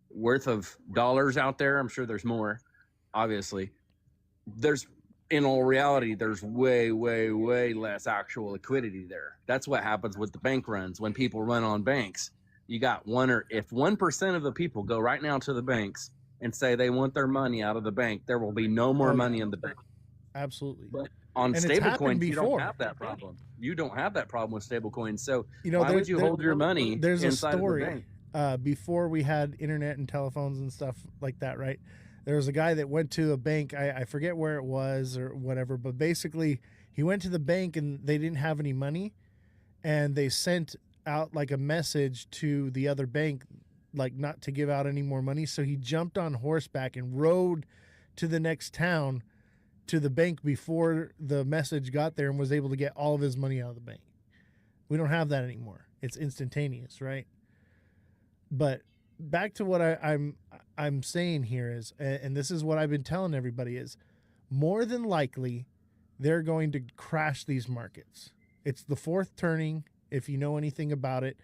worth of dollars out there. I'm sure there's more, obviously. There's in all reality, there's way, way, way less actual liquidity there. That's what happens with the bank runs when people run on banks. You got one, or if 1% of the people go right now to the banks and say they want their money out of the bank, there will be no more Oh yeah, money in the bank. absolutely. But on And it's stable happened coins, you don't before. have that problem. You don't have that problem with stable coins. So You know, why would you hold your money there's a inside of the story bank? before we had internet and telephones and stuff like that, right? There was a guy that went to a bank. I forget where it was or whatever, but basically he went to the bank and they didn't have any money, and they sent out like a message to the other bank, like not to give out any more money. So he jumped on horseback and rode to the next town to the bank before the message got there and was able to get all of his money out of the bank. We don't have that anymore. It's instantaneous, right? But back to what I'm saying here is, and this is what I've been telling everybody is, more than likely they're going to crash these markets. It's the fourth turning. If you know anything about it,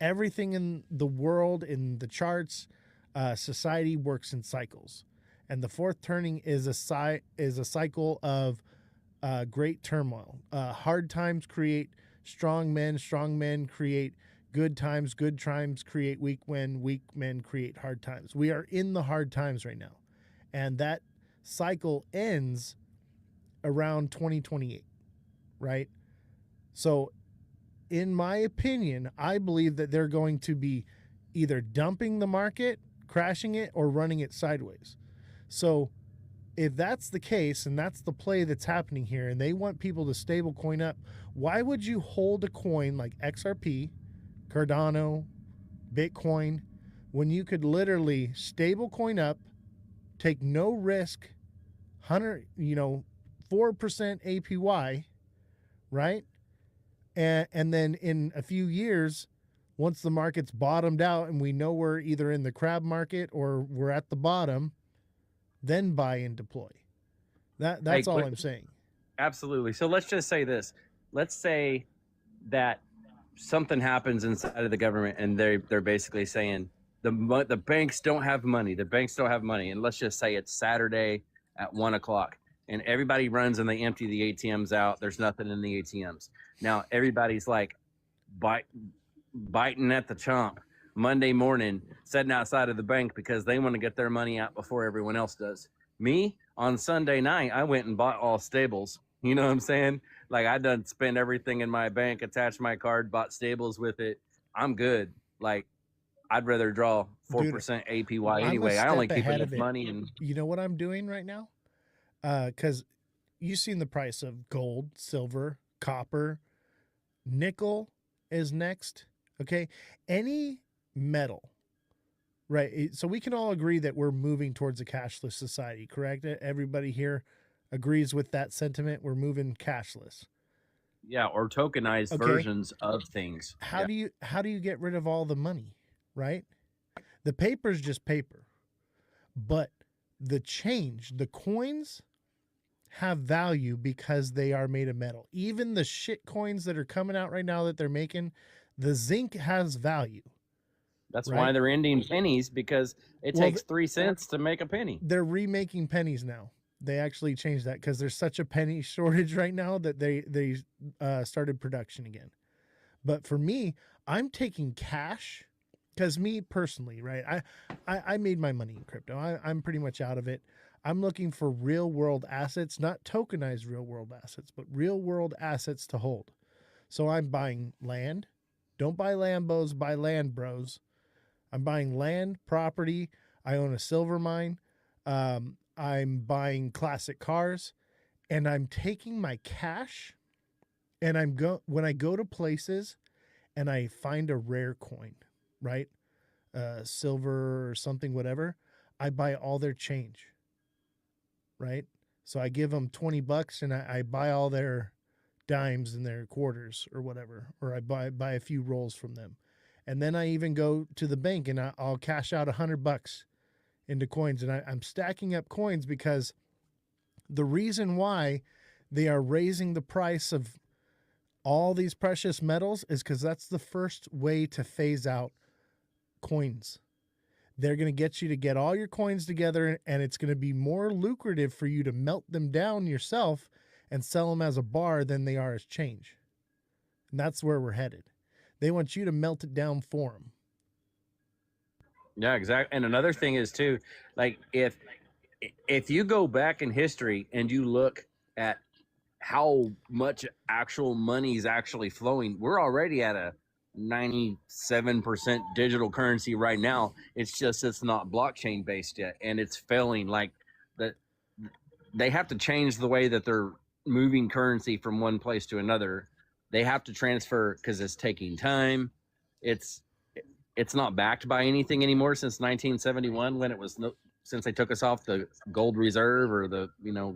everything in the world, in the charts, society works in cycles, and the fourth turning is a cycle of great turmoil. Hard times create strong men. Strong men create good times. Good times create weak men. Weak men create hard times. We are in the hard times right now, and that cycle ends around 2028, right? So, in my opinion, I believe that they're going to be either dumping the market, crashing it, or running it sideways. So, if that's the case and that's the play that's happening here, and they want people to stable coin up, why would you hold a coin like XRP, Cardano, Bitcoin, when you could literally stable coin up, take no risk, 4% APY, right? And then in a few years, once the market's bottomed out and we know we're either in the crab market or we're at the bottom, then buy and deploy. That's all I'm saying. Absolutely. So let's just say this. Let's say that something happens inside of the government and they're basically saying the banks don't have money. The banks don't have money. And let's just say it's Saturday at 1:00 and everybody runs and they empty the ATMs out. There's nothing in the ATMs. Now everybody's like biting at the chomp Monday morning, sitting outside of the bank because they want to get their money out before everyone else does. Me, on Sunday night, I went and bought all stables. You know what I'm saying? Like I done spent everything in my bank, attached my card, bought stables with it. I'm good. Like I'd rather draw 4% APY anyway. I only keep enough money. And you know what I'm doing right now? Because you've seen the price of gold, silver, copper, nickel is next. Okay, any metal, right? So we can all agree that we're moving towards a cashless society, correct? Everybody here agrees with that sentiment. We're moving cashless. yeah, or tokenized versions of things. How do you get rid of all the money, right? The paper's just paper. But the change, the coins have value because they are made of metal. Even the shit coins that are coming out right now that they're making, the zinc has value. That's why they're ending pennies, because it takes 3 cents to make a penny. They're remaking pennies now. They actually changed that because there's such a penny shortage right now that they started production again. But for me, I'm taking cash because me personally, right? I made my money in crypto. I'm pretty much out of it. I'm looking for real world assets, not tokenized real world assets, but real world assets to hold. So I'm buying land. Don't buy Lambos, buy land, bros. I'm buying land, property. I own a silver mine. I'm buying classic cars, and I'm taking my cash, and when I go to places and I find a rare coin, right? Silver or something, whatever, I buy all their change, right? So I give them $20 and I buy all their dimes and their quarters or whatever, or I buy a few rolls from them. And then I even go to the bank and I'll cash out $100 into coins. And I'm stacking up coins because the reason why they are raising the price of all these precious metals is because that's the first way to phase out coins. They're going to get you to get all your coins together, and it's going to be more lucrative for you to melt them down yourself and sell them as a bar than they are as change. And that's where we're headed. They want you to melt it down for them. Yeah, exactly. And another thing is too, like if you go back in history and you look at how much actual money is actually flowing, we're already at a 97% digital currency right now. It's just it's not blockchain based yet, and it's failing. Like that, they have to change the way that they're moving currency from one place to another. They have to transfer because it's taking time. It's it's not backed by anything anymore since 1971 when it was no, since they took us off the gold reserve or the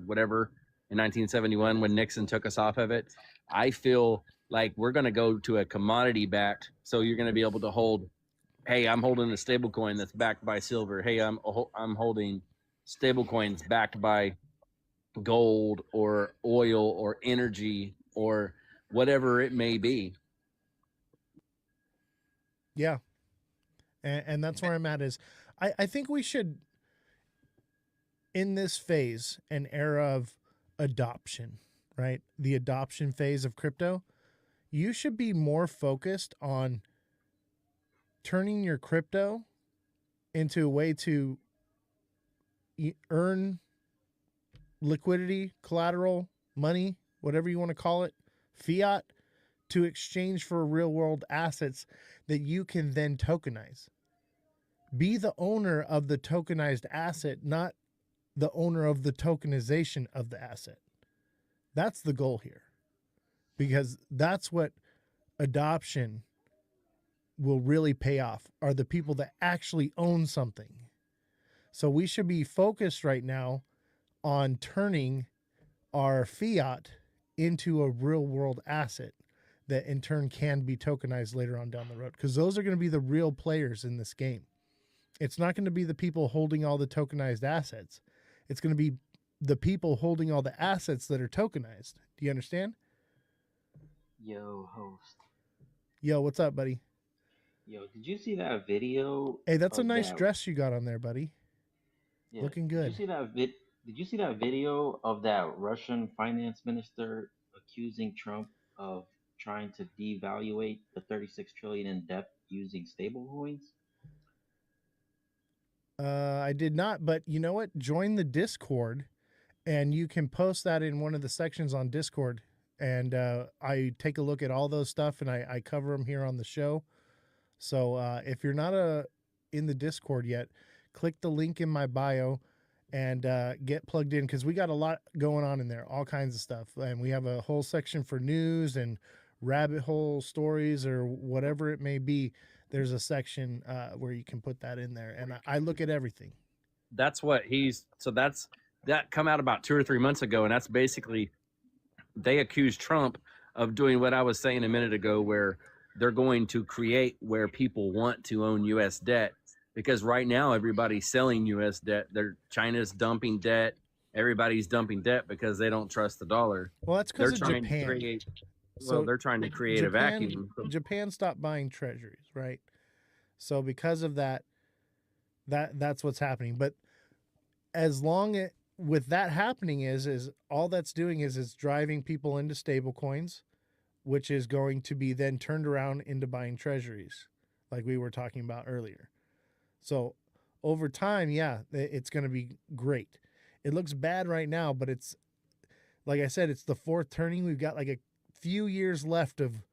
whatever in 1971 when Nixon took us off of it. I feel like we're going to go to a commodity backed, so you're going to be able to hold, hey, I'm holding a stable coin that's backed by silver. Hey, I'm holding stable coins backed by gold or oil or energy or whatever it may be. Yeah. And that's where I'm at is I think we should, in this phase, an era of adoption, right? The adoption phase of crypto, you should be more focused on turning your crypto into a way to earn liquidity, collateral, money, whatever you want to call it, fiat, to exchange for real world assets that you can then tokenize. Be the owner of the tokenized asset, not the owner of the tokenization of the asset. That's the goal here, because that's what adoption will really pay off, are the people that actually own something. So we should be focused right now on turning our fiat into a real world asset that in turn can be tokenized later on down the road, because those are going to be the real players in this game. It's not going to be the people holding all the tokenized assets. It's going to be the people holding all the assets that are tokenized. Do you understand? Yo, host. Yo, what's up, buddy? Yo, did you see that video Hey, that's a of nice that? dress you got on there, buddy. Yeah, Looking did you good. see that Did you see that video of that Russian finance minister accusing Trump of trying to devaluate the 36 trillion in debt using stablecoins? I did not, but you know what? Join the Discord, and you can post that in one of the sections on Discord. And I take a look at all those stuff, and I cover them here on the show. So if you're not in the Discord yet, click the link in my bio and get plugged in, because we got a lot going on in there, all kinds of stuff. And we have a whole section for news and rabbit hole stories or whatever it may be. There's a section where you can put that in there. And I look at everything. That's what he's so that's that come out about 2 or 3 months ago, and that's basically they accused Trump of doing what I was saying a minute ago, where they're going to create where people want to own U.S. debt, because right now everybody's selling U.S. debt. China's dumping debt. Everybody's dumping debt because they don't trust the dollar. Well, that's because They're of trying Japan. to create. Well, So they're trying to create a vacuum. Japan stopped buying treasuries, right? So because of that, that's what's happening. But as long as with that happening is all that's doing is driving people into stable coins, which is going to be then turned around into buying treasuries, like we were talking about earlier. So over time, yeah, it's going to be great. It looks bad right now, but it's, like I said, it's the fourth turning. We've got like a few years left of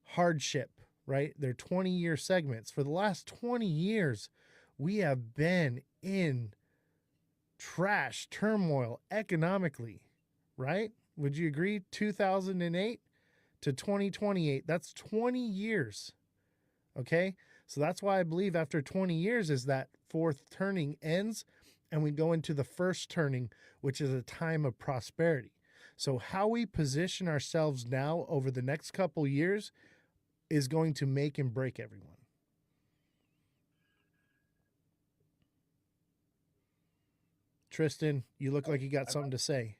hardship, right? They're 20-year segments. For the last 20 years, we have been in trash, turmoil economically, right? Would you agree? 2008 to 2028, that's 20 years. Okay? So that's why I believe after 20 years is that fourth turning ends and we go into the first turning, which is a time of prosperity. So how we position ourselves now over the next couple years is going to make and break everyone. Tristan, you look like you got something to say.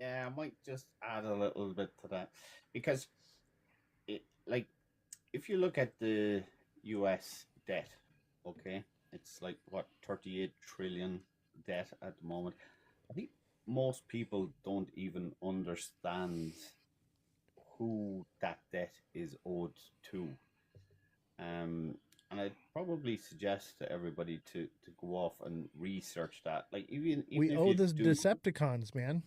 Yeah, I might just add a little bit to that, because like if you look at the US debt, okay, It's like what 38 trillion debt at the moment. I think most people don't even understand who that debt is owed to. And I'd probably suggest to everybody to go off and research that. Like even We if owe you the do, Decepticons, man.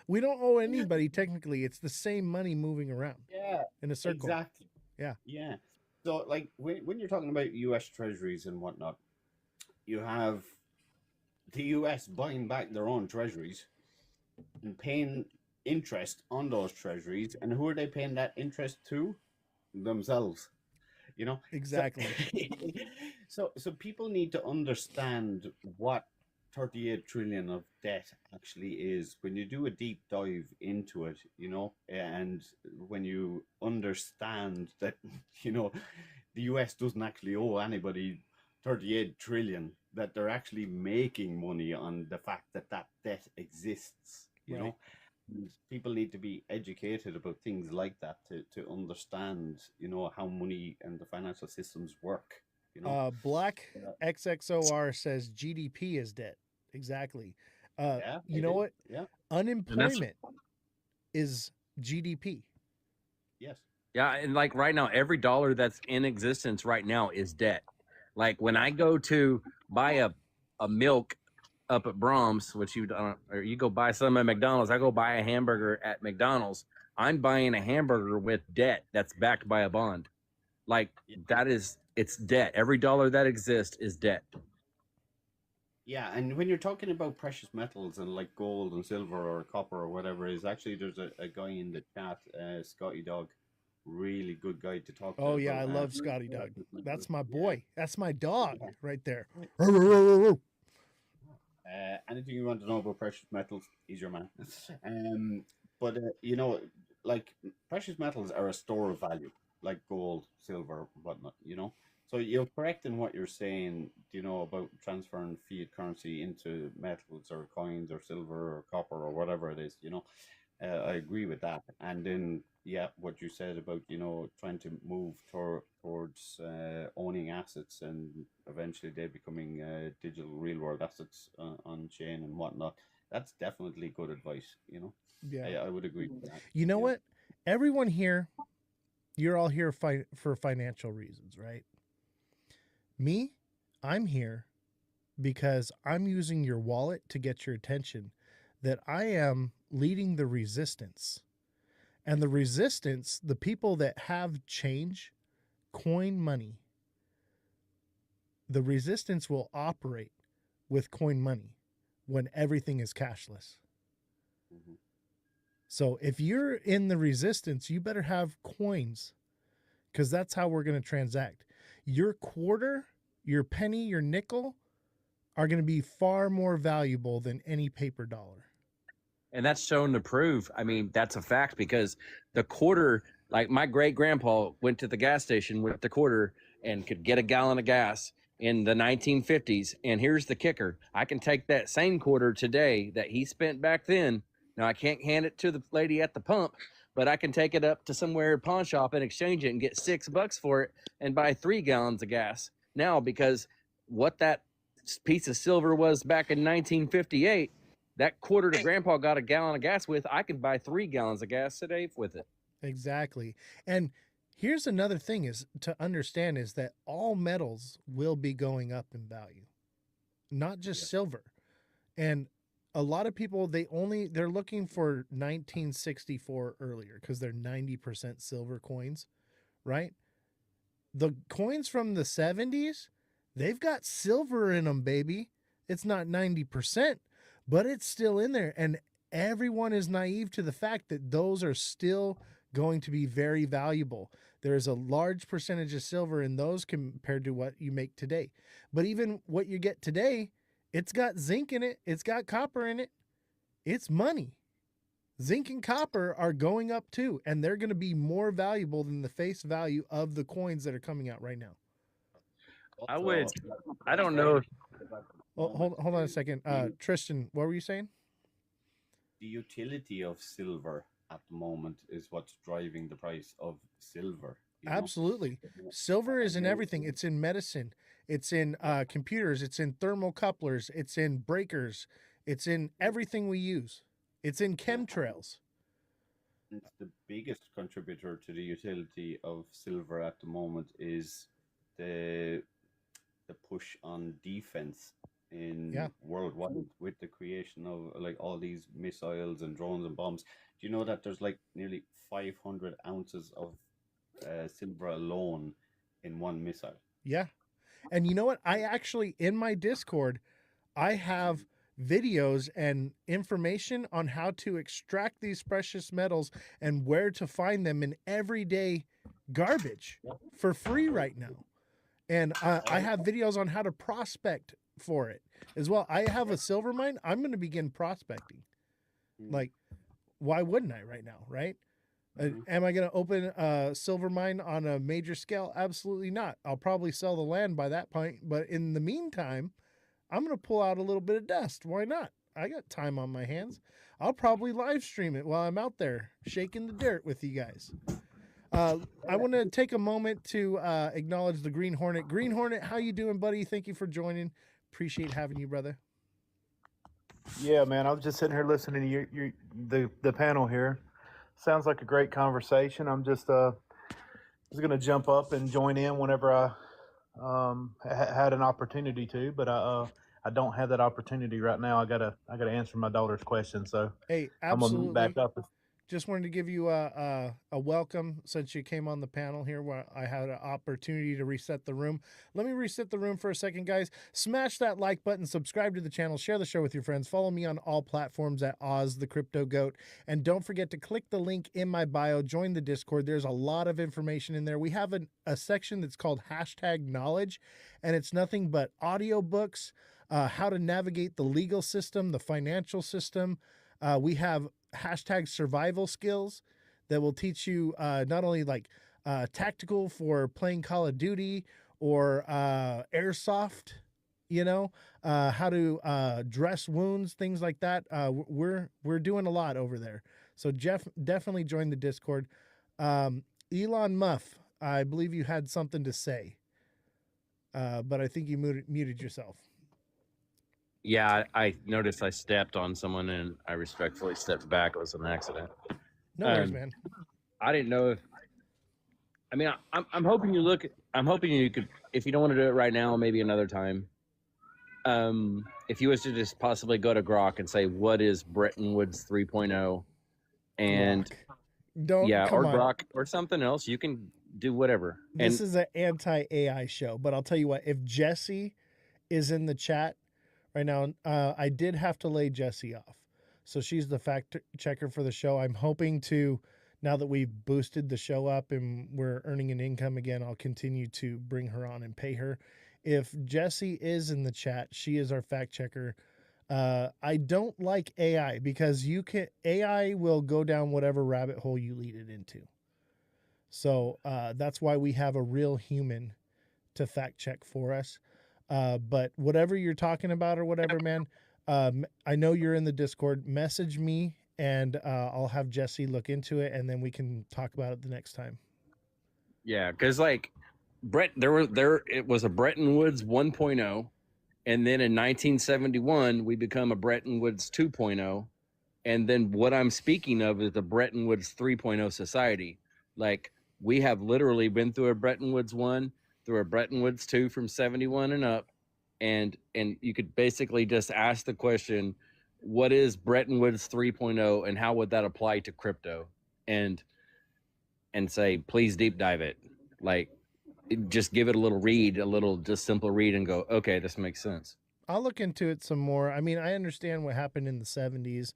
We don't owe anybody technically. It's the same money moving around yeah, in a circle. exactly. Yeah. Yeah. So like when you're talking about U.S. treasuries and whatnot, you have the US buying back their own treasuries and paying interest on those treasuries. And who are they paying that interest to? Themselves. You know? So Exactly. so people need to understand what 38 trillion of debt actually is when you do a deep dive into it, and when you understand that, the US doesn't actually owe anybody 38 trillion, that they're actually making money on the fact that that debt exists, Right. And people need to be educated about things like that to understand, how money and the financial systems work, Black Yeah. XXOR says GDP is debt. Exactly. Yeah, You it know is. what? Yeah. And that's Unemployment is GDP. Yes. yeah, and like right now, every dollar that's in existence right now is debt. Like when I go to buy a milk up at Brahms, which you don't, or you go buy some at McDonald's. I go buy a hamburger at McDonald's. I'm buying a hamburger with debt that's backed by a bond. Like Yeah. that is it's debt. Every dollar that exists is debt. Yeah, and when you're talking about precious metals and like gold and silver or copper or whatever it is, actually there's a guy in the chat, Scotty Dog, really good guy to talk to Oh yeah, about I love Scotty Doug. precious metals. That's my Yeah. boy. That's my dog Yeah. right there. Anything you want to know about precious metals, he's your man. But like precious metals are a store of value, like gold, silver, whatnot. So you're correct in what you're saying. About transferring fiat currency into metals or coins or silver or copper or whatever it is. I agree with that. And then, yeah, what you said about, trying to move towards owning assets and eventually they becoming digital real world assets on chain and whatnot. That's definitely good advice. Yeah. I would agree with that. You know Yeah. what? Everyone here, you're all here for financial reasons, right? Me, I'm here because I'm using your wallet to get your attention, that I am leading the resistance. And the resistance, the people that have change, coin money, the resistance will operate with coin money when everything is cashless. Mhm. So if you're in the resistance, you better have coins because that's how we're going to transact. Your quarter, your penny, your nickel are going to be far more valuable than any paper dollar. And that's shown to prove. I mean, that's a fact because the quarter, like my great grandpa went to the gas station with the quarter and could get a gallon of gas in the 1950s. And here's the kicker: I can take that same quarter today that he spent back then. Now I can't hand it to the lady at the pump, but I can take it up to somewhere pawn shop and exchange it and get $6 for it and buy 3 gallons of gas now because what that piece of silver was back in 1958, that quarter to grandpa got a gallon of gas with, I can buy 3 gallons of gas today with it. Exactly. And here's another thing is to understand is that all metals will be going up in value, not just Yeah. silver. And a lot of people they're looking for 1964 earlier because they're 90% silver coins, right? The coins from the 70s, they've got silver in them, baby. It's not 90%, but it's still in there. And everyone is naive to the fact that those are still going to be very valuable. There's a large percentage of silver in those compared to what you make today. But even what you get today, it's got zinc in it, it's got copper in it. It's money. Zinc and copper are going up too, and they're going to be more valuable than the face value of the coins that are coming out right now. I would, Also, I don't know. Hold on a second. Tristan, what were you saying? the utility of silver at the moment is what's driving the price of silver. You know, Absolutely. Silver is in everything. It's in medicine. It's in computers. It's in thermocouplers. It's in breakers. It's in everything we use. It's in yeah, chemtrails. it's the biggest contributor to the utility of silver at the moment is the the push on defense Yeah. in worldwide with the creation of like all these missiles and drones and bombs. Do you know that there's like nearly 500 ounces of silver alone in one missile? Yeah. And you know what? I actually, in my Discord, I have videos and information on how to extract these precious metals and where to find them in everyday garbage for free right now. And I Oh, have videos on how to prospect for it as well. I have a silver mine. I'm going to begin prospecting. mm, Like, why wouldn't I right now? Right? mhm. Am I going to open a silver mine on a major scale? Absolutely not. I'll probably sell the land by that point. But in the meantime, I'm going to pull out a little bit of dust. Why not? I got time on my hands. I'll probably live stream it while I'm out there shaking the dirt with you guys. I want to take a moment to acknowledge the Green Hornet. Green Hornet, how you doing, buddy? Thank you for joining. Appreciate having you, brother. Yeah, man. I was just sitting here listening to the panel here. Sounds like a great conversation. I'm just gonna jump up and join in whenever I had an opportunity to, but I don't have that opportunity right now. I gotta answer my daughter's question, so Hey, I'm gonna back absolutely. up. Just wanted to give you a welcome since you came on the panel here where I had an opportunity to reset the room. Let me reset the room for a second, guys. Smash that like button, subscribe to the channel, share the show with your friends. Follow me on all platforms at Ozthecryptogoat. And don't forget to click the link in my bio, join the Discord. There's a lot of information in there. We have a section that's called #knowledge, and it's nothing but audiobooks, how to navigate the legal system, the financial system. We have #survival skills that will teach you not only like tactical for playing Call of Duty or airsoft, how to dress wounds, things like that. We're doing a lot over there. So Jeff, definitely join the Discord. Elon Muff, I believe you had something to say, but I think you muted yourself. Yeah, I noticed I stepped on someone and I respectfully stepped back. It was an accident. No worries, man. I didn't know if. I mean, I'm hoping you look. I'm hoping you could. If you don't want to do it right now, maybe another time. If you was to just possibly go to Grok and say, "What is Bretton Woods 3.0?" and Grok. Don't yeah, come or on. Grok or something else, you can do whatever. This And is an anti-AI show, but I'll tell you what, if Jesse is in the chat right now, I did have to lay Jesse off. So she's the fact checker for the show. I'm hoping to, now that we've boosted the show up and we're earning an income again, I'll continue to bring her on and pay her. If Jesse is in the chat, she is our fact checker. I don't like AI because AI will go down whatever rabbit hole you lead it into. So that's why we have a real human to fact check for us. But whatever you're talking about or whatever, man, I know you're in the Discord. Message me and I'll have Jesse look into it and then we can talk about it the next time. yeah, because like it was a Bretton Woods 1.0, and then in 1971 we become a Bretton Woods 2.0, and then what I'm speaking of is the Bretton Woods 3.0 society. Like we have literally been through a Bretton Woods 1, through a Bretton Woods 2 from 71 and up, and you could basically just ask the question, what is Bretton Woods 3.0 and how would that apply to crypto? And say, please deep dive it. Like just give it a little read, a little just simple read and go, okay, this makes sense. I'll look into it some more. I mean, I understand what happened in the 70s,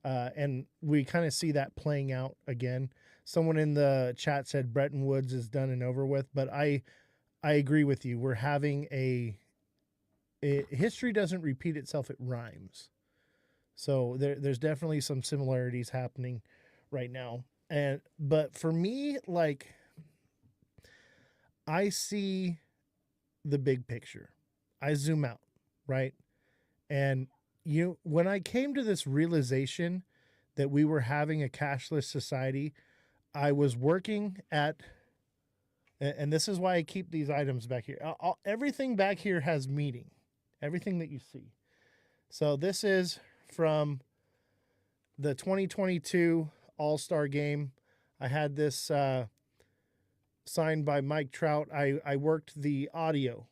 and we kind of see that playing out again. Someone in the chat said Bretton Woods is done and over with, but I agree with you. We're having history doesn't repeat itself; it rhymes. So there's definitely some similarities happening right now. But for me, like I see the big picture. I zoom out, right? And when I came to this realization that we were having a cashless society, I was working at And this is why I keep these items back here. Everything back here has meaning. Everything that you see. So this is from the 2022 All-Star Game. I had this signed by Mike Trout. I worked the audio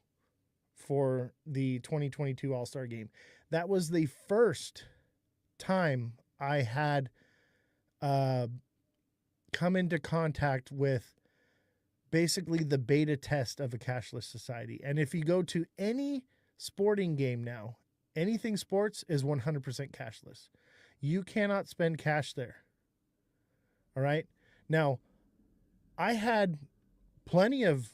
for the 2022 All-Star Game. That was the first time I had come into contact with basically the beta test of a cashless society. And if you go to any sporting game now, anything sports is 100% cashless. You cannot spend cash there. All right. Now, I had plenty of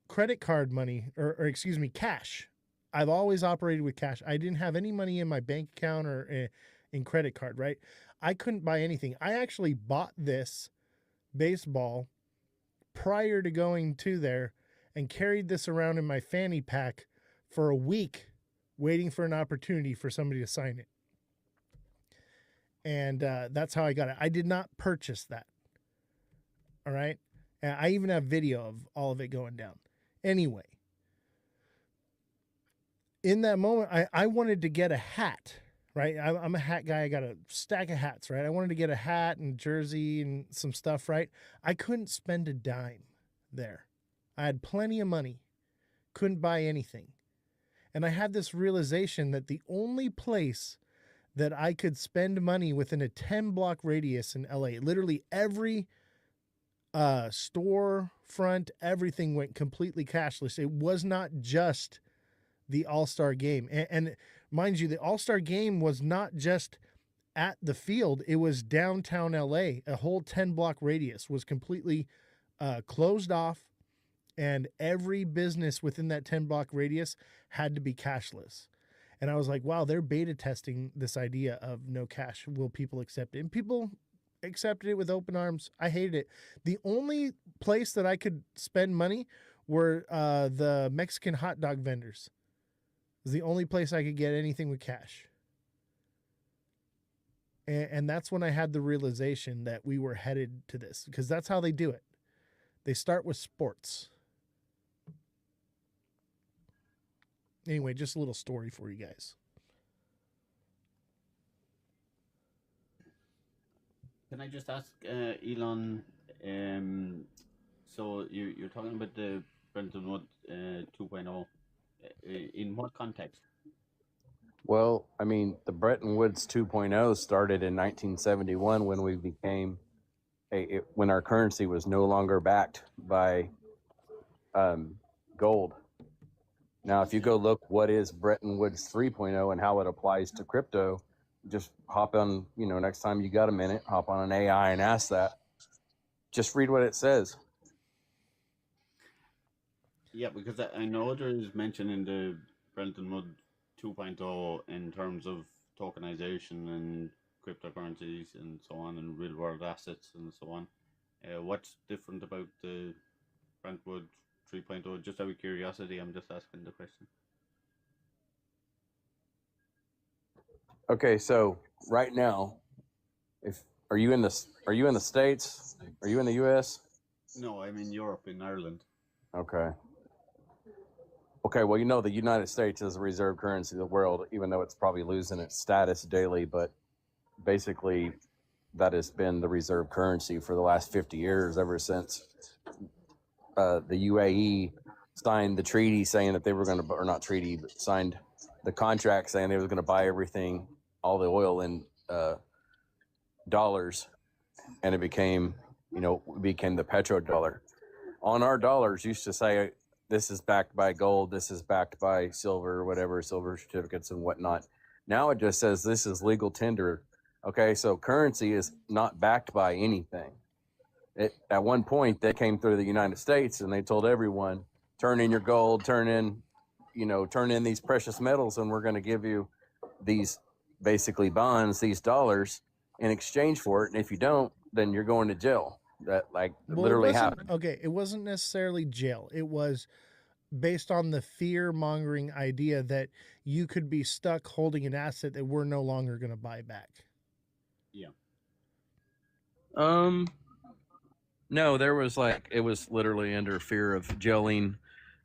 credit card money, or excuse me, cash. I've always operated with cash. I didn't have any money in my bank account or in credit card, right? I couldn't buy anything. I actually bought this baseball prior to going to there and carried this around in my fanny pack for a week, waiting for an opportunity for somebody to sign it. And that's how I got it. I did not purchase that. All right. And I even have video of all of it going down. Anyway, in that moment, I wanted to get a hat, right? I'm a hat guy. I got a stack of hats, right? I wanted to get a hat and jersey and some stuff, right? I couldn't spend a dime there. I had plenty of money, couldn't buy anything. And I had this realization that the only place that I could spend money within a 10-block radius in LA, literally every store front, everything went completely cashless. It was not just the All-Star Game. And mind you, the All-Star Game was not just at the field. It was downtown LA. A whole 10-block radius was completely closed off, and every business within that 10-block radius had to be cashless. And I was like, wow, they're beta testing this idea of no cash. Will people accept it? And people accepted it with open arms. I hated it. The only place that I could spend money were the Mexican hot dog vendors. It was the only place I could get anything with cash. And that's when I had the realization that we were headed to this, because that's how they do it. They start with sports. Anyway, just a little story for you guys. Can I just ask, Elon? So you're talking about the Bretton Woods 2.0. In what context? Well, I mean, the Bretton Woods 2.0 started in 1971 when we became when our currency was no longer backed by gold. Now, if you go look what is Bretton Woods 3.0 and how it applies to crypto, just hop on, next time you got a minute, hop on an AI and ask that. Just read what it says. Yeah, because I know there is mention in the Bretton Woods 2.0 in terms of tokenization and cryptocurrencies and so on, and real world assets and so on. What's different about the Bretton Woods 3.0? Just out of curiosity, I'm just asking the question. Okay, so right now, are you in the States? Are you in the US? No, I'm in Europe, in Ireland. Okay. Okay, well, the United States is the reserve currency of the world, even though it's probably losing its status daily, but basically that has been the reserve currency for the last 50 years, ever since the UAE signed the treaty saying that they were going to, or not treaty, but signed the contract saying they were going to buy everything, all the oil in dollars, and it became the petrodollar. On our dollars used to say this is backed by gold, this is backed by silver, whatever, silver certificates and whatnot. Now it just says this is legal tender. Okay, so currency is not backed by anything. At one point, they came through the United States and they told everyone, turn in your gold, turn in these precious metals, and we're going to give you these basically bonds, these dollars in exchange for it. And if you don't, then you're going to jail. That literally happened. Okay, it wasn't necessarily jail. It was based on the fear-mongering idea that you could be stuck holding an asset that we're no longer going to buy back. Yeah. No, there was like it was literally under fear of jailing.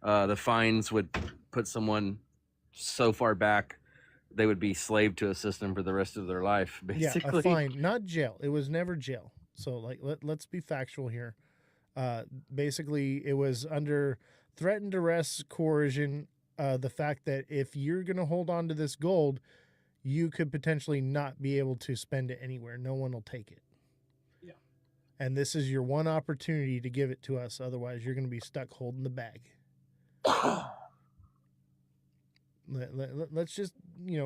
The fines would put someone so far back they would be slave to a system for the rest of their life, Yeah, a basically. fine, not jail. It was never jail. So like let's be factual here. Basically, it was under threatened arrest, coercion. The fact that if you're going to hold on to this gold, you could potentially not be able to spend it anywhere. No one will take it. Yeah. And this is your one opportunity to give it to us. Otherwise, you're going to be stuck holding the bag. Let's just,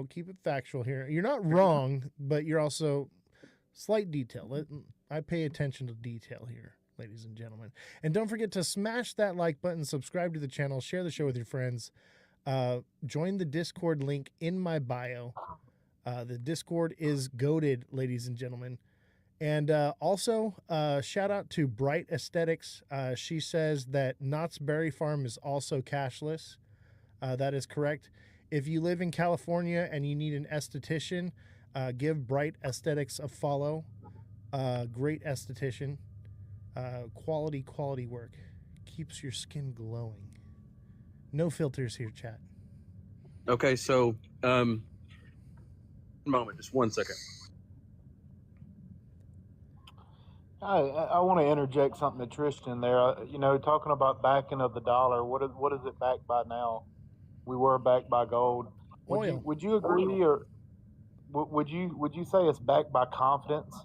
keep it factual here. You're not wrong, but you're also slight detail. I pay attention to detail here, ladies and gentlemen. And don't forget to smash that like button, subscribe to the channel, share the show with your friends. Join the Discord link in my bio. The Discord is goated, ladies and gentlemen. And also, shout out to Bright Aesthetics. She says that Knott's Berry Farm is also cashless. That is correct. If you live in California and you need an esthetician, give Bright Aesthetics a follow. Great esthetician. Quality work. Keeps your skin glowing. No filters here, chat. Okay, so moment, just 1 second. I want to interject something to Tristan there. Talking about backing of the dollar. What is it backed by now? We were backed by gold. Oil. Would you agree, or would you say it's backed by confidence?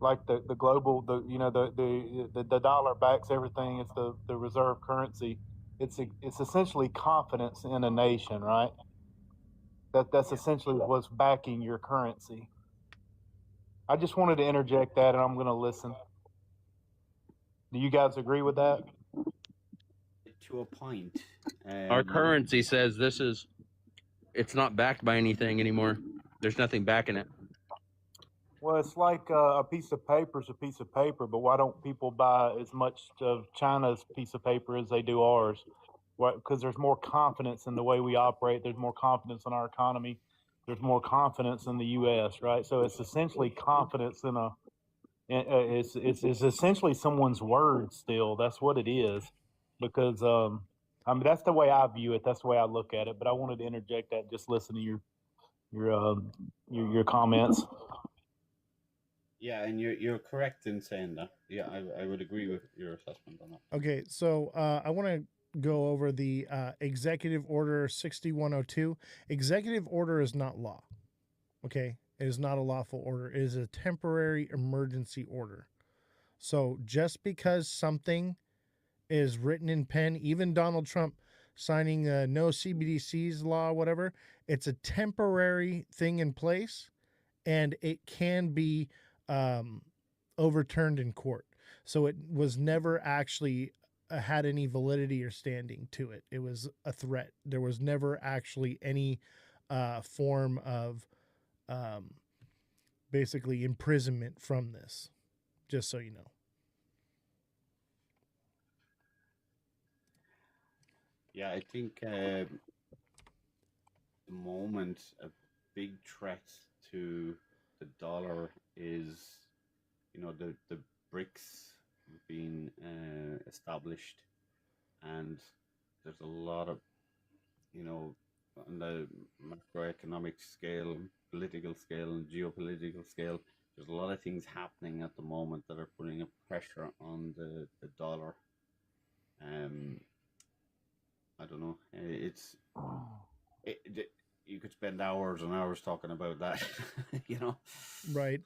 Like the global, the dollar backs everything. It's the reserve currency. It's essentially confidence in a nation, right? That's essentially what's backing your currency. I just wanted to interject that, and I'm going to listen. Do you guys agree with that? To a point. Our currency says it's not backed by anything anymore. There's nothing backing it. Well, it's like a piece of paper is a piece of paper, but why don't people buy as much of China's piece of paper as they do ours? Because there's more confidence in the way we operate. There's more confidence in our economy. There's more confidence in the U.S., right? So it's essentially confidence in it's essentially someone's word still. That's what it is. Because, that's the way I view it. That's the way I look at it. But I wanted to interject that, just listen to your comments. Yeah, and you're correct in saying that. Yeah, I would agree with your assessment on that. Okay, so I want to go over the Executive Order 6102. Executive Order is not law. Okay, it is not a lawful order. It is a temporary emergency order. So just because something is written in pen, even Donald Trump signing no CBDCs law, whatever, it's a temporary thing in place, and it can be overturned in court. So it was never actually had any validity or standing to it. It was a threat. There was never actually any form of basically imprisonment from this, just so you know. Yeah, I think the moment a big threat to the dollar is, the BRICS being established, and there's a lot of, on the macroeconomic scale, political scale, and geopolitical scale, there's a lot of things happening at the moment that are putting a pressure on the dollar. I don't know. You could spend hours and hours talking about that, Right.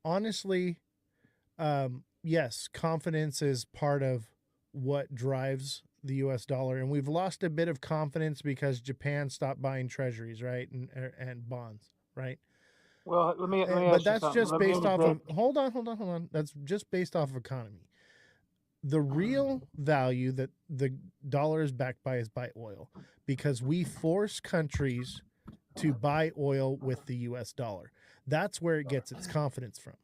Honestly, yes, confidence is part of what drives the U.S. dollar, and we've lost a bit of confidence because Japan stopped buying treasuries, right, and bonds, right. Well, let me But ask you that's something. just based off of. Hold on. That's just based off of economy. The real value that the dollar is backed by is by oil, because we force countries to buy oil with the U.S. dollar. That's where it gets its confidence from.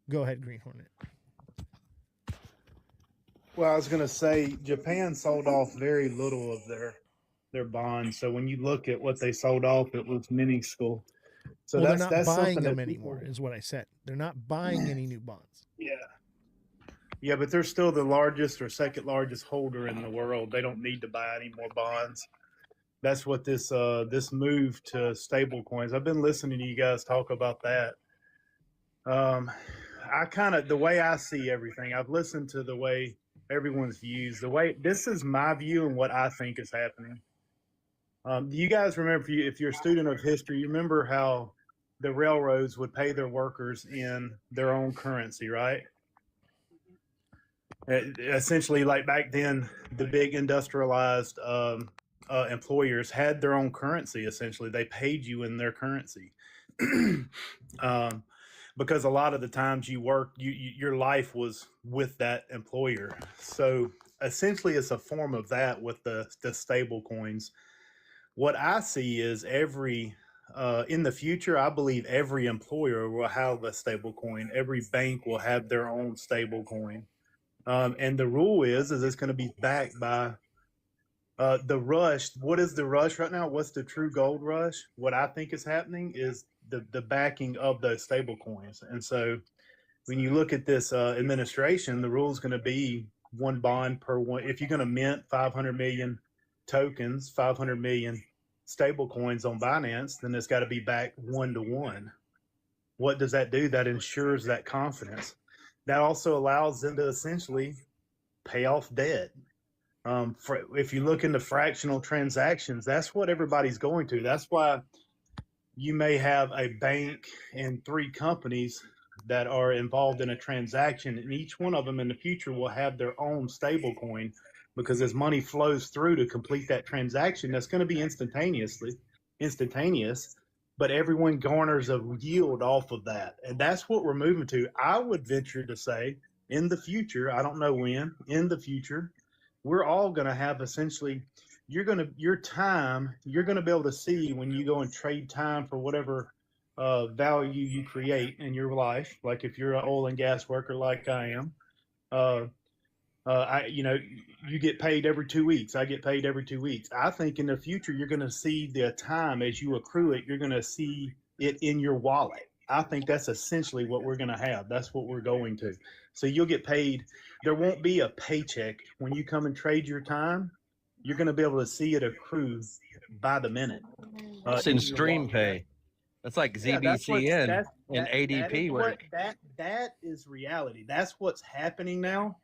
Go ahead, Green Hornet. Well, I was going to say Japan sold off very little of their bonds. So when you look at what they sold off, it was minuscule. So Well, they're not buying something them that anymore, people, is what I said. They're not buying any new bonds. yeah. Yeah, but they're still the largest or second largest holder in the world. They don't need to buy any more bonds. That's what this move to stable coins. I've been listening to you guys talk about that. I kind of, the way I see everything, I've listened to the way everyone's views. The way, this is my view and what I think is happening. Do you guys remember, if you're a student of history, you remember how the railroads would pay their workers in their own currency, right? Essentially, like back then, the big industrialized employers had their own currency. Essentially, they paid you in their currency. Because a lot of the times you worked, your life was with that employer. So essentially, it's a form of that with the stable coins. What I see is in the future, I believe every employer will have a stable coin. Every bank will have their own stable coin. And the rule is it's going to be backed by the rush. What is the rush right now? What's the true gold rush? What I think is happening is the backing of those stable coins. And so when you look at this administration, the rule is going to be one bond per one. If you're going to mint 500 million tokens, 500 million stable coins on Binance, then it's got to be backed 1-to-1. What does that do? That ensures that confidence. That also allows them to essentially pay off debt. If you look into fractional transactions, that's what everybody's going to. That's why you may have a bank and 3 companies that are involved in a transaction, and each one of them in the future will have their own stable coin, because as money flows through to complete that transaction, that's going to be instantaneous, but everyone garners a yield off of that. And that's what we're moving to. I would venture to say in the future, I don't know when, in the future, we're all going to have essentially, you're going to be able to see when you go and trade time for whatever value you create in your life. Like if you're an oil and gas worker like I am, you get paid every 2 weeks. I get paid every 2 weeks. I think in the future, you're going to see the time as you accrue it, you're going to see it in your wallet. I think that's essentially what we're going to have. That's what we're going to. So you'll get paid. There won't be a paycheck when you come and trade your time. You're going to be able to see it accrue by the minute. It's in stream pay. That's like ZBCN and ADP. That is reality. That's what's happening now.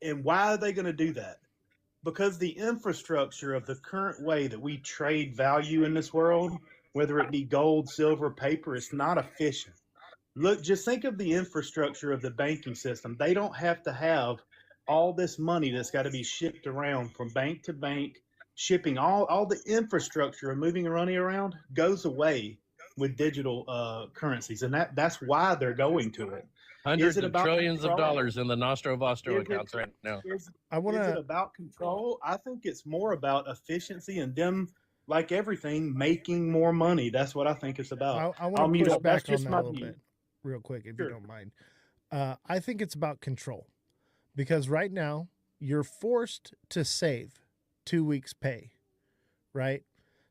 And why are they going to do that? Because the infrastructure of the current way that we trade value in this world, whether it be gold, silver, paper, it's not efficient. Look, just think of the infrastructure of the banking system. They don't have to have all this money that's got to be shipped around from bank to bank. Shipping, all the infrastructure of moving and running around goes away with digital currencies. And that's why they're going to it. Hundreds of trillions of dollars in the Nostro Vostro accounts right now. Is it about control? I think it's more about efficiency and them, like everything, making more money. That's what I think it's about. I want to push back on that a little bit, real quick, if you don't mind. I think it's about control, because right now you're forced to save 2 weeks' pay, right?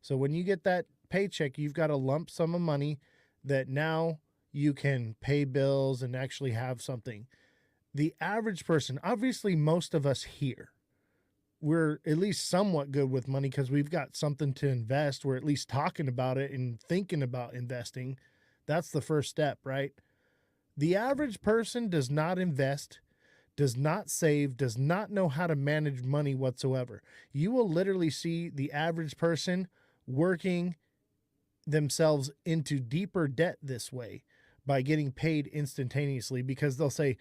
So when you get that paycheck, you've got a lump sum of money that now you can pay bills and actually have something. The average person, obviously most of us here, we're at least somewhat good with money because we've got something to invest. We're at least talking about it and thinking about investing. That's the first step, right? The average person does not invest, does not save, does not know how to manage money whatsoever. You will literally see the average person working themselves into deeper debt this way by getting paid instantaneously, because they'll say,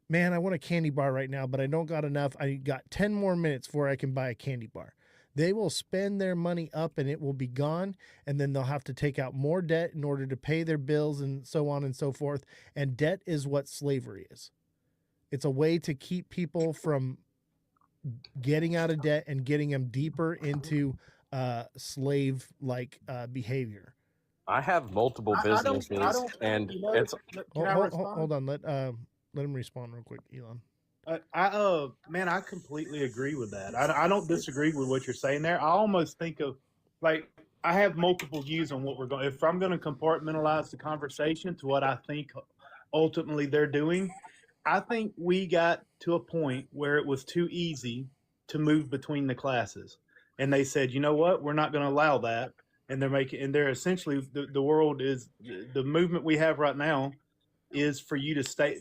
man, I want a candy bar right now, but I don't got enough. I got 10 more minutes before I can buy a candy bar. They will spend their money up and it will be gone. And then they'll have to take out more debt in order to pay their bills and so on and so forth. And debt is what slavery is. It's a way to keep people from getting out of debt and getting them deeper into slave-like behavior. I have multiple businesses, and it's. Hold on. Let him respond real quick, Elon. I completely agree with that. I don't disagree with what you're saying there. I almost think of, like, I have multiple views on what we're going. If I'm going to compartmentalize the conversation to what I think ultimately they're doing, I think we got to a point where it was too easy to move between the classes, and they said, you know what, we're not going to allow that. And they're essentially the world is the movement we have right now is for you to stay.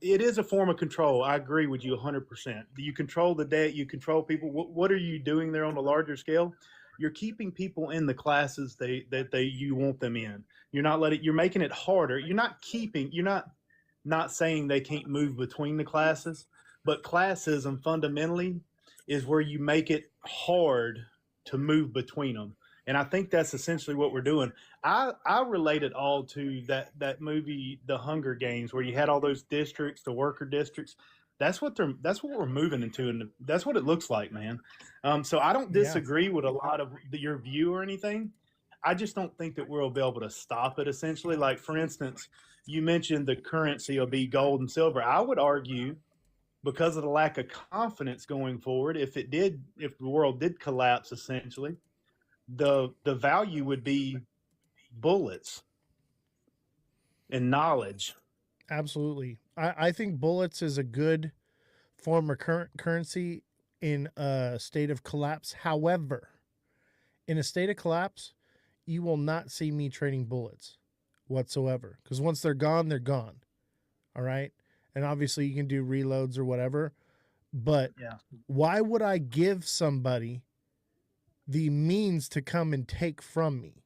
It is a form of control. I agree with you 100%. You control the debt, you control people. What are you doing there on a larger scale? You're keeping people in the classes that you want them in. You're making it harder. You're not saying they can't move between the classes, but classism fundamentally is where you make it hard to move between them. And I think that's essentially what we're doing. I relate it all to that movie, The Hunger Games, where you had all those districts, the worker districts. That's what we're moving into, and that's what it looks like, man. So I don't Yeah. disagree with a lot of your view or anything. I just don't think that we'll be able to stop it. Essentially, like for instance, you mentioned the currency will be gold and silver. I would argue because of the lack of confidence going forward, if the world did collapse, essentially, the value would be bullets and knowledge. Absolutely. I think bullets is a good form of currency in a state of collapse. However, in a state of collapse, you will not see me trading bullets whatsoever, because once they're gone, they're gone. All right. And obviously, you can do reloads or whatever. But Yeah. why would I give somebody the means to come and take from me?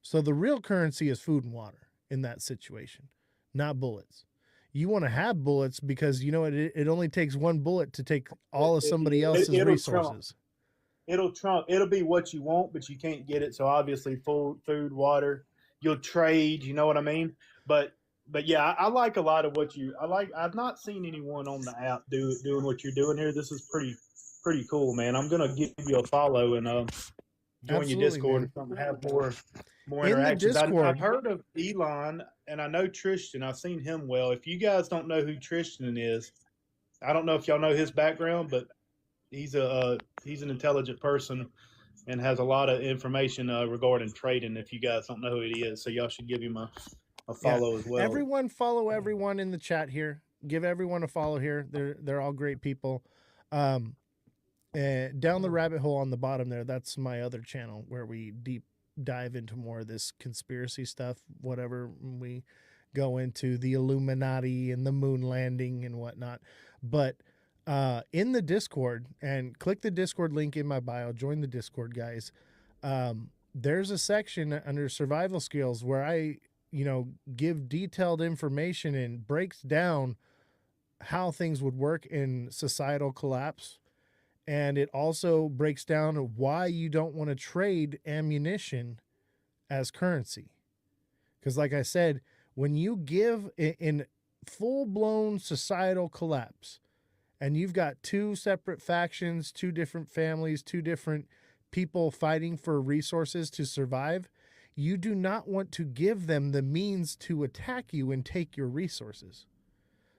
So the real currency is food and water in that situation, not bullets. You want to have bullets because you know it only takes one bullet to take all of somebody else's It'll resources. It'll be what you want, but you can't get it. So obviously, food, water, you'll trade. You know what I mean? But yeah, I like a lot of what I like. I've not seen anyone on the app doing what you're doing here. This is pretty cool, man. I'm gonna give you a follow and join your Absolutely, Discord man. or something. Have more In the interactions. Discord. I've heard of Elon and I know Tristan. I've seen him well. If you guys don't know who Tristan is, I don't know if y'all know his background, but he's an intelligent person and has a lot of information regarding trading. If you guys don't know who he is, so y'all should give him a follow as well. Everyone follow everyone in the chat here. Give everyone a follow here. They're all great people. Down the rabbit hole on the bottom there, that's my other channel where we deep dive into more of this conspiracy stuff, whatever we go into, the Illuminati and the moon landing and whatnot. But in the Discord, and click the Discord link in my bio, join the Discord, guys. There's a section under survival skills where I, give detailed information and breaks down how things would work in societal collapse. And it also breaks down why you don't want to trade ammunition as currency. Because like I said, when you give in full-blown societal collapse, and you've got two separate factions, two different families, two different people fighting for resources to survive, you do not want to give them the means to attack you and take your resources.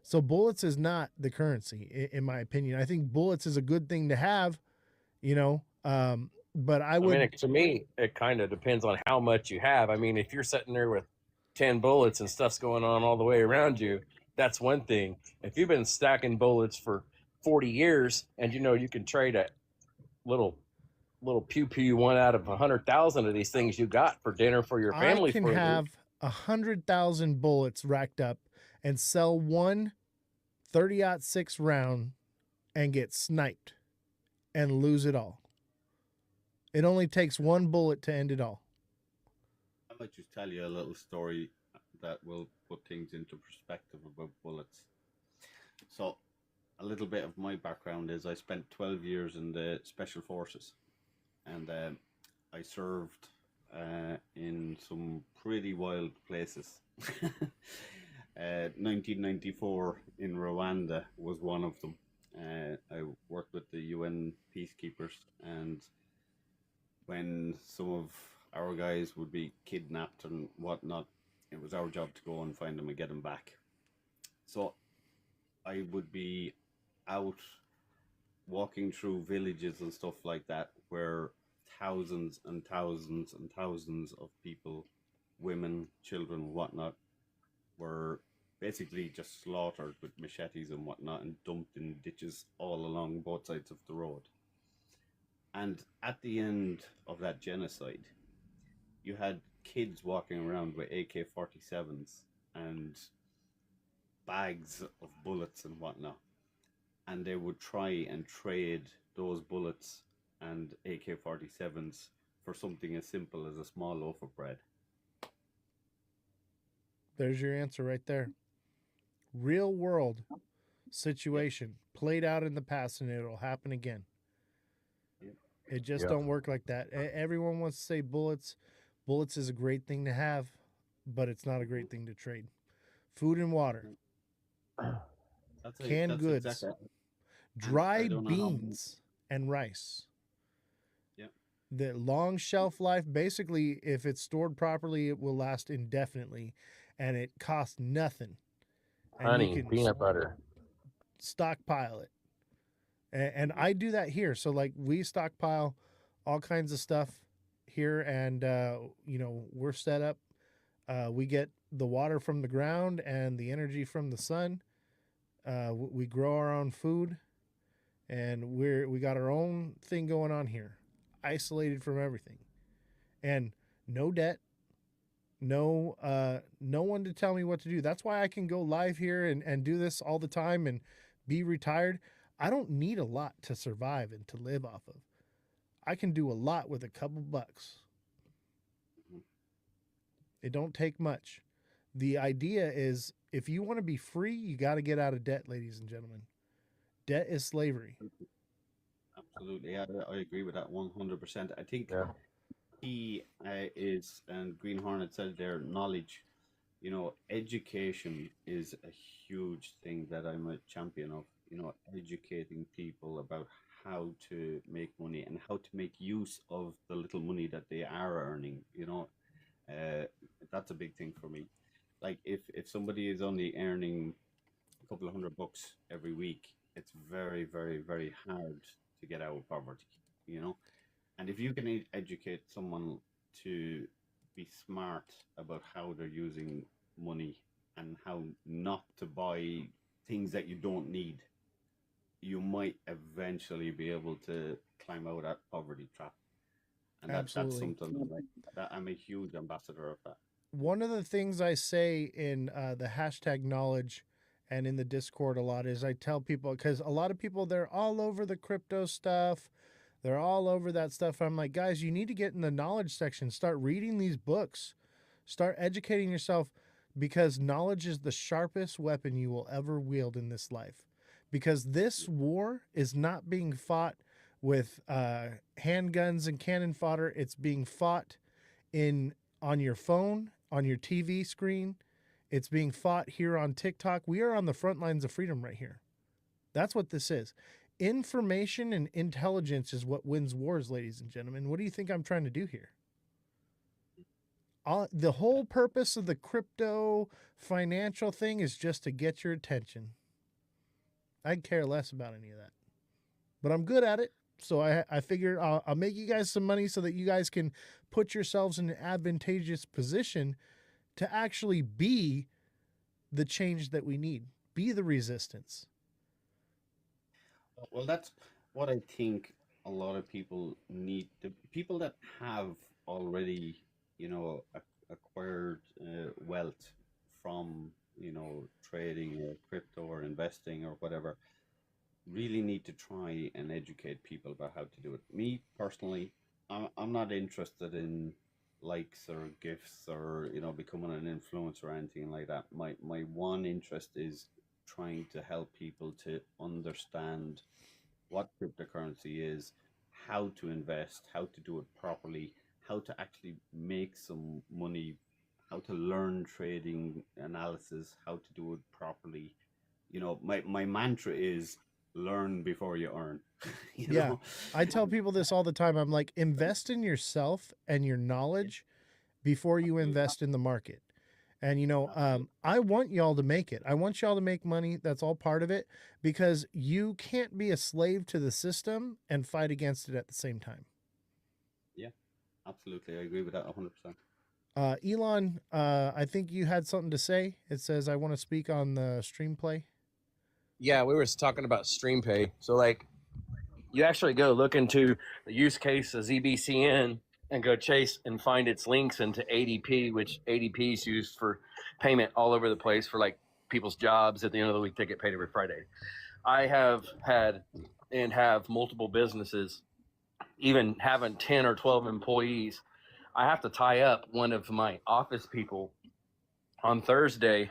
So bullets is not the currency, in my opinion. I think bullets is a good thing to have, but I would. I mean, to me, it kind of depends on how much you have. I mean, if you're sitting there with 10 bullets and stuff's going on all the way around you, that's one thing. If you've been stacking bullets for 40 years and you can trade a little pew one out of 100,000 of these things you got for dinner for your family. I can have 100,000 bullets racked up and sell one 30-06 round and get sniped and lose it all. It only takes one bullet to end it all. I might just tell you a little story that will put things into perspective about bullets. So, a little bit of my background is I spent 12 years in the Special Forces, and I served in some pretty wild places. 1994 in Rwanda was one of them. I worked with the UN peacekeepers, and when some of our guys would be kidnapped and whatnot, it was our job to go and find them and get them back. So I would be out walking through villages and stuff like that where thousands and thousands and thousands of people, women, children, whatnot, were basically just slaughtered with machetes and whatnot and dumped in ditches all along both sides of the road. And at the end of that genocide, you had kids walking around with AK-47s and bags of bullets and whatnot, and they would try and trade those bullets and AK-47s for something as simple as a small loaf of bread. There's your answer right there. Real world situation played out in the past, and it'll happen again. Yep. It just Yeah. don't work like that. Everyone wants to say bullets. Bullets is a great thing to have, but it's not a great thing to trade. Food and water, canned goods, exactly. dried don't know beans, and rice. Yeah. The long shelf life, basically, if it's stored properly, it will last indefinitely, and it costs nothing. And Honey, you can peanut butter. stockpile it. And I do that here. So like we stockpile all kinds of stuff here, and we're set up. We get the water from the ground and the energy from the sun. We grow our own food, and we got our own thing going on here, isolated from everything, and no debt, no one to tell me what to do. That's why I can go live here and do this all the time and be retired. I don't need a lot to survive and to live off of. I can do a lot with a couple bucks. It don't take much. The idea is if you want to be free, you got to get out of debt, ladies and gentlemen. Debt is slavery. Absolutely, I agree with that 100%. I think Yeah. key is, and Green Hornet said there, knowledge. Education is a huge thing that I'm a champion of. Educating people about how to make money and how to make use of the little money that they are earning. That's a big thing for me. Like if somebody is only earning a couple of $100 every week, it's very, very, very hard to get out of poverty. And if you can educate someone to be smart about how they're using money and how not to buy things that you don't need, you might eventually be able to climb out of that poverty trap. And that's Absolutely. something that I'm a huge ambassador of that. One of the things I say in the hashtag knowledge and in the Discord a lot is I tell people, because a lot of people, they're all over the crypto stuff. They're all over that stuff. I'm like, guys, you need to get in the knowledge section. Start reading these books. Start educating yourself, because knowledge is the sharpest weapon you will ever wield in this life. Because this war is not being fought with handguns and cannon fodder. It's being fought on your phone, on your TV screen. It's being fought here on TikTok. We are on the front lines of freedom right here. That's what this is. Information and intelligence is what wins wars, ladies and gentlemen. What do you think I'm trying to do here? The whole purpose of the crypto financial thing is just to get your attention. I care less about any of that, but I'm good at it. So I figure I'll make you guys some money so that you guys can put yourselves in an advantageous position to actually be the change that we need, be the resistance. Well, that's what I think a lot of people need. The people that have already, acquired wealth from, trading or crypto or investing or whatever, really need to try and educate people about how to do it. Me personally, I'm not interested in likes or gifts or becoming an influencer or anything like that. My one interest is trying to help people to understand what cryptocurrency is, how to invest, how to do it properly, how to actually make some money, how to learn trading analysis, how to do it properly. My mantra is learn before you earn. Yeah. I tell people this all the time. I'm like, invest in yourself and your knowledge before you invest in the market. And, I want y'all to make it. I want y'all to make money. That's all part of it, because you can't be a slave to the system and fight against it at the same time. Yeah, absolutely. I agree with that 100%. Elon, I think you had something to say. It says I want to speak on the stream play. Yeah, we were talking about stream pay. So like you actually go look into the use case of ZBCN and go chase and find its links into ADP, which ADP is used for payment all over the place for like people's jobs. At the end of the week, they get paid every Friday. I have had and have multiple businesses, even having 10 or 12 employees. I have to tie up one of my office people on Thursday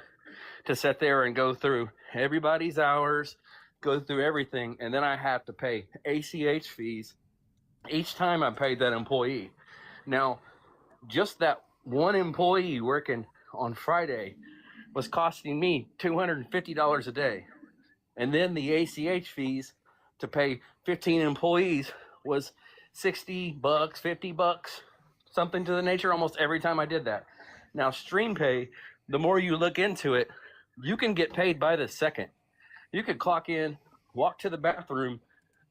to sit there and go through everybody's hours, go through everything, and then I have to pay ACH fees each time I paid that employee. Now, just that one employee working on Friday was costing me $250 a day. And then the ACH fees to pay 15 employees was $60, $50, something to the nature almost every time I did that. Now, StreamPay, the more you look into it, you can get paid by the second. You could clock in, walk to the bathroom,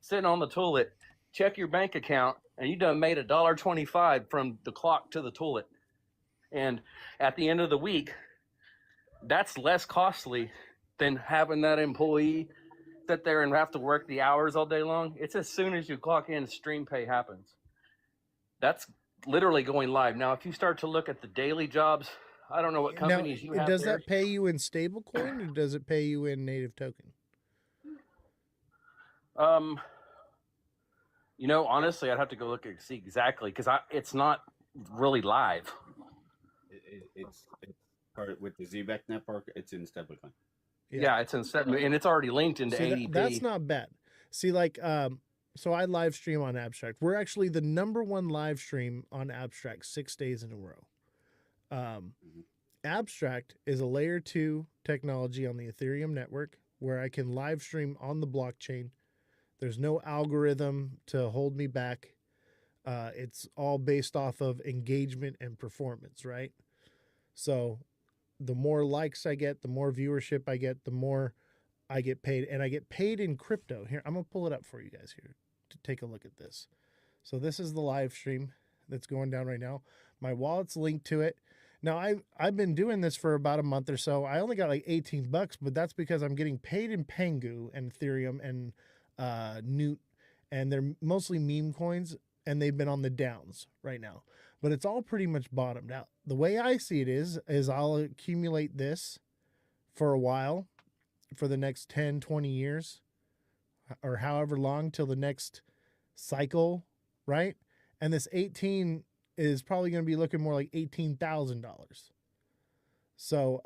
sit on the toilet, check your bank account, and you done made $1.25 from the clock to the toilet. And at the end of the week, that's less costly than having that employee sit there and have to work the hours all day long. It's as soon as you clock in, stream pay happens. That's literally going live. Now, if you start to look at the daily jobs, I don't know what companies you have. Does there. that pay you in stablecoin or does it pay you in native token? You know, honestly, I'd have to go look and see exactly because it's not really live. It's with the ZBEC network. It's in stablecoin. Yeah, it's in and it's already linked into ADP. That's not bad. See, like, so I live stream on Abstract. We're actually the #1 live stream on Abstract 6 days in a row. Abstract is a layer 2 technology on the Ethereum network where I can live stream on the blockchain. There's no algorithm to hold me back. It's all based off of engagement and performance, right? So the more likes I get, the more viewership I get, the more I get paid. And I get paid in crypto. Here, I'm going to pull it up for you guys here to take a look at this. So this is the live stream that's going down right now. My wallet's linked to it. Now, I've been doing this for about a month or so. I only got like $18, but that's because I'm getting paid in Pengu and Ethereum and Newt, and they're mostly meme coins, and they've been on the downs right now. But it's all pretty much bottomed out. The way I see it is I'll accumulate this for a while, for the next 10, 20 years, or however long till the next cycle, right? And this 18 is probably going to be looking more like $18,000. So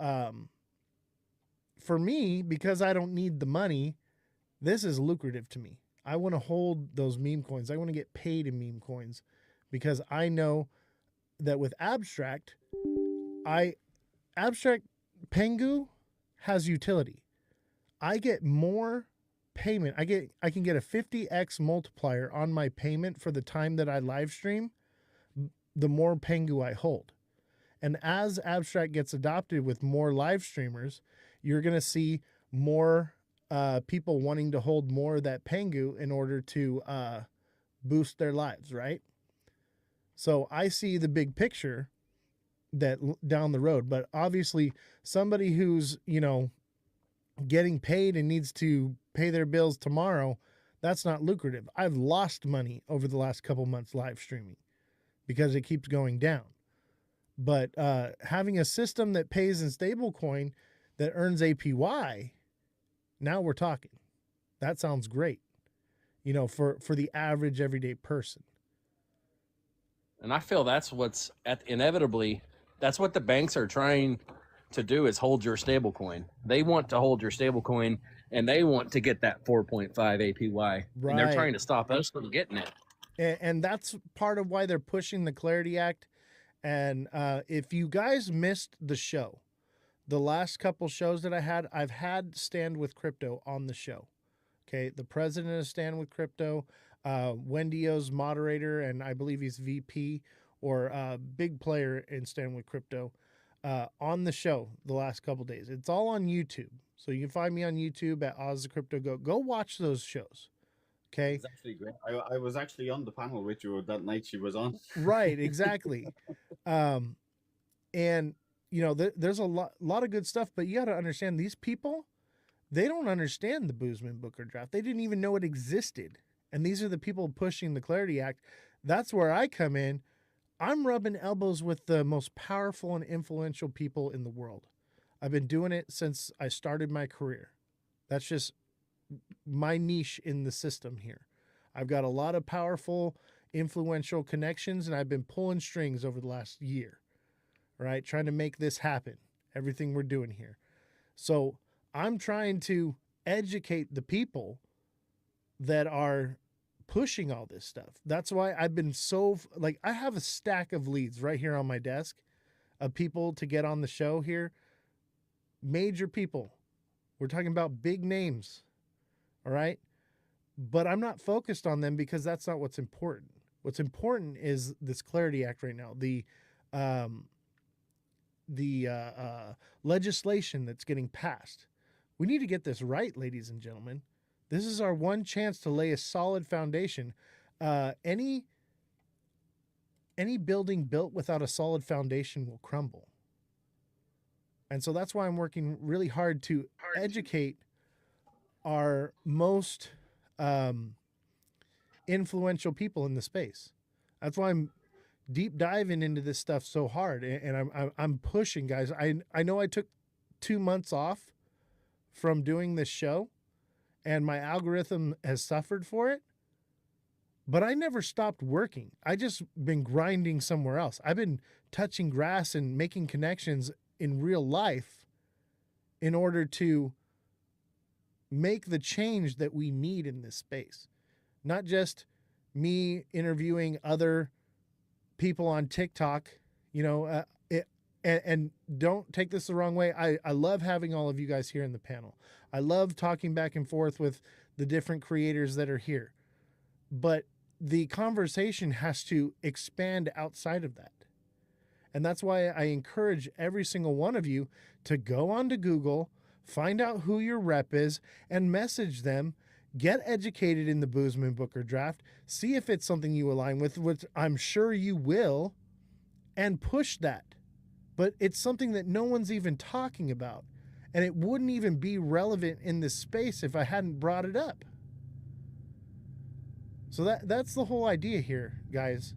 for me, because I don't need the money, this is lucrative to me. I want to hold those meme coins. I want to get paid in meme coins because I know that with Abstract, Abstract Pengu has utility. I get more payment. I can get a 50x multiplier on my payment for the time that I live stream, the more Pengu I hold. And as Abstract gets adopted with more live streamers, you're going to see more people wanting to hold more of that Pengu in order to boost their lives, right? So I see the big picture that down the road, but obviously somebody who's, getting paid and needs to pay their bills tomorrow, that's not lucrative. I've lost money over the last couple months live streaming because it keeps going down. But having a system that pays in stablecoin that earns APY, now we're talking. That sounds great, for the average everyday person. And I feel that's what's inevitably, that's what the banks are trying to do is hold your stable coin. They want to hold your stable coin and they want to get that 4.5 APY. Right. And they're trying to stop us from getting it. And that's part of why they're pushing the Clarity Act. And if you guys missed the show, the last couple shows that I've had Stand with Crypto on the show. Okay. The president of Stand with Crypto, Wendio's moderator, and I believe he's VP or big player in Stand with Crypto, on the show the last couple days. It's all on YouTube. So you can find me on YouTube at Ozthecryptogoat. Go watch those shows. Okay. It's actually great. I was actually on the panel with you that night she was on. Right, exactly. And there's a lot of good stuff, but you got to understand these people, they don't understand the Boozman Booker draft. They didn't even know it existed. And these are the people pushing the Clarity Act. That's where I come in. I'm rubbing elbows with the most powerful and influential people in the world. I've been doing it since I started my career. That's just my niche in the system here. I've got a lot of powerful, influential connections, and I've been pulling strings over the last year, right? Trying to make this happen, everything we're doing here. So I'm trying to educate the people that are pushing all this stuff. That's why I've been so, like, I have a stack of leads right here on my desk of people to get on the show here. Major people. We're talking about big names. All right. But I'm not focused on them because that's not what's important. What's important is this Clarity Act right now. The legislation that's getting passed. We need to get this right, ladies and gentlemen. This is our one chance to lay a solid foundation. Any building built without a solid foundation will crumble. And so that's why I'm working really hard to educate our most influential people in the space. That's why I'm deep diving into this stuff so hard, and I'm pushing, guys. I know I took 2 months off from doing this show, and my algorithm has suffered for it, but I never stopped working. I just been grinding somewhere else. I've been touching grass and making connections in real life in order to make the change that we need in this space. Not just me interviewing other people on TikTok, and don't take this the wrong way. I love having all of you guys here in the panel. I love talking back and forth with the different creators that are here. But the conversation has to expand outside of that. And that's why I encourage every single one of you to go onto Google, find out who your rep is, and message them. Get educated in the Boozman Booker draft. See if it's something you align with, which I'm sure you will, and push that. But it's something that no one's even talking about. And it wouldn't even be relevant in this space if I hadn't brought it up. So that's the whole idea here, guys.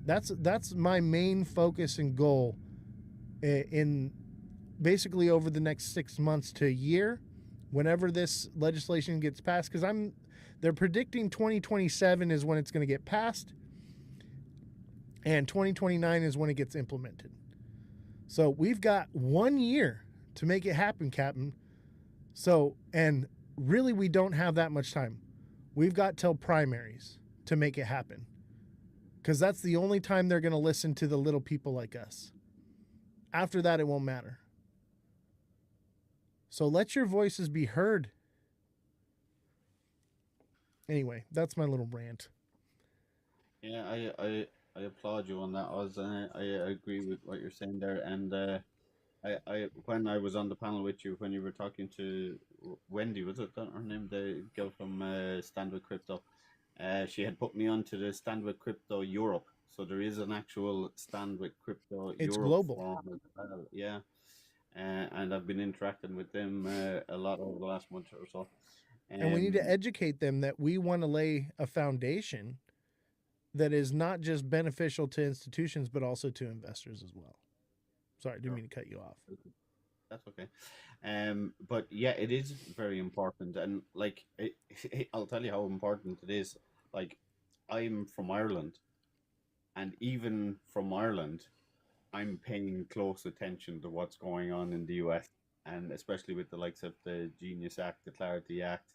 That's my main focus and goal in basically over the next 6 months to a year, whenever this legislation gets passed, because they're predicting 2027 is when it's going to get passed, and 2029 is when it gets implemented. So we've got 1 year to make it happen, Captain. So, and really we don't have that much time. We've got till primaries to make it happen, because that's the only time they're going to listen to the little people like us. After that, it won't matter. So let your voices be heard. Anyway, that's my little rant. Yeah, I applaud you on that, Oz. I agree with what you're saying there. And I when I was on the panel with you, when you were talking to Wendy, was it her name, the girl from Stand With Crypto? She had put me onto the Stand With Crypto Europe. So there is an actual Stand With Crypto It's Europe global. forum as well. Yeah. And I've been interacting with them a lot over the last month or so. And we need to educate them that we want to lay a foundation that is not just beneficial to institutions, but also to investors as well. Sorry, didn't mean to cut you off. That's okay. But yeah, it is very important. And like, I'll tell you how important it is. Like, I'm from Ireland, and even from Ireland, I'm paying close attention to what's going on in the US, and especially with the likes of the Genius Act, the Clarity Act,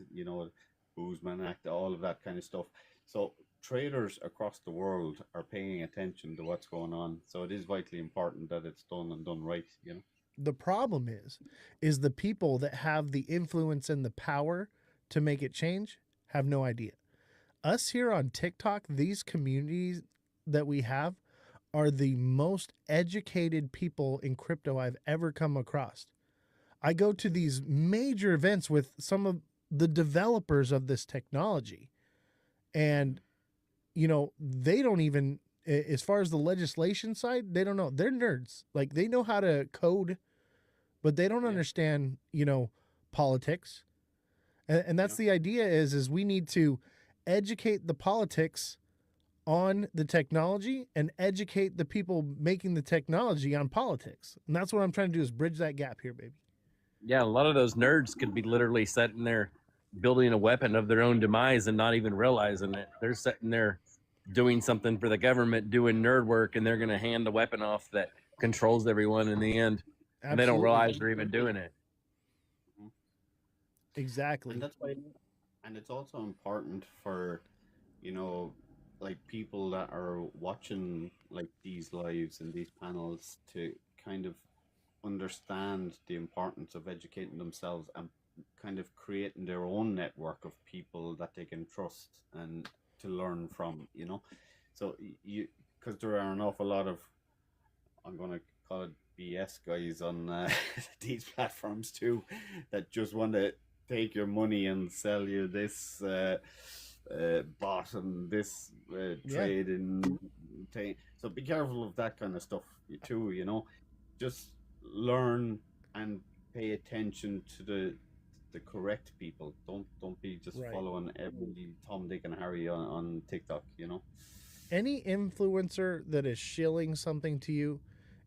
Boozman Act, all of that kind of stuff. So traders across the world are paying attention to what's going on. So it is vitally important that it's done and done right, The problem is the people that have the influence and the power to make it change have no idea. Us here on TikTok, these communities that we have are the most educated people in crypto I've ever come across. I go to these major events with some of the developers of this technology, and they don't even as far as the legislation side, they don't know. They're nerds. Like they know how to code, but they don't Yeah. understand, politics. And that's Yeah. the idea is we need to educate the politics on the technology and educate the people making the technology on politics. And that's what I'm trying to do is bridge that gap here, baby. Yeah, a lot of those nerds could be literally sitting there building a weapon of their own demise and not even realizing it. They're sitting there doing something for the government, doing nerd work, and they're going to hand the weapon off that controls everyone in the end. And they don't Absolutely. realize they're even doing it. Exactly. And that's why, and it's also important for, like people that are watching like these lives and these panels to kind of understand the importance of educating themselves and kind of creating their own network of people that they can trust and to learn from, So you, because there are an awful lot of, I'm going to call it BS guys on these platforms too, that just want to take your money and sell you this bot and this trade in. So be careful of that kind of stuff too. Just learn and pay attention to the correct people. Don't be just Right. following every Tom, Dick, and Harry on TikTok. Any influencer that is shilling something to you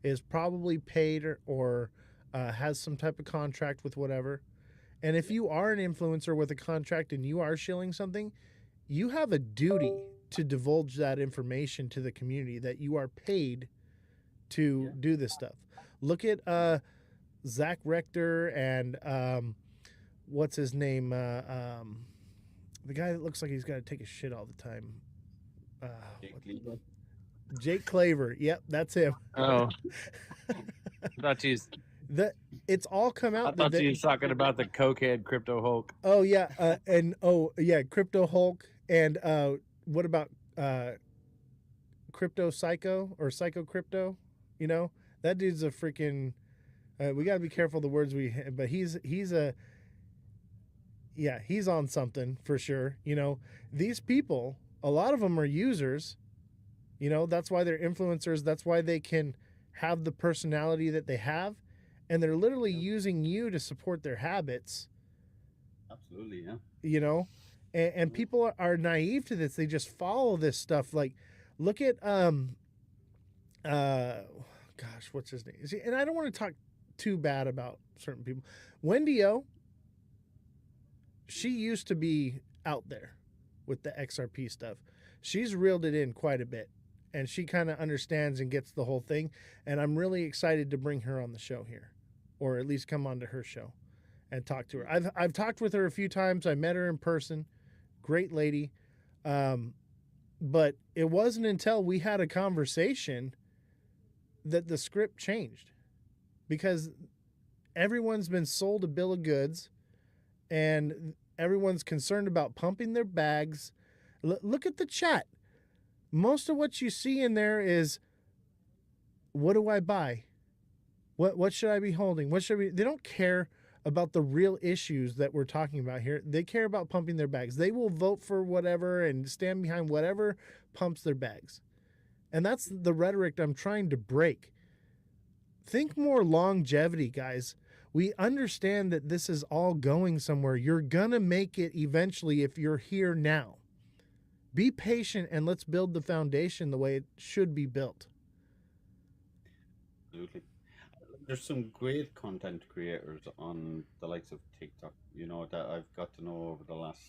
is probably paid or has some type of contract with whatever. And if you are an influencer with a contract and you are shilling something, you have a duty to divulge that information to the community that you are paid to do this stuff. Look at Zach Rector and what's his name? The guy that looks like he's got to take a shit all the time. Jake Claver. Yep, that's him. Oh, I thought you. It's all come out. I thought you was talking about the cokehead Crypto Hulk. Oh yeah, Crypto Hulk, and what about Crypto Psycho or Psycho Crypto? That dude's a freaking. We gotta be careful the words but he's on something for sure. These people, a lot of them are users. That's why they're influencers. That's why they can have the personality that they have. And they're literally using you to support their habits. Absolutely, yeah. And people are naive to this. They just follow this stuff. Like, look at gosh, what's his name? See, and I don't want to talk too bad about certain people. Wendy O, she used to be out there with the XRP stuff. She's reeled it in quite a bit. And she kind of understands and gets the whole thing. And I'm really excited to bring her on the show here, or at least come onto her show and talk to her. I've talked with her a few times. I met her in person. Great lady. But it wasn't until we had a conversation that the script changed, because everyone's been sold a bill of goods and everyone's concerned about pumping their bags. Look at the chat. Most of what you see in there is, what do I buy? What should I be holding? They don't care about the real issues that we're talking about here. They care about pumping their bags. They will vote for whatever and stand behind whatever pumps their bags. And that's the rhetoric I'm trying to break. Think more longevity, guys. We understand that this is all going somewhere. You're going to make it eventually if you're here now. Be patient and let's build the foundation the way it should be built. Absolutely. There's some great content creators on the likes of TikTok, that I've got to know over the last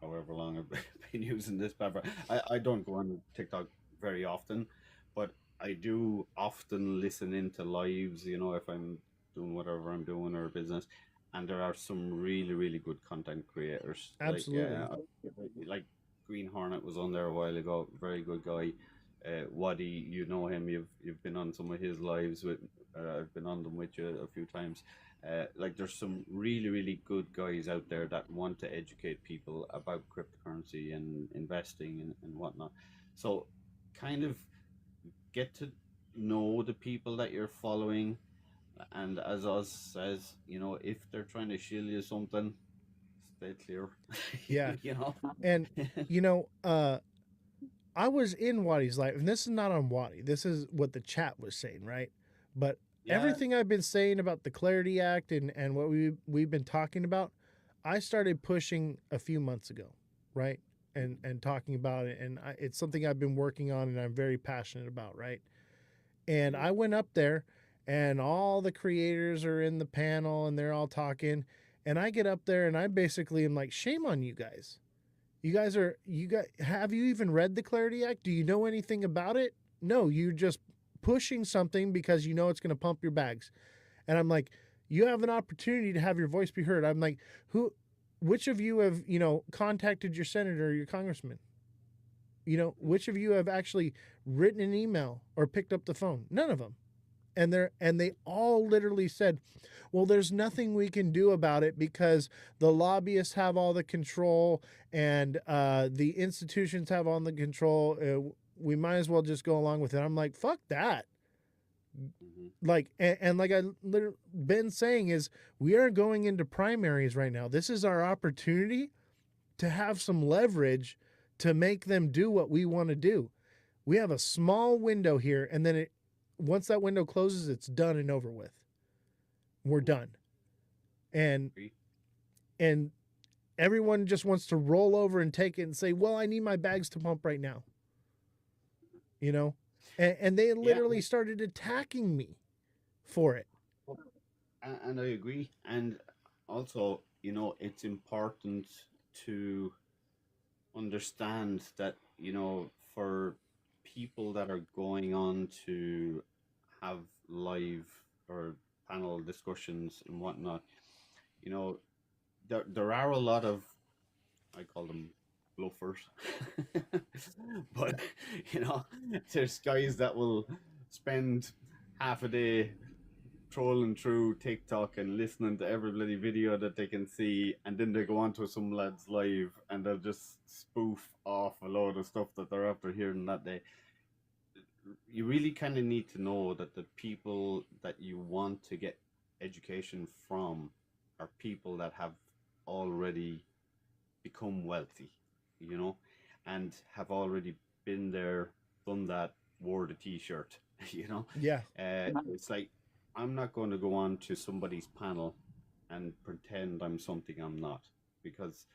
however long I've been using this platform. I don't go on TikTok very often, but I do often listen into lives, if I'm doing whatever I'm doing or business. And there are some really, really good content creators. Absolutely. Like Green Hornet was on there a while ago. Very good guy. Waddy, you know him. You've been on some of his lives with. I've been on them with you a few times. There's some really, really good guys out there that want to educate people about cryptocurrency and investing and whatnot. So, kind of get to know the people that you're following, and as Oz says, if they're trying to shill you something, stay clear. Yeah. And I was in Wadi's life, and this is not on Wadi. This is what the chat was saying, right? But Yeah. everything I've been saying about the Clarity Act and what we've been talking about, I started pushing a few months ago, right? And talking about it, and it's something I've been working on, and I'm very passionate about, right? And I went up there, and all the creators are in the panel, and they're all talking, and I get up there, and I basically am like, shame on you guys. You guys, have you even read the Clarity Act? Do you know anything about it? No, you're just pushing something because you know it's going to pump your bags. And I'm like, you have an opportunity to have your voice be heard. I'm like, which of you have, contacted your senator or your congressman? Which of you have actually written an email or picked up the phone? None of them. And they all literally said, well, there's nothing we can do about it because the lobbyists have all the control and the institutions have all the control. We might as well just go along with it. I'm like, fuck that. Like, and like I literally been saying is, we are going into primaries right now. This is our opportunity to have some leverage to make them do what we want to do. We have a small window here, and then once that window closes, it's done and over with. We're done. And everyone just wants to roll over and take it and say, well, I need my bags to pump right now. And they literally started attacking me for it. And I agree. And also, it's important to understand that, for people that are going on to have live or panel discussions and whatnot, there are a lot of, I call them bluffers, but there's guys that will spend half a day trolling through TikTok and listening to every bloody video that they can see, and then they go onto some lads live and they'll just spoof off a load of stuff that they're after hearing that day. You really kind of need to know that the people that you want to get education from are people that have already become wealthy, and have already been there, done that, wore the t-shirt, Yeah. It's like, I'm not going to go on to somebody's panel and pretend I'm something I'm not, because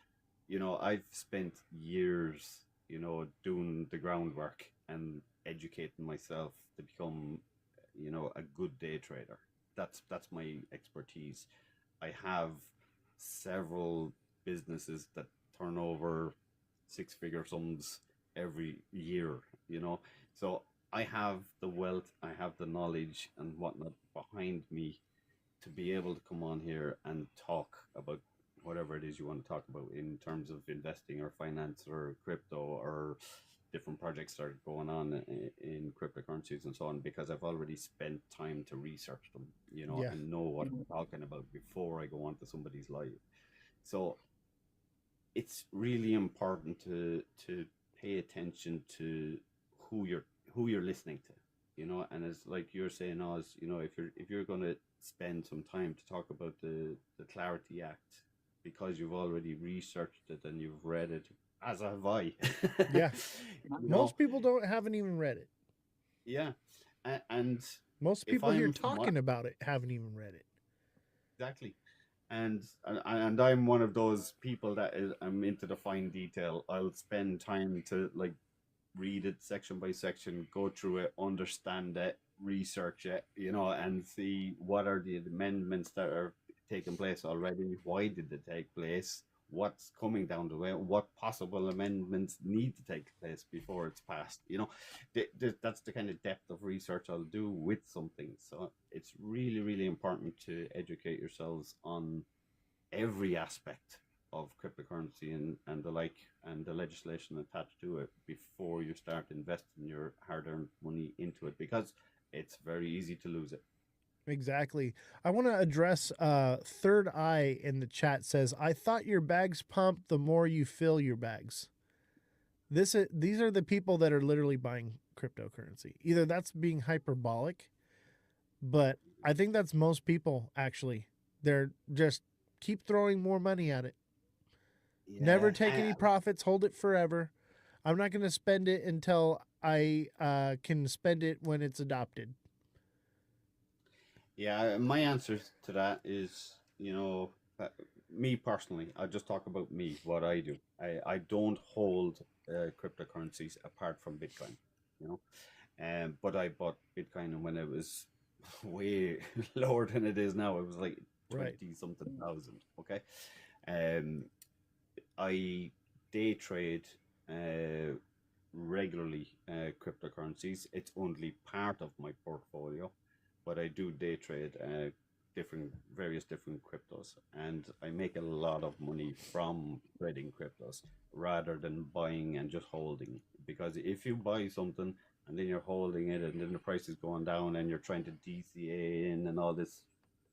I've spent years doing the groundwork and educating myself to become a good day trader. That's my expertise. I have several businesses that turn over six-figure sums every year, so I have the wealth, I have the knowledge and whatnot behind me to be able to come on here and talk about whatever it is you want to talk about in terms of investing or finance or crypto or different projects that are going on in cryptocurrencies and so on, because I've already spent time to research them, and know what I'm talking about before I go on to somebody's live. So it's really important to pay attention to who you're listening to, and as like you're saying, Oz, if you're going to spend some time to talk about the Clarity Act because you've already researched it and you've read it, as have I. Yeah. Most people haven't even read it. Yeah. And most people here talking about it haven't even read it. Exactly. And I'm one of those people that I'm into the fine detail. I'll spend time to read it section by section, go through it, understand it, research it, and see what are the amendments that are taking place already, why did they take place, what's coming down the way, what possible amendments need to take place before it's passed. That's the kind of depth of research I'll do with something. So it's really, really important to educate yourselves on every aspect of cryptocurrency and the like, and the legislation attached to it before you start investing your hard-earned money into it, because it's very easy to lose it. Exactly. I want to address Third Eye in the chat says, I thought your bags pump the more you fill your bags. These are the people that are literally buying cryptocurrency. Either that's being hyperbolic, but I think that's most people actually. They're just keep throwing more money at it. Yeah, never take any profits, hold it forever. I'm not going to spend it until I can spend it when it's adopted. Yeah, my answer to that is, me personally, I'll just talk about me, what I do. I don't hold cryptocurrencies apart from Bitcoin, you know. But I bought Bitcoin when it was way lower than it is now. It was like Right. 20 something thousand. Okay. Um, I day trade uh, regularly cryptocurrencies. It's only part of my portfolio, but I do day trade various different cryptos, and I make a lot of money from trading cryptos rather than buying and just holding. Because if you buy something and then you're holding it, and then the price is going down, and you're trying to DCA in and all this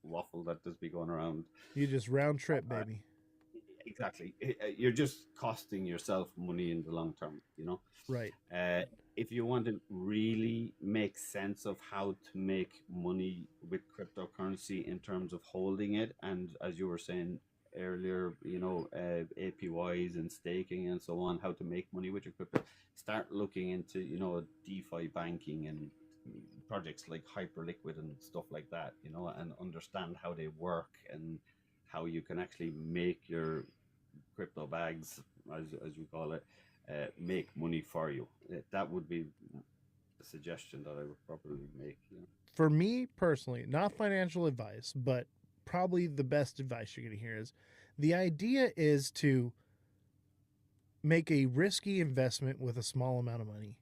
waffle that does be going around, You just round trip, baby. exactly. You're just costing yourself money in the long term, you know. Right. Uh, if you want to really make sense of how to make money with cryptocurrency in terms of holding it, and as you were saying earlier, APYs and staking and so on, how to make money with your crypto, start looking into, DeFi banking and projects like Hyperliquid and stuff like that, and understand how they work and how you can actually make your crypto bags, as we call it, make money for you. That would be the suggestion that I would probably make. For me personally, not financial advice, but probably the best advice you're going to hear is the idea is to make a risky investment with a small amount of money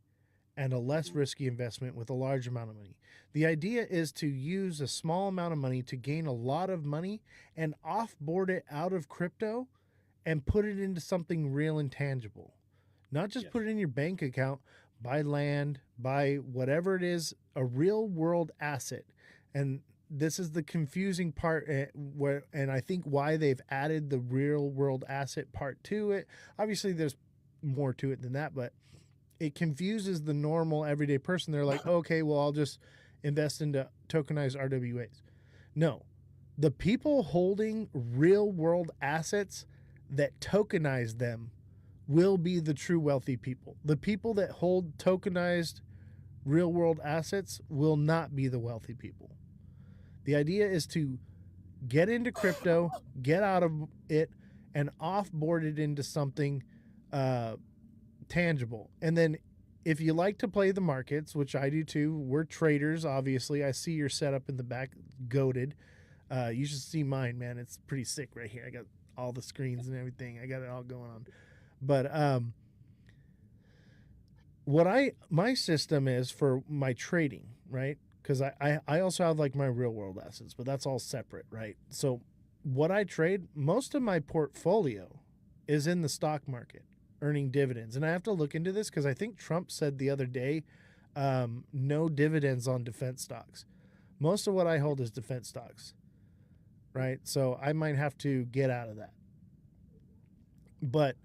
and a less risky investment with a large amount of money. The idea is to use a small amount of money to gain a lot of money and offboard it out of crypto and put it into something real and tangible. Not just Yes. put it in your bank account, buy land, buy whatever it is, a real world asset. And this is the confusing part and I think why they've added the real world asset part to it. Obviously there's more to it than that, but it confuses the normal everyday person. They're like, okay, well, I'll just invest into tokenized RWAs. No, the people holding real world assets that tokenize them will be the true wealthy people. The people that hold tokenized real world assets will not be the wealthy people. The idea is to get into crypto, get out of it, and offboard it into something tangible. And then if you like to play the markets, which I do too, we're traders, obviously. I see your setup in the back, goated. You should see mine, man. It's pretty sick right here. I got all the screens and everything. I got it all going on. But my system is for my trading, right? Because I also have like my real world assets, but that's all separate, right? So what I trade, most of my portfolio is in the stock market earning dividends. And I have to look into this because I think Trump said the other day, no dividends on defense stocks. Most of what I hold is defense stocks, right? So I might have to get out of that. But,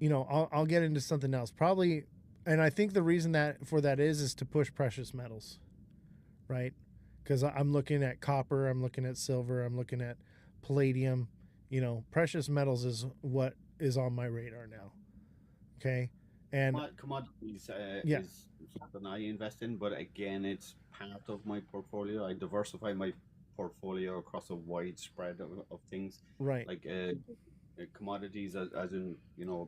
I'll get into something else. Probably, and I think the reason that for that is to push precious metals, right? Because I'm looking at copper, I'm looking at silver, I'm looking at palladium. Precious metals is what is on my radar now. Okay. And Commodities yeah, is something I invest in, but again, it's part of my portfolio. I diversify my portfolio across a wide spread of things, right. like commodities, as in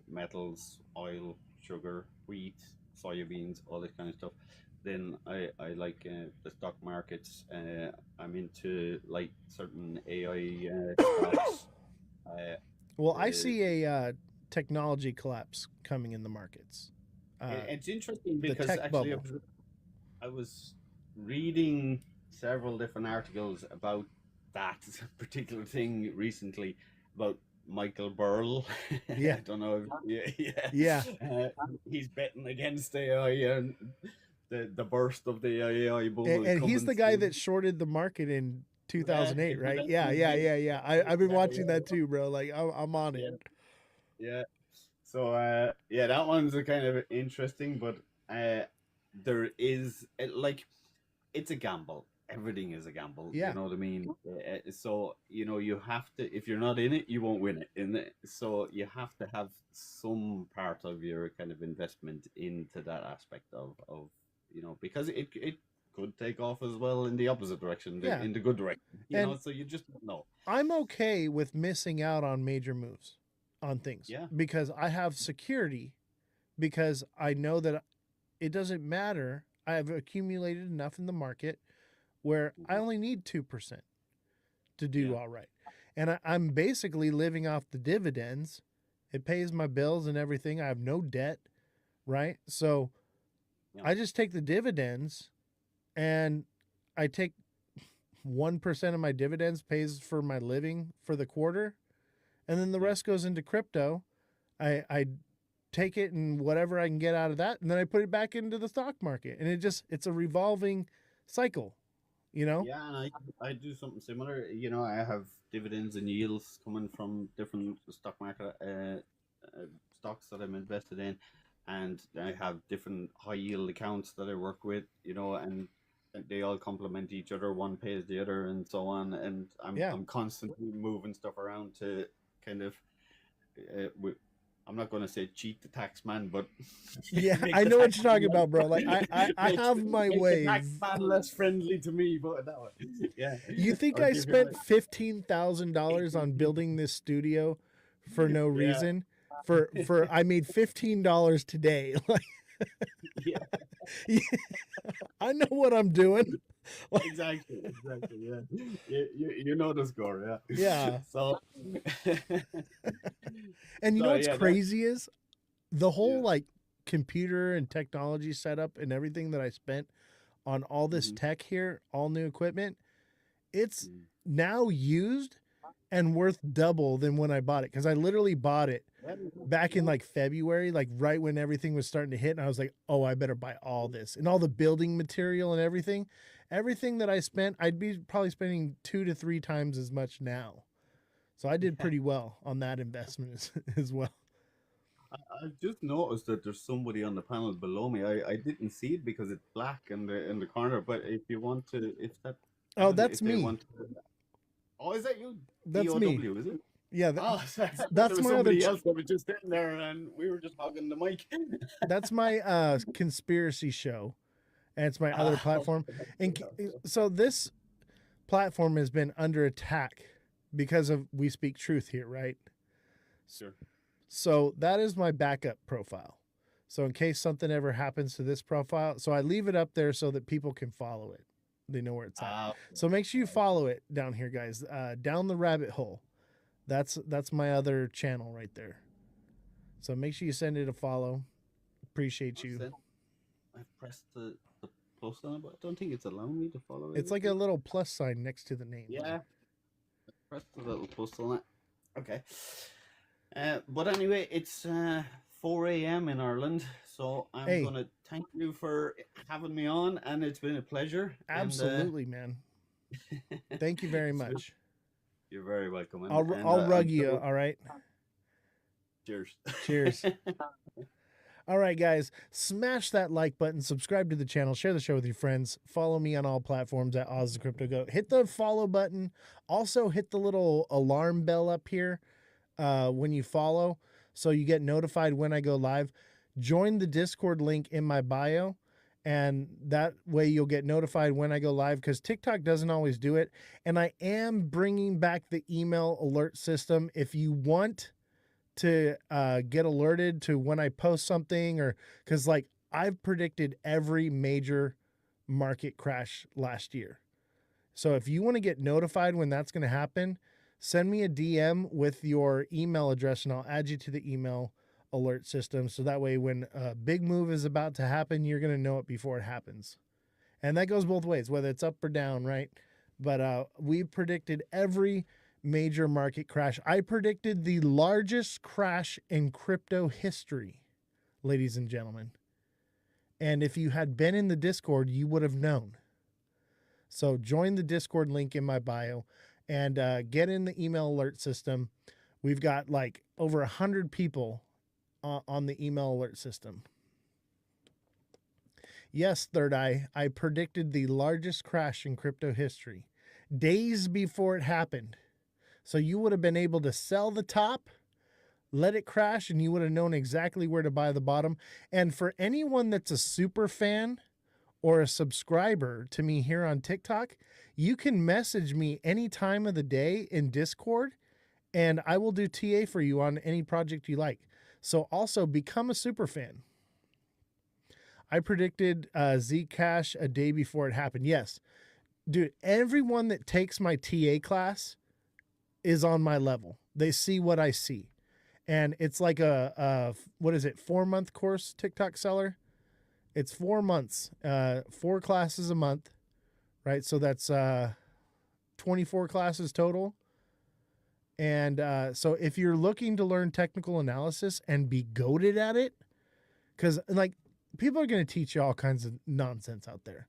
metals, oil, sugar, wheat, soybeans, all this kind of stuff. Then I like the stock markets. I'm into like certain AI stocks. Uh, Well, I uh, see a technology collapse coming in the markets. it's interesting The because tech actually bubble. I was reading several different articles about that particular thing recently about Michael Burrell. Yeah. I don't know. Yeah. He's betting against AI and the burst of the AI bubble And he's coming the guy soon. that shorted the market in Yeah, 2008, if you right? don't Yeah, think yeah, it- yeah, yeah. I've been yeah, watching that too, bro. Like I'm on yeah, it. yeah. So yeah, that one's a kind of interesting, but there is like it's a gamble. everything is a gamble. Yeah. You know what I mean? So you have to. If you're not in it, you won't win it. So you have to have some part of your kind of investment into that aspect of because it could take off as well in the opposite direction, Yeah. in the good direction. And So you just don't know. I'm okay with missing out on major moves on things Yeah. because I have security, because I know that it doesn't matter. I have accumulated enough in the market where I only need 2% to do Yeah. all right. And I'm basically living off the dividends. It pays my bills and everything. I have no debt, right? So Yeah. I just take the dividends, and I take 1% of my dividends pays for my living for the quarter. And then the Yeah. rest goes into crypto. I take it and whatever I can get out of that, and then I put it back into the stock market. And it's a revolving cycle, you know? Yeah, and I do something similar. I have dividends and yields coming from different stock market stocks that I'm invested in, and I have different high yield accounts that I work with. And they all complement each other. One pays the other, and so on. And Yeah. I'm constantly moving stuff around to kind of. I'm not going to say cheat the tax man, but Yeah, make I the know what tax you're talking man- about, bro. Like I make- have my make the ways. tax man less friendly to me, but that way. Yeah. You think I'll I give you spent my- $15,000 on building this studio for no Yeah. reason? For I made $15 today. Like, Yeah, I know what I'm doing. exactly. Yeah, you know the score. Yeah. Yeah. So. And you So, know what's yeah, crazy is the whole Yeah. like computer and technology setup and everything that I spent on all this Mhm. tech here, all new equipment, it's Mm. now used and worth double than when I bought it. Because I literally bought it back in like February, like right when everything was starting to hit, and I was like, oh, I better buy all this and all the building material and everything that I spent, I'd be probably spending 2 to 3 times as much now. So I did pretty well on that investment as well. I've just noticed that there's somebody on the panel below me. I didn't see it because it's black in the corner. But if you want to, if that, I Oh, don't know, that's if they me. want to, oh, is that you? That's me. DOW, is it? Yeah, Oh, that's there was my other somebody else that was just sitting there, and we were just hogging the mic. that's my conspiracy show, and it's my other Ah, platform. And so this platform has been under attack because of We Speak Truth here, right? Sure. So that is my backup profile. So in case something ever happens to this profile, so I leave it up there so that people can follow it. They know where it's at. Ah, So make sure you follow it down here, guys. Down the rabbit hole. That's my other channel right there. So make sure you send it a follow. Appreciate you. I pressed the plus on it, but I don't think it's allowing me to follow it. It's like a little plus sign next to the name. Yeah. I pressed the little plus on it. Okay. But anyway, it's 4 a.m. in Ireland, so I'm Hey. going to thank you for having me on, and it's been a pleasure. Absolutely, man. Thank you very So- much. You're very welcome. and- I'll and, I'll I'm rug you. sure- All right. Cheers. Cheers. All right, guys, smash that like button, subscribe to the channel, share the show with your friends, follow me on all platforms at Ozthecryptogoat. Hit the follow button. Also hit the little alarm bell up here when you follow so you get notified when I go live. Join the Discord link in my bio, and that way you'll get notified when I go live, because TikTok doesn't always do it. And I am bringing back the email alert system. If you want to get alerted to when I post something, or because like I've predicted every major market crash last year. So if you want to get notified when that's going to happen, send me a DM with your email address and I'll add you to the email alert system. So that way when a big move is about to happen, you're going to know it before it happens. And that goes both ways, whether it's up or down, right? But we predicted every major market crash. I predicted the largest crash in crypto history, ladies and gentlemen. And if you had been in the Discord, you would have known. So join the Discord link in my bio and get in the email alert system. We've got like over 100 people on the email alert system. Yes, Third Eye, I predicted the largest crash in crypto history days before it happened. So you would have been able to sell the top, let it crash, and you would have known exactly where to buy the bottom. And for anyone that's a super fan or a subscriber to me here on TikTok, you can message me any time of the day in Discord, and I will do TA for you on any project you like. So also become a super fan. I predicted Zcash a day before it happened. Yes, dude, everyone that takes my TA class is on my level. They see what I see. And it's like what is it, 4-month course, TikTok seller? It's 4 months, 4 classes a month, right? So that's 24 classes total. And so if you're looking to learn technical analysis and be goated at it, because like people are going to teach you all kinds of nonsense out there.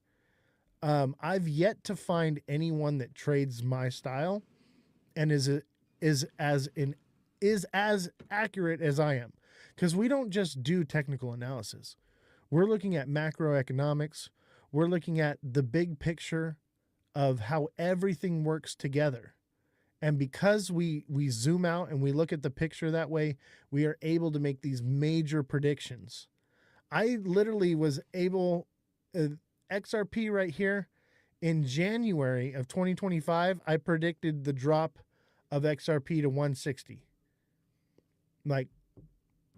I've yet to find anyone that trades my style and is as accurate as I am, because we don't just do technical analysis. We're looking at macroeconomics. We're looking at the big picture of how everything works together. And because we zoom out and we look at the picture that way, we are able to make these major predictions. I literally was able, XRP right here, in January of 2025, I predicted the drop of XRP to 160. Like,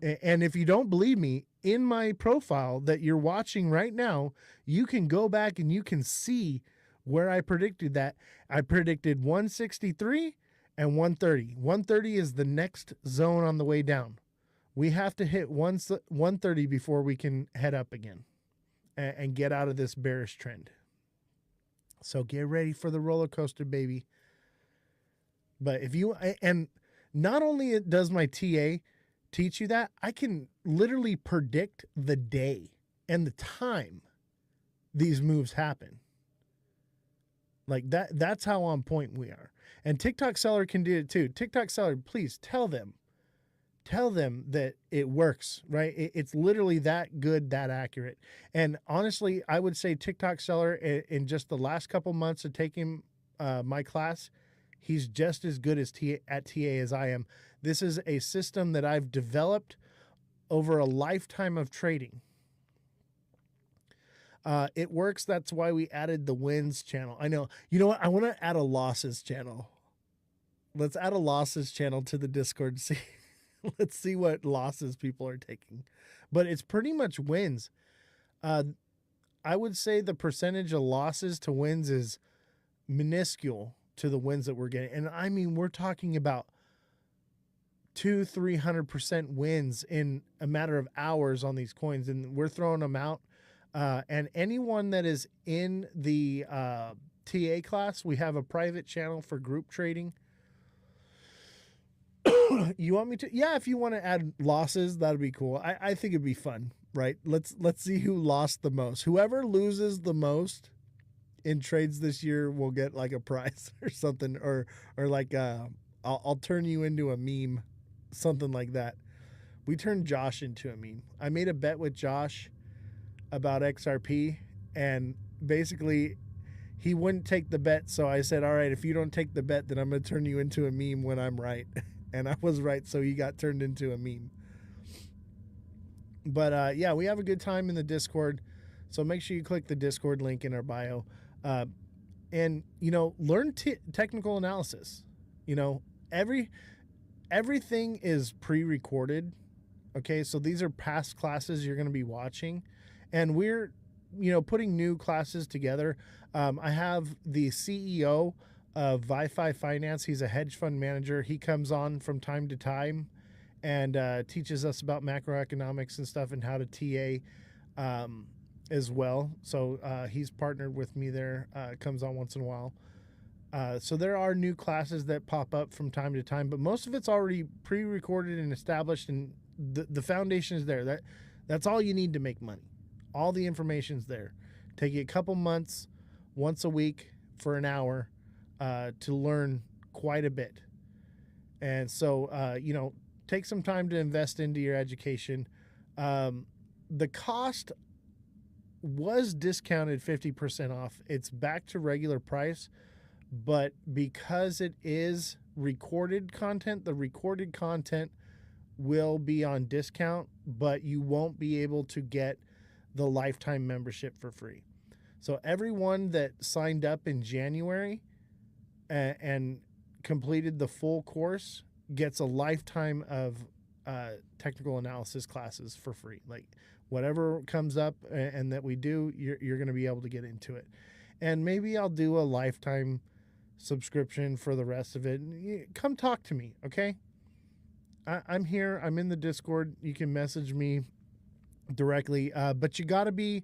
and if you don't believe me, in my profile that you're watching right now, you can go back and you can see where I predicted that. I predicted 163 and 130. 130 is the next zone on the way down. We have to hit 130 before we can head up again and get out of this bearish trend. So get ready for the roller coaster, baby. But if you, and not only does my TA teach you that, I can literally predict the day and the time these moves happen. Like that's how on point we are. And TikTok seller can do it too. TikTok seller, please tell them that it works, right? It's literally that good, that accurate. And honestly, I would say TikTok seller in just the last couple months of taking my class, he's just as good as at TA as I am. This is a system that I've developed over a lifetime of trading. It works. That's why we added the wins channel. I know. You know what? I want to add a losses channel. Let's add a losses channel to the Discord. See, let's see what losses people are taking. But it's pretty much wins. I would say the percentage of losses to wins is minuscule to the wins that we're getting. And I mean, we're talking about 200-300% wins in a matter of hours on these coins, and we're throwing them out. And anyone that is in the TA class, we have a private channel for group trading. You want me to? Yeah, if you want to add losses, that'd be cool. I think it'd be fun, right? Let's see who lost the most. Whoever loses the most in trades this year will get like a prize or something, or like I'll turn you into a meme, something like that. We turned Josh into a meme. I made a bet with Josh about XRP, and basically he wouldn't take the bet. So I said, all right, if you don't take the bet, then I'm going to turn you into a meme when I'm right. And I was right. So he got turned into a meme. But yeah, we have a good time in the Discord. So make sure you click the Discord link in our bio. And, you know, learn technical analysis. You know, everything is pre-recorded. Okay. So these are past classes you're going to be watching. And we're, you know, putting new classes together. I have the CEO of ViFi Finance. He's a hedge fund manager. He comes on from time to time and teaches us about macroeconomics and stuff and how to TA as well. So he's partnered with me there, comes on once in a while. So there are new classes that pop up from time to time, but most of it's already pre-recorded and established, and the foundation is there. That's all you need to make money. All the information's there. Take you a couple months, once a week for an hour to learn quite a bit. And so, you know, take some time to invest into your education. The cost was discounted 50% off. It's back to regular price, but because it is recorded content, the recorded content will be on discount, but you won't be able to get the lifetime membership for free. So everyone that signed up in January and completed the full course gets a lifetime of technical analysis classes for free. Like whatever comes up and that we do, you're going to be able to get into it. And maybe I'll do a lifetime subscription for the rest of it. Come talk to me, okay? I'm here. I'm in the Discord. You can message me directly, but you got to be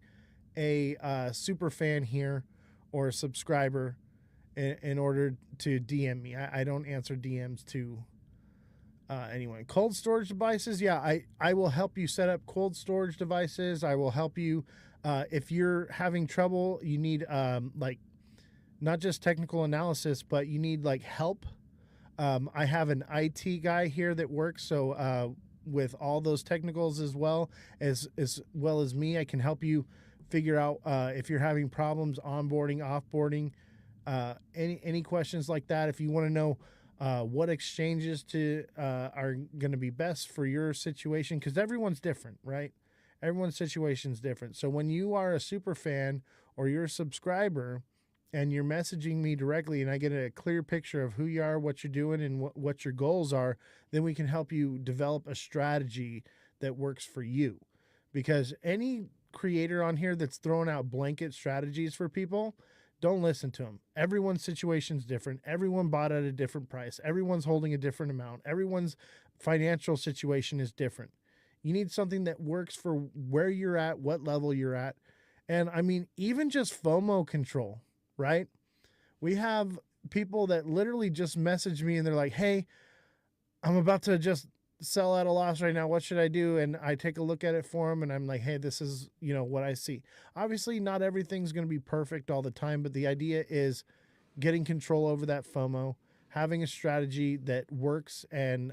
a super fan here or a subscriber in order to DM me. I don't answer DMs to anyone. Cold storage devices, yeah, I will help you set up cold storage devices. I will help you if you're having trouble. You need like not just technical analysis, but you need like help. I have an IT guy here that works so with all those technicals as well as me. I can help you figure out if you're having problems onboarding, offboarding, any questions like that. If you want to know what exchanges are going to be best for your situation, because everyone's different, right? Everyone's situation is different. So when you are a super fan or you're a subscriber and you're messaging me directly and I get a clear picture of who you are, what you're doing, and what your goals are, then we can help you develop a strategy that works for you. Because any creator on here that's throwing out blanket strategies for people, don't listen to them. Everyone's situation's different. Everyone bought at a different price. Everyone's holding a different amount. Everyone's financial situation is different. You need something that works for where you're at, what level you're at. And I mean, even just FOMO control, right? We have people that literally just message me and they're like, hey, I'm about to just sell at a loss right now. What should I do? And I take a look at it for them and I'm like, hey, this is, what I see. Obviously, not everything's going to be perfect all the time, but the idea is getting control over that FOMO, having a strategy that works and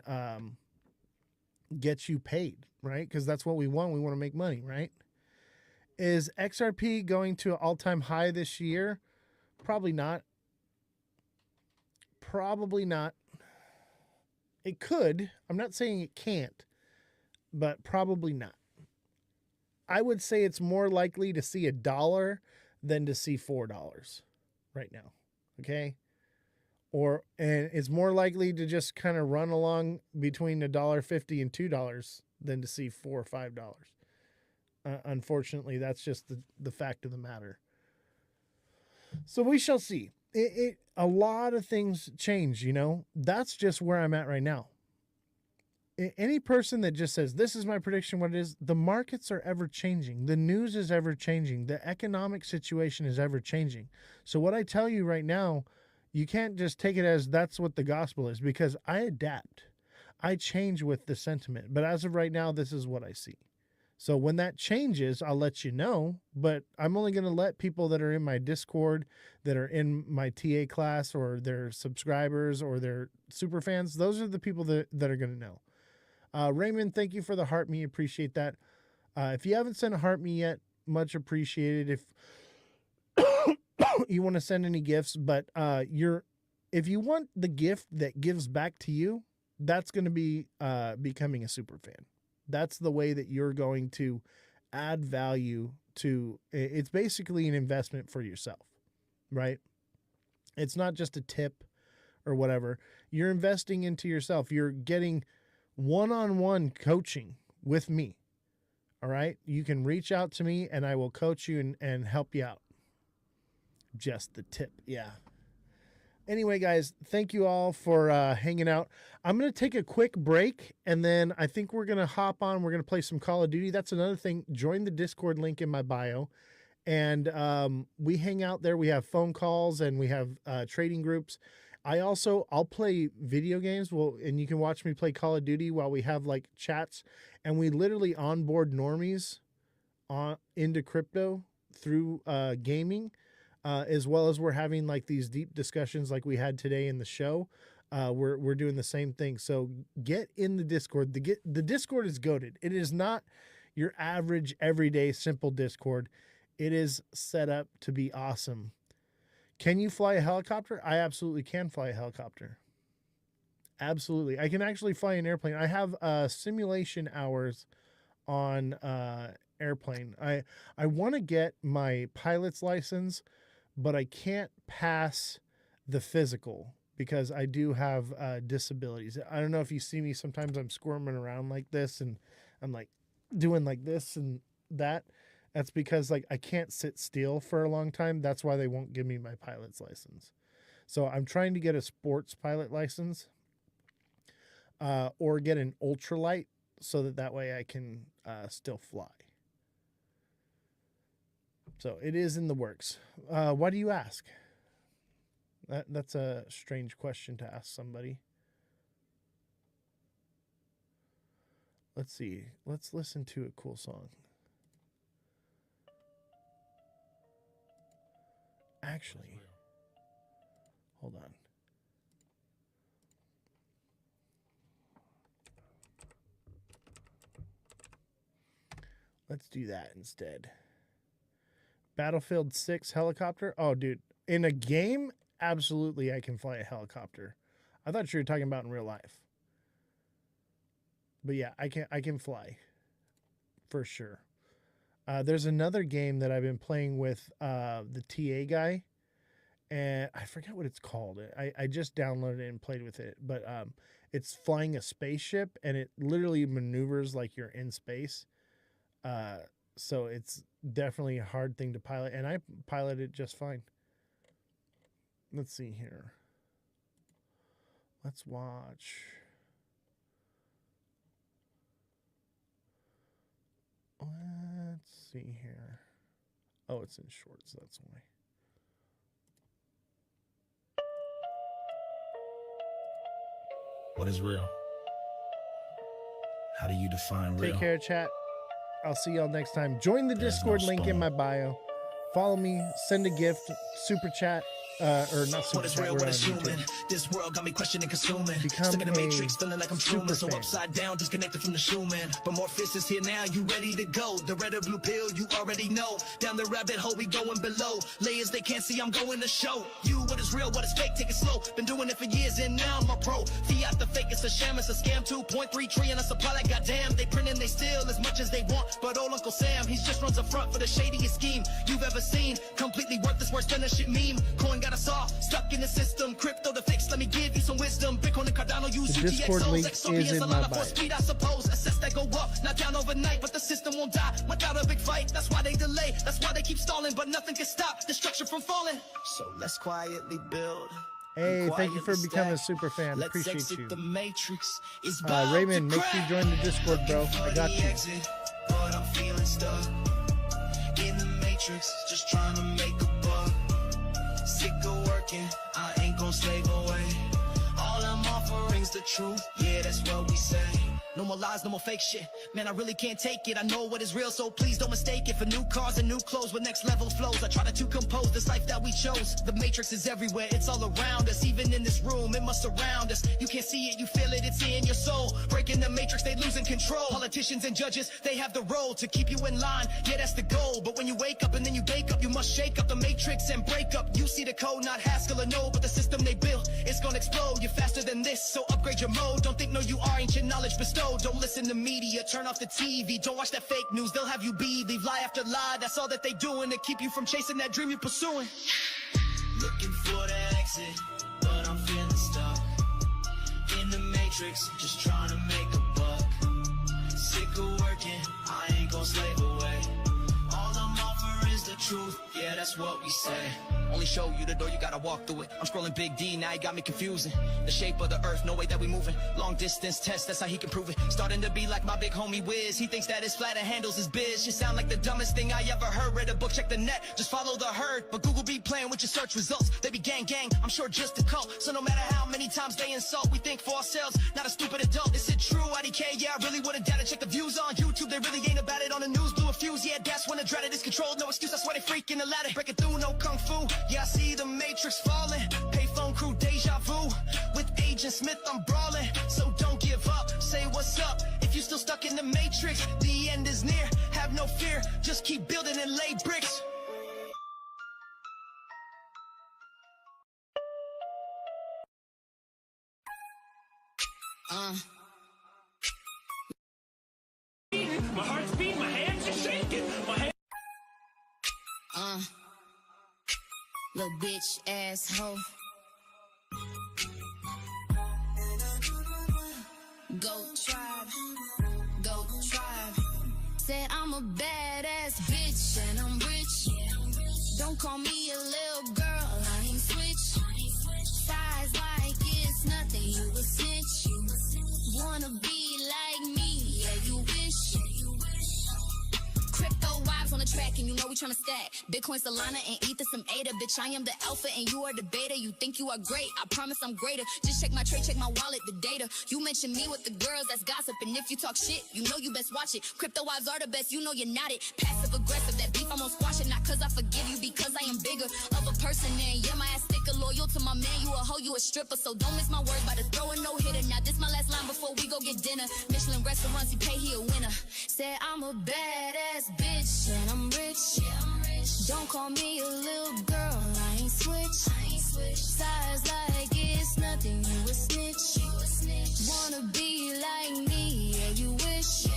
gets you paid, right? Because that's what we want. We want to make money, right? Is XRP going to an all-time high this year? Probably not. Probably not. It could. I'm not saying it can't, but probably not. I would say it's more likely to see $1 than to see $4 right now. Okay? And it's more likely to just kind of run along between $1.50 and $2 than to see $4 or $5. Unfortunately, that's just the fact of the matter. So we shall see. A lot of things change, That's just where I'm at right now. Any person that just says, this is my prediction, what it is, the markets are ever changing. The news is ever changing. The economic situation is ever changing. So what I tell you right now, you can't just take it as that's what the gospel is, because I adapt. I change with the sentiment. But as of right now, this is what I see. So when that changes, I'll let you know, but I'm only going to let people that are in my Discord, that are in my TA class, or their subscribers, or their super fans, those are the people that are going to know. Raymond, thank you for the heart me. Appreciate that. If you haven't sent a heart me yet, much appreciated. If you want to send any gifts, but if you want the gift that gives back to you, that's going to be becoming a super fan. That's the way that you're going to add value to. It's basically an investment for yourself, right? It's not just a tip or whatever. You're investing into yourself. You're getting one-on-one coaching with me. All right. You can reach out to me and I will coach you and help you out. Just the tip. Yeah. Anyway, guys, thank you all for hanging out. I'm going to take a quick break, and then I think we're going to hop on. We're going to play some Call of Duty. That's another thing. Join the Discord link in my bio, and we hang out there. We have phone calls, and we have trading groups. I'll play video games. And you can watch me play Call of Duty while we have like chats, and we literally onboard normies into crypto through gaming. As well as we're having like these deep discussions like we had today in the show. We're doing the same thing. So get in the Discord. The Discord is goated. It is not your average, everyday, simple Discord. It is set up to be awesome. Can you fly a helicopter? I absolutely can fly a helicopter. Absolutely. I can actually fly an airplane. I have simulation hours on airplane. I want to get my pilot's license, but I can't pass the physical because I do have disabilities. I don't know if you see me, sometimes I'm squirming around like this and I'm like doing like this and that. That's because like I can't sit still for a long time. That's why they won't give me my pilot's license. So I'm trying to get a sports pilot license or get an ultralight so that way I can still fly. So it is in the works. Why do you ask? That's a strange question to ask somebody. Let's see. Let's listen to a cool song. Actually, hold on. Let's do that instead. Battlefield 6 helicopter. Oh, dude. In a game, absolutely I can fly a helicopter. I thought you were talking about in real life. But yeah, I can fly. For sure. There's another game that I've been playing with the TA guy. And I forget what it's called. I just downloaded it and played with it. But it's flying a spaceship. And it literally maneuvers like you're in space. So it's definitely a hard thing to pilot, and I pilot it just fine. Let's see here. Let's watch. Let's see here. Oh, it's in shorts, that's why. What is real? How do you define real? Take care, chat. I'll see y'all next time. Join the Discord link in my bio. Follow me. Send a gift. Super chat. Or not super What is chat. real? We're What on is YouTube. human? This world got me questioning, consuming. Become Stuck in the a matrix, feeling like I'm super Truman. So fan. upside down, disconnected from the shoe man. But Morpheus is here now, you ready to go? The red or blue pill, you already know. Down the rabbit hole, we going below. Layers they can't see, I'm going to show you what is real, what is fake. Take it slow. Been doing it for years and now I'm a pro. Fiat the fake, it's a sham, it's a scam. 2.3 trillion, a supply like goddamn. They print and they steal as much as they want. But old Uncle Sam, he just runs a front for the shadiest scheme you've ever seen. Completely worthless, worse than a shit meme. Coin got us all stuck in the system. Crypto the fix, let me give you some wisdom. Bitcoin and Cardano use The Discord UTXOs. link XRP is in a my lot of bio. force speed, I suppose. Assets that go up, not down overnight, but the system won't die without a big fight. That's why they delay, that's why they keep stalling, but nothing can stop destruction from falling. So let's quietly build. Hey, thank you for becoming a super fan. Let's Appreciate exit you. the matrix. It's about Raymond, to make sure you crack. join the Discord, bro. Looking I for got the you. exit, but I'm feeling stuck in the matrix, just trying to make a buck. Sick of working, I ain't gon' slave away. All I'm offering's the truth, yeah, that's what we say. No more lies, no more fake shit. Man, I really can't take it. I know what is real, so please don't mistake it for new cars and new clothes with next level flows. I try to compose this life that we chose. The matrix is everywhere, it's all around us. Even in this room, it must surround us. You can't see it, you feel it, it's in your soul. Breaking the matrix, they losing control. Politicians and judges, they have the role to keep you in line. Yeah, that's the goal. But when you wake up and then you bake up, you must shake up the matrix and break up. You see the code, not Haskell or no, but the system they built, it's gonna explode. You're faster than this, so upgrade your mode. Don't think no you are, ancient knowledge bestowed. Don't listen to media, turn off the TV. Don't watch that fake news, they'll have you believe lie after lie. That's all that they doing to keep you from chasing that dream you're pursuing. Looking for the exit, but I'm feeling stuck in the matrix, just trying to make a buck. Sick of working, I ain't gon' slave away. All I'm offering is the truth, yeah, that's what we say. Only show you the door, you gotta walk through it. I'm scrolling Big D, now he got me confusing. The shape of the earth, no way that we moving. Long distance test, that's how he can prove it. Starting to be like my big homie Wiz. He thinks that his flat and handles his biz. Shit sound like the dumbest thing I ever heard. Read a book, check the net, just follow the herd. But Google be playing with your search results. They be gang gang, I'm sure just a cult. So no matter how many times they insult, we think for ourselves, not a stupid adult. Is it true, IDK? Yeah, I really wouldn't doubt it. Check the views on YouTube, they really ain't about it. On the news, blew a fuse, yeah, that's when the dreaded is controlled. No excuse, that's why they freaking the ladder. Breaking through, no kung fu. Yeah, I see the matrix falling. Payphone crew, deja vu. With Agent Smith, I'm brawling. So don't give up, say what's up. If you still stuck in the matrix, the end is near. Have have no fear, just keep building and lay bricks. My heart's beating, my hands are shaking. Little bitch asshole. Go tribe, go tribe. Said I'm a badass bitch and I'm rich. Don't call me a little girl, I ain't switch. Size like it's nothing, you a snitch. Wanna be like me, yeah you wish. Crypto vibes on the track and you know we tryna stack. Bitcoin, Solana, and Ether, some ADA. Bitch, I am the alpha and you are the beta. You think you are great, I promise I'm greater. Just check my trade, check my wallet, the data. You mention me with the girls, that's gossip. And if you talk shit, you know you best watch it. Crypto wives are the best, you know you're not it. Passive aggressive, that beef I'm gonna squash it. Not cause I forgive you, because I am bigger of a person. And yeah, my ass sticker, loyal to my man. You a hoe, you a stripper, so don't miss my words by the throwing no hitter. Now this my last line before we go get dinner. Michelin restaurants, he pay, he a winner. Said I'm a badass bitch and I'm rich. Don't call me a little girl, I ain't switch. Size like it's nothing, you a snitch. Wanna be like me, yeah you wish.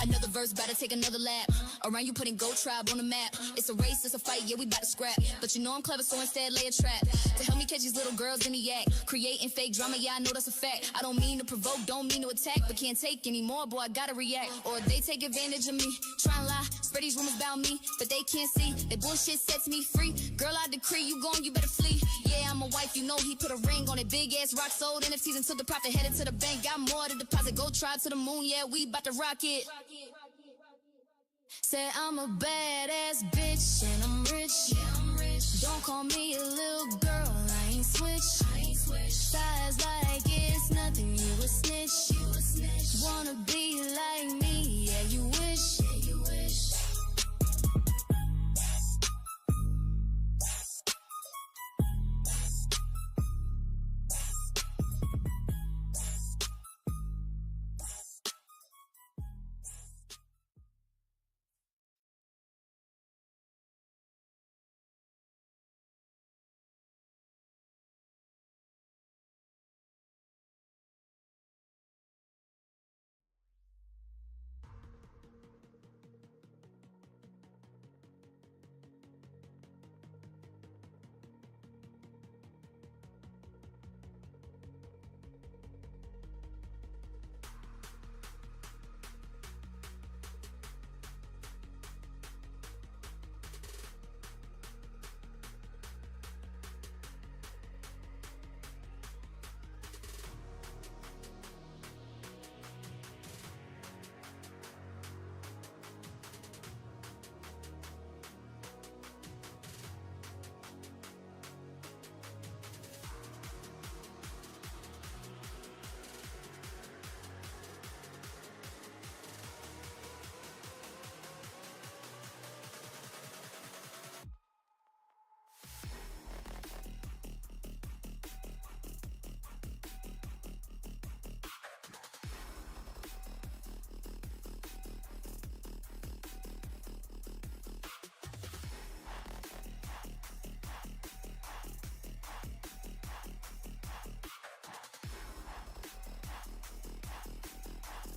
Another verse, about to take another lap. Around you putting Goat Tribe on the map. It's a race, it's a fight, yeah we bout to scrap. But you know I'm clever, so instead lay a trap to help me catch these little girls in the act. Creating fake drama, yeah I know that's a fact. I don't mean to provoke, don't mean to attack, but can't take anymore, boy I gotta react. Or they take advantage of me, try and lie, spread these rumors about me, but they can't see, that bullshit sets me free. Girl I decree, you gone, you better flee. Yeah I'm a wife, you know he put a ring on it. Big ass rock sold, NFTs until the profit headed to the bank. Got more to deposit, Goat Tribe to the moon, yeah we bout to rock it. Said I'm a badass bitch and I'm rich. Don't call me a little girl, I ain't switch. Size like it's nothing, you a snitch. Wanna be like me, yeah you wish.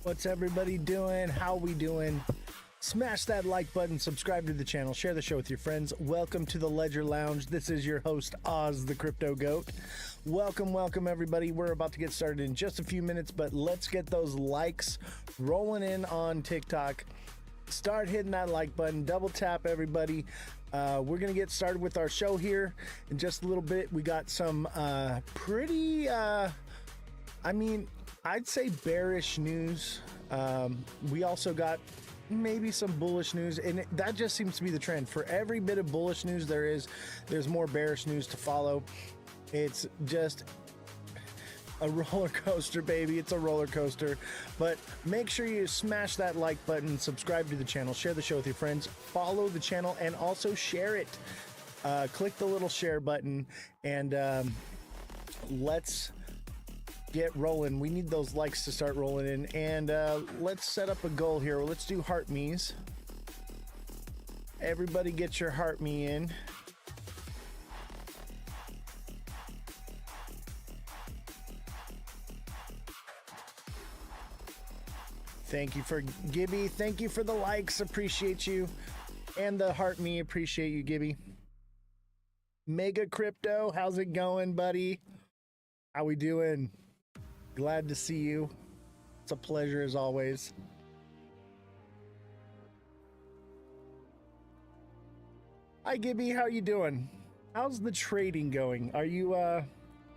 What's everybody doing? How we doing? Smash that like button, subscribe to the channel, share the show with your friends. Welcome to the Ledger Lounge. This is your host, Ozthecryptogoat. Welcome everybody. We're about to get started in just a few minutes, but let's get those likes rolling in on TikTok. Start hitting that like button, double tap everybody. We're gonna get started with our show here in just a little bit. We got some pretty, I'd say bearish news. We also got maybe some bullish news, and that just seems to be the trend. For every bit of bullish news there's more bearish news to follow. It's just a roller coaster, baby. It's a roller coaster. But make sure you smash that like button, subscribe to the channel, share the show with your friends, follow the channel, and also share it. Click the little share button, and let's get rolling. We need those likes to start rolling in. And let's set up a goal here. Let's do heart me's. Everybody get your heart me in. Thank you for Gibby. Thank you for the likes. Appreciate you. And the heart me. Appreciate you, Gibby. Mega Crypto, how's it going, buddy? How we doing? Glad to see you. It's a pleasure as always. Hi, Gibby. How you doing? How's the trading going? Are you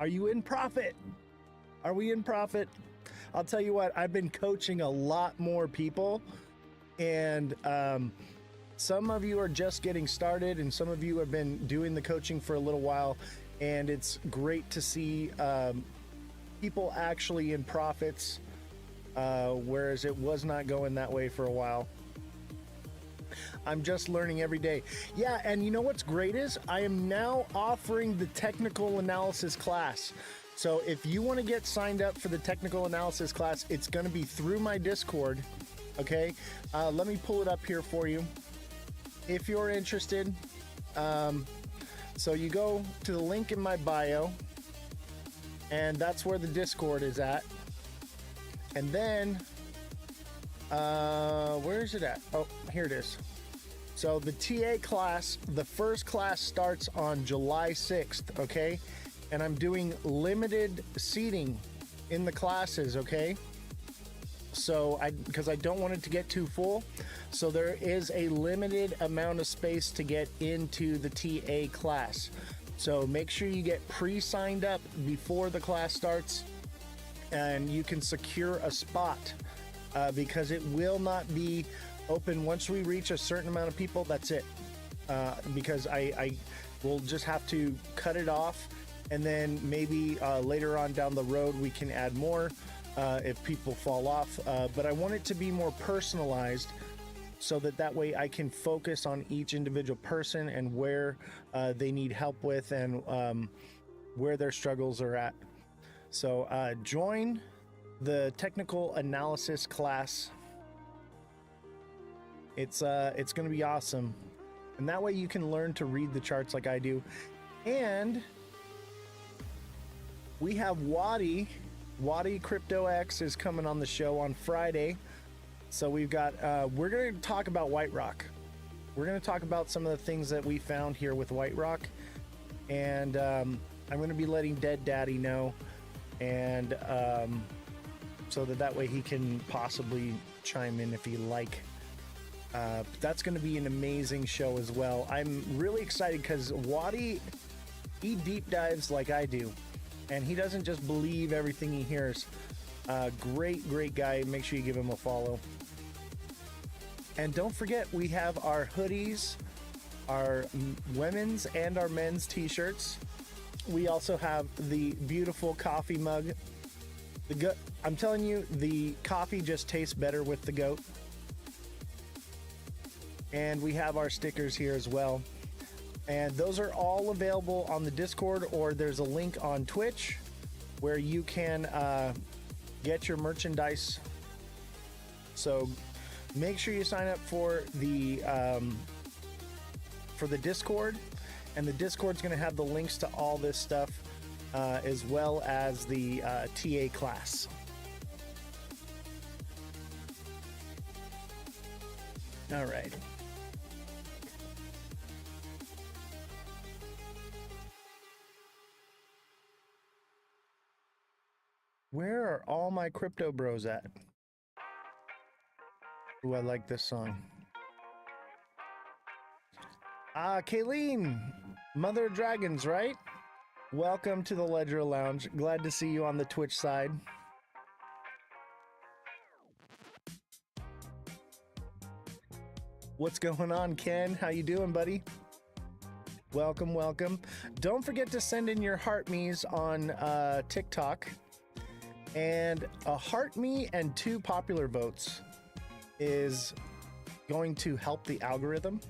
in profit? Are we in profit? I'll tell you what, I've been coaching a lot more people, and some of you are just getting started, and some of you have been doing the coaching for a little while, and it's great to see people actually in profits, whereas it was not going that way for a while. I'm just learning every day. Yeah, and you know what's great is I am now offering the technical analysis class. So if you want to get signed up for the technical analysis class, it's going to be through my Discord. Okay, let me pull it up here for you if you're interested. So you go to the link in my bio, and that's where the Discord is at. And then where is it at? Oh, here it is. So the TA class, the first class starts on July 6th, okay? And I'm doing limited seating in the classes, okay? So because I don't want it to get too full, so there is a limited amount of space to get into the TA class. So make sure you get pre-signed up before the class starts, and you can secure a spot, because it will not be open once we reach a certain amount of people. That's it, because I will just have to cut it off. And then maybe later on down the road, we can add more if people fall off. But I want it to be more personalized so that way I can focus on each individual person and where they need help with, and where their struggles are at. So join the technical analysis class. It's going to be awesome. And that way you can learn to read the charts like I do. And we have Waddy Crypto X is coming on the show on Friday. So we've got, we're going to talk about White Rock. We're going to talk about some of the things that we found here with White Rock. And I'm going to be letting Dead Daddy know. And so that way he can possibly chime in if he like. That's going to be an amazing show as well. I'm really excited because Waddy, he deep dives like I do. And he doesn't just believe everything he hears. Great guy. Make sure you give him a follow. And don't forget, we have our hoodies, our women's and our men's t-shirts. We also have the beautiful coffee mug. I'm telling you, the coffee just tastes better with the goat. And we have our stickers here as well. And those are all available on the Discord, or there's a link on Twitch where you can get your merchandise. So make sure you sign up for the Discord, and the Discord's going to have the links to all this stuff, as well as the TA class. All right. Where are all my crypto bros at? Ooh, I like this song. Kayleen, Mother of Dragons, right? Welcome to the Ledger Lounge. Glad to see you on the Twitch side. What's going on, Ken? How you doing, buddy? Welcome. Don't forget to send in your heart me's on TikTok. And a heart me and 2 popular votes is going to help the algorithm.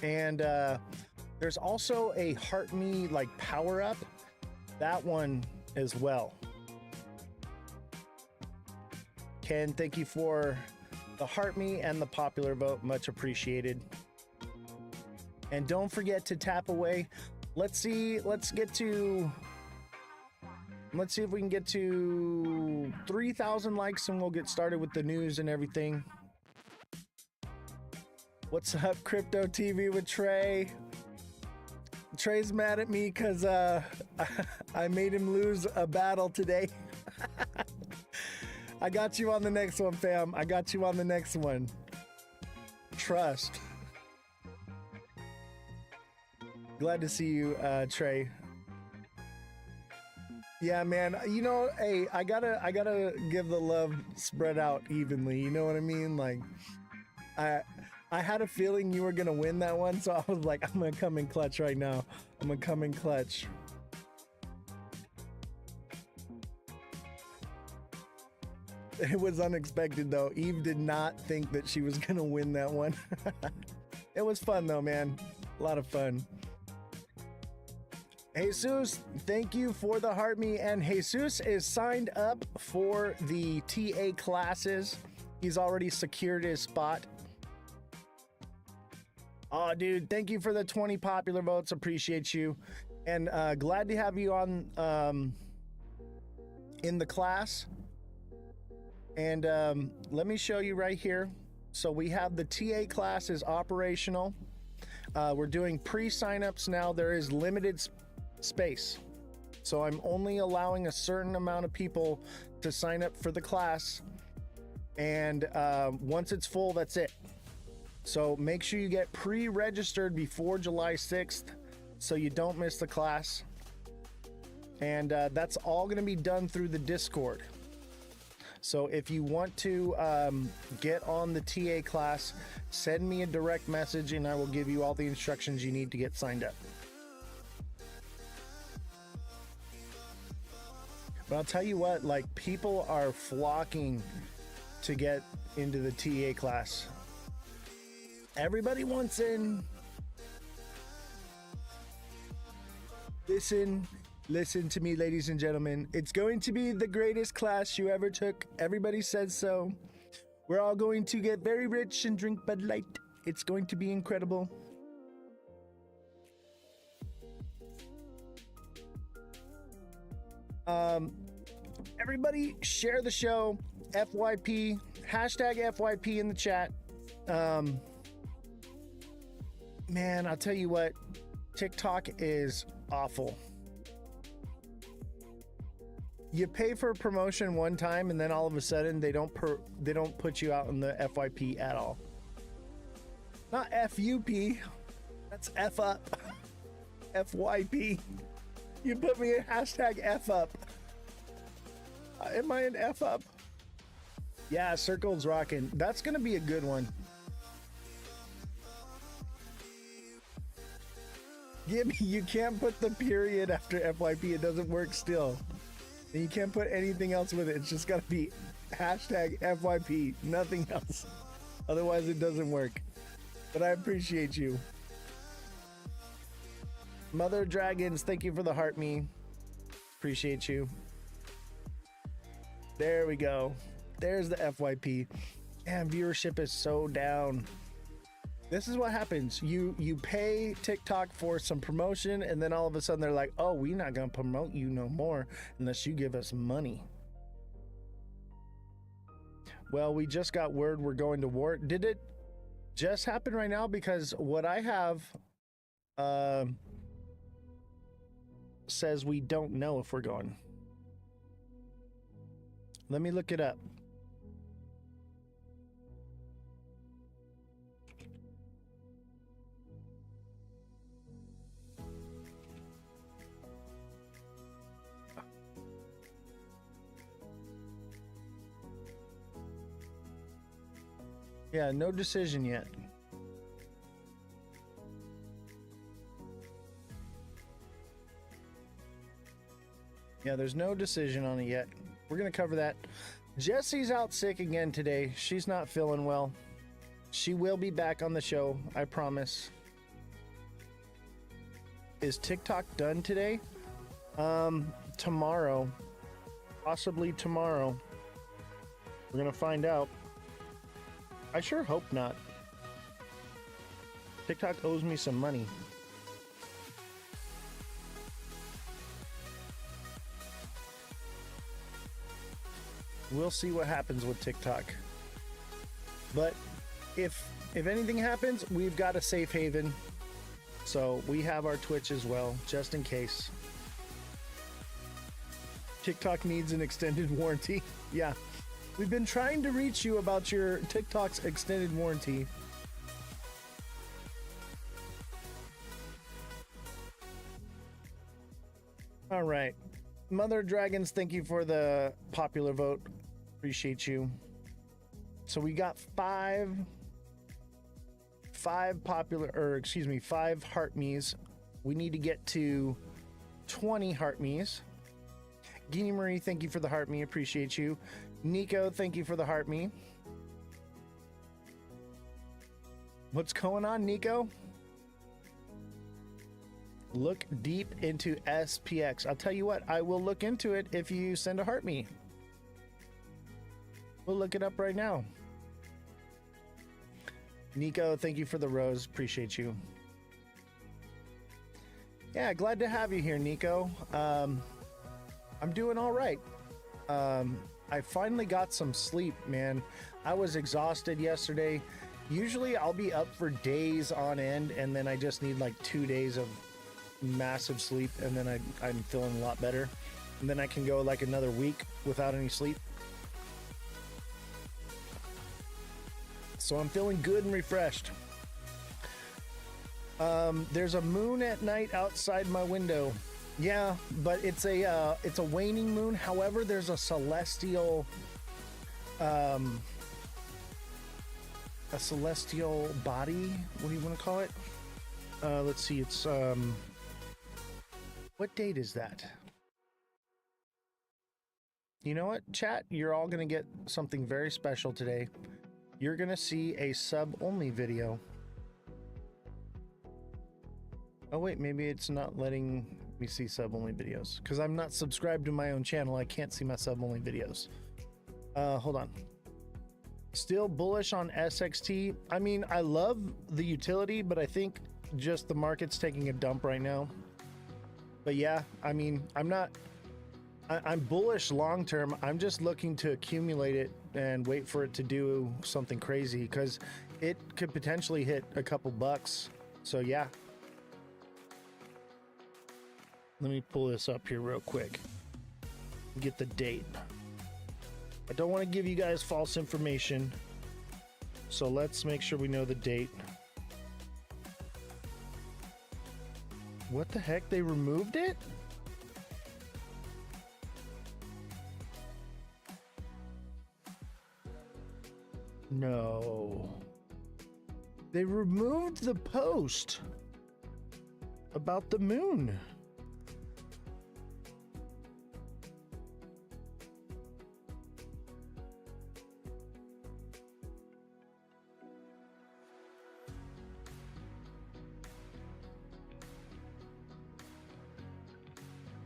And there's also a heart me like power up. That one as well. Ken, thank you for the heart me and the popular vote. Much appreciated. And don't forget to tap away. Let's see if we can get to 3,000 likes and we'll get started with the news and everything. What's up, Crypto TV with Trey? Trey's mad at me because I made him lose a battle today. I got you on the next one, fam. I got you on the next one. Trust. Glad to see you, Trey. Yeah, man. You know, hey, I gotta give the love spread out evenly. You know what I mean? Like, I had a feeling you were gonna win that one, so I was like, I'm gonna come in clutch right now. I'm gonna come in clutch. It was unexpected though. Eve did not think that she was gonna win that one. It was fun though, man. A lot of fun. Jesus, thank you for the heart me. And Jesus is signed up for the TA classes. He's already secured his spot. Oh, dude, thank you for the 20 popular votes. Appreciate you. And glad to have you on in the class. And let me show you right here. So we have the TA class is operational. We're doing pre-signups now. There is limited space. So I'm only allowing a certain amount of people to sign up for the class. And once it's full, that's it. So make sure you get pre-registered before July 6th so you don't miss the class. And that's all going to be done through the Discord. So if you want to get on the TA class, send me a direct message and I will give you all the instructions you need to get signed up. But I'll tell you what, like, people are flocking to get into the TA class. Everybody wants in. Listen to me, ladies and gentlemen. It's going to be the greatest class you ever took. Everybody says so. We're all going to get very rich and drink Bud Light. It's going to be incredible. Everybody share the show. FYP. Hashtag FYP in the chat. Man, I'll tell you what. TikTok is awful. You pay for a promotion one time and then all of a sudden they don't put you out in the FYP at all. Not FUP. That's F up. FYP. You put me in hashtag F up. Am I an F up? Yeah, Circle's rocking. That's gonna be a good one. You can't put the period after FYP. It doesn't work still. And you can't put anything else with it. It's just got to be hashtag FYP, nothing else. Otherwise, it doesn't work. But I appreciate you. Mother Dragons, thank you for the heart me. Appreciate you. There we go. There's the FYP. And viewership is so down. This is what happens. You pay TikTok for some promotion, and then all of a sudden they're like, oh, we're not going to promote you no more unless you give us money. Well, we just got word we're going to war. Did it just happen right now? Because what I have says we don't know if we're going. Let me look it up. Yeah, no decision yet. Yeah, there's no decision on it yet. We're going to cover that. Jessie's out sick again today. She's not feeling well. She will be back on the show, I promise. Is TikTok done today? tomorrow, possibly tomorrow. We're gonna find out. I sure hope not. TikTok owes me some money. We'll see what happens with TikTok. But if anything happens, we've got a safe haven. So we have our Twitch as well, just in case. TikTok needs an extended warranty. Yeah. We've been trying to reach you about your TikTok's extended warranty. All right. Mother Dragons, thank you for the popular vote. Appreciate you. So we got five heart me's. We need to get to 20 heart me's. Guinea Marie, thank you for the heart me. Appreciate you. Nico, thank you for the heart me. What's going on, Nico? Look deep into SPX. I'll tell you what, I will look into it if you send a heart me. We'll look it up right now. Nico, thank you for the rose. Appreciate you. Yeah, glad to have you here, Nico. I'm doing all right. I finally got some sleep, man. I was exhausted yesterday. Usually I'll be up for days on end, and then I just need like 2 days of massive sleep, and then I'm feeling a lot better. And then I can go like another week without any sleep. So I'm feeling good and refreshed. There's a moon at night outside my window. Yeah, but it's a waning moon. However, there's a celestial body. What do you want to call it? Let's see. It's what date is that? You know what, chat? You're all gonna get something very special today. You're gonna see a sub-only video. Oh wait, maybe it's not letting me see sub-only videos because I'm not subscribed to my own channel. I can't see my sub-only videos. Hold on. Still bullish on SXT. I mean, I love the utility, but I think just the market's taking a dump right now. But yeah, I mean, I'm bullish long term. I'm just looking to accumulate it and wait for it to do something crazy because it could potentially hit a couple bucks. So yeah. Let me pull this up here real quick. Get the date. I don't want to give you guys false information. So let's make sure we know the date. What the heck? They removed it? No. They removed the post about the moon.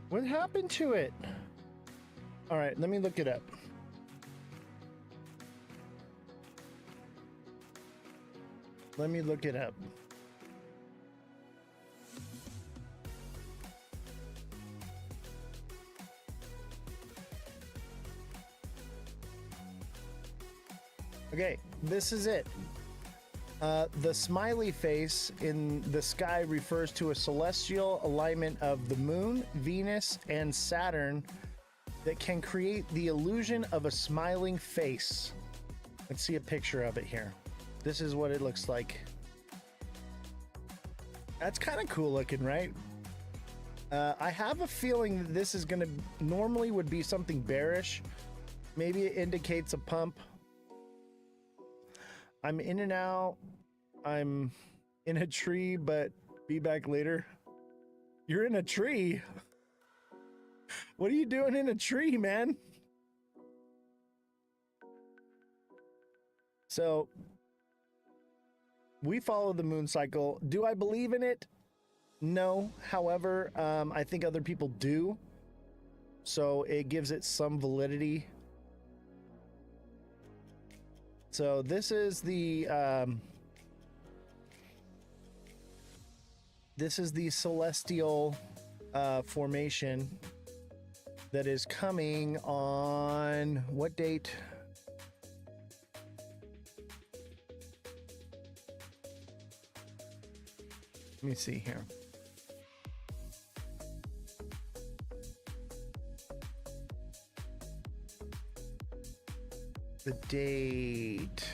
What happened to it? All right, let me look it up. Let me look it up. Okay, this is it. The smiley face in the sky refers to a celestial alignment of the moon, Venus, and Saturn that can create the illusion of a smiling face. Let's see a picture of it here. This is what it looks like. That's kind of cool looking, right? I have a feeling that this is going to normally would be something bearish. Maybe it indicates a pump. I'm in and out. I'm in a tree, but be back later. You're in a tree? What are you doing in a tree, man? So, we follow the moon cycle. Do I believe in it? No. However, I think other people do. so it gives it some validity. So this is the celestial formation that is coming on what date? Let me see here. The date,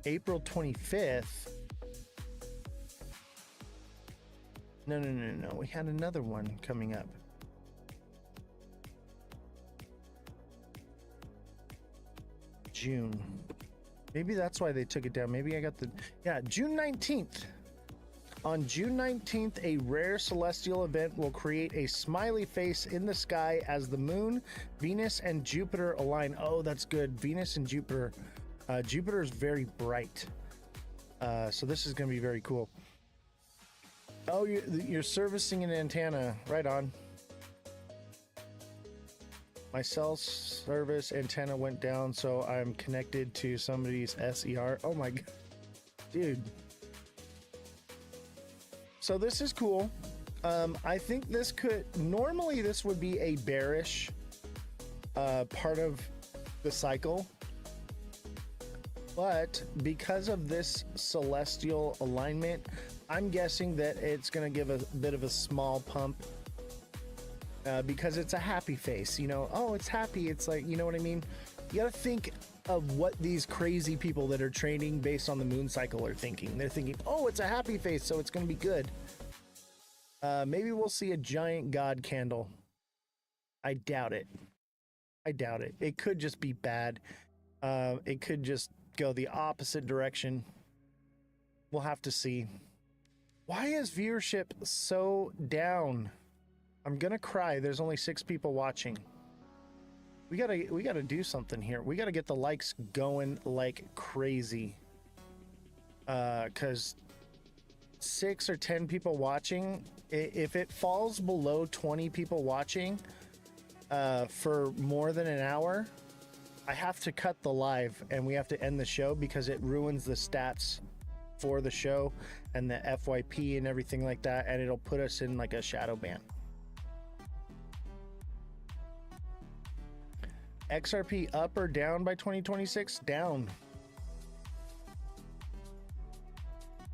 April 25th. No. We had another one coming up. June. Maybe that's why they took it down. Maybe I got the... Yeah, June 19th. On June 19th, a rare celestial event will create a smiley face in the sky as the moon, Venus, and Jupiter align. Oh, that's good. Venus and Jupiter. Jupiter is very bright. So this is going to be very cool. Oh, you're servicing an antenna. Right on. My cell service antenna went down, so I'm connected to somebody's SER. Oh my God. Dude. So this is cool. I think this could... Normally, this would be a bearish part of the cycle. But because of this celestial alignment, I'm guessing that it's going to give a bit of a small pump because it's a happy face, you know. Oh, it's happy. It's like, you know what I mean? You got to think of what these crazy people that are trading based on the moon cycle are thinking. They're thinking, oh, it's a happy face, so it's going to be good. Maybe we'll see a giant god candle. I doubt it. I doubt it. It could just be bad. It could just go the opposite direction. We'll have to see. Why is viewership so down? I'm gonna cry. There's only 6 people watching. We gotta do something here. We gotta get the likes going like crazy. Cause 6 or 10 people watching, if it falls below 20 people watching for more than an hour, I have to cut the live and we have to end the show because it ruins the stats for the show and the FYP and everything like that, and it'll put us in like a shadow ban. XRP up or down by 2026? Down.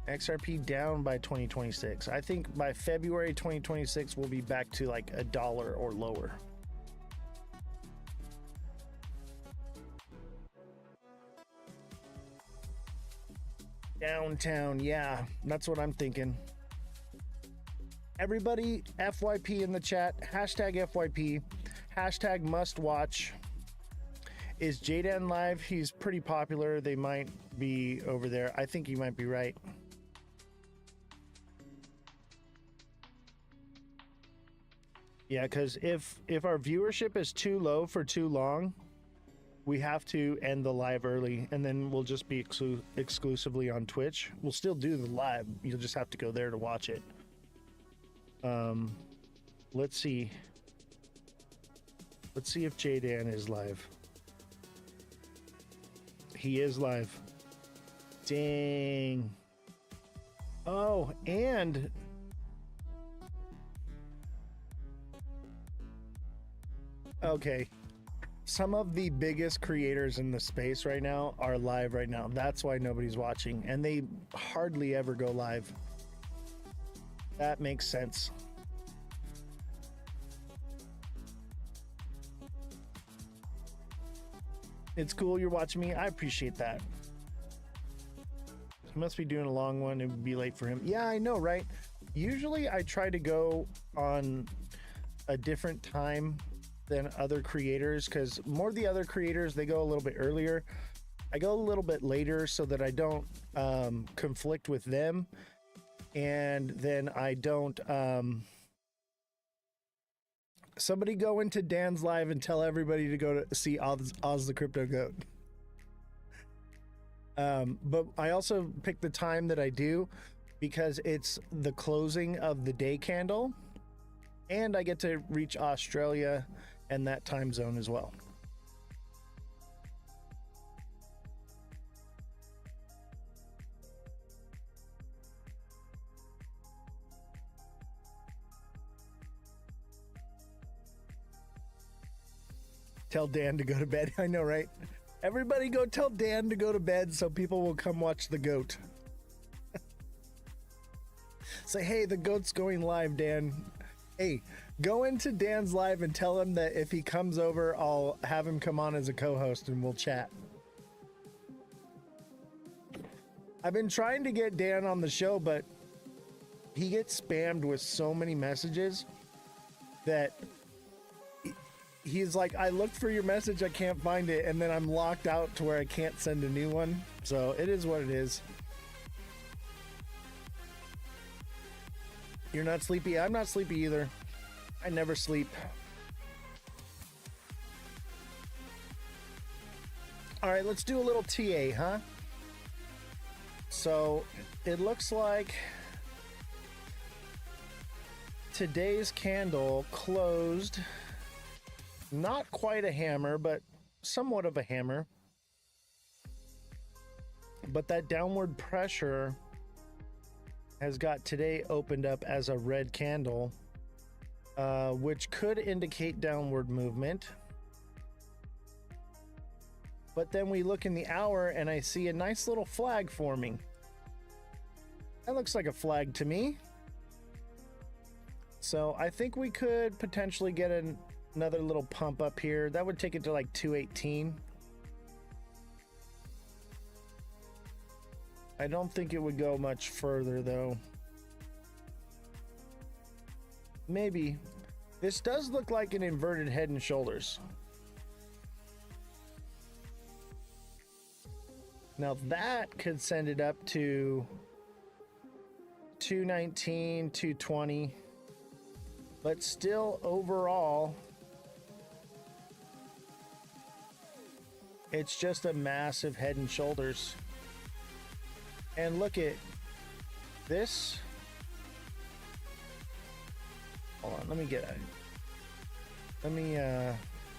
XRP down by 2026. I think by February 2026 we'll be back to like $1 or lower. Downtown, yeah, that's what I'm thinking. Everybody, FYP in the chat, hashtag FYP, hashtag must watch. Is Jaydan live? He's pretty popular. They might be over there. I think you might be right. Yeah, because if our viewership is too low for too long, we have to end the live early, and then we'll just be exclusively on Twitch. We'll still do the live. You'll just have to go there to watch it. Let's see. Let's see if Jaydan is live. He is live. Dang. Oh, and... Okay. Some of the biggest creators in the space right now are live right now. That's why nobody's watching, and they hardly ever go live. That makes sense. It's cool you're watching me. I appreciate that. He must be doing a long one. It would be late for him. Yeah, I know, right? Usually I try to go on a different time than other creators, because more of the other creators, they go a little bit earlier. I go a little bit later so that I don't conflict with them, and then I don't somebody go into Dan's live and tell everybody to go to see Ozthecryptogoat. But I also pick the time that I do because it's the closing of the day candle. And I get to reach Australia and that time zone as well. Tell Dan to go to bed. I know, right? Everybody go tell Dan to go to bed so people will come watch the goat. Say, hey, the goat's going live, Dan. Hey, go into Dan's live and tell him that if he comes over, I'll have him come on as a co-host and we'll chat. I've been trying to get Dan on the show, but he gets spammed with so many messages that he's like, I looked for your message, I can't find it, and then I'm locked out to where I can't send a new one. So it is what it is. You're not sleepy? I'm not sleepy either. I never sleep. All right, let's do a little TA, huh? So it looks like today's candle closed. Not quite a hammer, but somewhat of a hammer. But that downward pressure has got today opened up as a red candle, which could indicate downward movement. But then we look in the hour and I see a nice little flag forming. That looks like a flag to me. So I think we could potentially get another little pump up here. That would take it to like 218. I don't think it would go much further though. Maybe. This does look like an inverted head and shoulders. Now that could send it up to 219, 220. But still overall, it's just a massive head and shoulders. And look at this. Hold on, let me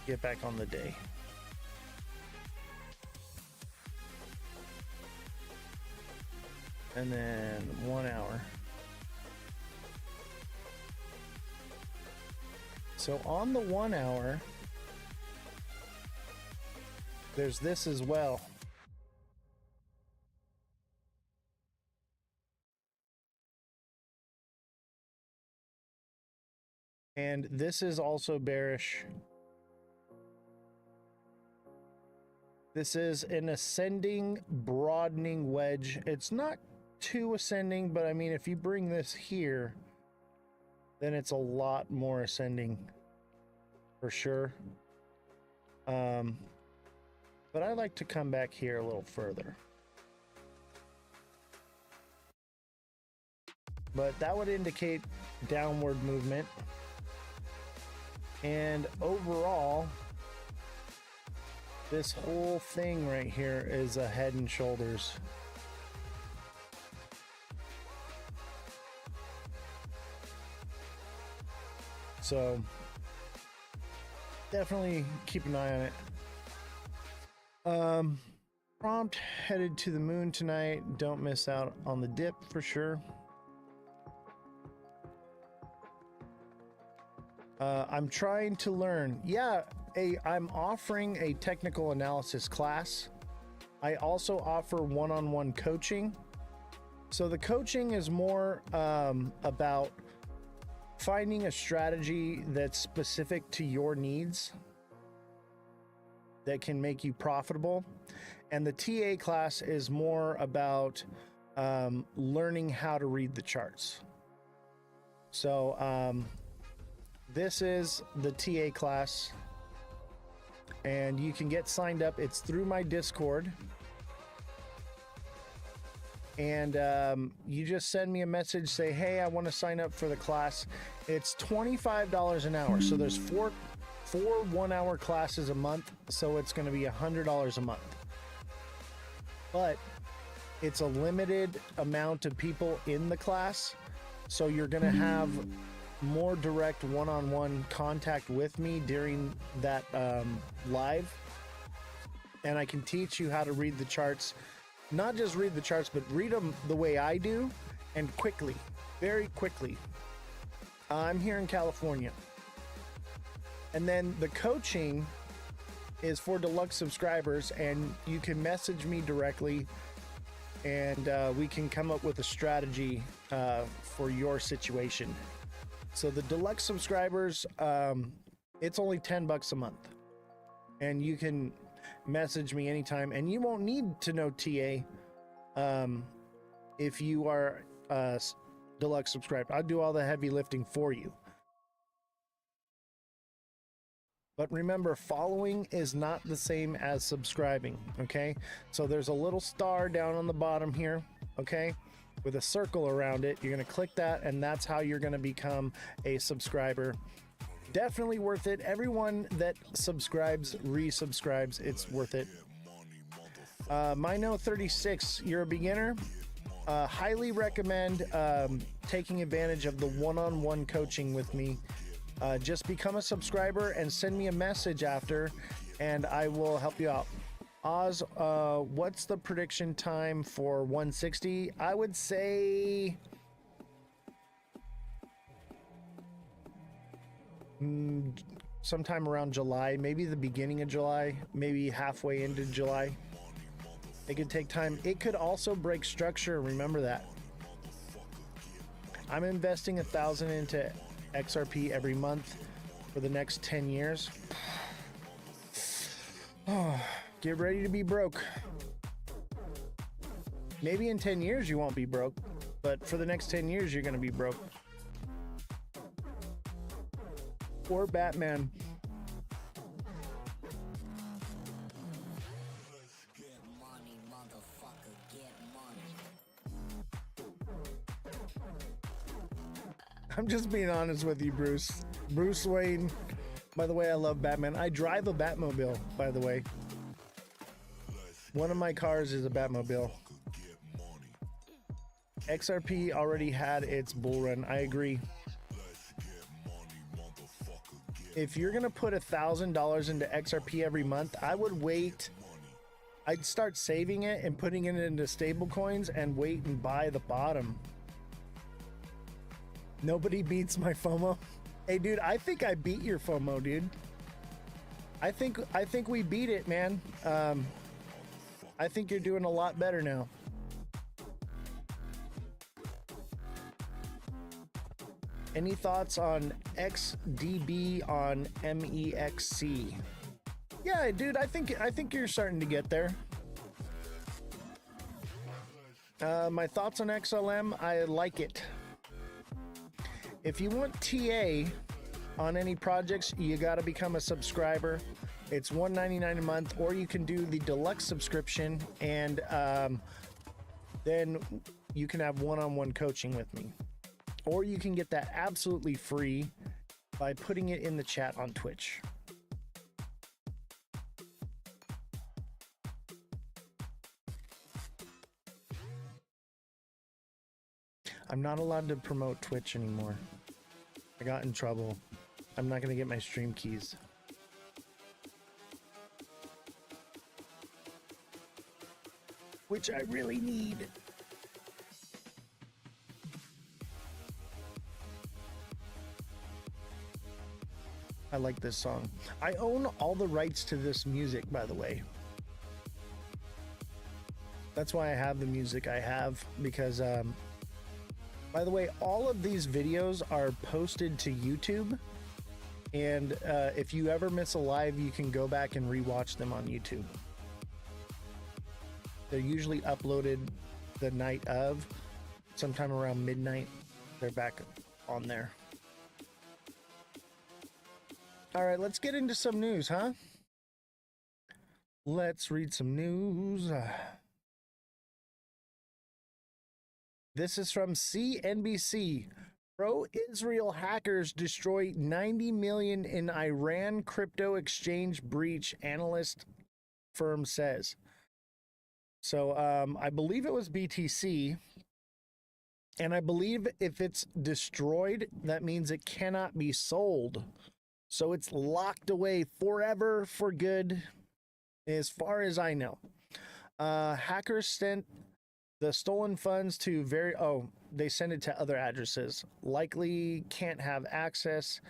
get back on the day. And then 1 hour. So on the 1 hour, there's this as well. And this is also bearish. This is an ascending, broadening wedge. It's not too ascending, but I mean, if you bring this here, then it's a lot more ascending for sure. But I like to come back here a little further. But that would indicate downward movement. And overall, this whole thing right here is a head and shoulders. So definitely keep an eye on it. Prompt headed to the moon tonight. Don't miss out on the dip for sure. I'm trying to learn. I'm offering a technical analysis class. I also offer one-on-one coaching. So the coaching is more about finding a strategy that's specific to your needs that can make you profitable. And the TA class is more about learning how to read the charts. So this is the TA class, and you can get signed up. It's through my Discord. And you just send me a message, say, hey, I want to sign up for the class. It's $25 an hour. So there's four 1 hour classes a month. So it's going to be $100 a month. But it's a limited amount of people in the class. So you're going to have more direct one-on-one contact with me during that live, and I can teach you how to read the charts. Not just read the charts, but read them the way I do, and quickly, very quickly. I'm here in California. And then the coaching is for deluxe subscribers, and you can message me directly, and we can come up with a strategy for your situation. So the deluxe subscribers, it's only $10 a month, and you can message me anytime, and you won't need to know TA if you are deluxe subscriber. I'll do all the heavy lifting for you. But remember, following is not the same as subscribing, okay? So there's a little star down on the bottom here, okay, with a circle around it. You're gonna click that, and that's how you're gonna become a subscriber. Definitely worth it. Everyone that subscribes resubscribes. It's worth it. Mino36, you're a beginner. Highly recommend taking advantage of the one-on-one coaching with me. Just become a subscriber and send me a message after, and I will help you out. Oz, what's the prediction time for 160? I would say sometime around July, maybe the beginning of July, maybe halfway into July. It could take time. It could also break structure. Remember that. I'm investing 1,000 into XRP every month for the next 10 years. Oh, get ready to be broke. Maybe in 10 years you won't be broke, but for the next 10 years you're going to be broke. Or Batman. I'm just being honest with you, Bruce. Bruce Wayne. By the way, I love Batman. I drive a Batmobile, by the way. One of my cars is a Batmobile. XRP already had its bull run. I agree. If you're gonna put $1,000 into XRP every month, I would wait. I'd start saving it and putting it into stable coins and wait and buy the bottom. Nobody beats my FOMO. Hey, dude, I think I beat your FOMO, dude. I think we beat it, man. I think you're doing a lot better now. Any thoughts on XDB on MEXC? Yeah, dude, I think you're starting to get there. My thoughts on XLM, I like it. If you want TA on any projects, you got to become a subscriber. It's $1.99 a month, or you can do the deluxe subscription, and then you can have one-on-one coaching with me. Or you can get that absolutely free by putting it in the chat on Twitch. I'm not allowed to promote Twitch anymore. I got in trouble. I'm not going to get my stream keys. Which I really need. I like this song. I own all the rights to this music, by the way. That's why I have the music I have, because by the way, all of these videos are posted to YouTube, and if you ever miss a live, you can go back and rewatch them on YouTube. They're usually uploaded the night of, sometime around midnight. They're back on there. All right, let's get into some news, huh? Let's read some news. This is from CNBC. Pro-Israel hackers destroy 90 million in Iran crypto exchange breach, analyst firm says. So I believe it was BTC And I believe if it's destroyed, that means it cannot be sold. So it's locked away forever for good, as far as I know. Hackers sent the stolen funds to they sent it to other addresses. Likely can't have access,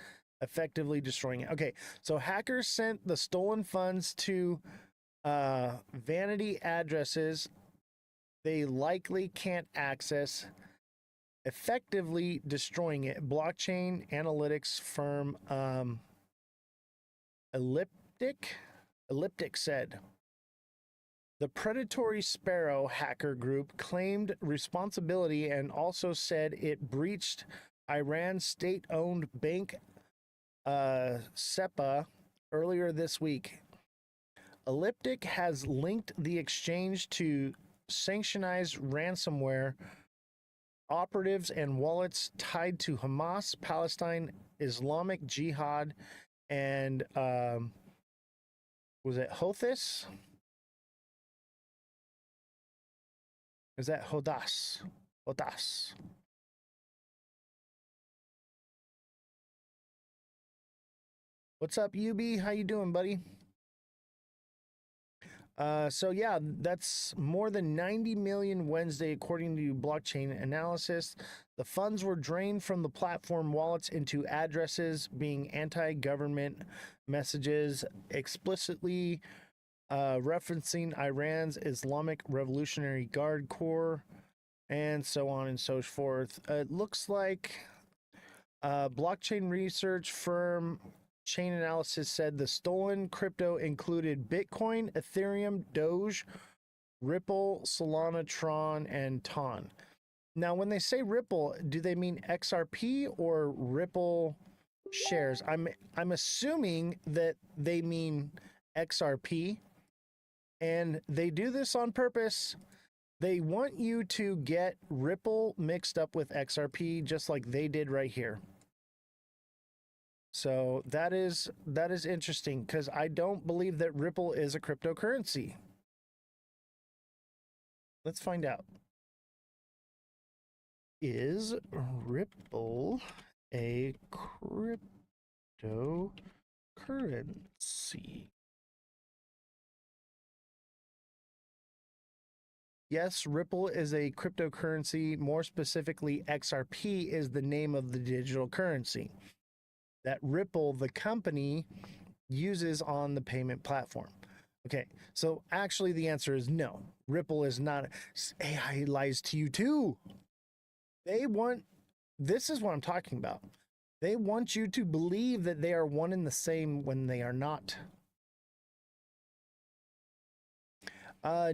effectively destroying it. Okay, so hackers sent the stolen funds to vanity addresses they likely can't access, effectively destroying it. Blockchain analytics firm Elliptic said. The Predatory Sparrow hacker group claimed responsibility and also said it breached Iran's state-owned bank SEPA earlier this week. Elliptic has linked the exchange to sanctionized ransomware operatives and wallets tied to Hamas, Palestine, Islamic Jihad, and was it Houthis? Is that Hodas? Hodas. What's up, UB? How you doing, buddy? So yeah, that's more than 90 million Wednesday, according to blockchain analysis. The funds were drained from the platform wallets into addresses being anti-government messages, explicitly referencing Iran's Islamic Revolutionary Guard Corps, and so on and so forth. It looks like blockchain research firm Chain Analysis said the stolen crypto included Bitcoin, Ethereum, Doge, Ripple, Solana, Tron, and Ton. Now, when they say Ripple, do they mean XRP or Ripple shares? I'm assuming that they mean XRP, and they do this on purpose. They want you to get Ripple mixed up with XRP, just like they did right here. So that is interesting, because I don't believe that Ripple is a cryptocurrency. Let's find out. Is Ripple a cryptocurrency? Yes, Ripple is a cryptocurrency. More specifically, XRP is the name of the digital currency that Ripple, the company, uses on the payment platform. Okay, so actually the answer is no. Ripple is not. AI lies to you too. This is what I'm talking about. They want you to believe that they are one and the same when they are not.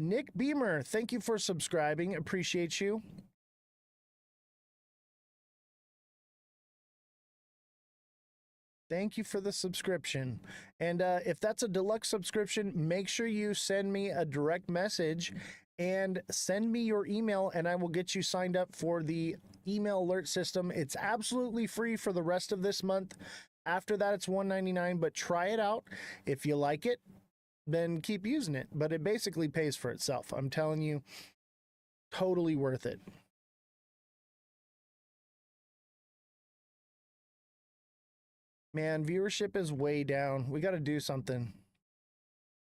Nick Beamer, thank you for subscribing. Appreciate you. Thank you for the subscription. And if that's a deluxe subscription, make sure you send me a direct message and send me your email, and I will get you signed up for the email alert system. It's absolutely free for the rest of this month. After that, it's $1.99, but try it out. If you like it, then keep using it. But it basically pays for itself. I'm telling you, totally worth it. Man, viewership is way down. We got to do something.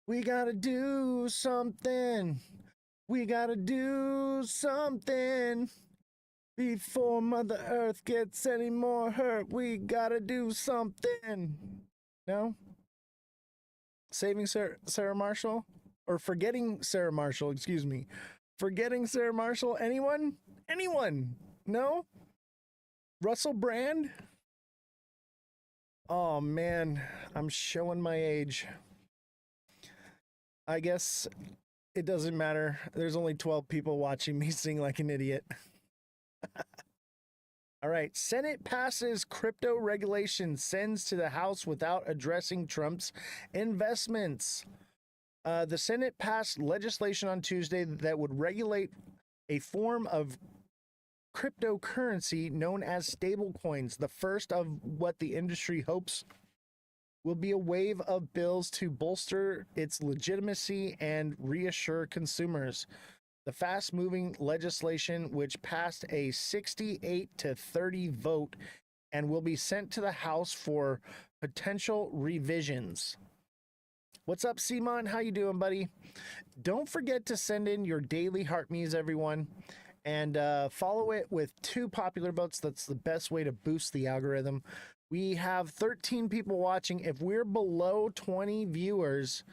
We got to do something. We got to do something. Before Mother Earth gets any more hurt, we got to do something. No? Saving Sarah Marshall? Or forgetting Sarah Marshall, excuse me. Forgetting Sarah Marshall? Anyone? Anyone? No? Russell Brand? Oh man, I'm showing my age. I guess it doesn't matter. There's only 12 people watching me sing like an idiot. All right, Senate passes crypto regulation, sends to the House without addressing Trump's investments. The Senate passed legislation on Tuesday that would regulate a form of cryptocurrency known as stablecoins, the first of what the industry hopes will be a wave of bills to bolster its legitimacy and reassure consumers. the fast moving legislation, which passed a 68-30 vote and will be sent to the House for potential revisions. What's up, Simon? How you doing, buddy? Don't forget to send in your daily heart me's, everyone, and follow it with 2 popular votes. That's the best way to boost the algorithm. We have 13 people watching. If we're below 20 viewers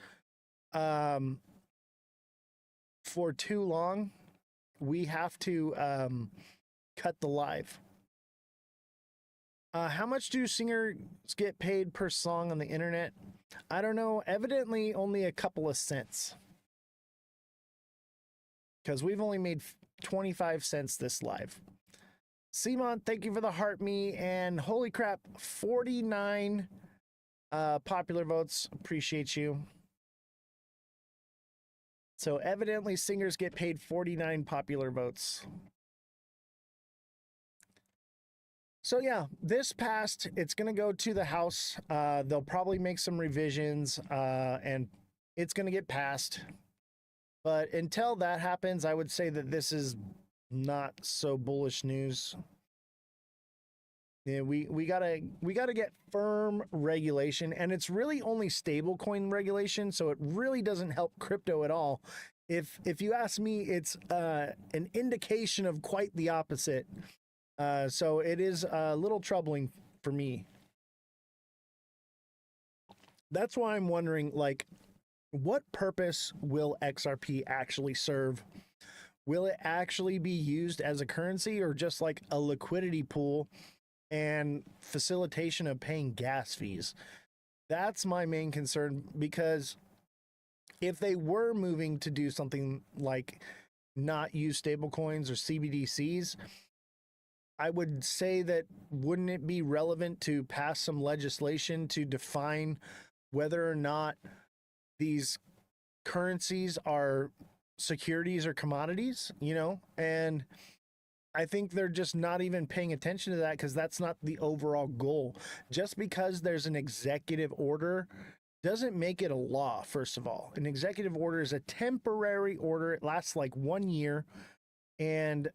for too long, we have to cut the live. How much do singers get paid per song on the internet? I don't know. Evidently, only a couple of cents. Because we've only made 25 cents this live. Simon, thank you for the heart me. And holy crap, 49 popular votes. Appreciate you. So evidently, singers get paid 49 popular votes. So yeah, this passed. It's going to go to the House. They'll probably make some revisions and it's going to get passed. But until that happens, I would say that this is not so bullish news. Yeah, we gotta get firm regulation, and it's really only stablecoin regulation, so it really doesn't help crypto at all. If you ask me, it's an indication of quite the opposite. So it is a little troubling for me. That's why I'm wondering, like, what purpose will XRP actually serve? Will it actually be used as a currency or just like a liquidity pool and facilitation of paying gas fees? That's my main concern, because if they were moving to do something like not use stablecoins or CBDCs, I would say that wouldn't it be relevant to pass some legislation to define whether or not these currencies are securities or commodities, you know? And I think they're just not even paying attention to that, because that's not the overall goal. Just because there's an executive order doesn't make it a law, first of all. An executive order is a temporary order. It lasts like 1 year, and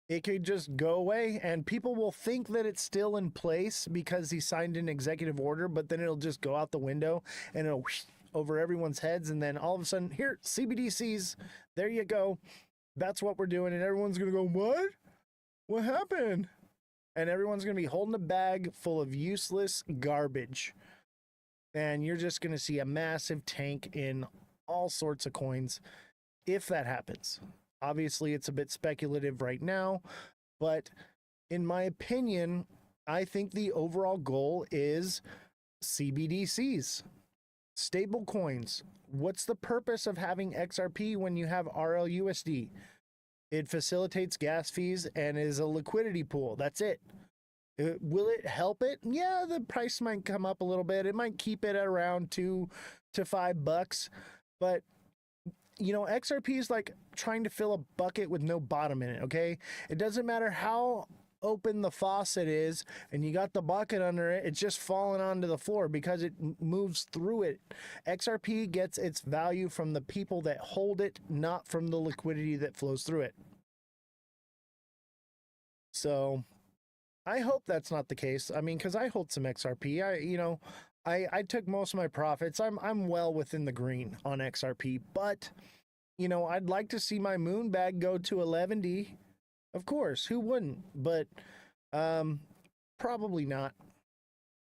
it could just go away, and people will think that it's still in place because he signed an executive order, but then it'll just go out the window and it'll whoosh over everyone's heads, and then all of a sudden, here, CBDCs, there you go. That's what we're doing, and everyone's going to go, what? What happened? And everyone's going to be holding a bag full of useless garbage. And you're just going to see a massive tank in all sorts of coins if that happens. Obviously, it's a bit speculative right now, but in my opinion, I think the overall goal is CBDCs, stable coins. What's the purpose of having XRP when you have RLUSD? It facilitates gas fees and is a liquidity pool. That's it. Will it help it? Yeah, the price might come up a little bit. It might keep it at around $2 to $5, but you know, XRP is like trying to fill a bucket with no bottom in it, okay? It doesn't matter how open the faucet is and you got the bucket under it, it's just falling onto the floor because it moves through it. XRP gets its value from the people that hold it, not from the liquidity that flows through it. So I hope that's not the case. I mean, because I hold some XRP. I took most of my profits. I'm well within the green on XRP, but you know, I'd like to see my moon bag go to 11D. Of course, who wouldn't? But probably not.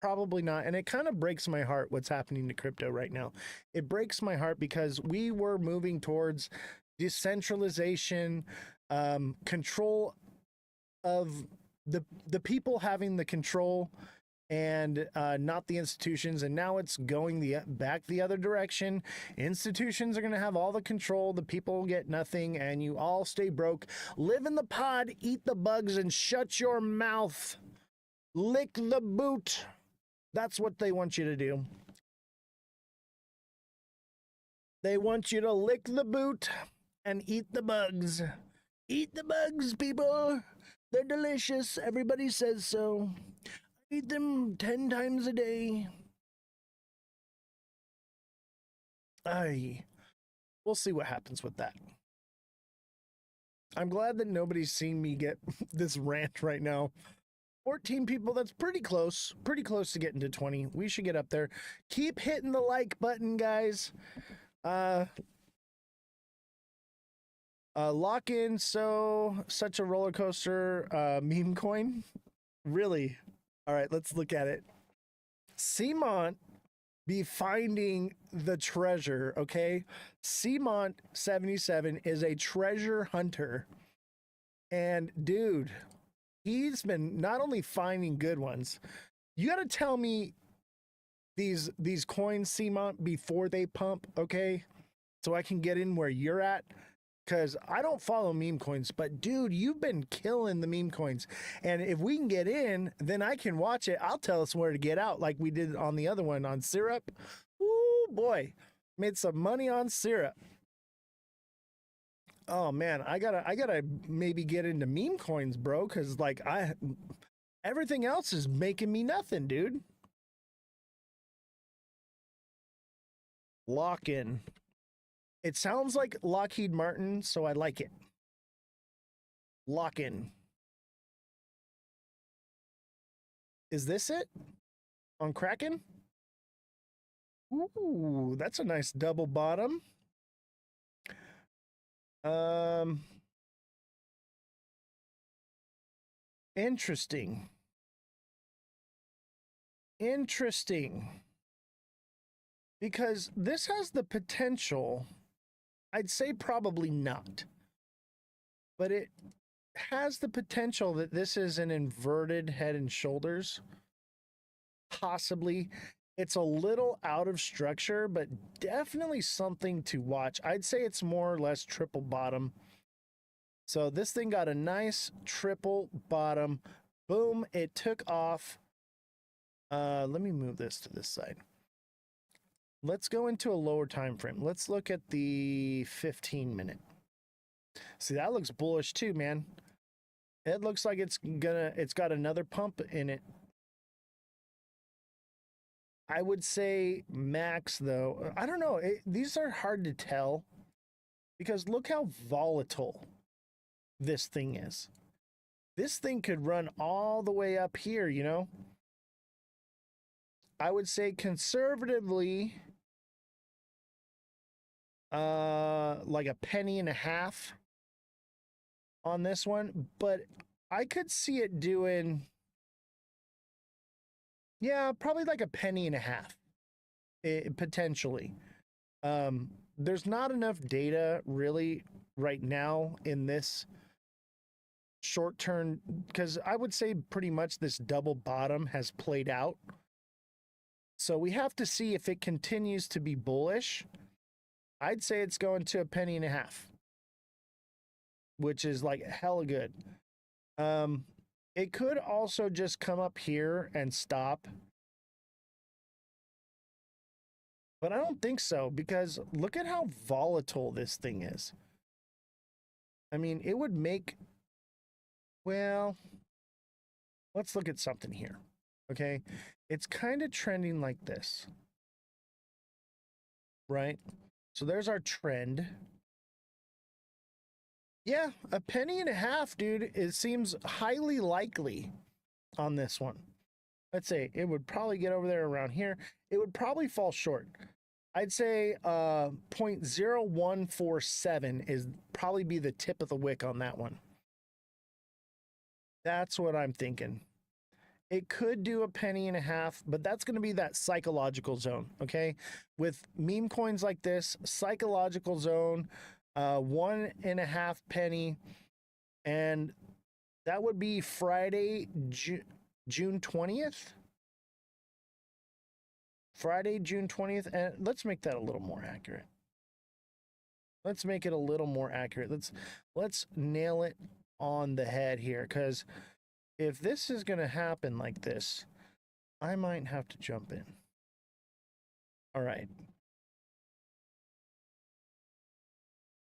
Probably not. And it kind of breaks my heart what's happening to crypto right now. It breaks my heart because we were moving towards decentralization, control of the people having the control, and not the institutions. And now it's going back the other direction. Institutions are going to have all the control. The people get nothing, and you all stay broke. Live in the pod, eat the bugs, and shut your mouth. Lick the boot. That's what they want you to do. They want you to lick the boot and eat the bugs. Eat the bugs, people. They're delicious. Everybody says so. Eat them 10 times a day. Aye. we'll see what happens with that. I'm glad that nobody's seeing me get this rant right now. 14 people, that's pretty close to getting to 20. We should get up there. Keep hitting the like button, guys. Lock in, such a roller coaster meme coin. Really? All right, let's look at it. Seamont be finding the treasure, okay? Seamont77 is a treasure hunter. And dude, he's been not only finding good ones. You got to tell me these coins, Seamont, before they pump, okay? So I can get in where you're at. Because I don't follow meme coins, but dude, you've been killing the meme coins. And if we can get in, then I can watch it. I'll tell us where to get out, like we did on the other one on syrup. Ooh, boy, made some money on syrup. Oh man, I gotta maybe get into meme coins, bro. Because like everything else is making me nothing, dude. Lock in. It sounds like Lockheed Martin, so I like it. Lock in. Is this it? On Kraken? Ooh, that's a nice double bottom. Interesting. Because this has the potential, I'd say probably not, but it has the potential that this is an inverted Head and Shoulders. Possibly. It's a little out of structure, but definitely something to watch. I'd say it's more or less triple bottom. So this thing got a nice triple bottom. Boom, it took off. Let me move this to this side. Let's go into a lower time frame. Let's look at the 15-minute. See, that looks bullish too, man. It looks like it's got another pump in it. I would say max though. I don't know. These are hard to tell because look how volatile this thing is. This thing could run all the way up here, you know? I would say conservatively, like a penny and a half on this one, but I could see it doing, yeah, probably like a penny and a half, potentially. There's not enough data really right now in this short term, because I would say pretty much this double bottom has played out. So we have to see if it continues to be bullish. I'd say it's going to a penny and a half, which is like hella good. It could also just come up here and stop. But I don't think so, because look at how volatile this thing is. I mean, it would make, well, let's look at something here. Okay, it's kind of trending like this, right? So there's our trend. Yeah, a penny and a half, dude. It seems highly likely on this one. Let's say it would probably get over there around here. It would probably fall short. I'd say 0.0147 is probably be the tip of the wick on that one. That's what I'm thinking. It could do a penny and a half, but that's going to be that psychological zone, okay? With meme coins like this, psychological zone, 1.5 penny, and that would be Friday, June 20th. Friday, June 20th, and let's make that a little more accurate. Let's make it a little more accurate. Let's nail it on the head here, because if this is going to happen like this, I might have to jump in. All right.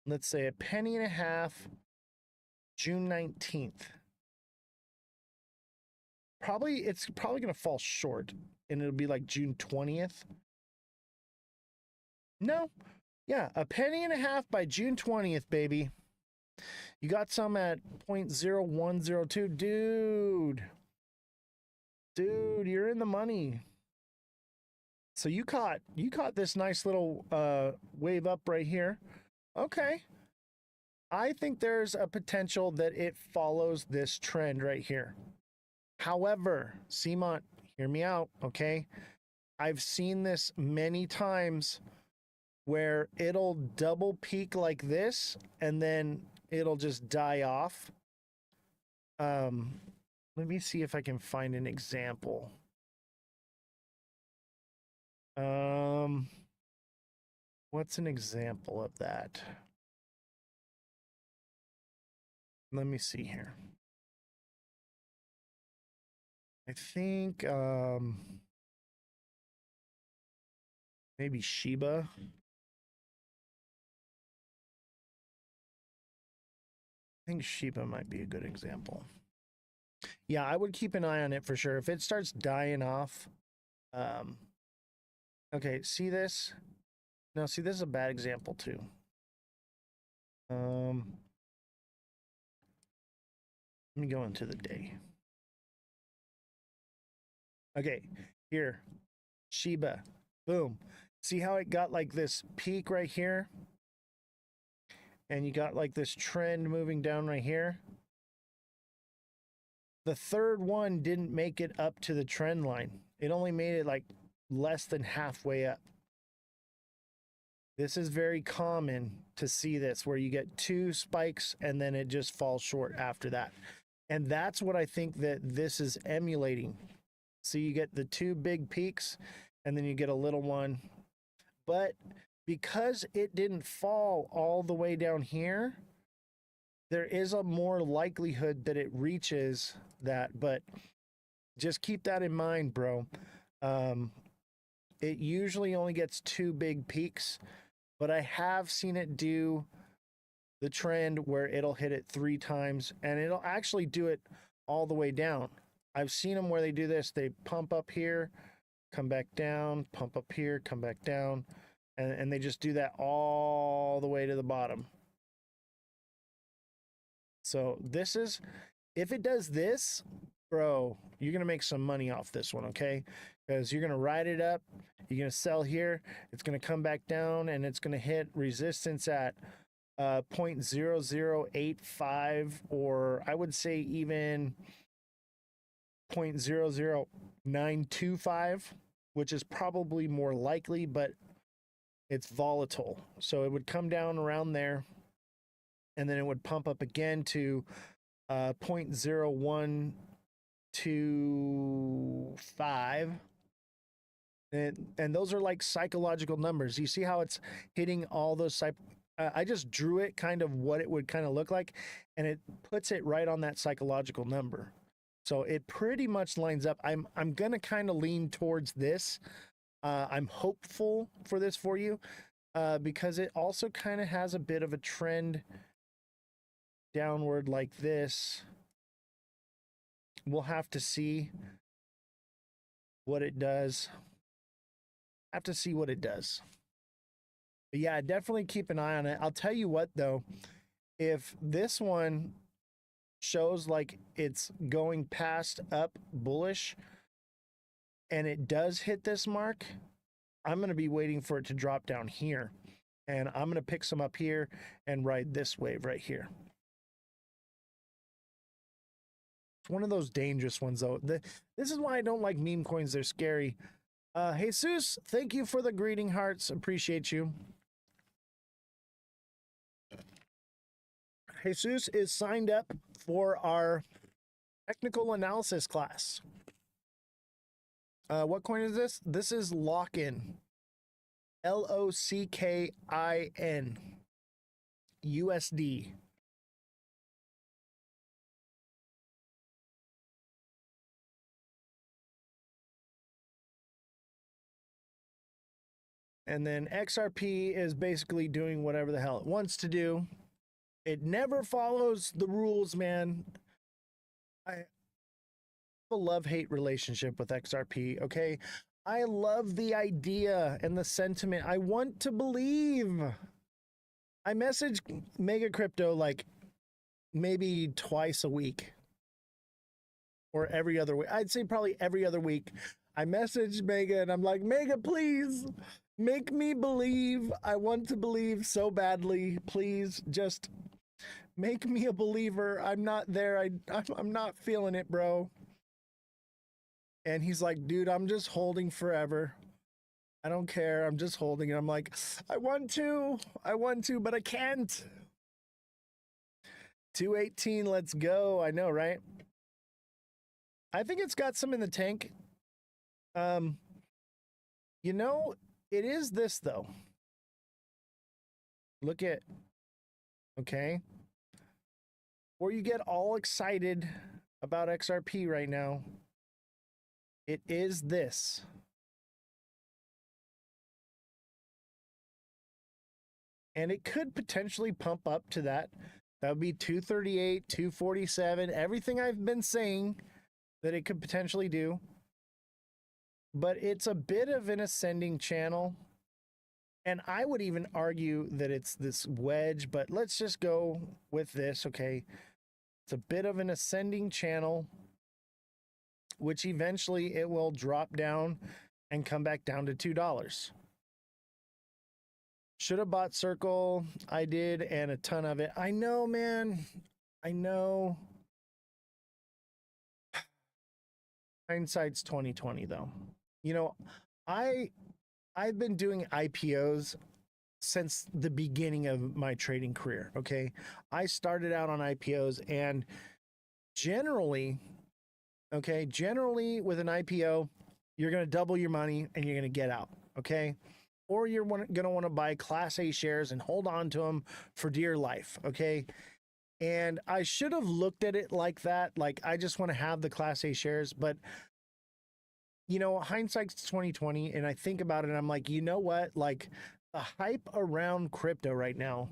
Let's say a penny and a half, June 19th. It's probably going to fall short, and it'll be like June 20th. No, Yeah, a penny and a half by June 20th, baby. You got some at 0.0102. Dude, you're in the money. So you caught this nice little wave up right here. Okay. I think there's a potential that it follows this trend right here. However, CMONT, hear me out, okay? I've seen this many times where it'll double peak like this and then it'll just die off. Let me see if I can find an example. What's an example of that? Let me see here. I think maybe Shiba. I think Shiba might be a good example. Yeah, I would keep an eye on it for sure. If it starts dying off, okay, see this? No, see, this is a bad example too. Let me go into the day. Okay, here, Shiba, boom. See how it got like this peak right here? And you got like this trend moving down right here. The third one didn't make it up to the trend line. It only made it like less than halfway up. This is very common to see this, where you get two spikes and then it just falls short after that. And that's what I think that this is emulating. So you get the two big peaks and then you get a little one. But because it didn't fall all the way down here, there is a more likelihood that it reaches that. But just keep that in mind, bro. It usually only gets two big peaks, but I have seen it do the trend where it'll hit it 3 times and it'll actually do it all the way down. I've seen them where they do this. They pump up here, come back down, pump up here, come back down, and they just do that all the way to the bottom. So this is, if it does this, bro, you're going to make some money off this one, okay? Because you're going to ride it up, you're going to sell here, it's going to come back down, and it's going to hit resistance at 0.0085, or I would say even 0.00925, which is probably more likely, but it's volatile. So it would come down around there, and then it would pump up again to 0.0125. And those are like psychological numbers. You see how it's hitting all those I just drew it kind of what it would kind of look like, and it puts it right on that psychological number. So it pretty much lines up. I'm gonna kind of lean towards this. I'm hopeful for this for you because it also kind of has a bit of a trend downward like this. We'll have to see what it does. Have to see what it does. But yeah, definitely keep an eye on it. I'll tell you what though, if this one shows like it's going past up bullish and it does hit this mark, I'm going to be waiting for it to drop down here, and I'm going to pick some up here and ride this wave right here. It's one of those dangerous ones though. This is why I don't like meme coins. They're scary. Jesus, thank you for the greeting hearts. Appreciate you. Jesus is signed up for our technical analysis class. What coin is this? This is Lock-in. LOCKIN. USD. And then XRP is basically doing whatever the hell it wants to do. It never follows the rules, man. I have a love-hate relationship with XRP, okay? I love the idea and the sentiment. I want to believe. I message Mega Crypto like maybe twice a week or every other week. I'd say probably every other week. I message Mega and I'm like, Mega, please make me believe. I want to believe so badly. Please just make me a believer. I'm not there. I'm not feeling it, bro. And he's like, dude, I'm just holding forever. I don't care. I'm just holding. And I'm like, I want to, but I can't. 218, let's go. I know, right? I think it's got some in the tank. You know, it is this though. Look at, okay. Or you get all excited about XRP right now. It is this. And it could potentially pump up to that. That would be 238, 247, everything I've been saying that it could potentially do. But it's a bit of an ascending channel. And I would even argue that it's this wedge, but let's just go with this, okay? It's a bit of an ascending channel, which eventually it will drop down and come back down to $2. Should have bought Circle. I did, and a ton of it. I know, man. I know. Hindsight's 2020, though. You know, I've been doing IPOs since the beginning of my trading career, okay? I started out on IPOs, and generally with an IPO, you're going to double your money and you're going to get out, okay? Or you're going to want to buy Class A shares and hold on to them for dear life, okay? And I should have looked at it like that, like I just want to have the Class A shares, but you know, hindsight's 2020, and I think about it and I'm like, you know what? Like the hype around crypto right now,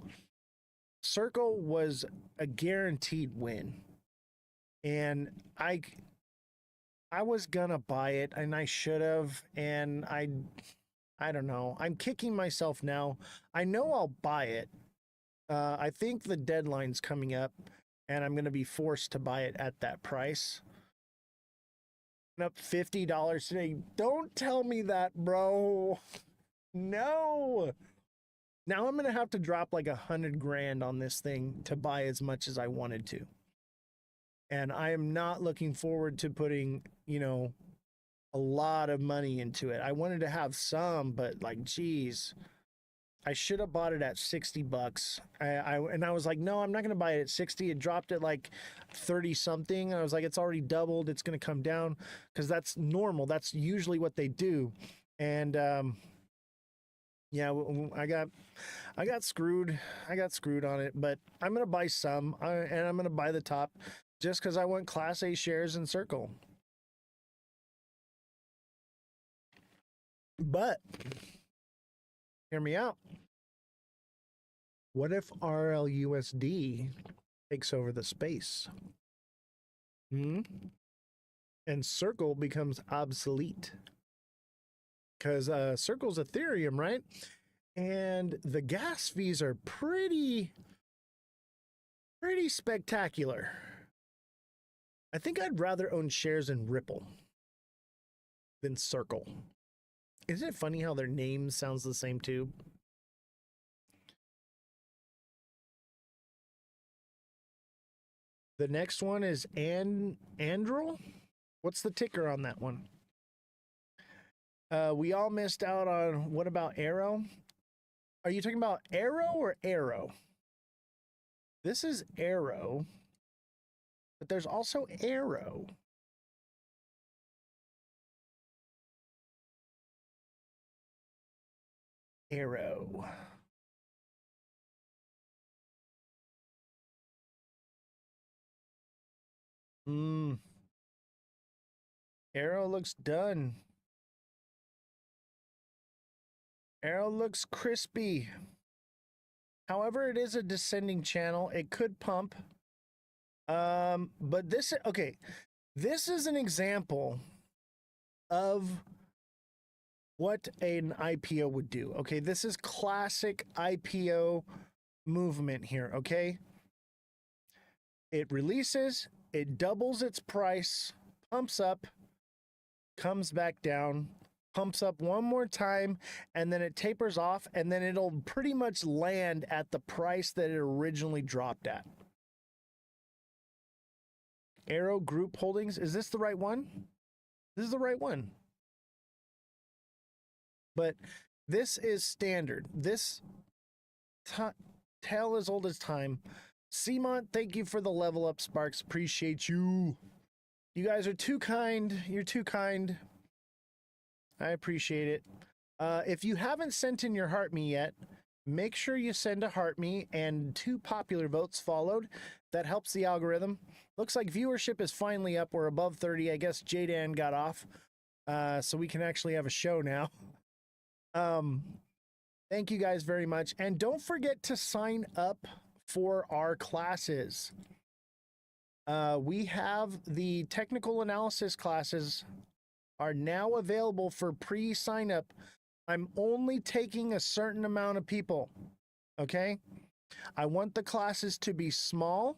Circle was a guaranteed win. And I was gonna buy it and I should have, and I don't know. I'm kicking myself now. I know I'll buy it. I think the deadline's coming up and I'm gonna be forced to buy it at that price. Up $50 today. Don't tell me that, bro. No. Now I'm gonna have to drop like 100 grand on this thing to buy as much as I wanted to. And I am not looking forward to putting, you know, a lot of money into it. I wanted to have some, but like, geez, I should have bought it at 60 bucks. And I was like, no, I'm not going to buy it at 60. It dropped at like 30 something. I was like, it's already doubled. It's going to come down because that's normal. That's usually what they do. And, yeah, I got screwed. I got screwed on it, but I'm going to buy some and I'm going to buy the top just because I want Class A shares in Circle. But hear me out. What if RLUSD takes over the space? And Circle becomes obsolete. Because Circle's Ethereum, right? And the gas fees are pretty spectacular. I think I'd rather own shares in Ripple than Circle. Isn't it funny how their name sounds the same too? The next one is Andrel. What's the ticker on that one? We all missed out on, what about Arrow? Are you talking about Arrow or Arrow? This is Arrow, but there's also Arrow. Arrow. Arrow looks done. Arrow looks crispy. However, it is a descending channel. It could pump. But this, okay, this is an example of what an IPO would do. Okay, this is classic IPO movement here. Okay, it releases, it doubles its price, pumps up, comes back down, pumps up one more time, and then it tapers off, and then it'll pretty much land at the price that it originally dropped at. Arrow Group Holdings, is this the right one? This is the right one. But this is standard. This tale as old as time. Seamont, thank you for the level up, Sparks. Appreciate you. You guys are too kind. You're too kind. I appreciate it. If you haven't sent in your heart me yet, make sure you send a heart me and 2 popular votes followed. That helps the algorithm. Looks like viewership is finally up. We're above 30. I guess J-Dan got off. So we can actually have a show now. Thank you guys very much. And don't forget to sign up for our classes. We have the technical analysis classes are now available for pre-sign up. I'm only taking a certain amount of people. Okay? I want the classes to be small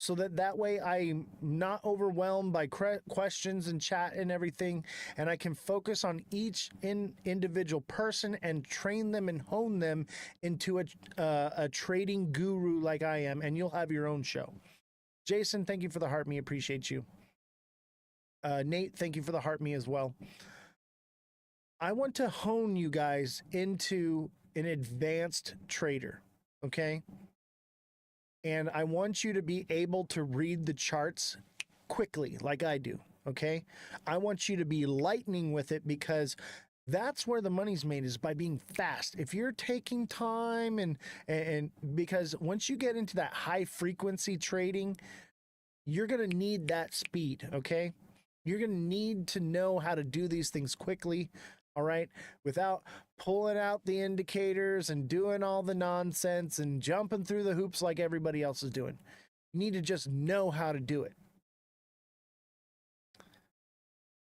so that way I'm not overwhelmed by questions and chat and everything, and I can focus on each individual person and train them and hone them into a trading guru like I am, and you'll have your own show. Jason, thank you for the heart me. Appreciate you. Nate, thank you for the heart me as well. I want to hone you guys into an advanced trader, okay? And I want you to be able to read the charts quickly like I do, okay? I want you to be lightning with it because that's where the money's made, is by being fast. If you're taking time and because once you get into that high frequency trading, you're going to need that speed, okay? You're going to need to know how to do these things quickly, all right, without pulling out the indicators and doing all the nonsense and jumping through the hoops like everybody else is doing. You need to just know how to do it.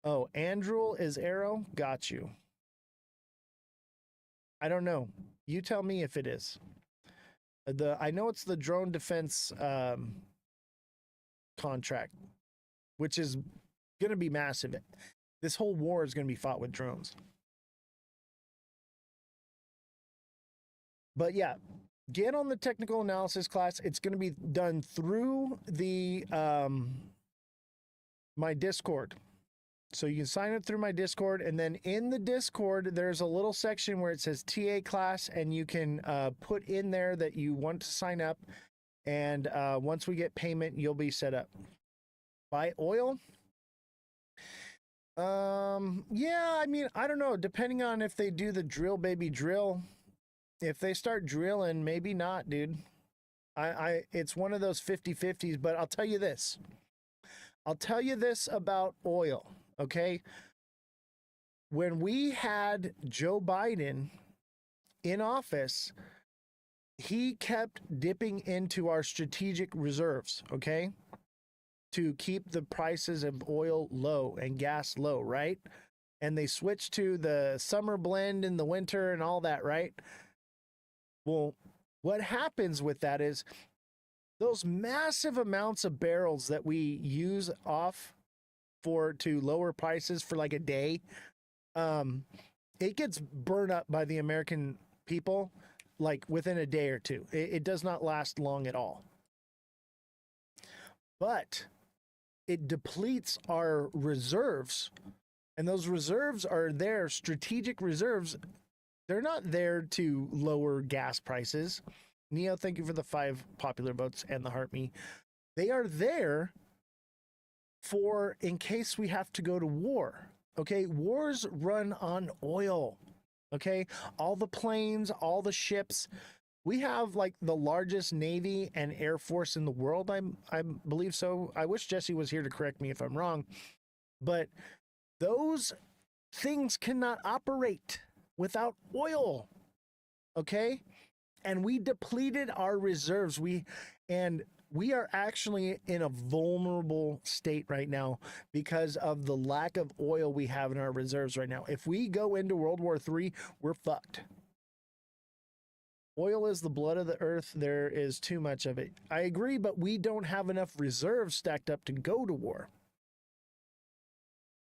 Oh, Andrew is arrow? Got you. I don't know. You tell me if it is. I know it's the drone defense contract, which is going to be massive. This whole war is going to be fought with drones. But yeah, get on the technical analysis class. It's going to be done through the my Discord. So you can sign up through my Discord, and then in the Discord, there's a little section where it says TA class, and you can put in there that you want to sign up. And once we get payment, you'll be set up. Buy oil? Yeah, I mean, I don't know. Depending on if they do the drill, baby drill. If they start drilling, maybe not, dude. It's one of those 50-50s, but I'll tell you this. I'll tell you this about oil, okay? When we had Joe Biden in office, he kept dipping into our strategic reserves, okay? To keep the prices of oil low and gas low, right? And they switched to the summer blend in the winter and all that, right? Well, what happens with that is those massive amounts of barrels that we use off to lower prices for like a day, it gets burned up by the American people like within a day or two. It does not last long at all. But it depletes our reserves, and those reserves are there, strategic reserves. They're not there to lower gas prices. Neo, thank you for the 5 popular votes and the heart me. They are there for in case we have to go to war. Okay, wars run on oil. Okay, all the planes, all the ships. We have like the largest Navy and Air Force in the world. I believe so. I wish Jesse was here to correct me if I'm wrong. But those things cannot operate without oil. Okay? And we depleted our reserves. And we are actually in a vulnerable state right now because of the lack of oil we have in our reserves right now. If we go into World War III, we're fucked. Oil is the blood of the earth. There is too much of it. I agree, but we don't have enough reserves stacked up to go to war.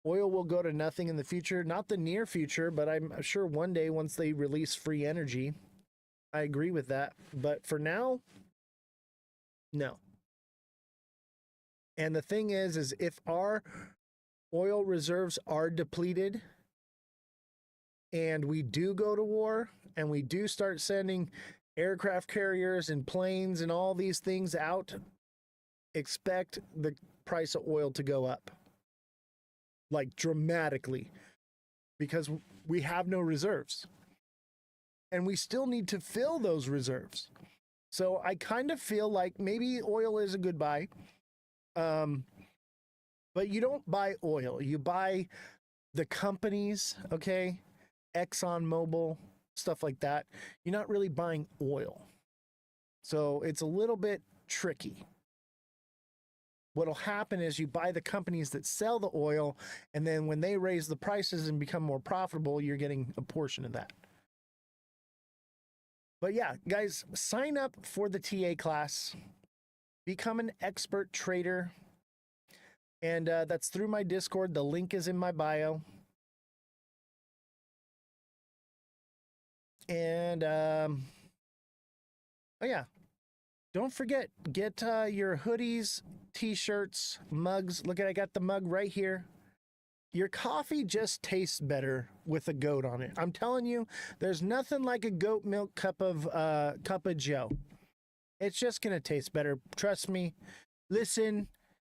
Oil will go to nothing in the future, not the near future, but I'm sure one day once they release free energy, I agree with that. But for now, no. And the thing is if our oil reserves are depleted and we do go to war and we do start sending aircraft carriers and planes and all these things out, expect the price of oil to go up. Like dramatically. Because we have no reserves. And we still need to fill those reserves. So I kind of feel like maybe oil is a good buy. But you don't buy oil. You buy the companies, okay? ExxonMobil, stuff like that. You're not really buying oil. So it's a little bit tricky. What'll happen is you buy the companies that sell the oil, and then when they raise the prices and become more profitable, you're getting a portion of that. But yeah, guys, sign up for the TA class. Become an expert trader. And that's through my Discord. The link is in my bio. And, oh yeah, don't forget, get your hoodies, t-shirts, mugs. Look at, I got the mug right here. Your coffee just tastes better with a goat on it. I'm telling you, there's nothing like a goat milk cup of Joe. It's just gonna taste better. Trust me. Listen,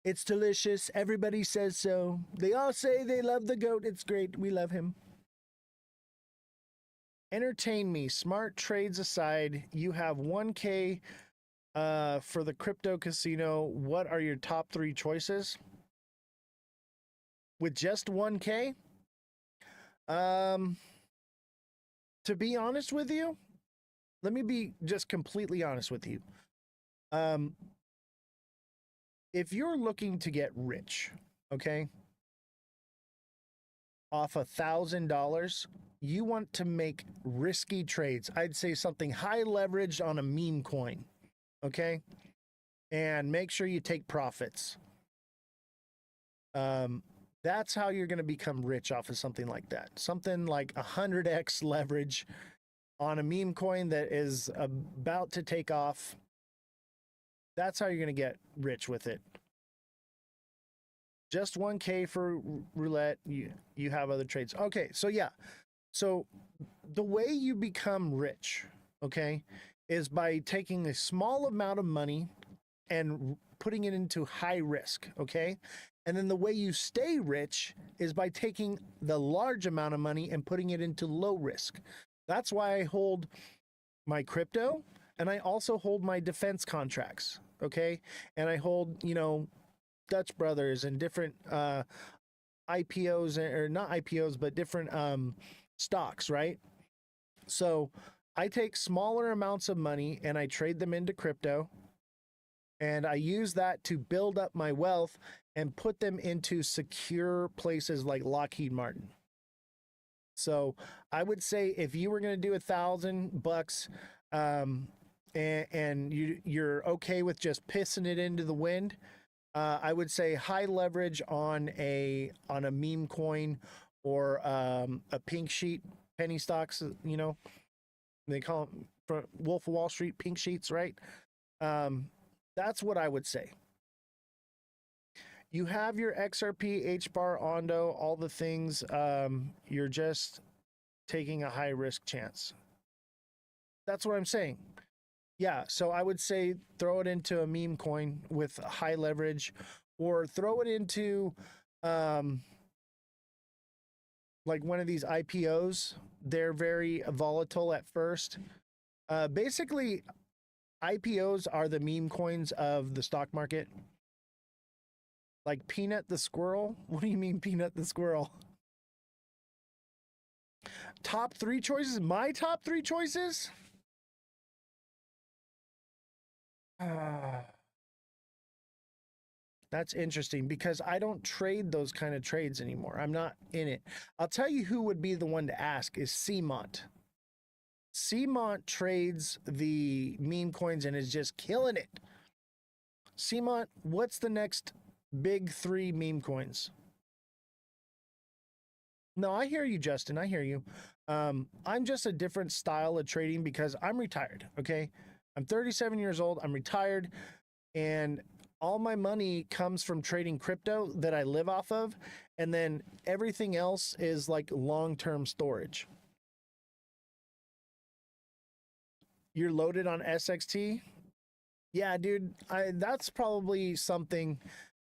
it's delicious. Everybody says so. They all say they love the goat. It's great. We love him. Entertain me. Smart trades aside, you have 1K for the crypto casino. What are your top 3 choices? With just 1K? To be honest with you, let me be just completely honest with you. If you're looking to get rich, okay, off $1,000, you want to make risky trades. I'd say something high leveraged on a meme coin, okay? And make sure you take profits. That's how you're going to become rich off of something like that. Something like 100x leverage on a meme coin that is about to take off. That's how you're going to get rich with it. Just 1K for roulette. You have other trades. Okay, so yeah. So the way you become rich, okay, is by taking a small amount of money and putting it into high risk, okay? And then the way you stay rich is by taking the large amount of money and putting it into low risk. That's why I hold my crypto, and I also hold my defense contracts, okay? And I hold, Dutch Brothers and different IPOs, or not IPOs, but different stocks, right? So I take smaller amounts of money and I trade them into crypto, and I use that to build up my wealth and put them into secure places like Lockheed Martin. So I would say if you were going to do $1,000 and you're okay with just pissing it into the wind, I would say high leverage on a meme coin or a pink sheet, penny stocks, they call them Wolf of Wall Street pink sheets, right? That's what I would say. You have your XRP, HBAR, Ondo, all the things. You're just taking a high risk chance. That's what I'm saying. Yeah, so I would say throw it into a meme coin with high leverage, or throw it into like one of these IPOs. They're very volatile at first. Basically, IPOs are the meme coins of the stock market. Like Peanut the Squirrel? What do you mean Peanut the Squirrel? Top 3 choices? My top 3 choices? That's interesting because I don't trade those kind of trades anymore. I'm not in it. I'll tell you who would be the one to ask is CMont. CMont trades the meme coins and is just killing it. CMont, what's the next big 3 meme coins? No, I hear you, Justin. I hear you. I'm just a different style of trading because I'm retired. Okay. I'm 37 years old. I'm retired. And all my money comes from trading crypto that I live off of. And then everything else is like long-term storage. You're loaded on SXT? Yeah, dude, that's probably something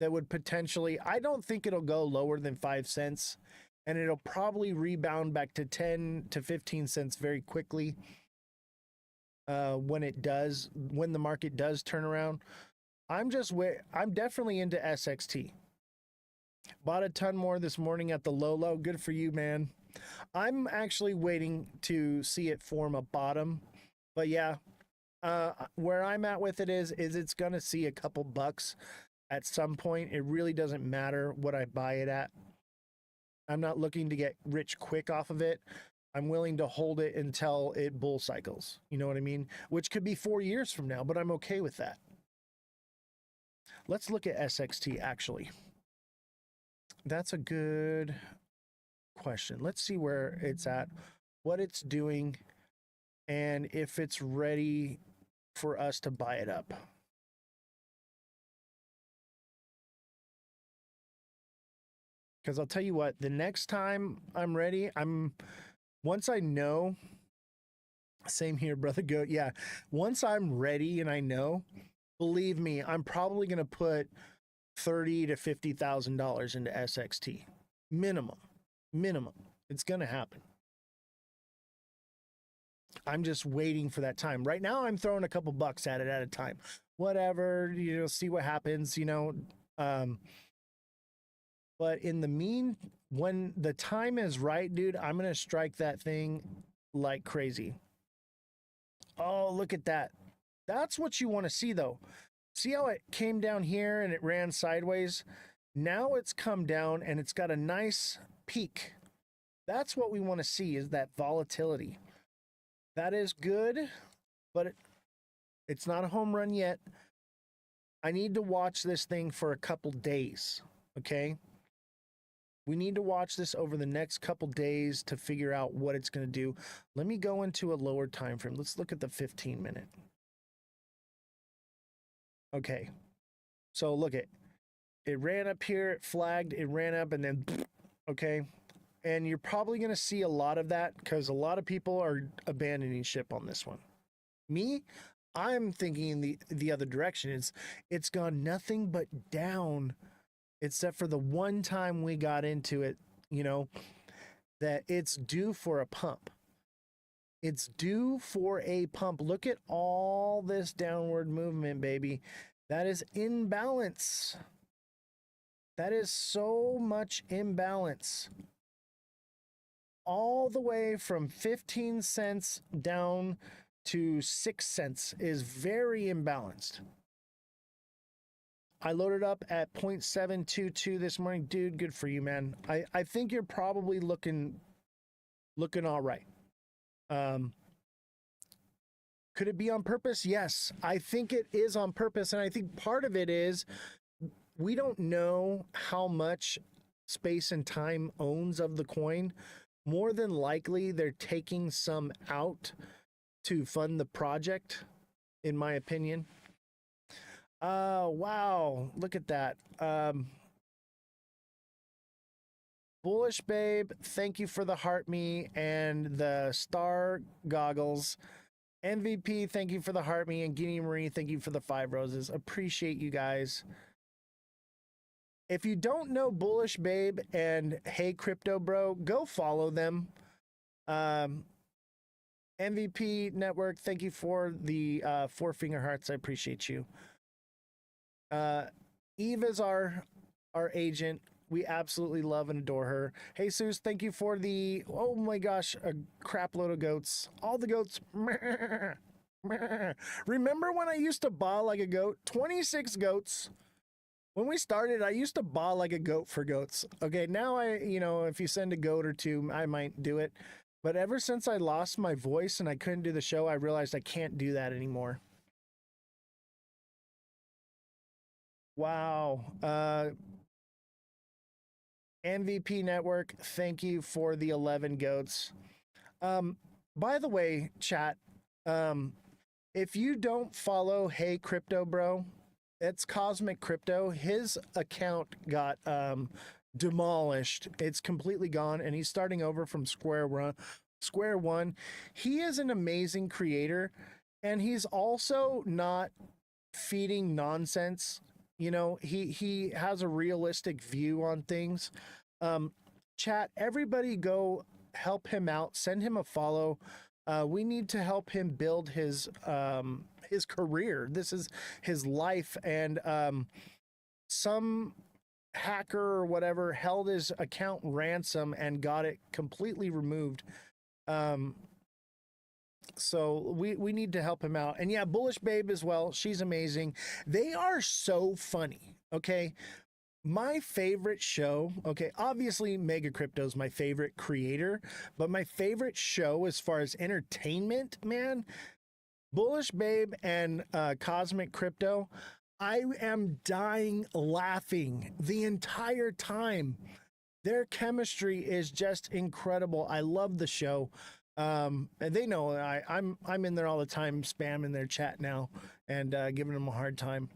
that would potentially, I don't think it'll go lower than 5 cents. And it'll probably rebound back to 10 to 15 cents very quickly when the market does turn around. I'm definitely into SXT. Bought a ton more this morning at the low. Good for you, man. I'm actually waiting to see it form a bottom. But yeah, where I'm at with it is it's going to see a couple bucks at some point. It really doesn't matter what I buy it at. I'm not looking to get rich quick off of it. I'm willing to hold it until it bull cycles. You know what I mean? Which could be 4 years from now, but I'm okay with that. Let's look at SXT actually. That's a good question. Let's see where it's at, what it's doing, and if it's ready for us to buy it up. Because I'll tell you what, the next time I'm ready, once I know, same here, Brother Goat. Yeah, once I'm ready and I know, believe me, I'm probably going to put $30,000 to $50,000 into SXT. Minimum. It's going to happen. I'm just waiting for that time. Right now, I'm throwing a couple bucks at it at a time. Whatever, see what happens, But in the when the time is right, dude, I'm going to strike that thing like crazy. Oh, look at that. That's what you want to see, though. See how it came down here and it ran sideways? Now it's come down and it's got a nice peak. That's what we want to see, is that volatility. That is good, but it's not a home run yet. I need to watch this thing for a couple days, okay? We need to watch this over the next couple days to figure out what it's going to do. Let me go into a lower time frame. Let's look at the 15-minute. Okay. So look it ran up here, it flagged, it ran up, and then, okay. And you're probably going to see a lot of that because a lot of people are abandoning ship on this one. Me, I'm thinking the other direction. It's gone nothing but down, except for the one time we got into it, that it's due for a pump. It's due for a pump. Look at all this downward movement, baby. That is imbalance. That is so much imbalance. All the way from 15 cents down to 6 cents is very imbalanced. I loaded up at 0.722 this morning. Dude, good for you, man. I think you're probably looking all right. Could it be on purpose? Yes, I think it is on purpose. And I think part of it is we don't know how much Space and Time owns of the coin. More than likely, they're taking some out to fund the project, in my opinion. Wow, look at that. Bullish Babe, thank you for the heart me and the star goggles. MVP, thank you for the heart me, and Guinea Marie, thank you for the 5 roses. Appreciate you guys. If you don't know Bullish Babe and Hey Crypto Bro, go follow them. MVP Network, thank you for the 4 finger hearts. I appreciate you. Eve is our agent. We absolutely love and adore her. Hey, Seuss, thank you for the, oh my gosh, a crap load of goats. All the goats. Remember when I used to bawl like a goat? 26 goats. When we started, I used to bawl like a goat for goats. Okay, now if you send a goat or two, I might do it. But ever since I lost my voice and I couldn't do the show, I realized I can't do that anymore. Wow. MVP Network, thank you for the 11 goats. By the way, chat, if you don't follow Hey Crypto Bro, it's Cosmic Crypto. His account got demolished. It's completely gone, and he's starting over from square one. He is an amazing creator, and he's also not feeding nonsense. He has a realistic view on things. Chat, everybody go help him out. Send him a follow. We need to help him build his career. This is his life, and some hacker or whatever held his account ransom and got it completely removed. So we need to help him out. And yeah, Bullish Babe as well. She's amazing. They are so funny. Okay. My favorite show, okay, obviously Mega Crypto is my favorite creator, but my favorite show as far as entertainment, man, Bullish Babe and Cosmic Crypto. I am dying laughing the entire time. Their chemistry is just incredible. I love the show. And they know I'm in there all the time, spamming their chat now and giving them a hard time.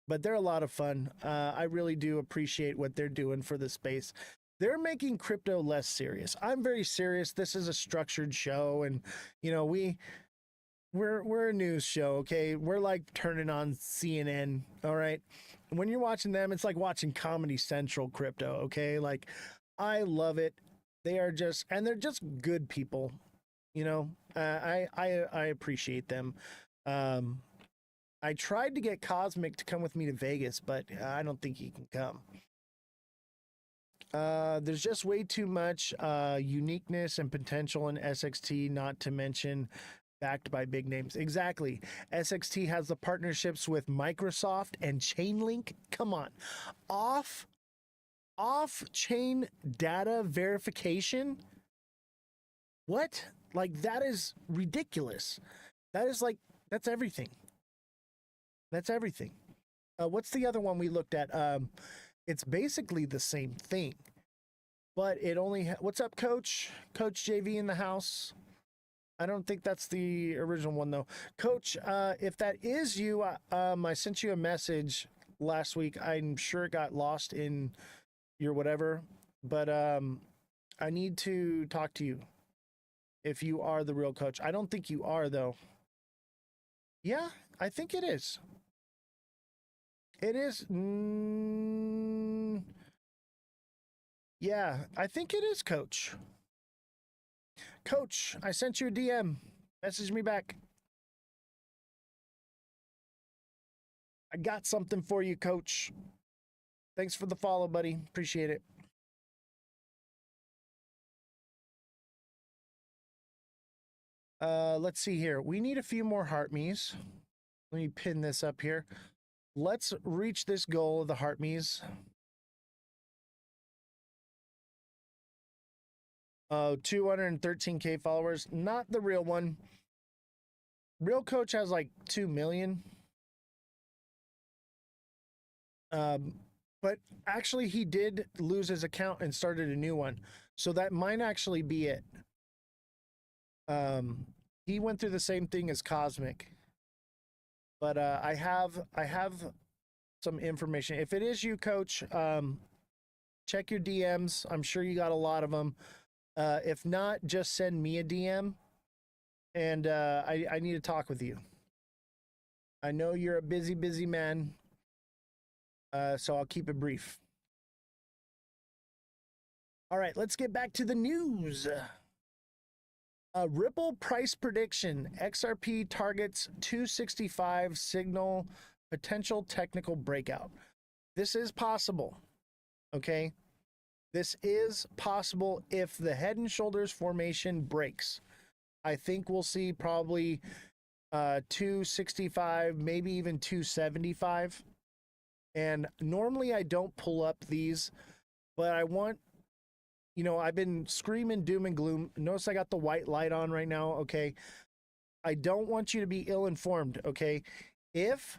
But they're a lot of fun. I really do appreciate what they're doing for the space. They're making crypto less serious. I'm very serious. This is a structured show, and we're a news show. Okay, we're like turning on CNN. All right, when you're watching them, it's like watching Comedy Central crypto. Okay, like I love it. They're just good people. I appreciate them. I tried to get Cosmic to come with me to Vegas, but I don't think he can come. There's just way too much uniqueness and potential in SXT, not to mention backed by big names. Exactly. SXT has the partnerships with Microsoft and Chainlink. Come on. Off-chain data verification? What? Like, that is ridiculous. That's everything. That's everything. What's the other one we looked at? It's basically the same thing, but it only. What's up, Coach? Coach JV in the house. I don't think that's the original one though. Coach, if that is you, I sent you a message last week. I'm sure it got lost in your whatever, but I need to talk to you. If you are the real Coach, I don't think you are though. Yeah, I think it is. It is. Yeah, I think it is, Coach. Coach, I sent you a DM. Message me back. I got something for you, Coach. Thanks for the follow, buddy. Appreciate it. Let's see here. We need a few more heart me's. Let me pin this up here. Let's reach this goal of the heart me's. 213K followers. Not the real one. Real Coach has like 2 million. But actually he did lose his account and started a new one. So that might actually be it. He went through the same thing as Cosmic. But I have some information. If it is you, Coach, check your DMs. I'm sure you got a lot of them. If not, just send me a DM, and I need to talk with you. I know you're a busy man, so I'll keep it brief. All right, let's get back to the news. Ripple price prediction. XRP targets 265 signal potential technical breakout. This is possible. Okay. This is possible if the head and shoulders formation breaks. I think we'll see probably 265, maybe even 275. And normally I don't pull up these, but I want, I've been screaming doom and gloom. Notice I got the white light on right now, okay? I don't want you to be ill-informed, okay? If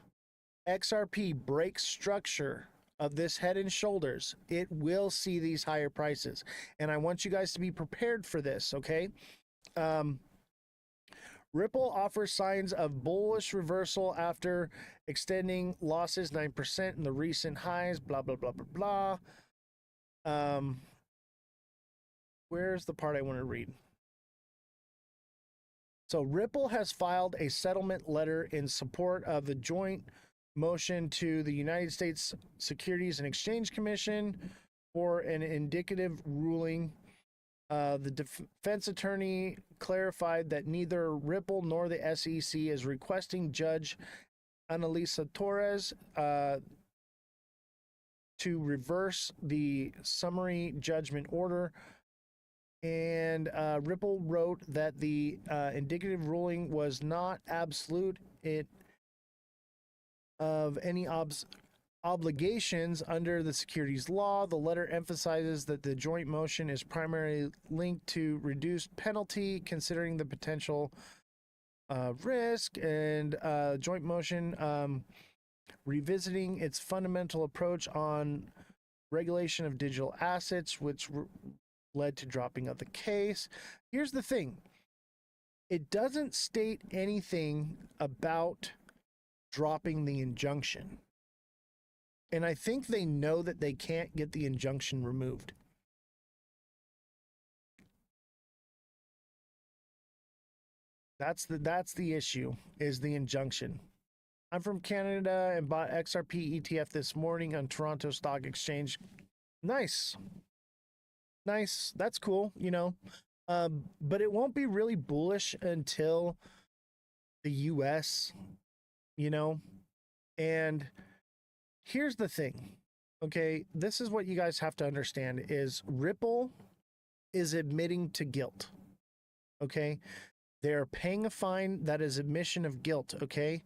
XRP breaks structure of this head and shoulders, it will see these higher prices. And I want you guys to be prepared for this, okay? Ripple offers signs of bullish reversal after extending losses 9% in the recent highs, blah, blah, blah, blah, blah. Where's the part I want to read? So Ripple has filed a settlement letter in support of the joint motion to the United States Securities and Exchange Commission for an indicative ruling. The defense attorney clarified that neither Ripple nor the SEC is requesting Judge Annalisa Torres to reverse the summary judgment order. And Ripple wrote that the indicative ruling was not absolute of any obligations under the securities law. The letter emphasizes that the joint motion is primarily linked to reduced penalty, considering the potential risk, and joint motion revisiting its fundamental approach on regulation of digital assets, which led to dropping of the case. Here's the thing. It doesn't state anything about dropping the injunction. And I think they know that they can't get the injunction removed. That's the issue, is the injunction. I'm from Canada and bought XRP ETF this morning on Toronto Stock Exchange. Nice. Nice. That's cool, but it won't be really bullish until the US, and here's the thing, okay? This is what you guys have to understand is Ripple is admitting to guilt, okay? They're paying a fine that is admission of guilt, okay?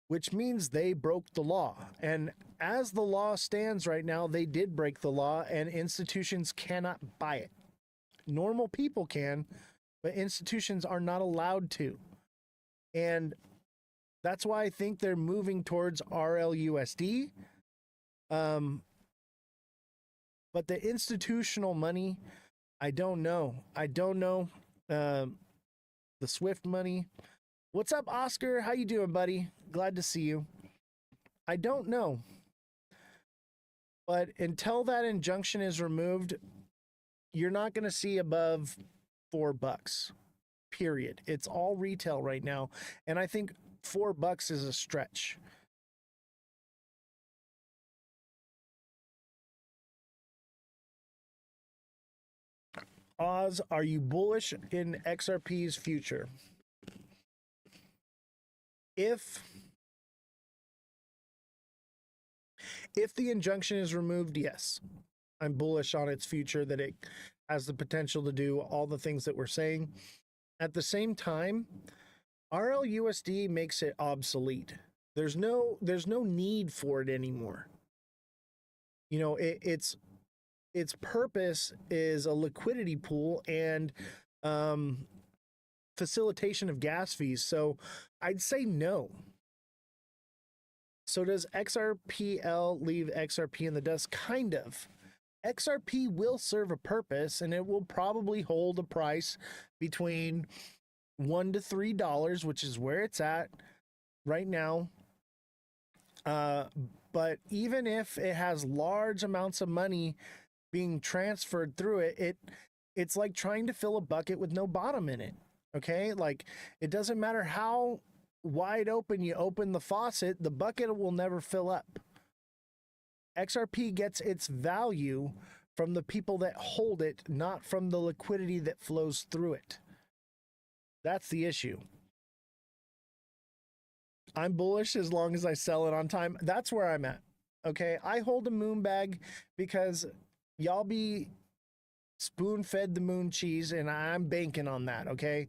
Which means they broke the law. And as the law stands right now, they did break the law, and institutions cannot buy it. Normal people can, but institutions are not allowed to. And that's why I think they're moving towards RLUSD. But the institutional money, I don't know. The Swift money. What's up, Oscar? How you doing, buddy? Glad to see you. I don't know. But until that injunction is removed, you're not going to see above $4. Period. It's all retail right now. And I think $4 is a stretch. Oz, are you bullish in XRP's future? If the injunction is removed, yes, I'm bullish on its future, that it has the potential to do all the things that we're saying. At the same time, RLUSD makes it obsolete. There's no need for it anymore. Its purpose is a liquidity pool and facilitation of gas fees. So I'd say no. So does XRPL leave XRP in the dust? Kind of. XRP will serve a purpose, and it will probably hold a price between $1 to $3, which is where it's at right now. But even if it has large amounts of money being transferred through it, it's like trying to fill a bucket with no bottom in it. Okay? Like, it doesn't matter how wide open you open the faucet, the bucket will never fill up. XRP gets its value from the people that hold it, not from the liquidity that flows through it. That's the issue. I'm bullish as long as I sell it on time. That's where I'm at. Okay, I hold a moon bag because y'all be spoon-fed the moon cheese, and I'm banking on that, okay?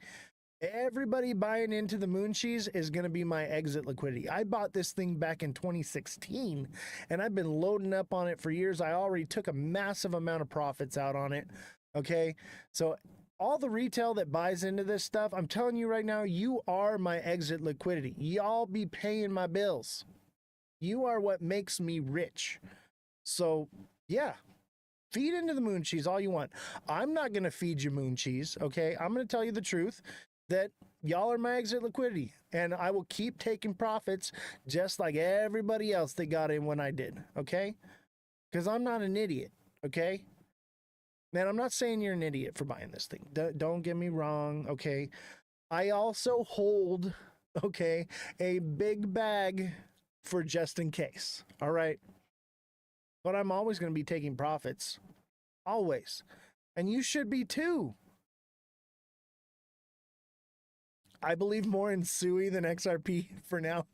Everybody buying into the moon cheese is going to be my exit liquidity. I bought this thing back in 2016 and I've been loading up on it for years. I already took a massive amount of profits out on it. Okay. So all the retail that buys into this stuff, I'm telling you right now, you are my exit liquidity. Y'all be paying my bills. You are what makes me rich. So yeah, feed into the moon cheese all you want. I'm not going to feed you moon cheese. Okay. I'm going to tell you the truth that y'all are my exit liquidity, and I will keep taking profits just like everybody else that got in when I did. Okay. Because I'm not an idiot. Okay. Man, I'm not saying you're an idiot for buying this thing. Don't get me wrong, okay? I also hold, okay, a big bag for just in case, all right? But I'm always going to be taking profits. Always. And you should be too. I believe more in SUI than XRP for now.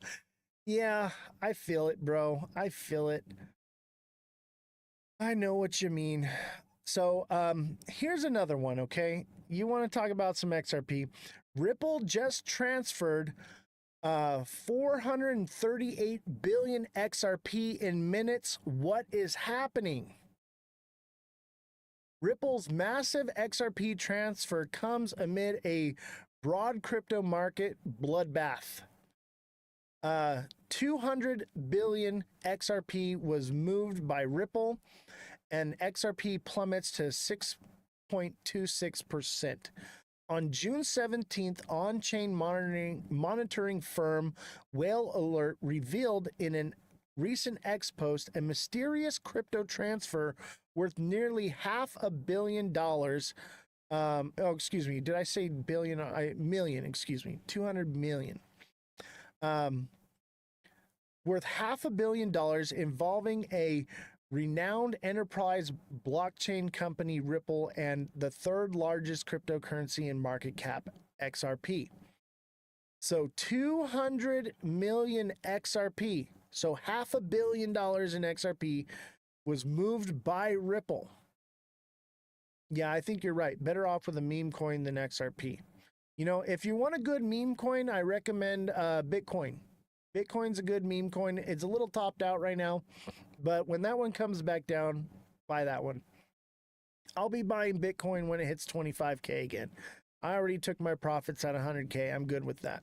Yeah, I feel it, bro. I feel it. I know what you mean. So here's another one, okay? You want to talk about some XRP. Ripple just transferred 438 billion XRP in minutes. What is happening? Ripple's massive XRP transfer comes amid a broad crypto market bloodbath. 200 billion XRP was moved by Ripple, and XRP plummets to 6.26%. On June 17th, on-chain monitoring firm Whale Alert revealed in a recent X post a mysterious crypto transfer worth nearly $500 million. Excuse me. Did I say billion? Million, excuse me. 200 million. Worth $500 million involving a renowned enterprise blockchain company Ripple and the third largest cryptocurrency in market cap, XRP. So 200 million XRP, so $500 million in XRP was moved by Ripple. Yeah, I think you're right. Better off with a meme coin than XRP. You know, if you want a good meme coin, I recommend Bitcoin. Bitcoin's a good meme coin. It's a little topped out right now, but when that one comes back down, buy that one. I'll be buying Bitcoin when it hits 25K again. I already took my profits at 100K. I'm good with that.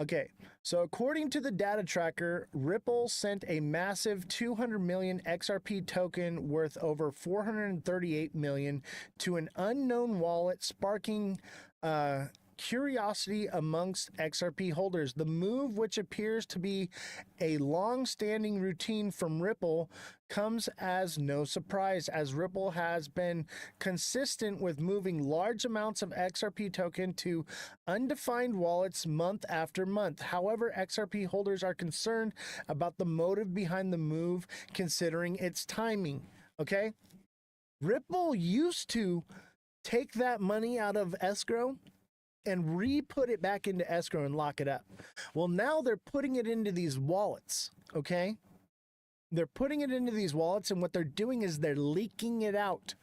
Okay, so according to the data tracker, Ripple sent a massive 200 million XRP token worth over 438 million to an unknown wallet, sparking curiosity amongst XRP holders. The move, which appears to be a long-standing routine from Ripple, comes as no surprise, as Ripple has been consistent with moving large amounts of XRP token to undefined wallets month after month. However, XRP holders are concerned about the motive behind the move, considering its timing. Okay? Ripple used to take that money out of escrow and re-put it back into escrow and lock it up. Well, now they're putting it into these wallets, okay? They're putting it into these wallets, and what they're doing is they're leaking it out.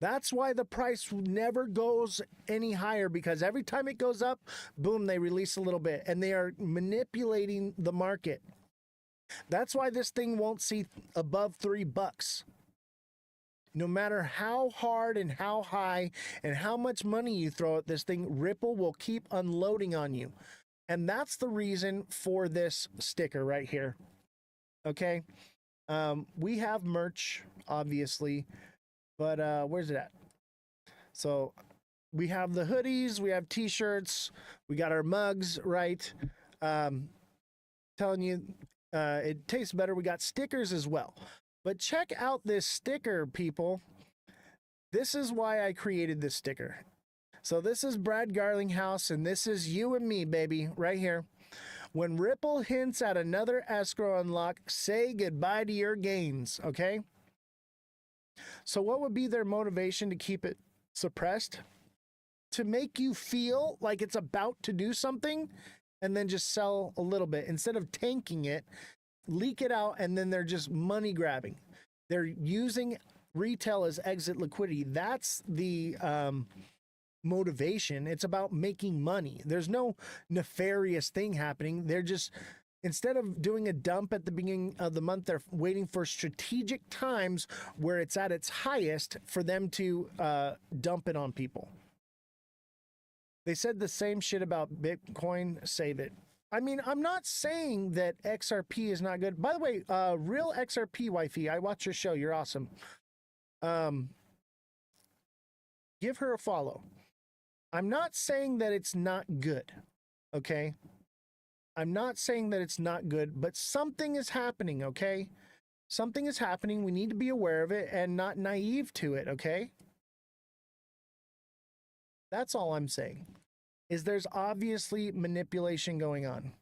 That's why the price never goes any higher, because every time it goes up, boom, they release a little bit, and they are manipulating the market. That's why this thing won't see above $3. No matter how hard and how high and how much money you throw at this thing, Ripple will keep unloading on you. And that's the reason for this sticker right here. Okay. We have merch, obviously, but where's it at? So we have the hoodies, we have t-shirts, we got our mugs, right? Telling you, it tastes better. We got stickers as well. But check out this sticker, people. This is why I created this sticker. So this is Brad Garlinghouse, and this is you and me, baby, right here. When Ripple hints at another escrow unlock, say goodbye to your gains, okay? So what would be their motivation to keep it suppressed? To make you feel like it's about to do something and then just sell a little bit. Instead of tanking it, leak it out, and then they're just money grabbing. They're using retail as exit liquidity. That's the motivation. It's about making money. There's no nefarious thing happening. They're just, instead of doing a dump at the beginning of the month, they're waiting for strategic times where it's at its highest for them to dump it on people. They said the same shit about Bitcoin. Save it. I mean, I'm not saying that XRP is not good. By the way, real XRP wifey, I watch your show. You're awesome. Give her a follow. I'm not saying that it's not good. Okay. I'm not saying that it's not good, but something is happening. Okay. Something is happening. We need to be aware of it and not naive to it. Okay. That's all I'm saying. Is there's obviously manipulation going on.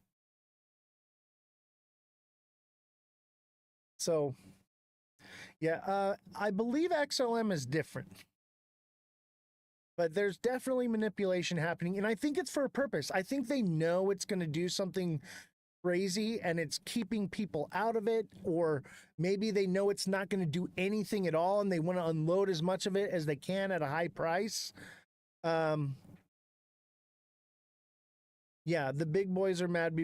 So, yeah, I believe XLM is different. But there's definitely manipulation happening, and I think it's for a purpose. I think they know it's going to do something crazy, and it's keeping people out of it, or maybe they know it's not going to do anything at all, and they want to unload as much of it as they can at a high price. Yeah, the big boys are mad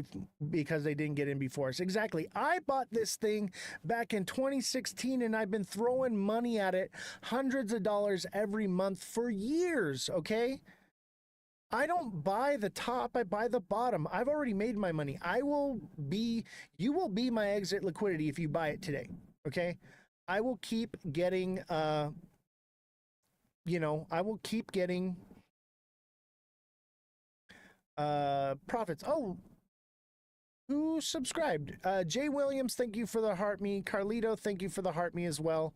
because they didn't get in before us. Exactly. I bought this thing back in 2016, and I've been throwing money at it, hundreds of dollars every month for years, okay? I don't buy the top, I buy the bottom. I've already made my money. You will be my exit liquidity if you buy it today, okay? I will keep getting, I will keep getting profits. Oh, who subscribed? Jay Williams, thank you for the heart me. Carlito, thank you for the heart me as well.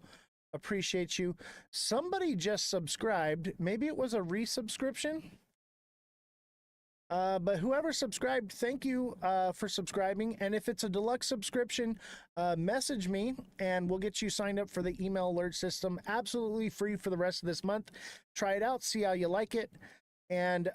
Appreciate you. Somebody just subscribed. Maybe it was a resubscription. But whoever subscribed, thank you for subscribing. And if it's a deluxe subscription, message me and we'll get you signed up for the email alert system. Absolutely free for the rest of this month. Try it out, see how you like it. And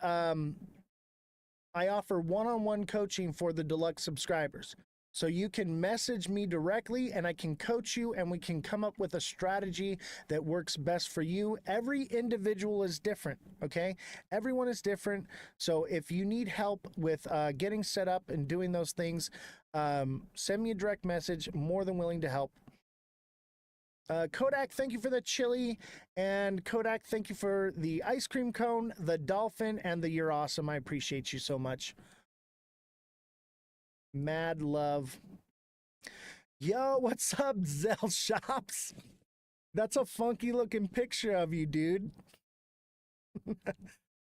I offer one-on-one coaching for the deluxe subscribers. So you can message me directly and I can coach you and we can come up with a strategy that works best for you. Every individual is different, okay? Everyone is different. So if you need help with getting set up and doing those things, send me a direct message. More than willing to help. Kodak, thank you for the chili. And Kodak, thank you for the ice cream cone, the dolphin, and the you're awesome. I appreciate you so much. Mad love. Yo, what's up, Zell Shops? That's a funky looking picture of you, dude.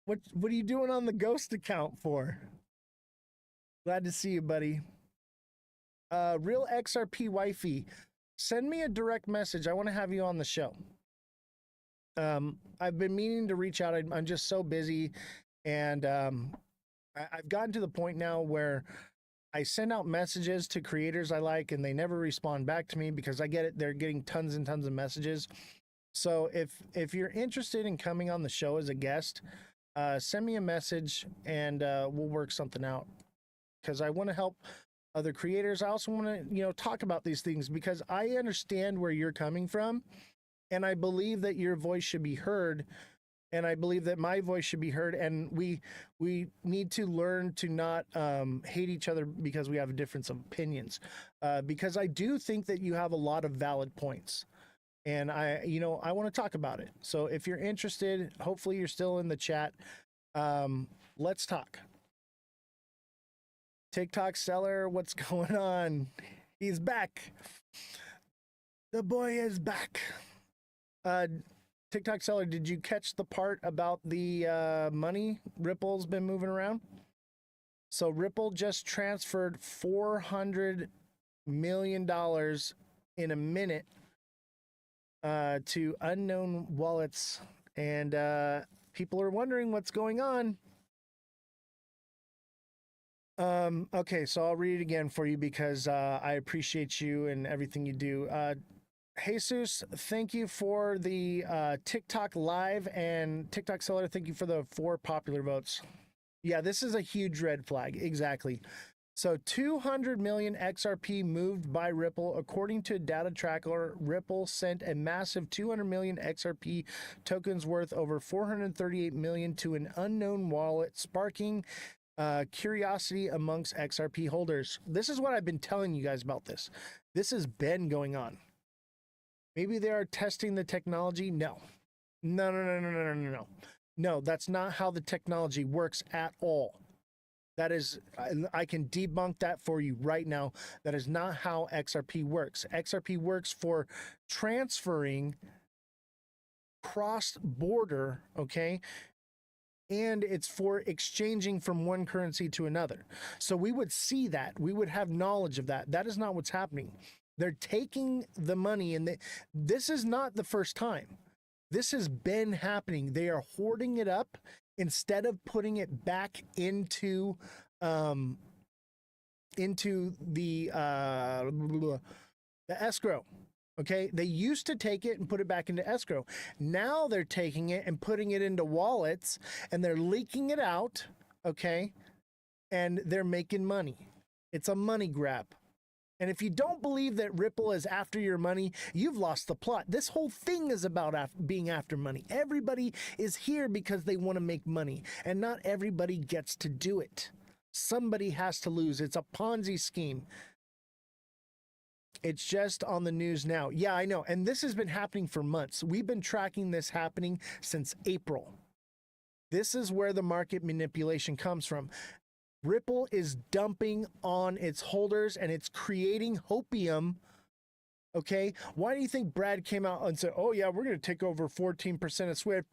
What are you doing on the ghost account for? Glad to see you, buddy. Real XRP wifey. Send me a direct message. I want to have you on the show. I've been meaning to reach out. I'm just so busy. And I've gotten to the point now where I send out messages to creators I like and they never respond back to me because I get it. They're getting tons and tons of messages. So if you're interested in coming on the show as a guest, send me a message and we'll work something out because I want to help other creators. I also want to, talk about these things because I understand where you're coming from and I believe that your voice should be heard and I believe that my voice should be heard and we need to learn to not hate each other because we have a difference of opinions because I do think that you have a lot of valid points and I want to talk about it. So if you're interested, hopefully you're still in the chat. Let's talk. TikTok seller, what's going on? He's back. The boy is back. TikTok seller, did you catch the part about the money Ripple's been moving around? So Ripple just transferred $400 million in a minute to unknown wallets, and people are wondering what's going on. Okay, so I'll read it again for you because I appreciate you and everything you do. Jesus, thank you for the TikTok live, and TikTok seller, thank you for the 4 popular votes. Yeah, this is a huge red flag. Exactly. So 200 million XRP moved by Ripple. According to data tracker, Ripple sent a massive 200 million XRP tokens worth over 438 million to an unknown wallet, sparking curiosity amongst XRP holders. This is what I've been telling you guys about this. This has been going on. Maybe they are testing the technology. No. No, that's not how the technology works at all. That is, I can debunk that for you right now. That is not how XRP works. XRP works for transferring cross-border, okay? And it's for exchanging from one currency to another. So we would see that. We would have knowledge of that. That is not what's happening. They're taking the money, and this is not the first time. This has been happening. They are hoarding it up instead of putting it back into the escrow. Okay, they used to take it and put it back into escrow. Now they're taking it and putting it into wallets, and they're leaking it out. Okay, and they're making money. It's a money grab. And if you don't believe that Ripple is after your money, you've lost the plot. This whole thing is about being after money. Everybody is here because they want to make money, and not everybody gets to do it. Somebody has to lose. It's a Ponzi scheme. It's just on the news now. Yeah, I know. And this has been happening for months. We've been tracking this happening since April. This is where the market manipulation comes from. Ripple is dumping on its holders, and it's creating hopium. Okay, why do you think Brad came out and said, oh yeah, we're going to take over 14% of Swift?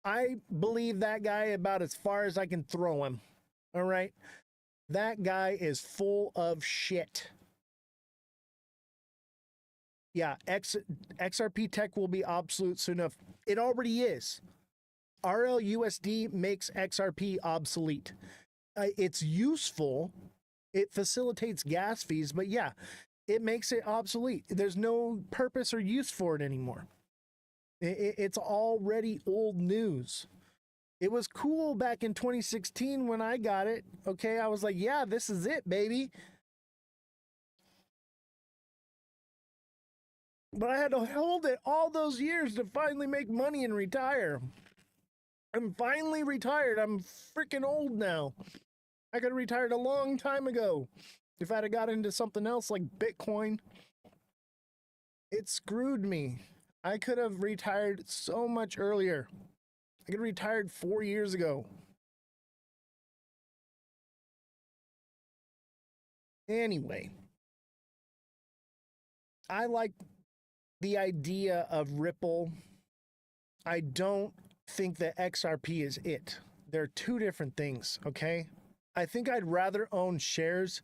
I believe that guy about as far as I can throw him. All right, that guy is full of shit. Yeah, XRP tech will be obsolete soon enough. It already is. RLUSD makes XRP obsolete. It's useful. It facilitates gas fees, but yeah, it makes it obsolete. There's no purpose or use for it anymore. It's already old news. It was cool back in 2016 when I got it. Okay, I was like, yeah, this is it, baby. But I had to hold it all those years to finally make money and retire. I'm finally retired. I'm freaking old now. I could have retired a long time ago if I'd have got into something else like Bitcoin. It screwed me. I could have retired so much earlier. I could have retired 4 years ago. Anyway, I like the idea of Ripple. I don't think that XRP is it. They're two different things, okay? I think I'd rather own shares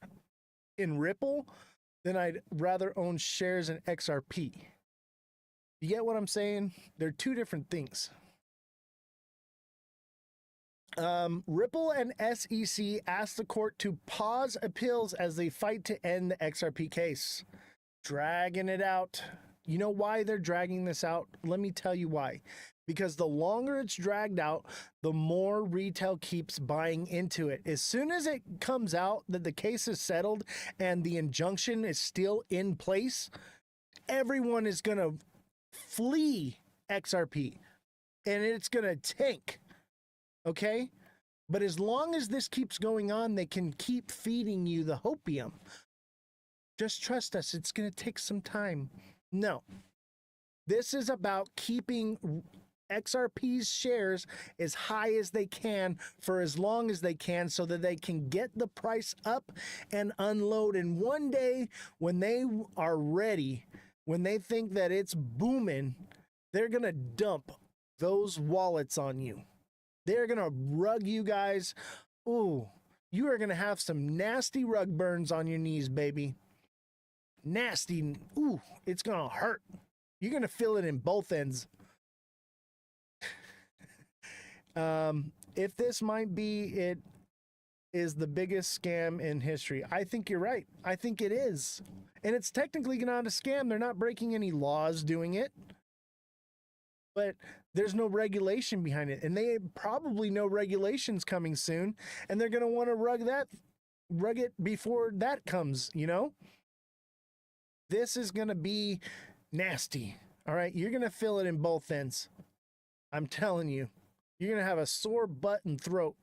in Ripple than I'd rather own shares in XRP. You get what I'm saying? They're two different things. Ripple and SEC asked the court to pause appeals as they fight to end the XRP case. Dragging it out. You know why they're dragging this out? Let me tell you why. Because the longer it's dragged out, the more retail keeps buying into it. As soon as it comes out that the case is settled and the injunction is still in place, everyone is going to flee XRP and it's going to tank. Okay? But as long as this keeps going on, they can keep feeding you the hopium. Just trust us. It's going to take some time. No. This is about keeping XRP's shares as high as they can for as long as they can so that they can get the price up and unload. And one day when they are ready, when they think that it's booming, they're going to dump those wallets on you. They're going to rug you guys. Ooh, you are going to have some nasty rug burns on your knees, baby. Nasty. Ooh, it's going to hurt. You're going to feel it in both ends. If this might be, it is the biggest scam in history. I think you're right. I think it is. And it's technically not a scam. They're not breaking any laws doing it. But there's no regulation behind it. And they probably know regulations coming soon. And they're going to want to rug that rug it before that comes, you know? This is going to be nasty. All right. You're going to feel it in both ends. I'm telling you. You're going to have a sore butt and throat.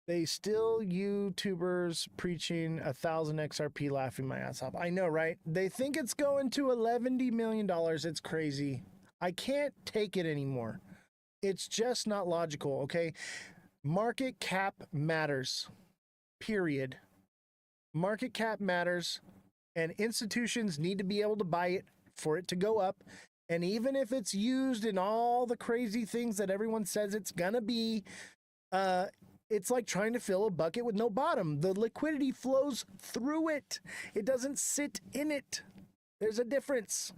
They still YouTubers preaching 1,000 XRP laughing my ass off. I know, right? They think it's going to $11 million. It's crazy. I can't take it anymore. It's just not logical, okay? Market cap matters. Period. Market cap matters, and institutions need to be able to buy it for it to go up. And even if it's used in all the crazy things that everyone says it's gonna be, it's like trying to fill a bucket with no bottom. The liquidity flows through it. It doesn't sit in it. There's a difference.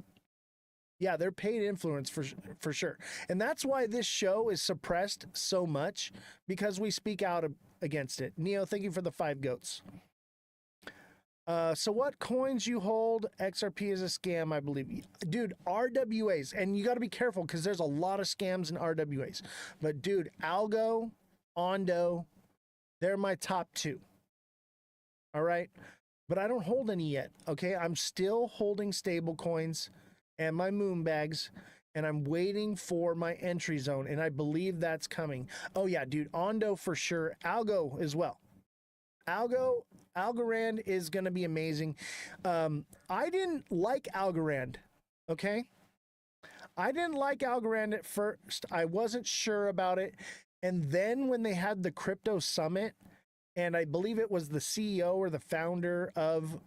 Yeah, they're paid influence for sure. And that's why this show is suppressed so much, because we speak out against it. Neo, thank you for the 5 goats. So what coins you hold? XRP is a scam, I believe. Dude, RWAs. And you got to be careful because there's a lot of scams in RWAs. But dude, Algo, Ondo, they're my top 2. All right? But I don't hold any yet, okay? I'm still holding stable coins and my moon bags, and I'm waiting for my entry zone, and I believe that's coming. Oh yeah, dude, Ondo for sure. Algo as well. Algorand is going to be amazing. I didn't like Algorand, okay? I didn't like Algorand at first. I wasn't sure about it. And then when they had the crypto summit, and I believe it was the CEO or the founder of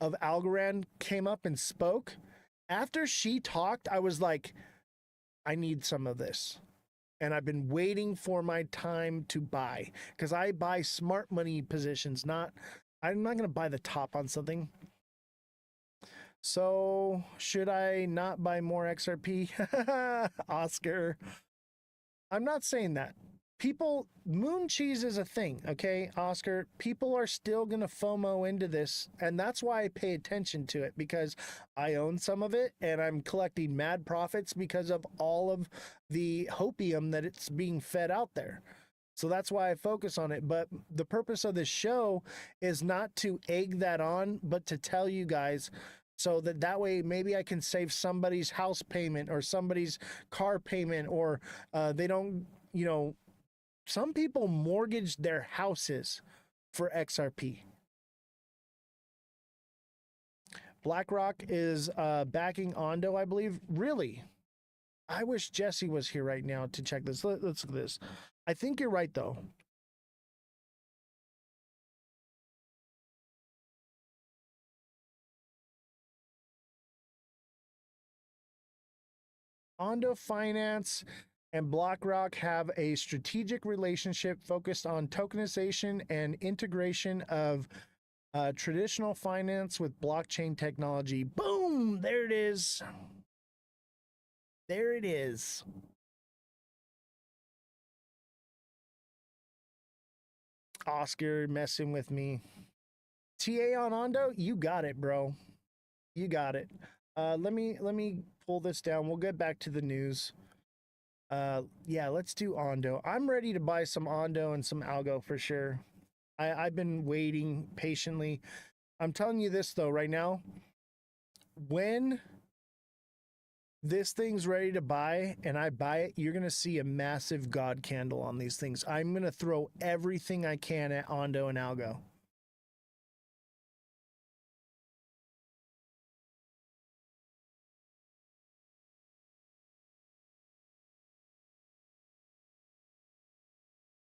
Algorand came up and spoke. After she talked, I was like, I need some of this. And I've been waiting for my time to buy, because I buy smart money positions, I'm not going to buy the top on something. So should I not buy more XRP? Oscar. I'm not saying that. People, moon cheese is a thing, okay, Oscar? People are still going to FOMO into this, and that's why I pay attention to it, because I own some of it, and I'm collecting mad profits because of all of the hopium that it's being fed out there. So that's why I focus on it. But the purpose of this show is not to egg that on, but to tell you guys, so that way maybe I can save somebody's house payment or somebody's car payment, or they don't, you know, some people mortgage their houses for XRP. BlackRock is backing Ondo, I believe. Really? I wish Jesse was here right now to check this. Let's look at this. I think you're right, though. Ondo Finance and BlackRock have a strategic relationship focused on tokenization and integration of traditional finance with blockchain technology. Boom! There it is. There it is. Oscar messing with me. TA on Ondo, you got it, bro. You got it. Let me pull this down. We'll get back to the news. Yeah, let's do Ondo. I'm ready to buy some Ondo and some Algo for sure. I've been waiting patiently. I'm telling you this though, right now, when this thing's ready to buy and I buy it, you're gonna see a massive God candle on these things. I'm gonna throw everything I can at Ondo and Algo.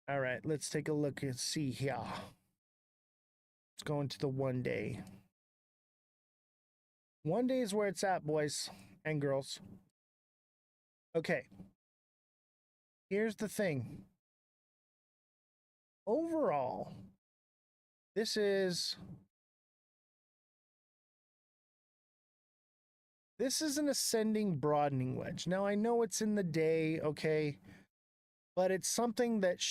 All right, let's take a look and see here. Let's go into the 1 day. 1 day is where it's at, boys and girls. Okay. Here's the thing. Overall, this is an ascending broadening wedge. Now, I know it's in the day, okay, but it's something that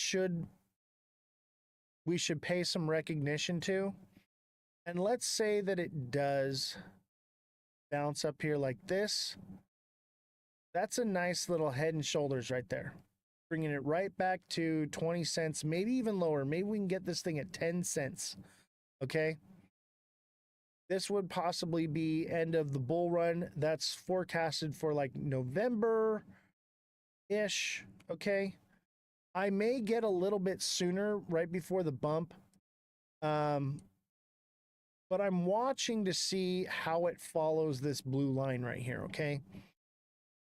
we should pay some recognition to. And let's say that it does bounce up here like this. That's a nice little Head and Shoulders right there. Bringing it right back to 20 cents, maybe even lower. Maybe we can get this thing at 10 cents. Okay. This would possibly be end of the bull run. That's forecasted for like November-ish. Okay. I may get a little bit sooner right before the bump. But I'm watching to see how it follows this blue line right here. Okay.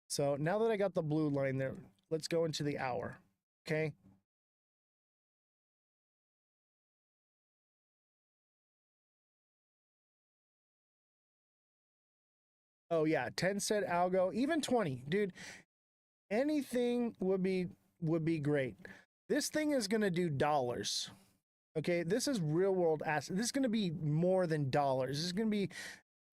So now that I got the blue line there, let's go into the hour. Okay. Oh yeah, 10 cent algo, even 20, dude. Anything would be great. This thing is gonna do dollars. Okay, this is real world asset. This is gonna be more than dollars. This is gonna be.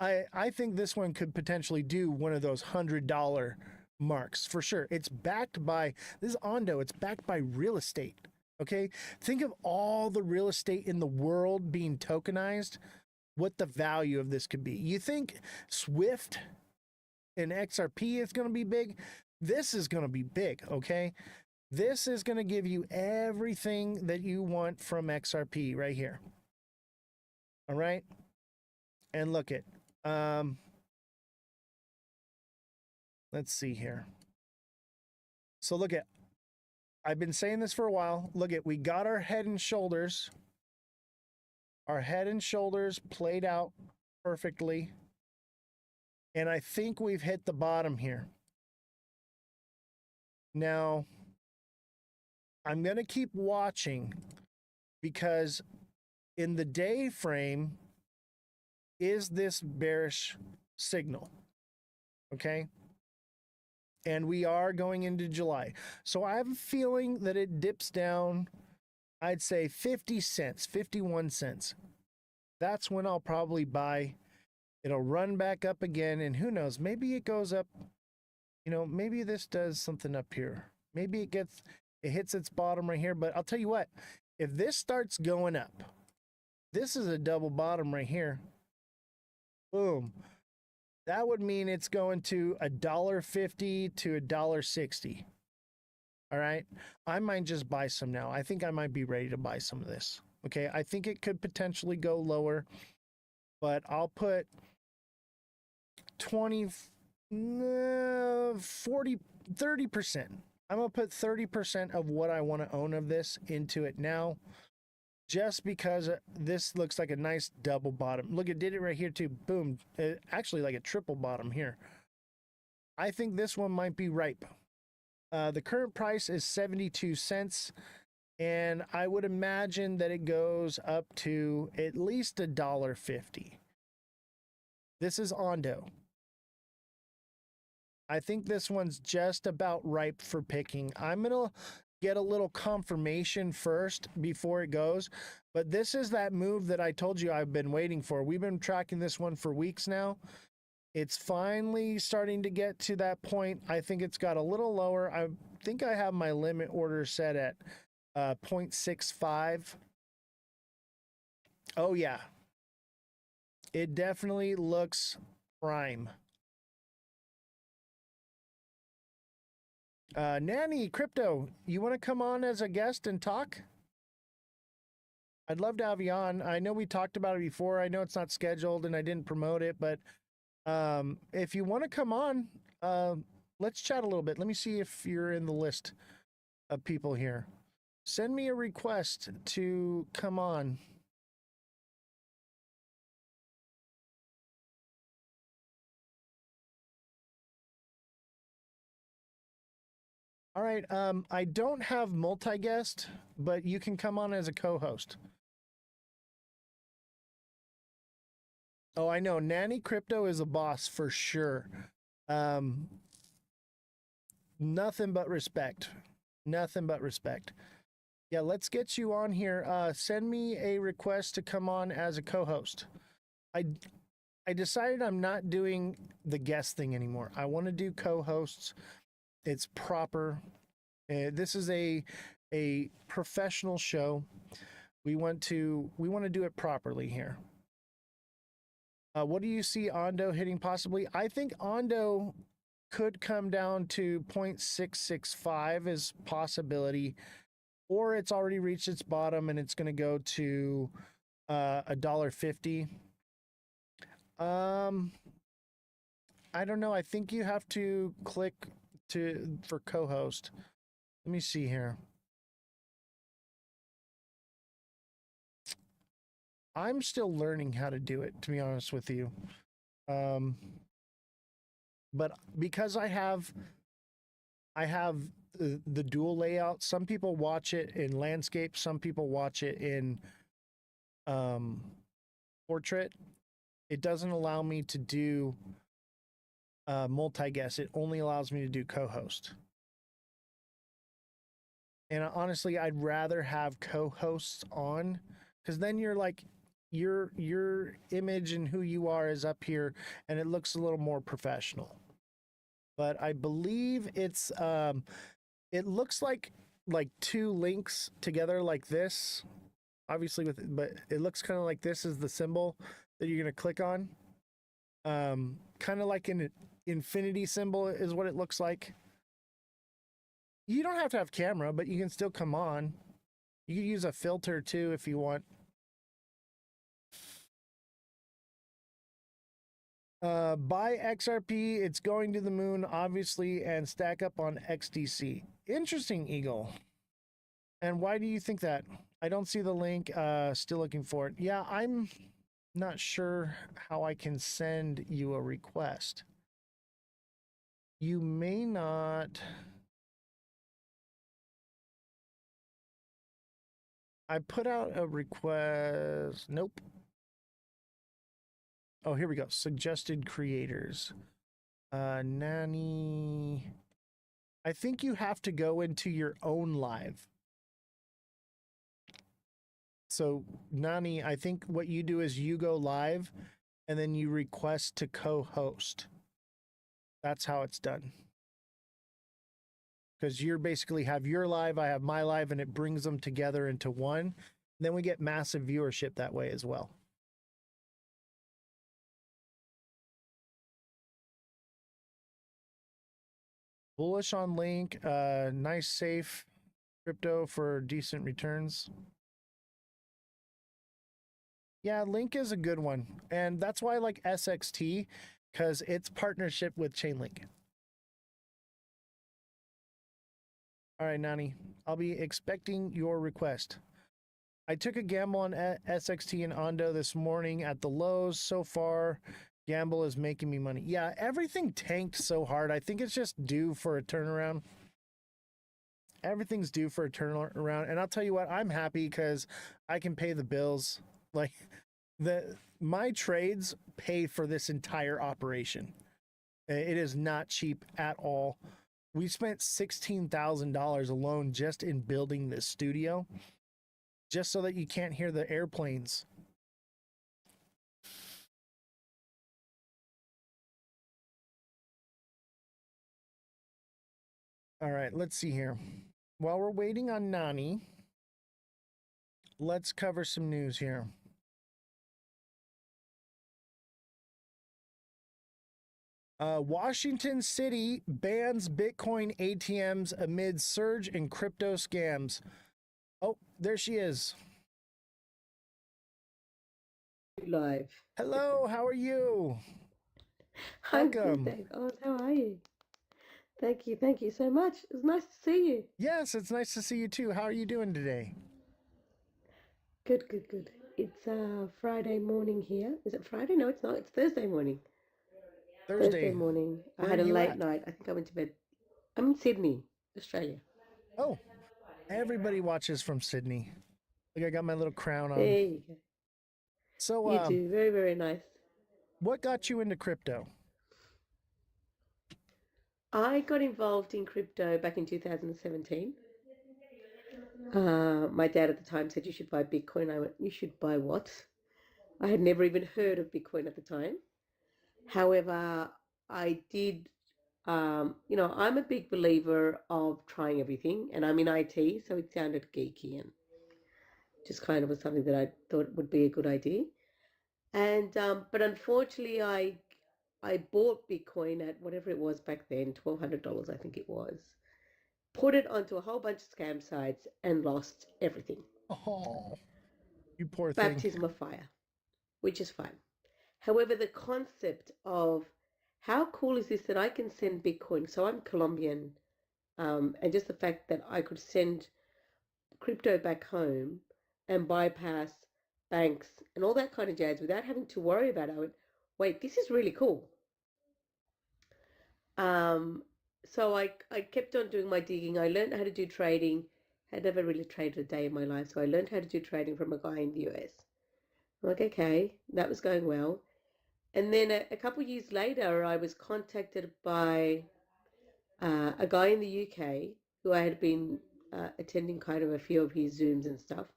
I think this one could potentially do one of those $100 marks for sure. It's backed by this is Ondo. It's backed by real estate. Okay, think of all the real estate in the world being tokenized. What the value of this could be. You think Swift and XRP is going to be big? This is going to be big, okay? This is going to give you everything that you want from XRP right here. All right? And look at let's see here. So look at, I've been saying this for a while. Look at, we got our Head and Shoulders. Our Head and Shoulders played out perfectly. And I think we've hit the bottom here. Now, I'm going to keep watching because in the day frame, is this bearish signal? Okay. And we are going into July. So I have a feeling that it dips down, I'd say 50 cents, 51 cents. That's when I'll probably buy. It'll run back up again, and who knows, maybe it goes up, you know, maybe this does something up here. Maybe it hits its bottom right here, but I'll tell you what, if this starts going up, this is a double bottom right here. Boom. That would mean it's going to $1.50 to $1.60. All right. I might just buy some now. I think I might be ready to buy some of this. Okay. I think it could potentially go lower, but I'll put 20, 40, 30%. I'm going to put 30% of what I want to own of this into it now, just because this looks like a nice double bottom. Look, it did it right here too. Boom. Actually like a triple bottom here. I think this one might be ripe. The current price is 72 cents. And I would imagine that it goes up to at least $1.50. This is Ondo. I think this one's just about ripe for picking. I'm going to get a little confirmation first before it goes. But this is that move that I told you I've been waiting for. We've been tracking this one for weeks now. It's finally starting to get to that point. I think it's got a little lower. I think I have my limit order set at 0.65. Oh yeah, it definitely looks prime. Nanny Crypto, you want to come on as a guest and talk? I'd love to have you on. I know we talked about it before. I know it's not scheduled and I didn't promote it, but if you want to come on, let's chat a little bit. Let me see if you're in the list of people here. Send me a request to come on. All right. I don't have multi-guest, but you can come on as a co-host. Oh, I know. Nanny Crypto is a boss for sure. Nothing but respect. Nothing but respect. Yeah, let's get you on here. Send me a request to come on as a co-host. I decided I'm not doing the guest thing anymore. I want to do co-hosts. It's proper. This is a professional show. We want to do it properly here. What do you see Ondo hitting possibly? I think Ondo could come down to 0.665 is possibility, or it's already reached its bottom and it's going to go to $1.50. I don't know. I think you have to click for co-host. Let me see here. I'm still learning how to do it, to be honest with you. But because I have the dual layout, some people watch it in landscape, some people watch it in portrait. It doesn't allow me to do multi-guest. It only allows me to do co-host. And honestly, I'd rather have co-hosts on, because then you're like, your image and who you are is up here and it looks a little more professional. But I believe it's it looks like two links together like this, obviously, but it looks kind of like this is the symbol that you're going to click on. Kind of like an infinity symbol is what it looks like. You don't have to have camera, but you can still come on. You can use a filter too if you want. Buy XRP, it's going to the moon, obviously, and stack up on XDC. Interesting, Eagle. And why do you think that? I don't see the link. Still looking for it. Yeah, I'm not sure how I can send you a request. You may not. I put out a request. Nope. Oh, here we go. Suggested creators. Nanny. I think you have to go into your own live. So, Nani, I think what you do is you go live and then you request to co-host. That's how it's done. Because you're basically have your live, I have my live, and it brings them together into one. Then we get massive viewership that way as well. Bullish on Link, nice safe crypto for decent returns. Yeah, Link is a good one. And that's why I like SXT, because it's partnership with Chainlink. All right, Nani, I'll be expecting your request. I took a gamble on SXT and Ondo this morning at the lows. So far, gamble is making me money. Yeah, everything tanked so hard. I think it's just due for a turnaround. Everything's due for a turnaround. And I'll tell you what, I'm happy because I can pay the bills. Like, my trades pay for this entire operation. It is not cheap at all. We spent $16,000 alone just in building this studio, just so that you can't hear the airplanes. All right, let's see here. While we're waiting on Nani, let's cover some news here. Washington City bans Bitcoin ATMs amid surge in crypto scams. Oh, there she is. Live. Hello, how are you? I'm good, Welcome. thanks. Oh, how are you? Thank you so much. It's nice to see you. Yes, it's nice to see you too. How are you doing today? Good. It's Friday morning here. Is it Friday? No, it's not. It's Thursday morning. Thursday morning. I Where had are a you late at? night. I think I went to bed. I'm in Sydney, Australia. Oh, everybody watches from Sydney. Look, I got my little crown on. There you go. So, You do. Very, very nice. what got you into crypto? I got involved in crypto back in 2017. My dad at the time said you should buy Bitcoin. I went, you should buy what? I had never even heard of Bitcoin at the time. However, I did, I'm a big believer of trying everything, and I'm in IT, so it sounded geeky and just kind of was something that I thought would be a good idea. And but unfortunately, I I bought Bitcoin at whatever it was back then, $1,200, I think it was. Put it onto a whole bunch of scam sites and lost everything. Oh, you poor thing. Baptism of fire, which is fine. However, the concept of how cool is this that I can send Bitcoin? So I'm Colombian, and just the fact that I could send crypto back home and bypass banks and all that kind of jazz without having to worry about it. I went, wait, this is really cool. So I kept on doing my digging. I learned how to do trading. Had never really traded a day in my life, so I learned how to do trading from a guy in the US. I'm like, okay, that was going well. And then a couple of years later, I was contacted by a guy in the UK who I had been attending kind of a few of his Zooms and stuff.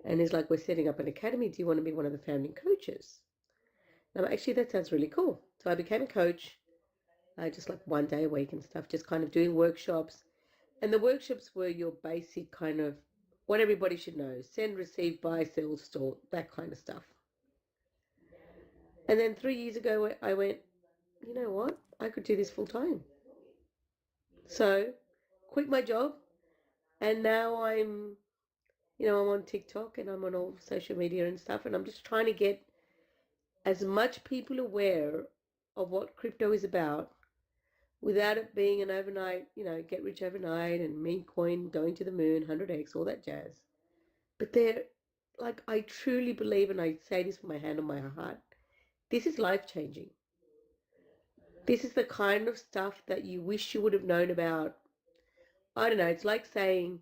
And he's like, we're setting up an academy. Do you want to be one of the founding coaches? And I'm actually, that sounds really cool. So I became a coach, just like one day a week and stuff, just kind of doing workshops. And the workshops were your basic kind of what everybody should know: send, receive, buy, sell, store, that kind of stuff. And then 3 years ago, I went, you know what? I could do this full time. So quit my job, and now I'm on TikTok and I'm on all social media and stuff, and I'm just trying to get as much people aware of what crypto is about without it being an overnight, get rich overnight and meme coin going to the moon, 100x, all that jazz. But they're like, I truly believe, and I say this with my hand on my heart, this is life changing. This is the kind of stuff that you wish you would have known about. I don't know, it's like saying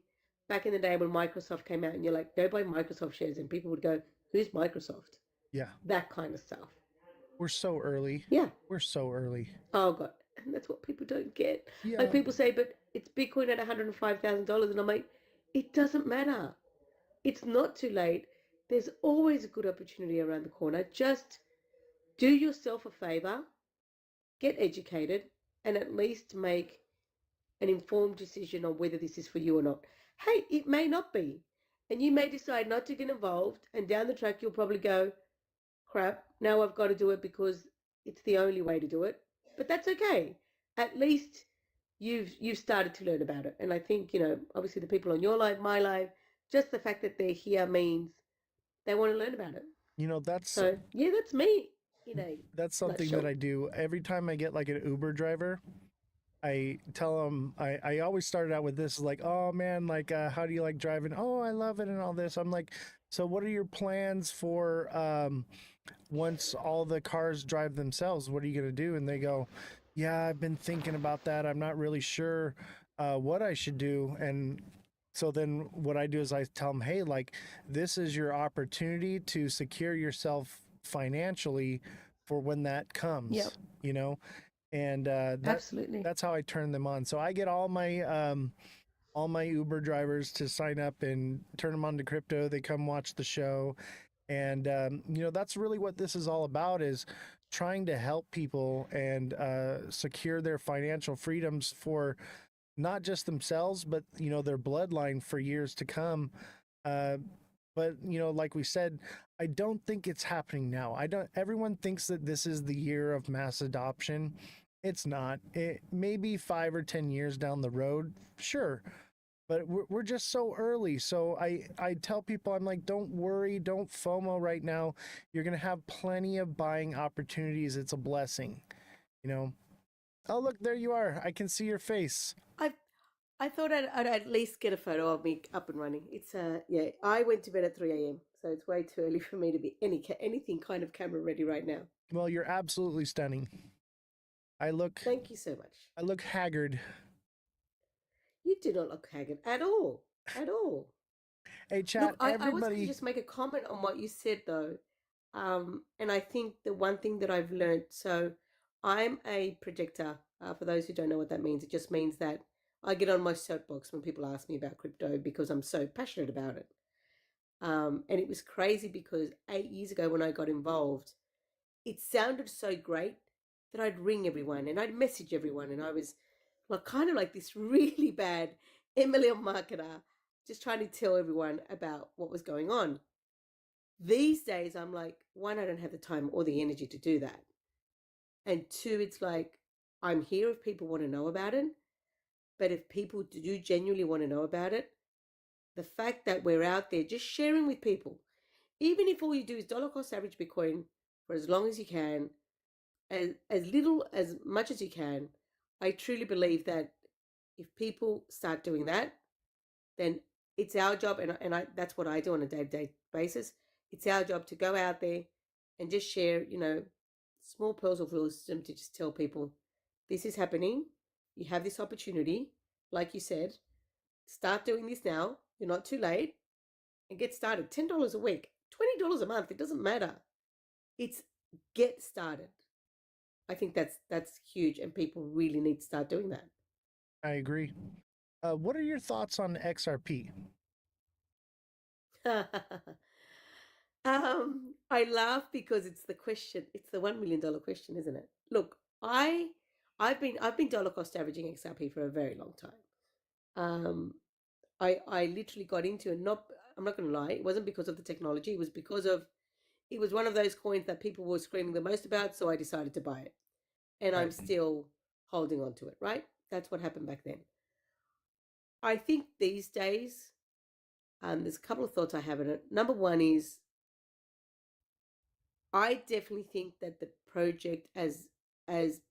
back in the day when Microsoft came out and you're like, go buy Microsoft shares, and people would go, who's Microsoft? Yeah. That kind of stuff. We're so early. Yeah. We're so early. Oh, God. And that's what people don't get. Yeah. Like people say, but it's Bitcoin at $105,000. And I'm like, it doesn't matter. It's not too late. There's always a good opportunity around the corner. Just do yourself a favor, get educated, and at least make an informed decision on whether this is for you or not. Hey, it may not be. And you may decide not to get involved. And down the track, you'll probably go, crap, now I've got to do it because it's the only way to do it. But that's okay. At least you've started to learn about it. And I think, obviously the people on your live, my live, just the fact that they're here means they want to learn about it. That's so yeah, that's me. That's something that I do every time I get like an Uber driver. I tell them, I always started out with this, like, oh man, like, how do you like driving? Oh, I love it and all this. I'm like, so what are your plans for once all the cars drive themselves? What are you going to do? And they go, yeah, I've been thinking about that. I'm not really sure what I should do. And so then what I do is I tell them, hey, like, this is your opportunity to secure yourself financially for when that comes, Yep. And absolutely, that's how I turn them on. So I get all my Uber drivers to sign up and turn them on to crypto. They come watch the show, and that's really what this is all about: is trying to help people and secure their financial freedoms for not just themselves, but their bloodline for years to come. But like we said, I don't think it's happening now. Everyone thinks that this is the year of mass adoption. It's not. It maybe 5 or 10 years down the road, sure. But we're just so early. So I tell people, I'm like, don't worry, don't FOMO right now. You're going to have plenty of buying opportunities. It's a blessing, Oh, look, there you are. I can see your face. I thought I'd at least get a photo of me up and running. It's yeah, I went to bed at 3 a.m. So it's way too early for me to be anything kind of camera ready right now. Well, you're absolutely stunning. Thank you so much. I look haggard. You do not look haggard at all. At all. Hey, chat, look, I everybody. was going to just make a comment on what you said, though. And I think the one thing that I've learned, so I'm a projector. For those who don't know what that means, it just means that I get on my soapbox when people ask me about crypto because I'm so passionate about it. And it was crazy because 8 years ago when I got involved, it sounded so great that I'd ring everyone and I'd message everyone, and I was like kind of like this really bad MLM marketer, just trying to tell everyone about what was going on. These days, I'm like, one, I don't have the time or the energy to do that. And two, it's like, I'm here if people want to know about it. But if people do genuinely want to know about it, the fact that we're out there just sharing with people, even if all you do is dollar cost average Bitcoin for as long as you can, as little as much as you can, I truly believe that if people start doing that, then it's our job, and that's what I do on a day-to-day basis. It's our job to go out there and just share, small pearls of wisdom to just tell people this is happening. You have this opportunity, like you said, start doing this now. You're not too late, and get started. $10 a week, $20 a month. It doesn't matter. It's get started. I think that's huge, and people really need to start doing that. I agree. What are your thoughts on XRP? I laugh because it's the question. It's the $1 million question, isn't it? Look, I've been dollar cost averaging XRP for a very long time. I literally got into it. I'm not going to lie. It wasn't because of the technology. It was because it was one of those coins that people were screaming the most about. So I decided to buy it, and I'm still holding on to it. Right? That's what happened back then. I think these days, there's a couple of thoughts I have in it. Number one is, I definitely think that the project as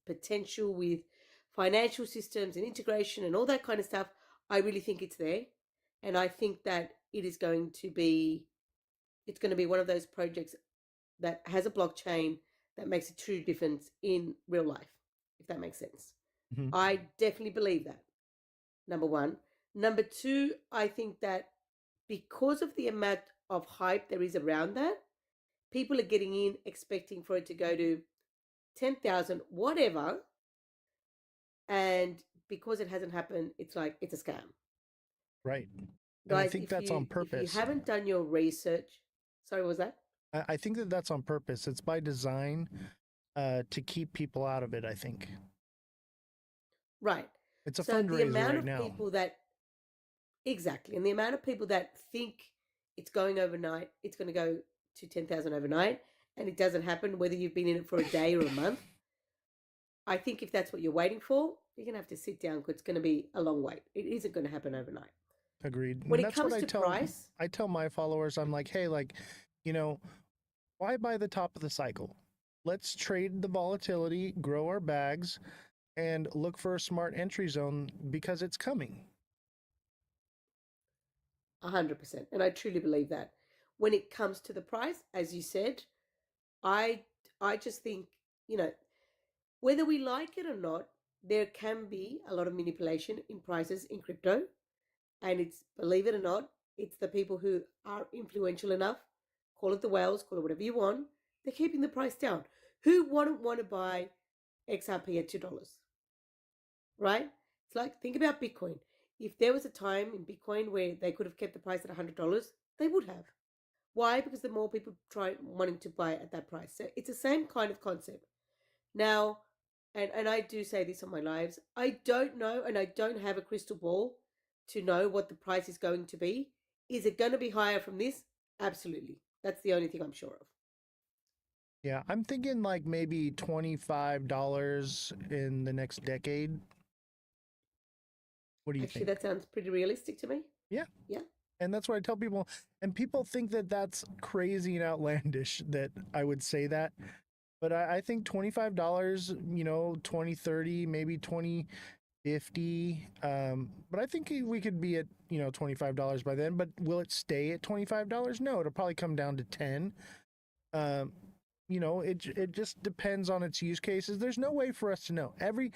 potential with financial systems and integration and all that kind of stuff, I really think it's there. And I think that it's going to be one of those projects that has a blockchain that makes a true difference in real life, if that makes sense. Mhm. I definitely believe that. Number one. Number two, I think that because of the amount of hype there is around that, people are getting in expecting for it to go to 10,000, whatever. And because it hasn't happened, it's like, it's a scam. Right. Guys, I think that's on purpose. If you haven't done your research, sorry, what was that? I think that that's on purpose. It's by design to keep people out of it, I think. Right. It's a so the fundraiser amount right of now. people that, exactly, and the amount of people that think it's going overnight, it's going to go to 10,000 overnight, and it doesn't happen, whether you've been in it for a day or a month. I think if that's what you're waiting for, you're going to have to sit down because it's going to be a long wait. It isn't going to happen overnight. Agreed. When And it that's what comes to price, I tell my followers. I'm like, hey, like, why buy the top of the cycle? Let's trade the volatility, grow our bags, and look for a smart entry zone because it's coming. 100%. And I truly believe that. When it comes to the price, as you said, I just think, whether we like it or not, there can be a lot of manipulation in prices in crypto. And it's, believe it or not, it's the people who are influential enough, call it the whales, call it whatever you want, they're keeping the price down. Who wouldn't want to buy XRP at $2? Right? It's like, think about Bitcoin. If there was a time in Bitcoin where they could have kept the price at $100, they would have. Why? Because the more people try wanting to buy at that price. So it's the same kind of concept. Now, and I do say this on my lives, I don't know, and I don't have a crystal ball to know what the price is going to be. Is it going to be higher from this? Absolutely. That's the only thing I'm sure of. Yeah, I'm thinking like maybe $25 in the next decade. What do you Actually, think? that sounds pretty realistic to me. Yeah. Yeah. And that's what I tell people. And people think that that's crazy and outlandish that I would say that. But I think $25, 2030, maybe 2050. But I think we could be at, $25 by then. But will it stay at $25? No, it'll probably come down to 10. It just depends on its use cases. There's no way for us to know. Every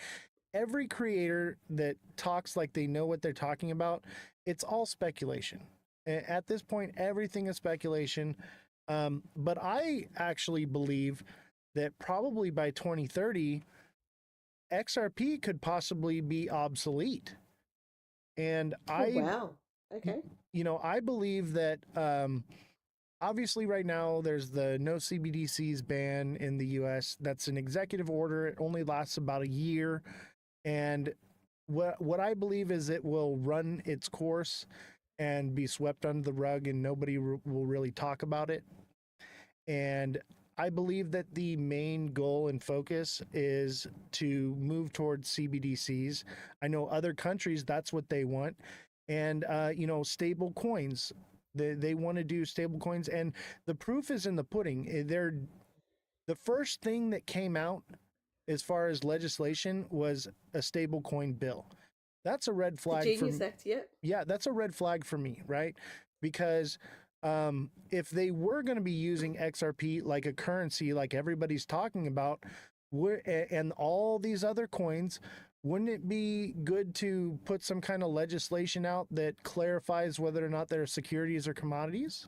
creator that talks like they know what they're talking about, it's all speculation. At this point, everything is speculation. But I actually believe that probably by 2030, XRP could possibly be obsolete. And wow. Okay. I believe that obviously right now there's the no CBDCs ban in the US. That's an executive order. It only lasts about a year. And what I believe is it will run its course and be swept under the rug and nobody will really talk about it. And I believe that the main goal and focus is to move towards CBDCs. I know other countries, that's what they want. And, stable coins. They want to do stable coins. And the proof is in the pudding. The first thing that came out as far as legislation was a stable coin bill. That's a red The flag for Genius Act, yeah. yeah, that's a red flag for me, right? Because if they were going to be using XRP like a currency, like everybody's talking about, and all these other coins, wouldn't it be good to put some kind of legislation out that clarifies whether or not they're securities or commodities?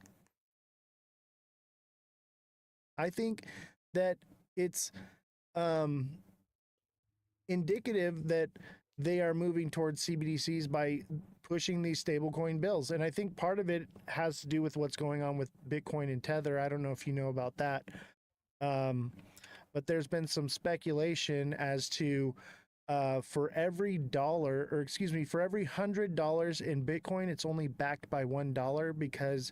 I think that it's um, indicative that they are moving towards CBDCs by pushing these stablecoin bills. And I think part of it has to do with what's going on with Bitcoin and Tether. I don't know if you know about that. But there's been some speculation as to for every dollar, or excuse me, for every $100 in Bitcoin, it's only backed by $1 because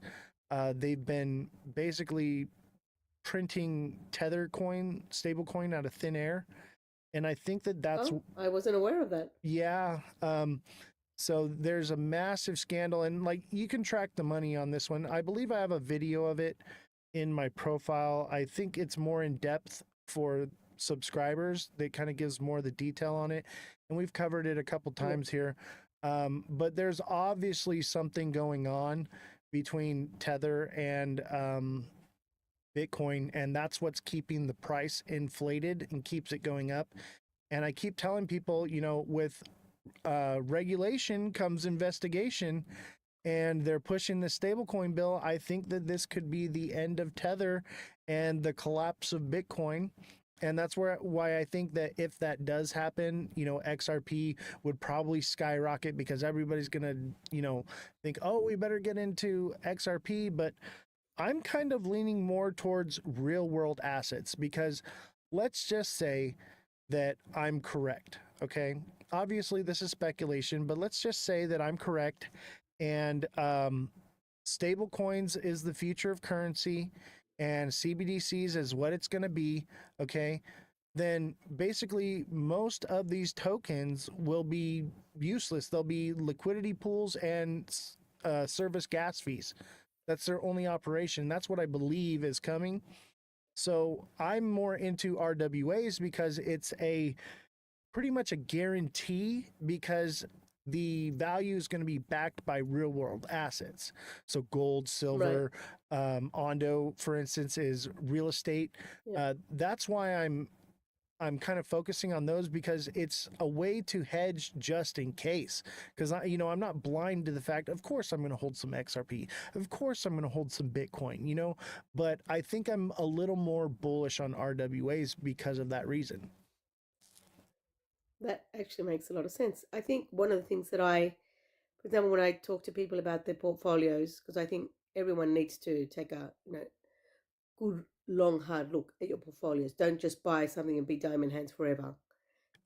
they've been basically printing Tether coin, stable coin out of thin air. And I think that that's, I wasn't aware of that. yeah. So there's a massive scandal, and like you can track the money on this one. I believe I have a video of it in my profile. I think it's more in depth for subscribers that kind of gives more of the detail on it. And we've covered it a couple times here. But there's obviously something going on between Tether and Bitcoin, and that's what's keeping the price inflated and keeps it going up. And I keep telling people, with regulation comes investigation, and they're pushing the stablecoin bill. I think that this could be the end of Tether and the collapse of Bitcoin. And that's why I think that if that does happen, XRP would probably skyrocket because everybody's going to, think, oh, we better get into XRP. But I'm kind of leaning more towards real world assets because let's just say that I'm correct. Okay. Obviously, this is speculation, but let's just say that I'm correct. And stable coins is the future of currency and CBDCs is what it's going to be. Okay. Then basically most of these tokens will be useless. They'll be liquidity pools and service gas fees. That's their only operation. That's what I believe is coming. So I'm more into RWAs because it's pretty much a guarantee because the value is going to be backed by real world assets. So gold, silver, Ondo, for instance, is real estate. Yeah. That's why I'm kind of focusing on those because it's a way to hedge just in case. Because I'm not blind to the fact, of course, I'm going to hold some XRP. Of course, I'm going to hold some Bitcoin, but I think I'm a little more bullish on RWAs because of that reason. That actually makes a lot of sense. I think one of the things that for example, when I talk to people about their portfolios, because I think everyone needs to take a good, long, hard look at your portfolios. Don't just buy something and be diamond hands forever.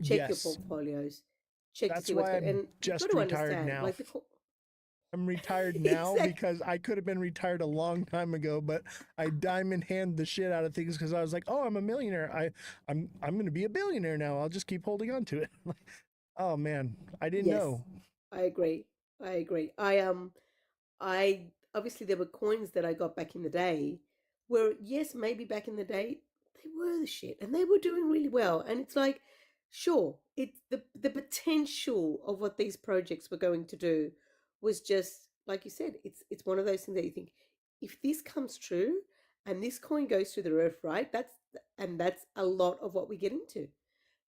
Check your portfolios. Check That's to see what's why going. I'm And just you've got to retired understand, now. like I'm retired now Exactly. because I could have been retired a long time ago, but I diamond hand the shit out of things because I was like, oh, I'm a millionaire. I'm going to be a billionaire now. I'll just keep holding on to it. Oh man, I didn't Yes, know. I agree. I obviously there were coins that I got back in the day where yes, maybe back in the day they were the shit and they were doing really well. And it's like, sure, it's the potential of what these projects were going to do was just like you said, it's one of those things that you think, if this comes true and this coin goes through the roof, right? That's a lot of what we get into.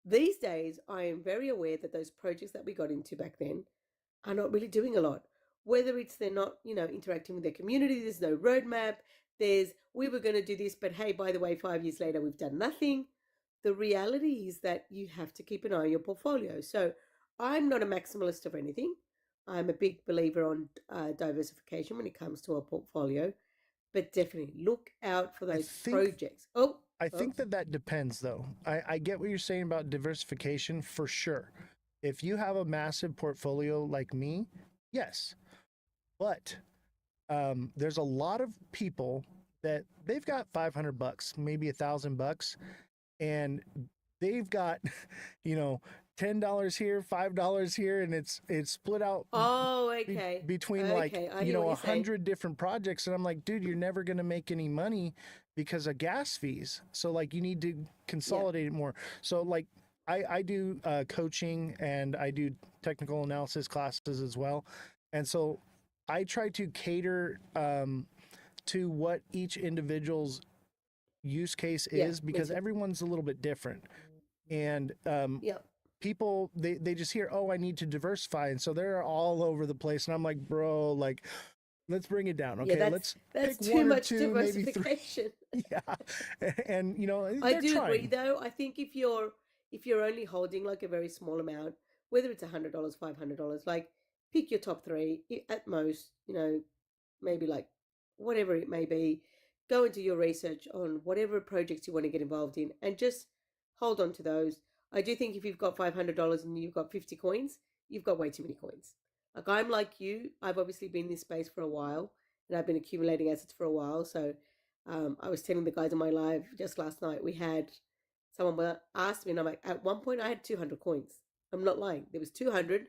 These days, I am very aware that those projects that we got into back then are not really doing a lot. Whether it's they're not, interacting with their community, there's no roadmap, we were going to do this, but hey, by the way, 5 years later, we've done nothing. The reality is that you have to keep an eye on your portfolio. So I'm not a maximalist of anything. I'm a big believer on diversification when it comes to a portfolio, but definitely look out for those projects. I think that depends, though. I get what you're saying about diversification for sure. If you have a massive portfolio like me, yes. But there's a lot of people that they've got $500, maybe $1,000, and they've got, $10 here, $5 here, and it's split out Oh, okay. between Okay, I hear what you're saying. 100 different projects. And I'm like, dude, you're never going to make any money because of gas fees. So like you need to consolidate it more. So like I do coaching and I do technical analysis classes as well. And so I try to cater to what each individual's use case is, because everyone's a little bit different. And people, they just hear, oh, I need to diversify. And so they're all over the place. And I'm like, bro, like, let's bring it down. Okay, that's pick too one or much two, maybe three. diversification. Yeah. And, I they're do trying. agree, though. I think if you're only holding like a very small amount, whether it's $100, $500, like pick your top three at most. Maybe like whatever it may be. Go into your research on whatever projects you want to get involved in, and just hold on to those. I do think if you've got $500 and you've got 50 coins, you've got way too many coins. Like I'm like you, I've obviously been in this space for a while, and I've been accumulating assets for a while. So I was telling the guys on my live just last night, we had someone asked me, and I'm like, at one point I had 200 coins. I'm not lying. There was 200.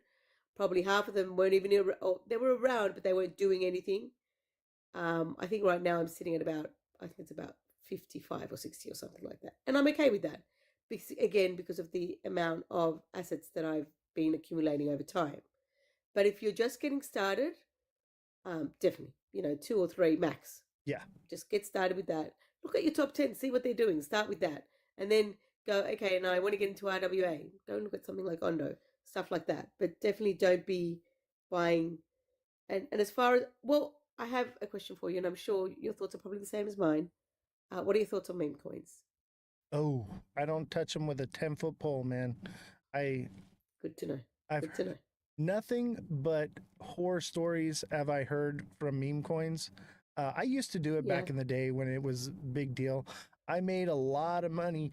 Probably half of them weren't even, or they were around, but they weren't doing anything. I think right now I'm sitting at I think it's about 55 or 60 or something like that. And I'm okay with that. Because of the amount of assets that I've been accumulating over time. But if you're just getting started, definitely, 2 or 3 max. Yeah. Just get started with that. Look at your top 10, see what they're doing. Start with that. And then go, okay, now I want to get into RWA. Go and look at something like Ondo, stuff like that. But definitely don't be buying. And as far as, well, I have a question for you, and I'm sure your thoughts are probably the same as mine. What are your thoughts on meme coins? Oh, I don't touch them with a 10-foot pole, man. Good to know. Good to know. Nothing but horror stories have I heard from meme coins. I used to do it back in the day when it was a big deal. I made a lot of money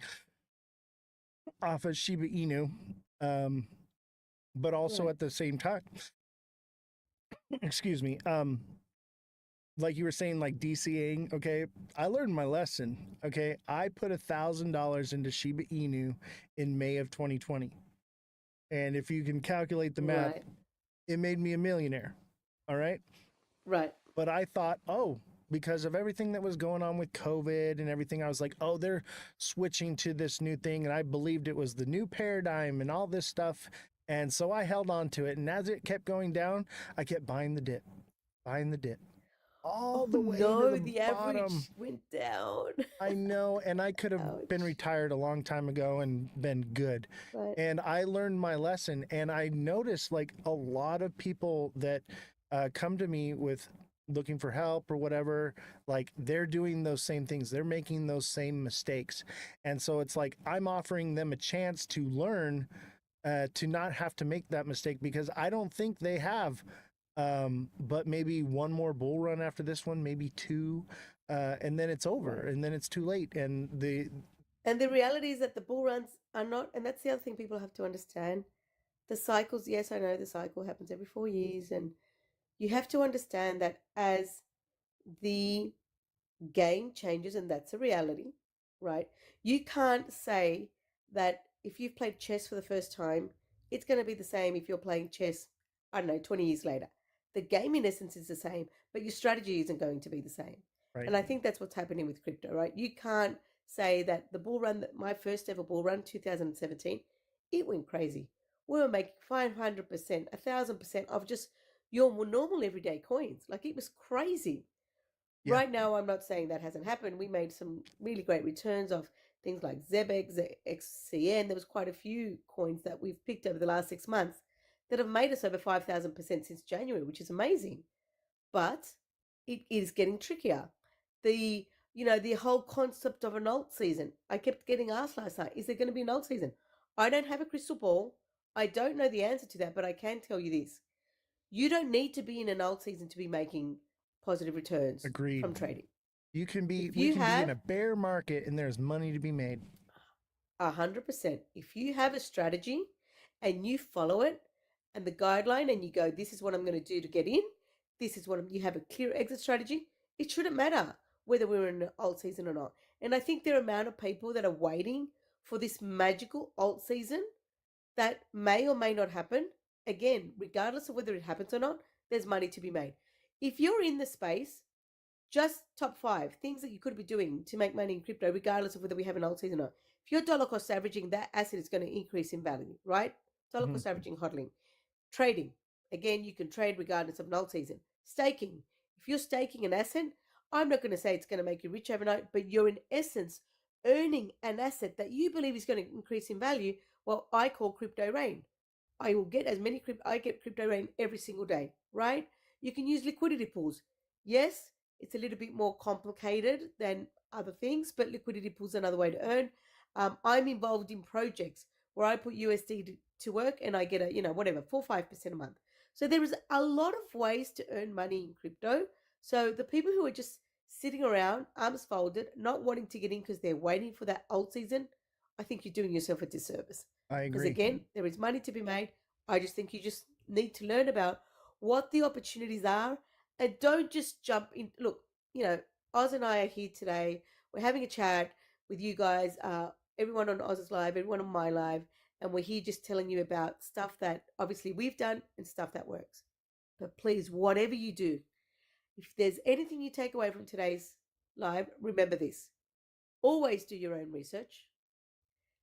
off of Shiba Inu, but also at the same time, excuse me, like you were saying, like DCAing, okay, I learned my lesson, okay? I put $1,000 into Shiba Inu in May of 2020. And if you can calculate the math, it made me a millionaire, all right? Right. But I thought, because of everything that was going on with COVID and everything, I was like, they're switching to this new thing. And I believed it was the new paradigm and all this stuff. And so I held on to it. And as it kept going down, I kept buying the dip. All the way to the bottom. Average went down. I know, and I could have been retired a long time ago and been good. Right. And I learned my lesson, and I noticed like a lot of people that come to me with looking for help or whatever, like they're doing those same things. They're making those same mistakes. And so it's like I'm offering them a chance to learn to not have to make that mistake, because I don't think they have. But maybe one more bull run after this one, maybe 2, and then it's over, and then it's too late. And the reality is that the bull runs are not, and that's the other thing people have to understand. The cycles, yes, I know the cycle happens every 4 years, and you have to understand that as the game changes, and that's a reality, right? You can't say that if you've played chess for the first time, it's going to be the same if you're playing chess, I don't know, 20 years later. The game in essence is the same, but your strategy isn't going to be the same. Right. And I think that's what's happening with crypto, right? You can't say that the bull run, my first ever bull run, 2017, it went crazy. We were making 500%, 1,000% of just your normal everyday coins. Like it was crazy. Yeah. Right now, I'm not saying that hasn't happened. We made some really great returns of things like ZebX, XCN. There was quite a few coins that we've picked over the last 6 months that have made us over 5,000% since January, which is amazing. But it is getting trickier. The whole concept of an alt season. I kept getting asked last night, is there going to be an alt season? I don't have a crystal ball. I don't know the answer to that, but I can tell you this. You don't need to be in an alt season to be making positive returns from trading. You can be, we can be in a bear market and there's money to be made. 100%. If you have a strategy and you follow it, and the guideline, and you go, this is what I'm going to do to get in. This is what you have a clear exit strategy. It shouldn't matter whether we're in an alt season or not. And I think there are amount of people that are waiting for this magical alt season that may or may not happen. Again, regardless of whether it happens or not, there's money to be made. If you're in the space, just top 5 things that you could be doing to make money in crypto, regardless of whether we have an alt season or not. If you're dollar cost averaging, that asset is going to increase in value, right? Dollar cost averaging hodling. Trading. Again, you can trade regardless of an alt season. Staking. If you're staking an asset, I'm not going to say it's going to make you rich overnight, but you're in essence earning an asset that you believe is going to increase in value. Well, I call crypto rain. I will get as many I get crypto rain every single day, right? You can use liquidity pools. Yes, it's a little bit more complicated than other things, but liquidity pools are another way to earn. I'm involved in projects where I put USD to work and I get a, whatever, 4 or 5% a month. So there is a lot of ways to earn money in crypto. So the people who are just sitting around, arms folded, not wanting to get in because they're waiting for that alt season, I think you're doing yourself a disservice. I Because agree. again, there is money to be made. I just think you just need to learn about what the opportunities are and don't just jump in. Look, Oz and I are here today. We're having a chat with you guys, everyone on Oz's live, everyone on my live, and we're here just telling you about stuff that obviously we've done and stuff that works. But please, whatever you do, if there's anything you take away from today's live, remember this. Always do your own research.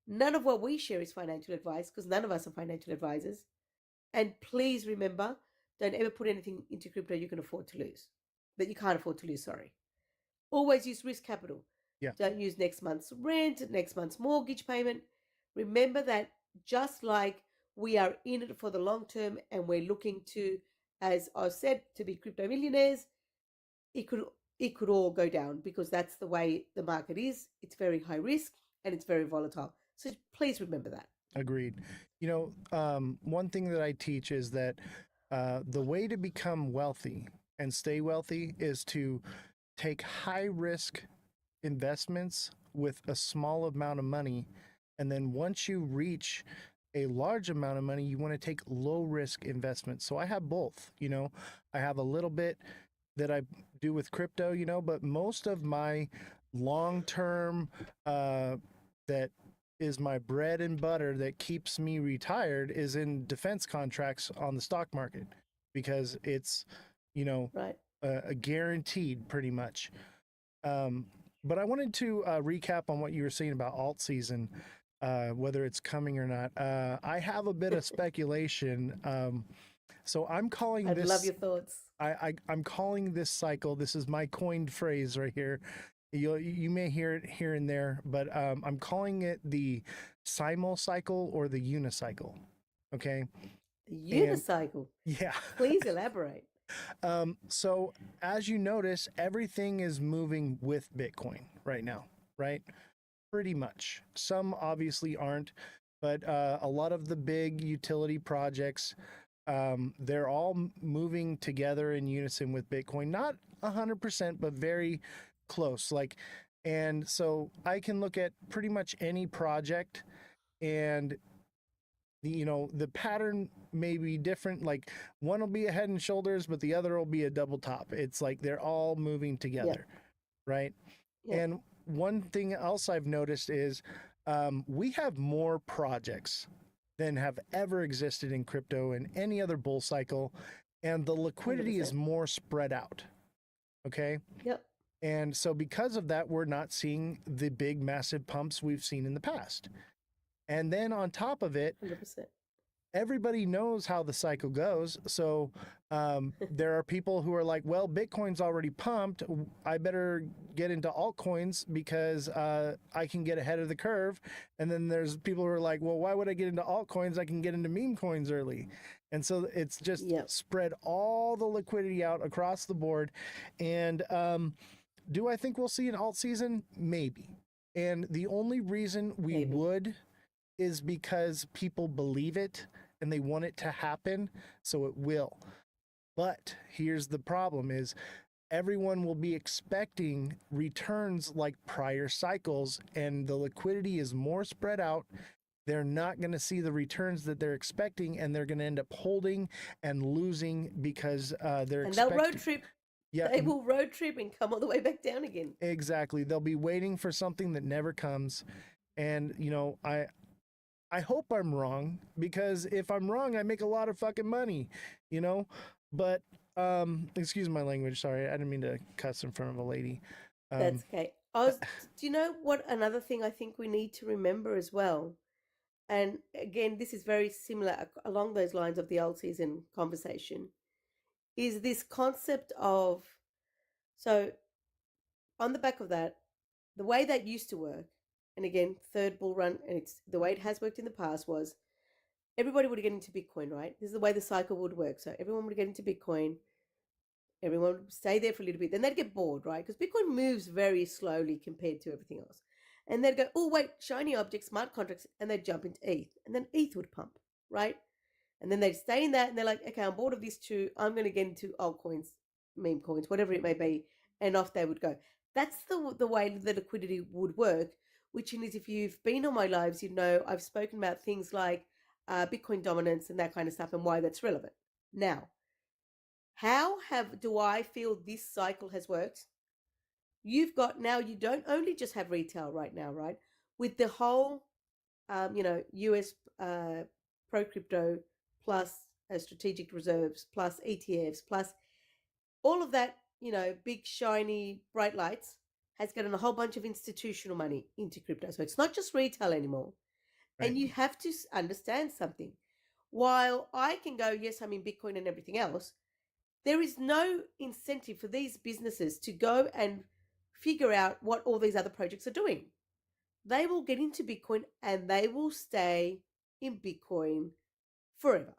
None of what we share is financial advice because none of us are financial advisors. And please remember, don't ever put anything into crypto you can afford to lose. That you can't afford to lose, sorry. Always use risk capital. Yeah. Don't use next month's rent, next month's mortgage payment. Remember that just like we are in it for the long term and we're looking to, as I said, to be crypto millionaires, it could all go down because that's the way the market is. It's very high risk and it's very volatile. So please remember that. Agreed. One thing that I teach is that the way to become wealthy and stay wealthy is to take high risk investments with a small amount of money. And then once you reach a large amount of money, you want to take low risk investments. So I have both, I have a little bit that I do with crypto, but most of my long term that is my bread and butter that keeps me retired is in defense contracts on the stock market because it's, Right. a guaranteed pretty much. But I wanted to recap on what you were saying about alt season, whether it's coming or not. I have a bit of speculation. So I'm calling I this. love your thoughts. I'm calling this cycle. This is my coined phrase right here. You may hear it here and there, but I'm calling it the simul cycle or the unicycle. Okay. The unicycle. Yeah. Please elaborate. So as you notice, everything is moving with Bitcoin right now, right? Pretty much. Some obviously aren't, but a lot of the big utility projects, they're all moving together in unison with Bitcoin. Not 100%, but very close. And so I can look at pretty much any project and the pattern may be different. Like one will be a head and shoulders, but the other will be a double top. It's like they're all moving together, right? And one thing else I've noticed is we have more projects than have ever existed in crypto in any other bull cycle, and the liquidity 100%. is more spread out. Okay. Yep. And so because of that, we're not seeing the big, massive pumps we've seen in the past. And then on top of it, 100%. everybody knows how the cycle goes. So there are people who are like, well, Bitcoin's already pumped. I better get into altcoins because I can get ahead of the curve. And then there's people who are like, well, why would I get into altcoins? I can get into meme coins early. And so it's just spread all the liquidity out across the board. And do I think we'll see an alt season? Maybe. And the only reason we would is because people believe it and they want it to happen, so it will. But here's the problem is everyone will be expecting returns like prior cycles, and the liquidity is more spread out. They're not going to see the returns that they're expecting, and they're going to end up holding and losing because they're and they'll road trip. Yeah, They will road trip and come all the way back down again. exactly. They'll be waiting for something that never comes. And, I hope I'm wrong, because if I'm wrong, I make a lot of fucking money, you know? But excuse my language, sorry. I didn't mean to cuss in front of a lady. That's okay. Do you know what another thing I think we need to remember as well? And again, this is very similar along those lines of the old season conversation, is this concept of, so on the back of that, the way that used to work, and again, third bull run, and it's the way it has worked in the past, was everybody would get into Bitcoin, right? This is the way the cycle would work. So everyone would get into Bitcoin, everyone would stay there for a little bit, then they'd get bored, right? Because Bitcoin moves very slowly compared to everything else. And they'd go, oh, wait, shiny objects, smart contracts, and they'd jump into ETH. And then ETH would pump, right? And then they'd stay in that, and they're like, okay, I'm bored of this too. I'm going to get into altcoins, meme coins, whatever it may be. And off they would go. That's the way the liquidity would work, which is, if you've been on my lives, you know I've spoken about things like Bitcoin dominance and that kind of stuff and why that's relevant. Now, how do I feel this cycle has worked? You've got now, you don't only just have retail right now, right? With the whole, US pro crypto plus strategic reserves plus ETFs plus all of that, big shiny bright lights has gotten a whole bunch of institutional money into crypto. So it's not just retail anymore. Right. And you have to understand something. While I can go, yes, I'm in Bitcoin and everything else, there is no incentive for these businesses to go and figure out what all these other projects are doing. They will get into Bitcoin and they will stay in Bitcoin forever,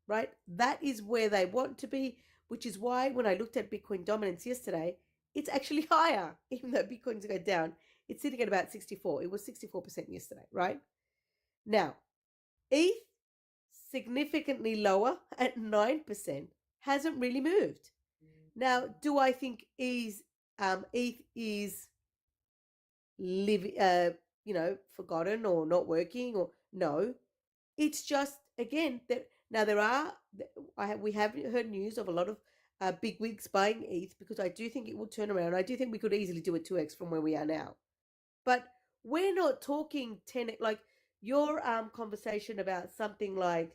right? That is where they want to be, which is why when I looked at Bitcoin dominance yesterday, it's actually higher, even though Bitcoin's going down. It's sitting at about 64. It was 64% yesterday, right? Now, ETH, significantly lower at 9%, hasn't really moved. Now, do I think ETH is forgotten or not working? Or no, it's just, again, that now we have heard news of a lot of big wigs buying ETH, because I do think it will turn around. I do think we could easily do a 2x from where we are now. But we're not talking 10x, like your conversation about something like,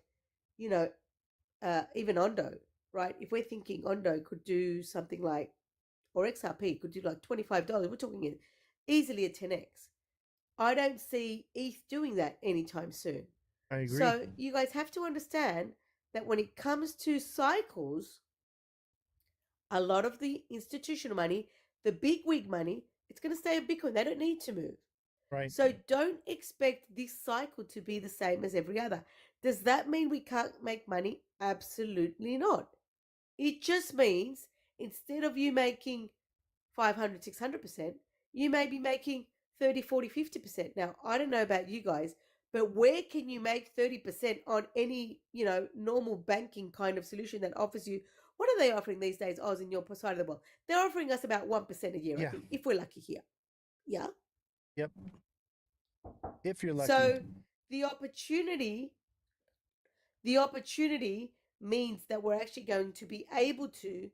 even Ondo, right? If we're thinking Ondo could do something like, or XRP could do like $25, we're talking easily a 10x. I don't see ETH doing that anytime soon. I agree. So you guys have to understand that when it comes to cycles, a lot of the institutional money, the big wig money, it's going to stay in Bitcoin. They don't need to move. Right. So don't expect this cycle to be the same as every other. Does that mean we can't make money? Absolutely not. It just means instead of you making 500, 600%, you may be making 30, 40, 50%. Now, I don't know about you guys, but where can you make 30% on any, normal banking kind of solution that offers you? What are they offering these days, Oz, in your side of the world? They're offering us about 1% a year, I think, if we're lucky here. Yeah? Yep. If you're lucky. So the opportunity means that we're actually going to be able to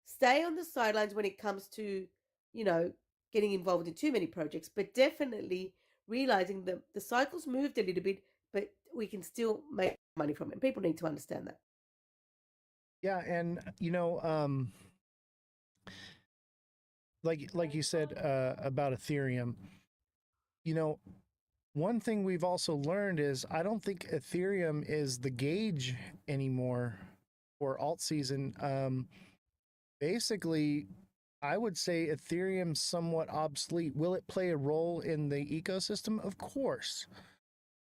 stay on the sidelines when it comes to, getting involved in too many projects, but definitely realizing that the cycle's moved a little bit, but we can still make money from it. People need to understand that. Yeah, and like you said about Ethereum, one thing we've also learned is I don't think Ethereum is the gauge anymore for alt season. Basically, I would say Ethereum's somewhat obsolete. Will it play a role in the ecosystem? Of course.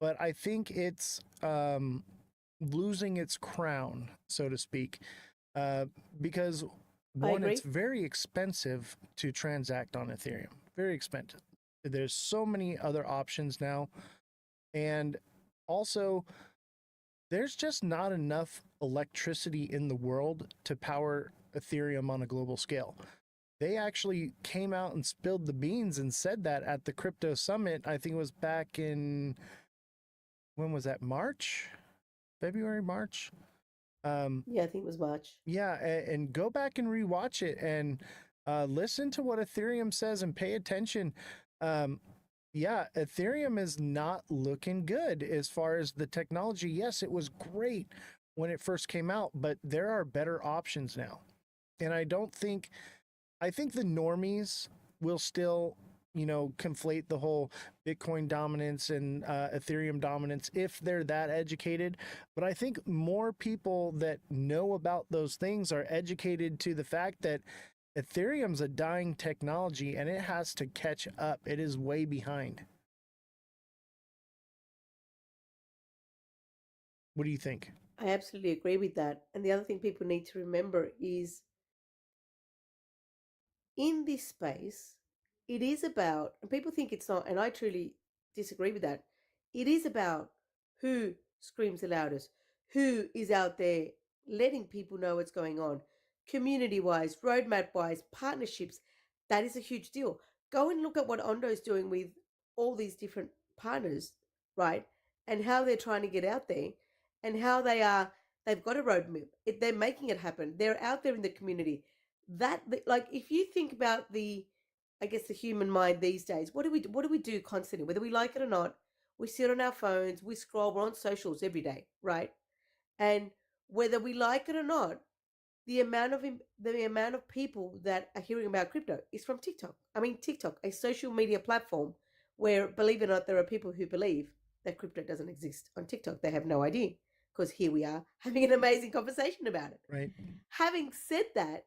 But I think it's losing its crown, so to speak, because one, it's very expensive to transact on Ethereum. Very expensive. There's so many other options now. And also, there's just not enough electricity in the world to power Ethereum on a global scale. They actually came out and spilled the beans and said that at the crypto summit. I think it was back in, when was that? March? February, March? Yeah, I think it was March. Yeah, and go back and rewatch it and listen to what Ethereum says and pay attention. Yeah, Ethereum is not looking good as far as the technology. Yes, it was great when it first came out, but there are better options now. And I think the normies will still, conflate the whole Bitcoin dominance and Ethereum dominance if they're that educated. But I think more people that know about those things are educated to the fact that Ethereum's a dying technology and it has to catch up. It is way behind. What do you think? I absolutely agree with that. And the other thing people need to remember is in this space, it is about, and people think it's not, and I truly disagree with that. It is about who screams the loudest, who is out there letting people know what's going on, community wise, roadmap wise, partnerships. That is a huge deal. Go and look at what Ondo is doing with all these different partners, right? And how they're trying to get out there and how they've got a roadmap. They're making it happen. They're out there in the community that like if you think about the I guess the human mind these days, what do we do constantly, whether we like it or not? We sit on our phones, we scroll, we're on socials every day, right? And whether we like it or not, the amount of people that are hearing about crypto is from TikTok. I mean, TikTok, a social media platform where, believe it or not, there are people who believe that crypto doesn't exist on TikTok. They have no idea because here we are having an amazing conversation about it. Right. Having said that,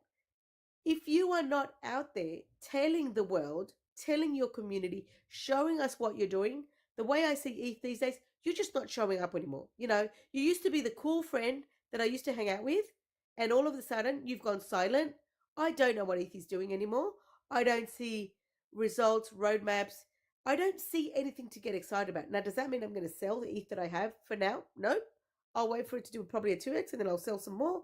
if you are not out there telling the world, telling your community, showing us what you're doing, the way I see ETH these days, you're just not showing up anymore. You used to be the cool friend that I used to hang out with, and all of a sudden you've gone silent. I don't know what ETH is doing anymore. I don't see results, roadmaps. I don't see anything to get excited about. Now, does that mean I'm going to sell the ETH that I have for now? No. I'll wait for it to do probably a 2x and then I'll sell some more.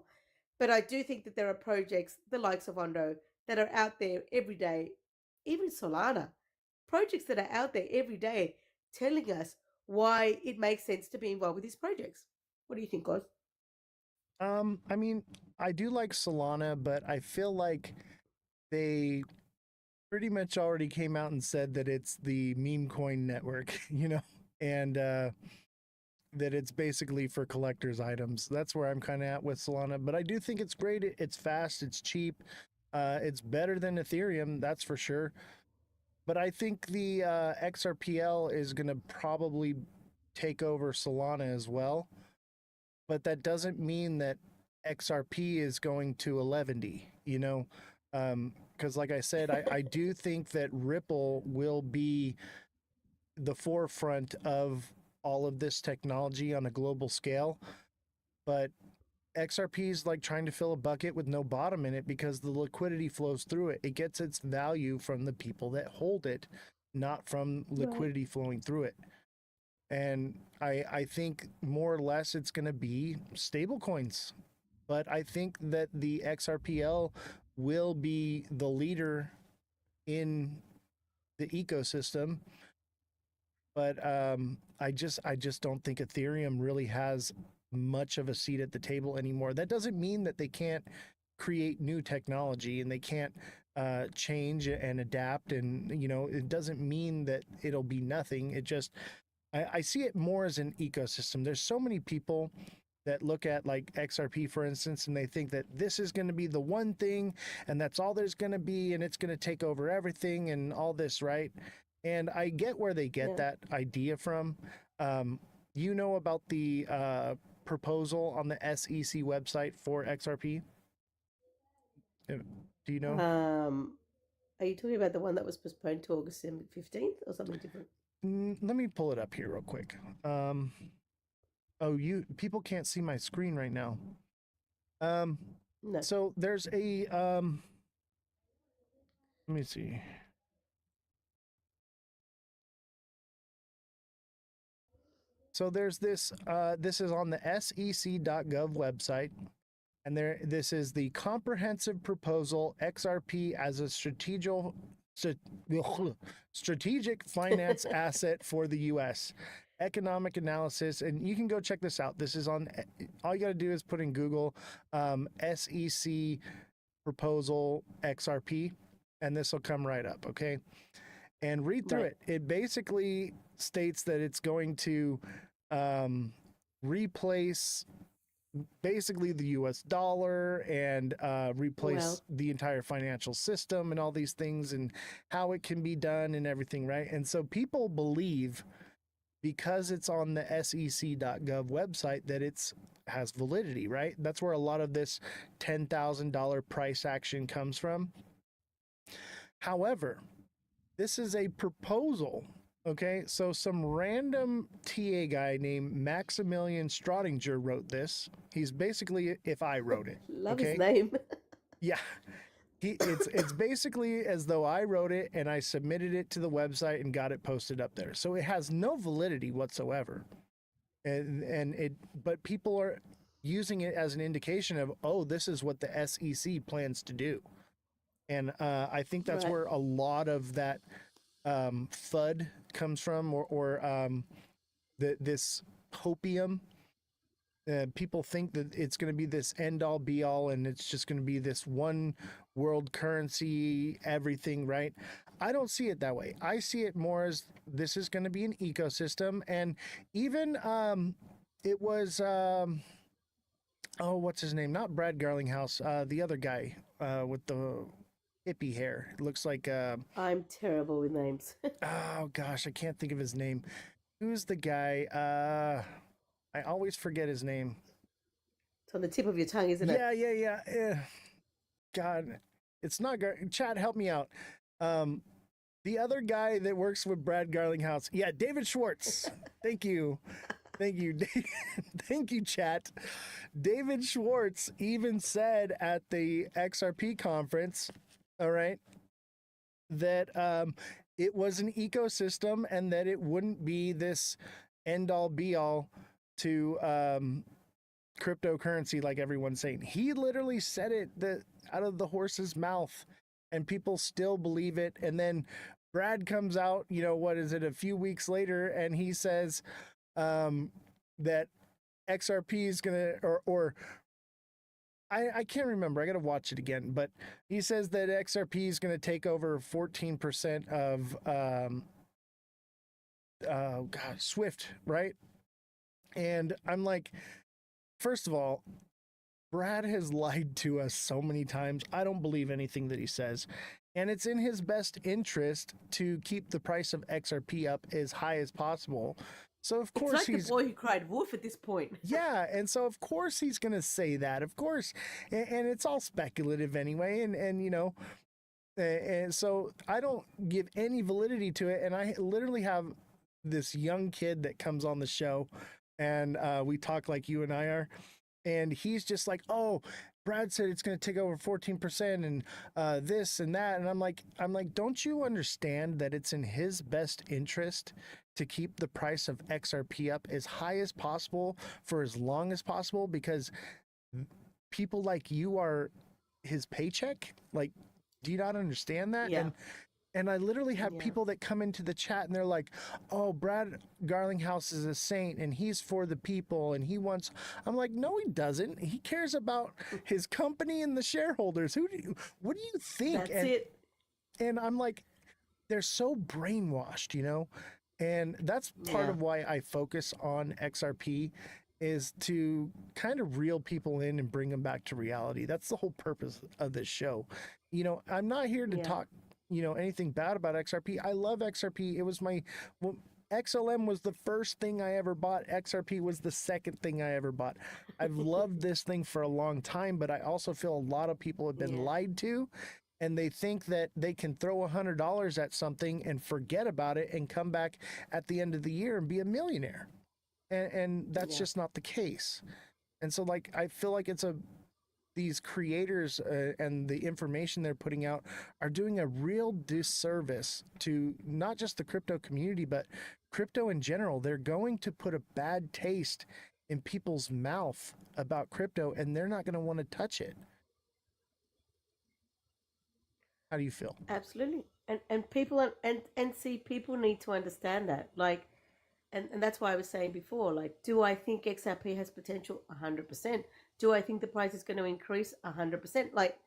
But I do think that there are projects, the likes of Ondo, that are out there every day, even Solana, projects that are out there every day telling us why it makes sense to be involved with these projects. What do you think, Oz? I mean, I do like Solana, but I feel like they pretty much already came out and said that it's the meme coin network, and that it's basically for collectors items. That's where I'm kind of at with Solana, but I do think it's great. It's fast, it's cheap, it's better than Ethereum, that's for sure. But I think the XRPL is going to probably take over Solana as well. But that doesn't mean that XRP is going to 11D, because like I said, I do think that Ripple will be the forefront of all of this technology on a global scale. But XRP is like trying to fill a bucket with no bottom in it because the liquidity flows through it. It gets its value from the people that hold it, not from liquidity flowing through it. And I think more or less it's going to be stable coins. But I think that the XRPL will be the leader in the ecosystem. But I just don't think Ethereum really has much of a seat at the table anymore. That doesn't mean that they can't create new technology and they can't change and adapt. And, it doesn't mean that it'll be nothing. It just, I see it more as an ecosystem. There's so many people that look at like XRP, for instance, and they think that this is going to be the one thing and that's all there's going to be and it's going to take over everything and all this, right? And I get where they get that idea from. About the proposal on the SEC website for XRP? Do you know? Are you talking about the one that was postponed to August 15th or something different? Let me pull it up here real quick. People can't see my screen right now. No. So there's a let me see. So there's this this is on the sec.gov website, and this is the comprehensive proposal XRP as a strategic finance asset for the US. economic analysis, and you can go check this out. This is on, all you got to do is put in Google SEC proposal XRP, and this will come right up, okay? And read through Right. it. It basically states that it's going to replace basically the US dollar and replace Well, the entire financial system and all these things and how it can be done and everything, right? And so people believe because it's on the sec.gov website that it's has validity, right? That's where a lot of this $10,000 price action comes from. However, this is a proposal. Okay, so some random TA guy named Maximilian Strodinger wrote this. He's basically if I wrote it. love Okay, his name. yeah, it's basically as though I wrote it and I submitted it to the website and got it posted up there. So it has no validity whatsoever, and it but people are using it as an indication of, oh, this is what the SEC plans to do, and I think that's Right. where a lot of that FUD comes from, or this hopium. People think that it's going to be this end all be all and it's just going to be this one world currency, everything, right? I don't see it that way. I see it more as this is going to be an ecosystem. And even it was, oh, what's his name? Not Brad Garlinghouse, the other guy with the hippie hair. It looks like, I'm terrible with names. oh gosh, I can't think of his name. Who's the guy? I always forget his name. It's on the tip of your tongue, isn't it? Yeah. God, it's not Chad, help me out. The other guy that works with Brad Garlinghouse. Yeah, David Schwartz. Thank you. Thank you. Thank you, chat. David Schwartz even said at the XRP conference, all right, that it was an ecosystem and that it wouldn't be this end all be all to cryptocurrency like everyone's saying. He literally said it out of the horse's mouth, and people still believe it. And then Brad comes out, what is it, a few weeks later, and he says that XRP is gonna, or I can't remember. I got to watch it again, but he says that XRP is going to take over 14% of Swift, right? And I'm like, first of all, Brad has lied to us so many times. I don't believe anything that he says. And it's in his best interest to keep the price of XRP up as high as possible. So of course It's like the boy who cried wolf at this point. yeah, and so of course he's going to say that. Of course. And it's all speculative anyway, and and so I don't give any validity to it. And I literally have this young kid that comes on the show, and we talk like you and I are, and he's just like, oh, Brad said it's going to take over 14% and this and that. And I'm like, don't you understand that it's in his best interest to keep the price of XRP up as high as possible for as long as possible? Because people like you are his paycheck. Like, do you not understand that? Yeah. And I literally have Yeah. people that come into the chat and they're like, oh, Brad Garlinghouse is a saint and he's for the people and he wants, I'm like, no, he doesn't. He cares about his company and the shareholders. What do you think? That's it. And I'm like, they're so brainwashed, And that's part Yeah. of why I focus on XRP, is to kind of reel people in and bring them back to reality. That's the whole purpose of this show. I'm not here to Yeah. talk, anything bad about XRP. I love XRP. It was XLM was the first thing I ever bought. XRP was the second thing I ever bought. I've loved this thing for a long time, but I also feel a lot of people have been Yeah. lied to, and they think that they can throw $100 at something and forget about it and come back at the end of the year and be a millionaire. And that's Yeah. just not the case. And so I feel like these creators and the information they're putting out are doing a real disservice to not just the crypto community, but crypto in general. They're going to put a bad taste in people's mouth about crypto, and they're not going to want to touch it. How do you feel? Absolutely. And people and see, people need to understand that. Like, and that's why I was saying before, like, do I think XRP has potential? 100%. Do I think the price is going to increase? 100%. Like,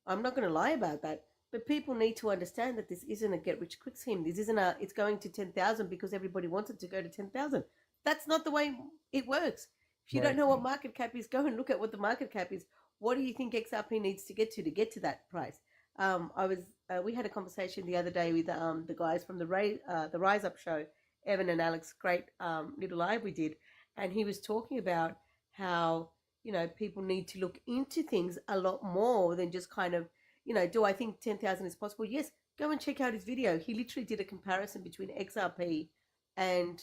I'm not going to lie about that. But people need to understand that this isn't a get rich quick scheme. This isn't it's going to 10,000 because everybody wants it to go to 10,000. That's not the way it works. If you don't know what market cap is, go and look at what the market cap is. What do you think XRP needs to get to that price? We had a conversation the other day with the guys from the Rise Up show, Evan and Alex. Great little live we did, and he was talking about how people need to look into things a lot more than just kind of do I think 10,000 is possible? Yes, go and check out his video. He literally did a comparison between XRP and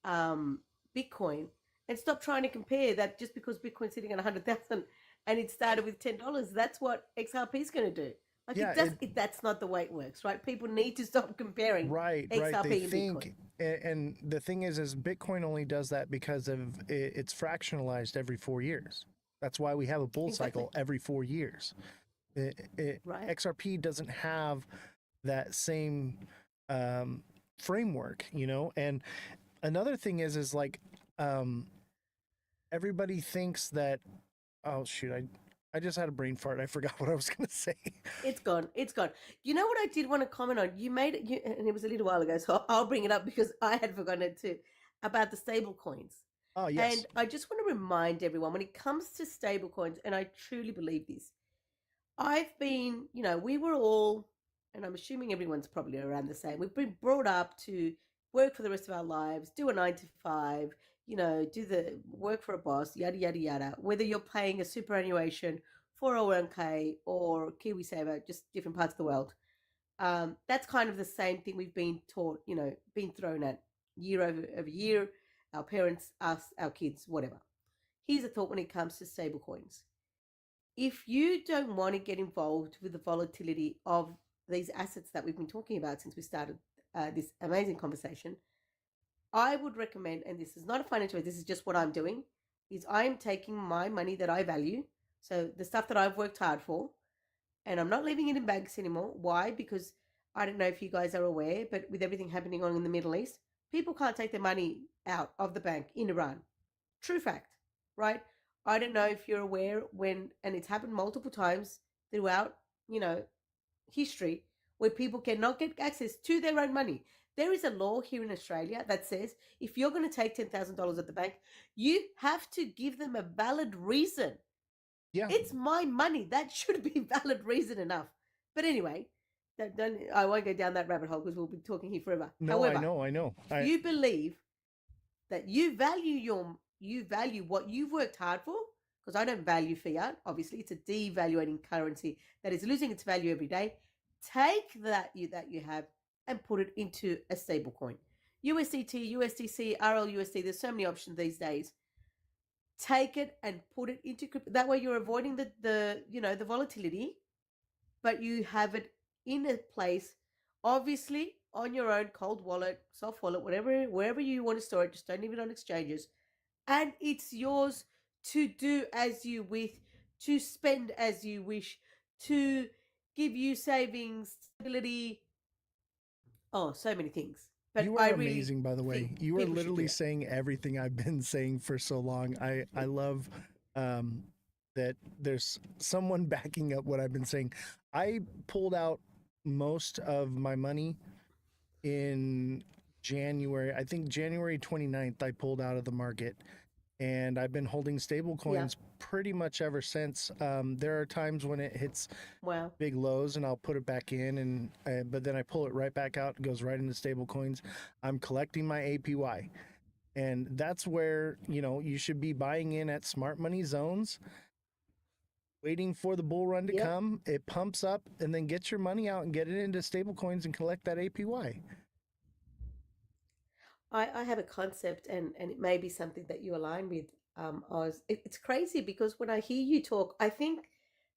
Bitcoin, and stop trying to compare that just because Bitcoin's sitting at 100,000 and it started with $10. That's what XRP is going to do. Like, that's not the way it works, right? People need to stop comparing XRP They and think, Bitcoin. and the thing is Bitcoin only does that because of it's fractionalized every 4 years. That's why we have a bull cycle every 4 years. XRP doesn't have that same framework, and another thing is like everybody thinks that, oh shoot, I just had a brain fart. I forgot what I was going to say. It's gone. You know what I did want to comment on? You made it, and it was a little while ago, so I'll bring it up because I had forgotten it too, about the stable coins. Oh, yes. And I just want to remind everyone, when it comes to stable coins, and I truly believe this, I've been, we were all, and I'm assuming everyone's probably around the same, we've been brought up to work for the rest of our lives, do a 9 to 5, do the work for a boss, yada, yada, yada. Whether you're paying a superannuation, 401k, or KiwiSaver, just different parts of the world. That's kind of the same thing we've been taught, been thrown at year over year, our parents, us, our kids, whatever. Here's a thought when it comes to stable coins. If you don't want to get involved with the volatility of these assets that we've been talking about since we started this amazing conversation, I would recommend, and this is not a financial advice, this is just what I'm doing, is I'm taking my money that I value, so the stuff that I've worked hard for, and I'm not leaving it in banks anymore. Why? Because I don't know if you guys are aware, but with everything happening on in the Middle East, people can't take their money out of the bank in Iran. True fact, right? I don't know if you're aware and it's happened multiple times throughout, history, where people cannot get access to their own money. There is a law here in Australia that says if you're going to take $10,000 at the bank, you have to give them a valid reason. Yeah. It's my money. That should be valid reason enough. But anyway, I won't go down that rabbit hole because we'll be talking here forever. No, however, I know. If you believe that you value what you've worked hard for, because I don't value fiat, obviously it's a devaluating currency that is losing its value every day. Take that you have and put it into a stable coin. USDT, USDC, RLUSD, there's so many options these days. Take it and put it into crypto. That way you're avoiding the volatility, but you have it in a place, obviously on your own cold wallet, soft wallet, wherever you want to store it. Just don't leave it on exchanges, and it's yours to do as you wish, to spend as you wish, to give you savings, stability. Oh, so many things. But you are amazing, by the way. You are literally saying everything I've been saying for so long. I love that there's someone backing up what I've been saying. I pulled out most of my money in January. I think January 29th, I pulled out of the market. And I've been holding stable coins pretty much ever since. There are times when it hits big lows and I'll put it back in, but then I pull it right back out. It goes right into stable coins. I'm collecting my APY. And that's where, you should be buying in at smart money zones, waiting for the bull run to come. It pumps up, and then get your money out and get it into stable coins and collect that APY. I have a concept, and it may be something that you align with, Oz. It's crazy because when I hear you talk, I think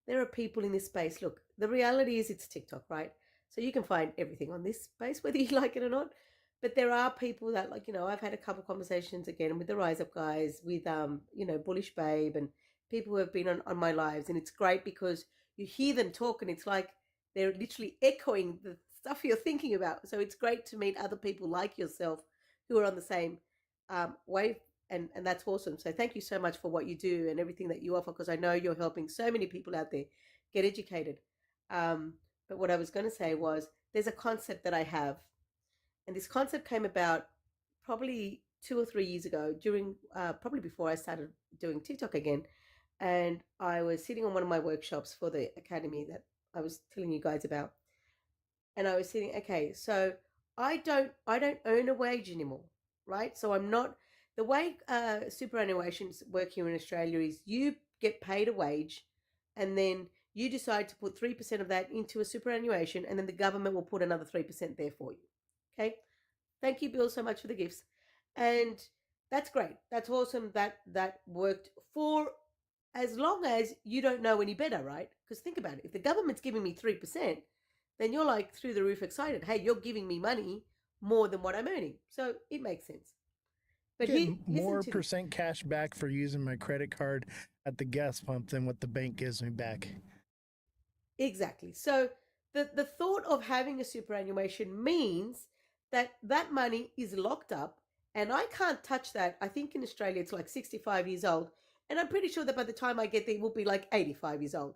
there are people in this space. Look, the reality is it's TikTok, right? So you can find everything on this space, whether you like it or not. But there are people that, like, I've had a couple conversations again with the Rise Up guys, with, Bullish Babe, and people who have been on my lives. And it's great because you hear them talk and it's like they're literally echoing the stuff you're thinking about. So it's great to meet other people like yourself who are on the same way, and that's awesome. So thank you so much for what you do and everything that you offer, because I know you're helping so many people out there get educated. Um, but what I was going to say was there's a concept that I have, and this concept came about probably 2 or 3 years ago, during probably before I started doing TikTok again. And I was sitting on one of my workshops for the academy that I was telling you guys about, and I was sitting, okay, so I don't earn a wage anymore, right? So I'm not, the way superannuations work here in Australia is you get paid a wage, and then you decide to put 3% of that into a superannuation, and then the government will put another 3% there for you. Okay, thank you, Bill, so much for the gifts, and that's great. That's awesome. That worked for as long as you don't know any better, right? Because think about it. If the government's giving me 3%, then you're like through the roof excited. Hey, you're giving me money more than what I'm earning. So it makes sense. But Getting listen more to this. percent cash back for using my credit card at the gas pump than what the bank gives me back. Exactly. So the thought of having a superannuation means that that money is locked up, and I can't touch that. I think in Australia it's like 65 years old, and I'm pretty sure that by the time I get there, it will be like 85 years old.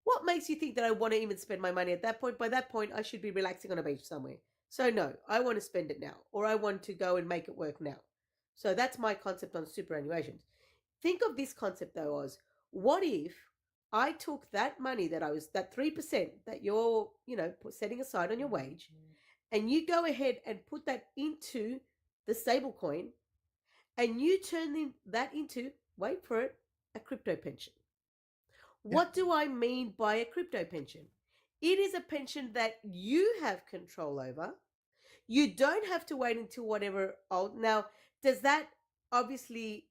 What makes you think that I want to even spend my money at that point? By that point, I should be relaxing on a beach somewhere. So no, I want to spend it now, or I want to go and make it work now. So that's my concept on superannuations. Think of this concept though, Oz. What if I took that money that I was, that 3% that you're, setting aside on your wage, and you go ahead and put that into the stable coin, and you turn that into, wait for it, a crypto pension. What do I mean by a crypto pension? It is a pension that you have control over. You don't have to wait until whatever old. Now, does that obviously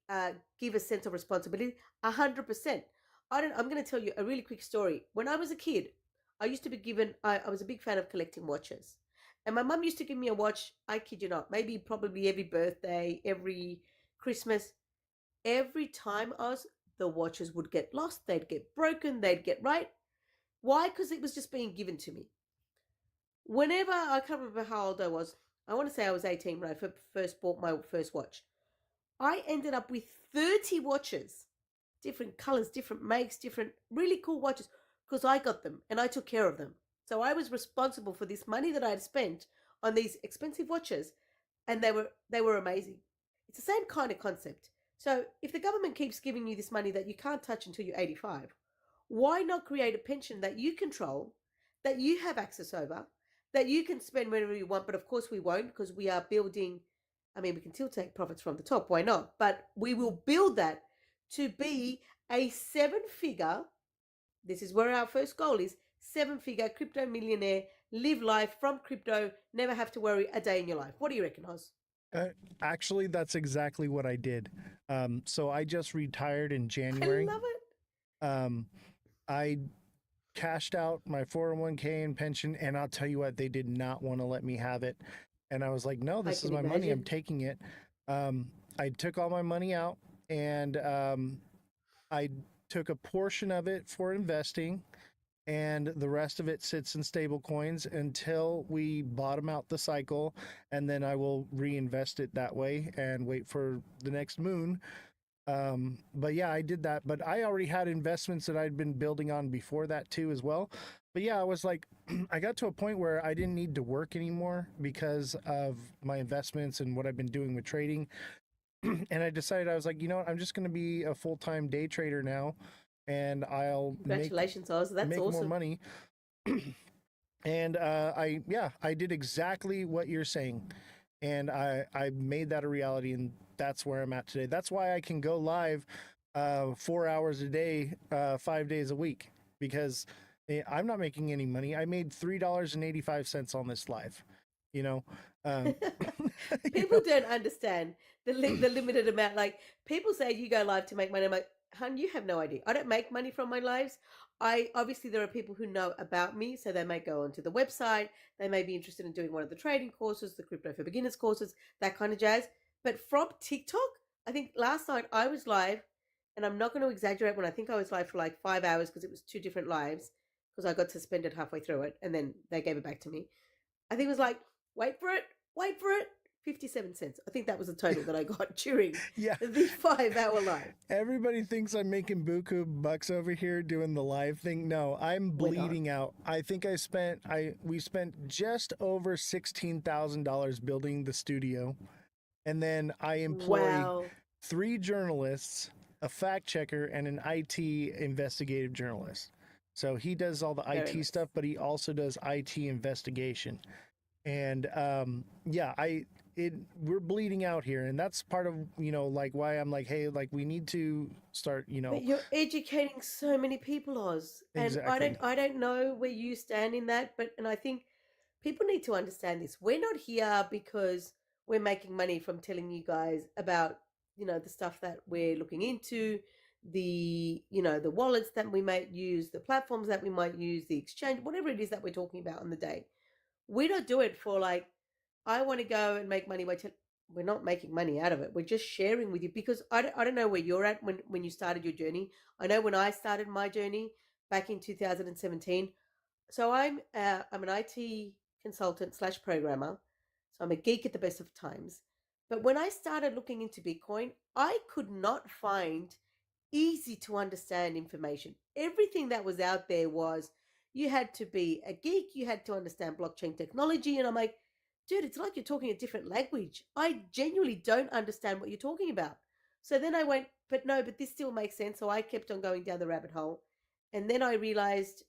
give a sense of responsibility? 100%. I'm going to tell you a really quick story. When I was a kid, I used to be given. I was a big fan of collecting watches, and my mum used to give me a watch. I kid you not, maybe probably every birthday, every Christmas. Every time the watches would get lost, they'd get broken, they'd get right. Why? Because it was just being given to me. Whenever, I can't remember how old I was. I want to say I was 18 when I first bought my first watch. I ended up with 30 watches, different colors, different makes, different really cool watches, because I got them and I took care of them. So I was responsible for this money that I had spent on these expensive watches, and they were amazing. It's the same kind of concept. So if the government keeps giving you this money that you can't touch until you're 85, why not create a pension that you control, that you have access over, that you can spend whenever you want? But of course we won't, because we are building, I mean, we can still take profits from the top, why not? But we will build that to be a 7-figure, this is where our first goal is, 7-figure crypto millionaire, live life from crypto, never have to worry a day in your life. What do you reckon, Oz? Actually, that's exactly what I did. So I just retired in January. I love it. I cashed out my 401k and pension, and I'll tell you what, they did not want to let me have it. And I was like, no, this is my money. I'm taking it. I took all my money out, and I took a portion of it for investing, and the rest of it sits in stable coins until we bottom out the cycle, and then I will reinvest it that way and wait for the next moon. But yeah, I did that, but I already had investments that I'd been building on before that too as well. But yeah, I was like, I got to a point where I didn't need to work anymore because of my investments and what I've been doing with trading. And I decided, I was like, you know what, I'm just going to be a full-time day trader now, and I'll Congratulations, Oz. That's make awesome. more money. And I did exactly what you're saying, and I made that a reality, and that's where I'm at today. That's why I can go live 4 hours a day, 5 days a week, because I'm not making any money. I made $3.85 on this live. People don't understand the limited amount. Like, people say you go live to make money. I'm like, hun, you have no idea. I don't make money from my lives. Obviously there are people who know about me, so they may go onto the website. They may be interested in doing one of the trading courses, the crypto for beginners courses, that kind of jazz. But from TikTok, I think last night I was live, and I'm not going to exaggerate when I think I was live for like 5 hours, because it was 2 different lives, because I got suspended halfway through it and then they gave it back to me. I think it was like, wait for it, 57 cents. I think that was the total that I got during Yeah. the 5-hour live. Everybody thinks I'm making buku bucks over here doing the live thing. No, I'm We're not. bleeding out. I think we spent just over $16,000 building the studio. And then I employ Wow. 3 journalists, a fact checker, and an IT investigative journalist. So he does all the Very IT nice. stuff, but he also does IT investigation. And we're bleeding out here, and that's part of like why I'm like, hey, like we need to start But you're educating so many people, Oz, and Exactly. I don't know where you stand in that, and I think people need to understand this. We're not here because we're making money from telling you guys about the stuff that we're looking into, the the wallets that we might use, the platforms that we might use, the exchange, whatever it is that we're talking about on the day. We don't do it for like, I want to go and make money by we're not making money out of it. We're just sharing with you because I don't know where you're at when you started your journey. I know when I started my journey back in 2017. So I'm an IT consultant / programmer. So I'm a geek at the best of times. But when I started looking into Bitcoin, I could not find easy to understand information. Everything that was out there was, you had to be a geek, you had to understand blockchain technology. And I'm like, dude, it's like you're talking a different language. I genuinely don't understand what you're talking about. So then I went, but this still makes sense. So I kept on going down the rabbit hole. And then I realized,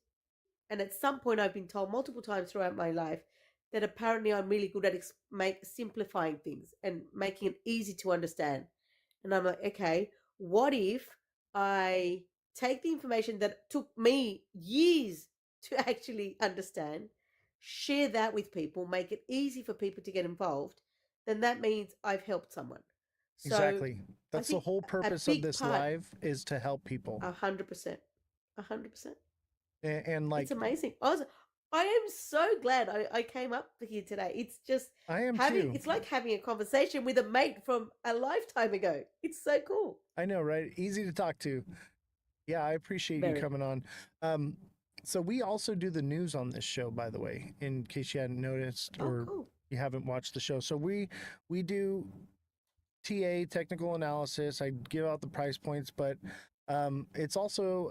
and at some point I've been told multiple times throughout my life, that apparently I'm really good at simplifying things and making it easy to understand. And I'm like, okay, what if I take the information that took me years to actually understand, share that with people, make it easy for people to get involved? Then that means I've helped someone. So Exactly. I That's the think whole a purpose of big this part, live is to help people. 100%, 100%. And like It's amazing. I am so glad I came up here today. It's just I am too. it's like having a conversation with a mate from a lifetime ago. It's so cool. I know, right? Easy to talk to. Yeah, I appreciate you Very. coming on. So we also do the news on this show, by the way, in case you hadn't noticed Oh, or cool. you haven't watched the show. So we do TA, technical analysis. I give out the price points, but it's also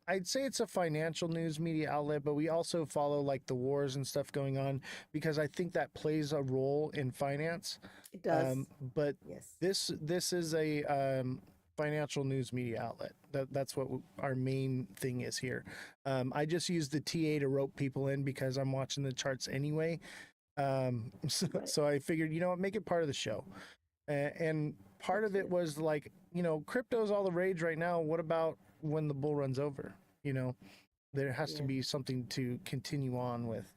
I'd say it's a financial news media outlet, but we also follow like the wars and stuff going on because I think that plays a role in finance. It does. But Yes. this is a financial news media outlet. That's what our main thing is here. I just use the TA to rope people in because I'm watching the charts anyway. So, Right. so I figured, what, make it part of the show. And part of it was like, crypto's all the rage right now. What about when the bull runs over? There has to Yeah. be something to continue on with.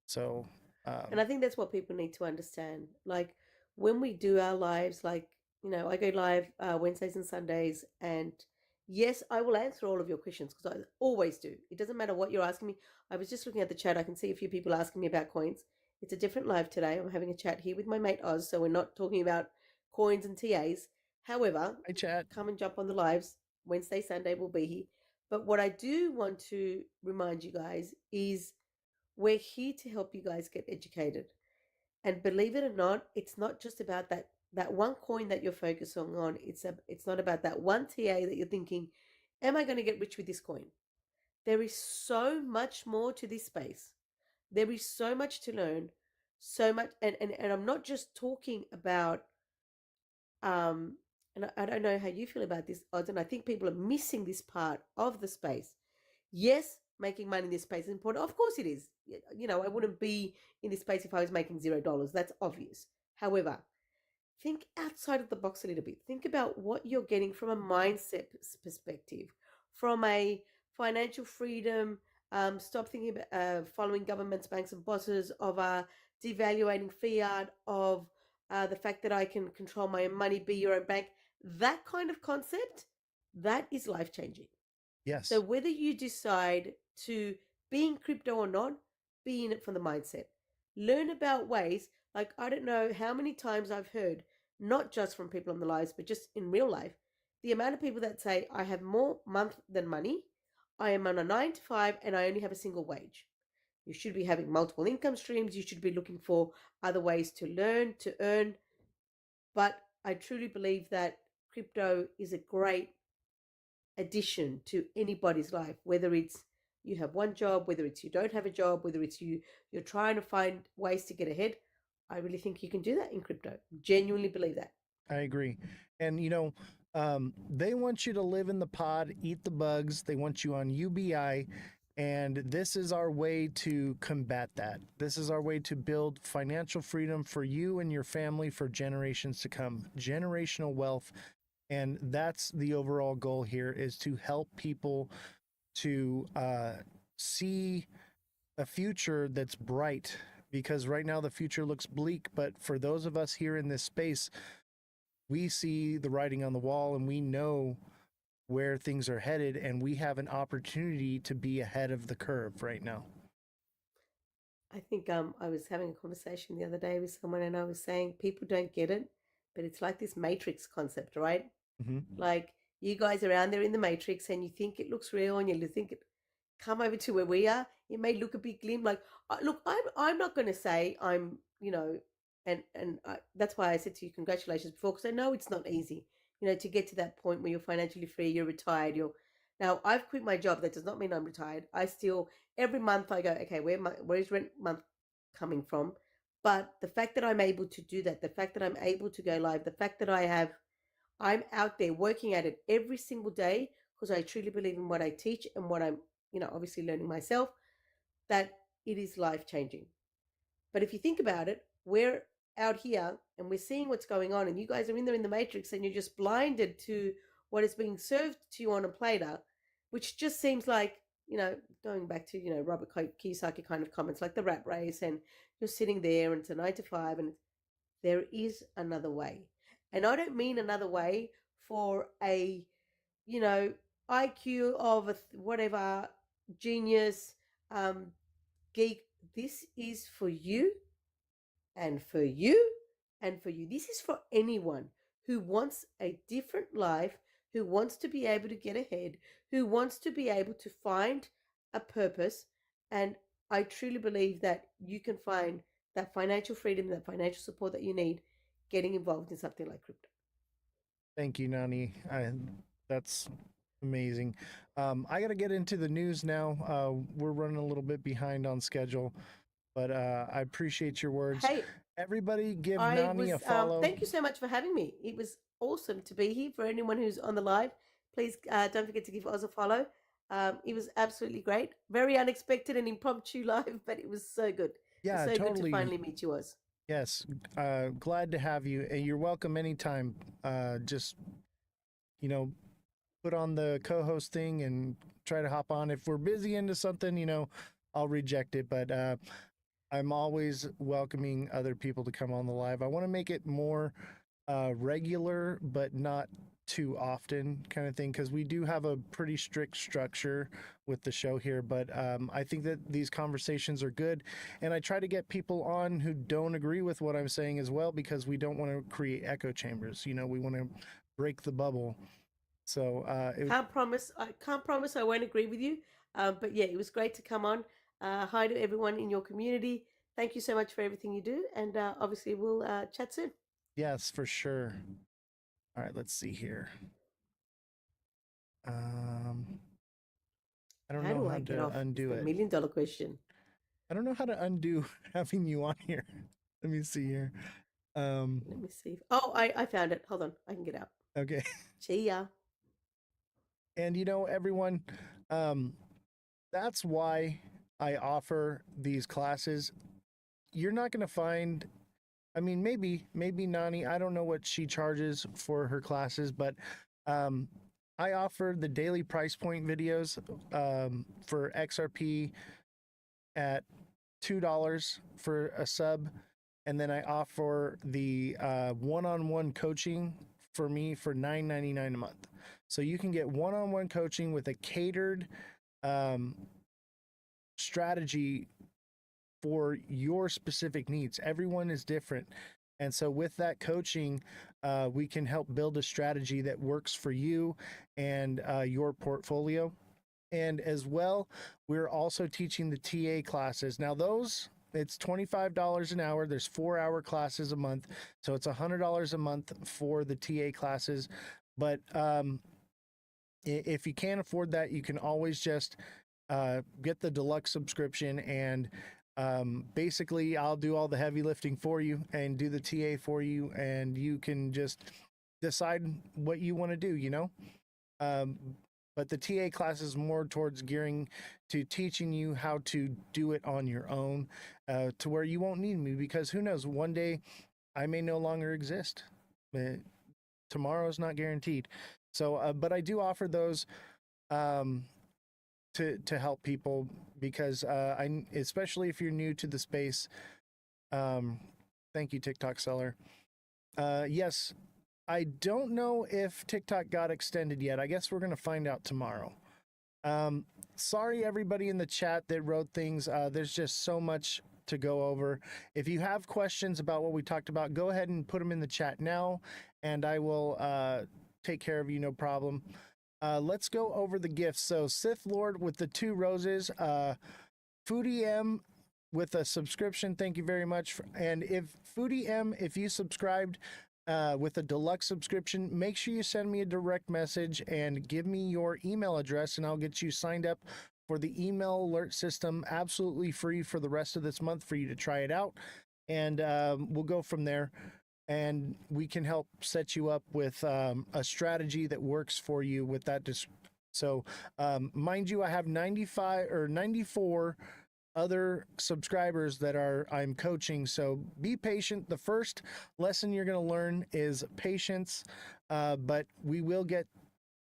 So, And I think that's what people need to understand. Like when we do our lives, like, I go live Wednesdays and Sundays, and yes, I will answer all of your questions because I always do. It doesn't matter what you're asking me. I was just looking at the chat. I can see a few people asking me about coins. It's a different live today. I'm having a chat here with my mate Oz, so we're not talking about coins and TAs. However, hi, chat. come and jump on the lives. Wednesday, Sunday will be here. But what I do want to remind you guys is we're here to help you guys get educated. And believe it or not, it's not just about that one coin that you're focusing on. It's not about that one TA that you're thinking, am I going to get rich with this coin? There is so much more to this space. There is so much to learn, so much, and I'm not just talking about and I don't know how you feel about this, Oz, and I think people are missing this part of the space. Yes, making money in this space is important. Of course it is. I wouldn't be in this space if I was making $0. That's obvious. However, think outside of the box a little bit. Think about what you're getting from a mindset perspective, from a financial freedom. Stop thinking about following governments, banks, and bosses, of devaluating fiat, of the fact that I can control my own money, be your own bank. That kind of concept, that is life changing. Yes. So whether you decide to be in crypto or not, be in it from the mindset. Learn about ways, like I don't know how many times I've heard, not just from people on the lives, but just in real life, the amount of people that say, I have more month than money, I am on a 9 to 5 and I only have a single wage. You should be having multiple income streams. You should be looking for other ways to learn, to earn. But I truly believe that crypto is a great addition to anybody's life, whether it's you have one job, whether it's you don't have a job, whether it's you're trying to find ways to get ahead. I really think you can do that in crypto. Genuinely believe that. I agree. And they want you to live in the pod, eat the bugs. They want you on UBI. And this is our way to combat that. This is our way to build financial freedom for you and your family for generations to come. Generational wealth. And that's the overall goal here, is to help people to see a future that's bright, because right now the future looks bleak. But for those of us here in this space, we see the writing on the wall and we know where things are headed, and we have an opportunity to be ahead of the curve right now. I think I was having a conversation the other day with someone, and I was saying people don't get it, but it's like this matrix concept, right? Mm-hmm. Like you guys are out there in the matrix, and you think it looks real, and you think it. Come over to where we are. It may look a bit glim. Like, look, I'm not going to say I'm, and that's why I said to you congratulations before, because I know it's not easy, to get to that point where you're financially free, you're retired, now I've quit my job. That does not mean I'm retired. I still every month I go, okay, where is rent month coming from? But the fact that I'm able to do that, the fact that I'm able to go live, the fact that I'm out there working at it every single day, because I truly believe in what I teach and what I'm, obviously learning myself, that it is life changing. But if you think about it, we're out here and we're seeing what's going on, and you guys are in there in the matrix, and you're just blinded to what is being served to you on a platter, which just seems like, going back to, Robert Kiyosaki kind of comments, like the rat race, and you're sitting there and it's a 9 to 5, and there is another way. And I don't mean another way for a, IQ of whatever genius, geek. This is for you and for you and for you. This is for anyone who wants a different life, who wants to be able to get ahead, who wants to be able to find a purpose. And I truly believe that you can find that financial freedom, that financial support that you need getting involved in something like crypto. Thank you, Nani. That's amazing. I got to get into the news now. We're running a little bit behind on schedule, but I appreciate your words. Hey, everybody give Nani a follow. Thank you so much for having me. It was awesome to be here. For anyone who's on the live, please don't forget to give Oz a follow. It was absolutely great. Very unexpected and impromptu live, but it was so good. Yeah, so totally. Good to finally meet you, Oz. Yes, glad to have you, and you're welcome anytime. Just put on the co-host thing and try to hop on. If we're busy into something, I'll reject it. But I'm always welcoming other people to come on the live. I want to make it more regular, but not too often kind of thing, because we do have a pretty strict structure with the show here. But I think that these conversations are good, and I try to get people on who don't agree with what I'm saying as well, because we don't want to create echo chambers. We want to break the bubble. So can't promise I won't agree with you, but yeah, it was great to come on. Hi to everyone in your community. Thank you so much for everything you do, and obviously we'll chat soon. Yes, for sure. All right, let's see here. I don't know how to undo it. $1 million question. I don't know how to undo having you on here. Let me see here. Let me see. Oh, I found it. Hold on, I can get out. Okay. See ya. And everyone, that's why I offer these classes. You're not going to find, maybe Nani, I don't know what she charges for her classes, but I offer the daily price point videos for XRP at $2 for a sub. And then I offer the one-on-one coaching for me for $9.99 a month. So you can get one-on-one coaching with a catered strategy for your specific needs. Everyone is different. And so with that coaching, we can help build a strategy that works for you and your portfolio. And as well, we're also teaching the TA classes. Now, those, it's $25 an hour. There's 4-hour classes a month. So it's $100 a month for the TA classes. But if you can't afford that, you can always just get the deluxe subscription. And basically, I'll do all the heavy lifting for you and do the TA for you. And you can just decide what you want to do, you know? But the TA class is more towards gearing to teaching you how to do it on your own, to where you won't need me, because who knows, one day I may no longer exist. Tomorrow is not guaranteed. So, but I do offer those to help people, because especially if you're new to the space. Thank you, TikTok seller. Yes. I don't know if TikTok got extended yet. I guess we're going to find out tomorrow. Sorry, everybody in the chat that wrote things. There's just so much to go over. If you have questions about what we talked about, go ahead and put them in the chat now, and I will take care of you, no problem. Let's go over the gifts. So Sith Lord with the 2 roses, Foodie M with a subscription. Thank you very much. And if Foodie M, if you subscribed with a deluxe subscription, make sure you send me a direct message and give me your email address, and I'll get you signed up for the email alert system absolutely free for the rest of this month for you to try it out. And we'll go from there, and we can help set you up with a strategy that works for you with that. So mind you, I have 95 or 94 other subscribers that I'm coaching. So be patient. The first lesson you're going to learn is patience, but we will get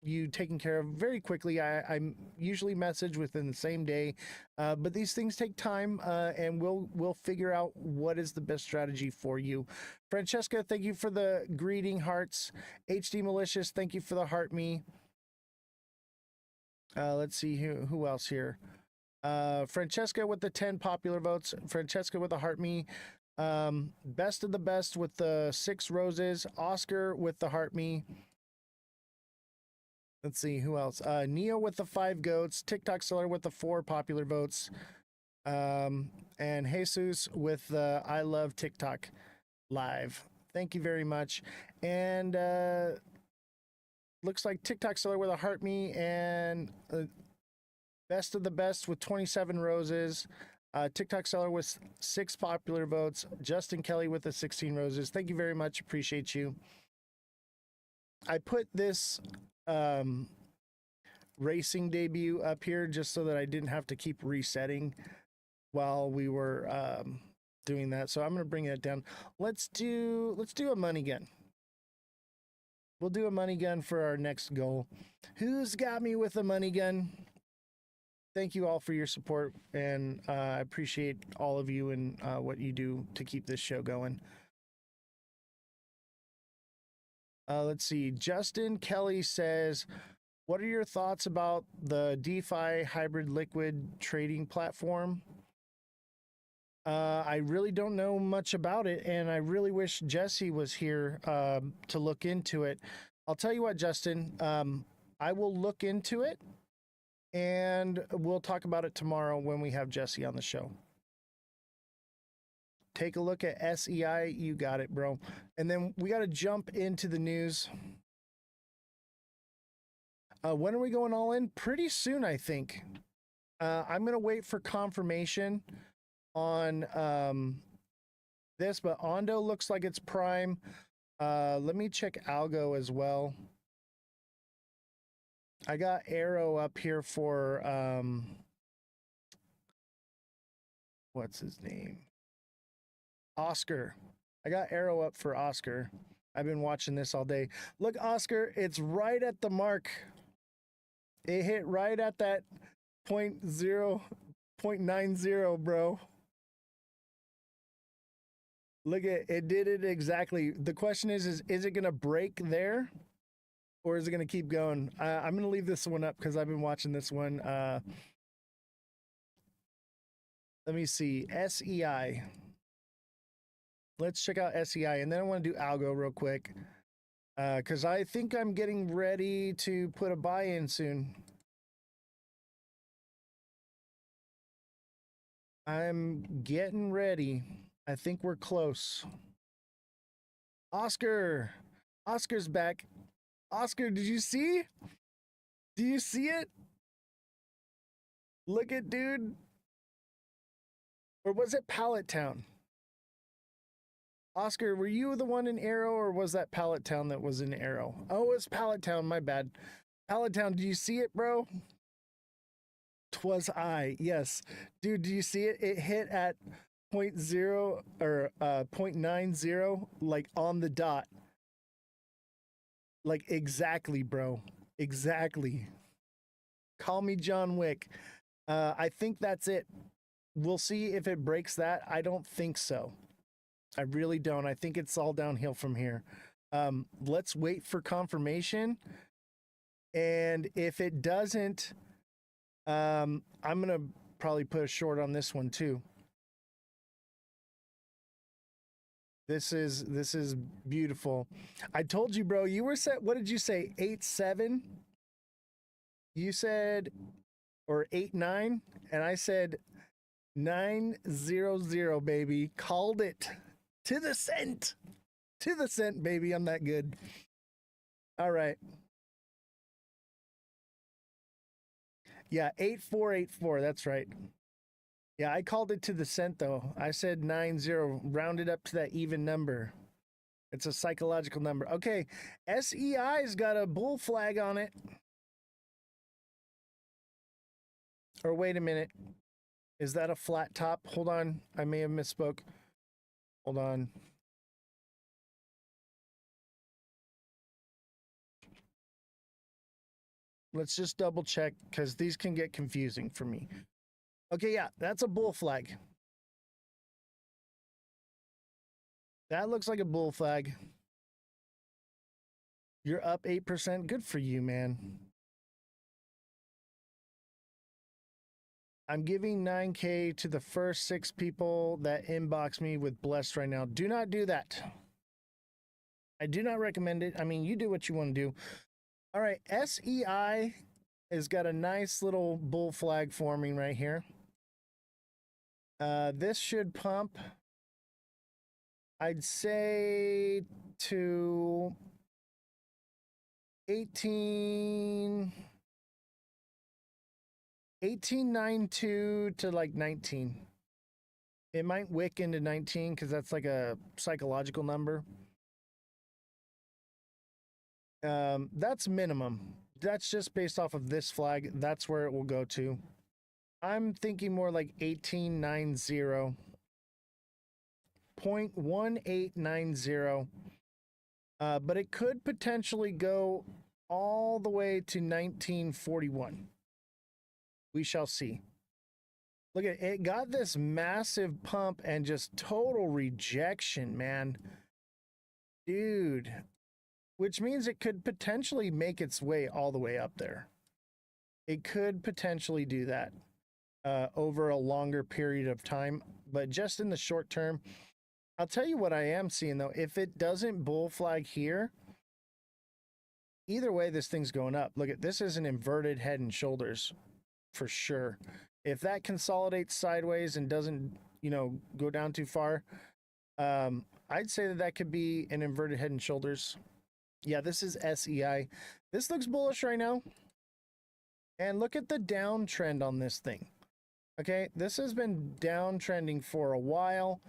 you taken care of very quickly. I usually message within the same day, but these things take time, and we'll figure out what is the best strategy for you. Francesca, thank you for the greeting hearts. HD Malicious, thank you for the heart me. Let's see who else here. Francesca with the 10 popular votes. Francesca with the heart me. Best of the best with the 6 roses. Oscar with the heart me. Let's see who else. Neo with the 5 goats. TikTok seller with the 4 popular votes. And Jesus with the I love TikTok live. Thank you very much. And looks like TikTok seller with a heart me, and best of the best with 27 roses. TikTok seller with 6 popular votes. Justin Kelly with the 16 roses. Thank you very much. Appreciate you. I put this racing debut up here just so that I didn't have to keep resetting while we were doing that. So I'm going to bring that down. Let's do a money gun. We'll do a money gun for our next goal. Who's got me with a money gun? Thank you all for your support, and I appreciate all of you and what you do to keep this show going. Let's see. Justin Kelly says, what are your thoughts about the DeFi hybrid liquid trading platform? I really don't know much about it, and I really wish Jesse was here to look into it. I'll tell you what, Justin, I will look into it, and we'll talk about it tomorrow when we have Jesse on the show. Take a look at SEI. You got it, bro. And then we got to jump into the news. When are we going all in? Pretty soon, I think. I'm going to wait for confirmation on this, but Ondo looks like it's prime. Let me check Algo as well. I got Arrow up here for what's his name? Oscar. I got Arrow up for Oscar. I've been watching this all day. Look, Oscar, it's right at the mark. It hit right at that 0.90, bro. Look at it, did it exactly. The question is it going to break there, or is it going to keep going? I'm going to leave this one up because I've been watching this one. Let me see. SEI. Let's check out SEI, and then I want to do Algo real quick because I think I'm getting ready to put a buy-in soon. I'm getting ready. I think we're close. Oscar. Oscar's back. Oscar, did you see? Do you see it? Look at dude. Or was it Pallet Town? Oscar, were you the one in Arrow, or was that Pallet Town that was in Arrow? Oh, it's Pallet Town, my bad. Pallet Town, do you see it, bro? 'Twas I, yes. Dude, do you see it? It hit at 0.0 or 0.90, like on the dot. Like exactly, bro. Exactly. Call me John Wick. I think that's it. We'll see if it breaks that. I don't think so. I really don't. I think it's all downhill from here. Let's wait for confirmation. And if it doesn't, I'm going to probably put a short on this one too. This is beautiful. I told you, bro, you were set. What did you say? 8-7? You said, or 8-9? And I said 9-0-0, baby. Called it to the cent. To the cent, baby. I'm that good. All right. Yeah, 8-4-8-4. That's right. Yeah, I called it to the cent, though. I said 9-0, rounded up to that even number. It's a psychological number. Okay, SEI's got a bull flag on it. Or wait a minute. Is that a flat top? Hold on. I may have misspoke. Hold on. Let's just double check because these can get confusing for me. Okay, yeah, that's a bull flag. That looks like a bull flag. You're up 8%. Good for you, man. I'm giving 9K to the first 6 people that inbox me with blessed right now. Do not do that. I do not recommend it. I mean, you do what you want to do. All right, SEI has got a nice little bull flag forming right here. This should pump, I'd say, to 18.92 to like 19. It might wick into 19 because that's like a psychological number. That's minimum. That's just based off of this flag. That's where it will go to. I'm thinking more like 18.90. 0.1890. But it could potentially go all the way to 1941. We shall see. Look at it. It got this massive pump and just total rejection, man. Dude. Which means it could potentially make its way all the way up there. It could potentially do that over a longer period of time. But just in the short term, I'll tell you what I am seeing, though. If it doesn't bull flag here, either way, this thing's going up. Look at this is an inverted head and shoulders for sure. If that consolidates sideways and doesn't, go down too far, I'd say that could be an inverted head and shoulders. Yeah, this is SEI. This looks bullish right now. And look at the downtrend on this thing. Okay, this has been downtrending for a while.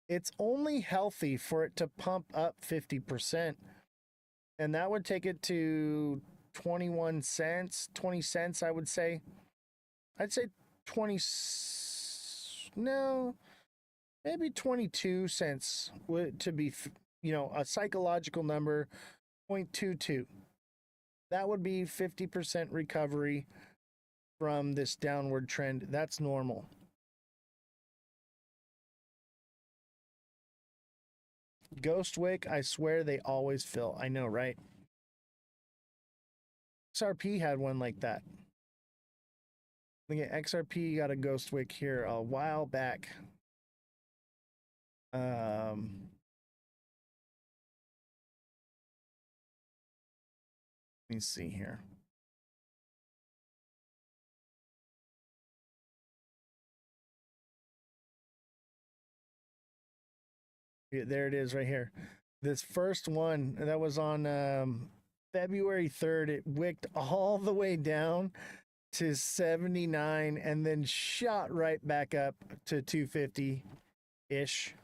It's only healthy for it to pump up 50%. And that would take it to 21 cents, 20 cents, I would say. I'd say 20, no, maybe 22 cents to be, a psychological number, 0.22. That would be 50% recovery from this downward trend. That's normal. Ghost Wick, I swear they always fill. I know, right? XRP had one like that. Look at XRP got a Ghost Wick here a while back. Let me see here. There it is right here. This first one that was on February 3rd, it wicked all the way down to 79 and then shot right back up to 250-ish.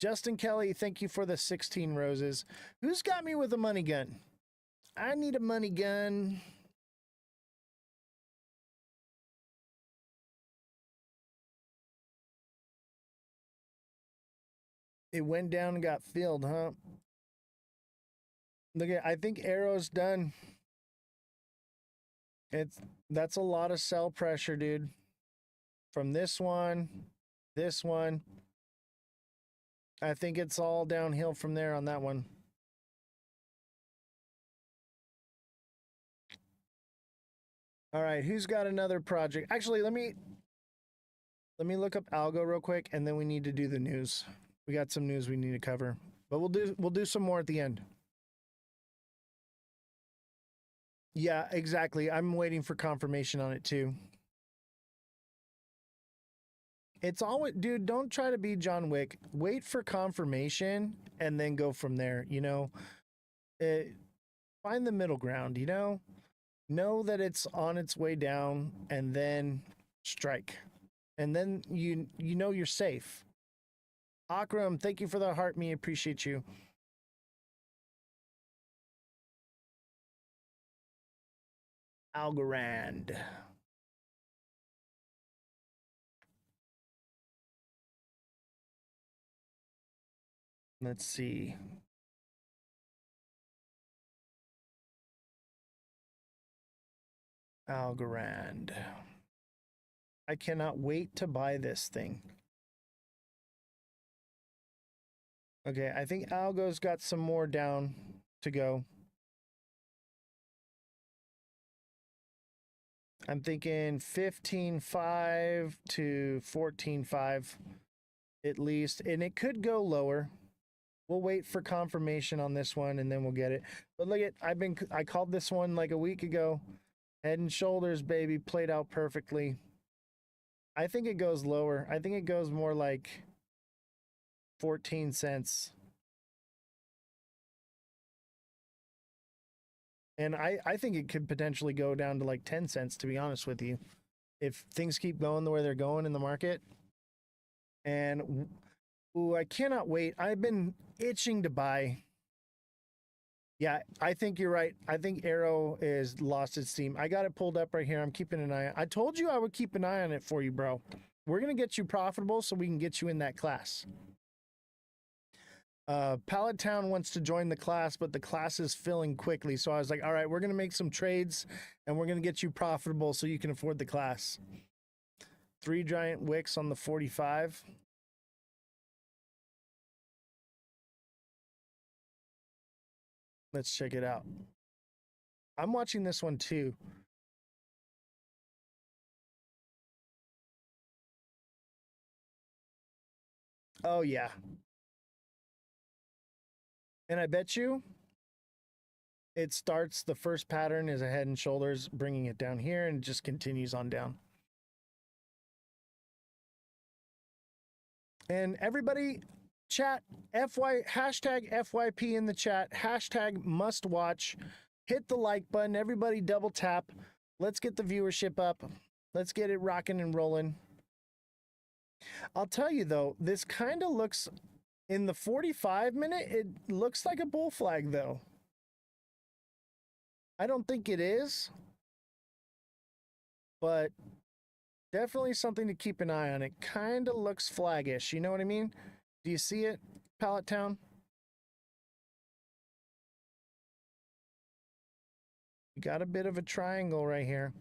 Justin Kelly, thank you for the 16 roses. Who's got me with a money gun? I need a money gun. It went down and got filled, huh? Look at, I think Arrow's done. That's a lot of sell pressure, dude. From this one. I think it's all downhill from there on that one. All right, who's got another project? Actually, let me look up algo real quick, and then we need to do the news. We got some news we need to cover, but we'll do some more at the end. Yeah, exactly. I'm waiting for confirmation on it too. It's always, dude, don't try to be John Wick. Wait for confirmation and then go from there, you know? Find the middle ground, you know? Know that it's on its way down and then strike. And then you know you're safe. Akram, thank you for the heart, me. Appreciate you. Algorand. Let's see. Algorand. I cannot wait to buy this thing. Okay, I think Algo's got some more down to go. I'm thinking 15.5 to 14.5 at least, and it could go lower. We'll wait for confirmation on this one and then we'll get it. But look at, I called this one like a week ago. Head and Shoulders, baby, played out perfectly. I think it goes lower. I think it goes more like 14 cents. And I think it could potentially go down to like 10 cents, to be honest with you, if things keep going the way they're going in the market. And ooh, I cannot wait. I've been itching to buy. Yeah, I think you're right. I think Arrow is lost its steam. I got it pulled up right here. I'm keeping an eye on. I told you I would keep an eye on it for you, bro. We're going to get you profitable so we can get you in that class. Pallet Town wants to join the class, but the class is filling quickly. So I was like, all right, we're going to make some trades and we're going to get you profitable so you can afford the class. 3 giant wicks on the 45. Let's check it out. I'm watching this one too. Oh, yeah. And I bet you it starts, the first pattern is a Head and Shoulders, bringing it down here and just continues on down. And everybody, chat, hashtag FYP in the chat, hashtag must watch, hit the like button, everybody double tap. Let's get the viewership up. Let's get it rocking and rolling. I'll tell you though, this kind of looks, in the 45-minute, it looks like a bull flag though. I don't think it is, but definitely something to keep an eye on. It kind of looks flaggish, you know what I mean? Do you see it, Pallet Town? You got a bit of a triangle right here.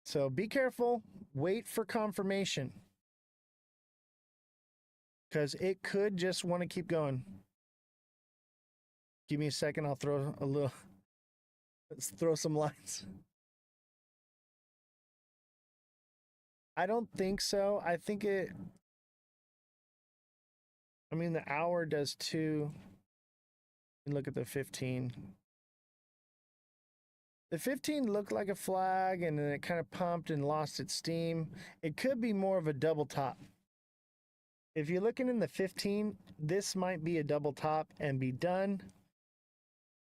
So be careful, wait for confirmation, because it could just want to keep going. Give me a second, I'll throw a little, let's throw some lines. I don't think so. I think it, I mean, the hour does too. And look at the 15. The 15 looked like a flag and then it kind of pumped and lost its steam. It could be more of a double top. If you're looking in the 15, this might be a double top and be done.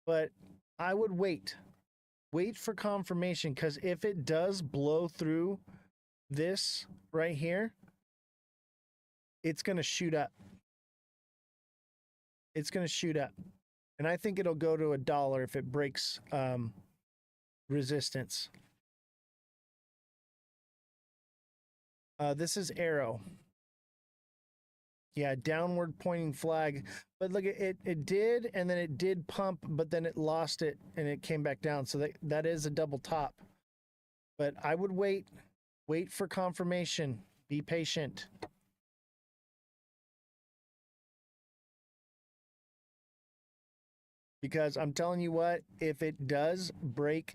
But I would wait. Wait for confirmation, because if it does blow through this right here, it's going to shoot up. It's going to shoot up. And I think it'll go to $1 if it breaks resistance. This is arrow. Yeah, downward pointing flag. But look, it did, and then it did pump, but then it lost it, and it came back down. So that is a double top. But I would wait. Wait for confirmation. Be patient. Because I'm telling you what, if it does break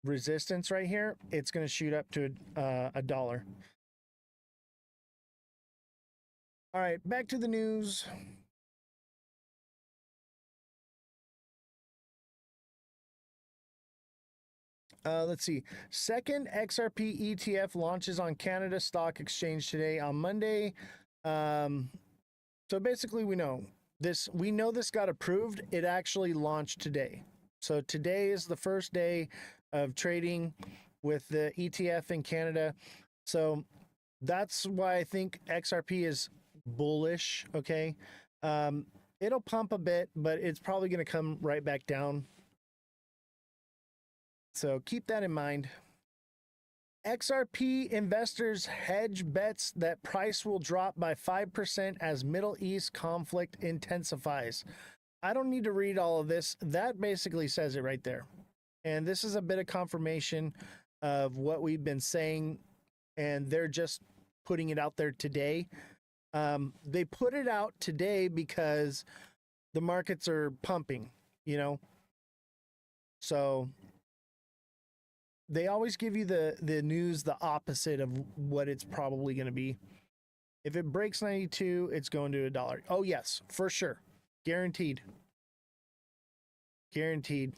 resistance right here, it's going to shoot up to $1. All right, back to the news. Let's see. Second XRP ETF launches on Canada Stock Exchange today on Monday. So basically, we know this got approved. It actually launched today. So today is the first day of trading with the ETF in Canada. So that's why I think XRP is bullish. Okay. It'll pump a bit, but it's probably going to come right back down. So keep that in mind. XRP investors hedge bets that price will drop by 5% as Middle East conflict intensifies. I don't need to read all of this. That basically says it right there. And this is a bit of confirmation of what we've been saying, and they're just putting it out there today. They put it out today because the markets are pumping, you know. So they always give you the news the opposite of what it's probably going to be. If it breaks 92, it's going to $1. Oh yes, for sure. Guaranteed. Guaranteed.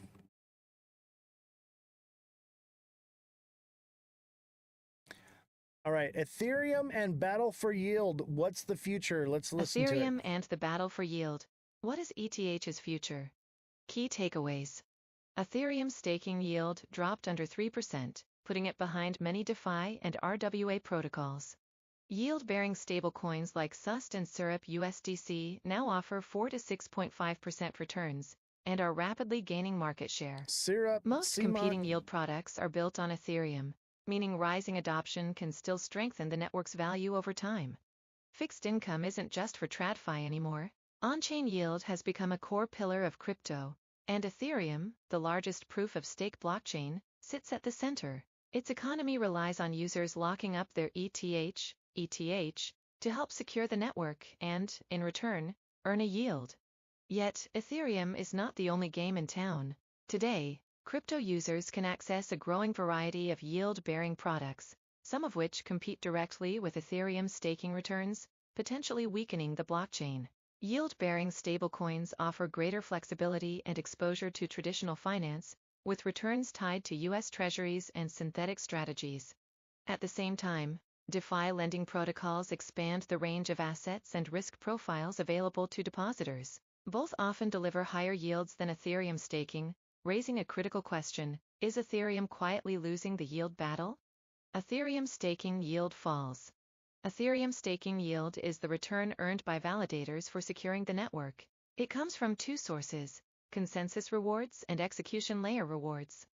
All right, Ethereum and battle for yield. What's the future? Let's listen to it. Ethereum and the battle for yield. What is ETH's future? Key takeaways. Ethereum staking yield dropped under 3%, putting it behind many DeFi and RWA protocols. Yield-bearing stablecoins like SUST and SURUP USDC now offer 4 to 6.5% returns and are rapidly gaining market share. Most competing yield products are built on Ethereum, meaning rising adoption can still strengthen the network's value over time. Fixed income isn't just for TradFi anymore. On-chain yield has become a core pillar of crypto, and Ethereum, the largest proof-of-stake blockchain, sits at the center. Its economy relies on users locking up their ETH to help secure the network and, in return, earn a yield. Yet, Ethereum is not the only game in town. Today, crypto users can access a growing variety of yield-bearing products, some of which compete directly with Ethereum staking returns, potentially weakening the blockchain. Yield-bearing stablecoins offer greater flexibility and exposure to traditional finance, with returns tied to U.S. Treasuries and synthetic strategies. At the same time, DeFi lending protocols expand the range of assets and risk profiles available to depositors. Both often deliver higher yields than Ethereum staking, raising a critical question: is Ethereum quietly losing the yield battle? Ethereum staking yield falls. Ethereum staking yield is the return earned by validators for securing the network. It comes from two sources: consensus rewards and execution layer rewards.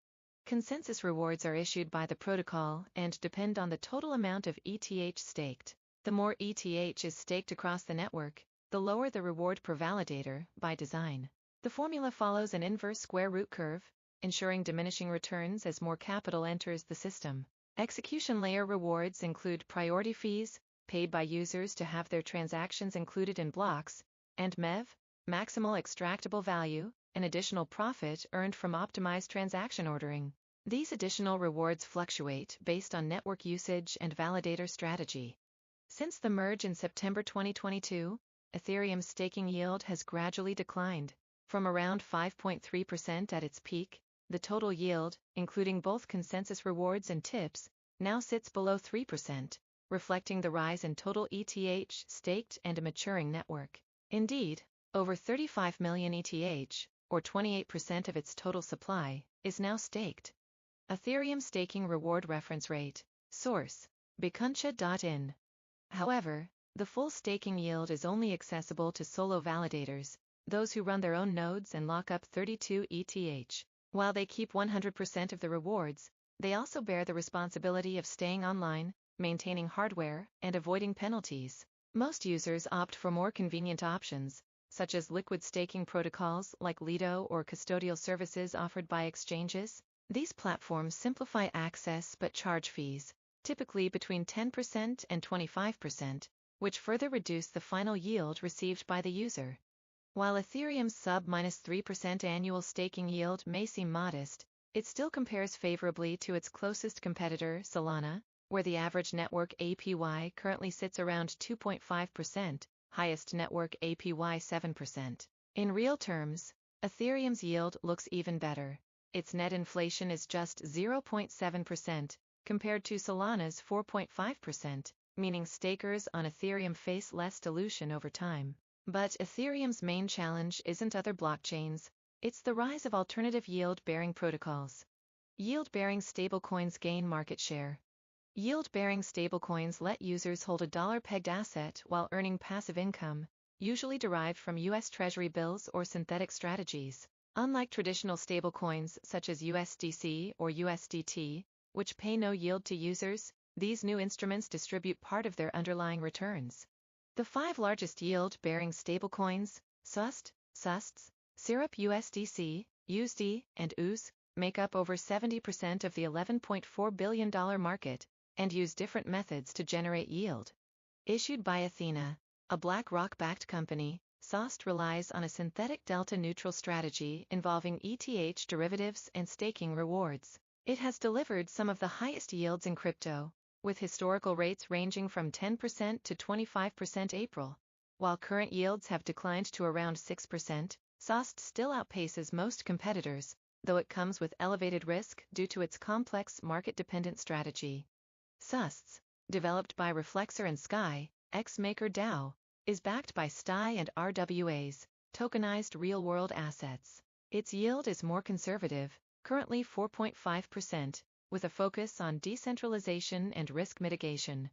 Consensus rewards are issued by the protocol and depend on the total amount of ETH staked. The more ETH is staked across the network, the lower the reward per validator, by design. The formula follows an inverse square root curve, ensuring diminishing returns as more capital enters the system. Execution layer rewards include priority fees, paid by users to have their transactions included in blocks, and MEV, maximal extractable value, an additional profit earned from optimized transaction ordering. These additional rewards fluctuate based on network usage and validator strategy. Since the merge in September 2022, Ethereum's staking yield has gradually declined. From around 5.3% at its peak, the total yield, including both consensus rewards and tips, now sits below 3%. reflecting the rise in total ETH staked and a maturing network. Indeed, over 35 million ETH, or 28% of its total supply, is now staked. Ethereum Staking Reward Reference Rate. Source: Bikuncha.in. However, the full staking yield is only accessible to solo validators, those who run their own nodes and lock up 32 ETH. While they keep 100% of the rewards, they also bear the responsibility of staying online, maintaining hardware, and avoiding penalties. Most users opt for more convenient options, such as liquid staking protocols like Lido or custodial services offered by exchanges. These platforms simplify access but charge fees, typically between 10% and 25%, which further reduce the final yield received by the user. While Ethereum's sub-3% annual staking yield may seem modest, it still compares favorably to its closest competitor, Solana, where the average network APY currently sits around 2.5%, highest network APY 7%. In real terms, Ethereum's yield looks even better. Its net inflation is just 0.7%, compared to Solana's 4.5%, meaning stakers on Ethereum face less dilution over time. But Ethereum's main challenge isn't other blockchains, it's the rise of alternative yield-bearing protocols. Yield-bearing stablecoins gain market share. Yield-bearing stablecoins let users hold a dollar-pegged asset while earning passive income, usually derived from U.S. Treasury bills or synthetic strategies. Unlike traditional stablecoins such as USDC or USDT, which pay no yield to users, these new instruments distribute part of their underlying returns. The 5 largest yield-bearing stablecoins, SUST, SUSTS, Syrup USDC, USD, and OOZ, make up over 70% of the $11.4 billion market, and use different methods to generate yield. Issued by Athena, a BlackRock-backed company, SUST relies on a synthetic delta-neutral strategy involving ETH derivatives and staking rewards. It has delivered some of the highest yields in crypto, with historical rates ranging from 10% to 25% April. While current yields have declined to around 6%, SUST still outpaces most competitors, though it comes with elevated risk due to its complex market-dependent strategy. SUSTS, developed by Reflexer and Sky, ex-MakerDAO, is backed by STI and RWAs, tokenized real-world assets. Its yield is more conservative, currently 4.5%, with a focus on decentralization and risk mitigation.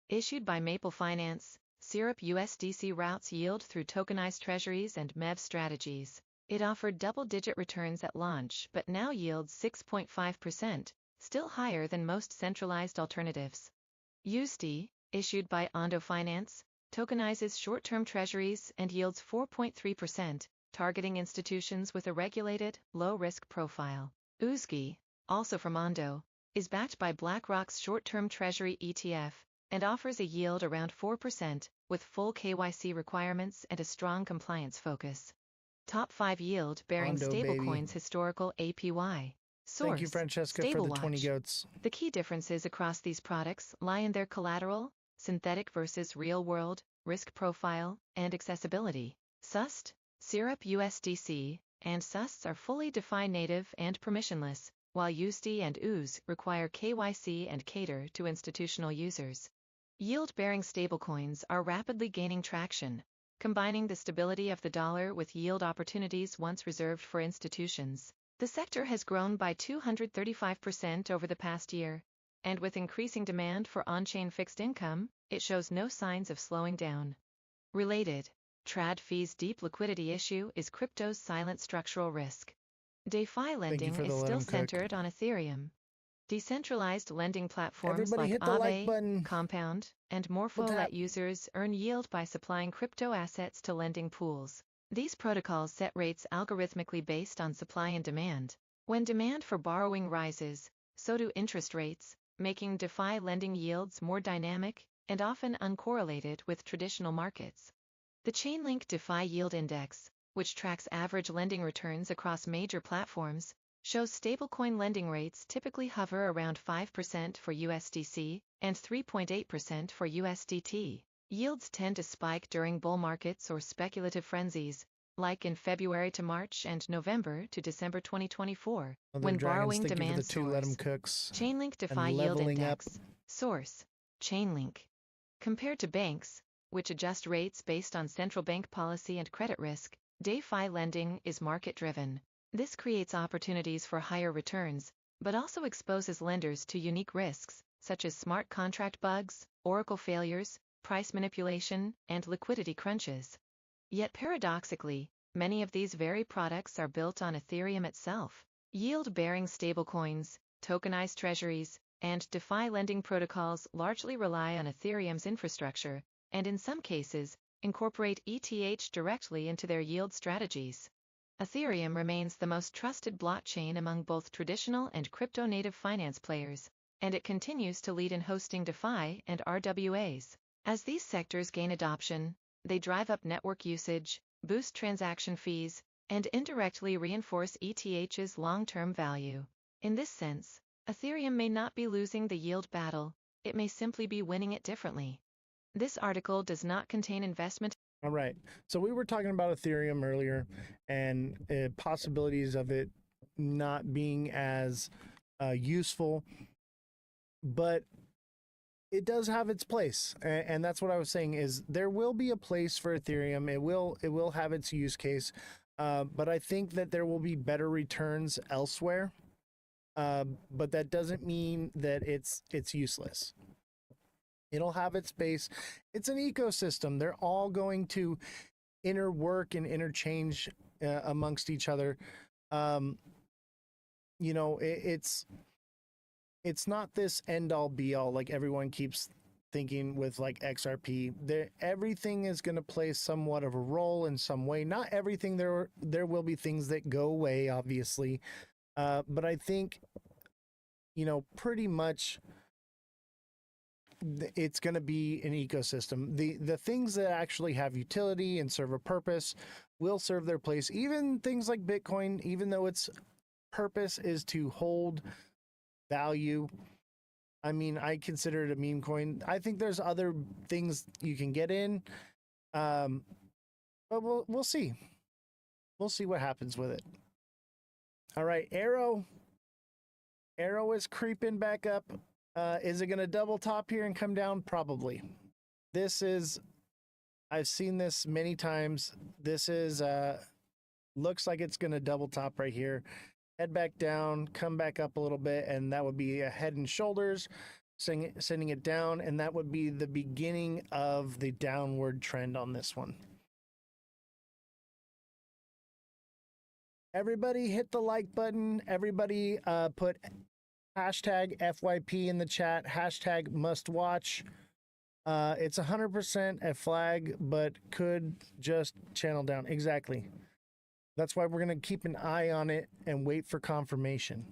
Issued by Maple Finance, Syrup USDC routes yield through tokenized treasuries and MEV strategies. It offered double-digit returns at launch but now yields 6.5%, still higher than most centralized alternatives. USD, issued by Ondo Finance, tokenizes short-term treasuries and yields 4.3%, targeting institutions with a regulated, low-risk profile. USG, also from Ondo, is backed by BlackRock's short-term treasury ETF and offers a yield around 4%, with full KYC requirements and a strong compliance focus. Top 5 yield-bearing Ondo, baby. stablecoins historical APY. Source: Thank you, Francesca, for the 20 StableWatch. goats. The key differences across these products lie in their collateral, synthetic versus real-world, risk profile, and accessibility. SUST, Syrup USDC, and SUSTs are fully defined native and permissionless, while USD and OOZ require KYC and cater to institutional users. Yield-bearing stablecoins are rapidly gaining traction, combining the stability of the dollar with yield opportunities once reserved for institutions. The sector has grown by 235% over the past year, and with increasing demand for on-chain fixed income, it shows no signs of slowing down. Related, TRAD fees deep liquidity issue is crypto's silent structural risk. DeFi lending for is the let still 'em cook. centered on Ethereum. Decentralized lending platforms Everybody like hit the like Aave, button. Compound, and Morpho tap. let users earn yield by supplying crypto assets to lending pools. These protocols set rates algorithmically based on supply and demand. When demand for borrowing rises, so do interest rates, making DeFi lending yields more dynamic and often uncorrelated with traditional markets. The Chainlink DeFi Yield Index, which tracks average lending returns across major platforms, shows stablecoin lending rates typically hover around 5% for USDC and 3.8% for USDT. Yields tend to spike during bull markets or speculative frenzies, like in February to March and November to December 2024, Other when dragons, borrowing thank you for demand the 2 let 'em soars. cooks. Chainlink DeFi And Yield leveling up. Index. Source: Chainlink. Compared to banks, which adjust rates based on central bank policy and credit risk, DeFi lending is market-driven. This creates opportunities for higher returns, but also exposes lenders to unique risks, such as smart contract bugs, oracle failures, price manipulation, and liquidity crunches. Yet paradoxically, many of these very products are built on Ethereum itself. Yield-bearing stablecoins, tokenized treasuries, and DeFi lending protocols largely rely on Ethereum's infrastructure, and in some cases, incorporate ETH directly into their yield strategies. Ethereum remains the most trusted blockchain among both traditional and crypto-native finance players, and it continues to lead in hosting DeFi and RWAs. As these sectors gain adoption, they drive up network usage, boost transaction fees, and indirectly reinforce ETH's long-term value. In this sense, Ethereum may not be losing the yield battle, it may simply be winning it differently. This article does not contain investment. All right. So we were talking about Ethereum earlier and possibilities of it not being as useful, but it does have its place. And that's what I was saying is there will be a place for Ethereum. It will have its use case. But I think that there will be better returns elsewhere. But that doesn't mean that it's useless. It'll have its space. It's an ecosystem. They're all going to interwork and interchange amongst each other. You know, it's not this end all be all like everyone keeps thinking with like XRP. Everything is going to play somewhat of a role in some way. Not everything. There will be things that go away, obviously. But I think, you know, pretty much it's going to be an ecosystem. The things that actually have utility and serve a purpose will serve their place. Even things like Bitcoin, even though its purpose is to hold value. I mean, I consider it a meme coin. I think there's other things you can get in. But we'll see. We'll see what happens with it. All right, Arrow is creeping back up. Is it going to double top here and come down? Probably. I've seen this many times. This is, looks like it's going to double top right here. Head back down, come back up a little bit, and that would be a head and shoulders, sending it down, and that would be the beginning of the downward trend on this one. Everybody hit the like button. Everybody put hashtag FYP in the chat, hashtag must watch. It's 100% a flag, but could just channel down. Exactly. That's why we're going to keep an eye on it and wait for confirmation.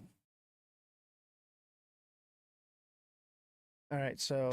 All right, so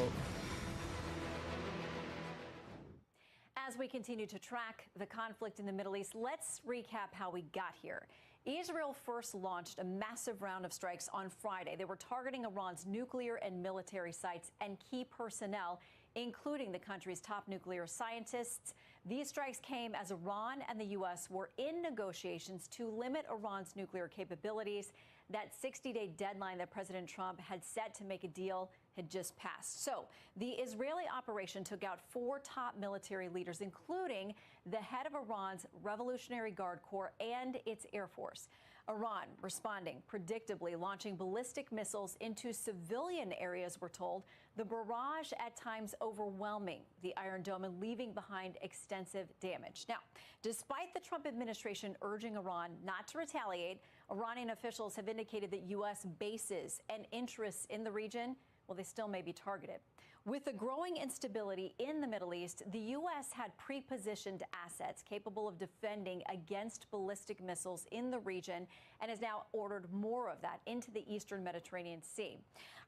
as we continue to track the conflict in the Middle East, let's recap how we got here. Israel first launched a massive round of strikes on Friday. They were targeting Iran's nuclear and military sites and key personnel, including the country's top nuclear scientists. These strikes came as Iran and the U.S. were in negotiations to limit Iran's nuclear capabilities. That 60-day deadline that President Trump had set to make a deal had just passed. So the Israeli operation took out 4 top military leaders, including the head of Iran's Revolutionary Guard Corps and its Air Force. Iran responding, predictably launching ballistic missiles into civilian areas, we're told. The barrage at times overwhelming the Iron Dome and leaving behind extensive damage. Now, despite the Trump administration urging Iran not to retaliate, Iranian officials have indicated that U.S. bases and interests in the region, well, they still may be targeted. With the growing instability in the Middle East, the U.S. had pre-positioned assets capable of defending against ballistic missiles in the region and has now ordered more of that into the eastern Mediterranean Sea.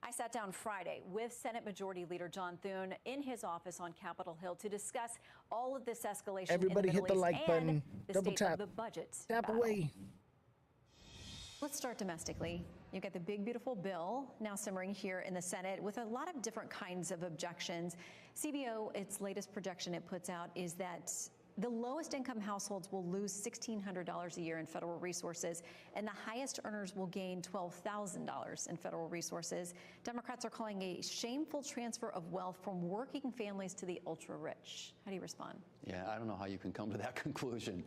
I sat down Friday with Senate Majority Leader John Thune in his office on Capitol Hill to discuss all of this escalation everybody in the hit the Middle East like button. and the Double state tap. of the budget. Tap battle. away. Let's start domestically. You've got the big, beautiful bill now simmering here in the Senate with a lot of different kinds of objections. CBO, its latest projection it puts out is that The lowest income households will lose $1,600 a year in federal resources, and the highest earners will gain $12,000 in federal resources. Democrats are calling a shameful transfer of wealth from working families to the ultra-rich. How do you respond? Yeah, I don't know how you can come to that conclusion.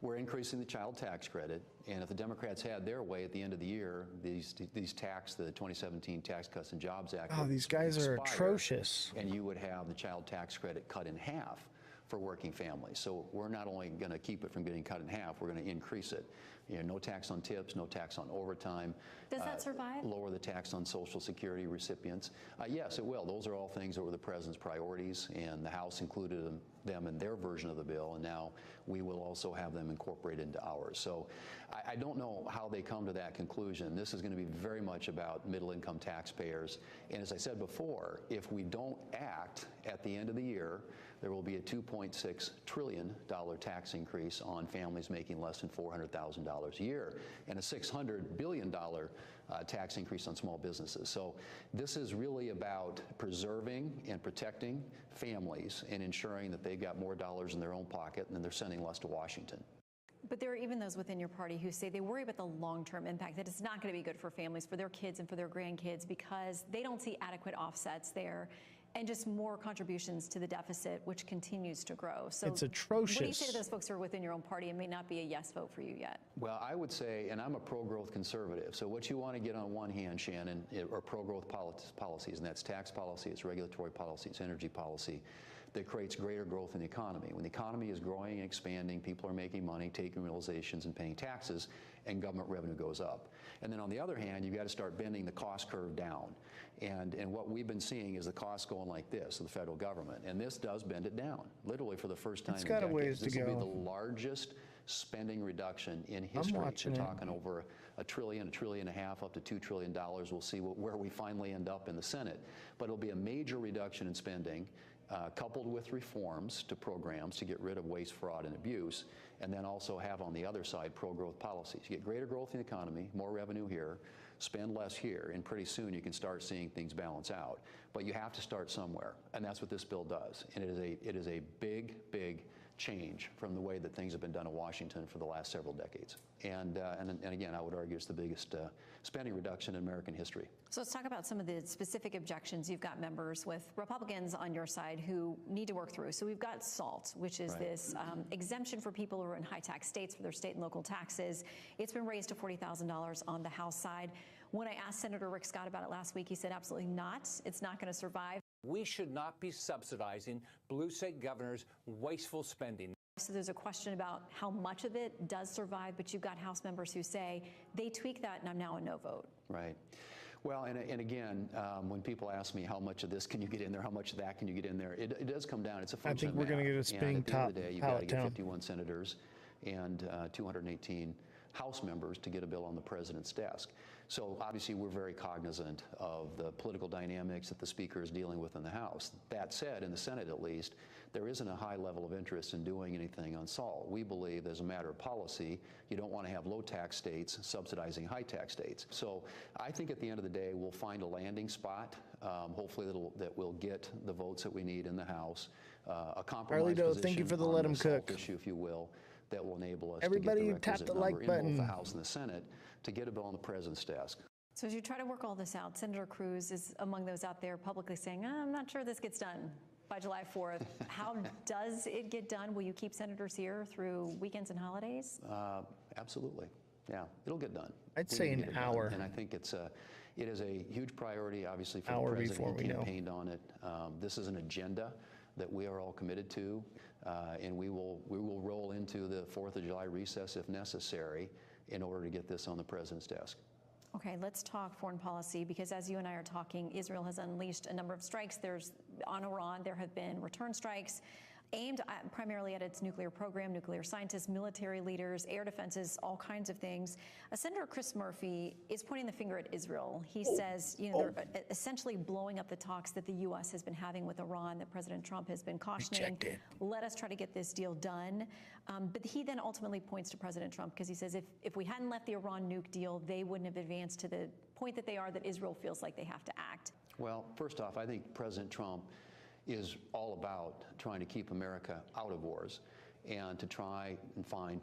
We're increasing the child tax credit, and if the Democrats had their way at the end of the year, the 2017 Tax Cuts and Jobs Act. Oh, these guys are atrocious. And you would have the child tax credit cut in half for working families. So we're not only going to keep it from getting cut in half, we're going to increase it. You know, no tax on tips, no tax on overtime. Does that survive? Lower the tax on Social Security recipients. Yes, it will. Those are all things that were the president's priorities, and the House included them in their version of the bill, and now we will also have them incorporated into ours. So I don't know how they come to that conclusion. This is going to be very much about middle-income taxpayers. And as I said before, if we don't act at the end of the year, there will be a $2.6 trillion tax increase on families making less than $400,000 a year, and a $600 billion tax increase on small businesses. So this is really about preserving and protecting families and ensuring that they've got more dollars in their own pocket and they're sending less to Washington. But there are even those within your party who say they worry about the long-term impact, that it's not going to be good for families, for their kids and for their grandkids, because they don't see adequate offsets there and just more contributions to the deficit, which continues to grow. So it's atrocious. What do you say to those folks who are within your own party and may not be a yes vote for you yet? Well, I would say, and I'm a pro-growth conservative, so what you want to get on one hand, Shannon, are pro-growth policies, and that's tax policy, it's regulatory policy, it's energy policy, that creates greater growth in the economy. When the economy is growing and expanding, people are making money, taking realizations and paying taxes, and government revenue goes up. And then on the other hand, you've got to start bending the cost curve down. And what we've been seeing is the costs going like this, of the federal government. And this does bend it down, literally for the first time in decades. It's got a ways to go. This will be the largest spending reduction in history. We're talking over $1 trillion, $1.5 trillion, up to $2 trillion. We'll see where we finally end up in the Senate. But it'll be a major reduction in spending, coupled with reforms to programs to get rid of waste, fraud, and abuse, and then also have on the other side pro-growth policies. You get greater growth in the economy, more revenue here, spend less here, and pretty soon you can start seeing things balance out. But you have to start somewhere, and that's what this bill does. And it is a big, big change from the way that things have been done in Washington for the last several decades. And again, I would argue it's the biggest spending reduction in American history. So let's talk about some of the specific objections. You've got members with Republicans on your side who need to work through. So we've got SALT, which is this exemption for people who are in high tax states for their state and local taxes. It's been raised to $40,000 on the House side. When I asked Senator Rick Scott about it last week, he said absolutely not. It's not going to survive. We should not be subsidizing blue state governors' wasteful spending. So there's a question about how much of it does survive, but you've got House members who say they tweak that and I'm now a no vote. Right. Well, and again, when people ask me how much of this can you get in there, how much of that can you get in there, it does come down. It's a function I think we're going to get a spinning top. At the end of the day, you've got to get 51 senators and 218 House members to get a bill on the president's desk. So obviously we're very cognizant of the political dynamics that the Speaker is dealing with in the House. That said, in the Senate at least, there isn't a high level of interest in doing anything on SALT. We believe as a matter of policy, you don't want to have low tax states subsidizing high tax states. So I think at the end of the day, we'll find a landing spot, hopefully that will get the votes that we need in the House, a compromise position thank you for the on let 'em SALT cook issue, if you will, that will enable us Everybody to get the tap requisite the number like button. in both the House and the Senate to get a bill on the president's desk. So as you try to work all this out, Senator Cruz is among those out there publicly saying, I'm not sure this gets done by July 4th. How does it get done? Will you keep senators here through weekends and holidays? Absolutely. Yeah, it'll get done. I'd say an hour. And I think it is a huge priority, obviously, for Hour the president. before He we know. campaigned on it. This is an agenda that we are all committed to, and we will roll into the 4th of July recess if necessary in order to get this on the president's desk. Okay, let's talk foreign policy, because as you and I are talking, Israel has unleashed a number of strikes. On Iran, there have been return strikes aimed primarily at its nuclear program, nuclear scientists, military leaders, air defenses, all kinds of things. Senator Chris Murphy is pointing the finger at Israel. He says, they're essentially blowing up the talks that the U.S. has been having with Iran, that President Trump has been cautioning. Let us try to get this deal done. But he then ultimately points to President Trump, because he says if we hadn't left the Iran nuke deal, they wouldn't have advanced to the point that they are, that Israel feels like they have to act. Well, first off, I think President Trump is all about trying to keep America out of wars. and to try and find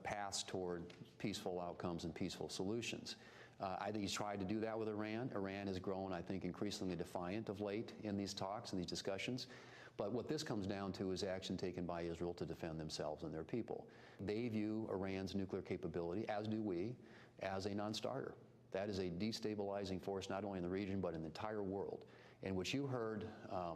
paths toward peaceful outcomes and peaceful solutions. I think he's tried to do that with Iran. Iran has grown, I think, increasingly defiant of late in these talks and these discussions. But what this comes down to is action taken by Israel to defend themselves and their people. They view Iran's nuclear capability, as do we, as a non-starter. That is a destabilizing force not only in the region but in the entire world. And what you heard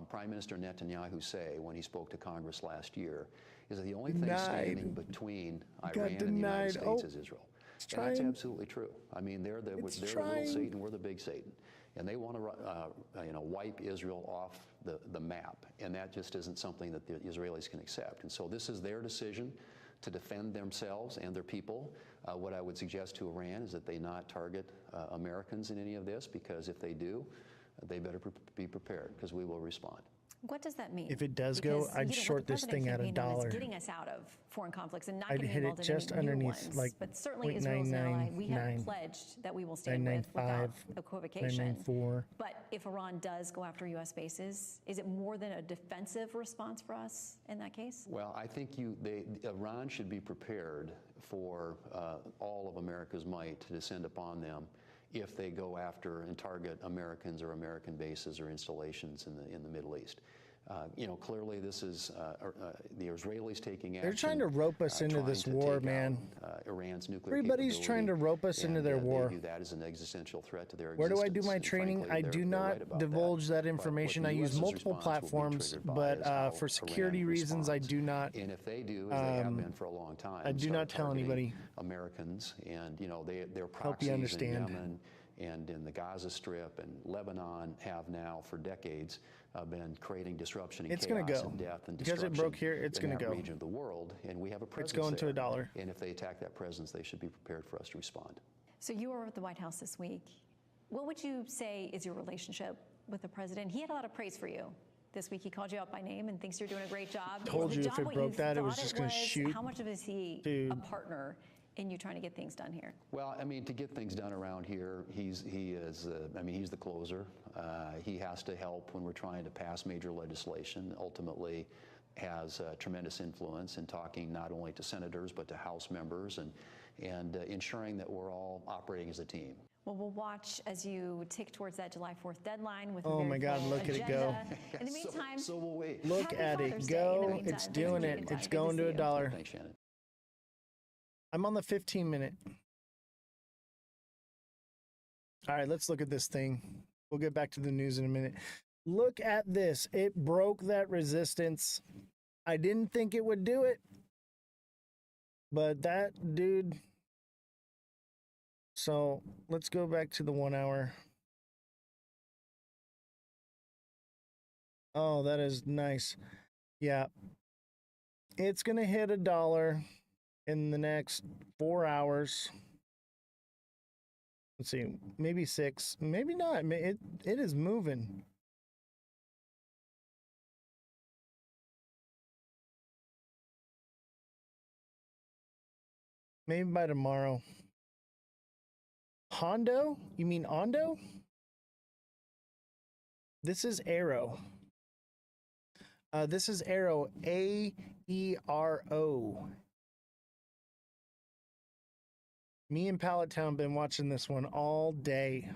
Prime Minister Netanyahu say when he spoke to Congress last year is that the only thing standing between Iran and the United States is Israel. And that's absolutely true. I mean, they're the little Satan, we're the big Satan. And they want to wipe Israel off the map. And that just isn't something that the Israelis can accept. And so this is their decision to defend themselves and their people. What I would suggest to Iran is that they not target Americans in any of this, because if they do, they better be prepared, because we will respond. What does that mean? If it does go, I'd short this thing at $1. Getting us out of foreign conflicts and not I'd getting hit involved it in just any new underneath, ones. like, But certainly Israel's an ally. We have pledged that we will stand with without equivocation. But if Iran does go after U.S. bases, is it more than a defensive response for us in that case? Well, I think Iran should be prepared for all of America's might to descend upon them if they go after and target Americans or American bases or installations in the Middle East. Clearly this is the Israelis taking action. They're trying to rope us into this war, man. Iran's nuclear Everybody's trying to rope us into their war. They view that as an existential threat to their Where existence. do I do my training? Frankly, I do not divulge that information. I use multiple platforms, but for security reasons, I do not. And if they do, as they have been for a long time, I do not tell anybody. Americans, and their Help you proxies in understand. Yemen and in the Gaza Strip and Lebanon have now for decades been creating disruption and it's chaos gonna go. and death and Because destruction it broke here, it's in gonna that go. region of the world, and we have a presence It's going there. to $1. And if they attack that presence, they should be prepared for us to respond. So you were at the White House this week. What would you say is your relationship with the president? He had a lot of praise for you. This week he called you out by name and thinks you're doing a great job. Told Is you the if job it what broke you that, it was thought just gonna shoot. How much of is he Dude. a partner in you trying to get things done here? Well, I mean, to get things done around here, he's the closer. He has to help when we're trying to pass major legislation. Ultimately, has tremendous influence in talking not only to senators but to House members and ensuring that we're all operating as a team. Well, we'll watch as you tick towards that July 4th deadline with Oh a very my God, full look at it go. agenda. In the meantime, so will we. Look Happy at Father's it Day in the go. meantime. It's Thanks doing for it. taking time. It's Good to going to see you. $1. Thanks, Shannon. I'm on the 15-minute. All right, let's look at this thing. We'll get back to the news in a minute. Look at this. It broke that resistance. I didn't think it would do it. But that dude. So let's go back to the 1 hour. Oh, that is nice. Yeah. It's going to hit $1 in the next 4 hours. Let's see, maybe 6, maybe not. It is moving. Maybe by tomorrow. Hondo? You mean Ondo? This is Arrow. This is Arrow, A-E-R-O. Me and Pallet Town been watching this one all day.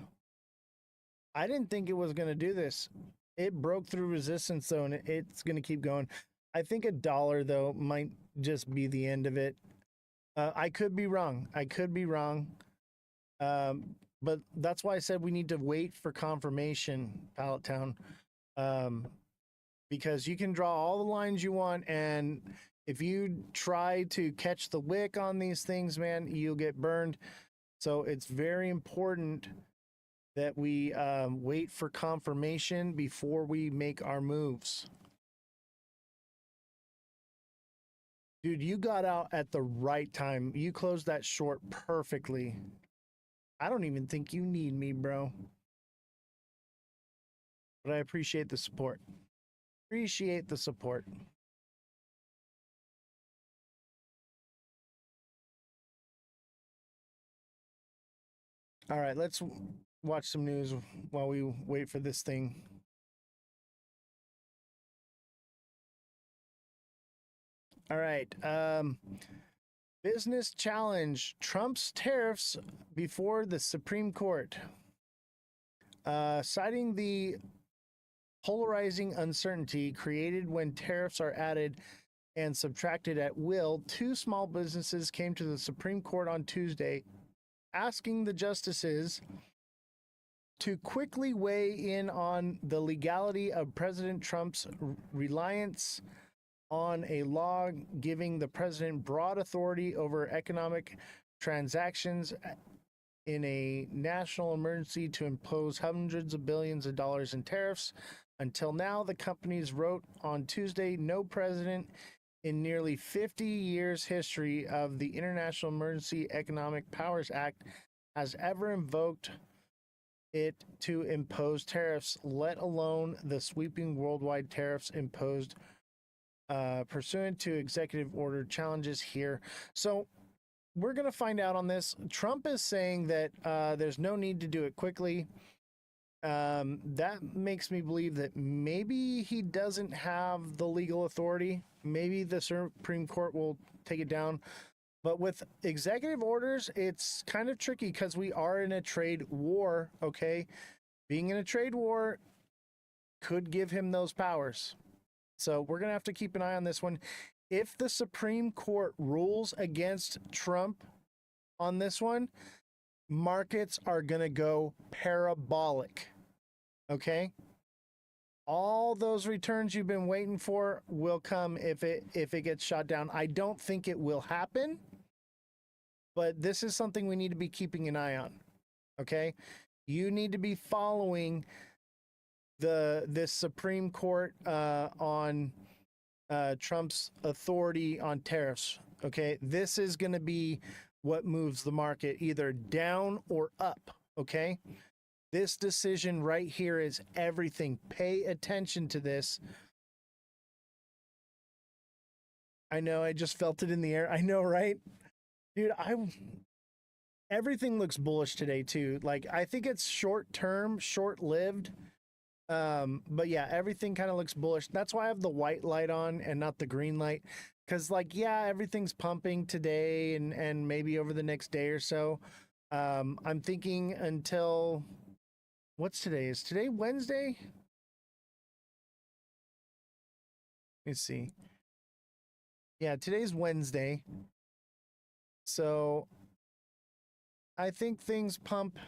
I didn't think it was going to do this. It broke through resistance, though, and it's going to keep going. I think $1, though, might just be the end of it. I could be wrong. But that's why I said we need to wait for confirmation, Pallet Town. Because you can draw all the lines you want, and if you try to catch the wick on these things, man, you'll get burned. So it's very important that we wait for confirmation before we make our moves. Dude, you got out at the right time. You closed that short perfectly. I don't even think you need me, bro. But I appreciate the support. Appreciate the support. All right, let's watch some news while we wait for this thing. All right. Business challenge: Trump's tariffs before the Supreme Court. Citing the polarizing uncertainty created when tariffs are added and subtracted at will, two small businesses came to the Supreme Court on Tuesday, asking the justices to quickly weigh in on the legality of President Trump's reliance on a law giving the president broad authority over economic transactions in a national emergency to impose hundreds of billions of dollars in tariffs. Until now, the companies wrote on Tuesday, no president in nearly 50 years history of the International Emergency Economic Powers Act has ever invoked it to impose tariffs, let alone the sweeping worldwide tariffs imposed pursuant to executive order challenges here. So we're going to find out on this. Trump is saying that there's no need to do it quickly. That makes me believe that maybe he doesn't have the legal authority. Maybe the Supreme Court will take it down. But with executive orders, it's kind of tricky because we are in a trade war, okay? Being in a trade war could give him those powers. So we're going to have to keep an eye on this one. If the Supreme Court rules against Trump on this one, markets are going to go parabolic. Okay? All those returns you've been waiting for will come if it gets shot down. I don't think it will happen, but this is something we need to be keeping an eye on. Okay? You need to be following this Supreme Court on Trump's authority on tariffs. Okay? This is going to be what moves the market either down or up. Okay? This decision right here is everything. Pay attention to this. I know, I just felt it in the air. I know, right? Dude, everything looks bullish today too. Like, I think it's short-term, short-lived. But yeah, everything kind of looks bullish. That's why I have the white light on and not the green light. Because, like, yeah, everything's pumping today and maybe over the next day or so. I'm thinking until... What's today? Is today Wednesday? Let's see. Yeah, today's Wednesday. So I think things pump.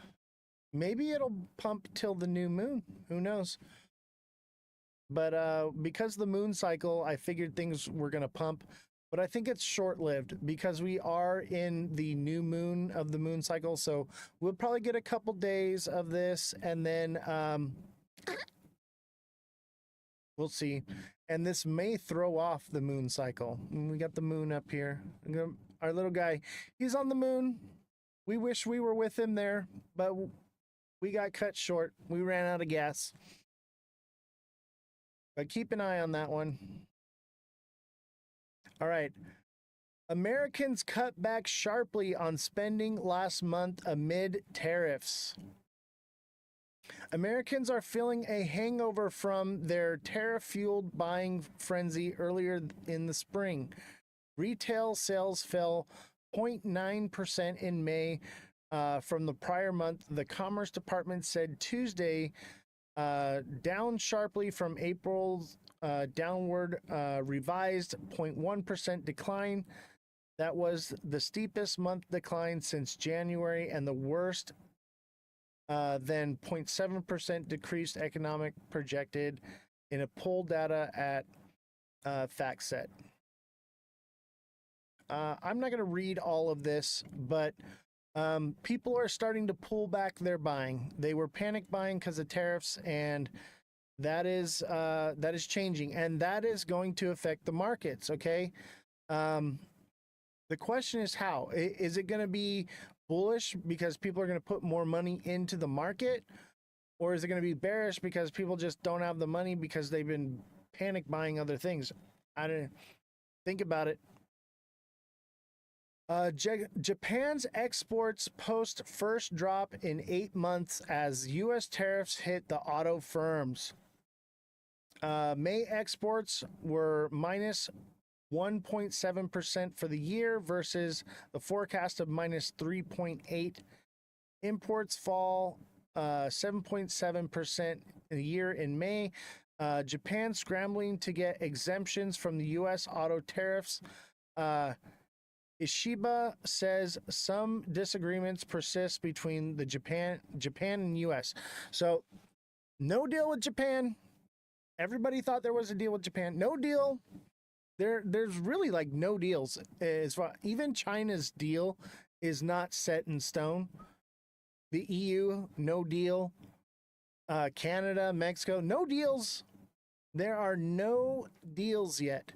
Maybe it'll pump till the new moon. Who knows? But because the moon cycle, I figured things were going to pump. But I think it's short-lived because we are in the new moon of the moon cycle. So we'll probably get a couple days of this and then we'll see. And this may throw off the moon cycle. We got the moon up here. Our little guy, he's on the moon. We wish we were with him there, but we got cut short. We ran out of gas. But keep an eye on that one. All right. Americans cut back sharply on spending last month amid tariffs. Americans are feeling a hangover from their tariff-fueled buying frenzy earlier in the spring. Retail sales fell 0.9% in May from the prior month, the Commerce Department said Tuesday, down sharply from April's downward revised 0.1% decline. That was the steepest month decline since January and the worst than 0.7% decreased economic projected in a poll data at FactSet. I'm not going to read all of this, but people are starting to pull back their buying. They were panic buying because of tariffs, and that is changing, and that is going to affect the markets. Okay, the question is how. Is it going to be bullish because people are going to put more money into the market, or is it going to be bearish because people just don't have the money because they've been panic buying other things? I don't think about it. Japan's exports post first drop in 8 months as U.S. tariffs hit the auto firms. May exports were minus 1.7% for the year versus the forecast of minus 3.8. Imports fall 7.7% in a year in May. Japan scrambling to get exemptions from the U.S. auto tariffs. Ishiba says some disagreements persist between the Japan and U.S. So no deal with Japan. Everybody thought there was a deal with Japan. No deal. There's really like no deals. As far, even China's deal is not set in stone. The EU, no deal. Canada, Mexico, no deals. There are no deals yet.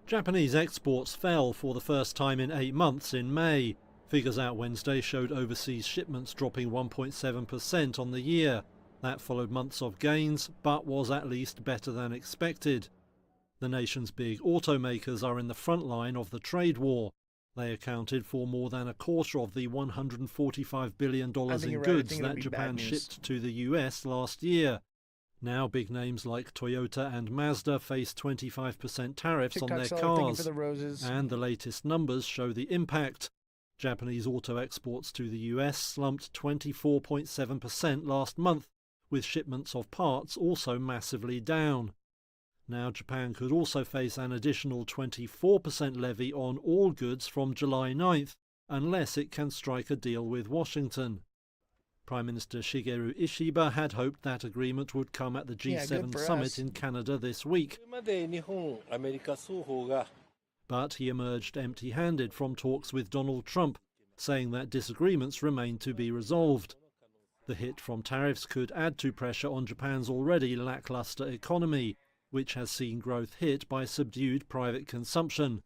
Japanese exports fell for the first time in 8 months in May. Figures out Wednesday showed overseas shipments dropping 1.7% on the year. That followed months of gains, but was at least better than expected. The nation's big automakers are in the front line of the trade war. They accounted for more than a quarter of the $145 billion in goods that Japan shipped to the US last year. Now big names like Toyota and Mazda face 25% tariffs on their cars, and the latest numbers show the impact. Japanese auto exports to the US slumped 24.7% last month, with shipments of parts also massively down. Now Japan could also face an additional 24% levy on all goods from July 9th, unless it can strike a deal with Washington. Prime Minister Shigeru Ishiba had hoped that agreement would come at the G7 summit in Canada this week. But he emerged empty-handed from talks with Donald Trump, saying that disagreements remain to be resolved. The hit from tariffs could add to pressure on Japan's already lackluster economy, which has seen growth hit by subdued private consumption.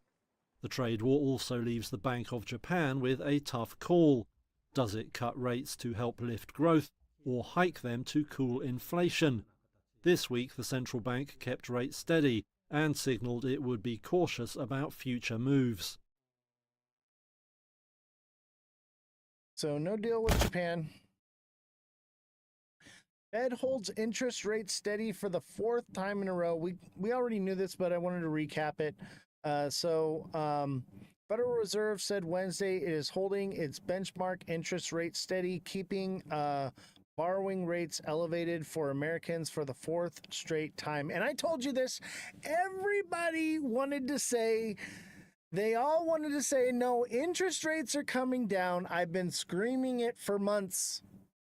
The trade war also leaves the Bank of Japan with a tough call. Does it cut rates to help lift growth, or hike them to cool inflation? This week the central bank kept rates steady and signalled it would be cautious about future moves. So no deal with Japan. Fed holds interest rates steady for the 4th time in a row. We already knew this, but I wanted to recap it. Federal Reserve said Wednesday it is holding its benchmark interest rate steady, keeping borrowing rates elevated for Americans for the 4th straight time. And I told you this. Everybody wanted to say, they all wanted to say, no, interest rates are coming down. I've been screaming it for months.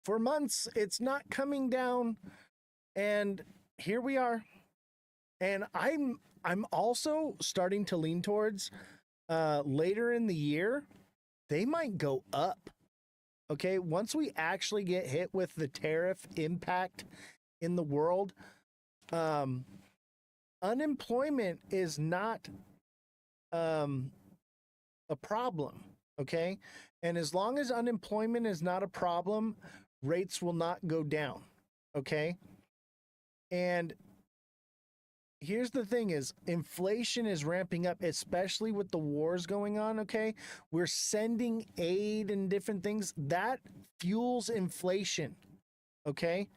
For months, it's not coming down. And here we are. And I'm also starting to lean towards later in the year, they might go up. Okay, once we actually get hit with the tariff impact in the world, unemployment is not a problem. Okay, and as long as unemployment is not a problem, rates will not go down. Okay, and here's the thing is inflation is ramping up, especially with the wars going on. Okay, we're sending aid and different things that fuels inflation. Okay,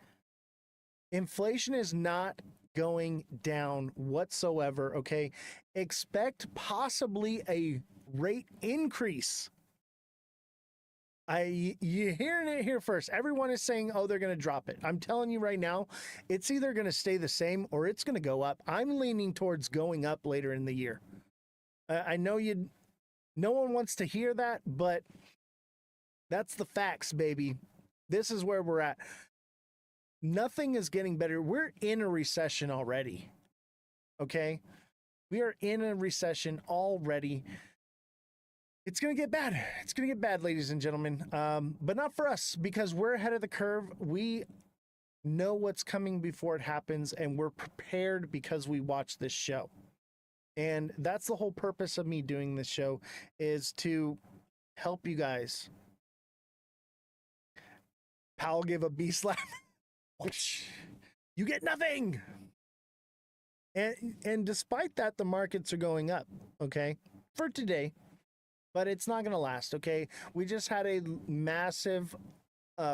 inflation is not going down whatsoever. Okay, expect possibly a rate increase. You're hearing it here first. Everyone is saying, oh, they're going to drop it. I'm telling you right now, it's either going to stay the same or it's going to go up. I'm leaning towards going up later in the year. I know no one wants to hear that, but that's the facts, baby. This is where we're at. Nothing is getting better. We're in a recession already. Okay? We are in a recession already. It's going to get bad. It's going to get bad, ladies and gentlemen. But not for us, because we're ahead of the curve. We know what's coming before it happens, and we're prepared because we watch this show. And that's the whole purpose of me doing this show, is to help you guys. Powell gave a B slap. You get nothing. And despite that, the markets are going up, okay, for today. But it's not going to last, okay? We just had a massive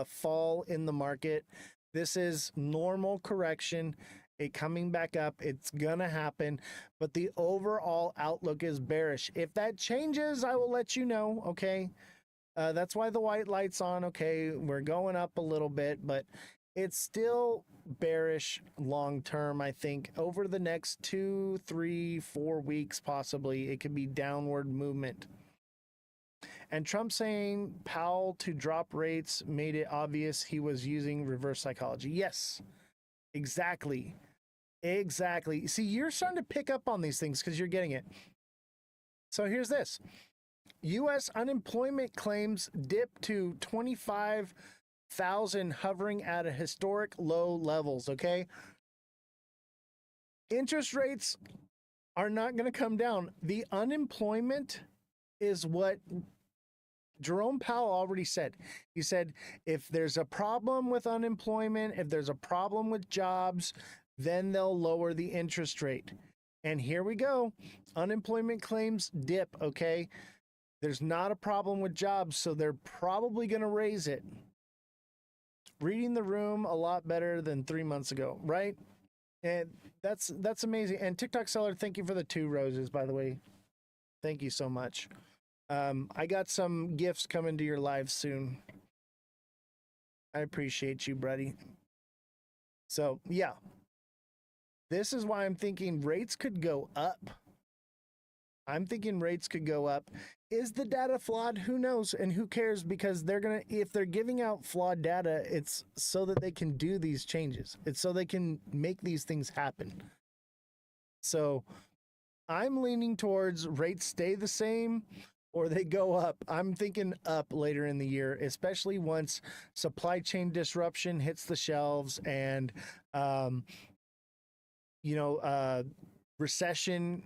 fall in the market. This is normal correction. it coming back up. It's going to happen, but the overall outlook is bearish. If that changes, I will let you know, okay? That's why the white light's on, okay? We're going up a little bit, but it's still bearish long term, I think. Over the next 2, 3, 4 weeks, possibly, it could be downward movement. And Trump saying Powell to drop rates made it obvious he was using reverse psychology. Yes, exactly. Exactly. See, you're starting to pick up on these things because you're getting it. So here's this. U.S. unemployment claims dip to 25,000, hovering at a historic low levels, okay? Interest rates are not going to come down. The unemployment is what Jerome Powell already said. He said, if there's a problem with unemployment, if there's a problem with jobs, then they'll lower the interest rate. And here we go. Unemployment claims dip, okay? There's not a problem with jobs, so they're probably going to raise it. Reading the room a lot better than 3 months ago, right? And that's amazing. And TikTok seller, thank you for the 2 roses, by the way. Thank you so much. I got some gifts coming to your live soon. I appreciate you, buddy. So, yeah. This is why I'm thinking rates could go up. I'm thinking rates could go up. Is the data flawed? Who knows? And who cares? Because if they're giving out flawed data, it's so that they can do these changes. It's so they can make these things happen. So I'm leaning towards rates stay the same or they go up. I'm thinking up later in the year, especially once supply chain disruption hits the shelves and, recession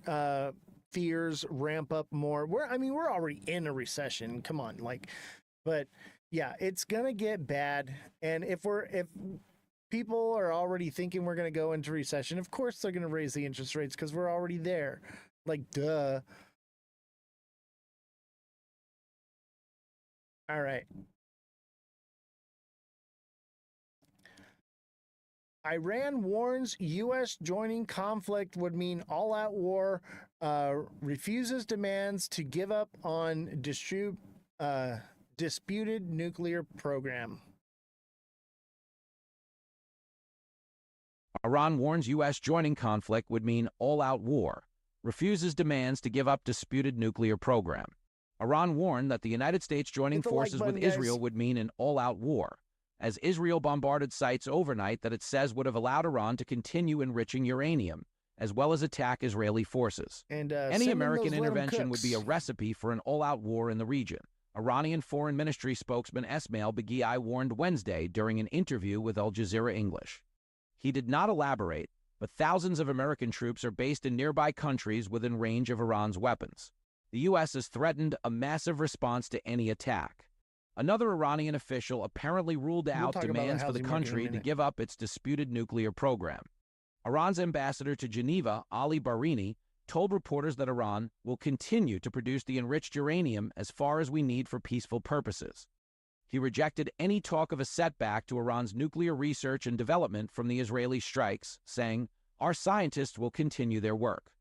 fears ramp up more. We're already in a recession. Come on, but yeah, it's gonna get bad. And if people are already thinking we're gonna go into recession, of course they're gonna raise the interest rates because we're already there. Duh. All right. Iran warns U.S. joining conflict would mean all-out war, refuses demands to give up on disputed nuclear program. Iran warns U.S. joining conflict would mean all-out war, refuses demands to give up disputed nuclear program. Iran warned that the United States joining forces with Israel would mean an all-out war, as Israel bombarded sites overnight that it says would have allowed Iran to continue enriching uranium, as well as attack Israeli forces. And any American intervention would be a recipe for an all-out war in the region. Iranian Foreign Ministry spokesman Esmail Baghi warned Wednesday during an interview with Al Jazeera English. He did not elaborate, but thousands of American troops are based in nearby countries within range of Iran's weapons. The U.S. has threatened a massive response to any attack. Another Iranian official apparently ruled out demands for the country to give up its disputed nuclear program. Iran's ambassador to Geneva, Ali Bahraini, told reporters that Iran will continue to produce the enriched uranium as far as we need for peaceful purposes. He rejected any talk of a setback to Iran's nuclear research and development from the Israeli strikes, saying, "Our scientists will continue their work."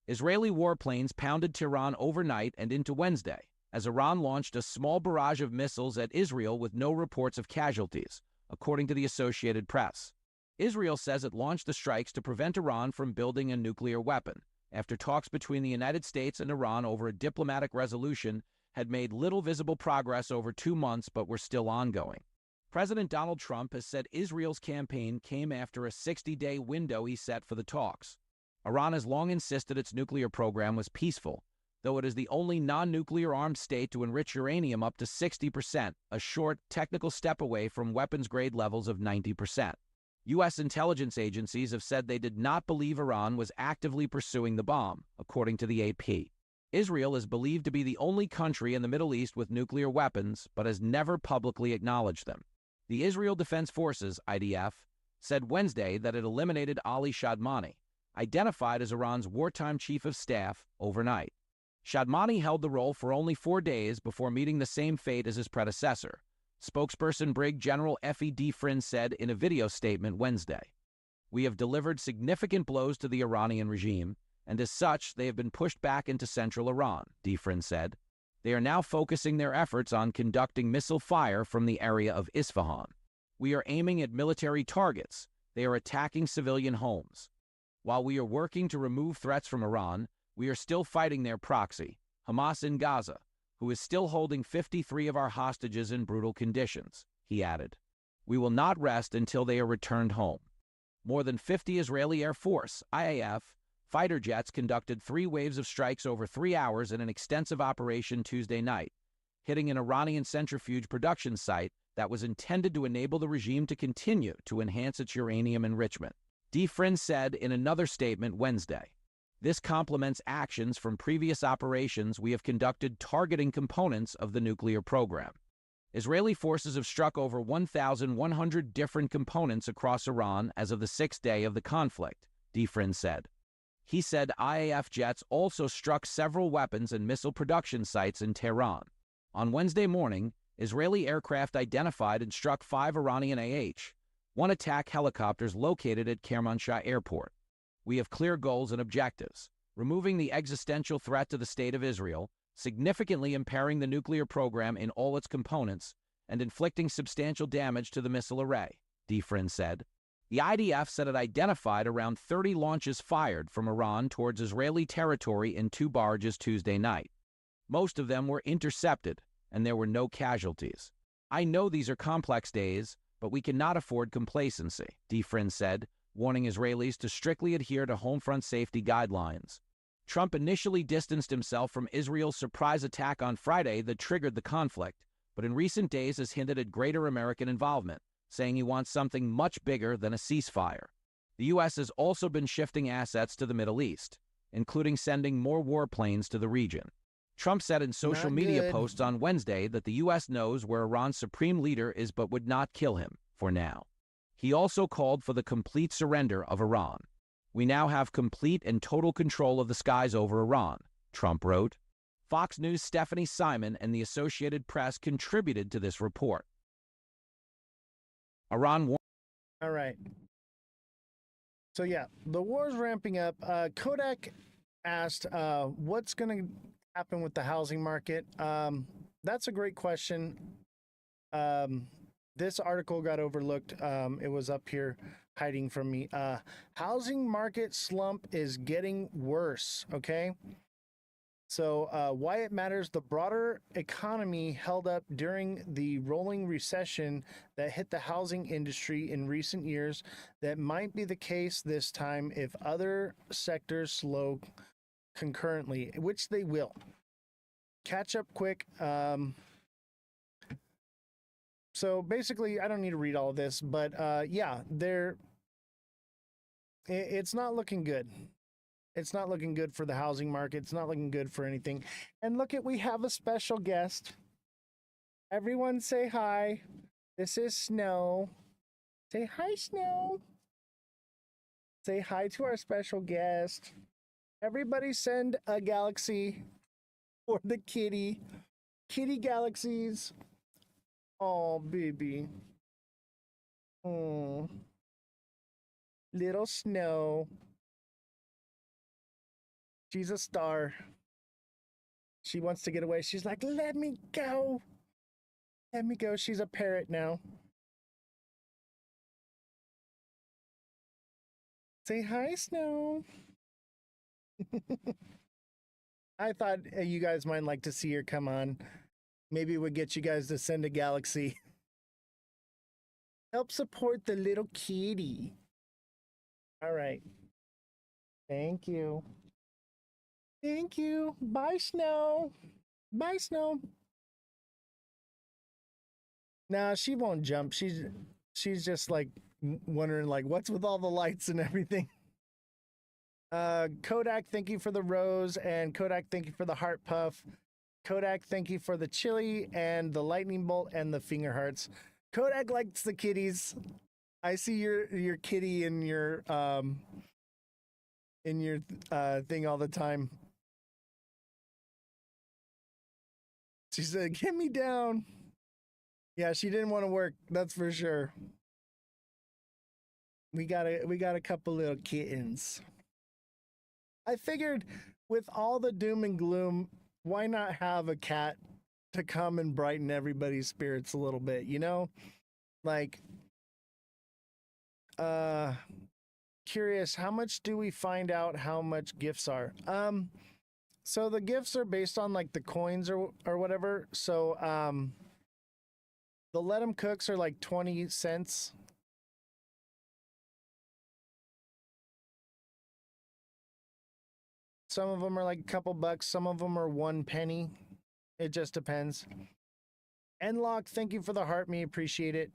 Israeli warplanes pounded Tehran overnight and into Wednesday, as Iran launched a small barrage of missiles at Israel with no reports of casualties, according to the Associated Press. Israel says it launched the strikes to prevent Iran from building a nuclear weapon, after talks between the United States and Iran over a diplomatic resolution had made little visible progress over 2 months but were still ongoing. President Donald Trump has said Israel's campaign came after a 60-day window he set for the talks. Iran has long insisted its nuclear program was peaceful, though it is the only non-nuclear armed state to enrich uranium up to 60%, a short, technical step away from weapons-grade levels of 90%. U.S. intelligence agencies have said they did not believe Iran was actively pursuing the bomb, according to the AP. Israel is believed to be the only country in the Middle East with nuclear weapons, but has never publicly acknowledged them. The Israel Defense Forces, IDF, said Wednesday that it eliminated Ali Shadmani, identified as Iran's wartime chief of staff, overnight. Shadmani held the role for only 4 days before meeting the same fate as his predecessor, spokesperson Brig General Effie D. Frin said in a video statement Wednesday. We have delivered significant blows to the Iranian regime, and as such, they have been pushed back into central Iran, Defrin said. They are now focusing their efforts on conducting missile fire from the area of Isfahan. We are aiming at military targets. They are attacking civilian homes. While we are working to remove threats from Iran, we are still fighting their proxy, Hamas in Gaza, who is still holding 53 of our hostages in brutal conditions, he added. We will not rest until they are returned home. More than 50 Israeli Air Force, IAF, fighter jets conducted 3 waves of strikes over 3 hours in an extensive operation Tuesday night, hitting an Iranian centrifuge production site that was intended to enable the regime to continue to enhance its uranium enrichment. Defrin said in another statement Wednesday, "This complements actions from previous operations we have conducted targeting components of the nuclear program." Israeli forces have struck over 1,100 different components across Iran as of the 6th day of the conflict, Defrin said. He said IAF jets also struck several weapons and missile production sites in Tehran. On Wednesday morning, Israeli aircraft identified and struck 5 Iranian AH-1 attack helicopters located at Kermanshah Airport. We have clear goals and objectives: removing the existential threat to the state of Israel, significantly impairing the nuclear program in all its components, and inflicting substantial damage to the missile array, Defrin said. The IDF said it identified around 30 launches fired from Iran towards Israeli territory in 2 barges Tuesday night. Most of them were intercepted, and there were no casualties. I know these are complex days, but we cannot afford complacency, Defrin said, warning Israelis to strictly adhere to homefront safety guidelines. Trump initially distanced himself from Israel's surprise attack on Friday that triggered the conflict, but in recent days has hinted at greater American involvement, saying he wants something much bigger than a ceasefire. The U.S. has also been shifting assets to the Middle East, including sending more warplanes to the region. Trump said in social media posts on Wednesday that the U.S. knows where Iran's supreme leader is but would not kill him, for now. He also called for the complete surrender of Iran. We now have complete and total control of the skies over Iran, Trump wrote. Fox News' Stephanie Simon and the Associated Press contributed to this report. Iran war. All right. So yeah, the war's ramping up. Kodak asked, what's going to happen with the housing market? That's a great question. This article got overlooked. It was up here hiding from me. Housing market slump is getting worse, okay? So why it matters: the broader economy held up during the rolling recession that hit the housing industry in recent years. That might be the case this time if other sectors slow concurrently, which they will. Catch up quick. So basically, I don't need to read all of this, but yeah, it's not looking good. It's not looking good for the housing market. It's not looking good for anything. And look we have a special guest. Everyone say hi. This is Snow. Say hi, Snow. Say hi to our special guest. Everybody send a galaxy for the kitty. Kitty galaxies. Oh, baby. Oh. Little Snow. She's a star. She wants to get away. She's like, let me go. Let me go. She's a parrot now. Say hi, Snow. I thought you guys might like to see her come on. Maybe it would get you guys to send a galaxy. Help support the little kitty. All right. Thank you. Thank you. Bye, Snow. Bye, Snow. Nah, she won't jump. She's just like wondering like what's with all the lights and everything. Kodak, thank you for the rose, and Kodak, thank you for the heart puff. Kodak, thank you for the chili and the lightning bolt and the finger hearts. Kodak likes the kitties. I see your kitty in your thing all the time. She said, "Get me down." Yeah, she didn't want to work. That's for sure. We got a couple little kittens. I figured with all the doom and gloom, why not have a cat to come and brighten everybody's spirits a little bit, you know? Like, curious, how much do we find out how much gifts are? So the gifts are based on like the coins or whatever. So the Let 'em Cooks are like 20 cents. Some of them are like a couple bucks. Some of them are 1 penny. It just depends. Enlock, thank you for the heart me. Appreciate it.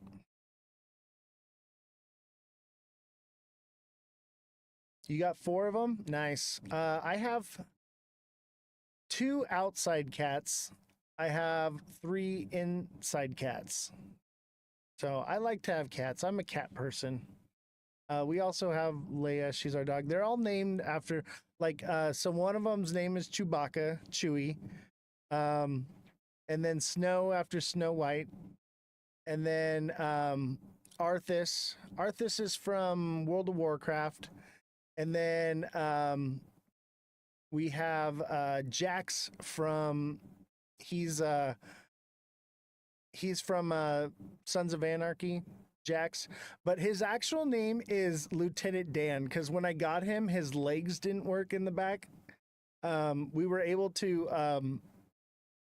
You got 4 of them? Nice. I have 2 outside cats. I have 3 inside cats. So I like to have cats. I'm a cat person. We also have Leia. She's our dog. They're all named after, like, so one of them's name is Chewbacca, Chewie. And then Snow after Snow White. And then Arthas. Arthas is from World of Warcraft. And then we have Jax from, he's from Sons of Anarchy. Jax, but his actual name is Lieutenant Dan, because when I got him, his legs didn't work in the back. We were able to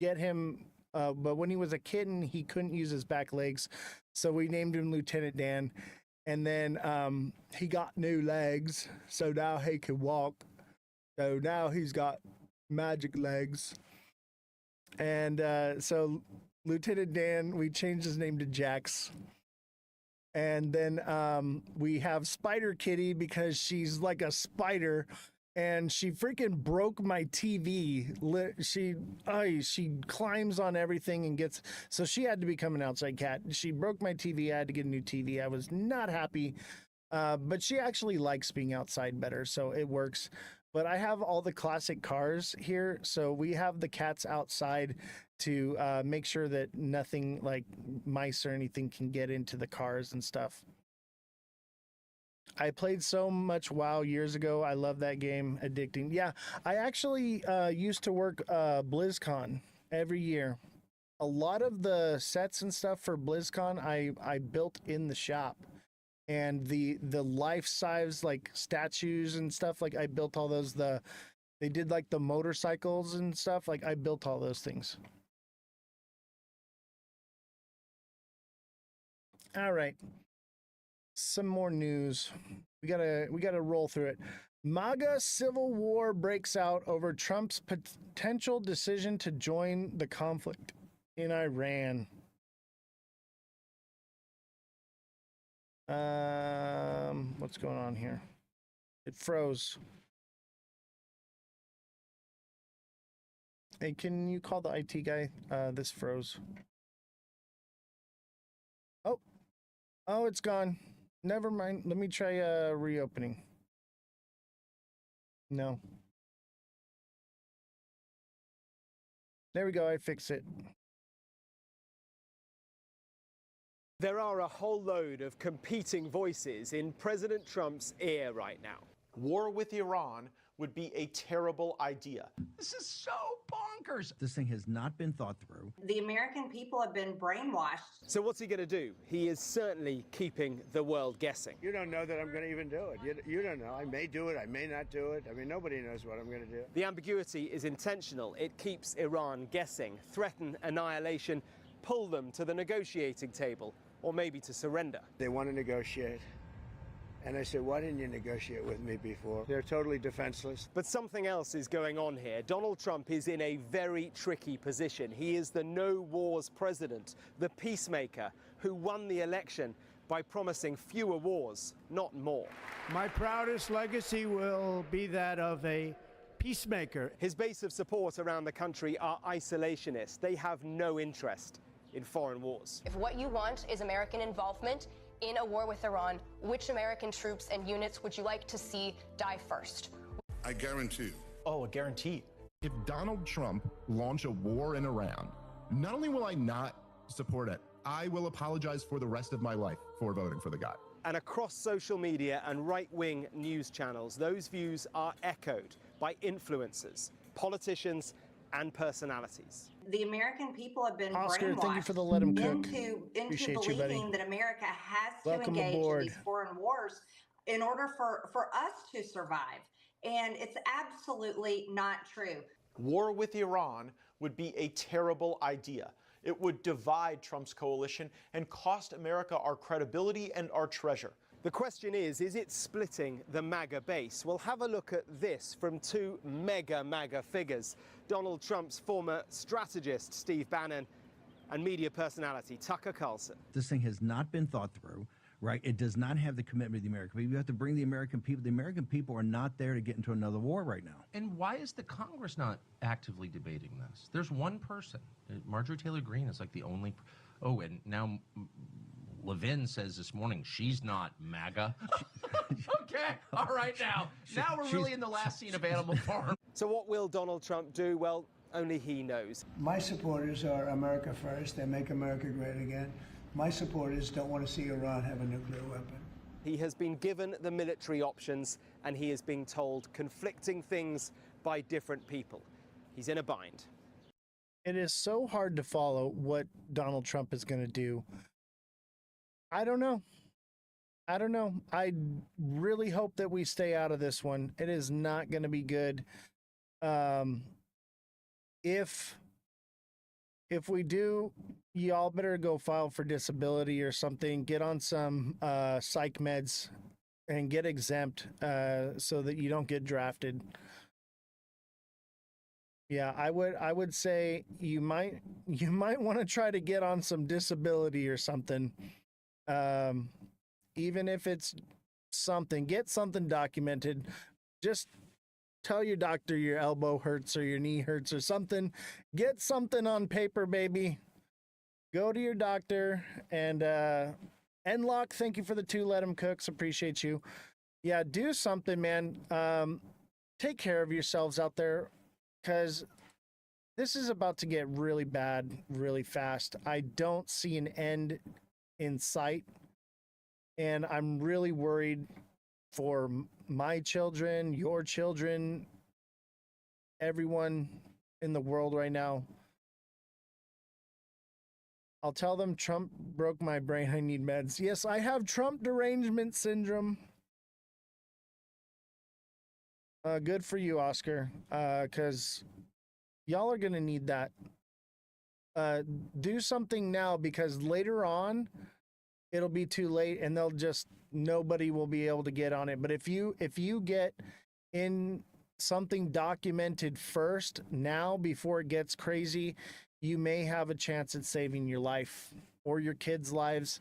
get him, but when he was a kitten, he couldn't use his back legs, so we named him Lieutenant Dan. And then he got new legs, so now he can walk. So now he's got magic legs. And so Lieutenant Dan, we changed his name to Jax. And then we have Spider Kitty because she's like a spider, and she freaking broke my TV. She climbs on everything and gets, so she had to become an outside cat. She broke my TV. I had to get a new TV. I was not happy, but she actually likes being outside better, so it works. But I have all the classic cars here, so we have the cats outside to make sure that nothing like mice or anything can get into the cars and stuff. I played so much WoW years ago. I love that game. Addicting. Yeah, I actually used to work BlizzCon every year. A lot of the sets and stuff for BlizzCon I built in the shop. And the life-size like statues and stuff, like I built all those. They did like the motorcycles and stuff, like I built all those things. All right, some more news. We gotta roll through it. MAGA civil war breaks out over Trump's potential decision to join the conflict in Iran. What's going on here? It froze. Hey, can you call the IT guy? This froze. Oh, it's gone. Never mind. Let me try reopening. No. There we go. I fixed it. There are a whole load of competing voices in President Trump's ear right now. War with Iran would be a terrible idea. This is so bonkers. This thing has not been thought through. The American people have been brainwashed. So what's he going to do? He is certainly keeping the world guessing. You don't know that I'm going to even do it. You don't know. I may do it. I may not do it. I mean, nobody knows what I'm going to do. The ambiguity is intentional. It keeps Iran guessing. Threaten annihilation, pull them to the negotiating table, or maybe to surrender. They want to negotiate. And I said, why didn't you negotiate with me before? They're totally defenseless. But something else is going on here. Donald Trump is in a very tricky position. He is the no wars president, the peacemaker who won the election by promising fewer wars, not more. My proudest legacy will be that of a peacemaker. His base of support around the country are isolationists. They have no interest in foreign wars. If what you want is American involvement in a war with Iran, which American troops and units would you like to see die first? I guarantee. Oh, a guarantee. If Donald Trump launch a war in Iran, not only will I not support it, I will apologize for the rest of my life for voting for the guy. And across social media and right-wing news channels, those views are echoed by influencers, politicians, and personalities. The American people have been Oscar, brainwashed thank you for the let 'em cook. into Appreciate you, believing buddy. that America has Welcome to engage aboard. in these foreign wars in order for us to survive. And it's absolutely not true. War with Iran would be a terrible idea. It would divide Trump's coalition and cost America our credibility and our treasure. The question is it splitting the MAGA base? Well, have a look at this from two mega MAGA figures. Donald Trump's former strategist, Steve Bannon, and media personality, Tucker Carlson. This thing has not been thought through, right? It does not have the commitment of the American people. You have to bring the American people. The American people are not there to get into another war right now. And why is the Congress not actively debating this? There's one person. Marjorie Taylor Greene is like the only... Oh, and now Levin says this morning she's not MAGA. Okay, all right now. Now we're really in the last scene of Animal Farm. So what will Donald Trump do? Well, only he knows. My supporters are America first. They make America great again. My supporters don't want to see Iran have a nuclear weapon. He has been given the military options, and he is being told conflicting things by different people. He's in a bind. It is so hard to follow what Donald Trump is going to do. I don't know. I really hope that we stay out of this one. It is not going to be good. If we do, y'all better go file for disability or something. Get on some psych meds and get exempt so that you don't get drafted. Yeah, I would say you might want to try to get on some disability or something. Even if it's something, get something documented. Just tell your doctor your elbow hurts or your knee hurts or something. Get something on paper, baby. Go to your doctor. And Enlock, thank you for the 2 Let 'em Cooks. Appreciate you. Yeah, do something, man. Take care of yourselves out there, because this is about to get really bad really fast. I don't see an end in sight, and I'm really worried for my children, your children, everyone in the world right now. I'll tell them Trump broke my brain. I need meds. Yes, I have Trump derangement syndrome. Good for you, Oscar, because y'all are going to need that. Do something now, because later on, it'll be too late and nobody will be able to get on it. But if you get in something documented first now before it gets crazy, you may have a chance at saving your life or your kids' lives.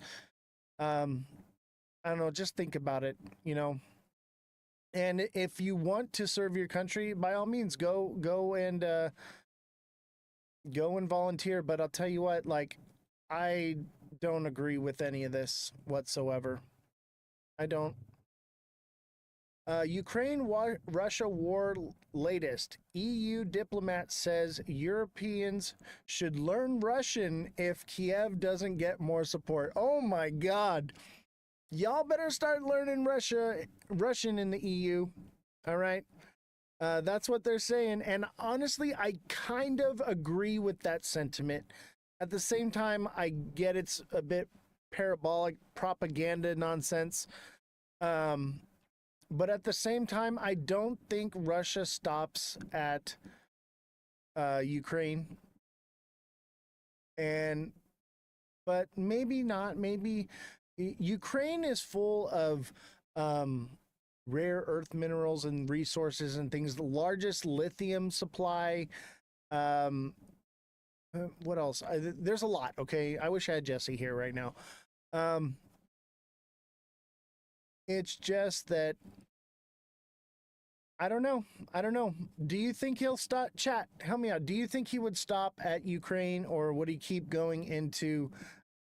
I don't know, just think about it, And if you want to serve your country, by all means, go and volunteer. But I'll tell you what, I don't agree with any of this whatsoever. I don't. Ukraine-Russia war latest. EU diplomat says Europeans should learn Russian if Kiev doesn't get more support. Oh my God. Y'all better start learning Russian in the EU. All right. That's what they're saying. And honestly, I kind of agree with that sentiment. At the same time, I get it's a bit parabolic propaganda nonsense. But at the same time, I don't think Russia stops at Ukraine. But maybe not. Maybe Ukraine is full of rare earth minerals and resources and things. The largest lithium supply. What else? There's a lot. Okay, I wish I had Jesse here right now. It's just that I don't know. Do you think he'll stop? Chat, help me out. Do you think he would stop at Ukraine, or would he keep going into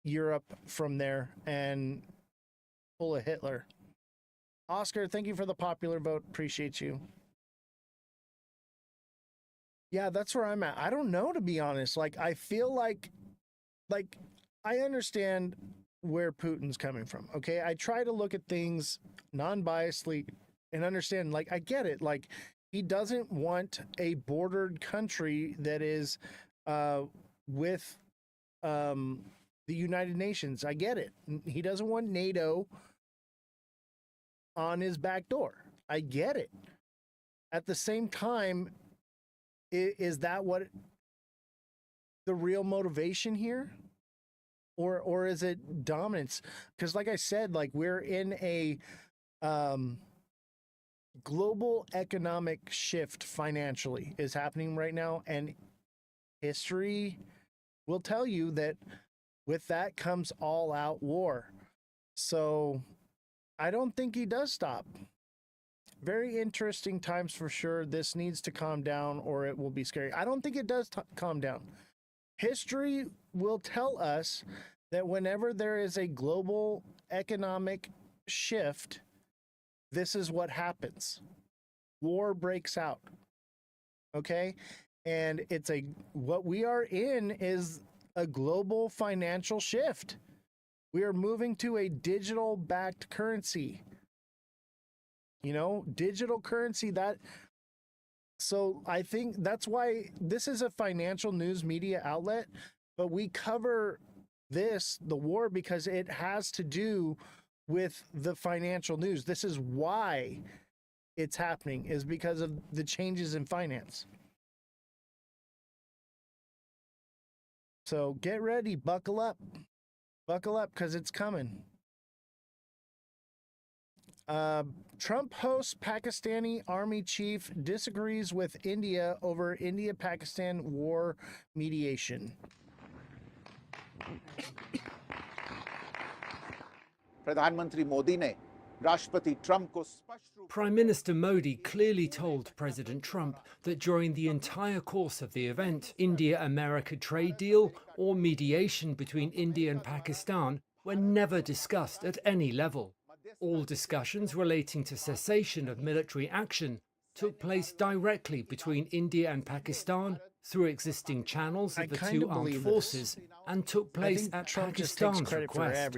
Europe from there and pull a Hitler? Oscar, thank you for the popular vote. Appreciate you. Yeah, that's where I'm at. I don't know, to be honest. I feel like I understand where Putin's coming from. Okay, I try to look at things non-biasedly and understand. Like, I get it. Like, he doesn't want a bordered country that is with the United Nations. I get it. He doesn't want NATO on his back door. I get it. At the same time, is that what the real motivation here? Or is it dominance? Because like I said, like, we're in a global economic shift financially is happening right now, and history will tell you that with that comes all out war. So I don't think he does stop. Very interesting times for sure. This needs to calm down or it will be scary. I don't think it does calm down. History will tell us that whenever there is a global economic shift, this is what happens. War breaks out. Okay? And what we are in is a global financial shift. We are moving to a digital backed currency. Digital currency so I think that's why this is a financial news media outlet, but we cover the war, because it has to do with the financial news. This is why it's happening, is because of the changes in finance. So get ready, buckle up, because it's coming. Trump hosts Pakistani army chief disagrees with India over India-Pakistan war mediation. प्रधानमंत्री मोदी ने राष्ट्रपति Trump को Prime Minister Modi clearly told President Trump that during the entire course of the event, India-America trade deal or mediation between India and Pakistan were never discussed at any level. All discussions relating to cessation of military action took place directly between India and Pakistan through existing channels of the two armed forces and took place at Pakistan's request.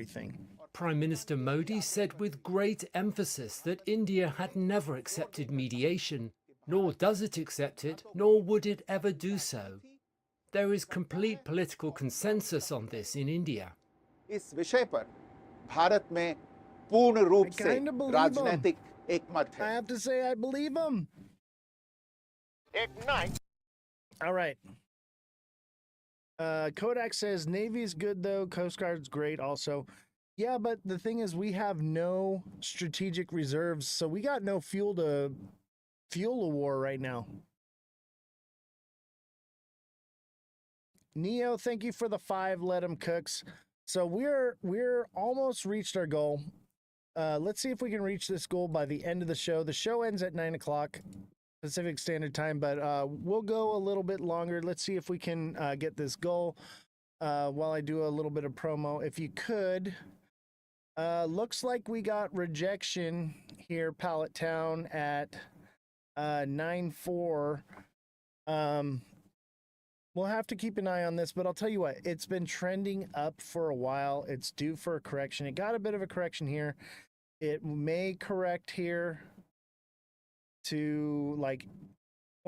Prime Minister Modi said with great emphasis that India had never accepted mediation, nor does it accept it, nor would it ever do so. There is complete political consensus on this in India. इस विषय पर भारत में पूर्ण रूप से राजनीतिक एकमत है. I have to say I believe him. Ignite. All right. Kodak says Navy's good though, Coast Guard's great also. Yeah, but the thing is, we have no strategic reserves, so we got no fuel to fuel a war right now. Neo, thank you for the 5 Let 'em cooks. So we're almost reached our goal. Let's see if we can reach this goal by the end of the show. The show ends at 9 o'clock Pacific Standard Time, but we'll go a little bit longer. Let's see if we can get this goal while I do a little bit of promo. If you could. Looks like we got rejection here, Pallet Town, at 9.4. We'll have to keep an eye on this, but I'll tell you what, it's been trending up for a while. It's due for a correction. It got a bit of a correction here. It may correct here to like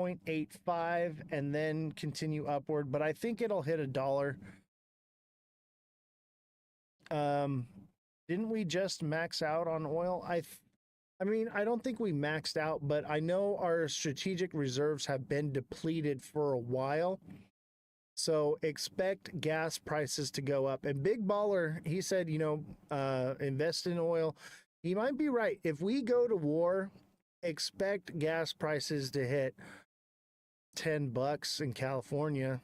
0.85 and then continue upward, but I think it'll hit $1. Didn't we just max out on oil? I mean, I don't think we maxed out, but I know our strategic reserves have been depleted for a while. So expect gas prices to go up. And Big Baller, he said, invest in oil. He might be right. If we go to war, expect gas prices to hit $10 in California.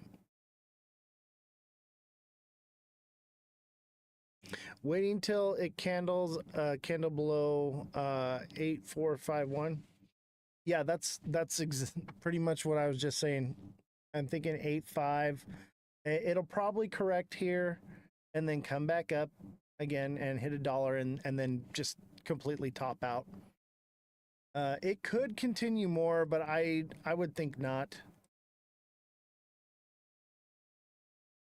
Waiting till it candle below 8451. Yeah, that's pretty much what I was just saying. I'm thinking 8.5. It'll probably correct here and then come back up again and hit $1 and then just completely top out. It could continue more, but I would think not.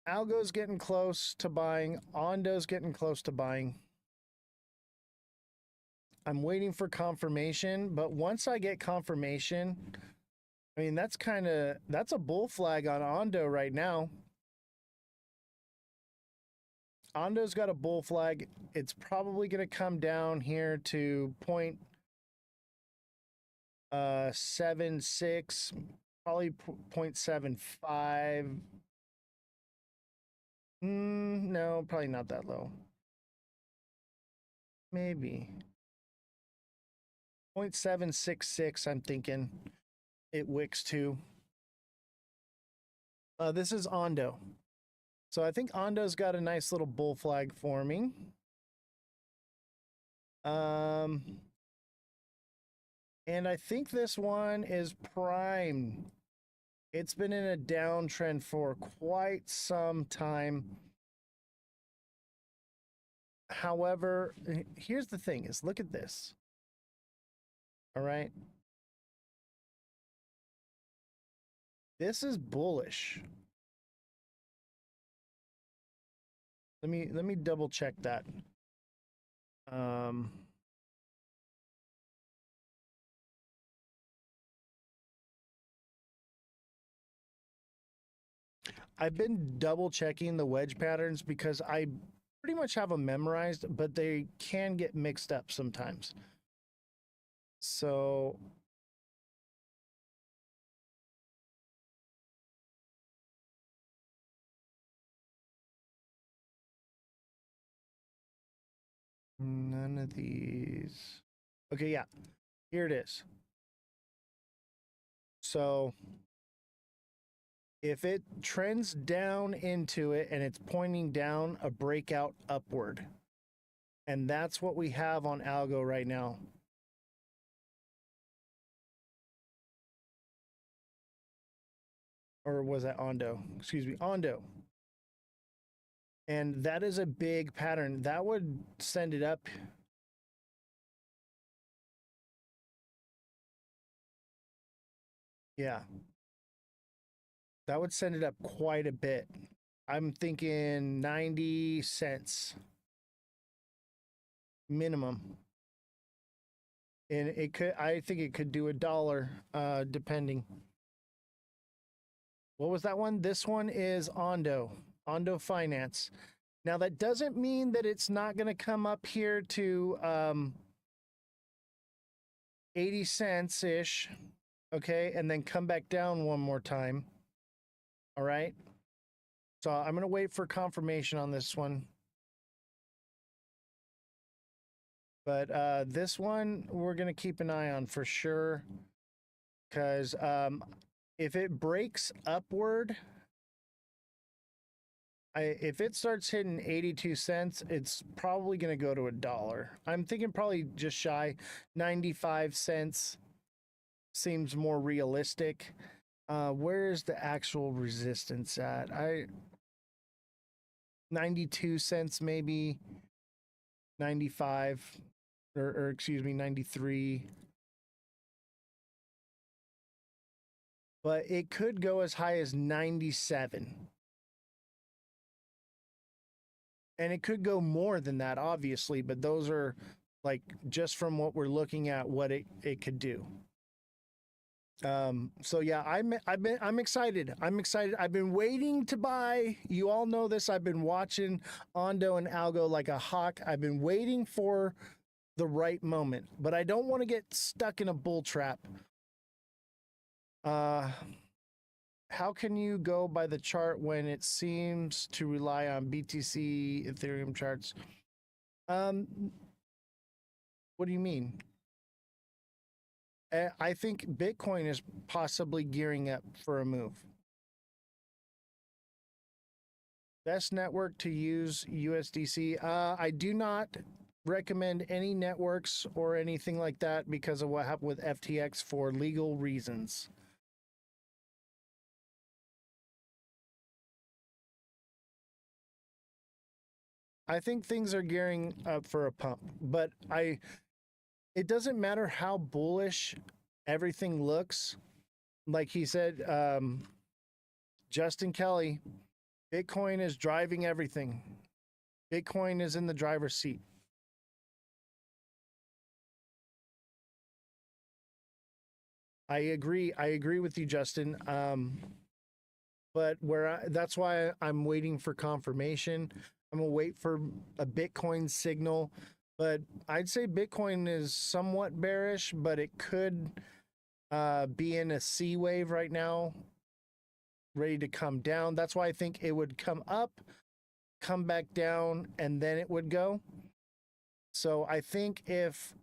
Algo's getting close to buying. Ondo's getting close to buying. I'm waiting for confirmation, but once I get confirmation, I mean, that's a bull flag on Ondo right now. Ondo's got a bull flag. It's probably going to come down here to 0.76, probably 0.75. No, probably not that low. Maybe 0.766, I'm thinking it wicks to. This is Ondo. So I think Ondo's got a nice little bull flag forming. And I think this one is prime. It's been in a downtrend for quite some time. However, here's the thing is, look at this. All right. This is bullish. Let me double check that. I've been double checking the wedge patterns because I pretty much have them memorized, but they can get mixed up sometimes. So none of these. Okay, yeah, here it is. So if it trends down into it and it's pointing down, a breakout upward. And that's what we have on Algo right now. Or was that Ondo? Excuse me, Ondo. And that is a big pattern. That would send it up. Yeah. That would send it up quite a bit. I'm thinking 90 cents minimum. And I think it could do $1, depending. What was that one? This one is Ondo Finance. Now that doesn't mean that it's not going to come up here to 80 cents ish. Okay. And then come back down one more time. All right. So I'm going to wait for confirmation on this one. But this one, we're going to keep an eye on for sure. Because if it breaks upward, if it starts hitting 82 cents, it's probably going to go to $1. I'm thinking probably just shy. 95 cents seems more realistic. Where's the actual resistance at? 92 cents maybe, 95, or excuse me, 93. But it could go as high as 97. And it could go more than that, obviously, but those are like just from what we're looking at, what it could do. So yeah, I'm excited. I'm excited. I've been waiting to buy. You all know this. I've been watching Ondo and Algo like a hawk. I've been waiting for the right moment, but I don't want to get stuck in a bull trap. How can you go by the chart when it seems to rely on BTC Ethereum charts? What do you mean? I think Bitcoin is possibly gearing up for a move. Best network to use USDC. I do not recommend any networks or anything like that because of what happened with FTX for legal reasons. I think things are gearing up for a pump, but it doesn't matter how bullish everything looks. Like he said, Justin Kelly, Bitcoin is driving everything. Bitcoin is in the driver's seat. I agree with you, Justin. But that's why I'm waiting for confirmation. I'm gonna wait for a Bitcoin signal, but I'd say Bitcoin is somewhat bearish, but it could be in a C wave right now, ready to come down. That's why I think it would come up, come back down, and then it would go. So I think if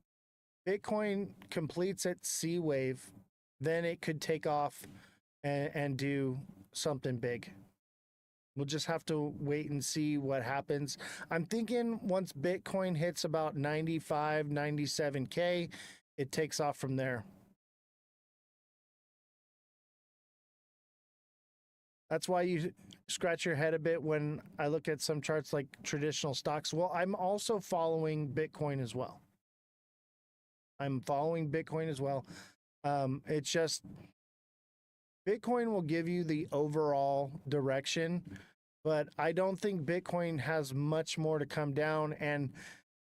Bitcoin completes its C wave, then it could take off and do something big. We'll just have to wait and see what happens. I'm thinking once Bitcoin hits about 95, 97K, it takes off from there. That's why you scratch your head a bit when I look at some charts like traditional stocks. Well, I'm also following Bitcoin as well. It's just Bitcoin will give you the overall direction, but I don't think Bitcoin has much more to come down. And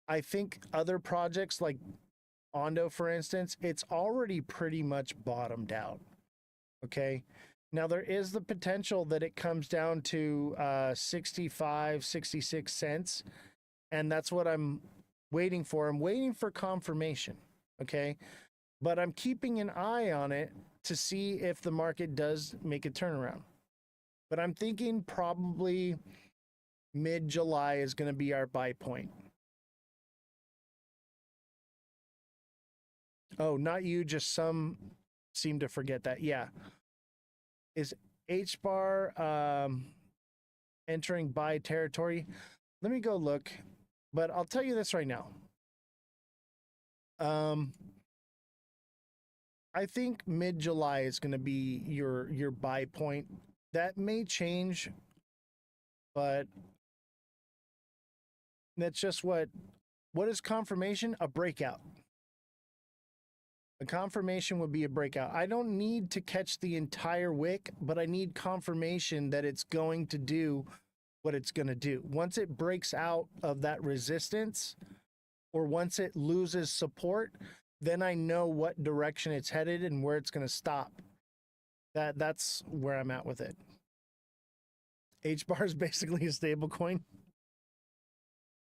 I think other projects like Ondo, for instance, it's already pretty much bottomed out. Okay. Now there is the potential that it comes down to 65, 66 cents. And that's what I'm waiting for. I'm waiting for confirmation. Okay. But I'm keeping an eye on it to see if the market does make a turnaround. But I'm thinking probably mid-July is going to be our buy point. Oh, not you, just some seem to forget that. Yeah. Is H-bar entering buy territory? Let me go look. But I'll tell you this right now. I think mid-July is going to be your buy point. That may change, but that's just what is confirmation? A breakout. A confirmation would be a breakout. I don't need to catch the entire wick, but I need confirmation that it's going to do what it's going to do. Once it breaks out of that resistance, or once it loses support, then I know what direction it's headed and where it's going to stop. That's where I'm at with it. H-bar is basically a stable coin.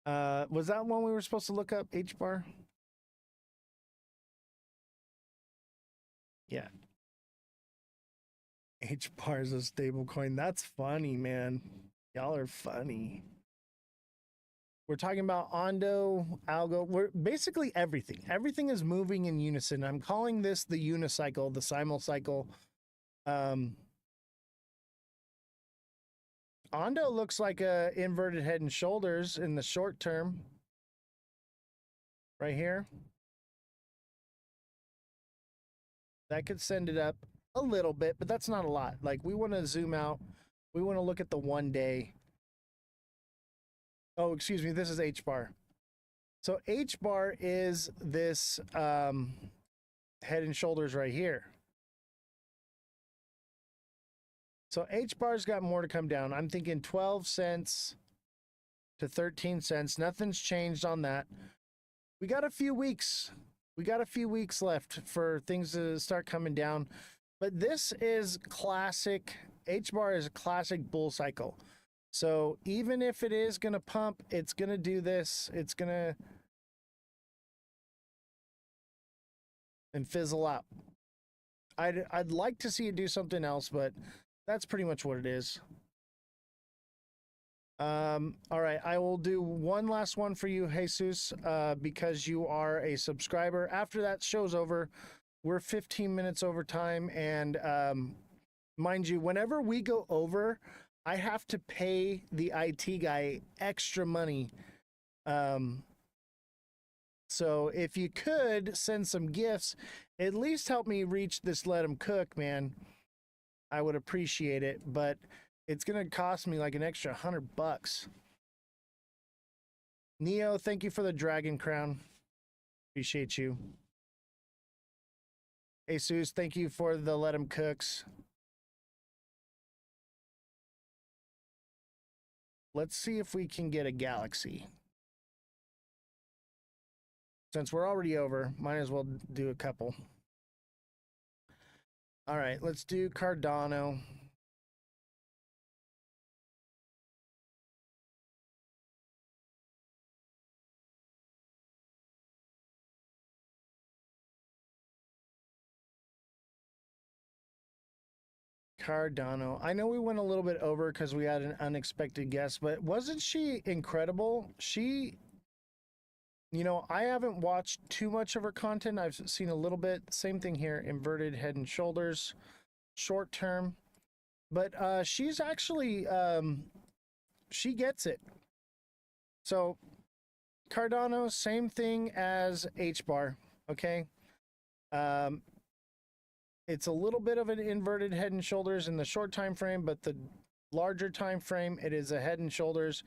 Was that one we were supposed to look up, H-bar? Yeah. H-bar is a stable coin. That's funny, man. Y'all are funny. We're talking about Ondo, Algo. We're basically everything. Everything is moving in unison. I'm calling this the unicycle, the simulcycle. Ondo looks like a inverted head and shoulders in the short term. Right here. That could send it up a little bit, but that's not a lot. Like, we want to zoom out. We want to look at the 1 day. Oh, excuse me. This is H-bar. So H-bar is this head and shoulders right here. So H-bar's got more to come down. I'm thinking 12 cents to 13 cents. Nothing's changed on that. We got a few weeks. We got a few weeks left for things to start coming down. But this is classic. H-bar is a classic bull cycle. So even if it is going to pump, it's going to do this. It's going to and fizzle out. I'd like to see it do something else, but that's pretty much what it is. All right, I will do one last one for you, Jesus, because you are a subscriber. After that show's over, we're 15 minutes over time, and mind you, whenever we go over, I have to pay the IT guy extra money. So if you could send some gifts, at least help me reach this Let 'em Cook, man. I would appreciate it, but it's going to cost me like an extra $100. Neo, thank you for the dragon crown. Appreciate you. Jesus, thank you for the Let 'em Cooks. let's see if we can get a Galaxy. Since we're already over, might as well do a couple. All right, let's do Cardano. Cardano. I know we went a little bit over because we had an unexpected guest, but wasn't she incredible? She, you know, I haven't watched too much of her content. I've seen a little bit. Same thing here, inverted head and shoulders, short term. But she's actually, she gets it. So Cardano, same thing as H-bar, okay? It's a little bit of an inverted head and shoulders in the short time frame, but the larger time frame, it is a head and shoulders,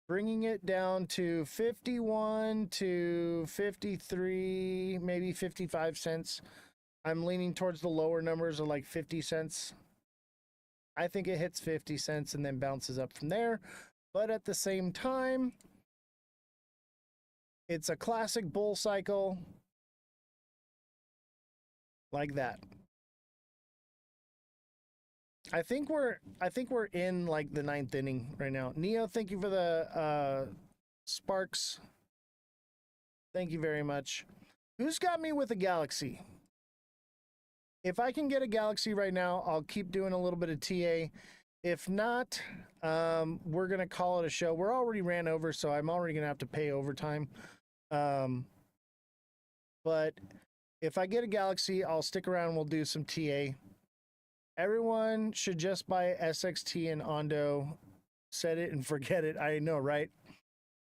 bringing it down to 51 to 53, maybe 55 cents. I'm leaning towards the lower numbers of like 50 cents. I think it hits 50 cents and then bounces up from there. But at the same time, it's a classic bull cycle like that. I think we're in like the 9th inning right now. Neo, thank you for the sparks. Thank you very much. Who's got me with a Galaxy? If I can get a Galaxy right now, I'll keep doing a little bit of TA. If not, we're gonna call it a show. We're already ran over, so I'm already gonna have to pay overtime. But if I get a Galaxy, I'll stick around. We'll do some TA. Everyone should just buy SXT and Ondo. Set it and forget it. I know, right?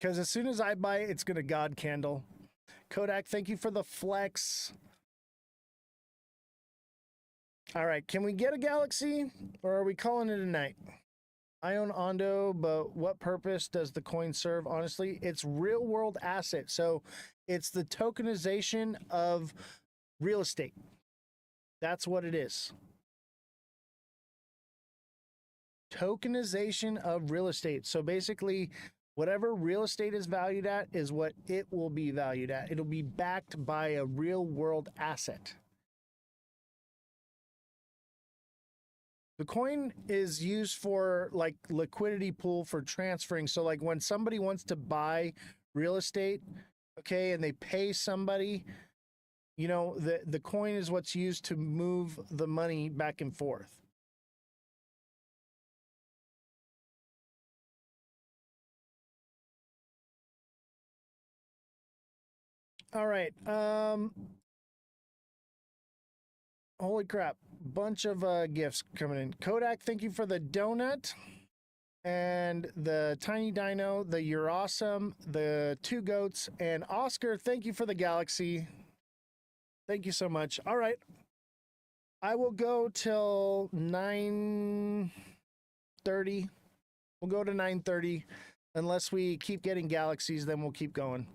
Because as soon as I buy it, it's going to God candle. Kodak, thank you for the flex. All right, can we get a Galaxy or are we calling it a night? I own Ondo, but what purpose does the coin serve? Honestly, it's real world asset. So it's the tokenization of real estate. That's what it is. Tokenization of real estate. So basically, whatever real estate is valued at is what it will be valued at. It'll be backed by a real world asset. The coin is used for like liquidity pool for transferring. So like when somebody wants to buy real estate, okay, and they pay somebody, you know, the coin is what's used to move the money back and forth. All right. Holy crap. Bunch of gifts coming in. Kodak, thank you for the donut. And the tiny dino, the You're Awesome, the 2 goats, and Oscar, thank you for the Galaxy. Thank you so much. All right. I will go till 9:30. We'll go to 9:30. Unless we keep getting Galaxies, then we'll keep going.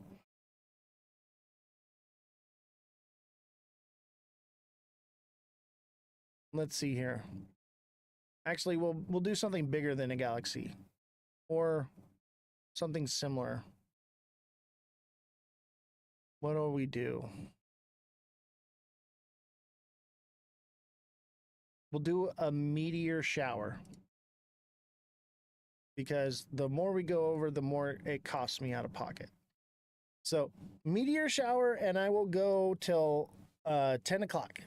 Let's see here. Actually, we'll do something bigger than a Galaxy or something similar. What do we do? We'll do a meteor shower because the more we go over, the more it costs me out of pocket. So meteor shower, and I will go till 10 o'clock.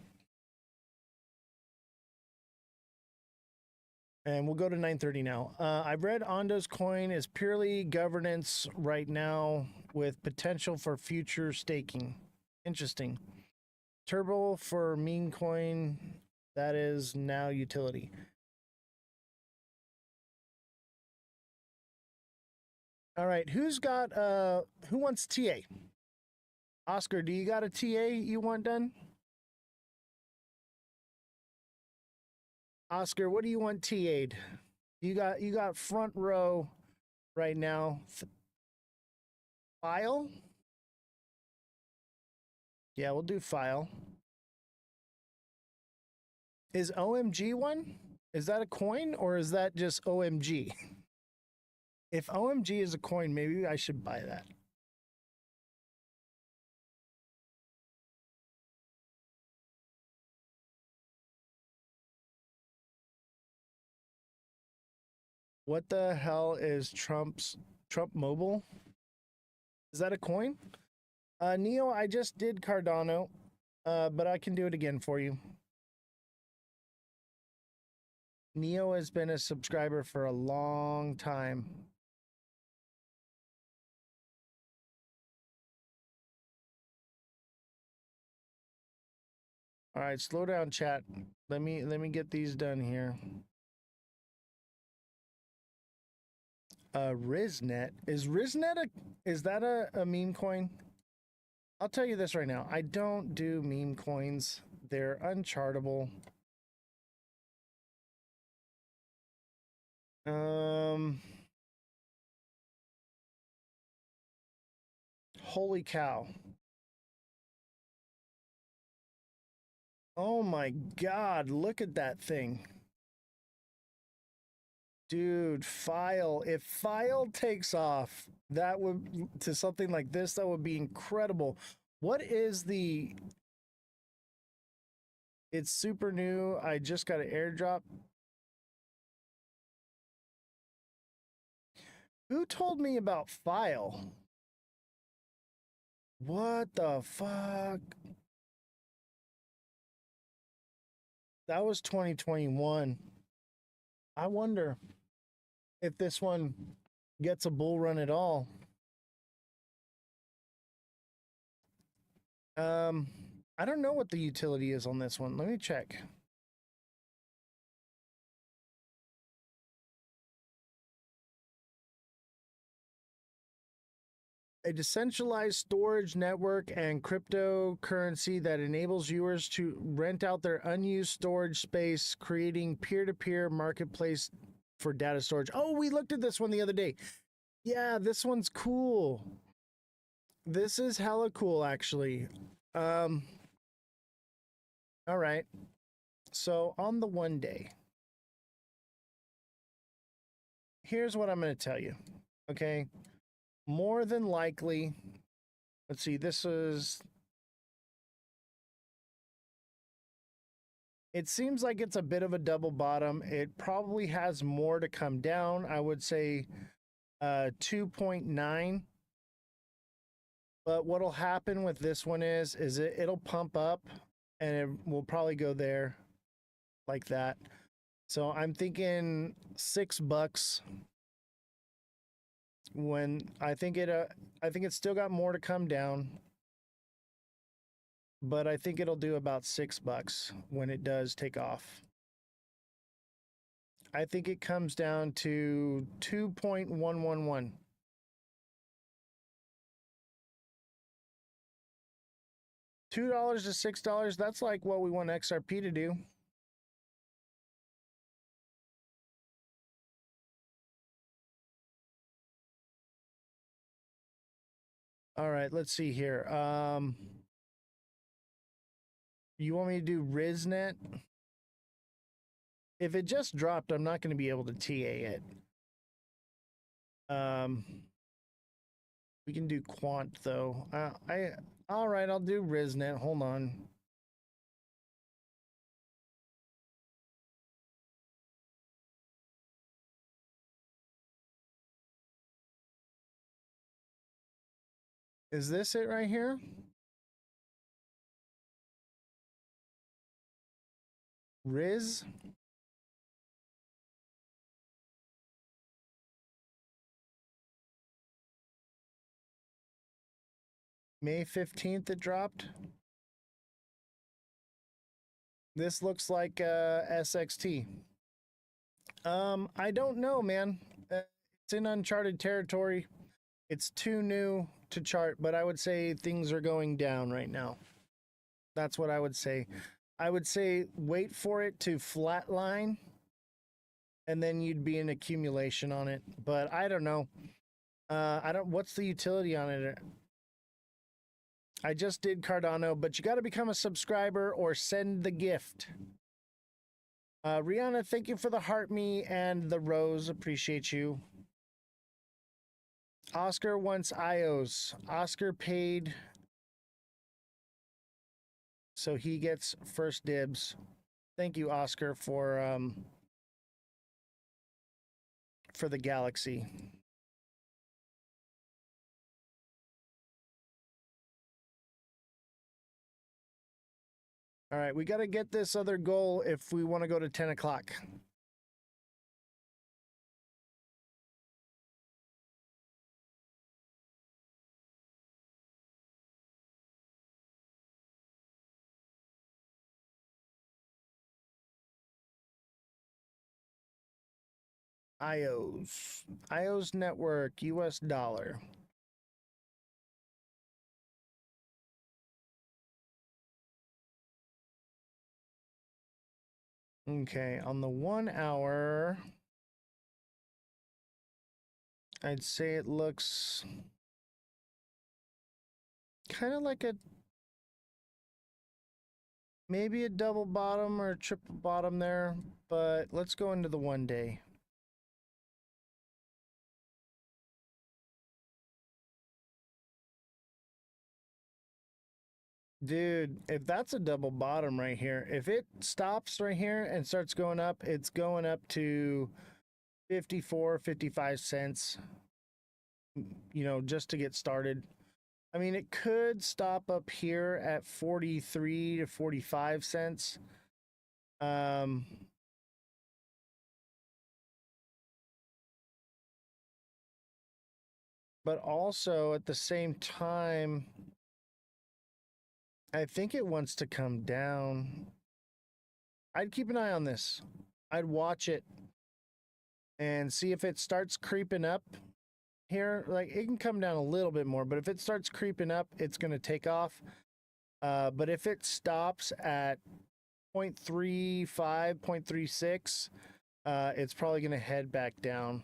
And we'll go to 9:30 now. I've read Ondo's coin is purely governance right now with potential for future staking. Interesting. Turbo for meme coin, that is now utility. All right, who's got who wants TA? Oscar, do you got a TA you want done? Oscar, what do you want TA'd? You got front row right now. File? Yeah, we'll do file. Is OMG one? Is that a coin or is that just OMG? If OMG is a coin, maybe I should buy that. What the hell is Trump Mobile? Is that a coin? Neo, I just did Cardano, but I can do it again for you. Neo has been a subscriber for a long time. All right, slow down, chat. Let me get these done here. Riznet. Is Riznet is that a meme coin? I'll tell you this right now. I don't do meme coins. They're unchartable. Holy cow. Oh my God, look at that thing. Dude, File. If File takes off, that would, to something like this, that would be incredible. What is the... It's super new. I just got an airdrop. Who told me about File? What the fuck? That was 2021. I wonder if this one gets a bull run at all. I don't know what the utility is on this one. Let me check. A decentralized storage network and cryptocurrency that enables viewers to rent out their unused storage space, creating peer-to-peer marketplace for data storage. Oh, we looked at this one the other day. Yeah, this one's cool. This is hella cool, actually. All right. So on the one day, here's what I'm going to tell you. Okay. More than likely, let's see, this is, it seems like it's a bit of a double bottom. It probably has more to come down. I would say 2.9. But what'll happen with this one is it'll pump up and it will probably go there like that. So I'm thinking $6 when I think it's still got more to come down, but I think it'll do about $6 when it does take off. I think it comes down to 2.111. $2 to $6, that's like what we want XRP to do. All right, let's see here. You want me to do RizNet? If it just dropped, I'm not going to be able to TA it. We can do Quant though. All right, I'll do RizNet. Hold on. Is this it right here? Riz? May 15th it dropped. This looks like SXT. I don't know, man. It's in uncharted territory. It's too new to chart, but I would say things are going down right now. That's what I would say. I would say wait for it to flatline, and then you'd be in accumulation on it. But I don't know. What's the utility on it? I just did Cardano, but you got to become a subscriber or send the gift. Rihanna, thank you for the heart me and the rose. Appreciate you. Oscar wants IOs. Oscar paid, so he gets first dibs. Thank you, Oscar, for the galaxy. All right, we got to get this other goal if we want to go to 10 o'clock. IOs network, US dollar. Okay, on the 1 hour, I'd say it looks kind of like maybe a double bottom or a triple bottom there, but let's go into the 1 day. Dude, if that's a double bottom right here, if it stops right here and starts going up, it's going up to 54, 55 cents, you know, just to get started. I mean, it could stop up here at 43 to 45 cents. But also at the same time, I think it wants to come down. I'd keep an eye on this. I'd watch it and see if it starts creeping up here. Like, it can come down a little bit more, but if it starts creeping up, it's going to take off. But if it stops at 0.35, 0.36, it's probably going to head back down.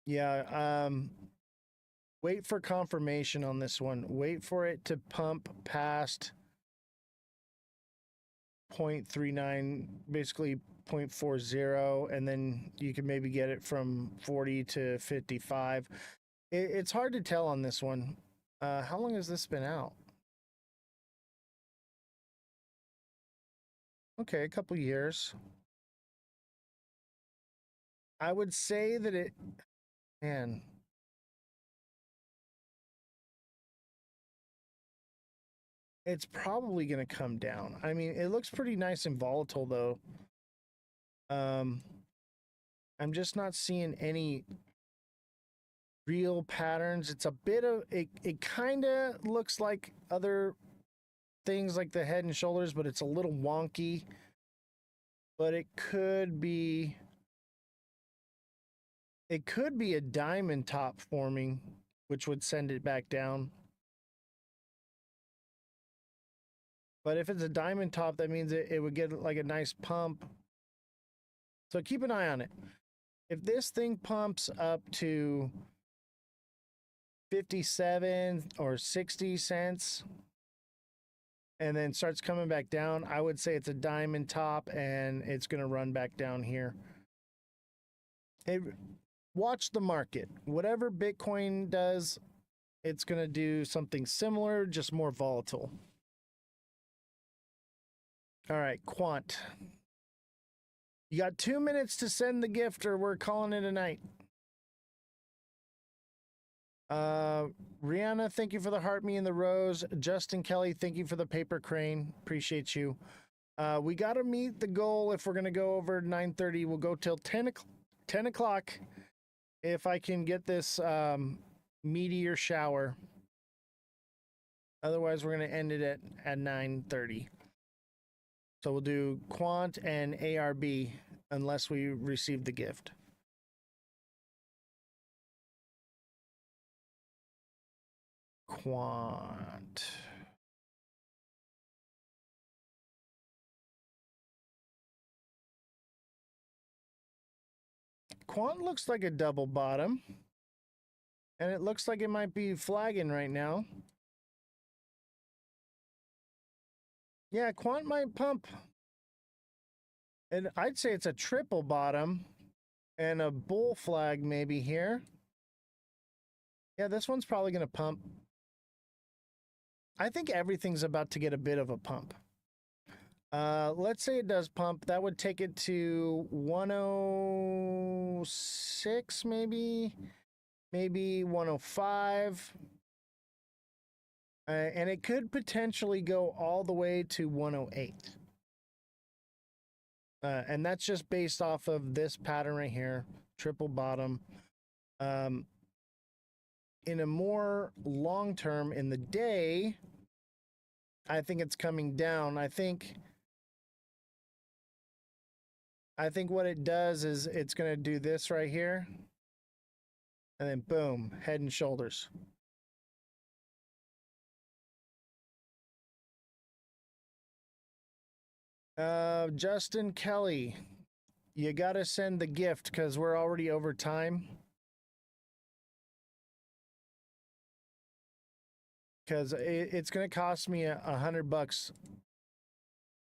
Yeah, wait for confirmation on this one. Wait for it to pump past 0.39, basically 0.40, and then you can maybe get it from 40 to 55. It's hard to tell on this one. How long has this been out? Okay, a couple years. I would say that man. It's probably going to come down. I mean, it looks pretty nice and volatile, though. I'm just not seeing any real patterns. It's a bit of it kind of looks like other things like the Head and Shoulders, but it's a little wonky. But it could be a diamond top forming, which would send it back down. But if it's a diamond top, that means it would get like a nice pump. So keep an eye on it. If this thing pumps up to 57 or 60 cents and then starts coming back down, I would say it's a diamond top and it's going to run back down here. Watch the market. Whatever Bitcoin does, it's going to do something similar, just more volatile. All right, Quant. You got 2 minutes to send the gift or we're calling it a night. Rihanna, thank you for the heart, me and the rose. Justin Kelly, thank you for the paper crane. Appreciate you. We got to meet the goal. If we're going to go over 9:30, we'll go till 10 o'clock. If I can get this meteor shower. Otherwise, we're going to end it at 9:30. So we'll do Quant and ARB unless we receive the gift. Quant. Quant looks like a double bottom. And it looks like it might be flagging right now. Yeah, Quant might pump. And I'd say it's a triple bottom. And a bull flag maybe here. Yeah, this one's probably going to pump. I think everything's about to get a bit of a pump. Let's say it does pump. That would take it to 106, maybe 105. And it could potentially go all the way to 108. And that's just based off of this pattern right here, triple bottom. In a more long term, in the day, I think it's coming down. I think what it does is it's going to do this right here. And then boom, head and shoulders. Justin Kelly, you got to send the gift because we're already over time. Because it's going to cost me $100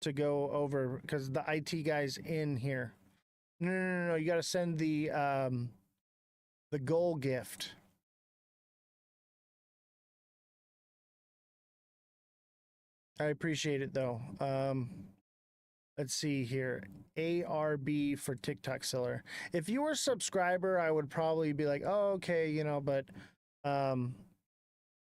to go over because the IT guy's in here. No. You got to send the goal gift. I appreciate it though. Let's see here. ARB for TikTok seller. If you were a subscriber, I would probably be like, oh, okay, but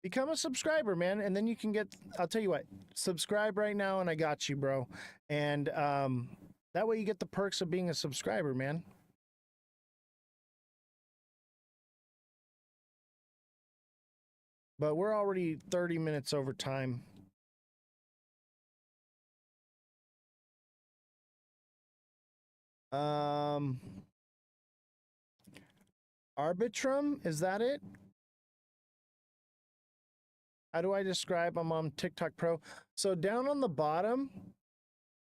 become a subscriber, man. And then you can get, I'll tell you what, subscribe right now and I got you, bro. And that way you get the perks of being a subscriber, man. But we're already 30 minutes over time. Arbitrum, is that it? How do I describe? I'm on TikTok Pro. So down on the bottom,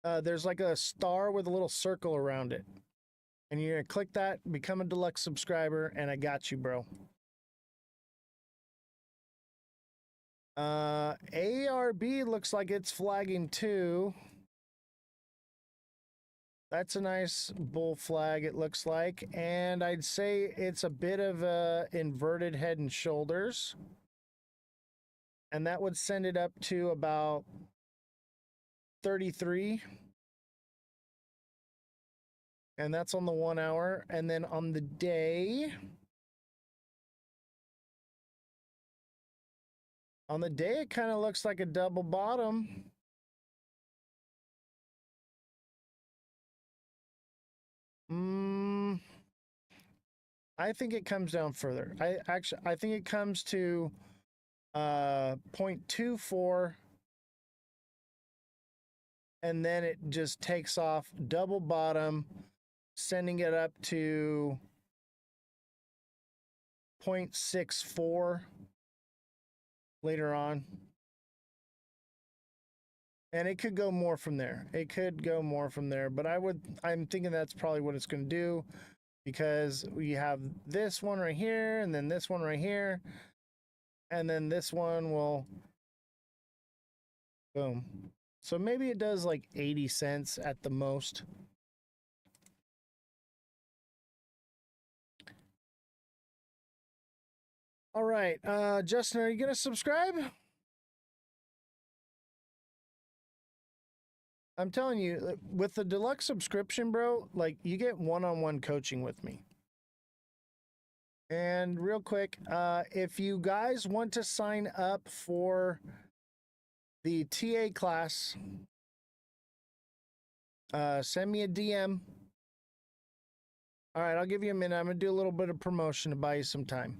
there's like a star with a little circle around it. And you're going to click that, become a deluxe subscriber, and I got you, bro. ARB looks like it's flagging too. That's a nice bull flag, it looks like. And I'd say it's a bit of a inverted head and shoulders. And that would send it up to about 33. And that's on the 1 hour. And then on the day, it kind of looks like a double bottom. I think it comes down further. I think it comes to 0.24, and then it just takes off double bottom, sending it up to 0.64 later on. And it could go more from there. But I'm thinking that's probably what it's going to do, because we have this one right here, and then this one right here, and then this one will boom. So maybe it does like 80 cents at the most. All right, Justin, are you going to subscribe? I'm telling you, with the deluxe subscription, bro, like you get one-on-one coaching with me. And real quick, if you guys want to sign up for the TA class, send me a DM. All right, I'll give you a minute. I'm going to do a little bit of promotion to buy you some time.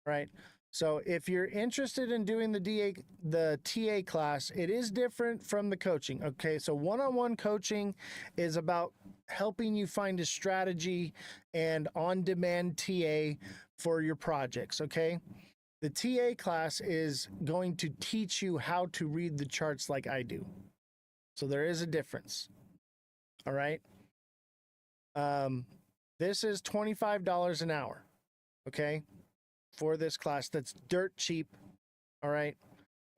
All right. So if you're interested in doing the TA class, it is different from the coaching. Okay, so one-on-one coaching is about helping you find a strategy and on-demand TA for your projects, okay? The TA class is going to teach you how to read the charts like I do. So there is a difference. All right? This is $25 an hour, okay? For this class that's dirt cheap. All right.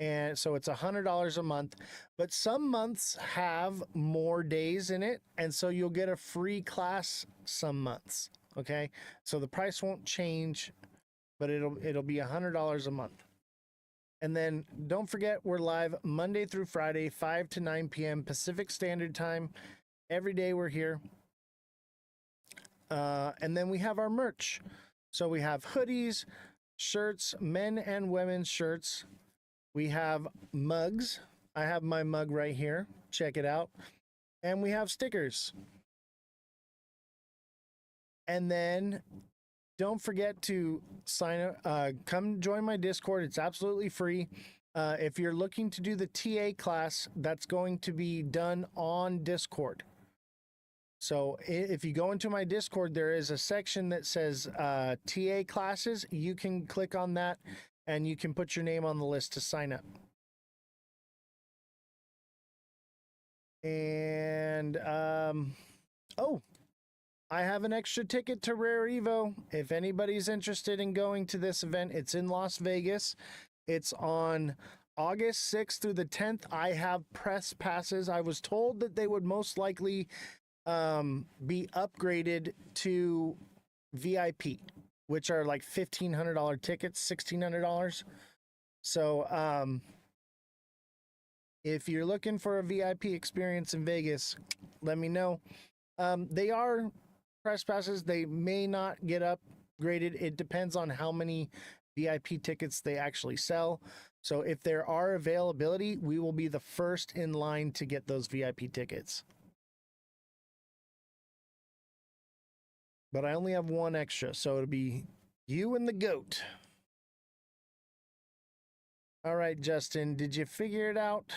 And so it's $100 a month, but some months have more days in it. And so you'll get a free class some months. Okay, so the price won't change, but it'll be $100 a month. And then don't forget, we're live Monday through Friday, 5 to 9 p.m. Pacific Standard Time. Every day we're here. And then we have our merch. So we have hoodies, shirts, men and women's shirts. We have mugs. I have my mug right here. Check it out. And we have stickers. And then don't forget to sign up, come join my Discord. It's absolutely free. If you're looking to do the TA class, that's going to be done on Discord. So if you go into my Discord, there is a section that says TA classes. You can click on that and you can put your name on the list to sign up. And, oh, I have an extra ticket to Rare Evo. If anybody's interested in going to this event, it's in Las Vegas. It's on August 6th through the 10th. I have press passes. I was told that they would most likely be upgraded to VIP, which are like $1,500 tickets, $1,600. So if you're looking for a VIP experience in Vegas, let me know. They are press passes. They may not get upgraded. It depends on how many VIP tickets they actually sell. So if there are availability, we will be the first in line to get those VIP tickets. But I only have one extra, so it'll be you and the goat. All right, Justin, did you figure it out?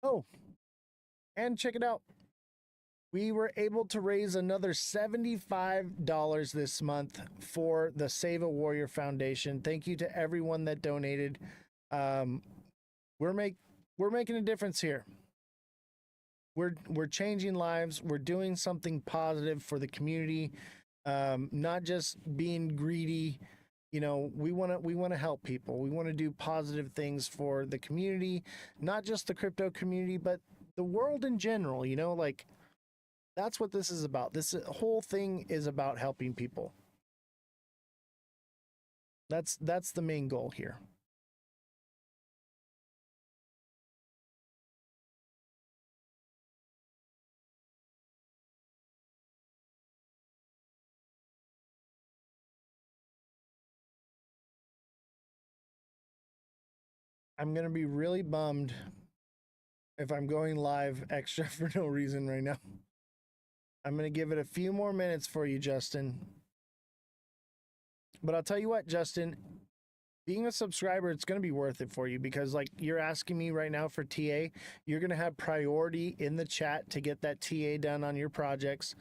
Oh, and check it out. We were able to raise another $75 this month for the Save a Warrior Foundation. Thank you to everyone that donated. We're making a difference here. We're changing lives. We're doing something positive for the community. Not just being greedy. You know, we want to help people. We want to do positive things for the community, not just the crypto community, but the world in general. You know, like that's what this is about. This whole thing is about helping people. That's the main goal here. I'm going to be really bummed if I'm going live extra for no reason right now. I'm going to give it a few more minutes for you, Justin. But I'll tell you what, Justin, being a subscriber, it's going to be worth it for you because like you're asking me right now for TA, you're going to have priority in the chat to get that TA done on your projects.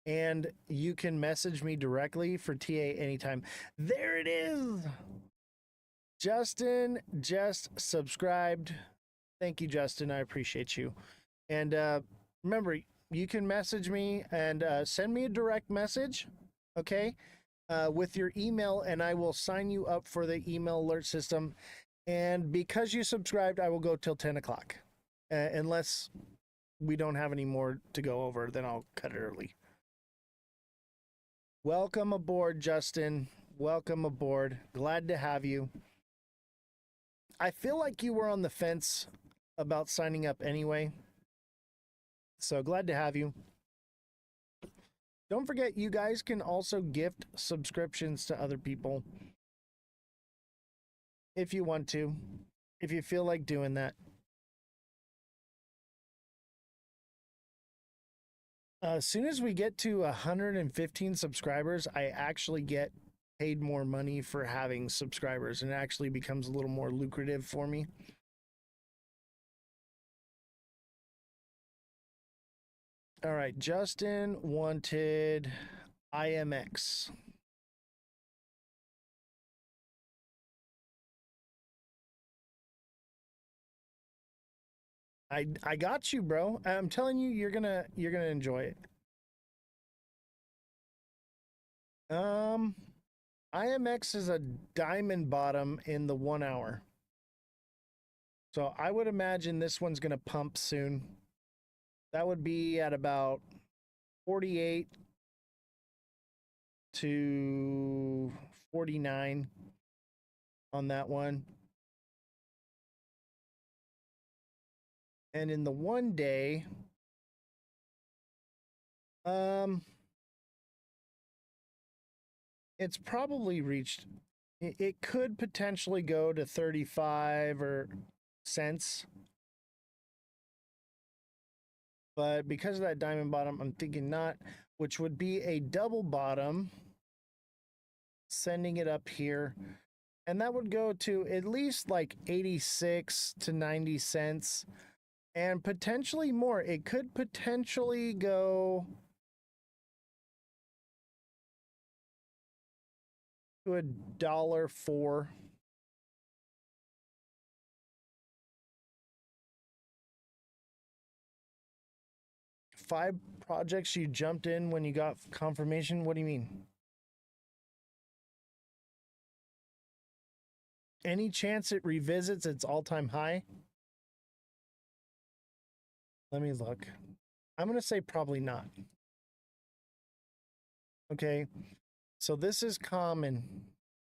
And you can message me directly for TA anytime. There it is. Justin just subscribed. Thank you, Justin. I appreciate you. And remember, you can message me and send me a direct message, okay, with your email, and I will sign you up for the email alert system. And because you subscribed, I will go till 10 o'clock. Unless we don't have any more to go over, then I'll cut it early. Welcome aboard, Justin. Welcome aboard. Glad to have you. I feel like you were on the fence about signing up anyway. So glad to have you. Don't forget, you guys can also gift subscriptions to other people if you want to, if you feel like doing that. As soon as we get to 115 subscribers, I actually get paid more money for having subscribers, and it actually becomes a little more lucrative for me. All right, Justin wanted IMX. I got you, bro. I'm telling you, you're gonna enjoy it. IMX is a diamond bottom in the 1 hour. So I would imagine this one's going to pump soon. That would be at about 48 to 49 on that one. And in the 1 day, it's probably reached, it could potentially go to 35 or cents. But because of that diamond bottom, I'm thinking not, which would be a double bottom, sending it up here. And that would go to at least like 86 to 90 cents and potentially more. It could potentially go to $1.04. Five projects you jumped in when you got confirmation? What do you mean? Any chance it revisits its all-time high? Let me look. I'm going to say probably not. Okay, so this is common.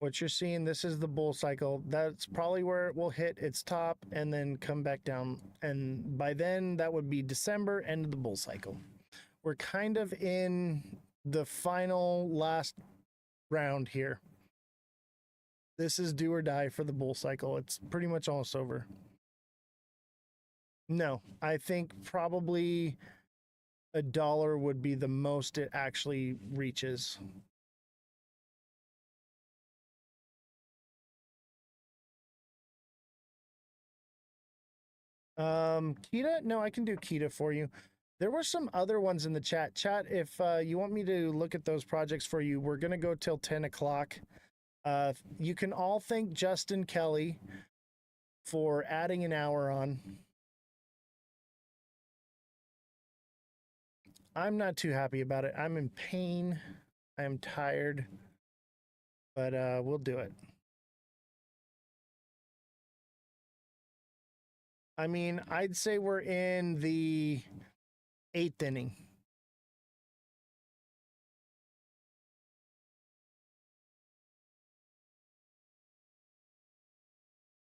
What you're seeing, this is the bull cycle. That's probably where it will hit its top and then come back down. And by then, that would be December, end of the bull cycle. We're kind of in the final last round here. This is do or die for the bull cycle. It's pretty much almost over. No, I think probably $1 would be the most it actually reaches. Kita? No, I can do Kita for you. There were some other ones in the chat. Chat, if you want me to look at those projects for you, we're going to go till 10 o'clock. You can all thank Justin Kelly for adding an hour on. I'm not too happy about it. I'm in pain. I am tired. But we'll do it. I mean, I'd say we're in the 8th inning.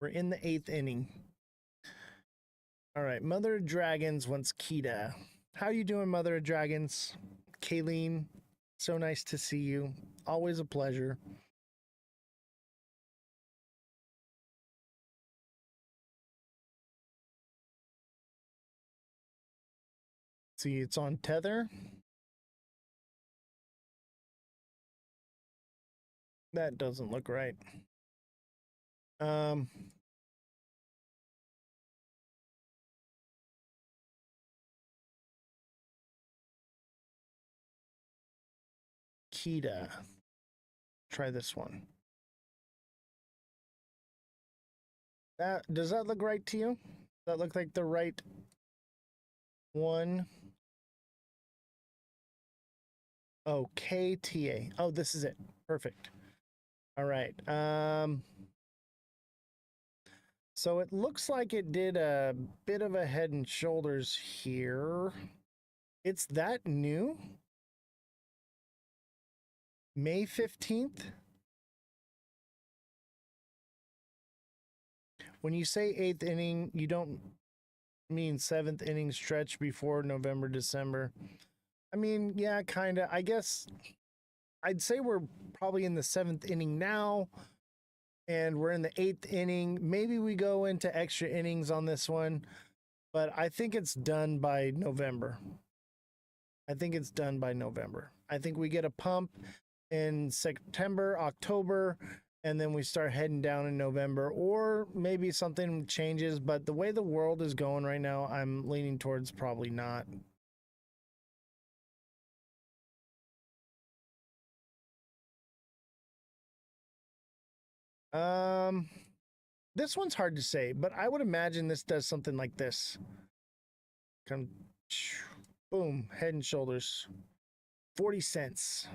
We're in the 8th inning. All right, Mother of Dragons wants Kita. How you doing, Mother of Dragons? Kayleen, so nice to see you. Always a pleasure. See, it's on Tether. That doesn't look right. Kita. Try this one. Does that look right to you? Does that look like the right one? Oh, KTA. Oh, this is it. Perfect. All right. So it looks like it did a bit of a head and shoulders here. It's that new? May 15th? When you say 8th inning, you don't mean 7th inning stretch before November, December. I mean, yeah, kind of. I guess I'd say we're probably in the 7th inning now, and we're in the 8th inning. Maybe we go into extra innings on this one, but I think it's done by November. I think it's done by November. I think we get a pump in September, October, and then we start heading down in November, or maybe something changes. But the way the world is going right now, I'm leaning towards probably not. This one's hard to say, but I would imagine this does something like this. Come, boom, head and shoulders. 40 cents.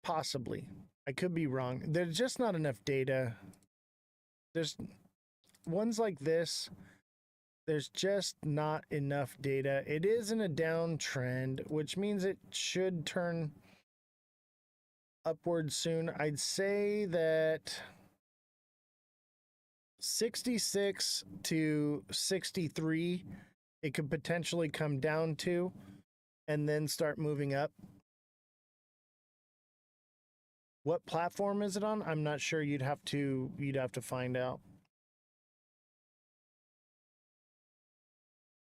Possibly. I could be wrong. There's just not enough data. There's ones like this. There's just not enough data. It is in a downtrend, which means it should turn upward soon. I'd say that 66 to 63, it could potentially come down to, and then start moving up. What platform is it on? I'm not sure. You'd have to find out.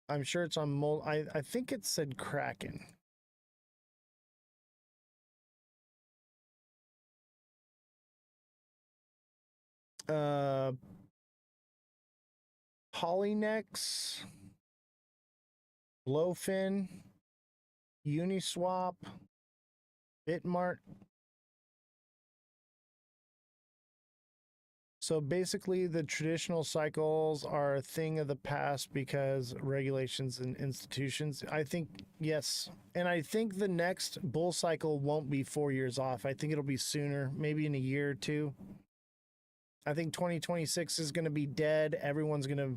I'm sure it's on I think it said Kraken. Polynex, Blowfin, Uniswap, Bitmart. So basically, the traditional cycles are a thing of the past because regulations and institutions. I think, yes. And I think the next bull cycle won't be 4 years off. I think it'll be sooner, maybe in a year or two. I think 2026 is going to be dead. They're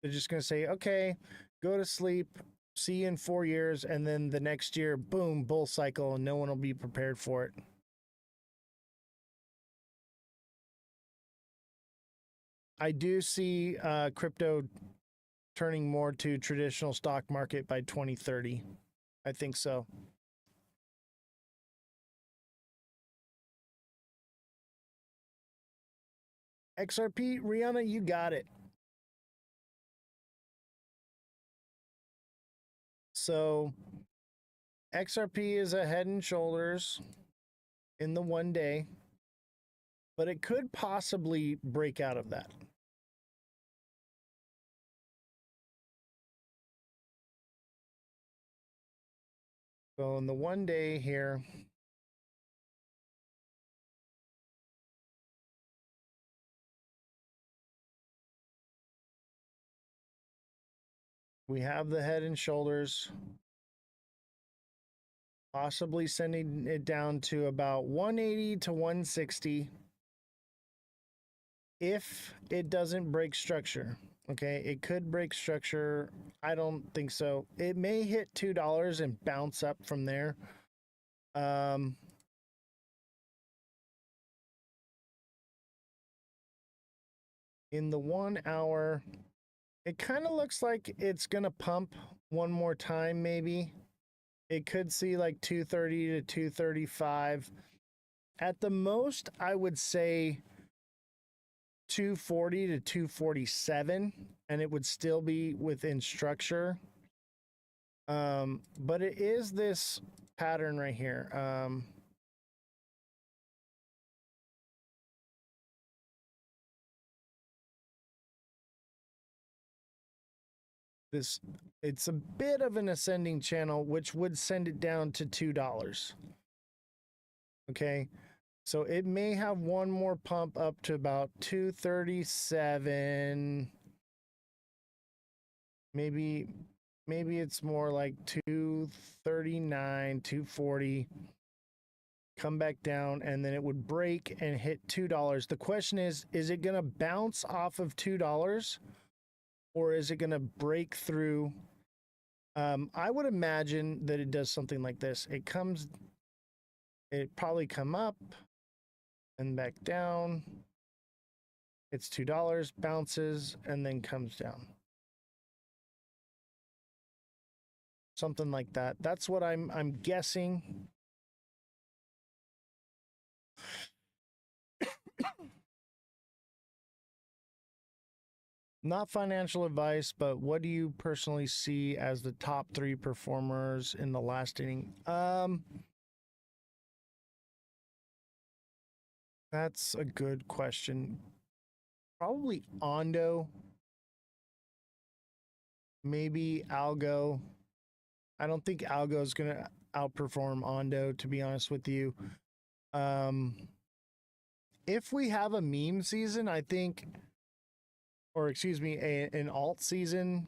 just going to say, okay, go to sleep. See you in 4 years. And then the next year, boom, bull cycle, and no one will be prepared for it. I do see crypto turning more to traditional stock market by 2030. I think so. XRP, Rihanna, you got it. So XRP is a head and shoulders in the 1 day, but it could possibly break out of that. So in the 1 day here, we have the head and shoulders, possibly sending it down to about 180 to 160 if it doesn't break structure. Okay, it could break structure. I don't think so. It may hit $2 and bounce up from there. In the 1 hour, it kind of looks like it's gonna pump one more time, maybe. It could see like 230 to 235. At the most, I would say 240 to 247, and it would still be within structure. But it is this pattern right here. It's a bit of an ascending channel, which would send it down to $2. Okay, so it may have one more pump up to about 237. Maybe it's more like 239, 240. Come back down, and then it would break and hit $2. The question is it going to bounce off of $2? Or is it going to break through? I would imagine that it does something like this. It probably come up and back down. It's $2, bounces, and then comes down. Something like that. That's what I'm guessing. Not financial advice, but what do you personally see as the top 3 performers in the last inning? That's a good question. Probably Ondo. Maybe Algo. I don't think Algo is going to outperform Ondo, to be honest with you. If we have a meme season, I think, or excuse me, an alt season,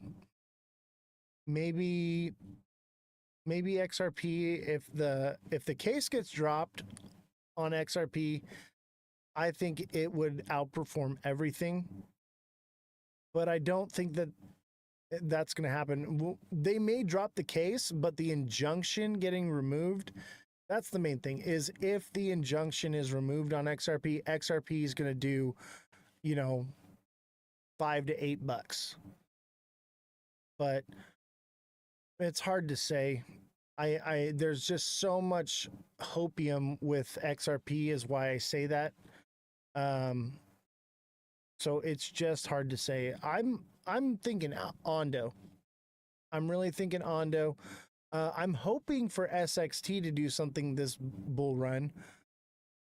maybe XRP, if the case gets dropped on XRP. I think it would outperform everything, but I don't think that that's going to happen. They may drop the case, but the injunction getting removed, that's the main thing, is if the injunction is removed on XRP, XRP is going to do, you know, $5 to $8. But it's hard to say. There's just so much hopium with XRP is why I say that. So it's just hard to say. I'm thinking Ondo. I'm really thinking Ondo. I'm hoping for SXT to do something this bull run.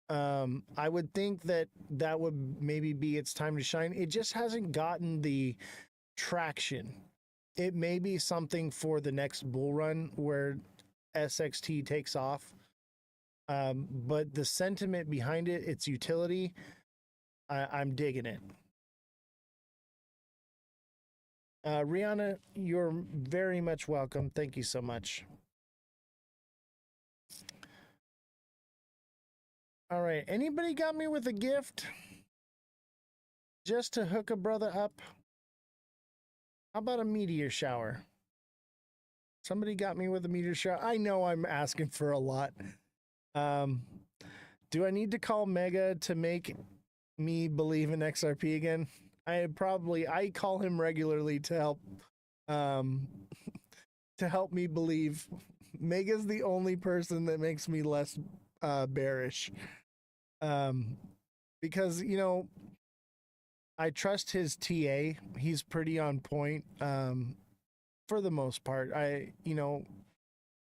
I would think that would maybe be its time to shine. It just hasn't gotten the traction. It may be something for the next bull run where SXT takes off. But the sentiment behind it, its utility, I'm digging it. Rihanna, you're very much welcome. Thank you so much. All right. Anybody got me with a gift? Just to hook a brother up? How about a meteor shower? Somebody got me with a meteor shower. I know I'm asking for a lot. Do I need to call Mega to make me believe in XRP again? I call him regularly to help me believe. Mega's the only person that makes me less bearish. Because, you know, I trust his TA. He's pretty on point. For the most part,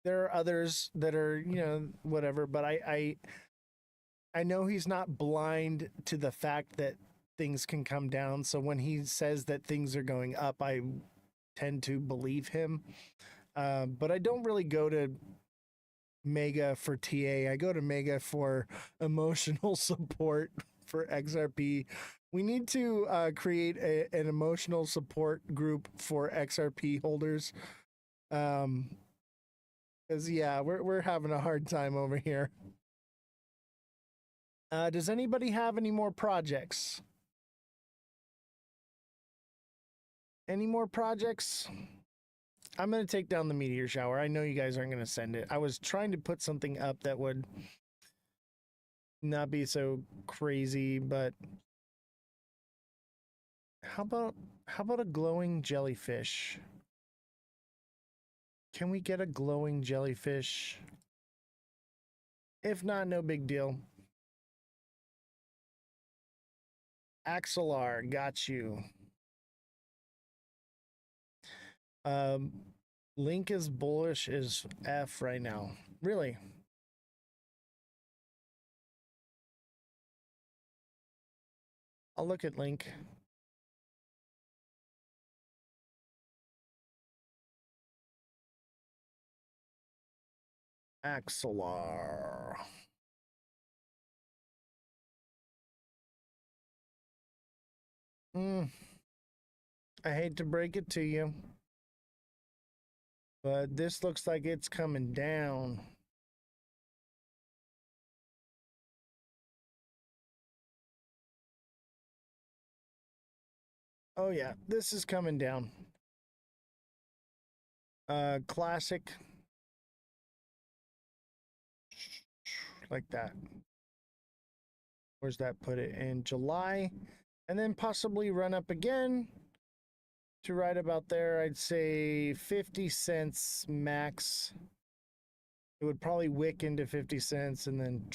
there are others that are, you know, whatever, but I know he's not blind to the fact that things can come down. So when he says that things are going up, I tend to believe him. But I don't really go to Mega for TA. I go to Mega for emotional support for XRP. We need to create an emotional support group for XRP holders. Because yeah, we're having a hard time over here. Does anybody have any more projects? Any more projects? I'm going to take down the meteor shower. I know you guys aren't going to send it. I was trying to put something up that would not be so crazy, but how about a glowing jellyfish? Can we get a glowing jellyfish? If not, no big deal. Axelar, got you. Link is bullish as F right now. Really? I'll look at Link. Axelar. I hate to break it to you, but this looks like it's coming down. Oh yeah, this is coming down. Classic. Like that. Where's that put it? In July. And then possibly run up again to right about there. I'd say 50 cents max. It would probably wick into 50 cents and then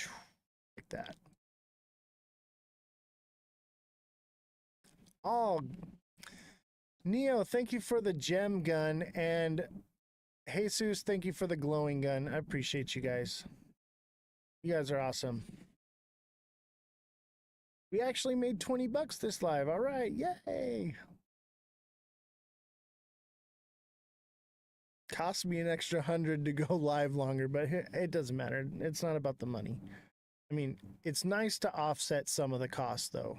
like that. Oh, Neo, thank you for the gem gun. And Jesus, thank you for the glowing gun. I appreciate you guys. You guys are awesome. We actually made 20 bucks this live. All right. Yay. Cost me an extra 100 to go live longer, but it doesn't matter. It's not about the money. I mean, it's nice to offset some of the costs though.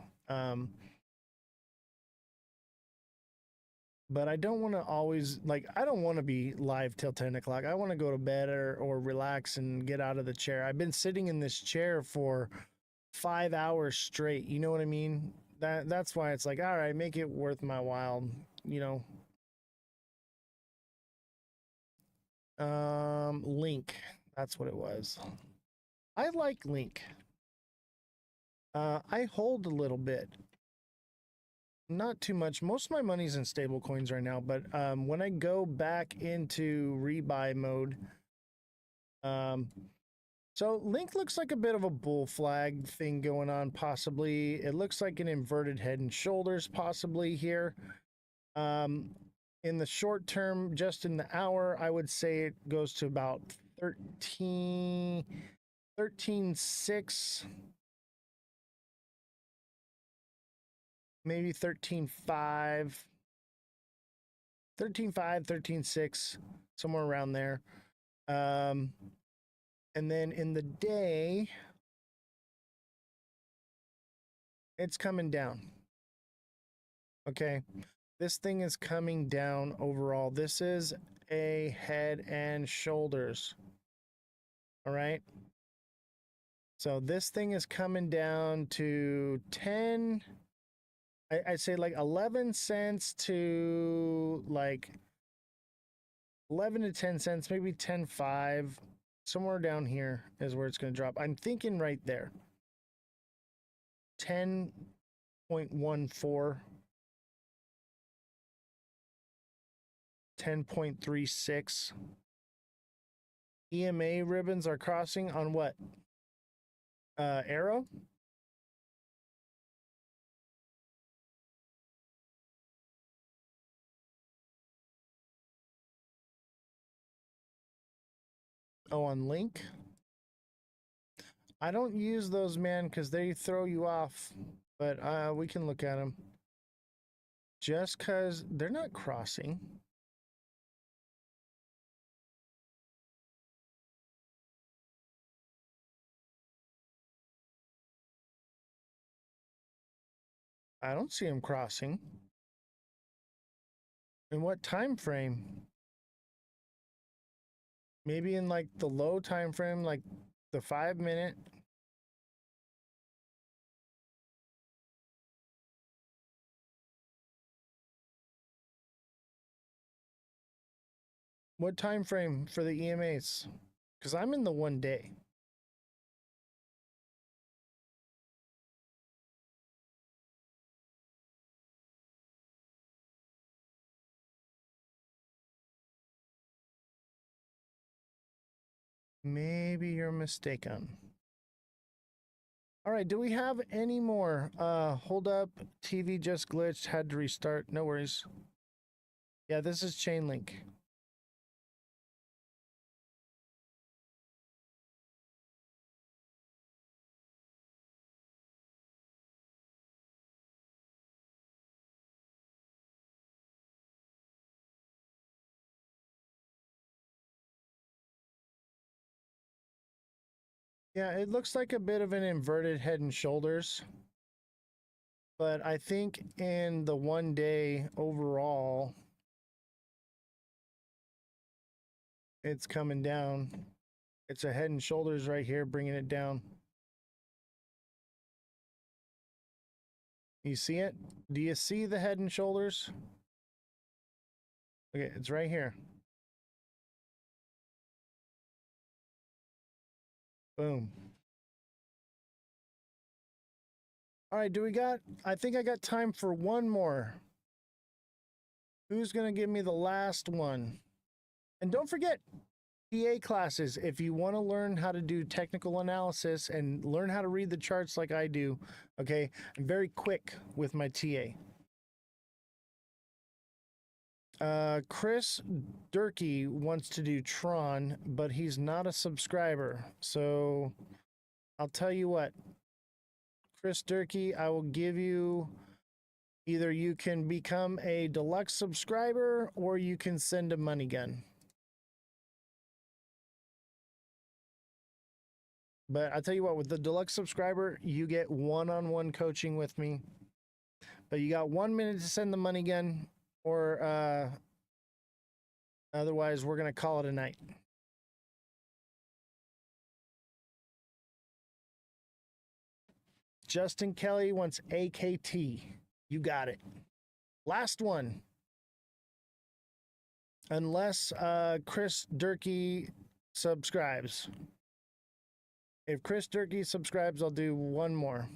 But I don't want to always, like, I don't want to be live till 10 o'clock. I want to go to bed or relax and get out of the chair. I've been sitting in this chair for 5 hours straight. You know what I mean? That's why it's like, all right, make it worth my while, you know. Link. That's what it was. I like Link. I hold a little bit. Not too much. Most of my money's in stable coins right now, but when I go back into rebuy mode, so Link looks like a bit of a bull flag thing going on, possibly. It looks like an inverted head and shoulders, possibly here. In the short term, just in the hour, I would say it goes to about 13.6, maybe 13.5, 13.6, somewhere around there. And then in the day, it's coming down. Okay. This thing is coming down overall. This is a head and shoulders. All right. So this thing is coming down to 10. I'd say like 11 cents to like 11 to 10 cents, maybe 10.5. Somewhere down here is where it's going to drop. I'm thinking right there. 10.14. 10.36. EMA ribbons are crossing on what? Arrow? Oh, on Link? I don't use those, man, because they throw you off. But we can look at them. Just because they're not crossing. I don't see them crossing. In what time frame? Maybe in like the low time frame, like the 5 minute. What time frame for the EMAs? Because I'm in the 1 day. Maybe you're mistaken. All right, do we have any more? Hold up, TV just glitched, had to restart. No worries. Yeah, this is Chainlink. Yeah, it looks like a bit of an inverted head and shoulders. But I think in the 1 day overall, it's coming down. It's a head and shoulders right here, bringing it down. You see it? Do you see the head and shoulders? Okay, it's right here. Boom. All right, I think I got time for one more. Who's going to give me the last one? And don't forget, TA classes, if you want to learn how to do technical analysis and learn how to read the charts like I do, okay? I'm very quick with my TA. Chris Durkee wants to do Tron, but he's not a subscriber. So I'll tell you what, Chris Durkee, I will give you, either you can become a deluxe subscriber or you can send a money gun. But I'll tell you what, with the deluxe subscriber, you get one-on-one coaching with me. But you got 1 minute to send the money gun. or otherwise we're going to call it a night. Justin Kelly wants AKT. You got it. Last one. Unless Chris Durkee subscribes. If Chris Durkee subscribes, I'll do one more.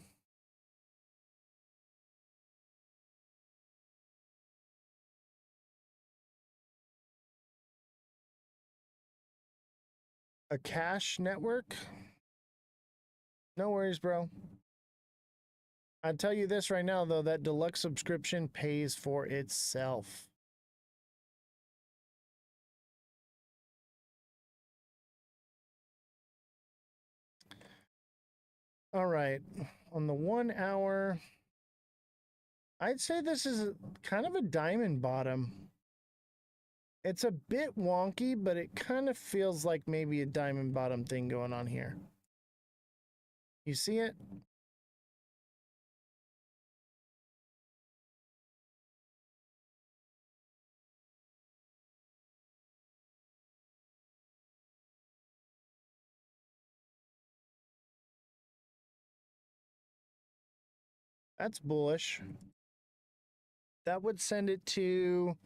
A cash network? No worries, bro. I'll tell you this right now, though, that deluxe subscription pays for itself. All right, on the 1 hour, I'd say this is kind of a diamond bottom. It's a bit wonky, but it kind of feels like maybe a diamond bottom thing going on here. You see it? That's bullish. That would send it to,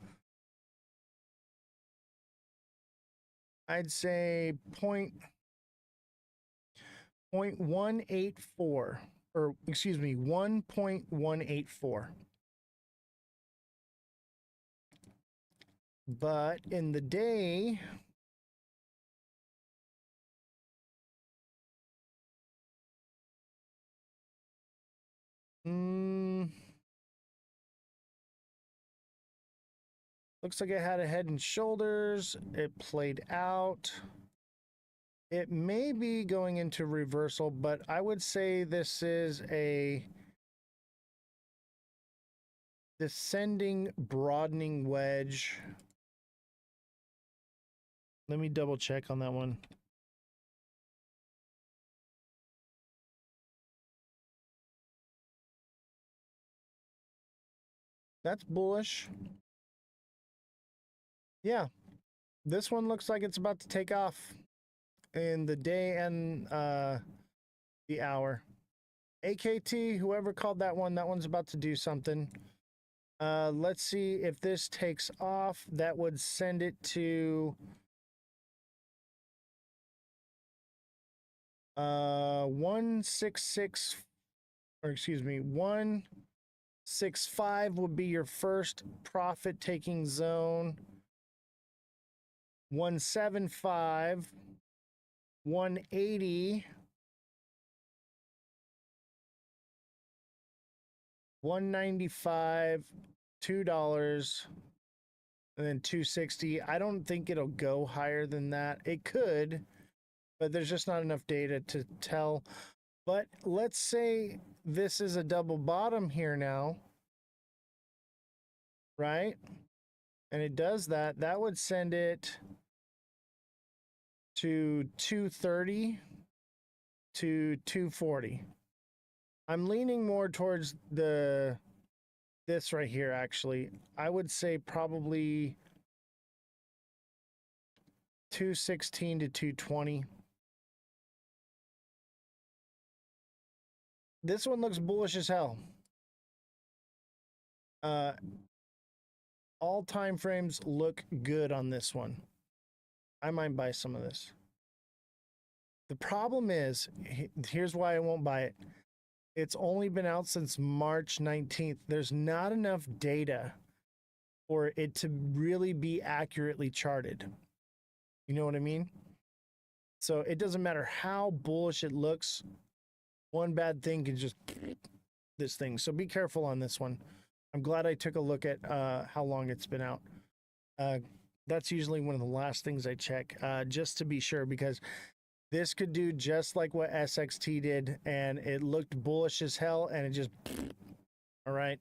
I'd say, 0.184, or excuse me, 1.184. But in the day, looks like it had a head and shoulders. It played out. It may be going into reversal, but I would say this is a descending, broadening wedge. Let me double check on that one. That's bullish. Yeah, this one looks like it's about to take off in the day and the hour. AKT, whoever called that one's about to do something. Let's see if this takes off. That would send it to 166, or excuse me, 165 would be your first profit taking zone. 175, 180, 195, $2, and then 260. I don't think it'll go higher than that. It could, but there's just not enough data to tell. But let's say this is a double bottom here now, right? And it does that. That would send it to 230 to 240. I'm leaning more towards this right here, actually. I would say probably 216 to 220. This one looks bullish as hell. All time frames look good on this one. I might buy some of this. The problem is, here's why I won't buy it. It's only been out since March 19th. There's not enough data for it to really be accurately charted. You know what I mean? So it doesn't matter how bullish it looks. One bad thing can just this thing. So be careful on this one. I'm glad I took a look at how long it's been out. That's usually one of the last things I check, just to be sure, because this could do just like what SXT did, and it looked bullish as hell, and it just, all right.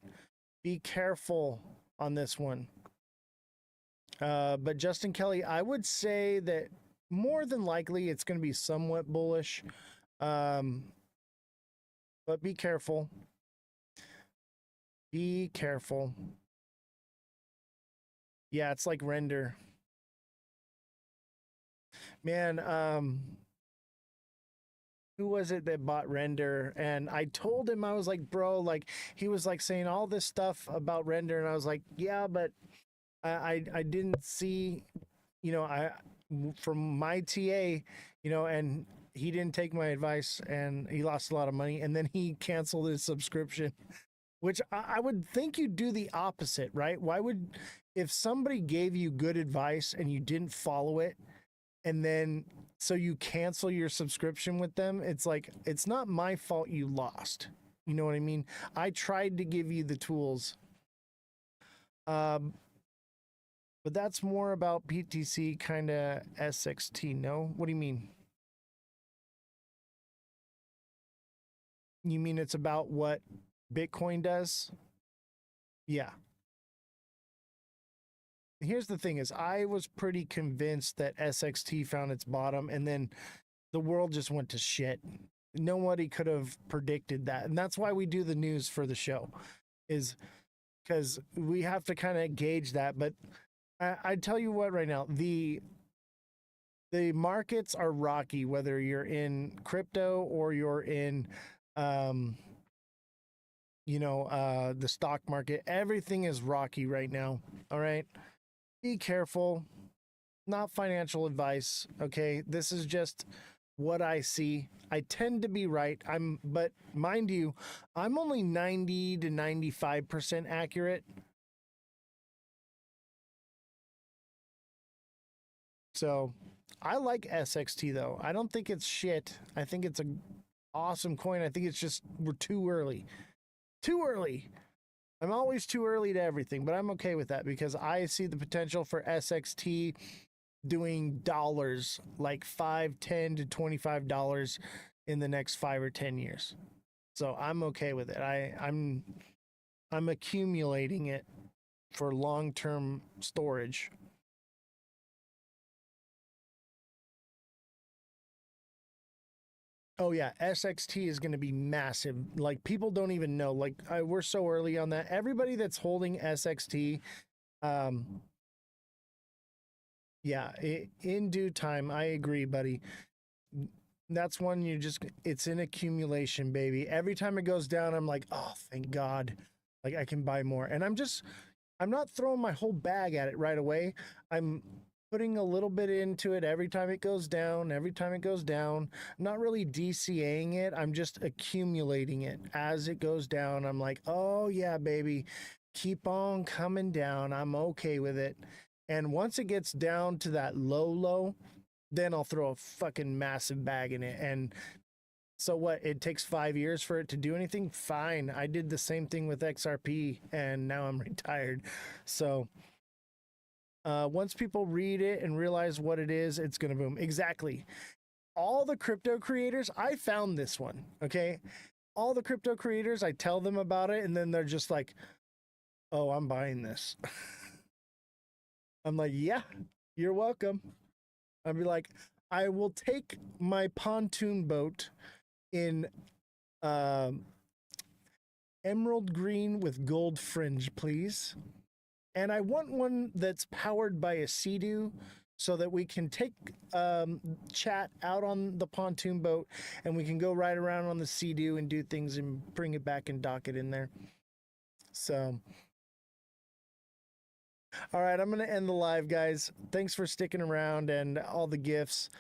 Be careful on this one. But Justin Kelly, I would say that more than likely it's going to be somewhat bullish, but be careful. Be careful. Yeah, it's like Render. Man, who was it that bought Render? And I told him, I was like, bro, like, he was like saying all this stuff about Render, and I was like, yeah, but I didn't see, you know, from my TA, you know, and he didn't take my advice, and he lost a lot of money, and then he canceled his subscription, which I would think you'd do the opposite, right? Why would, if somebody gave you good advice and you didn't follow it, and then so you cancel your subscription with them, it's like, it's not my fault you lost. You know what I mean? I tried to give you the tools. But that's more about PTC, kind of SXT, no? What do you mean? You mean it's about what Bitcoin does? Yeah. Here's the thing is, I was pretty convinced that SXT found its bottom, and then the world just went to shit. Nobody could have predicted that. And that's why we do the news for the show, is because we have to kind of gauge that. But I tell you what, right now, the markets are rocky, whether you're in crypto or you're in, the stock market. Everything is rocky right now. All right. Be careful. Not financial advice. Okay. This is just what I see. I tend to be right. But mind you, I'm only 90 to 95% accurate. So I like SXT though. I don't think it's shit. I think it's an awesome coin. I think it's just, we're too early. Too early. I'm always too early to everything, but I'm okay with that because I see the potential for SXT doing dollars, like $5, $10 to $25 in the next 5 or 10 years. So I'm okay with it. I'm accumulating it for long-term storage. Oh yeah, SXT is going to be massive. Like, people don't even know. Like, we're so early on that. Everybody that's holding SXT, yeah, in due time, I agree, buddy. That's one it's an accumulation, baby. Every time it goes down, I'm like, oh, thank God. Like, I can buy more. And I'm not throwing my whole bag at it right away. I'm putting a little bit into it every time it goes down, I'm not really DCAing it. I'm just accumulating it as it goes down. I'm like, oh yeah, baby, keep on coming down. I'm okay with it. And once it gets down to that low, then I'll throw a fucking massive bag in it. And so what? It takes 5 years for it to do anything? Fine. I did the same thing with XRP, and now I'm retired. So once people read it and realize what it is, it's going to boom. Exactly. All the crypto creators, I found this one, okay? All the crypto creators, I tell them about it, and then they're just like, oh, I'm buying this. I'm like, yeah, you're welcome. I'd be like, I will take my pontoon boat in emerald green with gold fringe, please. And I want one that's powered by a Sea-Doo so that we can take chat out on the pontoon boat and we can go ride around on the Sea-Doo and do things and bring it back and dock it in there. So, all right, I'm going to end the live, guys. Thanks for sticking around and all the gifts.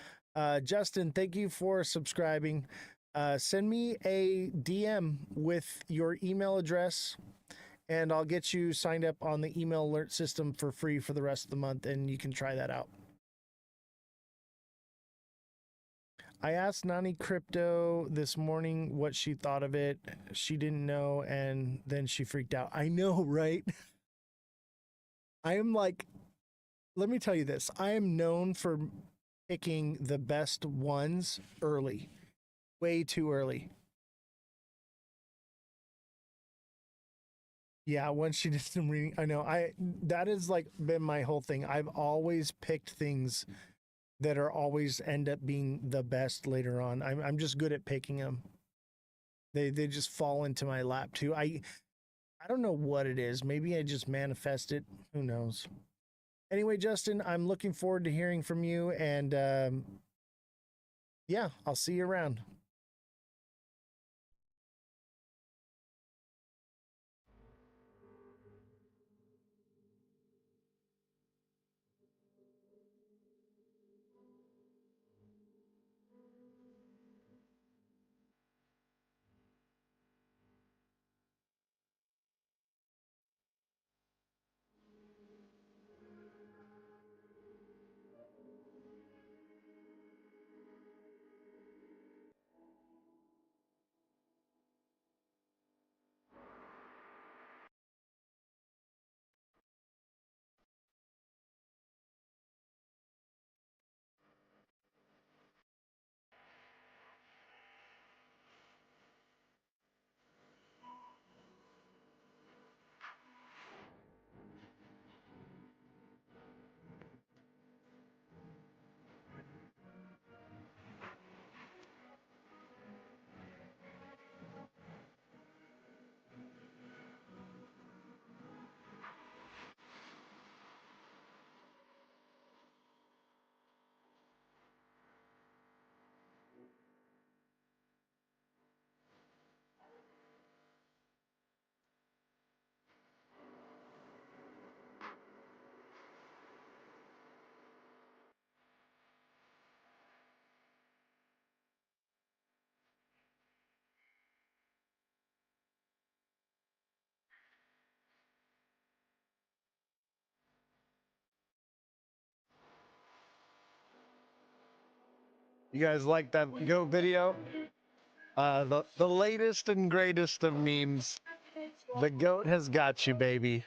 Justin, thank you for subscribing. Send me a DM with your email address, and I'll get you signed up on the email alert system for free for the rest of the month, and you can try that out. I asked Nani Crypto this morning what she thought of it. She didn't know, and then she freaked out. I know, right? I am like, let me tell you this. I am known for picking the best ones early, way too early. Yeah, once she did some reading, I know. That has like been my whole thing. I've always picked things that are always end up being the best later on. I'm just good at picking them. They just fall into my lap too. I don't know what it is. Maybe I just manifest it. Who knows? Anyway, Justin, I'm looking forward to hearing from you, and yeah, I'll see you around. You guys like that goat video? The latest and greatest of memes. The goat has got you, baby.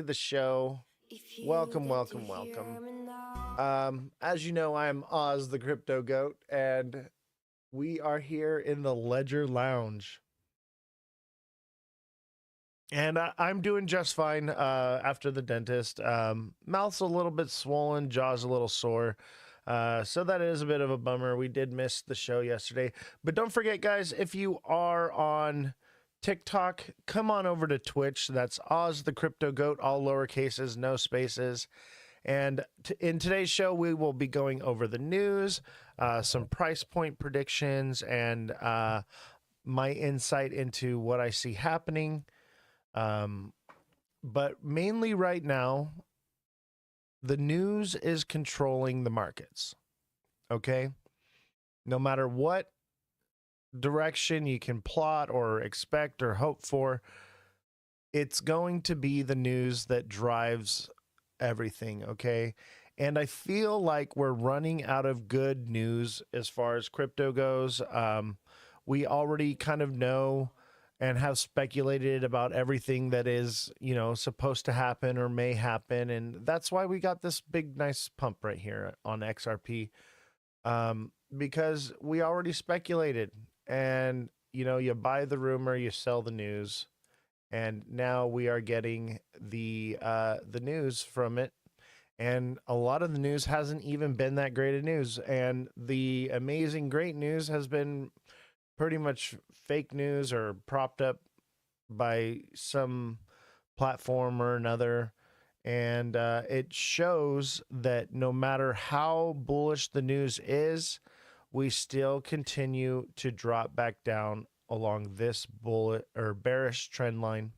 The show. Welcome. As you know, I'm Oz the Crypto Goat, and we are here in the Ledger Lounge. And I'm doing just fine after the dentist. Mouth's a little bit swollen, jaw's a little sore. So that is a bit of a bummer. We did miss the show yesterday. But don't forget, guys, if you are on TikTok, come on over to Twitch. That's Oz the Crypto Goat, all lowercases, no spaces. And in today's show, we will be going over the news, some price point predictions, and my insight into what I see happening. But mainly right now, the news is controlling the markets. Okay? No matter what direction you can plot or expect or hope for, it's going to be the news that drives everything, okay? And I feel like we're running out of good news as far as crypto goes. We already kind of know and have speculated about everything that is, supposed to happen or may happen. And that's why we got this big, nice pump right here on XRP, because we already speculated. And, you buy the rumor, you sell the news. And now we are getting the news from it. And a lot of the news hasn't even been that great of news. And the amazing great news has been pretty much fake news or propped up by some platform or another. And it shows that no matter how bullish the news is, we still continue to drop back down along this bullet or bearish trend line.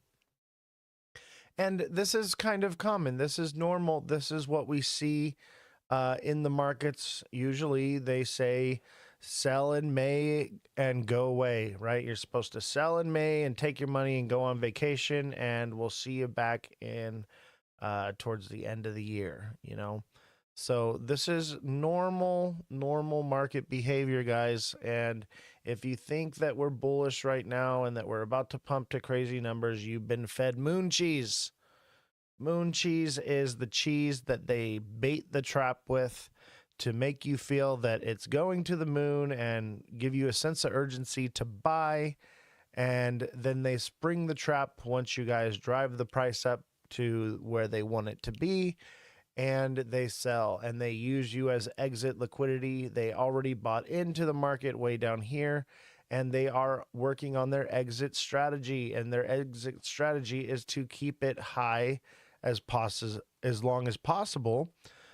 And this is kind of common. This is normal. This is what we see in the markets. Usually they say sell in May and go away, right? You're supposed to sell in May and take your money and go on vacation, and we'll see you back in towards the end of the year, So this is normal market behavior, guys. And if you think that we're bullish right now and that we're about to pump to crazy numbers, you've been fed moon cheese. Moon cheese is the cheese that they bait the trap with to make you feel that it's going to the moon and give you a sense of urgency to buy. And then they spring the trap once you guys drive the price up to where they want it to be. And they sell, and they use you as exit liquidity. They already bought into the market way down here, and they are working on their exit strategy. And their exit strategy is to keep it high as long as possible,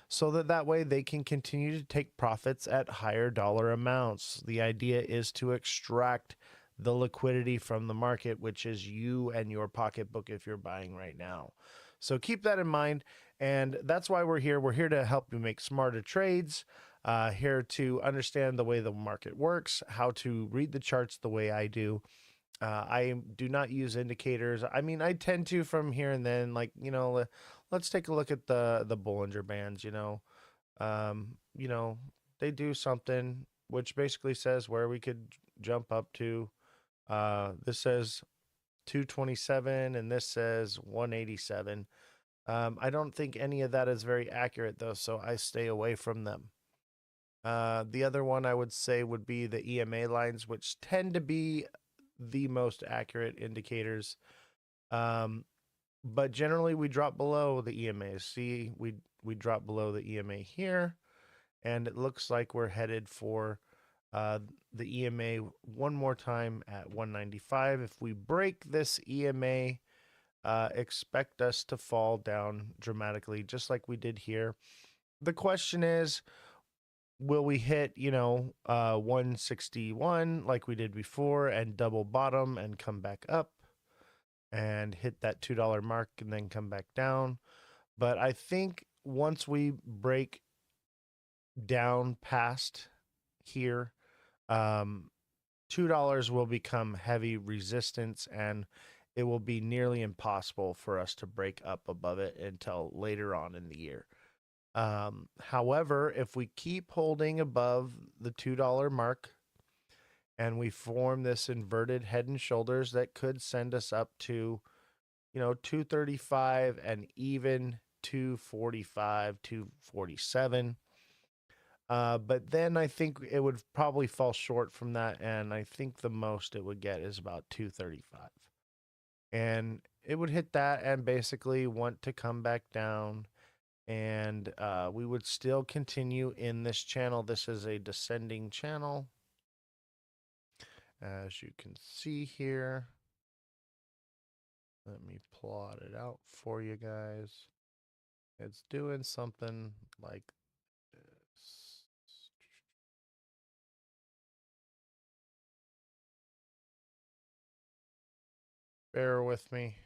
so that way they can continue to take profits at higher dollar amounts. The idea is to extract the liquidity from the market, which is you and your pocketbook if you're buying right now. So keep that in mind. And that's why we're here. We're here to help you make smarter trades, here to understand the way the market works, how to read the charts the way I do. I do not use indicators. I mean, I tend to from here and then, let's take a look at the Bollinger Bands, they do something which basically says where we could jump up to. This says 227 and this says 187. I don't think any of that is very accurate, though, so I stay away from them. The other one I would say would be the EMA lines, which tend to be the most accurate indicators. But generally, we drop below the EMA. See, we drop below the EMA here, and it looks like we're headed for the EMA one more time at 195. If we break this EMA, expect us to fall down dramatically, just like we did here. The question is, will we hit, 161 like we did before and double bottom and come back up and hit that $2 mark and then come back down? But I think once we break down past here, $2 will become heavy resistance, and it will be nearly impossible for us to break up above it until later on in the year. However, if we keep holding above the $2 mark and we form this inverted head and shoulders, that could send us up to, 235 and even 245, 247. But then I think it would probably fall short from that, and I think the most it would get is about 235. And it would hit that and basically want to come back down, and we would still continue in this channel. This is a descending channel, as you can see here. Let me plot it out for you guys. It's doing something like this. Bear with me.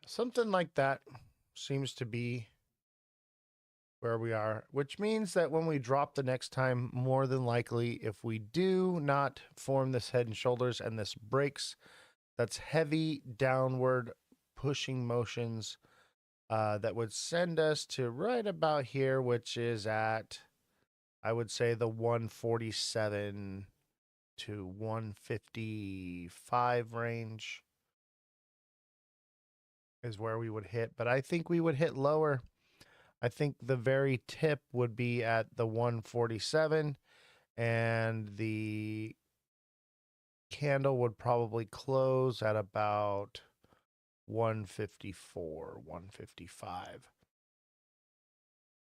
Something like that seems to be where we are, which means that when we drop the next time, more than likely, if we do not form this head and shoulders and this breaks, that's heavy downward pushing motions that would send us to right about here, which is at, I would say, the 147 to 155 range is where we would hit. But I think we would hit lower. I think the very tip would be at the 147, and the candle would probably close at about 154, 155.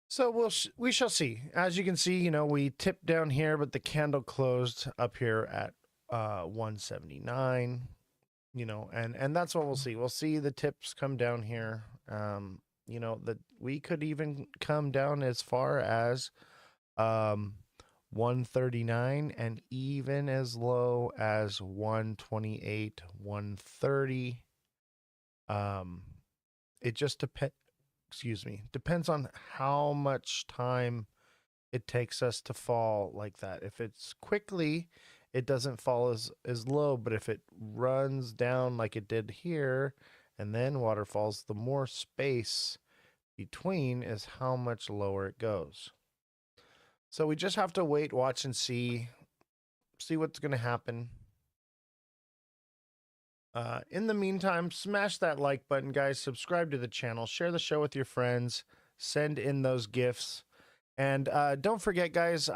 So we shall see. As you can see, we tipped down here, but the candle closed up here at 179. And that's what we'll see. We'll see the tips come down here. That we could even come down as far as 139 and even as low as 128, 130. It just depends on how much time it takes us to fall like that. If it's quickly, it doesn't fall as low, but if it runs down like it did here and then waterfalls, the more space between is how much lower it goes. So we just have to wait, watch, and see what's going to happen. In the meantime, smash that like button, guys. Subscribe to the channel. Share the show with your friends. Send in those gifts. And don't forget, guys,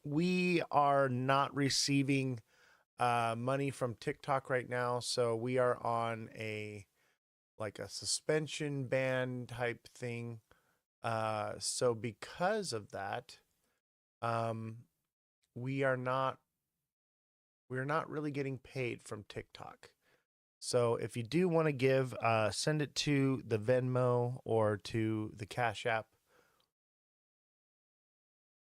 we are not receiving money from TikTok right now. So we are on a suspension ban type thing. So because of that, we're not really getting paid from TikTok. So if you do want to give, send it to the Venmo or to the Cash App.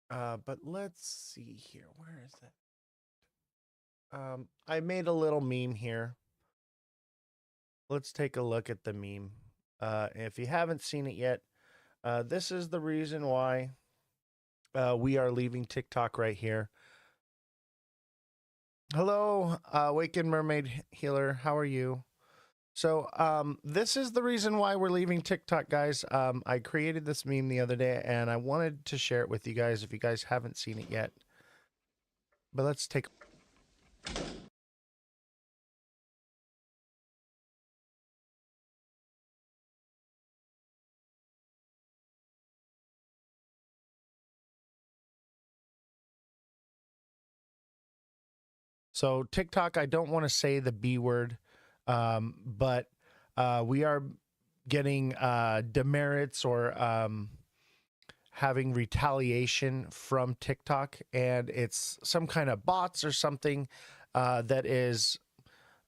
But let's see here. Where is that? I made a little meme here. Let's take a look at the meme. If you haven't seen it yet, this is the reason why we are leaving TikTok right here. Hello, Awakened Mermaid Healer. How are you? So this is the reason why we're leaving TikTok, guys. I created this meme the other day, and I wanted to share it with you guys if you guys haven't seen it yet. But let's take... So TikTok, I don't want to say the B word, but we are getting demerits or having retaliation from TikTok, and it's some kind of bots or something that is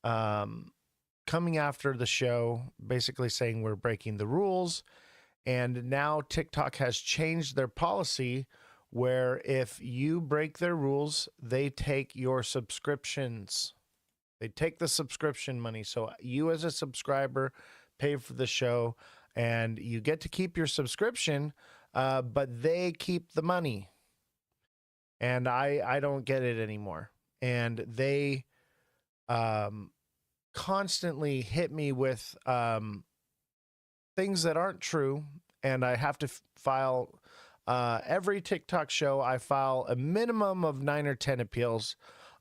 coming after the show, basically saying we're breaking the rules. And now TikTok has changed their policy where if you break their rules, they take your subscriptions. They take the subscription money. So you as a subscriber pay for the show and you get to keep your subscription, but they keep the money. And I don't get it anymore. And they constantly hit me with things that aren't true. And I have to file... every TikTok show, I file a minimum of 9 or 10 appeals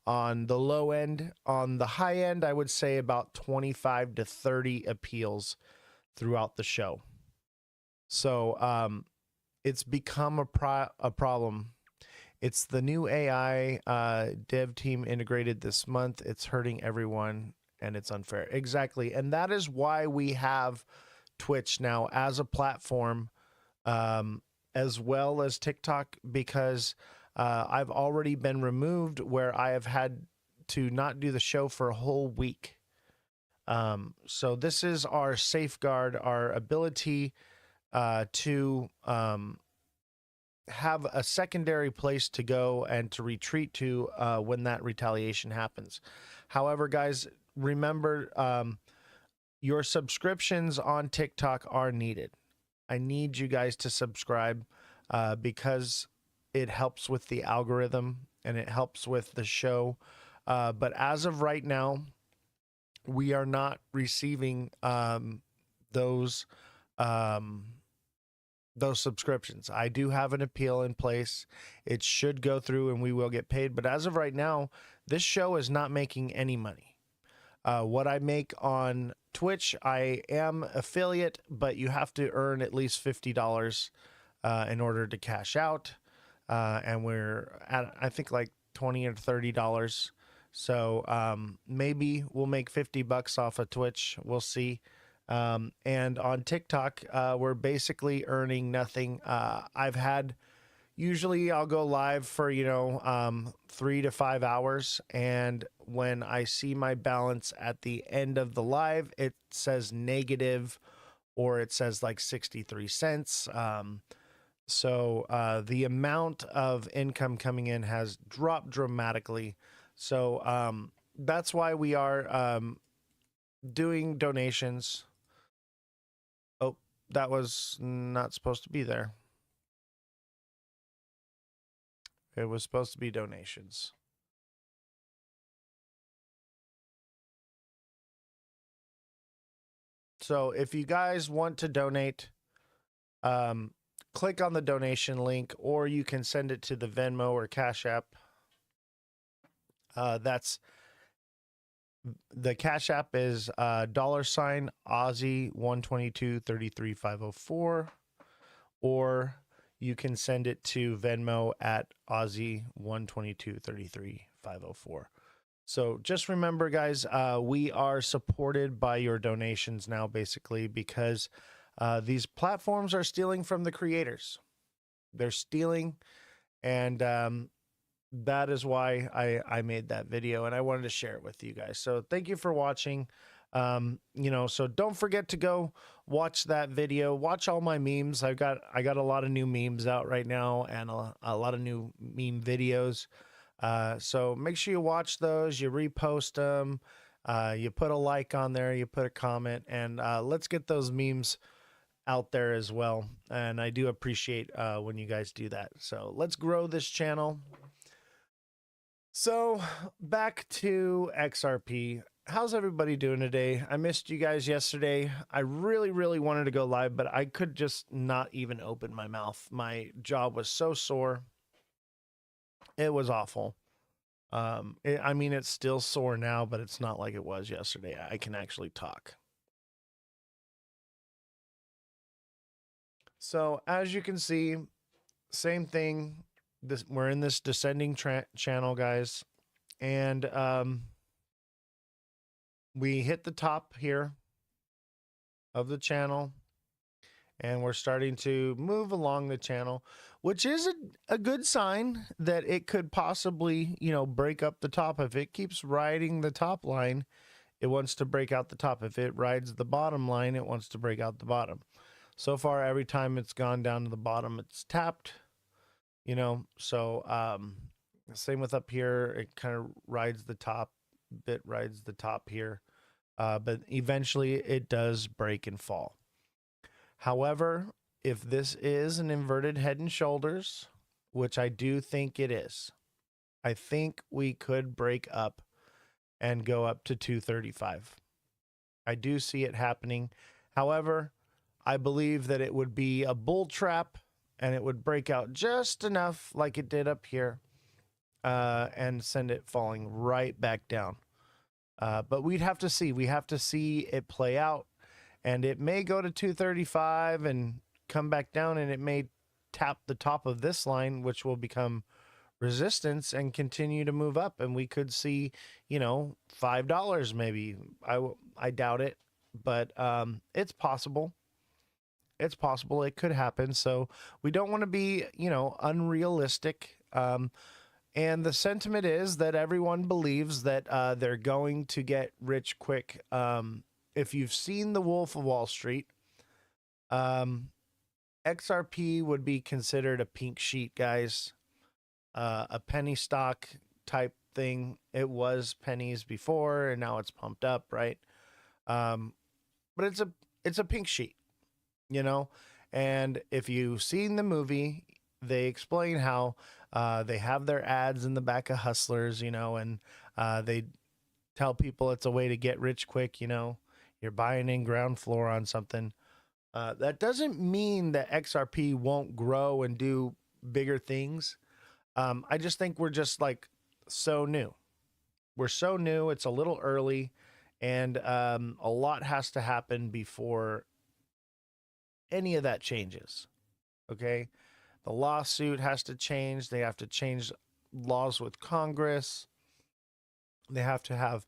on the low end. On the high end, I would say about 25 to 30 appeals throughout the show. So it's become a problem. It's the new AI dev team integrated this month. It's hurting everyone, and it's unfair. Exactly. And that is why we have Twitch now as a platform, as well as TikTok, because I've already been removed where I have had to not do the show for a whole week. So this is our safeguard, our ability to have a secondary place to go and to retreat to when that retaliation happens. However, guys, remember, your subscriptions on TikTok are needed. I need you guys to subscribe because it helps with the algorithm and it helps with the show. But as of right now, we are not receiving those subscriptions. I do have an appeal in place. It should go through and we will get paid. But as of right now, this show is not making any money. What I make on Twitch, I am affiliate, but you have to earn at least $50 in order to cash out. And we're at, I think, like $20 or $30. So maybe we'll make $50 off of Twitch. We'll see. And on TikTok, we're basically earning nothing. Usually I'll go live for, 3 to 5 hours. And when I see my balance at the end of the live, it says negative, or it says like 63 cents. So the amount of income coming in has dropped dramatically. So that's why we are doing donations. Oh, that was not supposed to be there. It was supposed to be donations. So if you guys want to donate, click on the donation link, or you can send it to the Venmo or Cash App. That's the Cash App is $Aussie 122 33 504, or you can send it to Venmo at Aussie 122 33 504. So just remember, guys, we are supported by your donations now, basically, because these platforms are stealing from the creators. They're stealing, and that is why I made that video, and I wanted to share it with you guys. So thank you for watching. So don't forget to go watch that video. Watch all my memes. I got a lot of new memes out right now, and a lot of new meme videos. So make sure you watch those, you repost them, you put a like on there, you put a comment, and let's get those memes out there as well. And I do appreciate when you guys do that. So let's grow this channel. So back to XRP. How's everybody doing today? I missed you guys yesterday. I really, really wanted to go live, but I could just not even open my mouth. My jaw was so sore. It was awful. It's still sore now, but it's not like it was yesterday. I can actually talk. So as you can see, same thing. We're in this descending channel, guys, and we hit the top here of the channel, and we're starting to move along the channel, which is a good sign that it could possibly, break up the top. If it keeps riding the top line, it wants to break out the top. If it rides the bottom line, it wants to break out the bottom. So far, every time it's gone down to the bottom, it's tapped, so same with up here. It kind of rides the top, rides the top here, but eventually it does break and fall. However, if this is an inverted head and shoulders, which I do think it is, I think we could break up and go up to 235. I do see it happening. However, I believe that it would be a bull trap and it would break out just enough like it did up here. and send it falling right back down. But we'd have to see. We have to see it play out, and it may go to 235 and come back down, and it may tap the top of this line, which will become resistance and continue to move up, and we could see, $5 maybe. I doubt it, but it's possible. It's possible it could happen. So we don't want to be, unrealistic. And the sentiment is that everyone believes that they're going to get rich quick. If you've seen The Wolf of Wall Street, XRP would be considered a pink sheet, guys. A penny stock type thing. It was pennies before, and now it's pumped up, right? But it's a pink sheet, And if you've seen the movie, they explain how they have their ads in the back of Hustlers, and they tell people it's a way to get rich quick, You're buying in ground floor on something. That doesn't mean that XRP won't grow and do bigger things. I just think we're just so new. We're so new. It's a little early, and a lot has to happen before any of that changes. Okay. The lawsuit has to change. They have to change laws with Congress. They have to have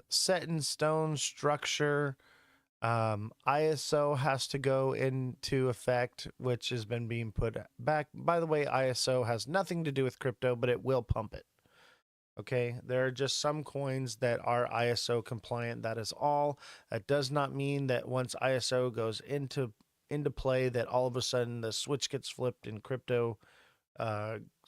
set in stone structure. ISO has to go into effect, which has been being put back. By the way, ISO has nothing to do with crypto, but it will pump it. Okay, there are just some coins that are ISO compliant. That is all. That does not mean that once ISO goes into play that all of a sudden the switch gets flipped and crypto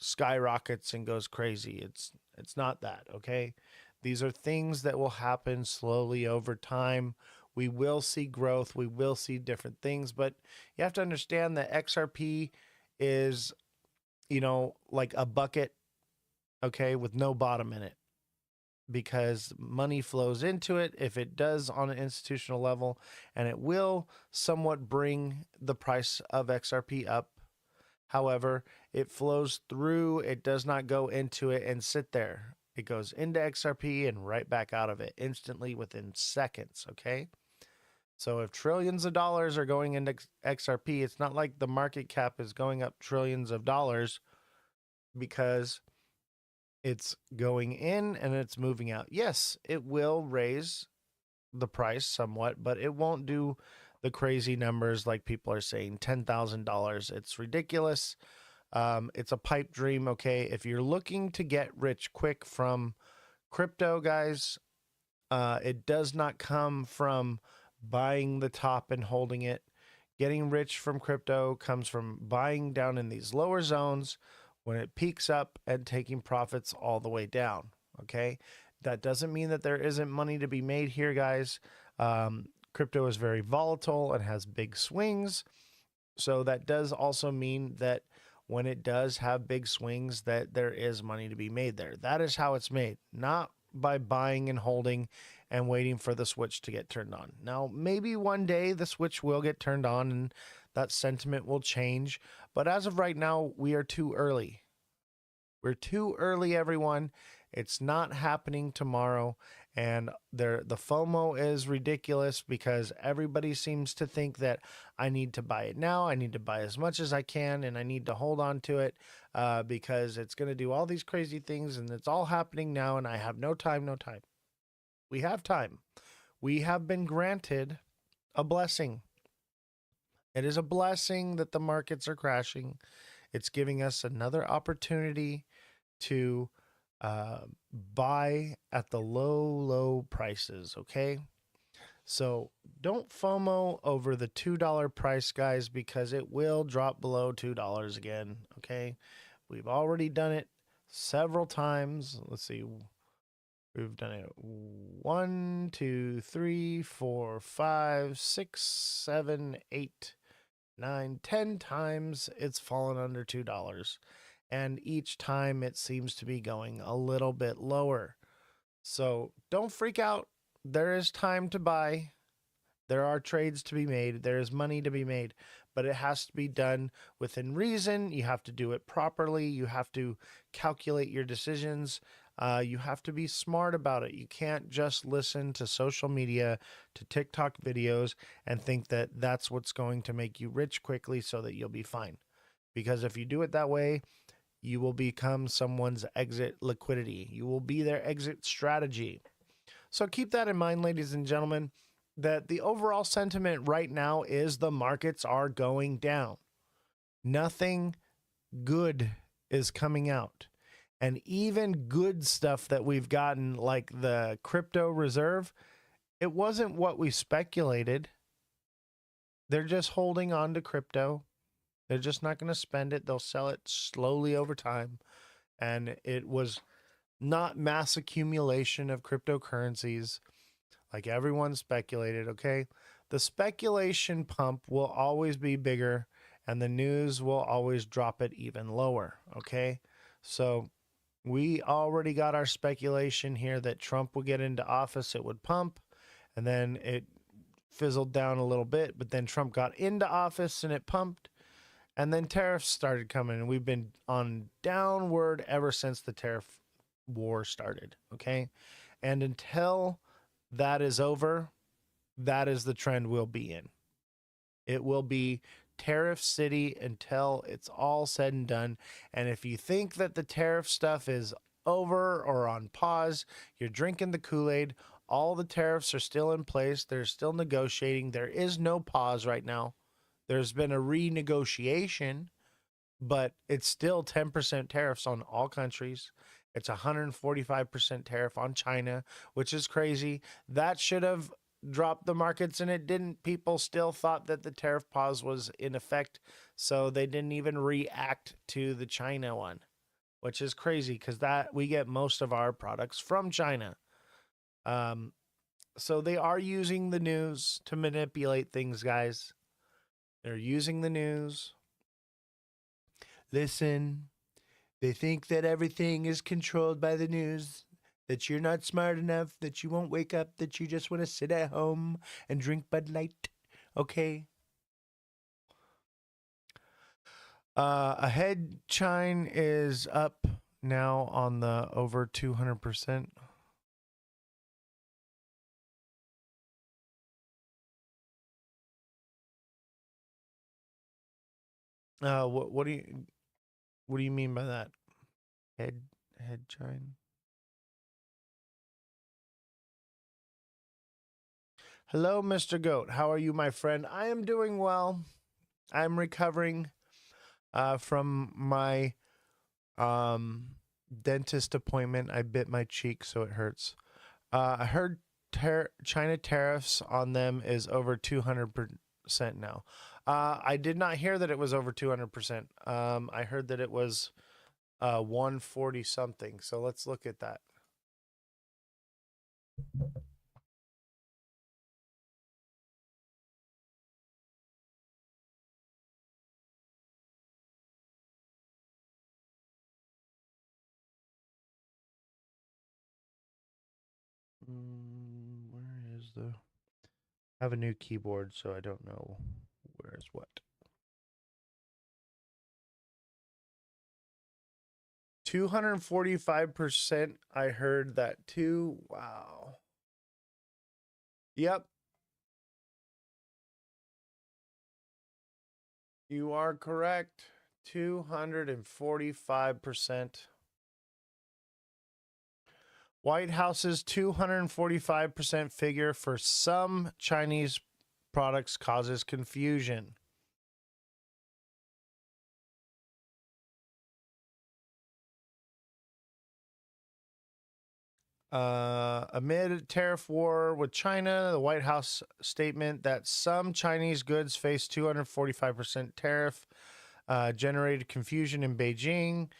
skyrockets and goes crazy. It's not that. Okay, these are things that will happen slowly over time. We will see growth. We will see different things, but you have to understand that XRP is, like a bucket, okay, with no bottom in it, because money flows into it if it does on an institutional level, and it will somewhat bring the price of XRP up. However, it flows through. It does not go into it and sit there. It goes into XRP and right back out of it instantly within seconds, okay? So if trillions of dollars are going into XRP, it's not like the market cap is going up trillions of dollars because it's going in and it's moving out. Yes, it will raise the price somewhat, but it won't do the crazy numbers like people are saying, $10,000. It's ridiculous. It's a pipe dream, okay? If you're looking to get rich quick from crypto, guys, it does not come from buying the top and holding it. Getting rich from crypto comes from buying down in these lower zones when it peaks up and taking profits all the way down. Okay. That doesn't mean that there isn't money to be made here, guys. Crypto is very volatile and has big swings. So that does also mean that when it does have big swings, that there is money to be made there. That is how it's made, not by buying and holding and waiting for the switch to get turned on. Now, maybe one day the switch will get turned on and that sentiment will change. But as of right now, we are too early. We're too early, everyone. It's not happening tomorrow. And the FOMO is ridiculous because everybody seems to think that I need to buy it now. I need to buy as much as I can, and I need to hold on to it because it's going to do all these crazy things, and it's all happening now, and I have no time. We have time. We have been granted a blessing. It is a blessing that the markets are crashing. It's giving us another opportunity to buy at the low prices, okay? So don't FOMO over the $2 price, guys, because it will drop below $2 again, okay? We've already done it several times. Let's see. We've done it 1, 2, 3, 4, 5, 6, 7, 8, 9, 10 times it's fallen under $2. And each time it seems to be going a little bit lower. So don't freak out. There is time to buy. There are trades to be made. There is money to be made. but it has to be done within reason. You have to do it properly. You have to calculate your decisions. You have to be smart about it. You can't just listen to social media, to TikTok videos, and think that that's what's going to make you rich quickly so that you'll be fine. Because if you do it that way, you will become someone's exit liquidity. You will be their exit strategy. So keep that in mind, ladies and gentlemen, that the overall sentiment right now is the markets are going down. Nothing good is coming out. And even good stuff that we've gotten, like the crypto reserve, it wasn't what we speculated. They're just holding on to crypto. They're just not going to spend it. They'll sell it slowly over time. And it was not mass accumulation of cryptocurrencies like everyone speculated, okay? The speculation pump will always be bigger, and the news will always drop it even lower, okay? So we already got our speculation here that Trump would get into office, it would pump, and then it fizzled down a little bit, but then Trump got into office and it pumped, and then tariffs started coming, and we've been on downward ever since the tariff war started, okay? And until that is over, that is the trend we'll be in. It will be tariff city until it's all said and done. And if you think that the tariff stuff is over or on pause, you're drinking the Kool-Aid. All the tariffs are still in place. They're still negotiating. There is no pause right now. There's been a renegotiation, but it's still 10% tariffs on all countries. It's 145% tariff on China, which is crazy. That should have dropped the markets, and it didn't. People still thought that the tariff pause was in effect, so they didn't even react to the China one, which is crazy because that we get most of our products from China. So they are using the news to manipulate things, guys. They're using the news. Listen, they think that everything is controlled by the news, that you're not smart enough, that you won't wake up, that you just want to sit at home and drink Bud Light. Okay? A head chine is up now on the over 200%. What do you mean by that? Head chine? Hello, Mr. Goat. How are you, my friend? I am doing well. I'm recovering from my dentist appointment. I bit my cheek, so it hurts. I heard China tariffs on them is over 200% now. I did not hear that it was over 200%. I heard that it was 140 something. So let's look at that. Where is the... I have a new keyboard, so I don't know where's what. 245%. I heard that too. Wow. Yep. You are correct. 245%. White House's 245% figure for some Chinese products causes confusion. Amid a tariff war with China, the White House statement that some Chinese goods face 245% tariff generated confusion in Beijing.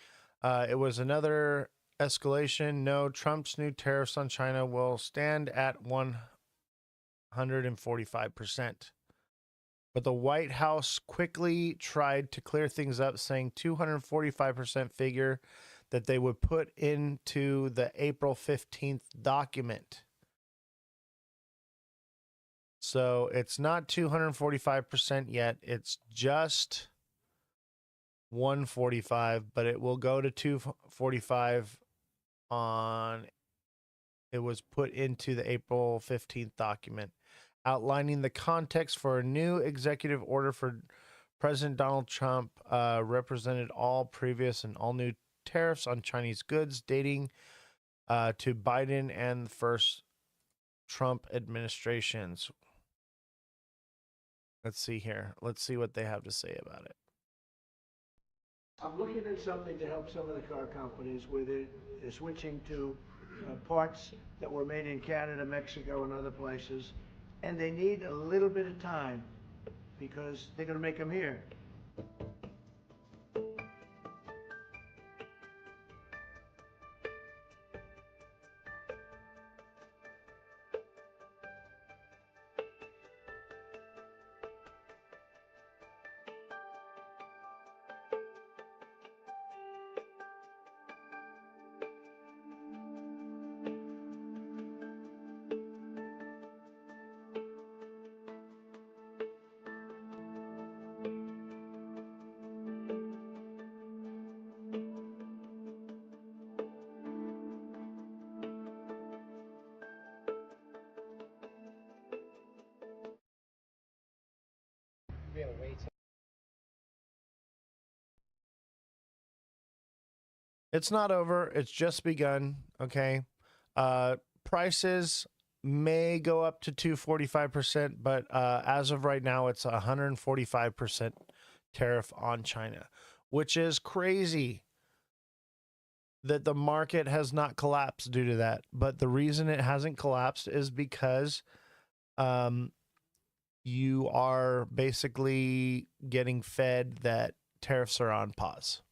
It was another escalation. No, Trump's new tariffs on China will stand at 145%. But the White House quickly tried to clear things up, saying 245% figure that they would put into the April 15th document. So it's not 245% yet. It's just 145, but it will go to 245 on, it was put into the April 15th document outlining the context for a new executive order for President Donald Trump, represented all previous and all new tariffs on Chinese goods dating to Biden and the first Trump administrations. Let's see here. Let's see what they have to say about it. I'm looking at something to help some of the car companies where they're switching to parts that were made in Canada, Mexico, and other places, and they need a little bit of time because they're going to make them here. It's not over. It's just begun. Okay. Prices may go up to 245%, but as of right now, it's 145% tariff on China, which is crazy that the market has not collapsed due to that. But the reason it hasn't collapsed is because you are basically getting fed that tariffs are on pause.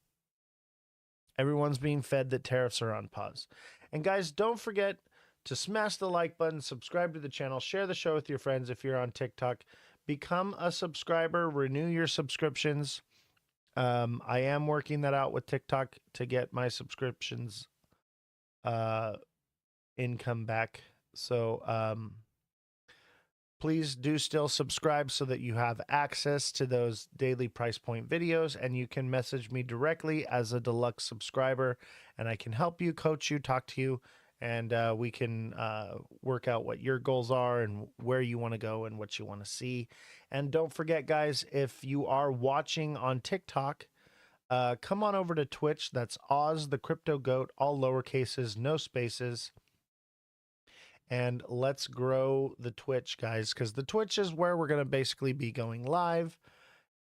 Everyone's being fed that tariffs are on pause. And guys, don't forget to smash the like button, subscribe to the channel, share the show with your friends if you're on TikTok. Become a subscriber, renew your subscriptions. I am working that out with TikTok to get my subscriptions income back. So please do still subscribe so that you have access to those daily price point videos, and you can message me directly as a deluxe subscriber, and I can help you, coach you, talk to you, and we can work out what your goals are and where you want to go and what you want to see. And don't forget, guys, if you are watching on TikTok, come on over to Twitch. That's Ozthecryptogoat, all lowercases, no spaces. And let's grow the Twitch, guys, because the Twitch is where we're going to basically be going live.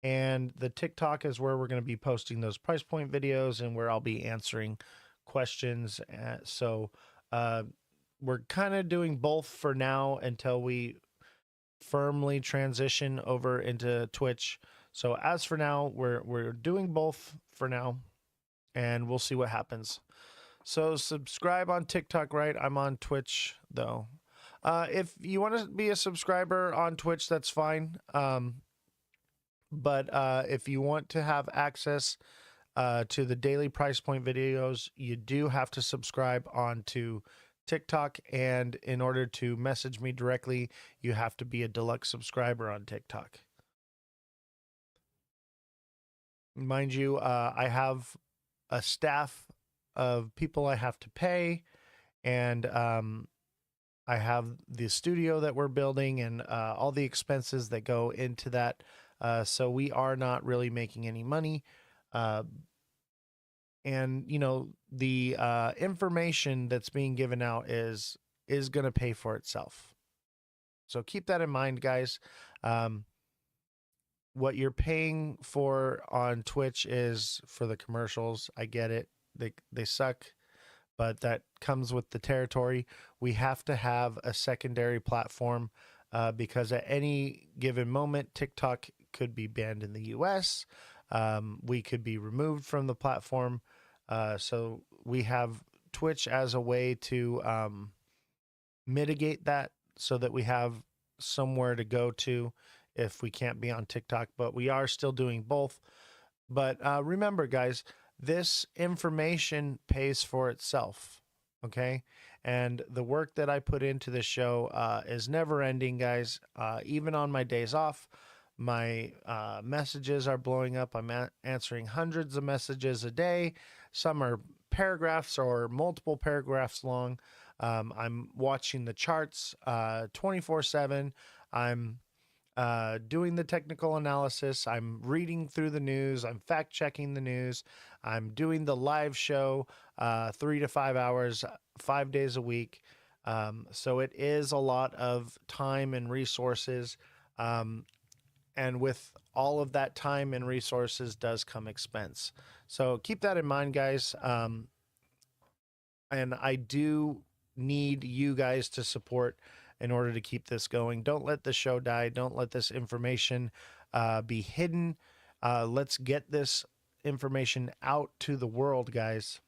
And the TikTok is where we're going to be posting those price point videos and where I'll be answering questions. So we're kind of doing both for now until we firmly transition over into Twitch. So as for now, we're doing both for now, and we'll see what happens. So subscribe on TikTok, right? I'm on Twitch, though. If you want to be a subscriber on Twitch, that's fine. But if you want to have access to the daily price point videos, you do have to subscribe onto TikTok. And in order to message me directly, you have to be a deluxe subscriber on TikTok. Mind you, I have a staff of people I have to pay, and I have the studio that we're building and all the expenses that go into that. So we are not really making any money. And, you know, the information that's being given out is going to pay for itself. So keep that in mind, guys. What you're paying for on Twitch is for the commercials. I get it. They suck, but that comes with the territory. We have to have a secondary platform because at any given moment, TikTok could be banned in the US. We could be removed from the platform. So we have Twitch as a way to mitigate that so that we have somewhere to go to if we can't be on TikTok, but we are still doing both. But remember, guys, this information pays for itself. Okay. And the work that I put into this show is never ending, guys. Even on my days off, my messages are blowing up. I'm answering hundreds of messages a day. Some are paragraphs or multiple paragraphs long. I'm watching the charts 24/7. I'm doing the technical analysis. I'm reading through the news. I'm fact checking the news. I'm doing the live show 3 to 5 hours, 5 days a week. So it is a lot of time and resources. And with all of that time and resources does come expense. So keep that in mind, guys. And I do need you guys to support in order to keep this going. Don't let the show die. Don't let this information be hidden. Let's get this information out to the world, guys.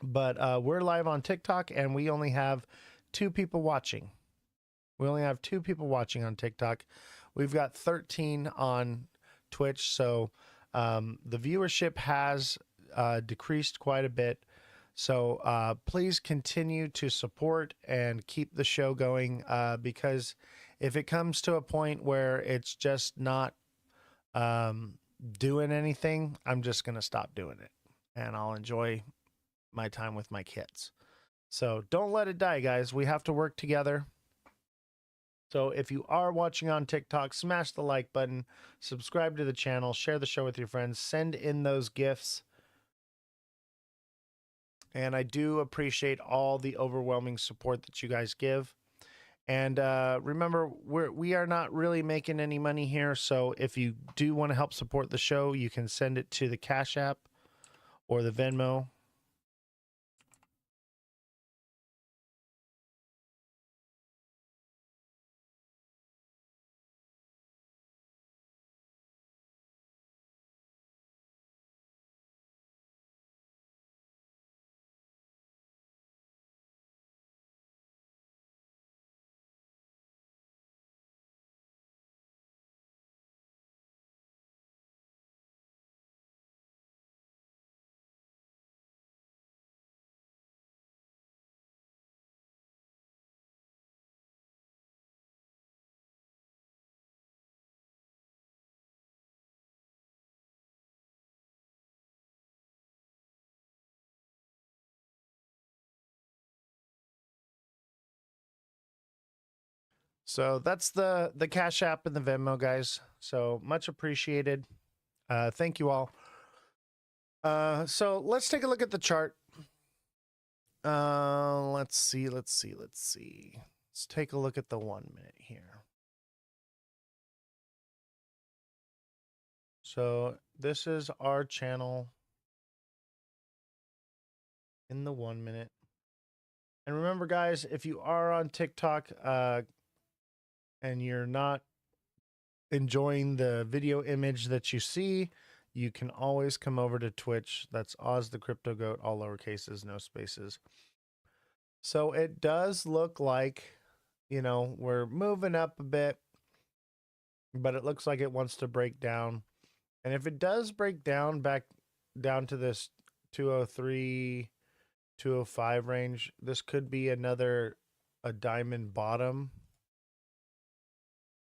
But we're live on TikTok, and we only have 2 people watching. We only have 2 people watching on TikTok. We've got 13 on Twitch, so the viewership has decreased quite a bit. So please continue to support and keep the show going, because if it comes to a point where it's just not doing anything, I'm just going to stop doing it, and I'll enjoy my time with my kids. So don't let it die, guys. We have to work together. So if you are watching on TikTok, smash the like button, subscribe to the channel, share the show with your friends, send in those gifts. And I do appreciate all the overwhelming support that you guys give. And remember, we are not really making any money here. So if you do want to help support the show, you can send it to the Cash App or the Venmo. So that's the Cash App and the Venmo, guys. So much appreciated. Thank you all. So let's take a look at the chart. Let's see. Let's take a look at the 1 minute here. So this is our channel in the 1 minute. And remember, guys, if you are on TikTok and you're not enjoying the video image that you see, you can always come over to Twitch. That's Ozthecryptogoat, all lowercases, no spaces. So it does look like, you know, we're moving up a bit, but it looks like it wants to break down. And if it does break down back down to this 203, 205 range, this could be a diamond bottom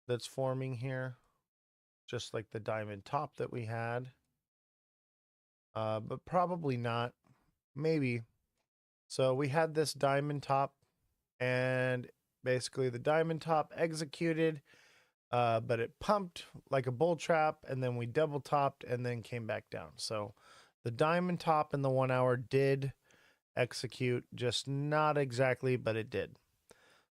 that's forming here, just like the diamond top that we had. But probably not. Maybe. So we had this diamond top, and basically the diamond top executed, but it pumped like a bull trap, and then we double topped and then came back down. So the diamond top in the 1 hour did execute, just not exactly, but it did.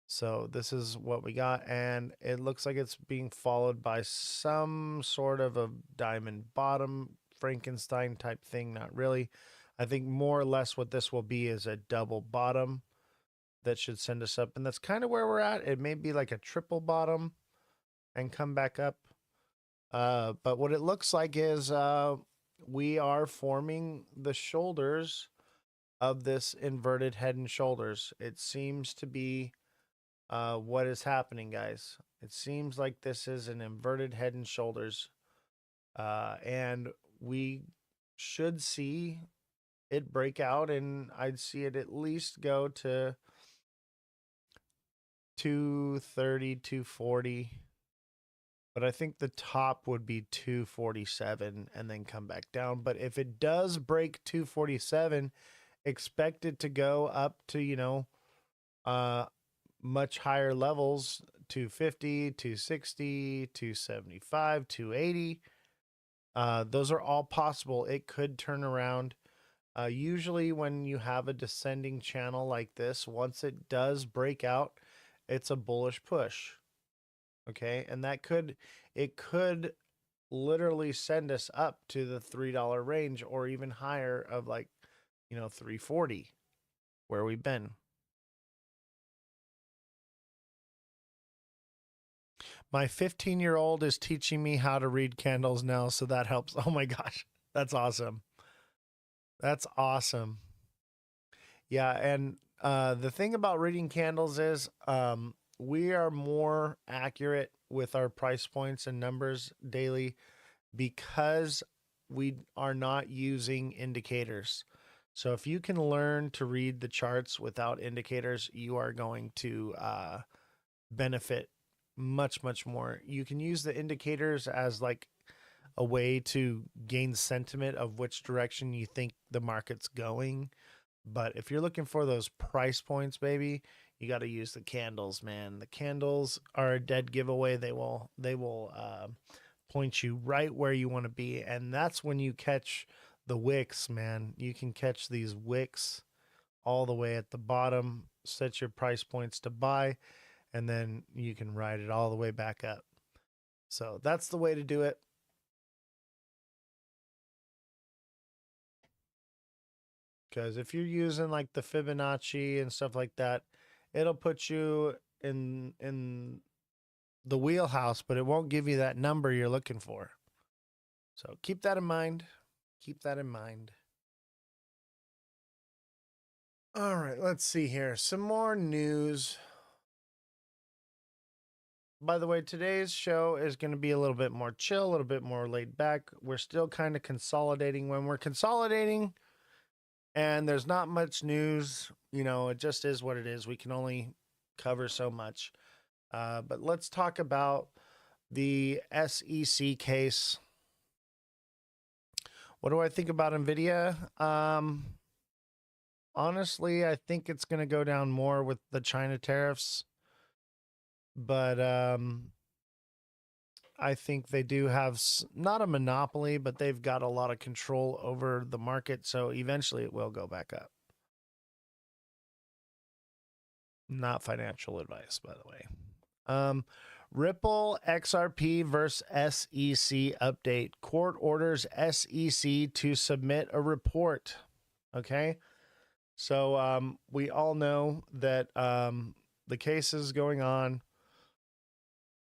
So this is what we got, and it looks like it's being followed by some sort of a diamond bottom, Frankenstein type thing. Not really. I think more or less what this will be is a double bottom that should send us up, and that's kind of where we're at. It may be like a triple bottom and come back up. But what it looks like is we are forming the shoulders of this inverted head and shoulders. It seems to be what is happening, guys. It seems like this is an inverted head and shoulders. And we should see it break out, and I'd see it at least go to 230, 240. But I think the top would be 247 and then come back down. But if it does break 247, expect it to go up to, much higher levels, 250, 260, 275, 280. Those are all possible. It could turn around. Usually when you have a descending channel like this, once it does break out, it's a bullish push. Okay, and it could literally send us up to the $3 range or even higher of 340 where we've been. My 15-year-old is teaching me how to read candles now, so that helps. Oh my gosh, that's awesome. That's awesome. Yeah, and the thing about reading candles is we are more accurate with our price points and numbers daily because we are not using indicators. So if you can learn to read the charts without indicators, you are going to benefit much, much more. You can use the indicators as like a way to gain sentiment of which direction you think the market's going. But if you're looking for those price points, baby, you got to use the candles, man. The candles are a dead giveaway. They will point you right where you want to be. And that's when you catch the wicks, man. You can catch these wicks all the way at the bottom, set your price points to buy, and then you can ride it all the way back up. So that's the way to do it. Because if you're using like the Fibonacci and stuff like that, it'll put you in the wheelhouse, but it won't give you that number you're looking for. So keep that in mind. Keep that in mind. All right, let's see here. Some more news. By the way, today's show is going to be a little bit more chill, a little bit more laid back. We're still kind of consolidating. When we're consolidating and there's not much news, it just is what it is. We can only cover so much. But let's talk about the SEC case. What do I think about NVIDIA? Honestly, I think it's going to go down more with the China tariffs. But I think they do have not a monopoly, but they've got a lot of control over the market. So eventually it will go back up. Not financial advice, by the way. Ripple XRP versus SEC update. Court orders SEC to submit a report. Okay. So we all know that the case is going on.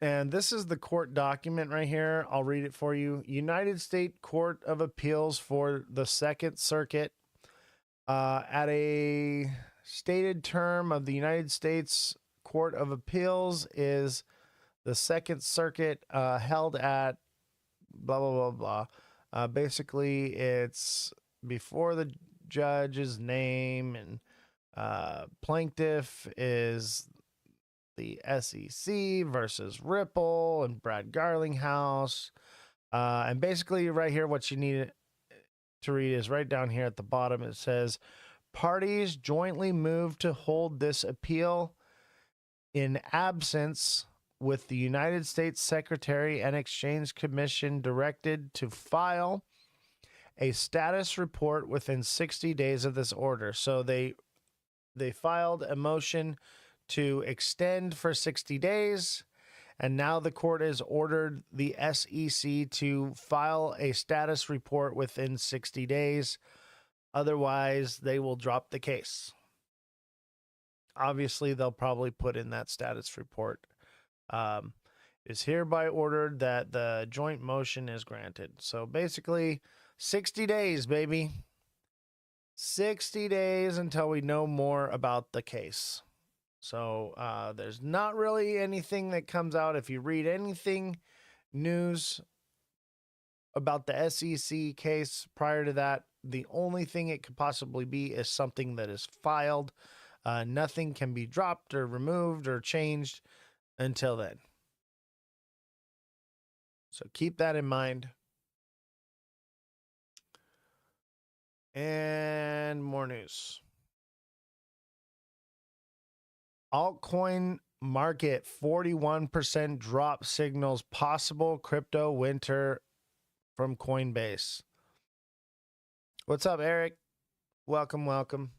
And this is the court document right here. I'll read it for you. United States Court of Appeals for the Second Circuit. At a stated term of the United States Court of Appeals is the Second Circuit held at blah, blah, blah, blah. Basically, it's before the judge's name, and plaintiff is the SEC versus Ripple and Brad Garlinghouse. And basically right here, what you need to read is right down here at the bottom. It says, parties jointly move to hold this appeal in absence with the United States Secretary and Exchange Commission directed to file a status report within 60 days of this order. So they filed a motion to extend for 60 days, and now the court has ordered the SEC to file a status report within 60 days. Otherwise, they will drop the case. Obviously, they'll probably put in that status report. It is hereby ordered that the joint motion is granted. So basically, 60 days, baby. 60 days until we know more about the case. So there's not really anything that comes out. If you read anything news about the SEC case. Prior to that, the only thing it could possibly be is something that is filed. Nothing can be dropped or removed or changed until then. So keep that in mind. And more news. Altcoin market 41% drop signals possible crypto winter from Coinbase. What's up, Eric? Welcome, welcome.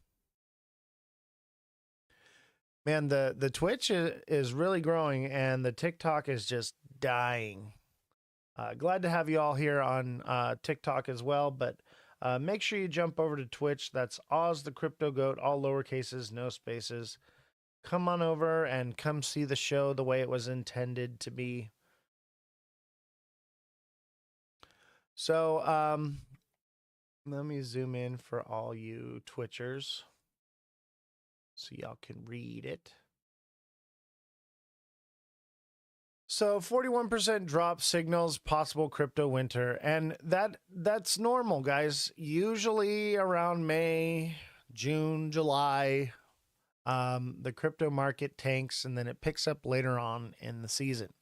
Man, the Twitch is really growing and the TikTok is just dying. Glad to have you all here on TikTok as well, but make sure you jump over to Twitch. That's Ozthecryptogoat, all lowercases, no spaces. Come on over and come see the show the way it was intended to be. So, let me zoom in for all you Twitchers so y'all can read it. So 41% drop signals possible crypto winter, and that's normal, guys. Usually around May, June, July, the crypto market tanks and then it picks up later on in the season.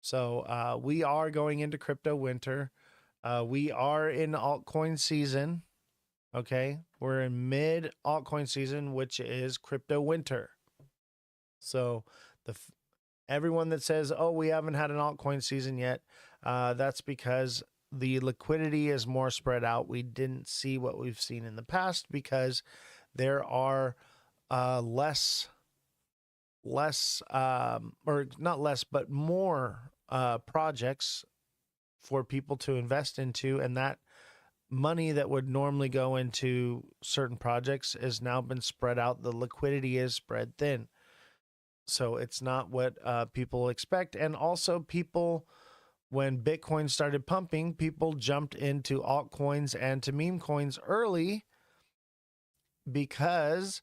So we are going into crypto winter. We are in altcoin season. Okay, we're in mid altcoin season, which is crypto winter. So everyone that says, oh, we haven't had an altcoin season yet, that's because the liquidity is more spread out. we didn't see what we've seen in the past because there are less, or not less, but more projects for people to invest into, and that money that would normally go into certain projects has now been spread out. The liquidity is spread thin. So it's not what people expect. And also people, when Bitcoin started pumping, people jumped into altcoins and to meme coins early because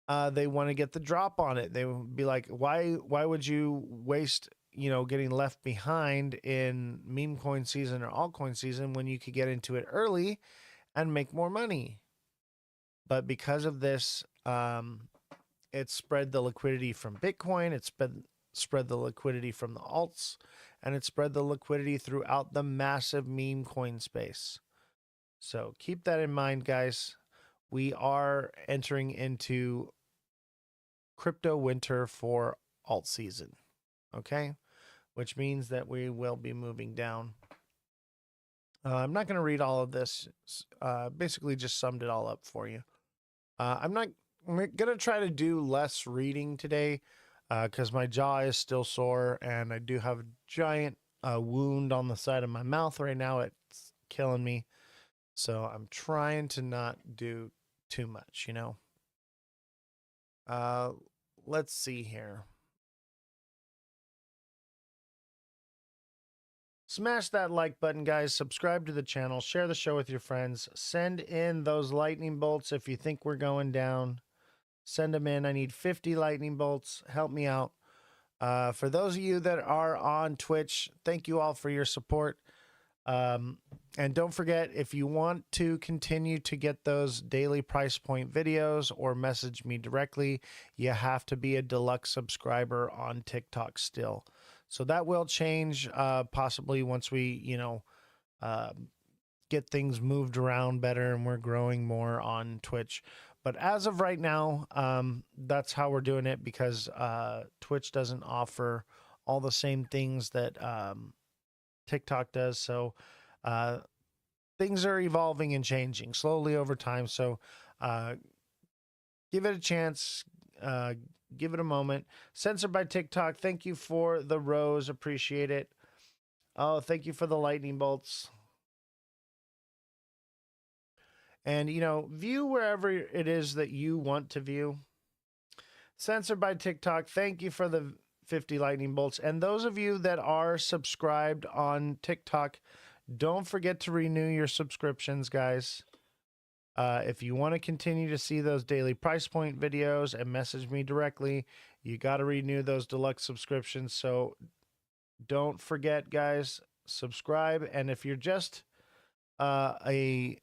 they want to get the drop on it. They would be like, why would you waste, getting left behind in meme coin season or altcoin season when you could get into it early and make more money? But because of this, it spread the liquidity from Bitcoin, it spread the liquidity from the alts, and it spread the liquidity throughout the massive meme coin space. So keep that in mind, guys. We are entering into crypto winter for alt season, okay? Which means that we will be moving down. I'm not going to read all of this. Basically just summed it all up for you. I'm going to try to do less reading today because my jaw is still sore and I do have a giant wound on the side of my mouth right now. It's killing me. So I'm trying to not do too much, Let's see here. Smash that like button, guys. Subscribe to the channel. Share the show with your friends. Send in those lightning bolts if you think we're going down. Send them in. I need 50 lightning bolts. Help me out. For those of you that are on Twitch, thank you all for your support. And don't forget, if you want to continue to get those daily price point videos or message me directly, you have to be a deluxe subscriber on TikTok still. So that will change possibly once we, get things moved around better and we're growing more on Twitch. But as of right now, that's how we're doing it because Twitch doesn't offer all the same things that TikTok does. So things are evolving and changing slowly over time. So give it a chance. Give it a moment. Censored by TikTok. Thank you for the rose. Appreciate it. Oh, thank you for the lightning bolts. And, view wherever it is that you want to view. Censored by TikTok. Thank you for the 50 lightning bolts. And those of you that are subscribed on TikTok, don't forget to renew your subscriptions, guys. If you want to continue to see those daily price point videos and message me directly, you got to renew those deluxe subscriptions. So don't forget, guys, subscribe. And if you're just a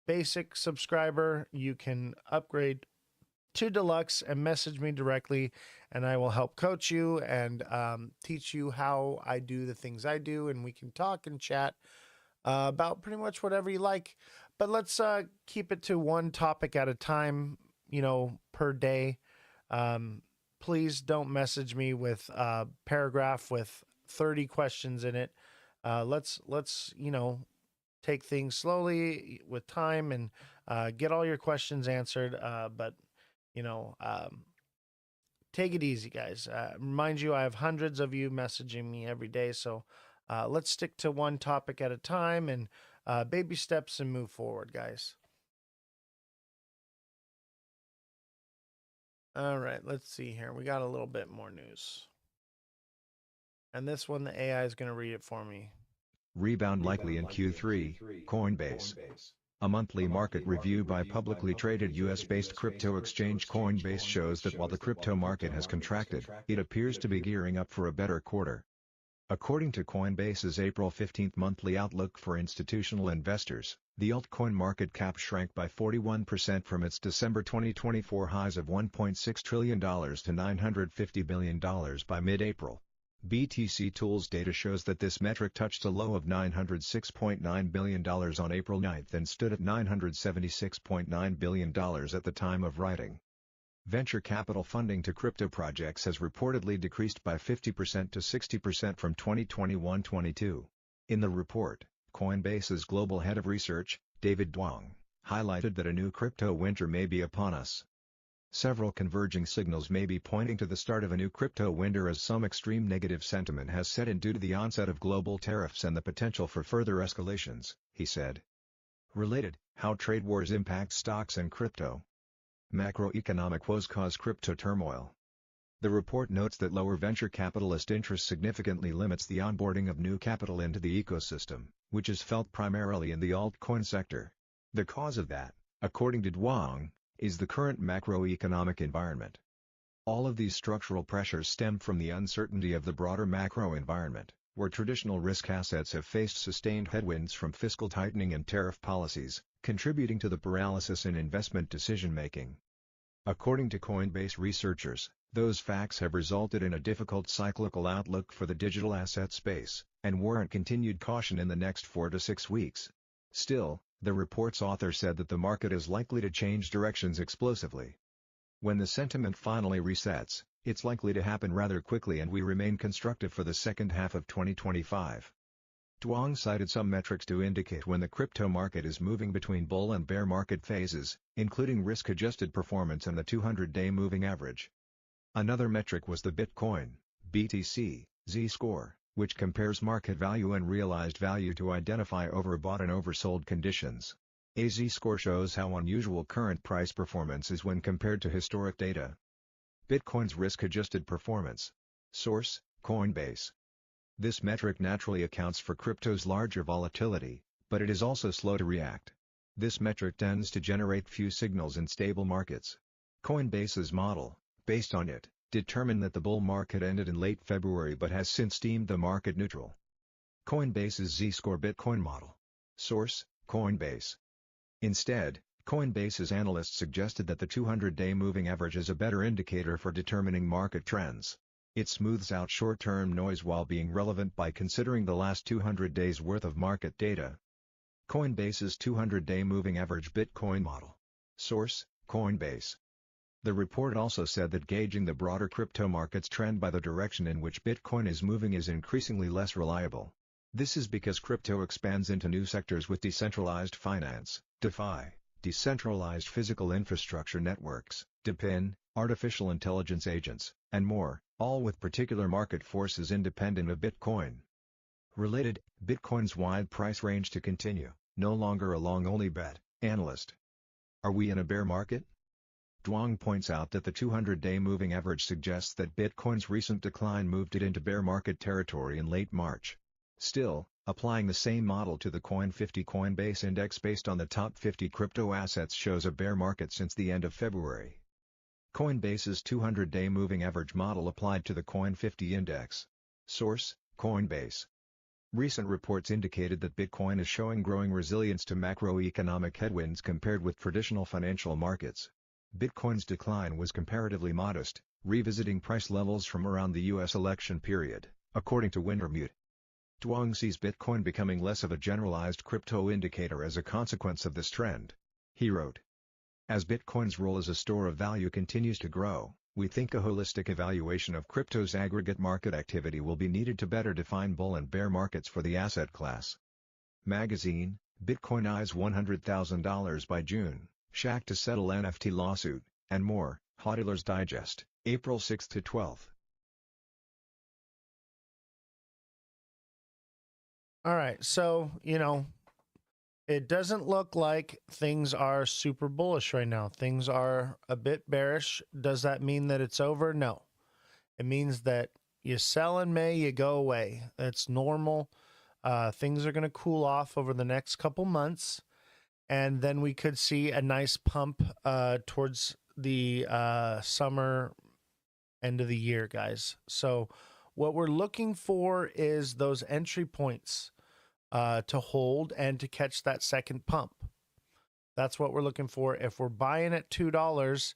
basic subscriber, you can upgrade to deluxe and message me directly, and I will help coach you and teach you how I do the things I do, and we can talk and chat about pretty much whatever you like. But let's keep it to one topic at a time, per day. Please don't message me with a paragraph with 30 questions in it. Let's take things slowly with time and get all your questions answered. But take it easy, guys. Remind you, I have hundreds of you messaging me every day. So let's stick to one topic at a time and baby steps and move forward, guys. All right, let's see here. We got a little bit more news. And this one, the AI is going to read it for me. Rebound likely in Q3, Coinbase. A monthly market review by publicly traded US-based crypto exchange Coinbase shows that while the crypto market has contracted, it appears to be gearing up for a better quarter. According to Coinbase's April 15 monthly outlook for institutional investors, the altcoin market cap shrank by 41% from its December 2024 highs of $1.6 trillion to $950 billion by mid-April. BTC Tools data shows that this metric touched a low of $906.9 billion on April 9 and stood at $976.9 billion at the time of writing. Venture capital funding to crypto projects has reportedly decreased by 50% to 60% from 2021-22. In the report, Coinbase's global head of research, David Duong, highlighted that a new crypto winter may be upon us. Several converging signals may be pointing to the start of a new crypto winter as some extreme negative sentiment has set in due to the onset of global tariffs and the potential for further escalations, he said. Related, how trade wars impact stocks and crypto. Macroeconomic woes cause crypto turmoil. The report notes that lower venture capitalist interest significantly limits the onboarding of new capital into the ecosystem, which is felt primarily in the altcoin sector. The cause of that, according to Duong, is the current macroeconomic environment. All of these structural pressures stem from the uncertainty of the broader macro environment, where traditional risk assets have faced sustained headwinds from fiscal tightening and tariff policies, contributing to the paralysis in investment decision-making. According to Coinbase researchers, those facts have resulted in a difficult cyclical outlook for the digital asset space, and warrant continued caution in the next 4 to 6 weeks. Still, the report's author said that the market is likely to change directions explosively. When the sentiment finally resets, it's likely to happen rather quickly and we remain constructive for the second half of 2025. Duong cited some metrics to indicate when the crypto market is moving between bull and bear market phases, including risk-adjusted performance and the 200-day moving average. Another metric was the Bitcoin, BTC, Z-score, which compares market value and realized value to identify overbought and oversold conditions. A Z-score shows how unusual current price performance is when compared to historic data. Bitcoin's risk-adjusted performance. Source, Coinbase. This metric naturally accounts for crypto's larger volatility, but it is also slow to react. This metric tends to generate few signals in stable markets. Coinbase's model, based on it, determined that the bull market ended in late February but has since deemed the market neutral. Coinbase's Z-score Bitcoin model. Source, Coinbase. Instead, Coinbase's analysts suggested that the 200-day moving average is a better indicator for determining market trends. It smooths out short-term noise while being relevant by considering the last 200 days' worth of market data. Coinbase's 200-day moving average Bitcoin model. Source, Coinbase. The report also said that gauging the broader crypto market's trend by the direction in which Bitcoin is moving is increasingly less reliable. This is because crypto expands into new sectors with decentralized finance, DeFi, decentralized physical infrastructure networks, DePIN, artificial intelligence agents, and more, all with particular market forces independent of Bitcoin. Related, Bitcoin's wide price range to continue, no longer a long-only bet, analyst. Are we in a bear market? Duong points out that the 200-day moving average suggests that Bitcoin's recent decline moved it into bear market territory in late March. Still, applying the same model to the Coin50 Coinbase index based on the top 50 crypto assets shows a bear market since the end of February. Coinbase's 200-day moving average model applied to the Coin50 index. Source, Coinbase. Recent reports indicated that Bitcoin is showing growing resilience to macroeconomic headwinds compared with traditional financial markets. Bitcoin's decline was comparatively modest, revisiting price levels from around the U.S. election period, according to Wintermute. Duong sees Bitcoin becoming less of a generalized crypto indicator as a consequence of this trend. He wrote, "As Bitcoin's role as a store of value continues to grow, we think a holistic evaluation of crypto's aggregate market activity will be needed to better define bull and bear markets for the asset class." Magazine, Bitcoin eyes $100,000 by June, Shaq to settle NFT lawsuit, and more. Hodler's Digest, April 6 to 12. All right, so, it doesn't look like things are super bullish right now. Things are a bit bearish. Does that mean that it's over? No. It means that you sell in May, you go away. That's normal. Things are going to cool off over the next couple months, and then we could see a nice pump towards the summer, end of the year, guys. So what we're looking for is those entry points to hold and to catch that second pump. That's what we're looking for. If we're buying at $2,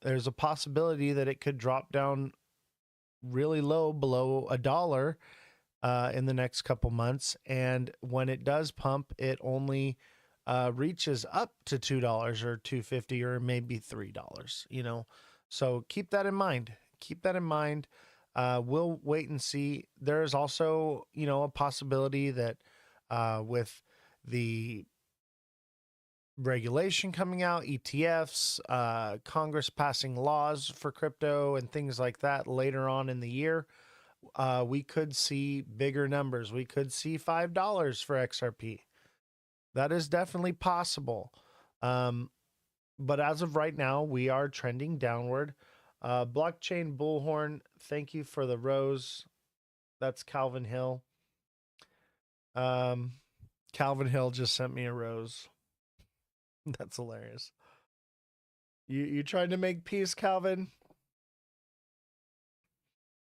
there's a possibility that it could drop down really low, below $1 in the next couple months. And when it does pump, it only reaches up to $2 or $2.50 or maybe $3. So keep that in mind. Keep that in mind. We'll wait and see. There's also, a possibility that with the regulation coming out, ETFs, Congress passing laws for crypto and things like that later on in the year, we could see bigger numbers. We could see $5 for XRP. That is definitely possible. But as of right now, we are trending downward. Blockchain Bullhorn, thank you for the rose. That's Calvin Hill. Calvin Hill just sent me a rose. That's hilarious. You trying to make peace, Calvin?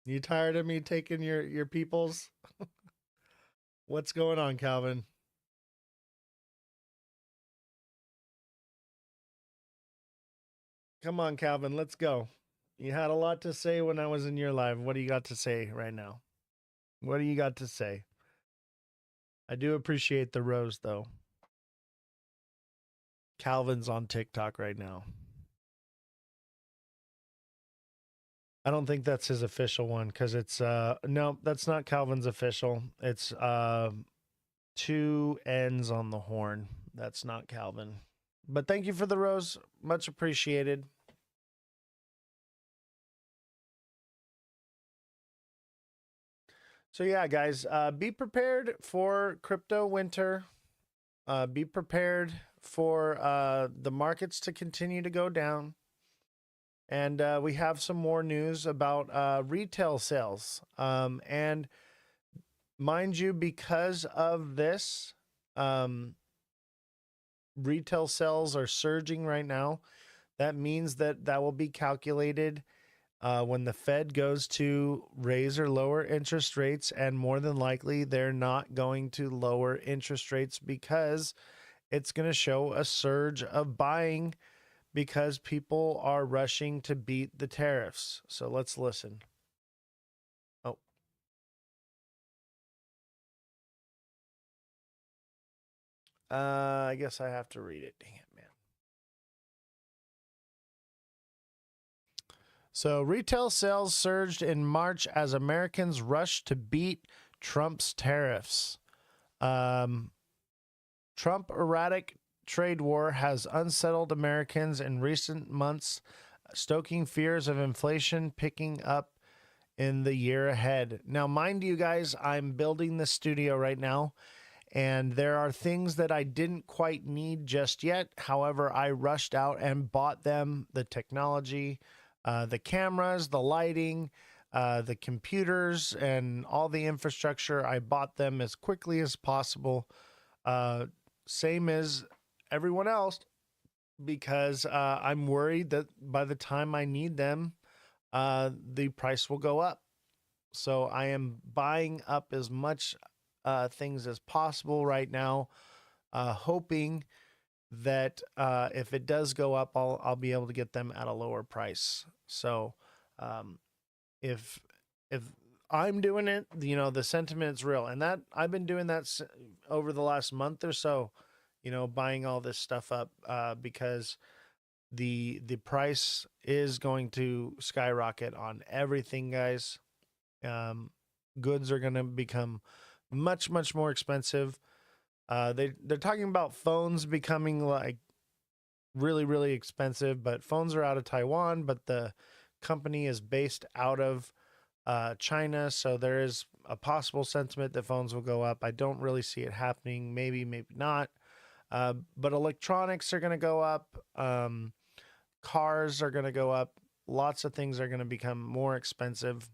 You tired of me taking your peoples? What's going on, Calvin? Come on, Calvin, let's go. You had a lot to say when I was in your live. What do you got to say right now? What do you got to say? I do appreciate the rose, though. Calvin's on TikTok right now. I don't think that's his official one because it's no, that's not Calvin's official. It's two N's on the horn. That's not Calvin. But thank you for the rose. Much appreciated. So yeah, guys, be prepared for crypto winter. Be prepared for the markets to continue to go down. And we have some more news about retail sales. And mind you, because of this, retail sales are surging right now. That means that will be calculated when the Fed goes to raise or lower interest rates, and more than likely they're not going to lower interest rates because it's going to show a surge of buying because people are rushing to beat the tariffs. So let's listen. Oh. I guess I have to read it. Dang it, man. So retail sales surged in March as Americans rushed to beat Trump's tariffs. Trump erratic trade war has unsettled Americans in recent months, stoking fears of inflation picking up in the year ahead. Now, mind you guys, I'm building the studio right now, and there are things that I didn't quite need just yet. However, I rushed out and bought them, the technology, the cameras, the lighting, the computers, and all the infrastructure. I bought them as quickly as possible. Same as everyone else, because I'm worried that by the time I need them, the price will go up. So I am buying up as much things as possible right now, hoping that if it does go up, I'll be able to get them at a lower price. So if I'm doing it, the sentiment's real, and that I've been doing that over the last month or so, buying all this stuff up because the price is going to skyrocket on everything, guys. Goods are going to become much more expensive. They're talking about phones becoming like really expensive, but phones are out of Taiwan, but the company is based out of China, so there is a possible sentiment that phones will go up. I don't really see it happening. Maybe not. But electronics are going to go up. Cars are going to go up. Lots of things are going to become more expensive.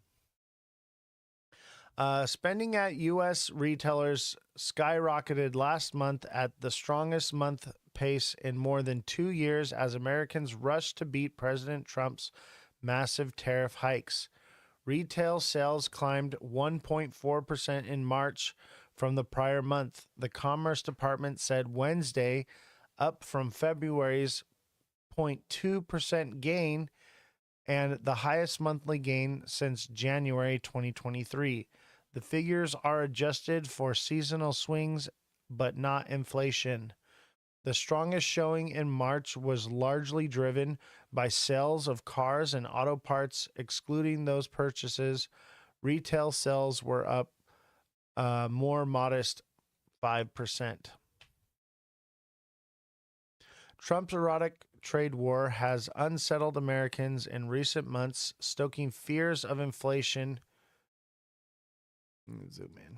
Spending at U.S. retailers skyrocketed last month at the strongest month pace in more than 2 years as Americans rushed to beat President Trump's massive tariff hikes. Retail sales climbed 1.4% in March from the prior month, the Commerce Department said Wednesday, up from February's 0.2% gain and the highest monthly gain since January 2023. The figures are adjusted for seasonal swings, but not inflation. The strongest showing in March was largely driven by sales of cars and auto parts. Excluding those purchases, retail sales were up more modest 5%. Trump's erotic trade war has unsettled Americans in recent months, stoking fears of inflation. Let me zoom in.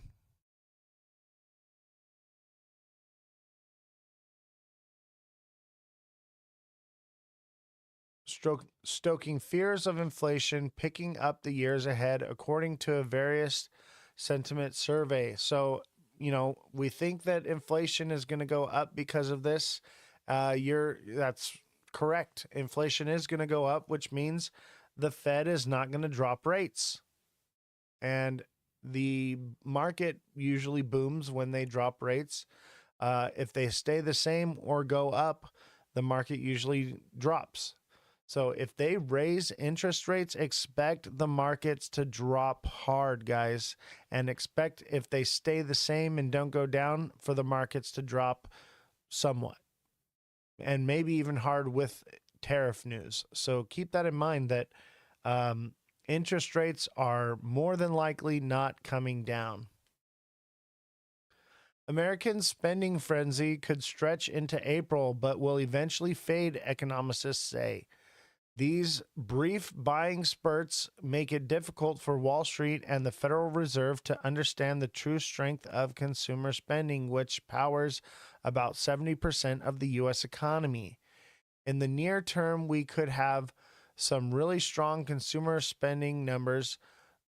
Stoking fears of inflation picking up the years ahead, according to a various sentiment survey. So, we think that inflation is going to go up because of this. That's correct. Inflation is going to go up, which means the Fed is not going to drop rates. And the market usually booms when they drop rates. If they stay the same or go up, the market usually drops. So if they raise interest rates, expect the markets to drop hard, guys. And expect if they stay the same and don't go down, for the markets to drop somewhat. And maybe even hard with tariff news. So keep that in mind that interest rates are more than likely not coming down. American spending frenzy could stretch into April, but will eventually fade, economists say. These brief buying spurts make it difficult for Wall Street and the Federal Reserve to understand the true strength of consumer spending, which powers about 70% of the U.S. economy. In the near term, we could have some really strong consumer spending numbers,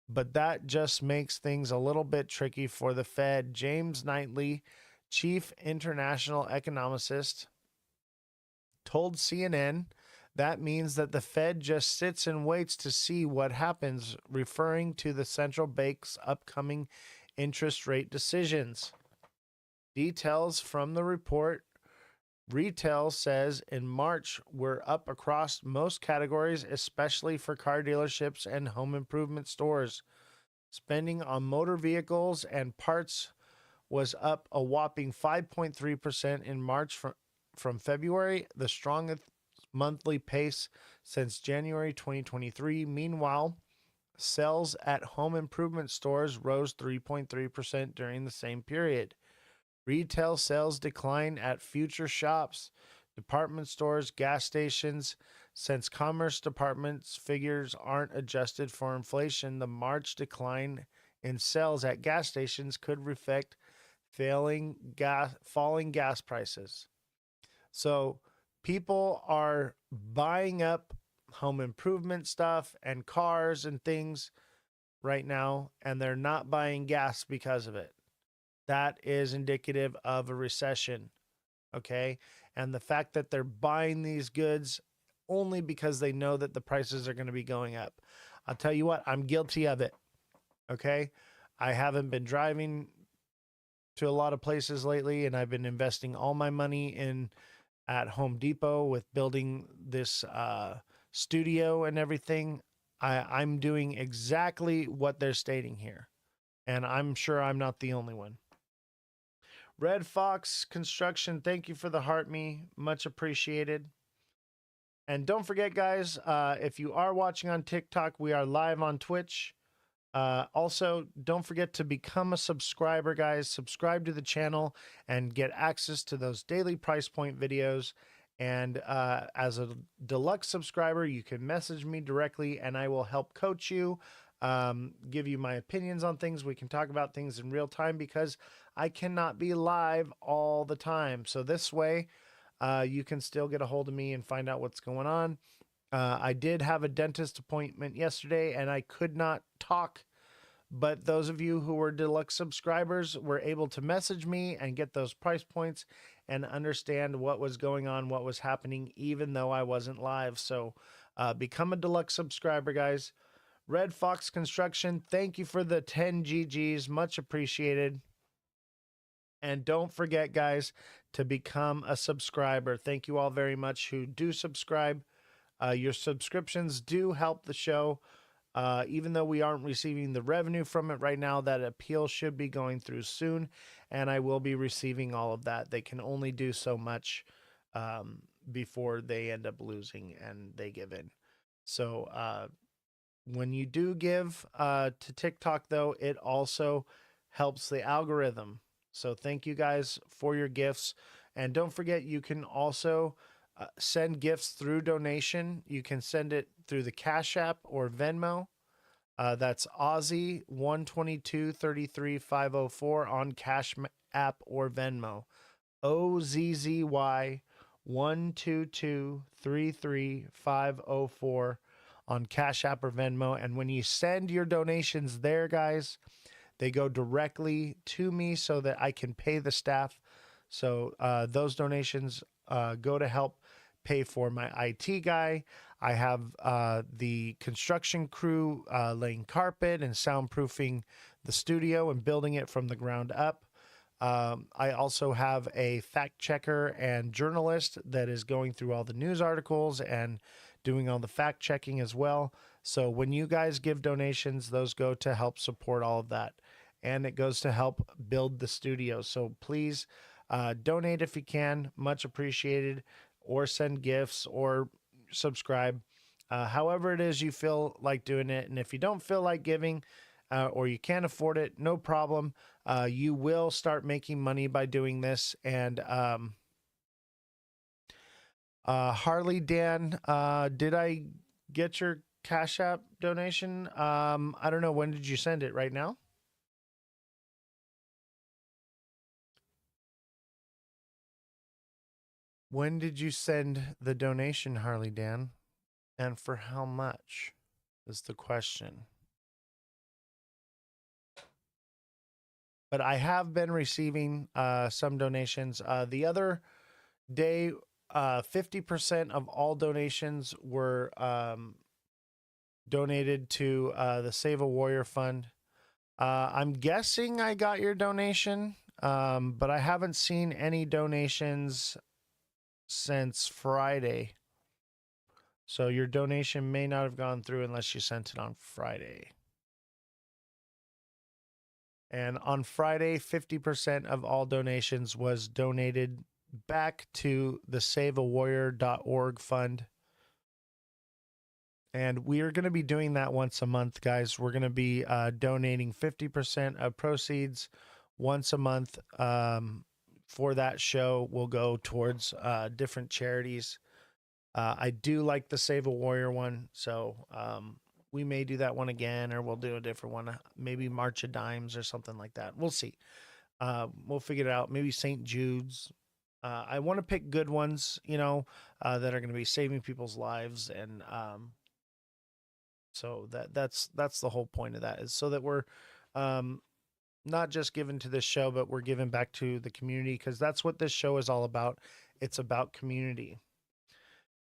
but that just makes things a little bit tricky for the Fed. James Knightley, chief international economist, told CNN that means that the Fed just sits and waits to see what happens, referring to the central bank's upcoming interest rate decisions. Details from the report. Retail says in March we're up across most categories, especially for car dealerships and home improvement stores. Spending on motor vehicles and parts was up a whopping 5.3% in March from February, the strongest monthly pace since January 2023. Meanwhile, sales at home improvement stores rose 3.3% during the same period. Retail sales declined at future shops, department stores, gas stations. Since Commerce Department's figures aren't adjusted for inflation, the March decline in sales at gas stations could reflect falling gas prices. So people are buying up home improvement stuff and cars and things right now, and they're not buying gas because of it. That is indicative of a recession, okay? And the fact that they're buying these goods only because they know that the prices are going to be going up. I'll tell you what, I'm guilty of it. Okay. I haven't been driving to a lot of places lately, and I've been investing all my money in at Home Depot with building this studio and everything. I'm doing exactly what they're stating here, and I'm sure I'm not the only one. Red Fox Construction, thank you for the heart me. Much appreciated. And don't forget, guys, if you are watching on TikTok, we are live on Twitch. Also, don't forget to become a subscriber, guys. Subscribe to the channel and get access to those daily price point videos. And as a deluxe subscriber, you can message me directly and I will help coach you, give you my opinions on things. We can talk about things in real time because I cannot be live all the time. So this way, you can still get a hold of me and find out what's going on. I did have a dentist appointment yesterday and I could not talk, but those of you who were deluxe subscribers were able to message me and get those price points and understand what was going on, what was happening, even though I wasn't live. So become a deluxe subscriber, guys. Red Fox Construction, thank you for the 10 GGs. Much appreciated. And don't forget, guys, to become a subscriber. Thank you all very much who do subscribe. Your subscriptions do help the show. Even though we aren't receiving the revenue from it right now, that appeal should be going through soon, and I will be receiving all of that. They can only do so much before they end up losing and they give in. So when you do give to TikTok, though, it also helps the algorithm. So thank you guys for your gifts. And don't forget, you can also send gifts through donation. You can send it through the Cash App or Venmo. That's Aussie 122-33-504 on Cash App or Venmo. OZZY 122-33-504 on Cash App or Venmo. And when you send your donations there, guys, they go directly to me so that I can pay the staff. So those donations go to help pay for my IT guy. I have the construction crew laying carpet and soundproofing the studio and building it from the ground up. I also have a fact checker and journalist that is going through all the news articles and doing all the fact checking as well. So when you guys give donations, those go to help support all of that. And it goes to help build the studio. So please donate if you can. Much appreciated. Or send gifts or subscribe. However it is you feel like doing it. And if you don't feel like giving or you can't afford it, no problem. You will start making money by doing this. And Harley Dan, did I get your Cash App donation? I don't know. When did you send it? Right now? When did you send the donation, Harley Dan? And for how much is the question. But I have been receiving some donations. The other day, 50% of all donations were donated to the Save a Warrior Fund. I'm guessing I got your donation, but I haven't seen any donations since Friday. So your donation may not have gone through unless you sent it on Friday. And on Friday, 50% of all donations was donated back to the SaveAWarrior.org fund. And we are going to be doing that once a month, guys. We're going to be donating 50% of proceeds once a month for that show. Will go towards different charities. I do like the Save a Warrior one, so we may do that one again, or we'll do a different one, maybe March of Dimes or something like that. We'll see. We'll figure it out. Maybe St. Jude's. I want to pick good ones, you know, that are going to be saving people's lives, and so that's the whole point of that, is so that we're not just giving to this show, but we're giving back to the community, because that's what this show is all about. It's about community.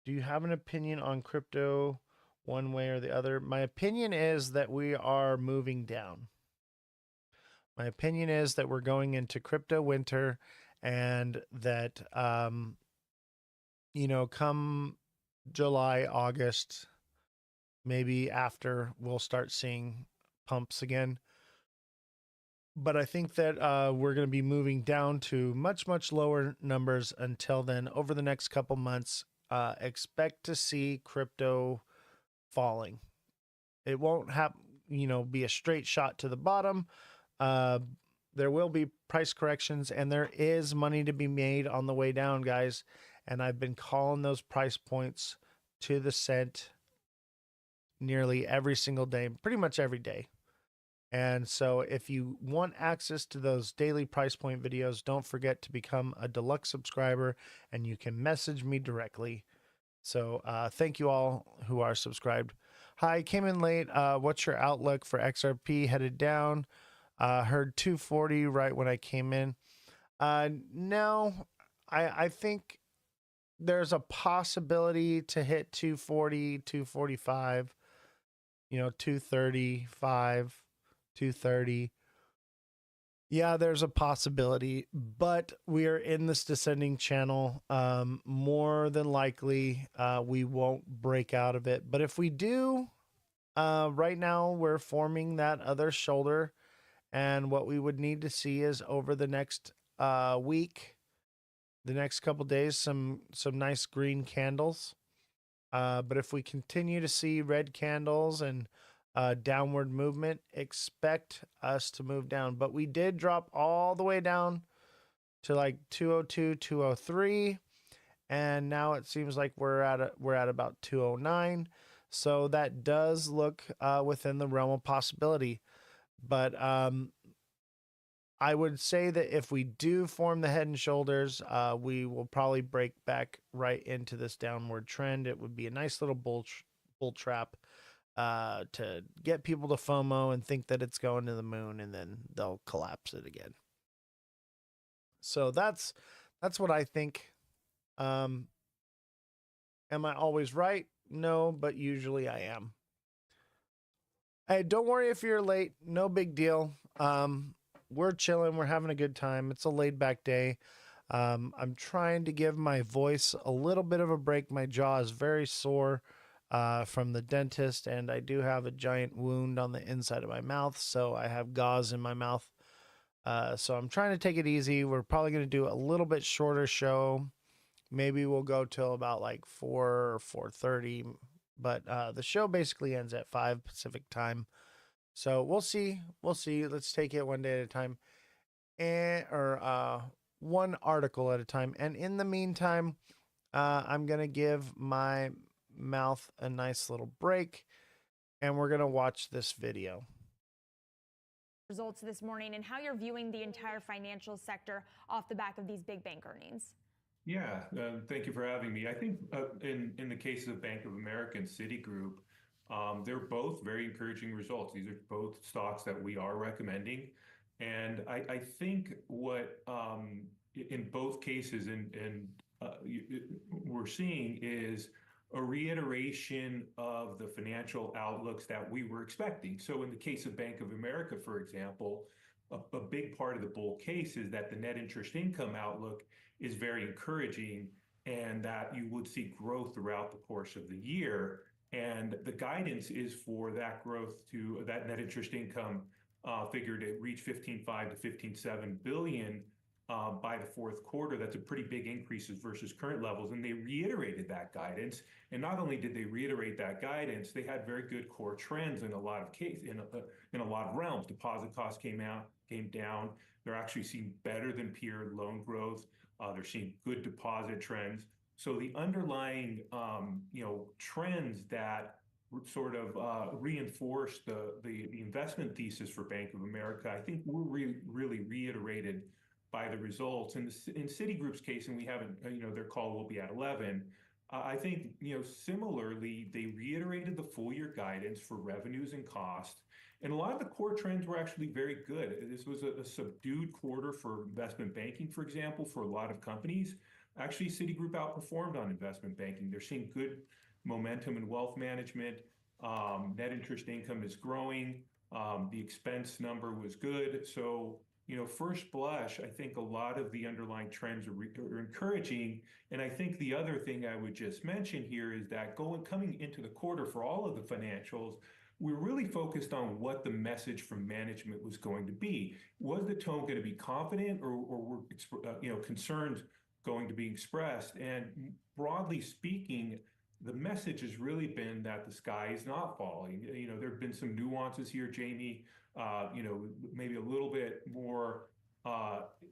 Do you have an opinion on crypto one way or the other. My opinion is that we are moving down. My opinion is that we're going into crypto winter, and that, come July, August, maybe after, we'll start seeing pumps again. But I think that we're going to be moving down to much, much lower numbers until then. Over the next couple months, expect to see crypto falling. It won't be a straight shot to the bottom. There will be price corrections, and there is money to be made on the way down, guys. And I've been calling those price points to the cent nearly every single day, pretty much every day. And so if you want access to those daily price point videos, don't forget to become a deluxe subscriber, and you can message me directly. So thank you all who are subscribed. Hi, came in late. What's your outlook for XRP headed down? Heard 240 right when I came in. No, I think there's a possibility to hit 240, 245, 235. 230. Yeah, there's a possibility, but we are in this descending channel. More than likely, we won't break out of it. But if we do, right now we're forming that other shoulder, and what we would need to see is over the next week, the next couple days, some nice green candles. But if we continue to see red candles and downward movement, expect us to move down. But we did drop all the way down to like 202, 203, and now it seems like we're at about 209. So that does look within the realm of possibility. But I would say that if we do form the head and shoulders, we will probably break back right into this downward trend. It would be a nice little bull trap to get people to FOMO and think that it's going to the moon, and then they'll collapse it again. So that's what I think. Am I always right? No, but usually I am. Hey, don't worry if you're late. No big deal. We're chilling. We're having a good time. It's a laid back day. I'm trying to give my voice a little bit of a break. My jaw is very sore from the dentist, and I do have a giant wound on the inside of my mouth, so I have gauze in my mouth. So I'm trying to take it easy. We're probably going to do a little bit shorter show. Maybe we'll go till about like 4 or 4:30, but the show basically ends at 5 Pacific time. So we'll see. Let's take it one day at a time, or one article at a time. And in the meantime, I'm going to give my mouth a nice little break, and we're going to watch this video. Results this morning, and how you're viewing the entire financial sector off the back of these big bank earnings. Yeah, thank you for having me. I think in the case of Bank of America and Citigroup, they're both very encouraging results. These are both stocks that we are recommending. And I think what in both cases we're seeing is a reiteration of the financial outlooks that we were expecting. So in the case of Bank of America, for example, a big part of the bull case is that the net interest income outlook is very encouraging, and that you would see growth throughout the course of the year. And the guidance is for that growth to that net interest income figure to reach 15.5 to 15.7 billion by the fourth quarter. That's a pretty big increases versus current levels. And they reiterated that guidance. And not only did they reiterate that guidance, they had very good core trends in a lot of in a lot of realms. Deposit costs came down. They're actually seeing better than peer loan growth. They're seeing good deposit trends. So the underlying, trends that sort of reinforce the investment thesis for Bank of America, I think were really reiterated by the results. In Citigroup's case, and we haven't, their call will be at 11. I think, similarly, they reiterated the full year guidance for revenues and cost. And a lot of the core trends were actually very good. This was a subdued quarter for investment banking, for example, for a lot of companies. Actually, Citigroup outperformed on investment banking. They're seeing good momentum in wealth management. Net interest income is growing. The expense number was good. So, first blush, I think a lot of the underlying trends are encouraging. And I think the other thing I would just mention here is that coming into the quarter for all of the financials, we're really focused on what the message from management was going to be. Was the tone going to be confident, or were concerns going to be expressed? And broadly speaking, the message has really been that the sky is not falling. There have been some nuances here, Jamie. Maybe a little bit more,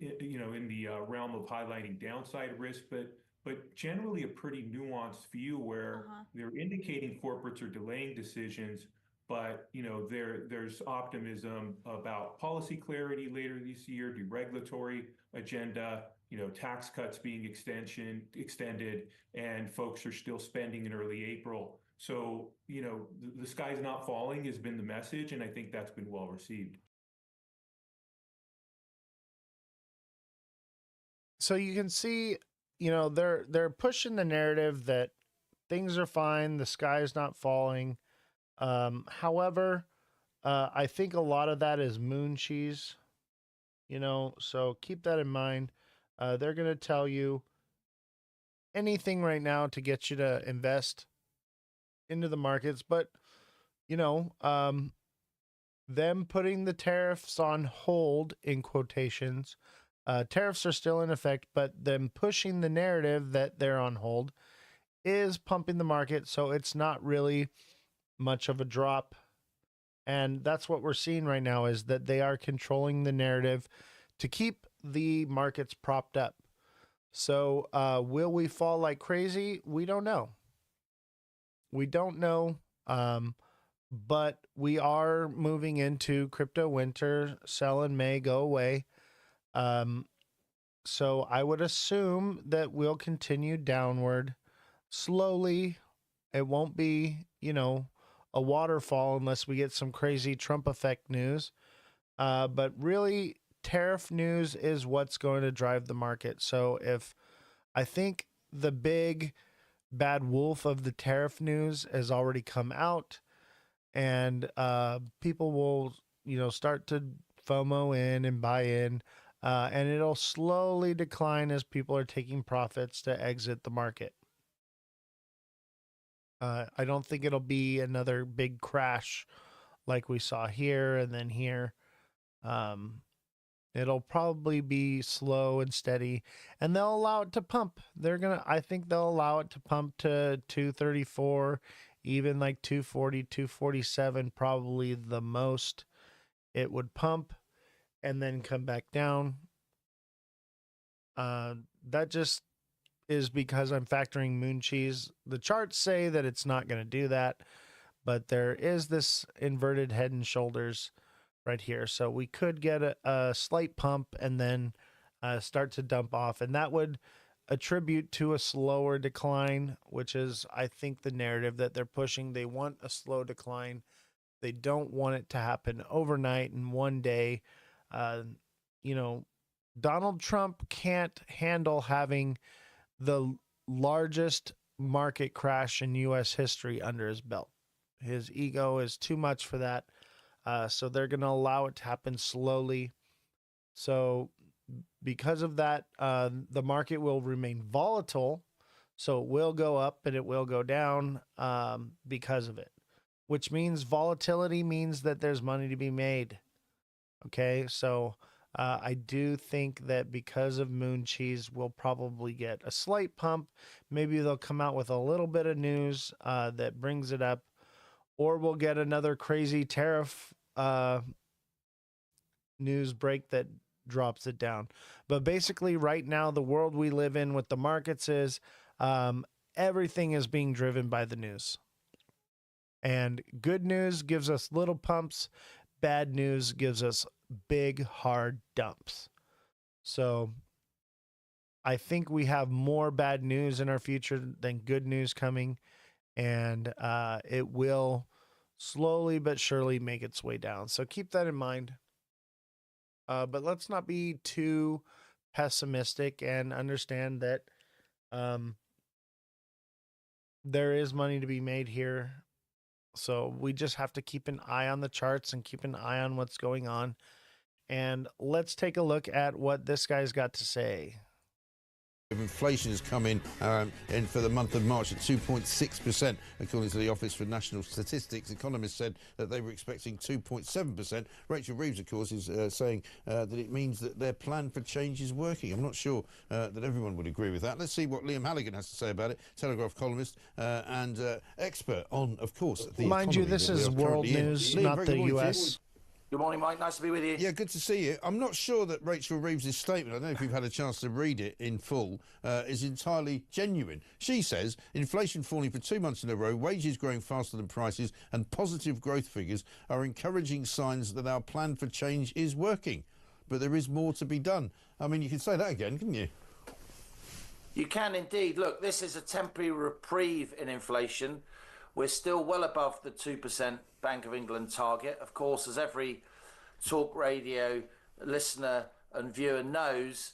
in the realm of highlighting downside risk, but generally a pretty nuanced view where they're indicating corporates are delaying decisions, but there's optimism about policy clarity later this year, deregulatory agenda, tax cuts being extended, and folks are still spending in early April. So, the sky's not falling has been the message, and I think that's been well received. So you can see, they're pushing the narrative that things are fine, the sky is not falling. However, I think a lot of that is moon cheese, so keep that in mind. They're going to tell you anything right now to get you to invest into the markets, but them putting the tariffs on hold in quotations, tariffs are still in effect, but them pushing the narrative that they're on hold is pumping the market, so it's not really much of a drop. And that's what we're seeing right now, is that they are controlling the narrative to keep the markets propped up. So will we fall like crazy? We don't know. We don't know. But we are moving into crypto winter. Sell in May, go away. So I would assume that we'll continue downward slowly. It won't be, a waterfall unless we get some crazy Trump effect news. But really, tariff news is what's going to drive the market. So if I think the big bad wolf of the tariff news has already come out, and people will, start to FOMO in and buy in, and it'll slowly decline as people are taking profits to exit the market. I don't think it'll be another big crash like we saw here and then here. It'll probably be slow and steady, and they'll allow it to pump. I think they'll allow it to pump to 234, even like 240, 247, probably the most it would pump and then come back down. That just is because I'm factoring moon cheese. The charts say that it's not going to do that, but there is this inverted head and shoulders right here. So we could get a slight pump and then start to dump off, and that would attribute to a slower decline, which is, I think, the narrative that they're pushing. They want a slow decline. They don't want it to happen overnight in one day. Donald Trump can't handle having the largest market crash in U.S. history under his belt. His ego is too much for that. So they're going to allow it to happen slowly. So because of that, the market will remain volatile. So it will go up and it will go down because of it, which means volatility means that there's money to be made. Okay, so I do think that because of moon cheese, we'll probably get a slight pump. Maybe they'll come out with a little bit of news that brings it up, or we'll get another crazy tariff news break that drops it down. But basically, right now, the world we live in with the markets is everything is being driven by the news. And good news gives us little pumps. Bad news gives us big, hard dumps. So I think we have more bad news in our future than good news coming. And it will slowly but surely make its way down. So keep that in mind. But let's not be too pessimistic and understand that there is money to be made here. So we just have to keep an eye on the charts and keep an eye on what's going on. And let's take a look at what this guy's got to say. Inflation has come in for the month of March at 2.6%, according to the Office for National Statistics. Economists said that they were expecting 2.7%. Rachel Reeves, of course, is saying that it means that their plan for change is working. I'm not sure that everyone would agree with that. Let's see what Liam Halligan has to say about it, Telegraph columnist and expert on, of course, the Mind you, economy this that we is are world currently in. news, Liam, not very the good morning to you. U.S. Good morning, Mike. Nice to be with you. Yeah, good to see you. I'm not sure that Rachel Reeves' statement, I don't know if you've had a chance to read it in full, is entirely genuine. She says inflation falling for 2 months in a row, wages growing faster than prices, and positive growth figures are encouraging signs that our plan for change is working. But there is more to be done. I mean, you could say that again, couldn't you? You can indeed. Look, this is a temporary reprieve in inflation. We're still well above the 2% Bank of England target. Of course, as every talk radio listener and viewer knows,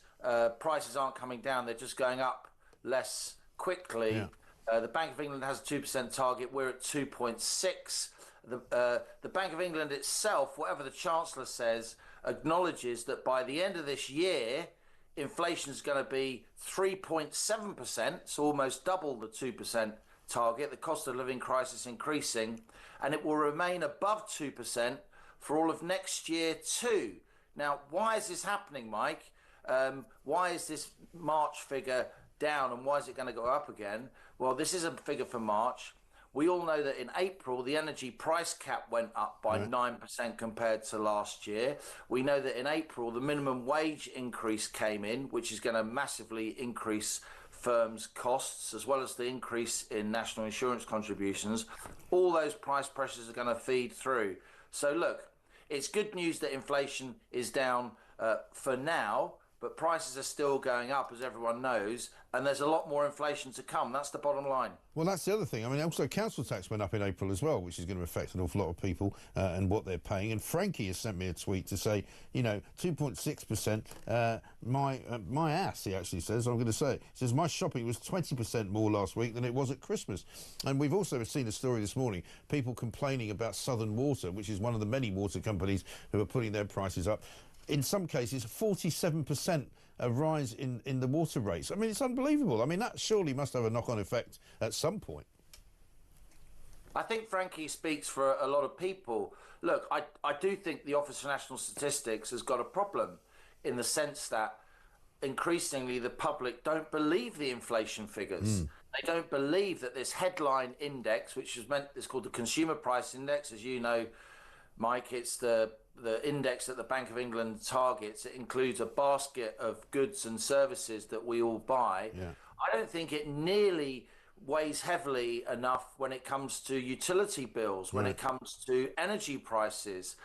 prices aren't coming down. They're just going up less quickly. Yeah. The Bank of England has a 2% target. We're at 2.6. The Bank of England itself, whatever the Chancellor says, acknowledges that by the end of this year, inflation is going to be 3.7%, so almost double the 2% target, the cost of living crisis increasing, and it will remain above 2% for all of next year too. Now, why is this happening, Mike? Why is this March figure down and why is it going to go up again? Well, this is a figure for March. We all know that in April, the energy price cap went up by 9% compared to last year. We know that in April, the minimum wage increase came in, which is going to massively increase firms' costs, as well as the increase in national insurance contributions. All those price pressures are going to feed through. So look, it's good news that inflation is down for now, but prices are still going up, as everyone knows, and there's a lot more inflation to come. That's the bottom line. Well, that's the other thing. I mean, also council tax went up in April as well, which is going to affect an awful lot of people and what they're paying. And Frankie has sent me a tweet to say, you know, 2.6%, my ass, he actually says, I'm going to say it. He says, my shopping was 20% more last week than it was at Christmas. And we've also seen a story this morning, people complaining about Southern Water, which is one of the many water companies who are putting their prices up. In some cases, 47% a rise in the water rates. I mean, it's unbelievable. I mean, that surely must have a knock-on effect at some point. I think Frankie speaks for a lot of people. Look, I do think the Office for National Statistics has got a problem in the sense that increasingly the public don't believe the inflation figures. They don't believe that this headline index, which is it's called the Consumer Price Index, as you know, Mike, it's the index that the Bank of England targets. It includes a basket of goods and services that we all buy. Yeah. I don't think it nearly weighs heavily enough when it comes to utility bills, when it comes to energy prices,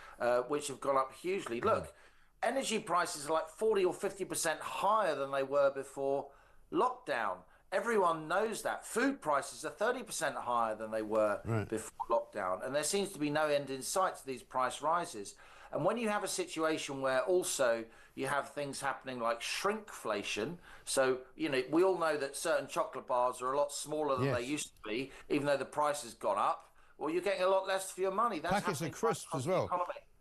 which have gone up hugely. Look, energy prices are like 40 or 50% higher than they were before lockdown. Everyone knows that. Food prices are 30% higher than they were before lockdown. And there seems to be no end in sight to these price rises. And when you have a situation where also you have things happening like shrinkflation, so, you know, we all know that certain chocolate bars are a lot smaller than they used to be, even though the price has gone up. Well, you're getting a lot less for your money. That's packets of crisps as well.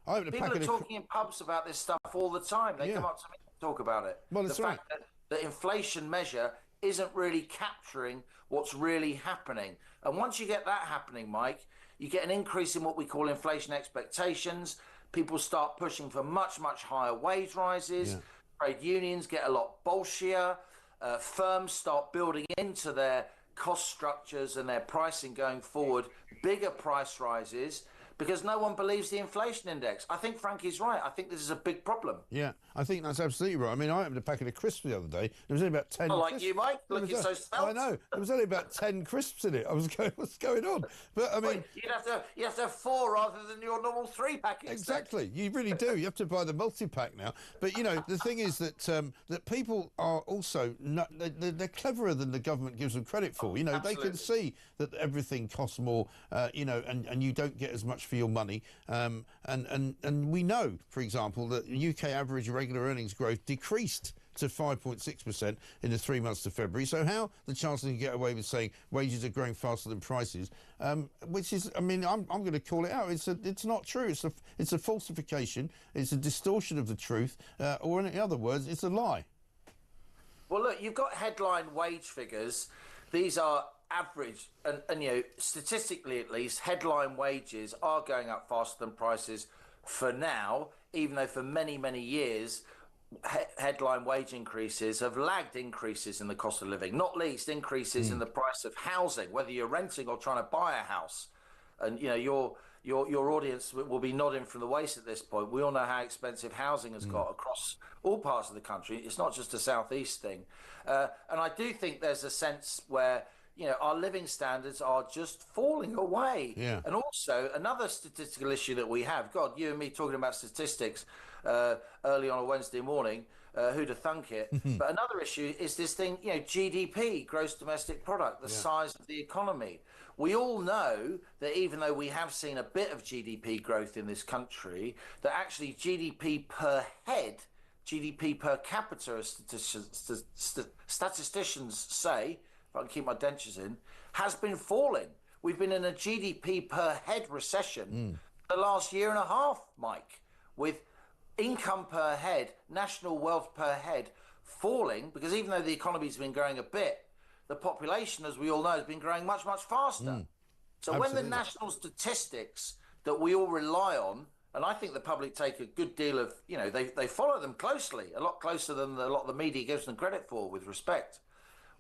People are talking in pubs about this stuff all the time. They come up to me and talk about it. Well, that's right. The fact that the inflation measure isn't really capturing what's really happening. And once you get that happening, Mike, you get an increase in what we call inflation expectations. People start pushing for much, much higher wage rises. Trade unions get a lot bolshier. Firms start building into their cost structures and their pricing going forward bigger price rises, because no one believes the inflation index. I think Frankie's right. I think this is a big problem. Yeah, I think that's absolutely right. I mean, I opened a packet of crisps the other day. There was only about 10 like you, Mike, looking so svelte. I know. There was only about 10 crisps in it. I was going, what's going on? But I mean... You'd have to have 4 rather than your normal 3 packets. Exactly. Then. You really do. You have to buy the multi-pack now. But, you know, the thing is that that people are also... they're cleverer than the government gives them credit for. You know, Absolutely. They can see that everything costs more, you know, and you don't get as much for your money. And we know, for example, that UK average regular earnings growth decreased to 5.6% in the 3 months to February. So how the Chancellor can get away with saying wages are growing faster than prices, which is, I mean, I'm going to call it out. It's not true. It's a falsification. It's a distortion of the truth, or in other words, it's a lie. Well, look, you've got headline wage figures. These are average, and you know, statistically at least, headline wages are going up faster than prices for now, even though for many, many years, headline wage increases have lagged increases in the cost of living, not least increases in the price of housing, whether you're renting or trying to buy a house. And, you know, your audience will be nodding from the waist at this point. We all know how expensive housing has got across all parts of the country. It's not just a southeast thing. And I do think there's a sense where, you know, our living standards are just falling away. Yeah. And also another statistical issue that we have, God, you and me talking about statistics early on a Wednesday morning, who'd have thunk it? But another issue is this thing, you know, GDP, gross domestic product, the size of the economy. We all know that even though we have seen a bit of GDP growth in this country, that actually GDP per head, GDP per capita, as statisticians say, if I can keep my dentures in, has been falling. We've been in a GDP per head recession the last year and a half, Mike, with income per head, national wealth per head falling, because even though the economy's been growing a bit, the population, as we all know, has been growing much, much faster. So when the national statistics that we all rely on, and I think the public take a good deal of, you know, they follow them closely, a lot closer than a lot of the media gives them credit for, with respect.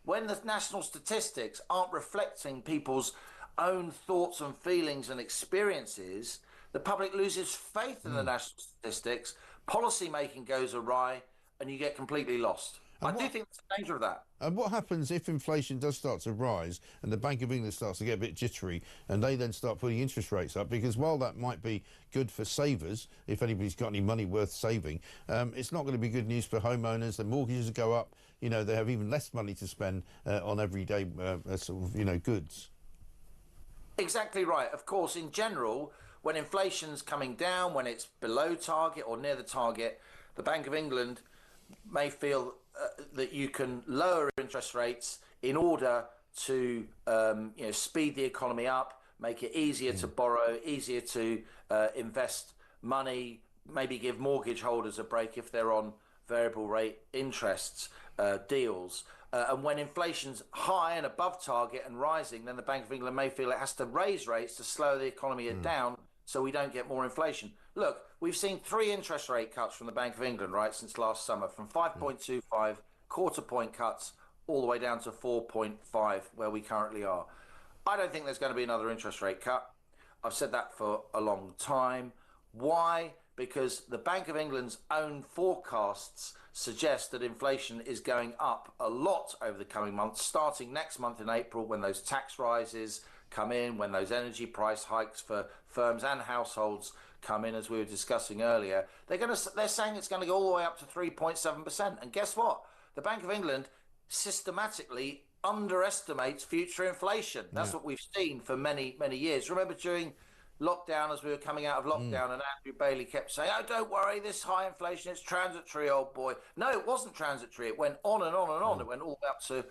When the national statistics aren't reflecting people's own thoughts and feelings and experiences, the public loses faith in the national statistics, policy making goes awry, and you get completely lost. I do think there's a danger of that. And what happens if inflation does start to rise and the Bank of England starts to get a bit jittery and they then start putting interest rates up? Because while that might be good for savers, if anybody's got any money worth saving, it's not going to be good news for homeowners. The mortgages go up. You know, they have even less money to spend on everyday sort of, you know, goods. Exactly right. Of course, in general, when inflation's coming down, when it's below target or near the target, the Bank of England may feel that you can lower interest rates in order to you know, speed the economy up, make it easier to borrow, easier to invest money, maybe give mortgage holders a break if they're on variable rate interests deals. And when inflation's high and above target and rising, then the Bank of England may feel it has to raise rates to slow the economy down so we don't get more inflation. Look, we've seen 3 interest rate cuts from the Bank of England, right, since last summer, from 5.25 quarter point cuts all the way down to 4.5, where we currently are. I don't think there's going to be another interest rate cut. I've said that for a long time. Why? Because the Bank of England's own forecasts suggest that inflation is going up a lot over the coming months, starting next month in April, when those tax rises come in, when those energy price hikes for firms and households come in, as we were discussing earlier. They're saying it's going to go all the way up to 3.7%. And guess what? The Bank of England systematically underestimates future inflation. That's what we've seen for many, many years. Remember during lockdown, as we were coming out of lockdown, and Andrew Bailey kept saying, oh, don't worry, this high inflation, it's transitory, old boy. No, it wasn't transitory. It went on and on and on. It went all the way up to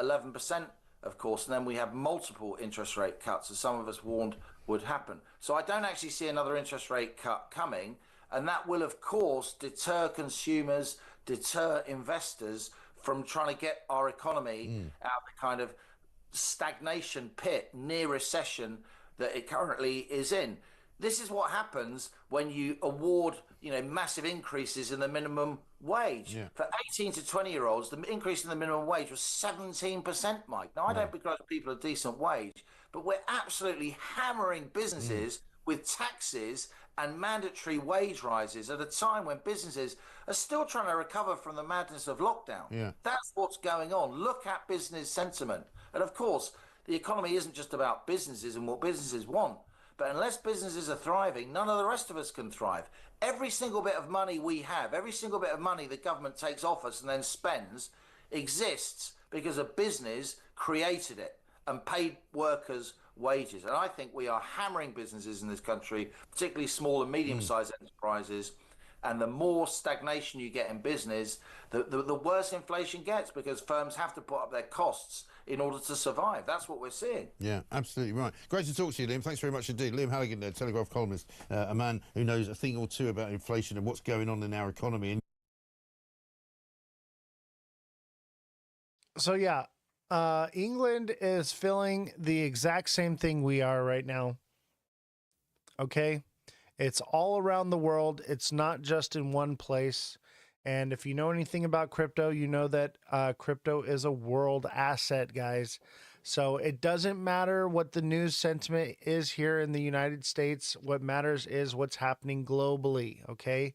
11%, of course. And then we have multiple interest rate cuts, as some of us warned would happen. So I don't actually see another interest rate cut coming. And that will, of course, deter consumers, deter investors from trying to get our economy out of the kind of stagnation pit, near recession that it currently is in. This is what happens when you award, you know, massive increases in the minimum wage. For 18 to 20-year-olds, the increase in the minimum wage was 17%, Mike. Now, I don't begrudge people a decent wage, but we're absolutely hammering businesses with taxes and mandatory wage rises at a time when businesses are still trying to recover from the madness of lockdown. That's what's going on. Look at business sentiment. And of course, the economy isn't just about businesses and what businesses want. But unless businesses are thriving, none of the rest of us can thrive. Every single bit of money we have, every single bit of money the government takes off us and then spends, exists because a business created it and paid workers wages. And I think we are hammering businesses in this country, particularly small and medium-sized enterprises, And the more stagnation you get in business, the worse inflation gets, because firms have to put up their costs in order to survive. That's what we're seeing. Yeah, absolutely right. Great to talk to you, Liam. Thanks very much indeed. Liam Halligan, Telegraph columnist, a man who knows a thing or two about inflation and what's going on in our economy. And so, yeah, England is feeling the exact same thing we are right now. Okay? It's all around the world. It's not just in one place. And if you know anything about crypto, you know that crypto is a world asset, guys. So it doesn't matter what the news sentiment is here in the United States. What matters is what's happening globally, okay?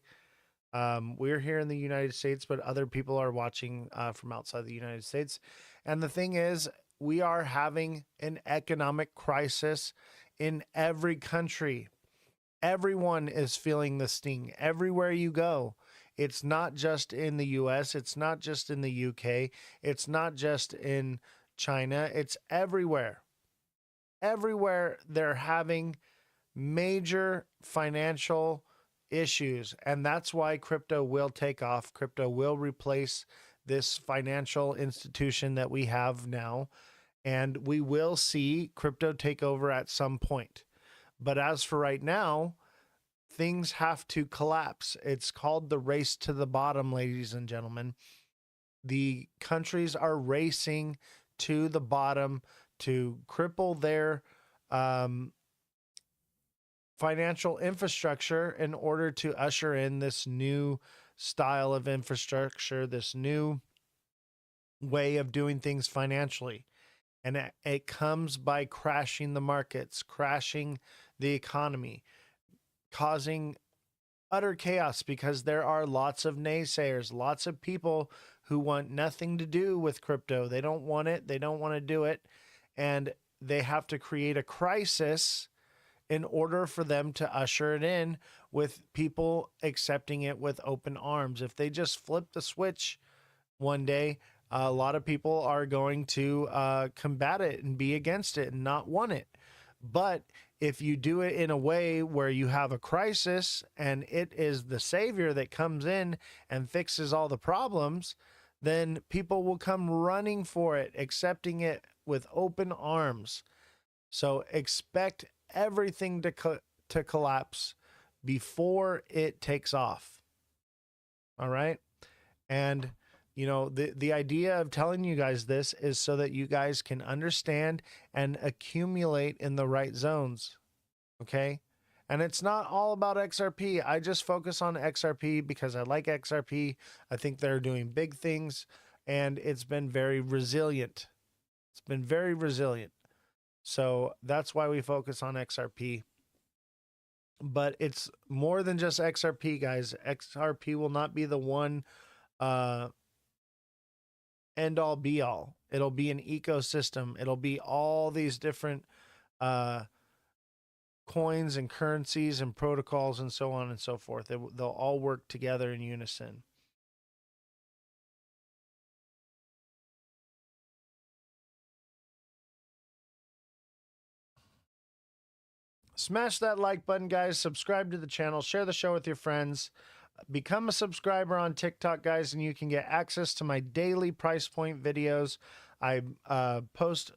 We're here in the United States, but other people are watching from outside the United States. And the thing is, we are having an economic crisis in every country. Everyone is feeling the sting everywhere you go. It's not just in the US, it's not just in the UK, it's not just in China, it's everywhere. Everywhere they're having major financial issues, and that's why crypto will take off. Crypto will replace this financial institution that we have now, and we will see crypto take over at some point. But as for right now, things have to collapse. It's called the race to the bottom, ladies and gentlemen. The countries are racing to the bottom to cripple their financial infrastructure in order to usher in this new style of infrastructure, this new way of doing things financially. And it comes by crashing the markets, crashing the economy, causing utter chaos, because there are lots of naysayers, lots of people who want nothing to do with crypto. They don't want it. They don't want to do it. And they have to create a crisis in order for them to usher it in with people accepting it with open arms. If they just flip the switch one day, a lot of people are going to combat it and be against it and not want it. But if you do it in a way where you have a crisis and it is the savior that comes in and fixes all the problems, then people will come running for it, accepting it with open arms. So expect everything to collapse before it takes off. All right? And you know, the idea of telling you guys this is so that you guys can understand and accumulate in the right zones. Okay? And it's not all about XRP. I just focus on XRP because I like XRP. I think they're doing big things, and it's been very resilient. It's been very resilient. So that's why we focus on XRP. But it's more than just XRP, guys. XRP will not be the one end all be all. It'll be an ecosystem. It'll be all these different coins and currencies and protocols and so on and so forth. They'll all work together in unison. Smash that like button, guys. Subscribe to the channel. Share the show with your friends. Become a subscriber on TikTok, guys, and you can get access to my daily price point videos. I post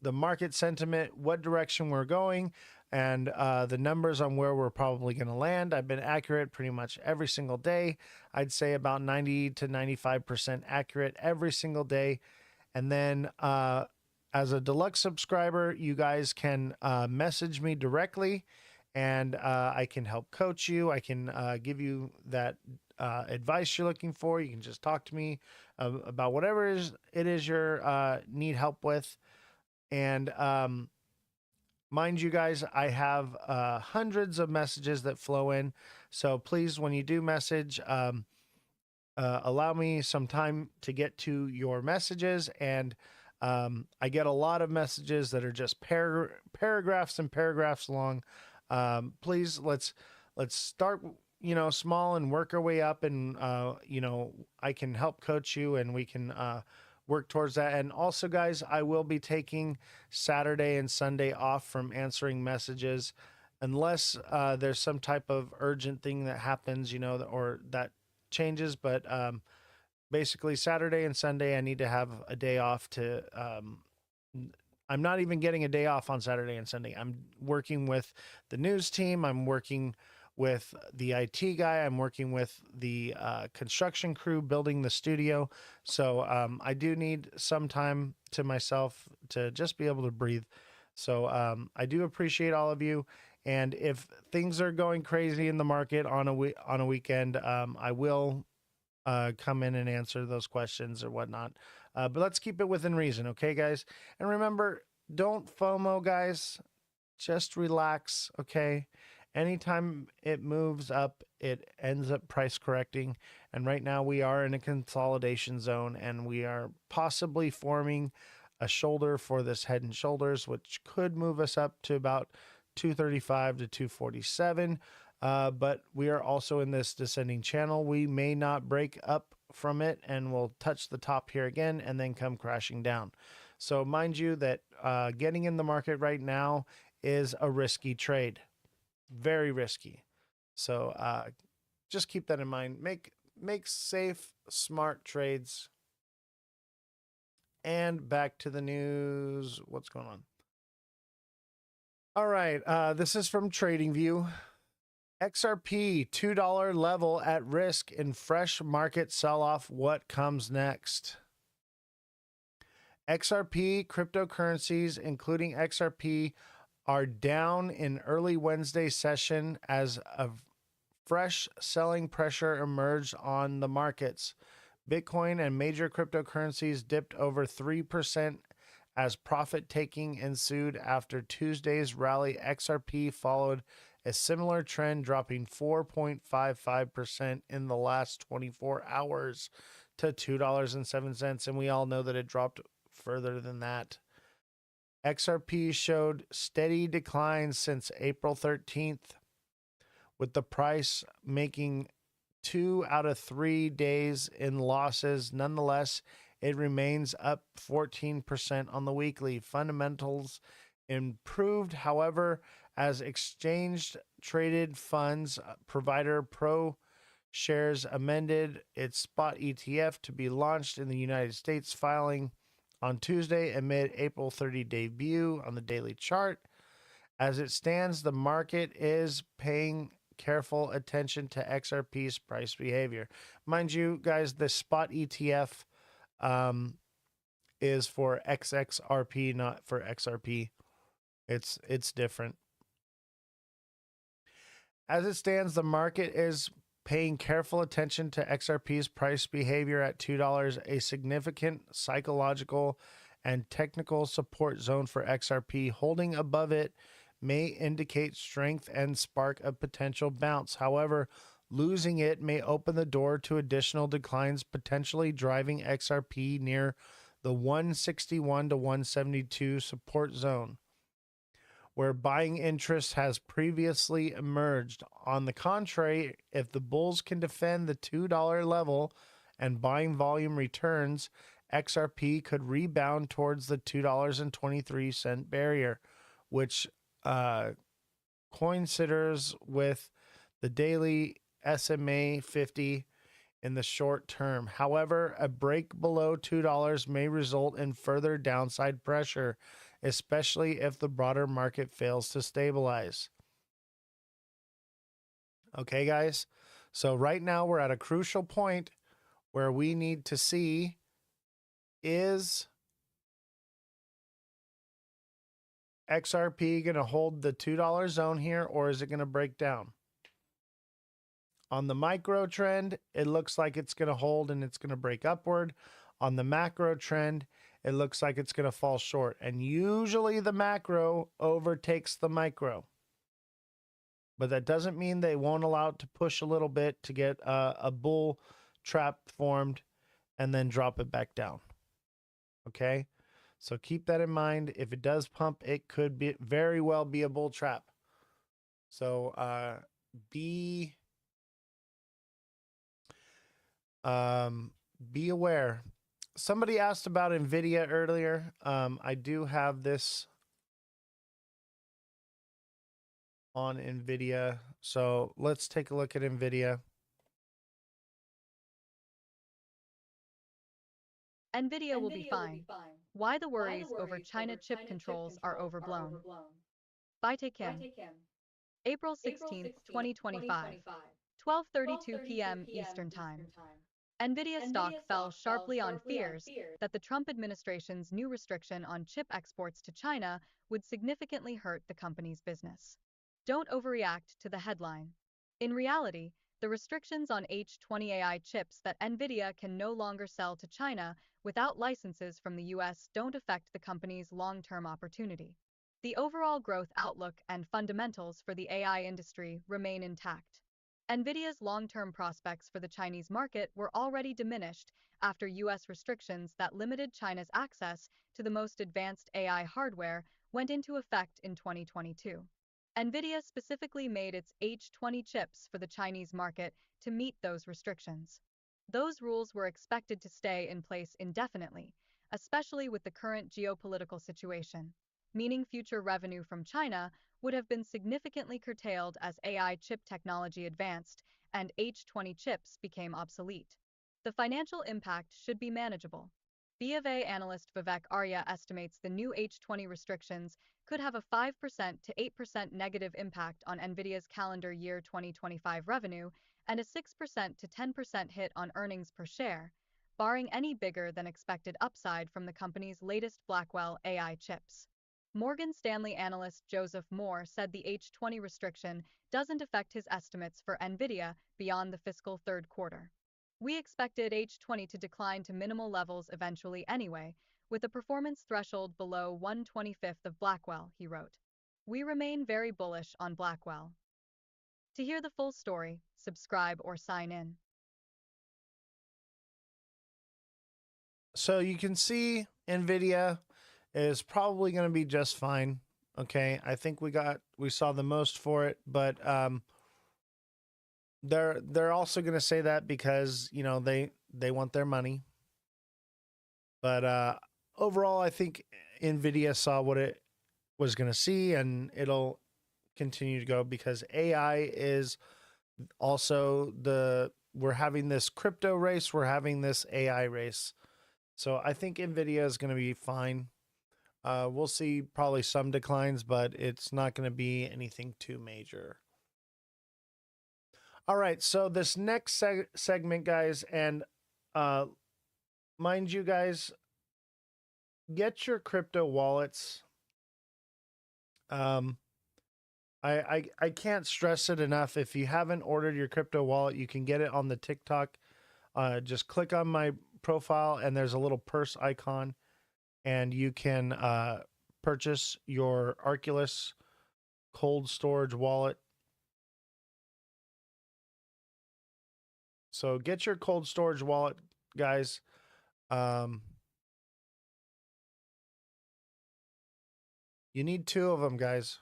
the market sentiment, what direction we're going, and the numbers on where we're probably going to land. I've been accurate pretty much every single day. I'd say about 90 to 95% accurate every single day. And then as a deluxe subscriber, you guys can message me directly, and I can help coach you. I can give you that advice you're looking for. You can just talk to me about whatever it is you need help with. And mind you guys, I have hundreds of messages that flow in. So please, when you do message, allow me some time to get to your messages. And I get a lot of messages that are just paragraphs and paragraphs long. Please, let's start, small and work our way up, and I can help coach you, and we can work towards that. And also, guys, I will be taking Saturday and Sunday off from answering messages. unless there's some type of urgent thing that happens, or that changes. But basically, Saturday and Sunday, I need to have a day off to. I'm not even getting a day off on Saturday and Sunday. I'm working with the news team. I'm working with the IT guy. I'm working with the construction crew building the studio. So I do need some time to myself to just be able to breathe. So I do appreciate all of you. And if things are going crazy in the market on a weekend, I will come in and answer those questions or whatnot. But let's keep it within reason, okay, guys? And remember, don't FOMO, guys. Just relax, okay? Anytime it moves up, it ends up price correcting. And right now we are in a consolidation zone, and we are possibly forming a shoulder for this head and shoulders, which could move us up to about 235 to 247. But we are also in this descending channel. We may not break up from it, and we'll touch the top here again and then come crashing down. So mind you that getting in the market right now is a risky trade, very risky. So just keep that in mind. Make safe, smart trades. And back to the news. What's going on? All right, this is from TradingView. XRP $2 level at risk in fresh market sell-off. What comes next? XRP cryptocurrencies, including XRP, are down in early Wednesday session as a fresh selling pressure emerged on the markets. Bitcoin and major cryptocurrencies dipped over 3% as profit-taking ensued after Tuesday's rally. XRP followed a similar trend, dropping 4.55% in the last 24 hours to $2.07. And we all know that it dropped further than that. XRP showed steady declines since April 13th, with the price making 2 out of 3 days in losses. Nonetheless, it remains up 14% on the weekly. Fundamentals improved, however, as exchange traded funds provider Pro Shares amended its spot ETF to be launched in the United States, filing on Tuesday amid April 30 debut on the daily chart. As it stands, the market is paying careful attention to XRP's price behavior. Mind you, guys, the spot ETF is for XXRP, not for XRP. It's different. As it stands, the market is paying careful attention to XRP's price behavior at $2, a significant psychological and technical support zone for XRP. Holding above it may indicate strength and spark a potential bounce. However, losing it may open the door to additional declines, potentially driving XRP near the 161 to 172 support zone, where buying interest has previously emerged. On the contrary, if the bulls can defend the $2 level and buying volume returns, XRP could rebound towards the $2.23 barrier, which coincides with the daily SMA 50 in the short term. However, a break below $2 may result in further downside pressure, especially if the broader market fails to stabilize. Okay, guys? So right now we're at a crucial point where we need to see, is XRP going to hold the $2 zone here, or is it going to break down? On the micro trend, it looks like it's going to hold and it's going to break upward. On the macro trend, it looks like it's going to fall short. And usually the macro overtakes the micro. But that doesn't mean they won't allow it to push a little bit to get a bull trap formed and then drop it back down. Okay? So keep that in mind. If it does pump, it could be very well be a bull trap. So be aware. Somebody asked about NVIDIA earlier. I do have this on NVIDIA. So let's take a look at NVIDIA. NVIDIA will be fine. Why the worries over China chip controls are overblown. By Kim. April 16, 2025, 12:32 p.m. Eastern Time. NVIDIA stock fell sharply on fears that the Trump administration's new restriction on chip exports to China would significantly hurt the company's business. Don't overreact to the headline. In reality, the restrictions on H20 AI chips that NVIDIA can no longer sell to China without licenses from the US don't affect the company's long-term opportunity. The overall growth outlook and fundamentals for the AI industry remain intact. NVIDIA's long-term prospects for the Chinese market were already diminished after US restrictions that limited China's access to the most advanced AI hardware went into effect in 2022. NVIDIA specifically made its H20 chips for the Chinese market to meet those restrictions. Those rules were expected to stay in place indefinitely, especially with the current geopolitical situation, meaning future revenue from China would have been significantly curtailed as AI chip technology advanced and H20 chips became obsolete. The financial impact should be manageable. BofA analyst Vivek Arya estimates the new H20 restrictions could have a 5% to 8% negative impact on NVIDIA's calendar year 2025 revenue and a 6% to 10% hit on earnings per share, barring any bigger than expected upside from the company's latest Blackwell AI chips. Morgan Stanley analyst Joseph Moore said the H20 restriction doesn't affect his estimates for NVIDIA beyond the fiscal third quarter. We expected H20 to decline to minimal levels eventually anyway, with a performance threshold below 1/25th of Blackwell, he wrote. We remain very bullish on Blackwell. To hear the full story, subscribe or sign in. So you can see NVIDIA is probably going to be just fine. Okay, I think we saw the most for it, but they're also going to say that because they want their money. But overall, I think NVIDIA saw what it was going to see, and it'll continue to go because AI is also we're having this crypto race, we're having this AI race. So I think NVIDIA is going to be fine. We'll see probably some declines, but it's not going to be anything too major. All right, so this next segment, guys, and mind you guys, get your crypto wallets. I can't stress it enough. If you haven't ordered your crypto wallet, you can get it on the TikTok. Just click on my profile, and there's a little purse icon, and you can purchase your Arculus cold storage wallet. So get your cold storage wallet, guys. You need 2 of them, guys.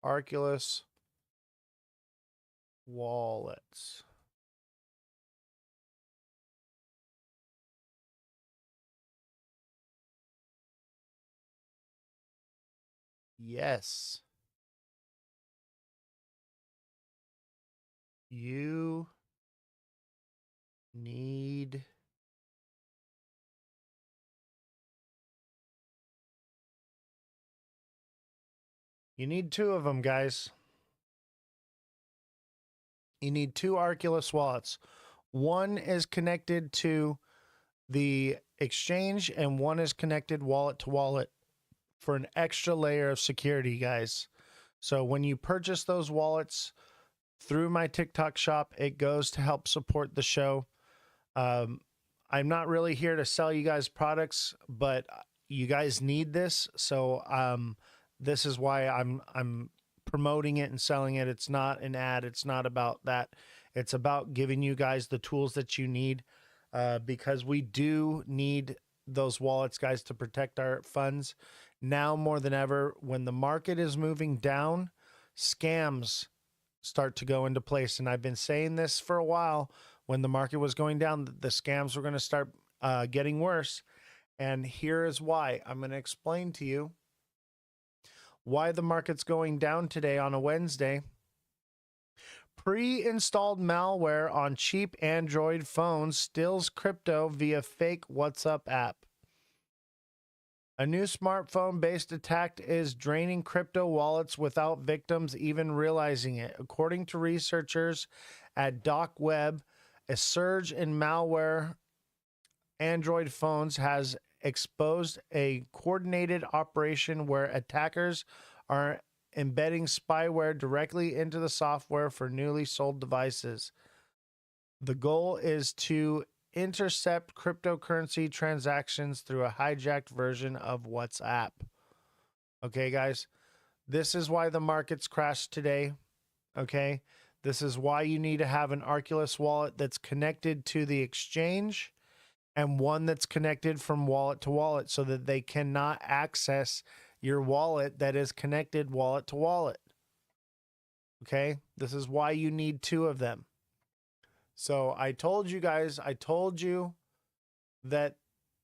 Arculus wallets. Yes. You need You need 2 of them, guys. You need 2 Arculus wallets. One is connected to the exchange, and one is connected wallet to wallet for an extra layer of security, guys. So when you purchase those wallets through my TikTok shop, it goes to help support the show. I'm not really here to sell you guys products, but you guys need this. So this is why I'm promoting it and selling it. It's not an ad. It's not about that. It's about giving you guys the tools that you need, because we do need those wallets, guys, to protect our funds. Now more than ever, when the market is moving down, scams start to go into place. And I've been saying this for a while. When the market was going down, the scams were going to start getting worse. And here is why. I'm going to explain to you why the market's going down today on a Wednesday. Pre-installed malware on cheap Android phones steals crypto via fake WhatsApp app. A new smartphone-based attack is draining crypto wallets without victims even realizing it. According to researchers at DocWeb, a surge in malware Android phones has exposed a coordinated operation where attackers are embedding spyware directly into the software for newly sold devices. The goal is to intercept cryptocurrency transactions through a hijacked version of WhatsApp. Okay, guys, this is why the markets crashed today. Okay, this is why you need to have an Arculus wallet that's connected to the exchange and one that's connected from wallet to wallet so that they cannot access your wallet that is connected wallet to wallet. Okay, this is why you need two of them. So I told you guys, that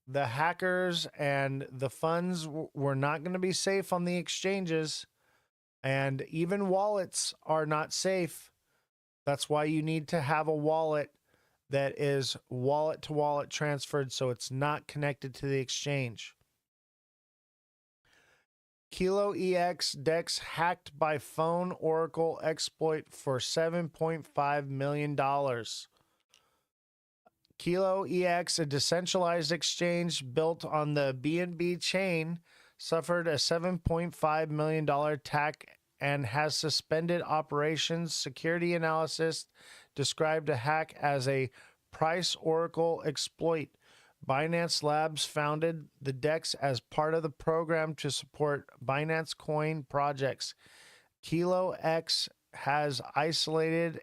the hackers and the funds were not going to be safe on the exchanges, and even wallets are not safe. That's why you need to have a wallet that is wallet to wallet transferred so it's not connected to the exchange. Kilo EX DEX hacked by phone Oracle exploit for $7.5 million. Kilo EX, a decentralized exchange built on the BNB chain, suffered a $7.5 million attack and has suspended operations. Security analysis described a hack as a price Oracle exploit. Binance Labs founded the DEX as part of the program to support Binance Coin projects. Kilo X has isolated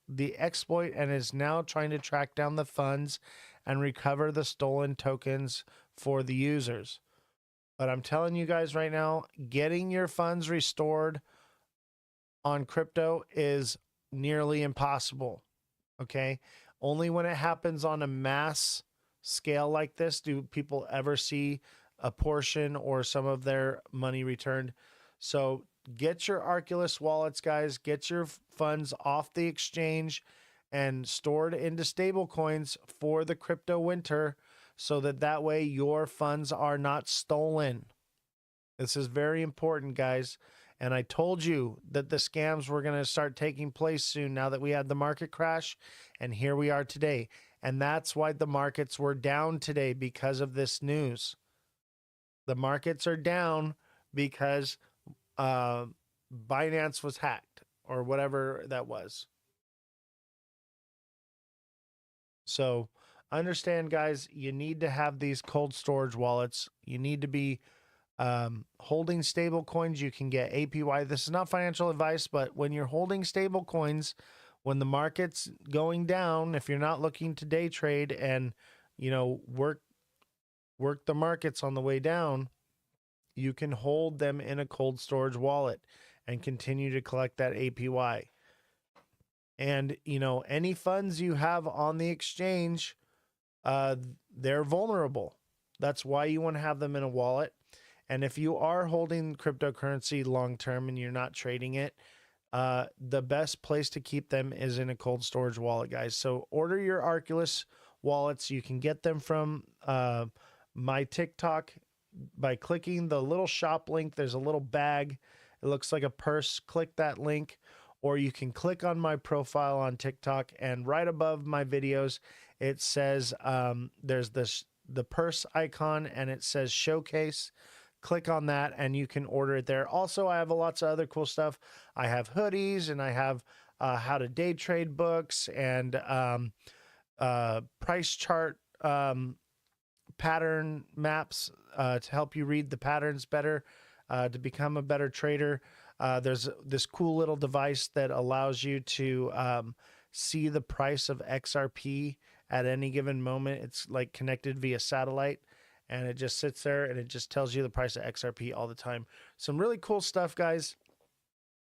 the exploit and is now trying to track down the funds and recover the stolen tokens for the users. But I'm telling you guys right now, getting your funds restored on crypto is nearly impossible. Okay? Only when it happens on a mass scale like this do people ever see a portion or some of their money returned. So get your Arculus wallets, guys. Get your funds off the exchange and stored into stable coins for the crypto winter so that way your funds are not stolen. This is very important, guys. And I told you that the scams were going to start taking place soon now that we had the market crash. And here we are today. And that's why the markets were down today, because of this news. The markets are down because Binance was hacked or whatever that was. So understand, guys, you need to have these cold storage wallets. You need to be holding stable coins. You can get APY. This is not financial advice, but when you're holding stable coins, when the market's going down, if you're not looking to day trade and, you know, work the markets on the way down, you can hold them in a cold storage wallet and continue to collect that APY. And, you know, any funds you have on the exchange, they're vulnerable. That's why you want to have them in a wallet. And if you are holding cryptocurrency long term and you're not trading it, the best place to keep them is in a cold storage wallet, guys. So order your Arculus wallets. You can get them from my TikTok by clicking the little shop link. There's a little bag. It looks like a purse. Click that link. Or you can click on my profile on TikTok, and right above my videos, it says there's the purse icon, and it says showcase. Click on that and you can order it there. Also, I have lots of other cool stuff. I have hoodies, and I have how to day trade books, and price chart pattern maps to help you read the patterns better, to become a better trader. There's this cool little device that allows you to see the price of XRP at any given moment. It's like connected via satellite, and it just sits there and it just tells you the price of XRP all the time. Some really cool stuff, guys.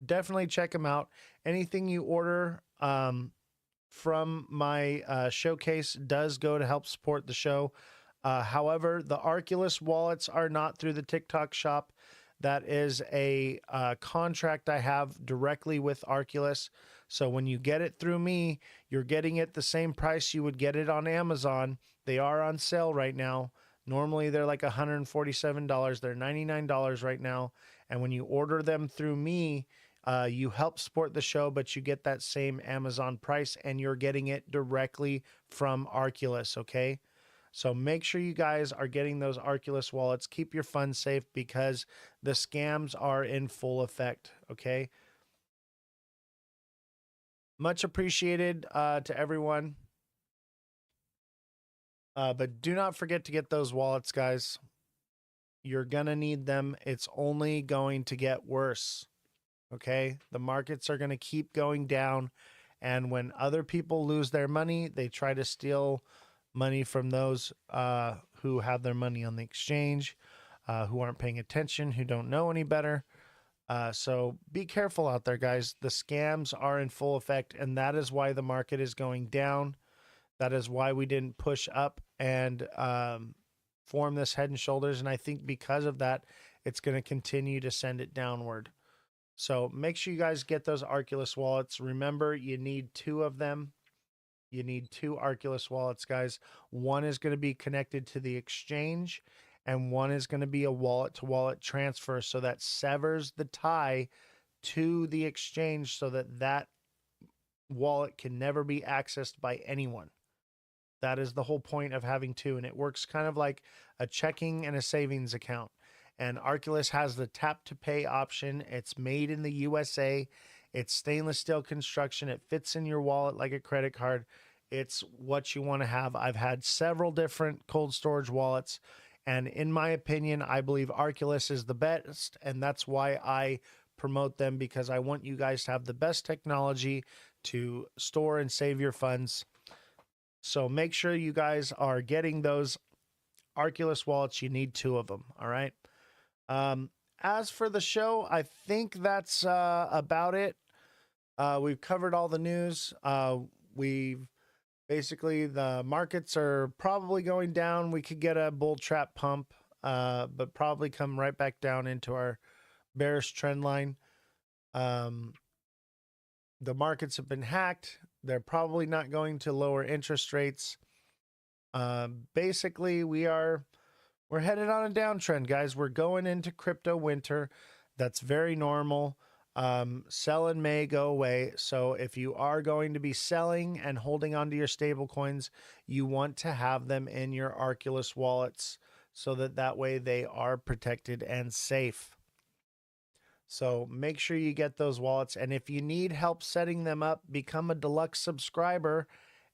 Definitely check them out. Anything you order from my showcase does go to help support the show. However, the Arculus wallets are not through the TikTok shop. That is a contract I have directly with Arculus. So when you get it through me, you're getting it the same price you would get it on Amazon. They are on sale right now. Normally they're like $147. They're $99 right now. And when you order them through me, you help support the show, but you get that same Amazon price and you're getting it directly from Arculus, okay? So make sure you guys are getting those Arculus wallets. Keep your funds safe because the scams are in full effect, okay? Much appreciated to everyone. But do not forget to get those wallets, guys. You're going to need them. It's only going to get worse, okay? The markets are going to keep going down. And when other people lose their money, they try to steal money from those who have their money on the exchange, who aren't paying attention, who don't know any better. So be careful out there, guys. The scams are in full effect, and that is why the market is going down. That is why we didn't push up and form this head and shoulders. And I think because of that, it's going to continue to send it downward. So make sure you guys get those Arculus wallets. Remember, you need 2 of them. You need 2 Arculus wallets, guys. One is going to be connected to the exchange, and one is going to be a wallet-to-wallet transfer. So that severs the tie to the exchange so that that wallet can never be accessed by anyone. That is the whole point of having 2, and it works kind of like a checking and a savings account. And Arculus has the tap to pay option. It's made in the USA. It's stainless steel construction. It fits in your wallet like a credit card. It's what you want to have. I've had several different cold storage wallets, and in my opinion, I believe Arculus is the best, and that's why I promote them, because I want you guys to have the best technology to store and save your funds. So make sure you guys are getting those Arculus wallets. You need 2 of them, all right? As for the show, I think that's about it. We've covered all the news. We've basically, the markets are probably going down. We could get a bull trap pump, but probably come right back down into our bearish trend line. The markets have been hacked. They're probably not going to lower interest rates. Basically, we're headed on a downtrend, guys. We're going into crypto winter. That's very normal. Sell in May, go away. So if you are going to be selling and holding onto your stable coins, you want to have them in your Arculus wallets so that way they are protected and safe. So make sure you get those wallets. And if you need help setting them up, become a deluxe subscriber.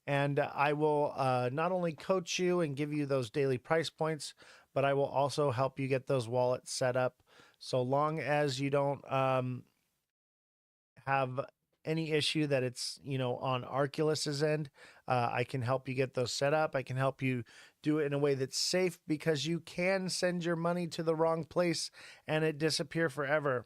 And I will not only coach you and give you those daily price points, but I will also help you get those wallets set up. So long as you don't have any issue that it's, on Arculus's end, I can help you get those set up. I can help you do it in a way that's safe, because you can send your money to the wrong place and it disappear forever.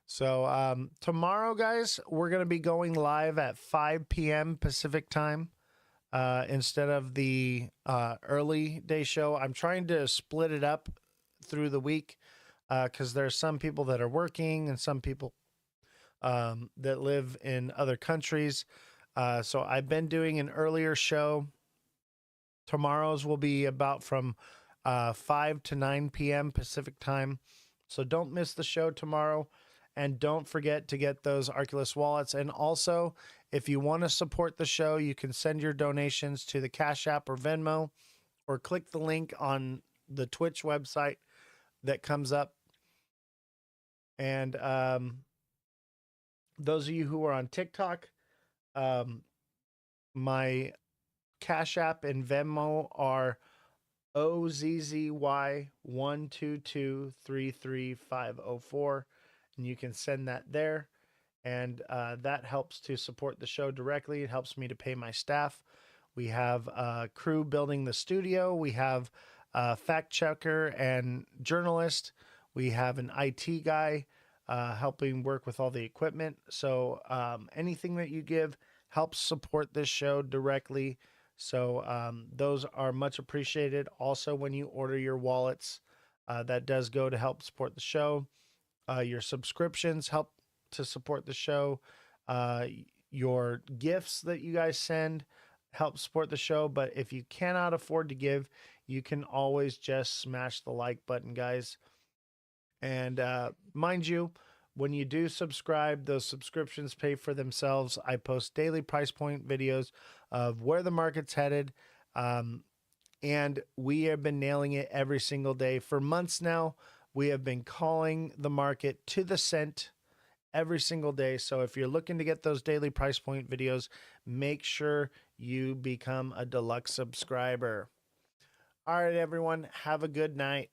So tomorrow, guys, we're going to be going live at 5 p.m. Pacific time instead of the early day show. I'm trying to split it up through the week because there's some people that are working and some people that live in other countries. So I've been doing an earlier show. Tomorrow's will be about from 5 to 9 p.m. Pacific time. So don't miss the show tomorrow. And don't forget to get those Arculus wallets. And also, if you want to support the show, you can send your donations to the Cash App or Venmo, or click the link on the Twitch website that comes up. And those of you who are on TikTok, my Cash App and Venmo are OZZY12233504. And you can send that there, and that helps to support the show directly. It helps me to pay my staff. We have a crew building the studio. We have a fact checker and journalist. We have an IT guy helping work with all the equipment. So anything that you give helps support this show directly. So those are much appreciated. Also, when you order your wallets, that does go to help support the show. Your subscriptions help to support the show. Your gifts that you guys send help support the show. But if you cannot afford to give, you can always just smash the like button, guys. And mind you, when you do subscribe, those subscriptions pay for themselves. I post daily price point videos of where the market's headed. And we have been nailing it every single day for months now. We have been calling the market to the cent every single day. So if you're looking to get those daily price point videos, make sure you become a deluxe subscriber. All right, everyone, have a good night.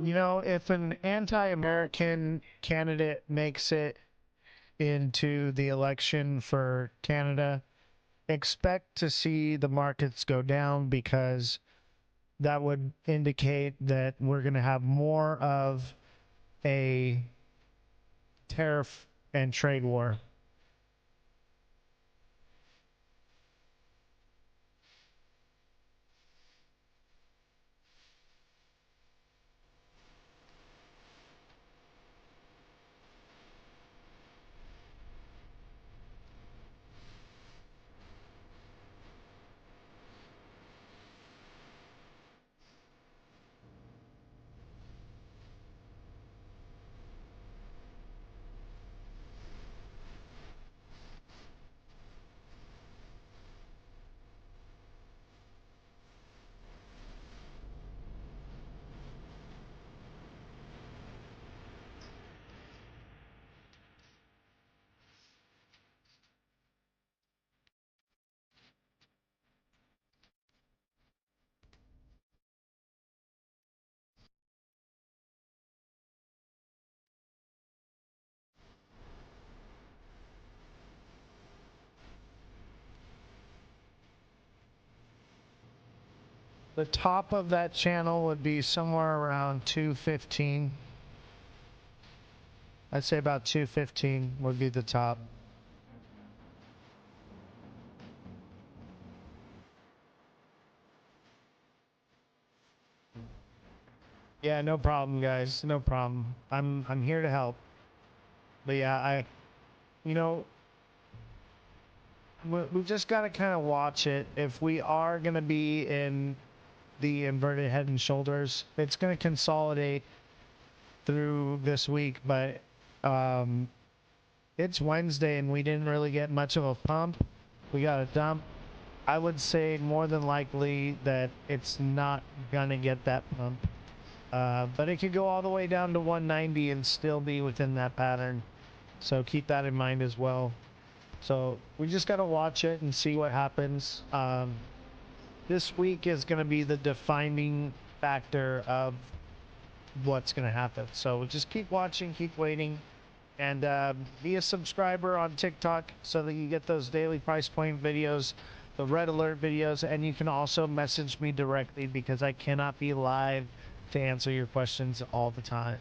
You know, if an anti-American candidate makes it into the election for Canada, expect to see the markets go down, because that would indicate that we're going to have more of a tariff and trade war. The top of that channel would be somewhere around 215. I'd say about 215 would be the top. Yeah, no problem, guys. No problem. I'm here to help. But yeah, you know, we just got to kind of watch it. If we are going to be in the inverted head and shoulders, it's going to consolidate through this week, but it's Wednesday and we didn't really get much of a pump. We got a dump. I would say more than likely that it's not going to get that pump. But it could go all the way down to 190 and still be within that pattern. So keep that in mind as well. So we just got to watch it and see what happens. This week is going to be the defining factor of what's going to happen. So just keep watching, keep waiting, and be a subscriber on TikTok so that you get those daily price point videos, the red alert videos, and you can also message me directly because I cannot be live to answer your questions all the time.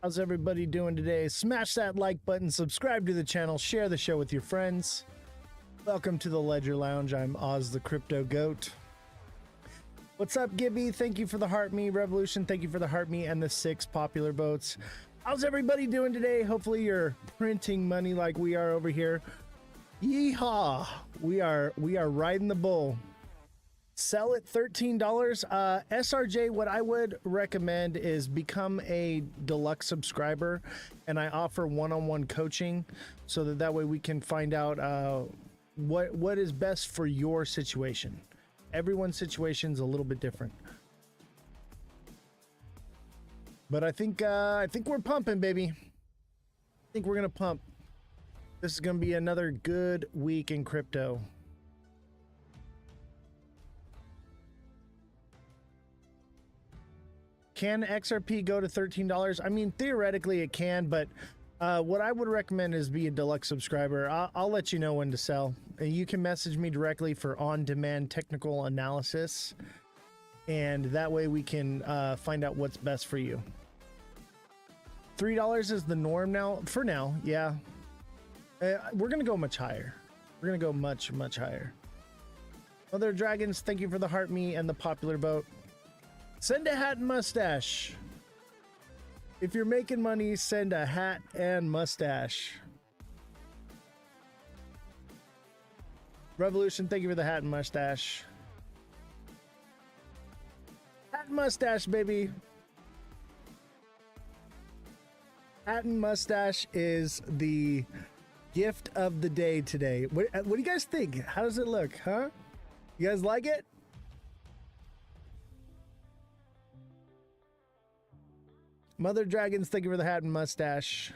How's everybody doing today? Smash that like button, subscribe to the channel, share the show with your friends. Welcome to the Ledger Lounge. I'm Ozthecryptogoat. What's up, Gibby? Thank you for the heart me. Revolution, thank you for the heart me and the 6 popular votes. How's everybody doing today? Hopefully you're printing money like we are over here. Yeehaw! We are riding the bull. Sell at $13. SRJ, what I would recommend is become a deluxe subscriber, and I offer one-on-one coaching so that way we can find out what is best for your situation. Everyone's situation is a little bit different. But I think we're pumping, baby. I think we're gonna pump. This is gonna be another good week in crypto. Can XRP go to $13? I mean, theoretically it can, but what I would recommend is be a deluxe subscriber. I'll let you know when to sell. You can message me directly for on-demand technical analysis, and that way we can find out what's best for you. $3 is the norm now. For now, yeah. We're gonna go much higher. We're gonna go much, much higher. Mother Dragons, thank you for the heart me and the popular vote. Send a hat and mustache. If you're making money, send a hat and mustache. Revolution, thank you for the hat and mustache. Hat and mustache, baby. Hat and mustache is the gift of the day today. What do you guys think? How does it look, huh? You guys like it? Mother Dragons, thank you for the hat and mustache.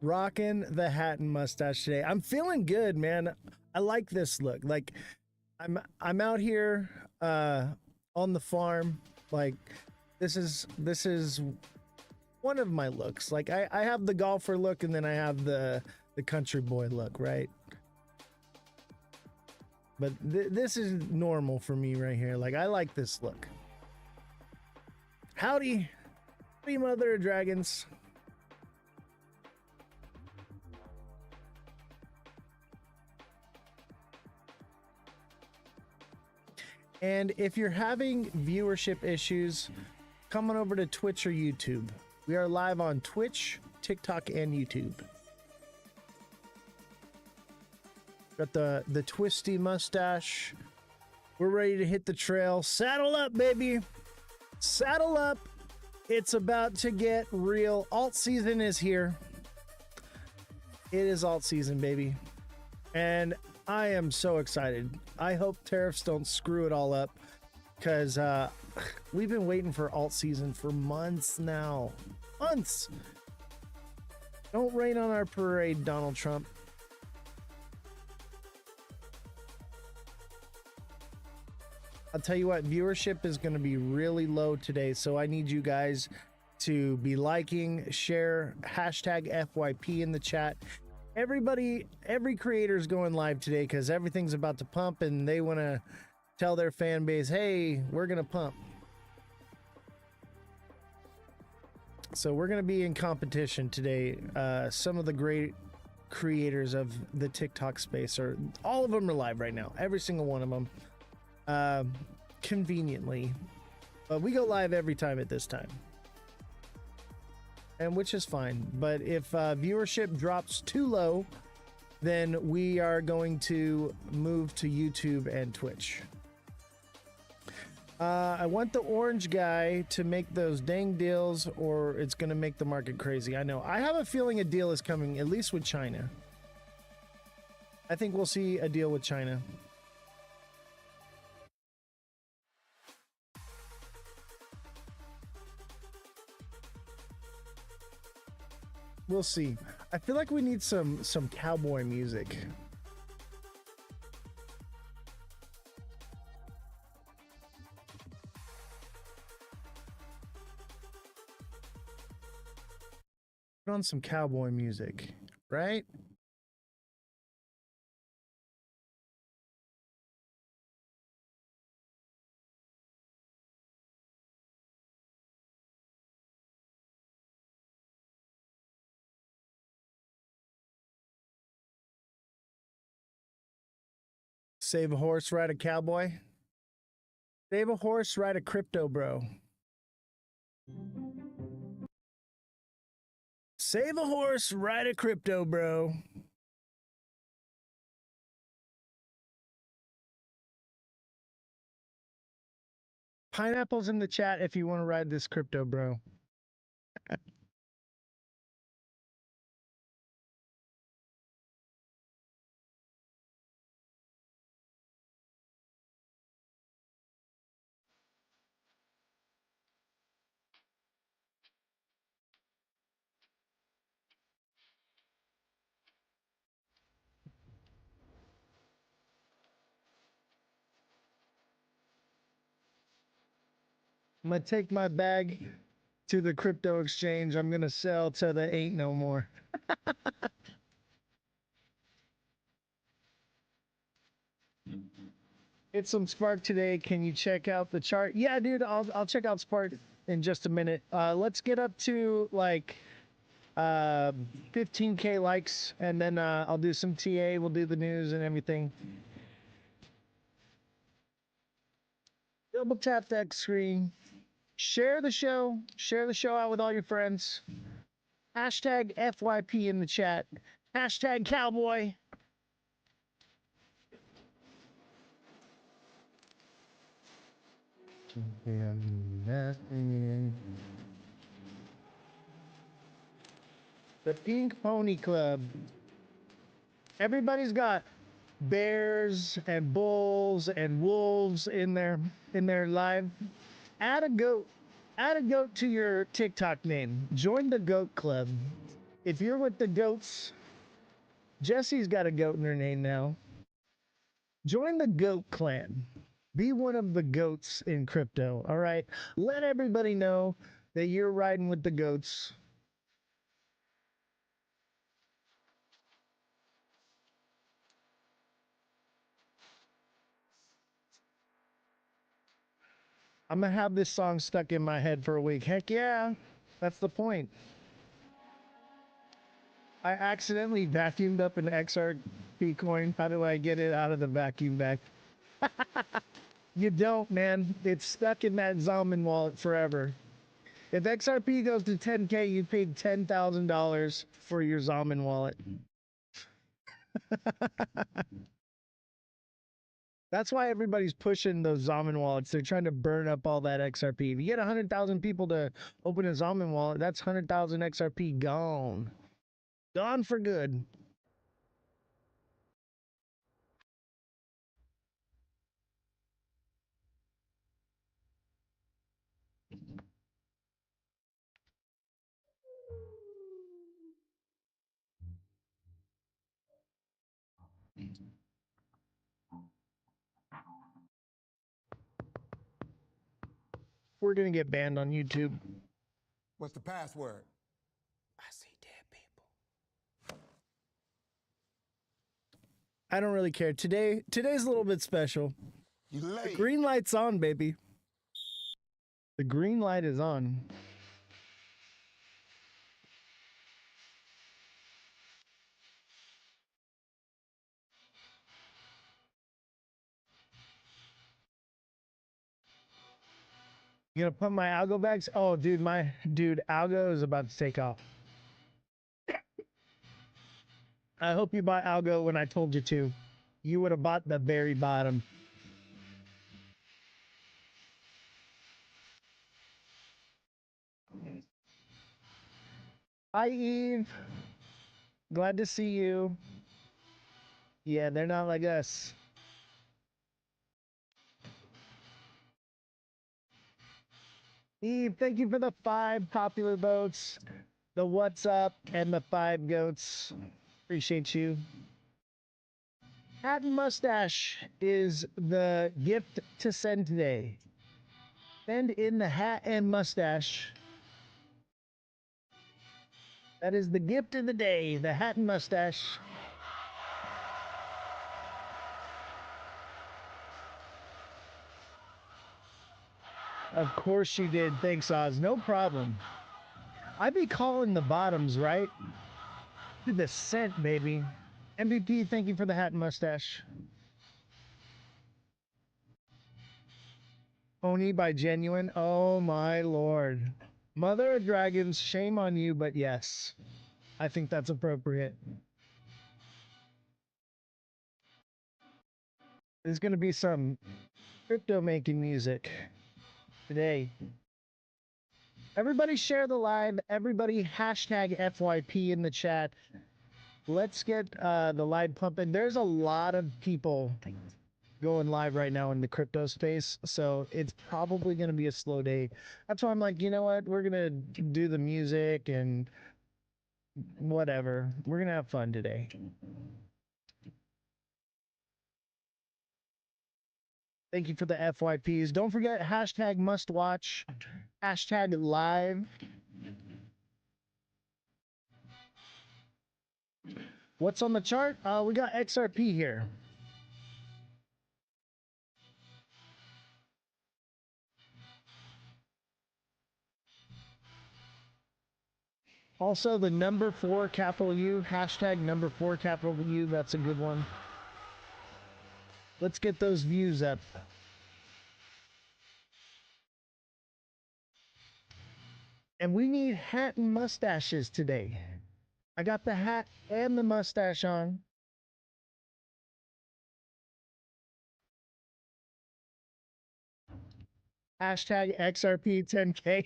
Rocking the hat and mustache today. I'm feeling good, man. I like this look. Like I'm out here on the farm. Like this is one of my looks. Like I have the golfer look and then I have the country boy look, right? But this is normal for me right here. Like I like this look. Howdy, Mother of Dragons. And if you're having viewership issues, come on over to Twitch or YouTube. We are live on Twitch, TikTok, and YouTube. Got the twisty mustache. We're ready to hit the trail. Saddle up, baby. Saddle up. It's about to get real. Alt season is here. It is alt season, baby. And I am so excited. I hope tariffs don't screw it all up because we've been waiting for alt season for months now. Months. Don't rain on our parade, Donald Trump. I'll tell you what, viewership is going to be really low today, so I need you guys to be liking, share, hashtag FYP in the chat. Everybody, every creator is going live today because everything's about to pump and they want to tell their fan base, hey, we're going to pump. So we're going to be in competition today. Some of the great creators of the TikTok space all of them are live right now. Every single one of them. Conveniently. But we go live every time at this time. And which is fine. But if viewership drops too low, then we are going to move to YouTube and Twitch. I want the orange guy to make those dang deals or it's going to make the market crazy. I know. I have a feeling a deal is coming, at least with China. I think we'll see a deal with China. We'll see. I feel like we need some cowboy music. Put on some cowboy music, right? Save a horse, ride a cowboy. Save a horse, ride a crypto bro. Save a horse, ride a crypto bro. Pineapples in the chat if you want to ride this crypto bro. I'm gonna take my bag to the crypto exchange. I'm gonna sell till there ain't no more. Hit some Spark today. Can you check out the chart? Yeah, dude, I'll check out Spark in just a minute. Let's get up to like 15K likes, and then I'll do some TA. We'll do the news and everything. double tap that screen. Share the show. Share the show out with all your friends. Hashtag FYP in the chat. Hashtag cowboy. The Pink Pony Club. Everybody's got bears and bulls and wolves in their live. Add a goat to your TikTok name. Join the goat club. If you're with the goats, Jesse's got a goat in her name now. Join the goat clan. Be one of the goats in crypto. All right. Let everybody know that you're riding with the goats. I'm going to have this song stuck in my head for a week. Heck yeah. That's the point. I accidentally vacuumed up an XRP coin. How do I get it out of the vacuum bag? You don't, man. It's stuck in that Zalman wallet forever. If XRP goes to 10K, you paid $10,000 for your Zalman wallet. That's why everybody's pushing those Zalman wallets. They're trying to burn up all that XRP. If you get 100,000 people to open a Zalman wallet, that's 100,000 XRP gone. Gone for good. We're going to get banned on YouTube. What's the password? I see dead people. I don't really care. Today's a little bit special. The green light's on, baby. The green light is on. You gonna put my algo bags? Oh, dude, algo is about to take off. I hope you bought algo when I told you to. You would have bought the very bottom. Hi, Eve. Glad to see you. Yeah, they're not like us. Eve, thank you for the 5 popular votes, the what's up, and the 5 goats. Appreciate you. Hat and mustache is the gift to send today. Send in the hat and mustache. That is the gift of the day, the hat and mustache. Of course you did. Thanks, Oz. No problem. I be calling the bottoms, right? The scent, baby. MVP, thank you for the hat and mustache. Pony by Genuine. Oh my lord. Mother of Dragons, shame on you, but yes. I think that's appropriate. There's going to be some crypto making music today. Everybody share the live. Everybody hashtag FYP in the chat. Let's get the live pumping. There's a lot of people going live right now in the crypto space, so it's probably going to be a slow day. That's why I'm like, you know what? We're going to do the music and whatever. We're going to have fun today. Thank you for the FYPs. Don't forget hashtag must watch, hashtag live. What's on the chart? We got XRP here. Also, the number 4 capital U, hashtag number 4 capital U. That's a good one. Let's get those views up. And we need hat and mustaches today. I got the hat and the mustache on. Hashtag XRP10K.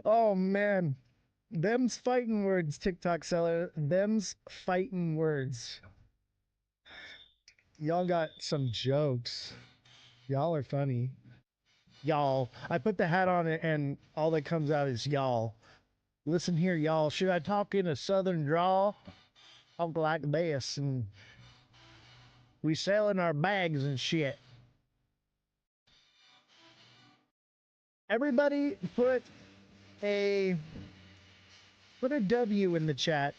Oh man. Them's fighting words, TikTok seller. Them's fighting words. Y'all got some jokes. Y'all are funny. Y'all. I put the hat on it and all that comes out is y'all. Listen here, y'all. Should I talk in a southern drawl? Talk like this, and we selling our bags and shit. Everybody put a W in the chat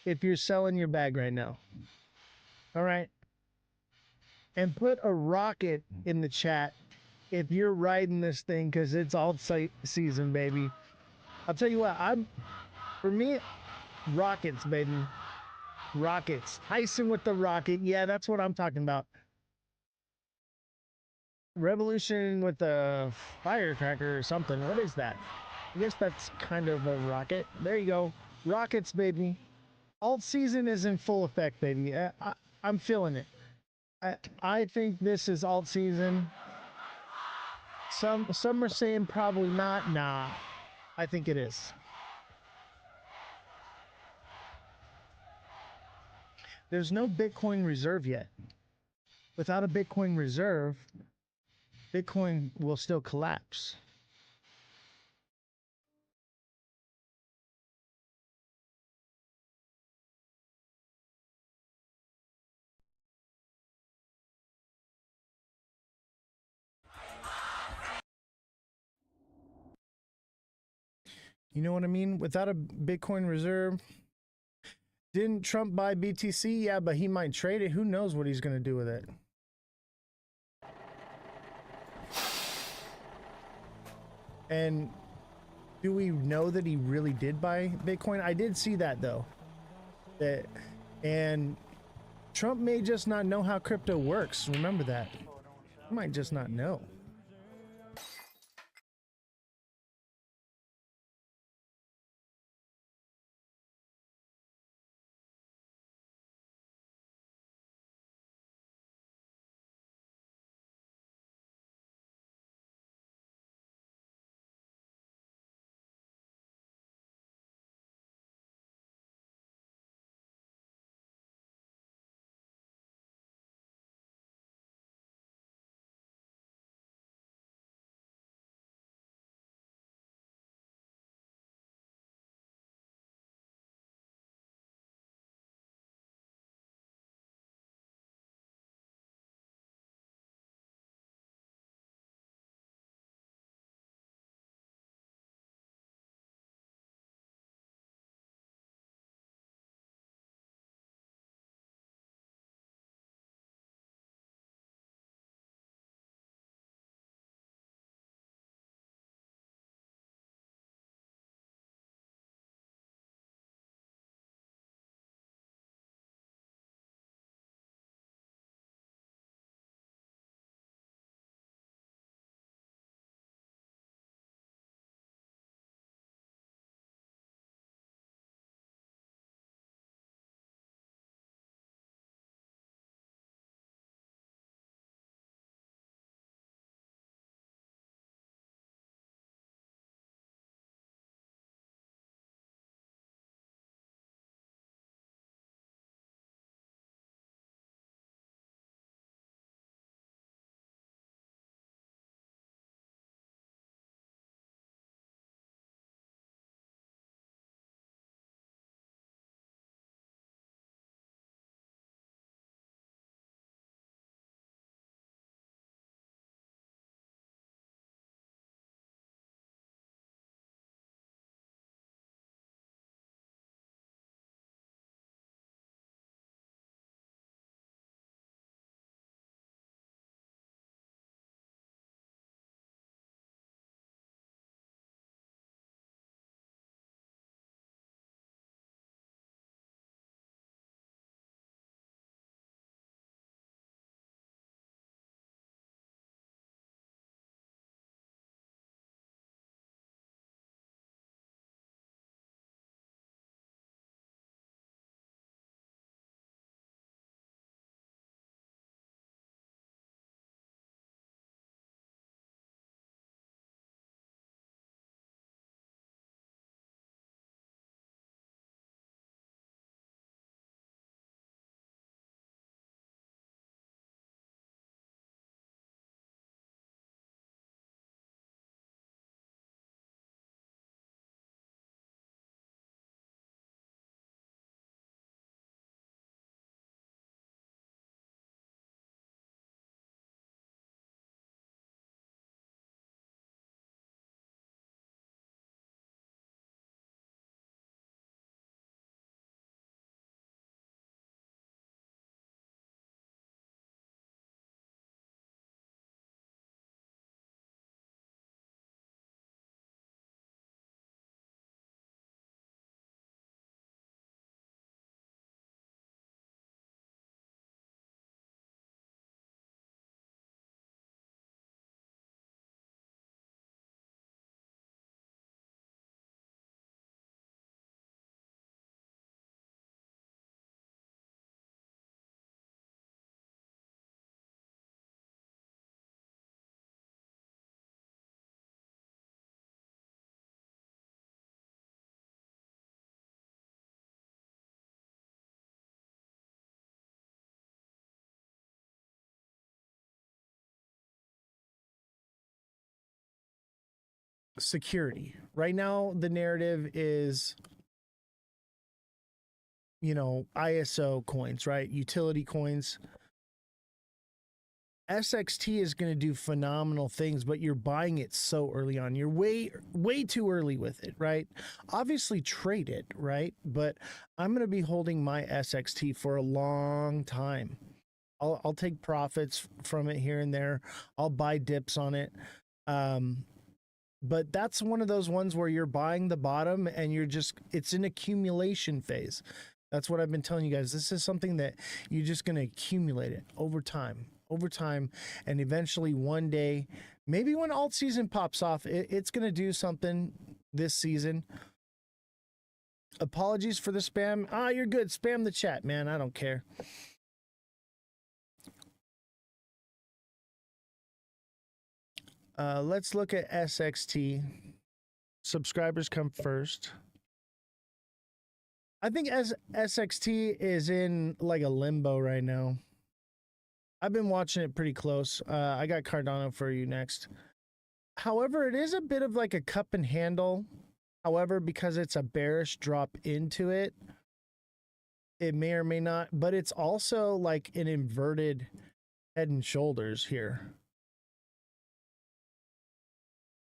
if you're selling your bag right now. All right. And put a rocket in the chat if you're riding this thing, because it's all season, baby. I'll tell you what, for me, rockets, baby. Rockets. Tyson with the rocket. Yeah, that's what I'm talking about. Revolution with the firecracker or something. What is that? I guess that's kind of a rocket. There you go. Rockets, baby. Alt season is in full effect, baby. I'm feeling it. I think this is alt season. Some are saying probably not. Nah, I think it is. There's no Bitcoin reserve yet. Without a Bitcoin reserve, Bitcoin will still collapse. You know what I mean? Without a Bitcoin reserve, didn't Trump buy BTC? Yeah, but he might trade it. Who knows what he's going to do with it? And do we know that he really did buy Bitcoin? I did see that though. And Trump may just not know how crypto works. Remember that. He might just not know. security. Right now, the narrative is, you know, ISO coins, right? Utility coins. SXT is going to do phenomenal things, but you're buying it so early on. You're way too early with it, right? Obviously trade it, right? But I'm going to be holding my SXT for a long time. I'll take profits from it here and there. I'll buy dips on it. But that's one of those ones where you're buying the bottom and it's an accumulation phase. That's what I've been telling you guys. This is something that you're just going to accumulate it over time, and eventually one day, maybe when alt season pops off, it's going to do something this season. Apologies for the spam. You're good. Spam the chat, man. I don't care. Let's look at SXT. Subscribers come first. I think SXT is in like a limbo right now. I've been watching it pretty close. I got Cardano for you next. However, it is a bit of like a cup and handle. However, because it's a bearish drop into it, it may or may not, but it's also like an inverted head and shoulders here.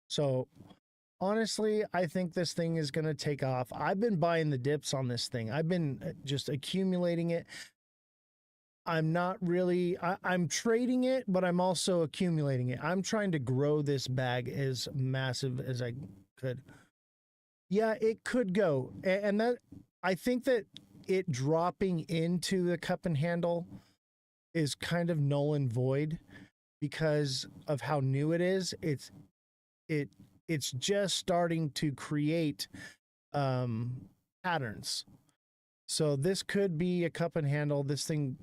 So honestly, I think this thing is going to take off. I've been buying the dips on this thing. I've been just accumulating it. I'm not really, I'm trading it, but I'm also accumulating it. I'm trying to grow this bag as massive as I could. Yeah, it could go. And that, I think that it dropping into the cup and handle is kind of null and void because of how new it is. It's just starting to create patterns. So this could be a cup and handle. This thing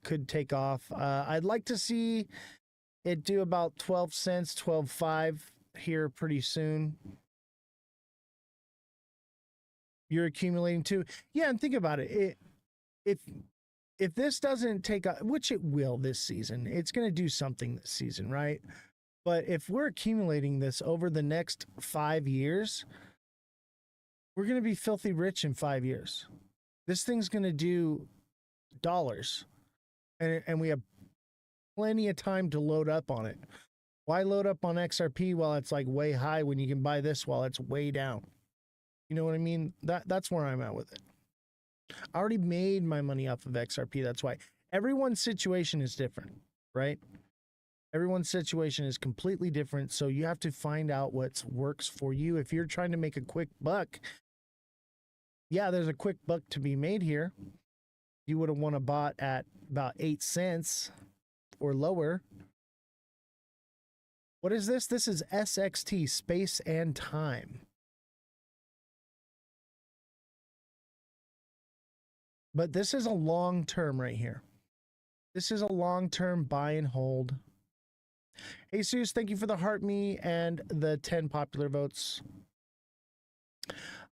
could take off. I'd like to see it do about 12 cents, 12.5 here pretty soon. You're accumulating too. Yeah, and think about it. If this doesn't take off, which it will this season, it's going to do something this season, right? But if we're accumulating this over the next 5 years, we're going to be filthy rich in 5 years. This thing's going to do dollars, and we have plenty of time to load up on it. Why load up on XRP while it's like way high when you can buy this while it's way down? You know what I mean? That's where I'm at with it. I already made my money off of XRP. That's why everyone's situation is different, right? Everyone's situation is completely different. So you have to find out what works for you. If you're trying to make a quick buck, yeah, there's a quick buck to be made here. You would have won a bot at about 8 cents or lower. What is this? This is SXT, Space and Time. But this is a long term right here. This is a long term buy and hold. Hey, Jesus, thank you for the heart me and the 10 popular votes.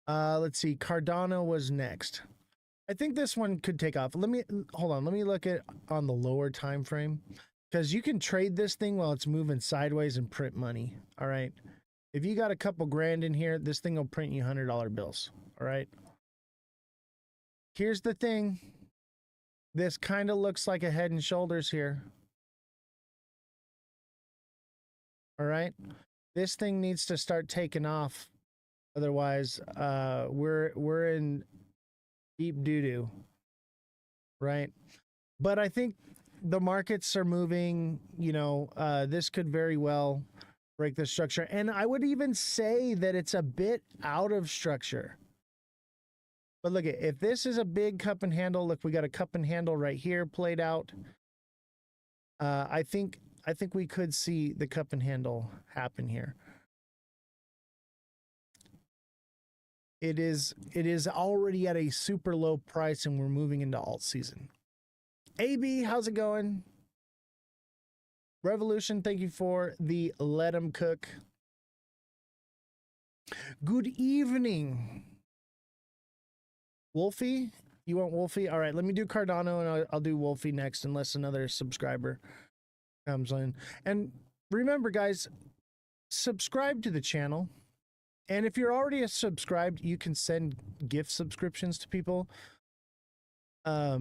Let's see. Cardano was next. I think this one could take off. Hold on. Let me look at on the lower time frame, because you can trade this thing while it's moving sideways and print money. All right. If you got a couple grand in here, this thing will print you $100 bills. All right. Here's the thing. This kind of looks like a head and shoulders here. All right. This thing needs to start taking off. Otherwise, we're in deep doo-doo. Right. But I think the markets are moving, you know, this could very well break the structure. And I would even say that it's a bit out of structure. But look, if this is a big cup and handle, look, we got a cup and handle right here played out. I think we could see the cup and handle happen here. It is already at a super low price, and we're moving into alt season. AB, how's it going? Revolution, thank you for the let 'em cook. Good evening. Wolfie? You want Wolfie? All right, let me do Cardano, and I'll do Wolfie next, unless another subscriber comes in. And remember, guys, subscribe to the channel. And if you're already subscribed, you can send gift subscriptions to people. I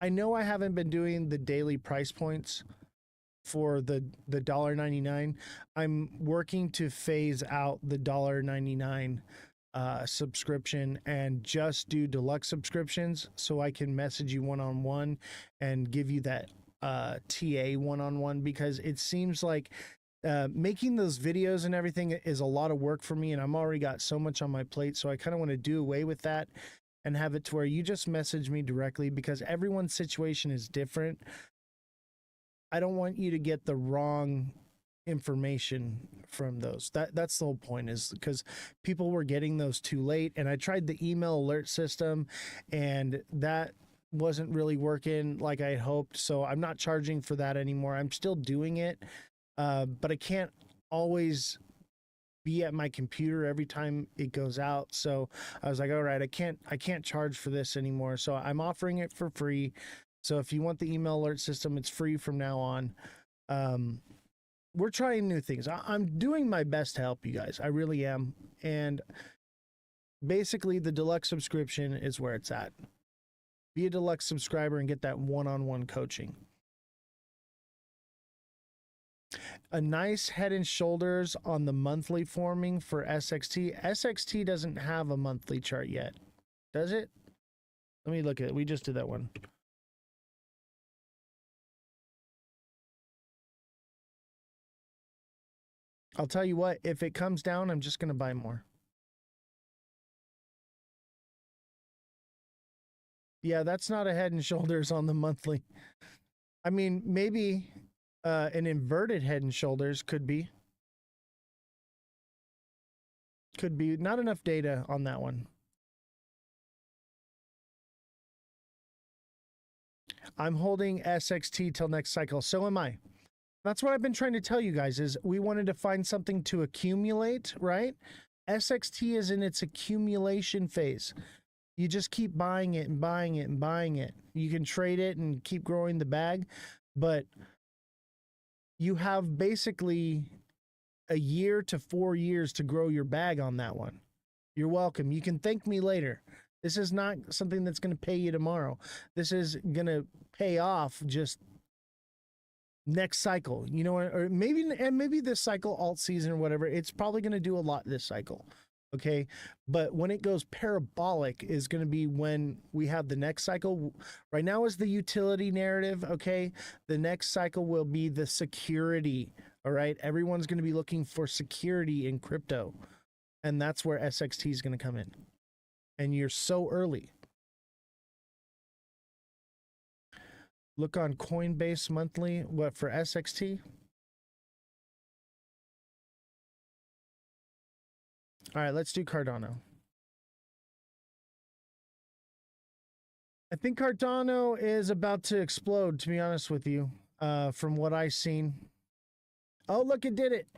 know I haven't been doing the daily price points for the $1.99. I'm working to phase out the $1.99 subscription and just do deluxe subscriptions, so I can message you one-on-one and give you that TA one-on-one, because it seems like making those videos and everything is a lot of work for me, and I'm already got so much on my plate. So I kind of want to do away with that and have it to where you just message me directly, because everyone's situation is different. I don't want you to get the wrong information from those. That's the whole point, is because people were getting those too late, and I tried the email alert system and that wasn't really working like I had hoped. So I'm not charging for that anymore. I'm still doing it. But I can't always be at my computer every time it goes out. So I was like, all right, I can't charge for this anymore. So I'm offering it for free. So if you want the email alert system, it's free from now on. We're trying new things. I'm doing my best to help you guys. I really am. And basically the deluxe subscription is where it's at. Be a deluxe subscriber and get that one-on-one coaching. A nice Head and Shoulders on the monthly forming for SXT. SXT doesn't have a monthly chart yet, does it? Let me look at it. We just did that one. I'll tell you what, if it comes down, I'm just going to buy more. Yeah, that's not a Head and Shoulders on the monthly. I mean, maybe an inverted Head and Shoulders could be. Could be. Not enough data on that one. I'm holding SXT till next cycle. So am I. That's what I've been trying to tell you guys, is we wanted to find something to accumulate, right? SXT is in its accumulation phase. You just keep buying it and buying it and buying it. You can trade it and keep growing the bag, but you have basically a year to 4 years to grow your bag on that one. You're welcome. You can thank me later. This is not something that's going to pay you tomorrow. This is going to pay off just next cycle, you know, or maybe this cycle, alt season or whatever. It's probably going to do a lot this cycle. Okay. But when it goes parabolic is going to be when we have the next cycle. Right now is the utility narrative. Okay. The next cycle will be the security. All right. Everyone's going to be looking for security in crypto. And that's where SXT is going to come in. And you're so early. Look on Coinbase monthly. What for SXT? All right, let's do Cardano. I think Cardano is about to explode, to be honest with you, from what I've seen. Oh, look, it did it.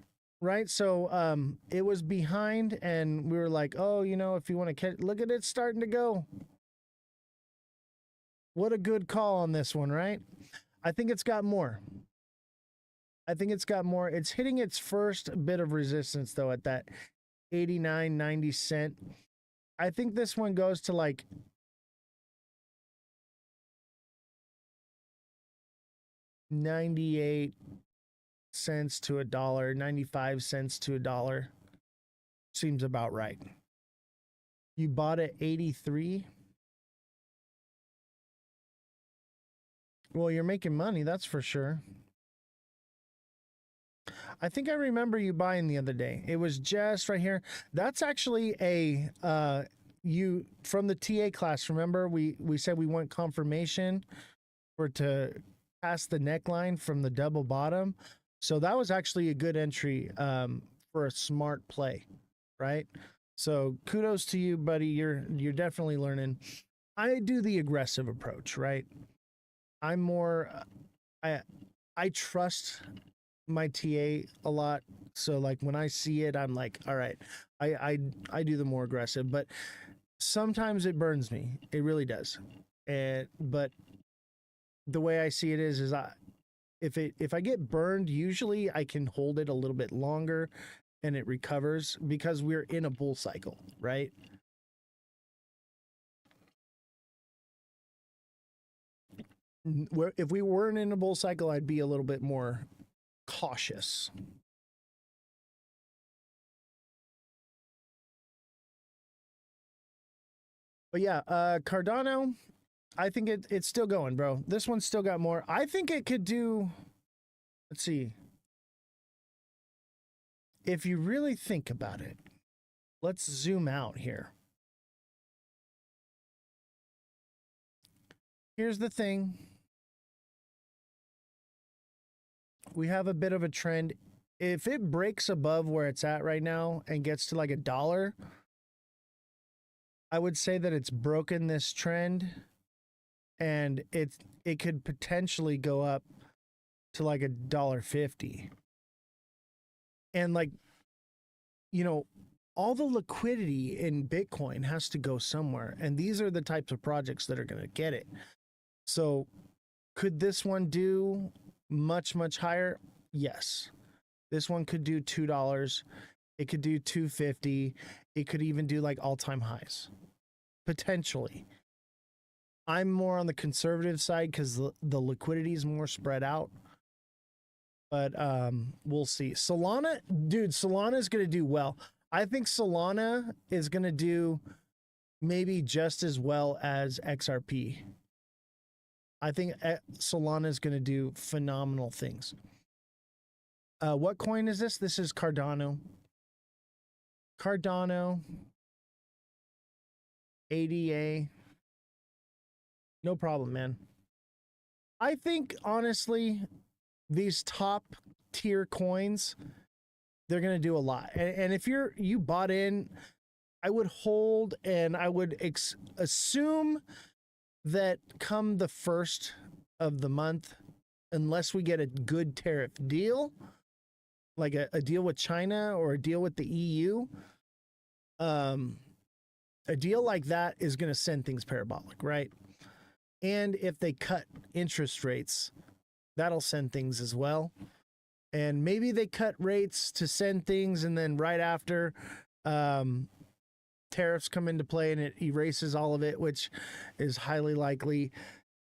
Right? So it was behind and we were like, oh, you know, if you want to catch, look at it starting to go. What a good call on this one, right? I think it's got more. I think it's got more. It's hitting its first bit of resistance, though, at that 89, 90 cent. I think this one goes to like 98 cents to $1, 95 cents to $1. Seems about right. You bought at 83. Well, you're making money, that's for sure. I think I remember you buying the other day. It was just right here. That's actually a you from the TA class. Remember we said we want confirmation for to pass the neckline from the double bottom. So that was actually a good entry for a smart play, right? So kudos to you, buddy. You're definitely learning. I do the aggressive approach, right? I'm more I trust my TA a lot. So like when I see it, I'm like, all right, I do the more aggressive, but sometimes it burns me. It really does. But the way I see it is if I get burned, usually I can hold it a little bit longer and it recovers because we're in a bull cycle, right? If we weren't in a bull cycle, I'd be a little bit more cautious. But yeah, Cardano, I think it's still going, bro. This one's still got more. I think it could do, let's see. If you really think about it, let's zoom out here. Here's the thing. We have a bit of a trend. If it breaks above where it's at right now and gets to like $1, I would say that it's broken this trend, and it could potentially go up to like $1.50. And like, you know, all the liquidity in Bitcoin has to go somewhere, and these are the types of projects that are going to get it. So could this one do much, much higher? Yes. This one could do $2. It could do $2.50. It could even do like all-time highs. Potentially. I'm more on the conservative side because the liquidity is more spread out. But we'll see. Solana, dude, Solana is going to do well. I think Solana is going to do maybe just as well as XRP. I think Solana is going to do phenomenal things. What coin is this? This is Cardano. Cardano. ADA. No problem, man. I think, honestly, these top tier coins, they're going to do a lot. And if you bought in, I would hold, and I would assume that come the first of the month, unless we get a good tariff deal, like a deal with China or a deal with the EU, a deal like that is going to send things parabolic, right? And if they cut interest rates, that'll send things as well. And maybe they cut rates to send things, and then right after, tariffs come into play and it erases all of it, which is highly likely.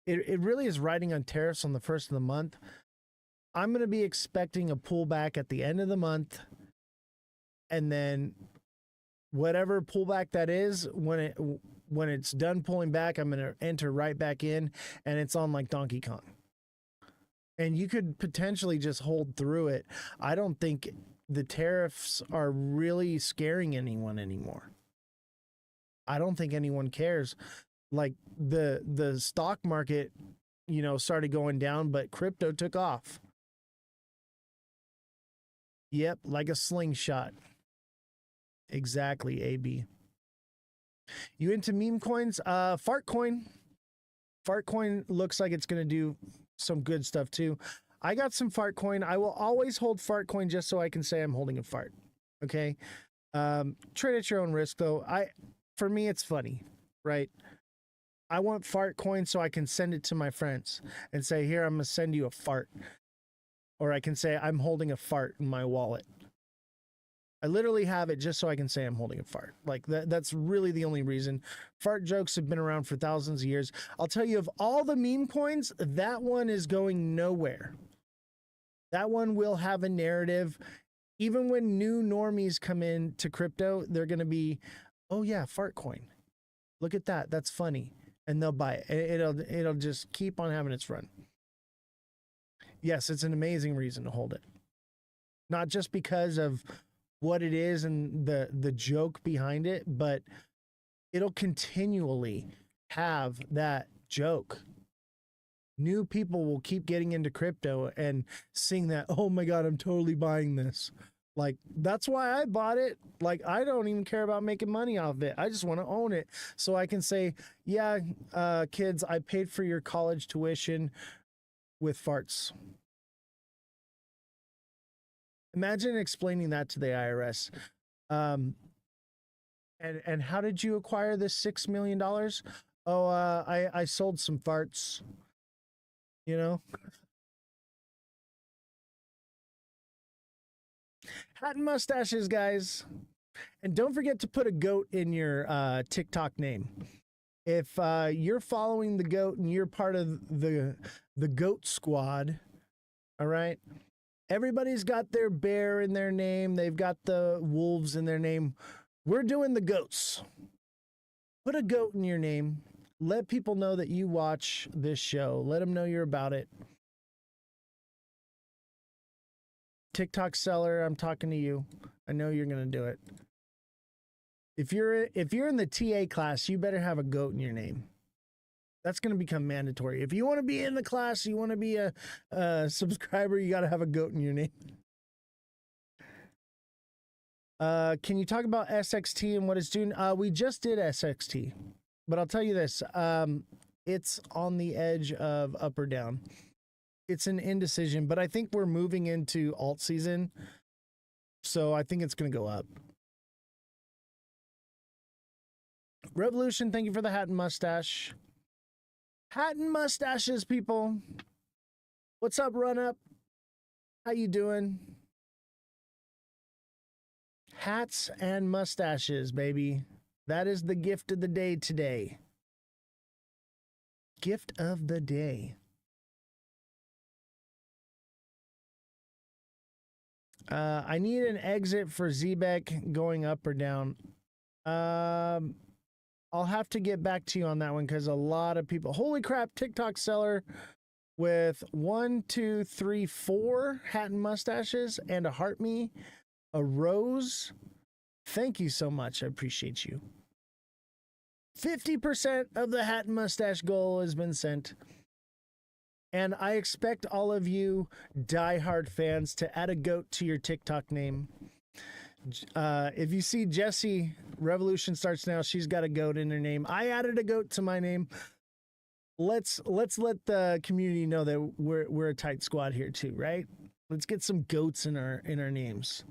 It really is riding on tariffs on the first of the month. I'm going to be expecting a pullback at the end of the month, and then whatever pullback that is, when it's done pulling back, I'm going to enter right back in, and it's on like Donkey Kong. And you could potentially just hold through it. I don't think the tariffs are really scaring anyone anymore. I don't think anyone cares. Like the stock market, started going down, but crypto took off. Yep, like a slingshot. Exactly, AB. You into meme coins? Fart coin. Fart coin looks like it's going to do some good stuff too. I got some fart coin. I will always hold fart coin just so I can say I'm holding a fart. Okay. Trade at your own risk though. For me, it's funny, right? I want fart coin so I can send it to my friends and say, here, I'm going to send you a fart. Or I can say, I'm holding a fart in my wallet. I literally have it just so I can say I'm holding a fart. Like that's really the only reason. Fart jokes have been around for thousands of years. I'll tell you, of all the meme coins, that one is going nowhere. That one will have a narrative. Even when new normies come in to crypto, they're going to be, oh yeah, fart coin. Look at that. That's funny. And they'll buy it. It'll just keep on having its run. Yes, it's an amazing reason to hold it. Not just because of what it is and the joke behind it, but it'll continually have that joke. New people will keep getting into crypto and seeing that, oh my God, I'm totally buying this. Like, that's why I bought it. Like, I don't even care about making money off of it. I just want to own it. So I can say, yeah, kids, I paid for your college tuition with farts. Imagine explaining that to the IRS. And how did you acquire this $6 million? Oh, I sold some farts. Hat and mustaches, guys. And don't forget to put a goat in your TikTok name. If you're following the goat and you're part of the goat squad, all right? Everybody's got their bear in their name. They've got the wolves in their name. We're doing the goats. Put a goat in your name. Let people know that you watch this show. Let them know you're about it. TikTok seller, I'm talking to you. I know you're going to do it. If you're in the TA class, you better have a goat in your name. That's going to become mandatory. If you want to be in the class, you want to be a subscriber, you got to have a goat in your name. Can you talk about SXT and what it's doing? We just did SXT, but I'll tell you this. It's on the edge of up or down. It's an indecision, but I think we're moving into alt season, so I think it's going to go up. Revolution, thank you for the hat and mustache. Hat and mustaches, people. What's up, Run Up? How you doing? Hats and mustaches, baby. That is the gift of the day today. Gift of the day. I need an exit for Zebek going up or down. I'll have to get back to you on that one because a lot of people. Holy crap! TikTok seller with 1, 2, 3, 4 hat and mustaches and a heart me, a rose. Thank you so much. I appreciate you. 50% of the hat and mustache goal has been sent. And I expect all of you diehard fans to add a goat to your TikTok name. If you see Jessie, Revolution starts now. She's got a goat in her name. I added a goat to my name. Let's let the community know that we're a tight squad here too, right? Let's get some goats in our names.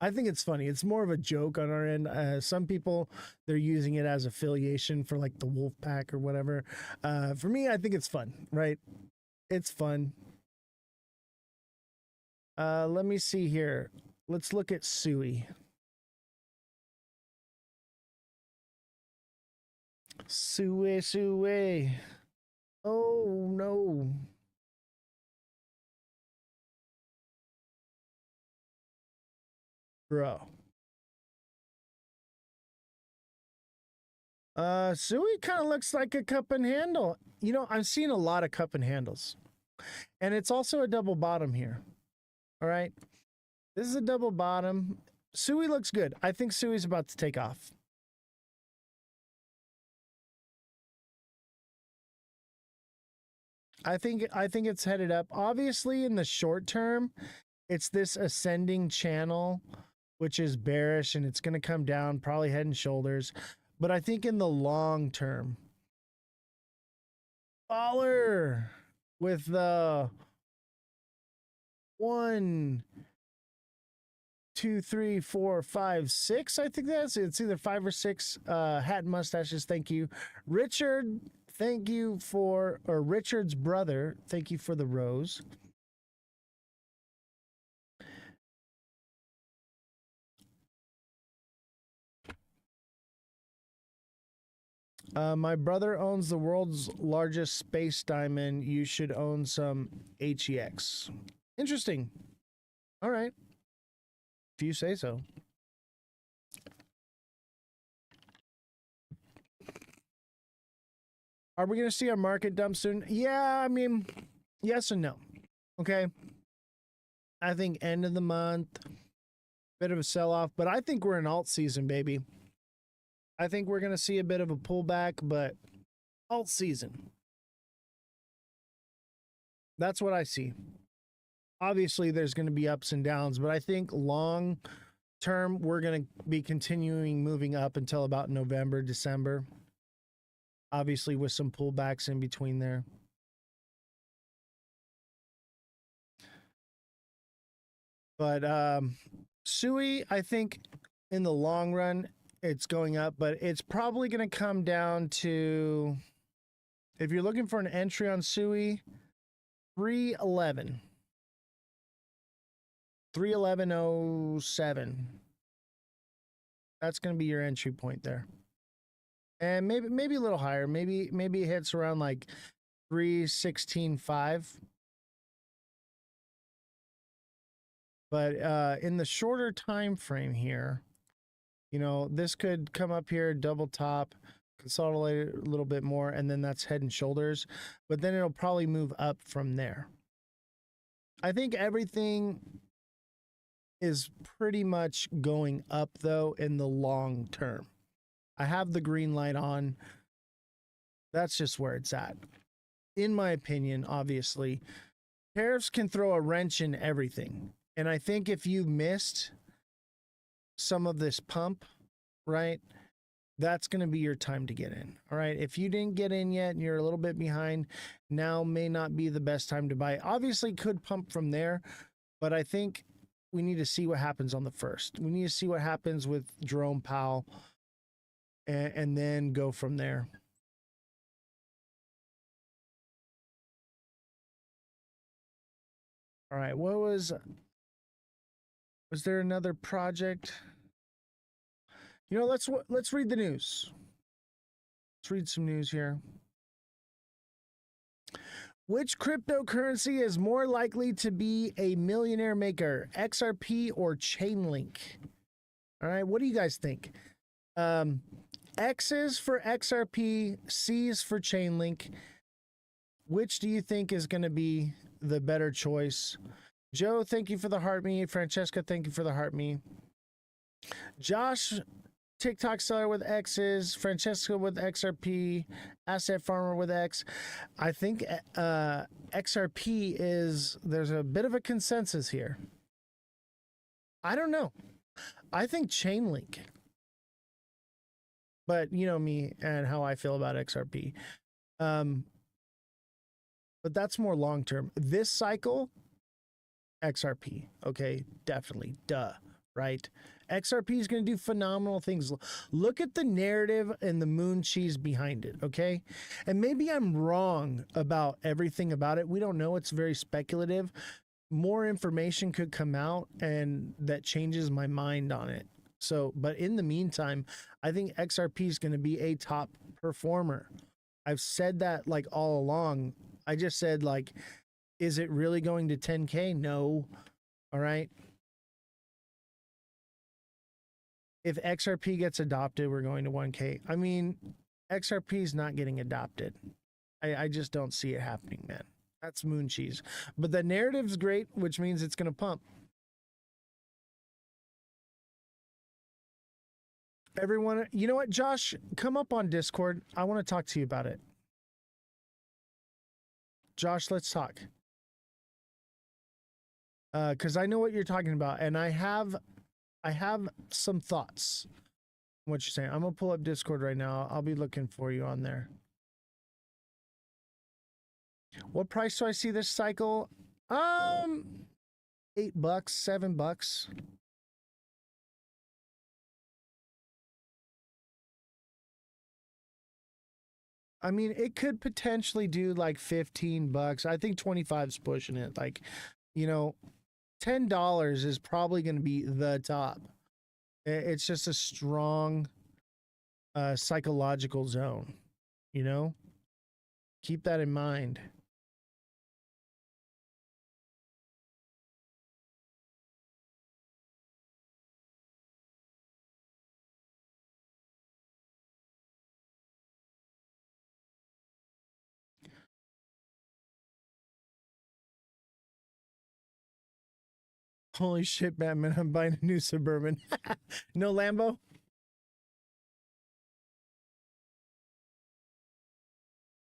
I think it's funny. It's more of a joke on our end. Some people, they're using it as affiliation for like the wolf pack or whatever. For me, I think it's fun, right? It's fun. Let me see here. Let's look at Suey. Suey. Oh, no. Bro. Suey kind of looks like a cup and handle. You know, I've seen a lot of cup and handles. And it's also a double bottom here. All right. This is a double bottom. Suey looks good. I think Suey's about to take off. I think it's headed up. Obviously, in the short term, it's this ascending channel, which is bearish, and it's going to come down, probably head and shoulders. But I think in the long term, baller with the 1, 2, 3, 4, 5, 6. I think it's either 5 or 6 hat and mustaches. Thank you, Richard. Thank you for, or Richard's brother. Thank you for the rose. My brother owns the world's largest space diamond. You should own some HEX. Interesting. All right. If you say so. Are we going to see a market dump soon? Yeah, I mean, yes and no. Okay. I think end of the month, bit of a sell-off, but I think we're in alt season, baby. I think we're going to see a bit of a pullback, but alt season. That's what I see. Obviously, there's going to be ups and downs, but I think long term, we're going to be continuing moving up until about November, December. Obviously, with some pullbacks in between there. But Suey, I think in the long run, it's going up, but it's probably going to come down to, if you're looking for an entry on Suey, 311. 311.07. That's going to be your entry point there. And maybe a little higher. Maybe it hits around like 316.5. But in the shorter time frame here, you know, this could come up here, double top, consolidate a little bit more, and then that's head and shoulders. But then it'll probably move up from there. I think everything is pretty much going up, though, in the long term. I have the green light on. That's just where it's at. In my opinion, obviously, tariffs can throw a wrench in everything. And I think if you missed some of this pump, right, that's going to be your time to get in. All right. If you didn't get in yet and you're a little bit behind, now may not be the best time to buy. Obviously, could pump from there, but I think we need to see what happens on the first. We need to see what happens with Jerome Powell and then go from there. All right. What was there another project? You know, let's read the news. Let's read some news here. Which cryptocurrency is more likely to be a millionaire maker, XRP or Chainlink? All right, what do you guys think? X's for XRP, C's for Chainlink. Which do you think is going to be the better choice? Joe, thank you for the heart me. Francesca, thank you for the heart me. Josh, TikTok seller with X's. Francesca with XRP. Asset farmer with X. I think XRP there's a bit of a consensus here. I don't know. I think Chainlink. But you know me and how I feel about XRP. But that's more long term. This cycle, XRP. Okay, definitely. Duh. Right? XRP is going to do phenomenal things. Look at the narrative and the moon cheese behind it. Okay. And maybe I'm wrong about everything about it. We don't know. It's very speculative. More information could come out and that changes my mind on it. So, but in the meantime, I think XRP is going to be a top performer. I've said that like all along. I just said like, is it really going to 10K? No. All right. If XRP gets adopted, we're going to 1K. I mean, XRP is not getting adopted. I just don't see it happening, man. That's moon cheese. But the narrative's great, which means it's going to pump. Everyone, you know what, Josh? Come up on Discord. I want to talk to you about it. Josh, let's talk. Because I know what you're talking about, and I have some thoughts on what you're saying. I'm gonna pull up Discord right now. I'll be looking for you on there. What price do I see this cycle? $8, $7. I mean, it could potentially do like $15. I think 25's pushing it. Like, you know, $10 is probably going to be the top. It's just a strong psychological zone, you know? Keep that in mind. Holy shit, Batman, I'm buying a new Suburban. No Lambo?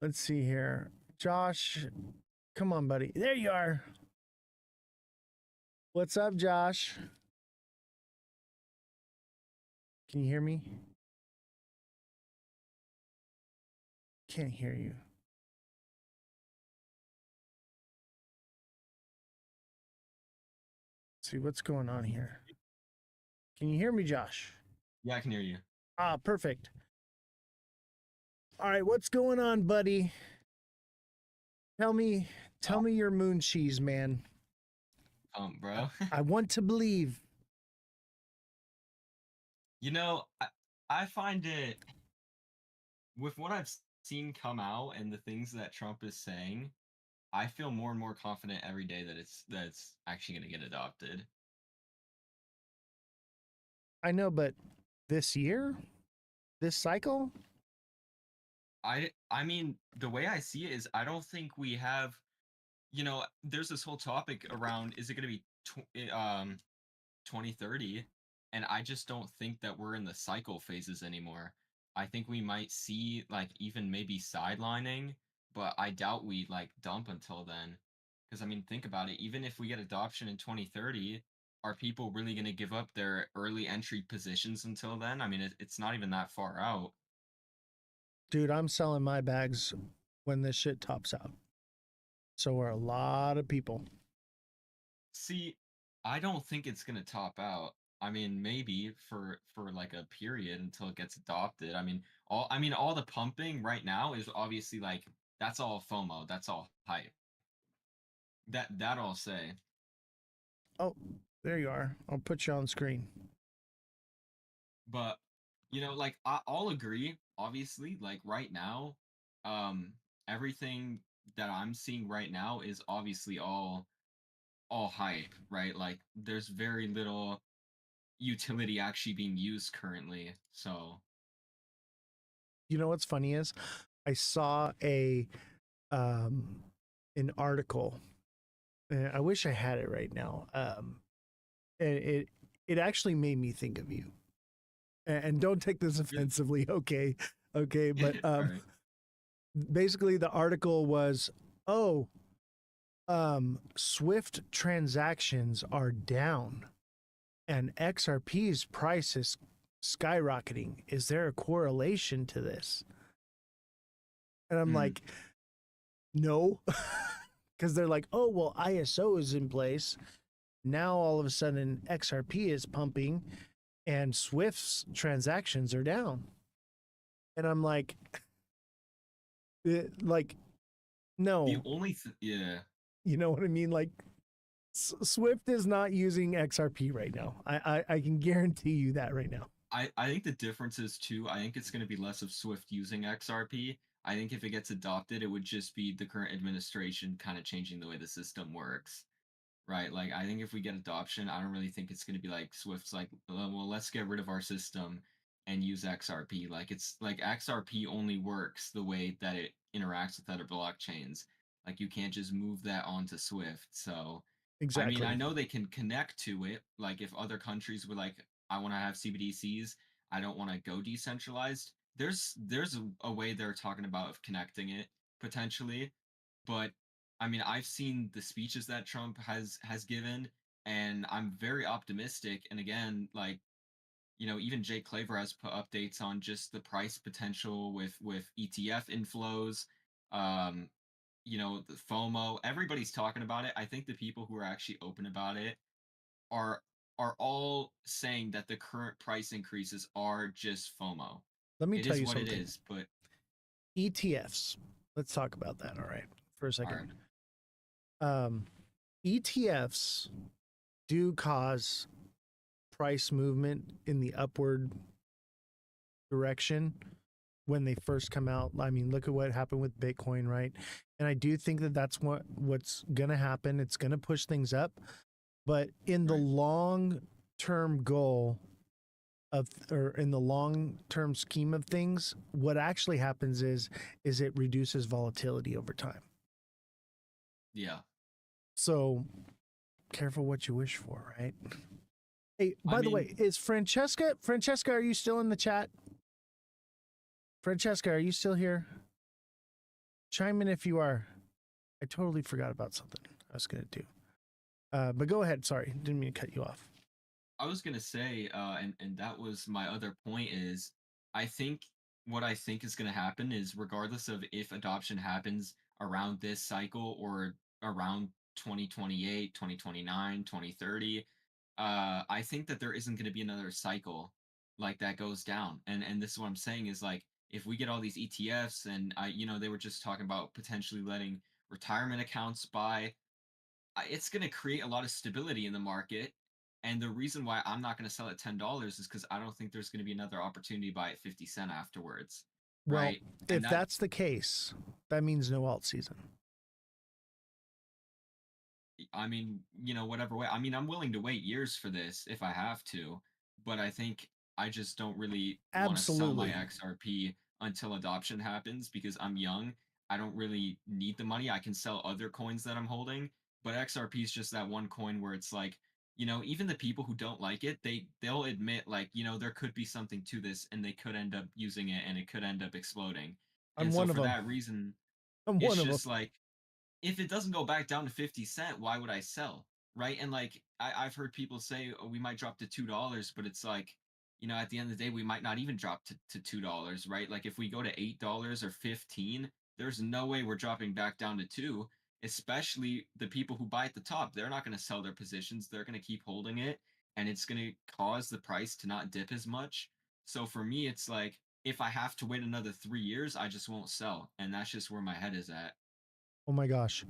Let's see here. Josh, come on, buddy. There you are. What's up, Josh? Can you hear me? Can't hear you. Let's see what's going on here. Can you hear me, Josh? Yeah, I can hear you. Ah, perfect. All right, what's going on, buddy? Tell me your moon cheese, man. pump, bro. I want to believe. You know, I find it, with what I've seen come out and the things that Trump is saying, I feel more and more confident every day that it's actually going to get adopted. I know, but this year, this cycle, I mean, the way I see it is I don't think we have, there's this whole topic around, is it going to be 2030, and I just don't think that we're in the cycle phases anymore. I think we might see like even maybe sidelining, but I doubt we like dump until then. Because I mean, think about it. Even if we get adoption in 2030, are people really going to give up their early entry positions until then? I mean, it's not even that far out. dude, I'm selling my bags when this shit tops out. So are a lot of people. See, I don't think it's gonna top out. I mean, maybe for like a period until it gets adopted. I mean all the pumping right now is obviously like that's all FOMO, that's all hype. That I'll say. Oh, there you are. I'll put you on screen. But like I'll agree, obviously, like right now, um, everything that I'm seeing right now is obviously all hype, right? Like there's very little utility actually being used currently. So You know what's funny is I saw an article. I wish I had it right now. And it actually made me think of you. And don't take this offensively, okay? Okay, but right. basically the article was, Swift transactions are down and XRP's price is skyrocketing. Is there a correlation to this? And I'm like, no, because they're like, oh, well, ISO is in place. Now all of a sudden XRP is pumping and Swift's transactions are down. And I'm like, no. The only yeah. You know what I mean? Like, Swift is not using XRP right now. I can guarantee you that right now. I think the difference is too, I think it's going to be less of Swift using XRP. I think if it gets adopted, it would just be the current administration kind of changing the way the system works. Right? Like, I think if we get adoption, I don't really think it's going to be like Swift's like, well, let's get rid of our system and use XRP. Like, it's like XRP only works the way that it interacts with other blockchains. Like, you can't just move that onto Swift. So, exactly. I mean, I know they can connect to it. Like, if other countries were like, I want to have CBDCs, I don't want to go decentralized. There's a way they're talking about of connecting it potentially, but I mean, I've seen the speeches that Trump has given, and I'm very optimistic. And again, like, even Jake Claver has put updates on just the price potential with ETF inflows, um, the FOMO. Everybody's talking about it. I think the people who are actually open about it are all saying that the current price increases are just FOMO. Let me tell you something. It is what it is, but ETFs. Let's talk about that. All right, for a second. ETFs do cause price movement in the upward direction when they first come out. I mean, look at what happened with Bitcoin, right? And I do think that that's what's going to happen. It's going to push things up, but in the long-term goal or in the long-term scheme of things, what actually happens is it reduces volatility over time. Yeah. So careful what you wish for, right? Hey, by the way, is Francesca, are you still in the chat? Francesca, are you still here? Chime in if you are. I totally forgot about something I was going to do. But go ahead. Sorry, didn't mean to cut you off. I was going to say, and that was my other point is, what I think is going to happen is regardless of if adoption happens around this cycle or around 2028, 2029, 2030, I think that there isn't going to be another cycle like that goes down. And this is what I'm saying is like, if we get all these ETFs and they were just talking about potentially letting retirement accounts buy, it's going to create a lot of stability in the market. And the reason why I'm not going to sell at $10 is because I don't think there's going to be another opportunity to buy at 50 cents afterwards. Well, Right. if that's the case, that means no alt season. I mean, whatever way. I mean, I'm willing to wait years for this if I have to, but I think I just don't really want to sell my XRP until adoption happens because I'm young. I don't really need the money. I can sell other coins that I'm holding, but XRP is just that one coin where it's like, even the people who don't like it, they'll admit like, there could be something to this and they could end up using it and it could end up exploding. I'm And so one of for them. that reason, I'm it's one of just them. like, if it doesn't go back down to 50 cent, why would I sell? Right. And like I've heard people say, oh, we might drop to $2, but it's like, at the end of the day, we might not even drop to $2, right? Like if we go to $8 or 15, there's no way we're dropping back down to 2, especially the people who buy at the top. They're not going to sell their positions. They're going to keep holding it, and it's going to cause the price to not dip as much. So for me, it's like, if I have to wait another 3 years, I just won't sell. And that's just where my head is at. Oh my gosh.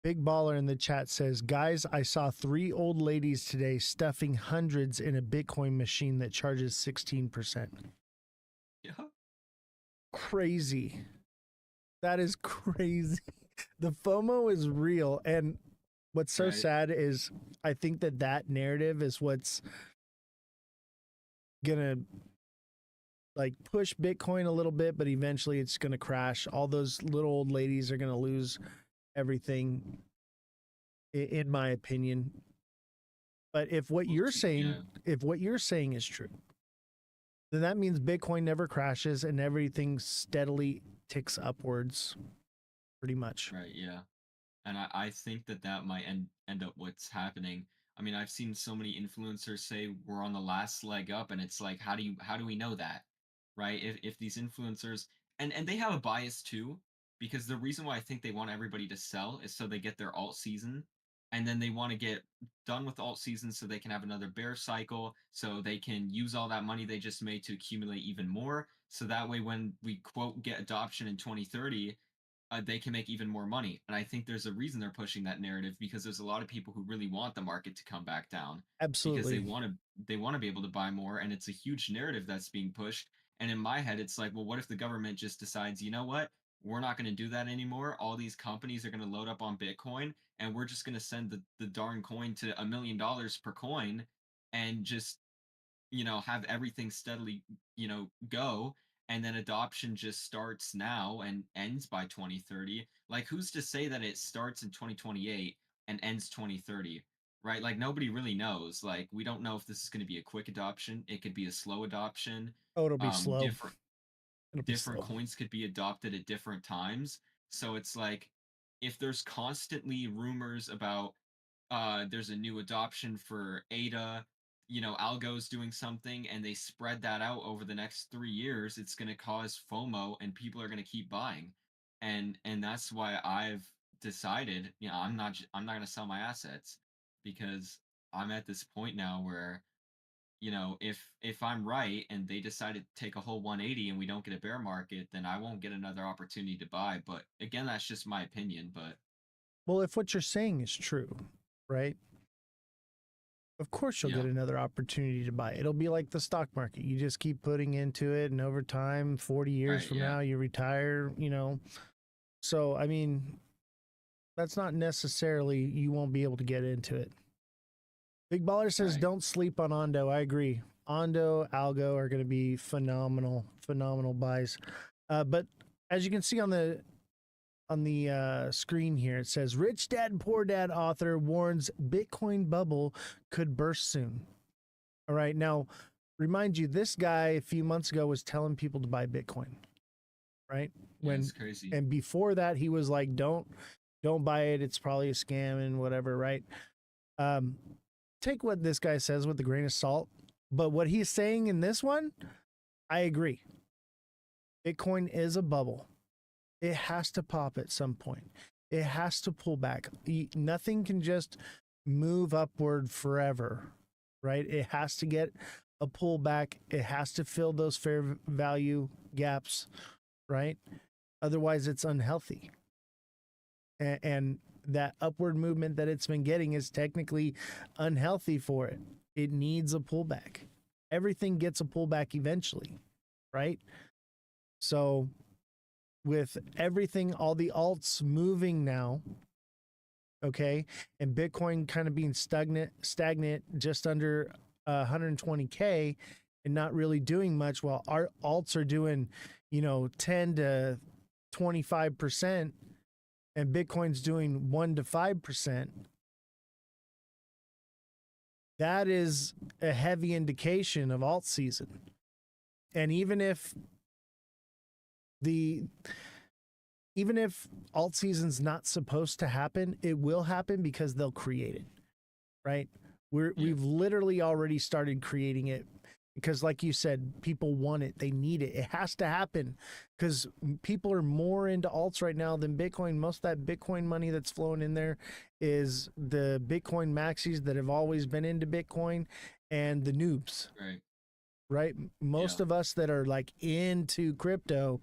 Big Baller in the chat says, guys, I saw 3 old ladies today stuffing hundreds in a Bitcoin machine that charges 16%. Yeah. Crazy. That is crazy. The FOMO is real. And what's so sad is I think that narrative is what's going to like push Bitcoin a little bit, but eventually it's going to crash. All those little old ladies are going to lose everything, in my opinion. But if what you're saying, is true, then that means Bitcoin never crashes and everything steadily ticks upwards, pretty much. Right. Yeah. And I think that might end up what's happening. I mean, I've seen so many influencers say we're on the last leg up, and it's like, how do we know that? Right? If these influencers, and they have a bias too, because the reason why I think they want everybody to sell is so they get their alt season, and then they want to get done with alt season so they can have another bear cycle, so they can use all that money they just made to accumulate even more, so that way when we quote get adoption in 2030, they can make even more money. And I think there's a reason they're pushing that narrative, because there's a lot of people who really want the market to come back down. Absolutely. Because they want to be able to buy more, and it's a huge narrative that's being pushed. And in my head, it's like, well, what if the government just decides, you know what? We're not going to do that anymore. All these companies are going to load up on Bitcoin, and we're just going to send the darn coin to $1 million per coin and just, have everything steadily, go. And then adoption just starts now and ends by 2030. Like, who's to say that it starts in 2028 and ends 2030? Right? Like, nobody really knows. Like, we don't know if this is going to be a quick adoption. It could be a slow adoption. Oh, it'll be slow. Different coins could be adopted at different times. So it's like, if there's constantly rumors about there's a new adoption for ADA, algo's doing something, and they spread that out over the next 3 years, it's going to cause FOMO, and people are going to keep buying. And that's why I've decided, I'm not going to sell my assets, because I'm at this point now where, if I'm right and they decide to take a whole 180 and we don't get a bear market, then I won't get another opportunity to buy. But again, that's just my opinion. But well, if what you're saying is true, right? Of course you'll get another opportunity to buy. It'll be like the stock market. You just keep putting into it, and over time, 40 years from now, you retire, So, I mean, that's not necessarily you won't be able to get into it. Big Baller says, don't sleep on Ondo. I agree. Ondo, Algo are going to be phenomenal buys. But as you can see on the screen here, it says Rich Dad Poor Dad author warns Bitcoin bubble could burst soon. All right, now remind you, this guy a few months ago was telling people to buy Bitcoin, right? That's crazy. And before that, he was like, don't buy it, it's probably a scam and whatever, right? Take what this guy says with a grain of salt, but what he's saying in this one, I agree. Bitcoin is a bubble. It has to pop at some point. It has to pull back. Nothing can just move upward forever, right? It has to get a pullback. It has to fill those fair value gaps, right? Otherwise, it's unhealthy. And that upward movement that it's been getting is technically unhealthy for it. It needs a pullback. Everything gets a pullback eventually, right? So with everything, all the alts moving now, okay, and Bitcoin kind of being stagnant just under 120K and not really doing much, while our alts are doing, 10 to 25%, and Bitcoin's doing 1 to 5%. That is a heavy indication of alt season. And even if alt season's not supposed to happen, it will happen because they'll create it, right? We've literally already started creating it because, like you said, people want it. They need it. It has to happen because people are more into alts right now than Bitcoin. Most of that Bitcoin money that's flowing in there is the Bitcoin maxis that have always been into Bitcoin and the noobs. Right? Most of us that are like into crypto,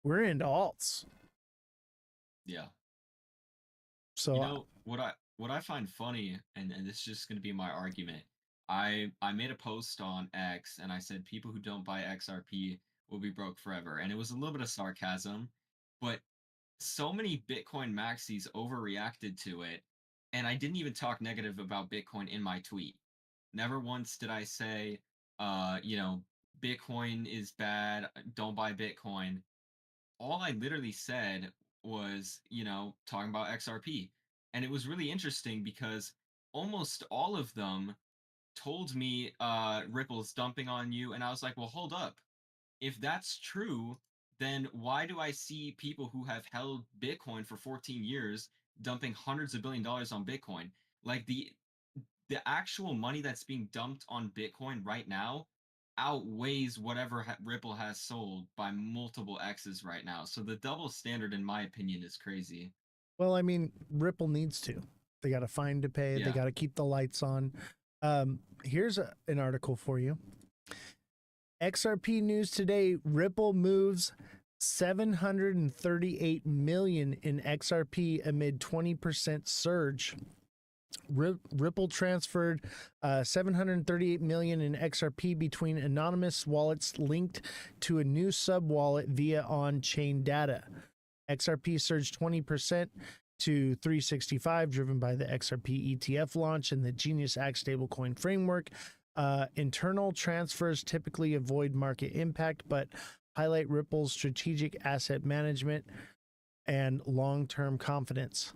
we're into alts. Yeah. So what I find funny, and this is just going to be my argument. I made a post on X and I said people who don't buy XRP will be broke forever, and it was a little bit of sarcasm, but so many Bitcoin maxis overreacted to it, and I didn't even talk negative about Bitcoin in my tweet. Never once did I say, Bitcoin is bad, don't buy Bitcoin. All I literally said was, talking about XRP. And it was really interesting because almost all of them told me Ripple's dumping on you. And I was like, well, hold up. If that's true, then why do I see people who have held Bitcoin for 14 years dumping hundreds of $billions on Bitcoin? Like the actual money that's being dumped on Bitcoin right now outweighs whatever Ripple has sold by multiple X's right now. So the double standard, in my opinion, is crazy. Well, I mean, Ripple needs to. They got a fine to pay. Yeah. They got to keep the lights on. Here's an article for you. XRP news today. Ripple moves 738 million in XRP amid 20% surge. Ripple transferred 738 million in XRP between anonymous wallets linked to a new sub-wallet via on-chain data. XRP surged 20% to 365, driven by the XRP ETF launch and the Genius Act stablecoin framework. Internal transfers typically avoid market impact, but highlight Ripple's strategic asset management and long-term confidence.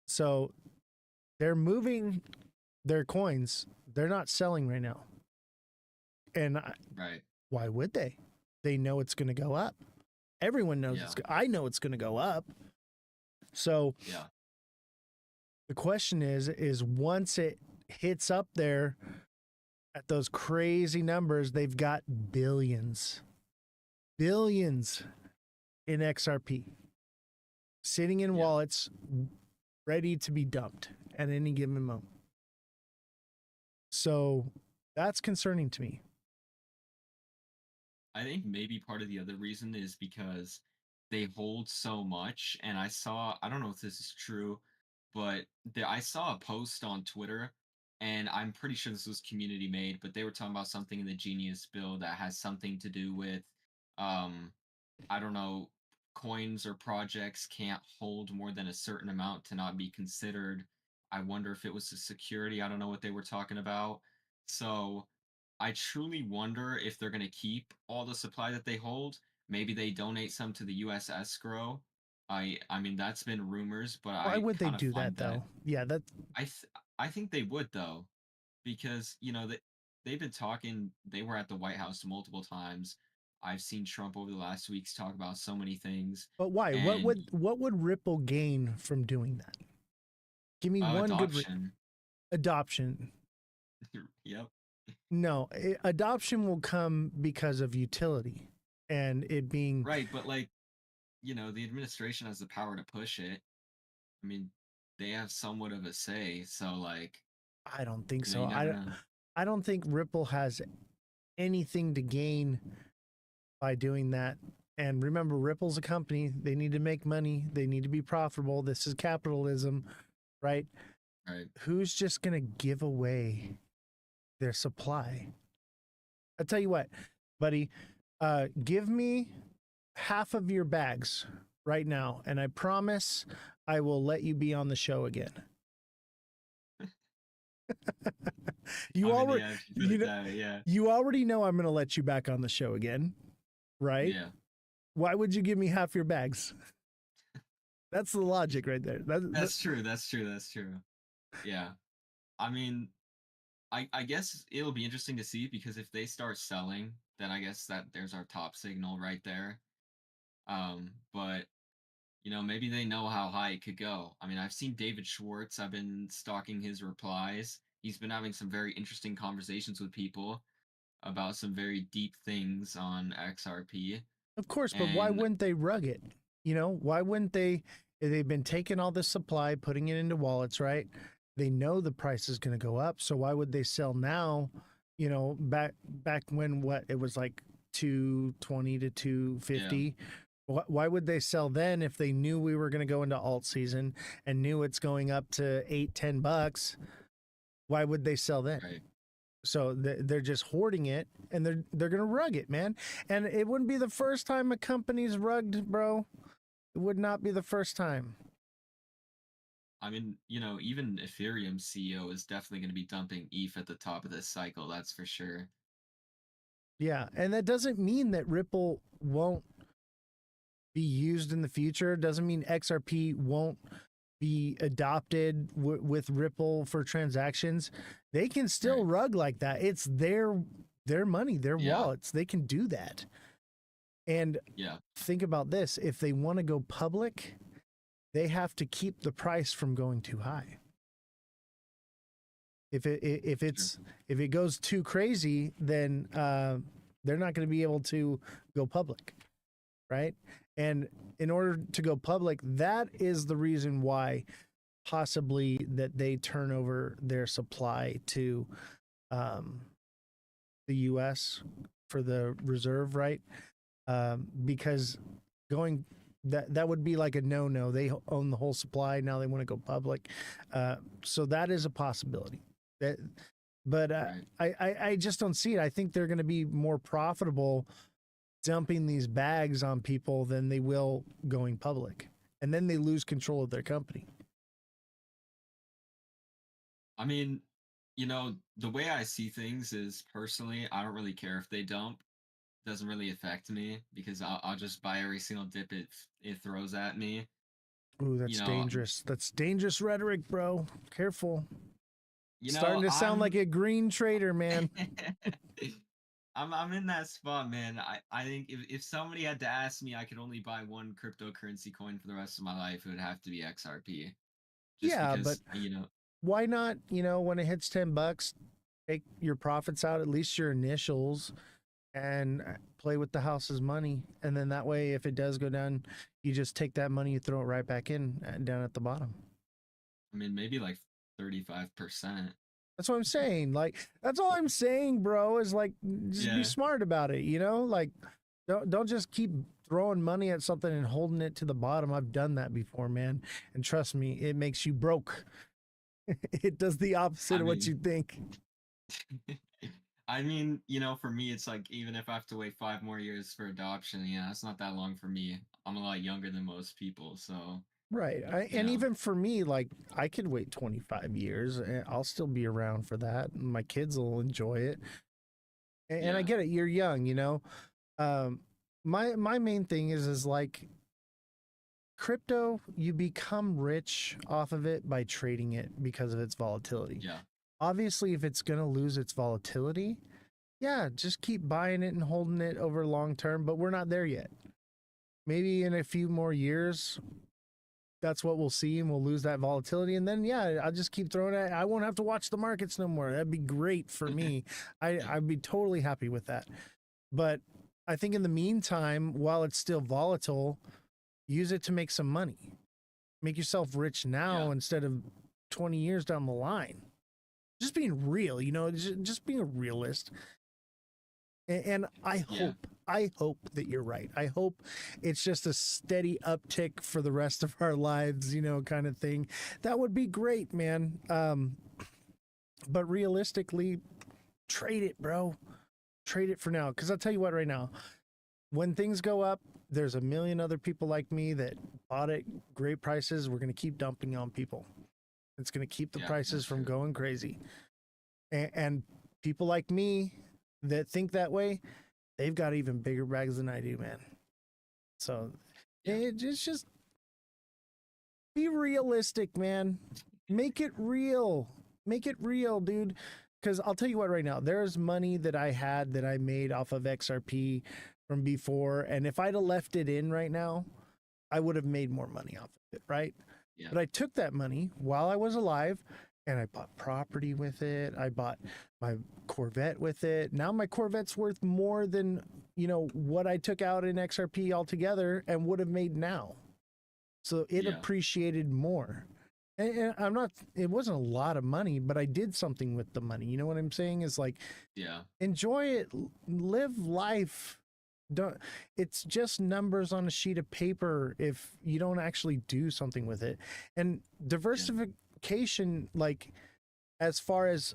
So they're moving their coins. They're not selling right now. And why would they? They know it's going to go up. Everyone knows I know it's going to go up. So the question is once it hits up there at those crazy numbers, they've got billions in XRP sitting in wallets ready to be dumped at any given moment. So that's concerning to me. I think maybe part of the other reason is because they hold so much. And I don't know if this is true, but I saw a post on Twitter, and I'm pretty sure this was community made, but they were talking about something in the Genius bill that has something to do with, I don't know, coins or projects can't hold more than a certain amount to not be considered. I wonder if it was a security. I don't know what they were talking about. So I truly wonder if they're going to keep all the supply that they hold. Maybe they donate some to the U.S. escrow. I mean, that's been rumors, but Why would they do that though? Yeah, that I think they would though, because they've been talking. They were at the White House multiple times. I've seen Trump over the last weeks talk about so many things. But why? What would Ripple gain from doing that? Give me one adoption. Good adoption. Yep. No, adoption will come because of utility and it being right. But the administration has the power to push it. I mean, they have somewhat of a say. So I don't think so. I don't think Ripple has anything to gain by doing that. And remember, Ripple's a company. They need to make money. They need to be profitable. This is capitalism, right? Right. Who's just going to give away their supply? I'll tell you what, buddy, give me half of your bags right now, and I promise I will let you be on the show again. You already know I'm going to let you back on the show again, right? Yeah. Why would you give me half your bags? That's the logic right there. That's true. That's true. Yeah. I mean, I guess it'll be interesting to see, because if they start selling, then I guess that there's our top signal right there. But maybe they know how high it could go. I mean, I've seen David Schwartz. I've been stalking his replies. He's been having some very interesting conversations with people about some very deep things on XRP. Of course, but why wouldn't they rug it? Why wouldn't they? They've been taking all this supply, putting it into wallets, right? They know the price is going to go up, so why would they sell now? Back when it was like 220 to 250. Yeah. Why would they sell then if they knew we were going to go into alt season and knew it's going up to $8-10? Why would they sell then? Right. So they're just hoarding it, and they're going to rug it, man. And it wouldn't be the first time a company's rugged, bro. It would not be the first time. I mean, even Ethereum's CEO is definitely going to be dumping ETH at the top of this cycle. That's for sure. Yeah, and that doesn't mean that Ripple won't be used in the future. It doesn't mean XRP won't be adopted with Ripple for transactions. They can still rug like that. It's their money, their wallets. They can do that. And think about this. If they want to go public, they have to keep the price from going too high. If it goes too crazy, then they're not going to be able to go public, right? And in order to go public, that is the reason why possibly that they turn over their supply to the U.S. for the reserve, right? Because going that would be like a no. They own the whole supply. Now they want to go public. So that is a possibility. I just don't see it. I think they're going to be more profitable dumping these bags on people than they will going public. And then they lose control of their company. I mean, the way I see things is, personally, I don't really care if they dump. It doesn't really affect me, because I'll just buy every single dip it throws at me. Ooh, that's dangerous. That's dangerous rhetoric, bro. Careful. Starting to sound like a green trader, man. I'm in that spot, man. I think if somebody had to ask me, I could only buy one cryptocurrency coin for the rest of my life, it would have to be XRP. But why not, when it hits $10, take your profits out, at least your initials, and play with the house's money. And then that way, if it does go down, you just take that money, you throw it right back in down at the bottom. I mean, maybe like 35%. That's what I'm saying. Like, that's all I'm saying, bro, is like, just be smart about it, Like, don't just keep throwing money at something and holding it to the bottom. I've done that before, man. And trust me, it makes you broke. It does the opposite of what you think. I mean, for me, it's like, even if I have to wait 5 more years for adoption, it's not that long for me. I'm a lot younger than most people, so. Right. And even for me, like, I could wait 25 years and I'll still be around for that. My kids will enjoy it. And I get it. You're young, my main thing is like, crypto, you become rich off of it by trading it because of its volatility. Yeah. Obviously, if it's going to lose its volatility, just keep buying it and holding it over long term, but we're not there yet. Maybe in a few more years, that's what we'll see, and we'll lose that volatility. And then, I'll just keep throwing it. I won't have to watch the markets no more. That'd be great for me. I'd be totally happy with that. But I think in the meantime, while it's still volatile, use it to make some money. Make yourself rich now instead of 20 years down the line. Just being real, just being a realist. And Yeah. I hope that you're right. I hope it's just a steady uptick for the rest of our lives, kind of thing. That would be great, man. But realistically, trade it, bro. Trade it for now. Because I'll tell you what, right now, when things go up, there's a million other people like me that bought it great prices. We're going to keep dumping on people. It's going to keep the prices from going crazy. And people like me that think that way, they've got even bigger bags than I do, man. So it's just be realistic, man. Make it real. Make it real, dude. Because I'll tell you what, right now, there's money that I had that I made off of XRP from before. And if I'd have left it in right now, I would have made more money off of it, right? Yeah. But I took that money while I was alive and I bought property with it. I bought my Corvette with it. Now my Corvette's worth more than, what I took out in XRP altogether and would have made now. So it appreciated more. And I'm not, it wasn't a lot of money, but I did something with the money. You know what I'm saying? Is like, enjoy it, live life. It's just numbers on a sheet of paper if you don't actually do something with it. And diversification, like as far as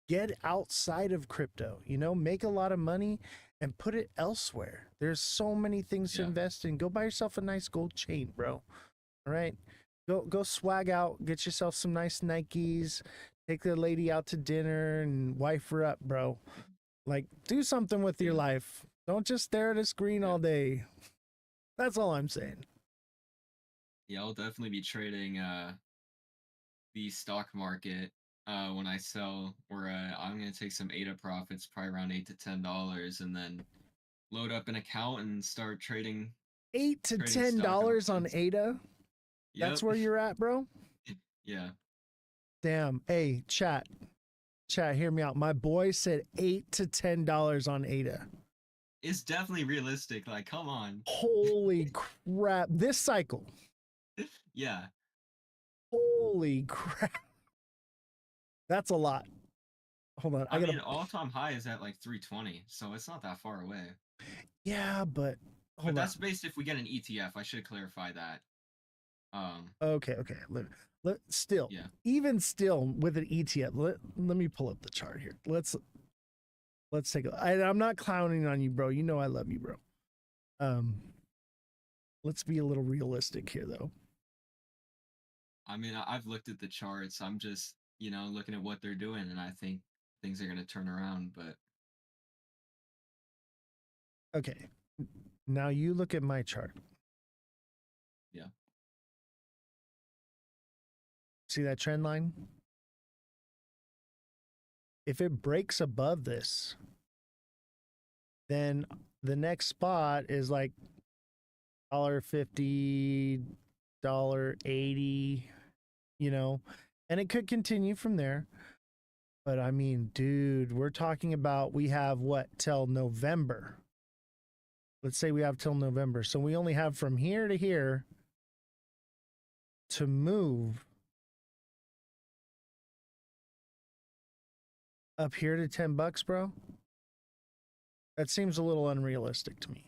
get outside of crypto, make a lot of money and put it elsewhere. There's so many things to invest in. Go buy yourself a nice gold chain, bro. All right. Go swag out, get yourself some nice Nikes, take the lady out to dinner and wife her up, bro. Like, do something with your life. Don't just stare at a screen all day. That's all I'm saying. Yeah, I'll definitely be trading the stock market when I sell, or I'm gonna take some ADA profits, probably around $8 to $10, and then load up an account and start trading. $8 to $10 on ADA? Yep. That's where you're at, bro? Yeah. Damn. Hey, chat, hear me out. My boy said $8 to $10 on ADA. It's definitely realistic. Like, come on. Holy crap. This cycle. Yeah. Holy crap. That's a lot. Hold on. I mean, all-time high is at like 320, so it's not that far away. Yeah, but But that's based if we get an ETF. I should clarify that. Okay. Still, even still with an ETF, let me pull up the chart here. Let's take a. I'm not clowning on you, bro. You know I love you, bro. Let's be a little realistic here, though. I mean, I've looked at the charts. I'm just, looking at what they're doing, and I think things are going to turn around. But okay, now you look at my chart. Yeah. See that trend line? If it breaks above this, then the next spot is like $1.50, $1.80, and it could continue from there. But I mean, dude, we're talking about we have what till November. Let's say we have till November. So we only have from here to here to move up here to $10, bro. That seems a little unrealistic to me.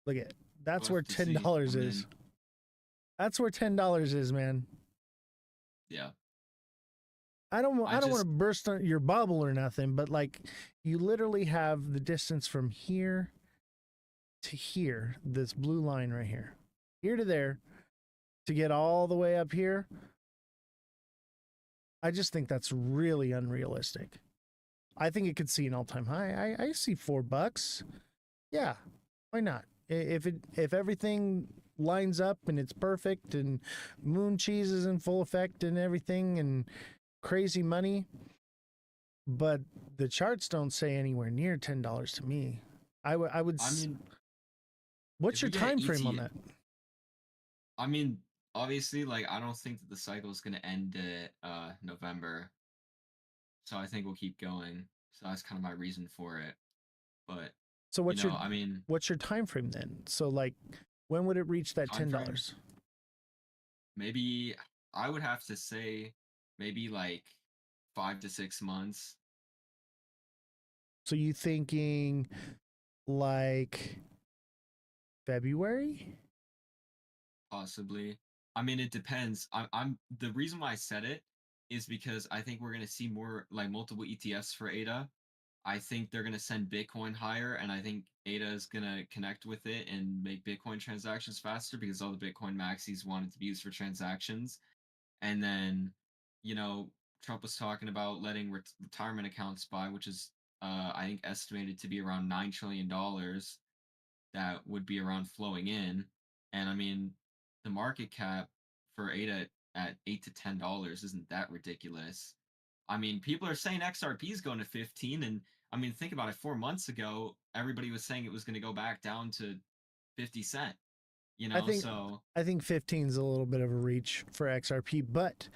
Look at that's where $10 is. That's where $10 is, man. Yeah. I don't want to burst on your bubble or nothing, but like you literally have the distance from here to here, this blue line right here to there, to get all the way up here. I just think that's really unrealistic. I think it could see an all-time high. I see $4. Yeah, why not? If everything lines up and it's perfect and moon cheese is in full effect and everything and crazy money, but the charts don't say anywhere near $10 to me. I mean, what's your time frame on that? I mean, obviously, like, I don't think that the cycle is going to end at November. So I think we'll keep going. So that's kind of my reason for it. But so what's your time frame then? So like, when would it reach that $10? Maybe I would have to say maybe like 5 to 6 months. So you thinking like February? Possibly. I mean, it depends. I'm the reason why I said it is because I think we're gonna see more like multiple ETFs for ADA. I think they're gonna send Bitcoin higher, and I think ADA is gonna connect with it and make Bitcoin transactions faster because all the Bitcoin maxis wanted to be used for transactions. And then, you know, Trump was talking about letting retirement accounts buy, which is I think estimated to be around $9 trillion that would be around flowing in. And I mean, the market cap for ADA at $8 to $10 isn't that ridiculous. I mean, people are saying XRP is going to 15, and I mean, think about it. 4 months ago, everybody was saying it was going to go back down to 50 cent. You know, so I think 15 is a little bit of a reach for XRP, but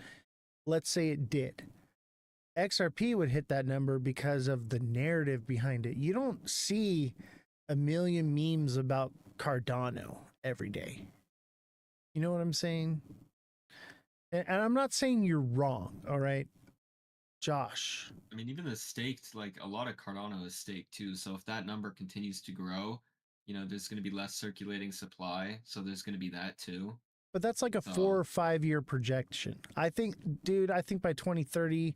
let's say it did. XRP would hit that number because of the narrative behind it. You don't see a million memes about Cardano every day. You know what I'm saying? And I'm not saying you're wrong, all right? Josh. I mean, even the staked, like a lot of Cardano is staked too. So if that number continues to grow, you know, there's going to be less circulating supply. So there's going to be that too. But that's like a 4 or 5 year projection. I think, dude, I think by 2030,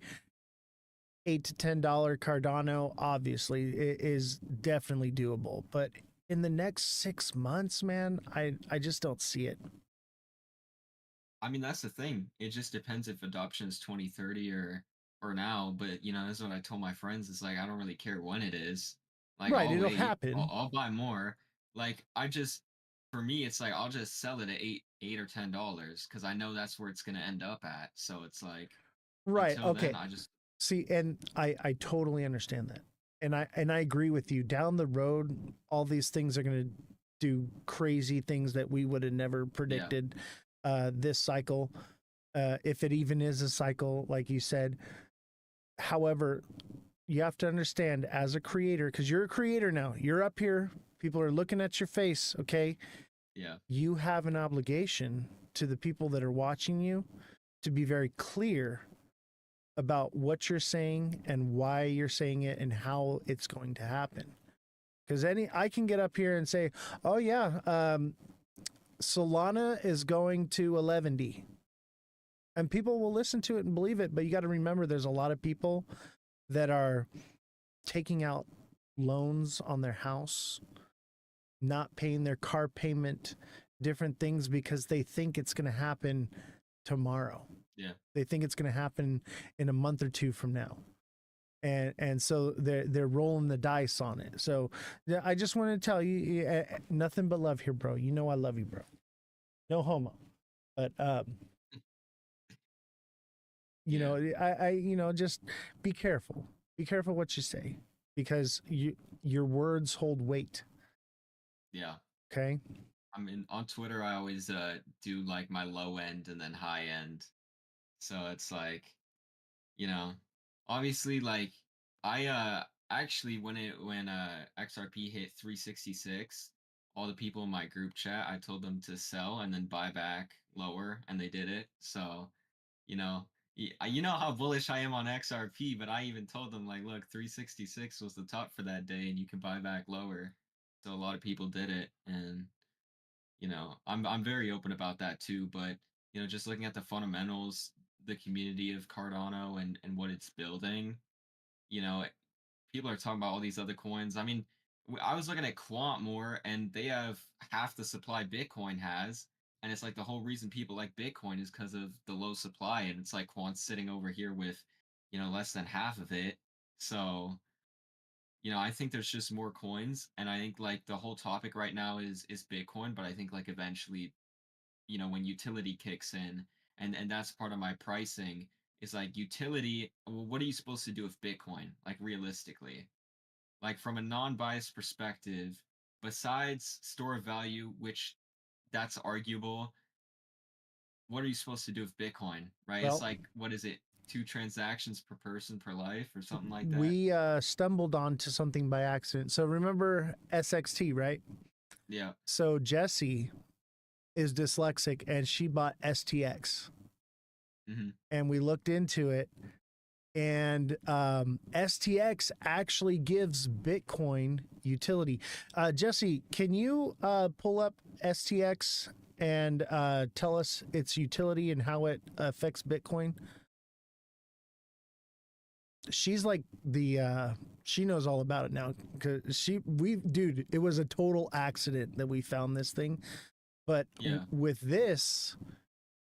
$8 to $10 Cardano obviously is definitely doable. But in the next 6 months, man, I just don't see it. I mean, that's the thing. It just depends if adoption is 2030 or now. But you know, that's what I told my friends. It's like I don't really care when it is. Like, right, I'll it'll wait. happen. I'll buy more. Like, for me, it's like I'll just sell it at $8 or $10 because I know that's where it's gonna end up at. So it's like, right, until okay. then, I just see, and I totally understand that, and I agree with you. Down the road, all these things are gonna do crazy things that we would have never predicted. This cycle, if it even is a cycle, like you said. However, you have to understand as a creator, because you're a creator now, you're up here, people are looking at your face, okay? Yeah. You have an obligation to the people that are watching you to be very clear about what you're saying and why you're saying it and how it's going to happen. Because I can get up here and say, oh yeah, Solana is going to 11D. And people will listen to it and believe it, but you got to remember there's a lot of people that are taking out loans on their house, not paying their car payment, different things because they think it's going to happen tomorrow. Yeah. They think it's going to happen in a month or two from now. And so they're rolling the dice on it. So I just want to tell you, nothing but love here, bro. You know I love you, bro. No homo. But you know, I just be careful. Be careful what you say because your words hold weight. Yeah. Okay. I mean, on Twitter, I always do like my low end and then high end. So it's like, you know, obviously, like I actually when XRP hit 366, all the people in my group chat, I told them to sell and then buy back lower, and they did it. So, you know, you know how bullish I am on XRP, but I even told them like, look, 366 was the top for that day, and you can buy back lower. So a lot of people did it, and you know, I'm very open about that too. But you know, just looking at the fundamentals, the community of Cardano and what it's building, you know, people are talking about all these other coins. I mean, I was looking at Quant more, and they have half the supply Bitcoin has. And it's like the whole reason people like Bitcoin is because of the low supply. And it's like Quant's sitting over here with, you know, less than half of it. So, you know, I think there's just more coins. And I think like the whole topic right now is Bitcoin. But I think like eventually, you know, when utility kicks in, and that's part of my pricing, is like utility, well, what are you supposed to do with Bitcoin? Like realistically, like from a non-biased perspective, besides store of value, which that's arguable, what are you supposed to do with Bitcoin, right? Well, it's like, what is it? 2 transactions per person per life or something like that? We stumbled onto something by accident. So remember SXT, right? Yeah. So Jessie is dyslexic and she bought STX. Mm-hmm. And we looked into it And STX actually gives Bitcoin utility. Jesse, can you pull up STX and tell us its utility and how it affects Bitcoin? She's like she knows all about it now, because dude, it was a total accident that we found this thing. But with this,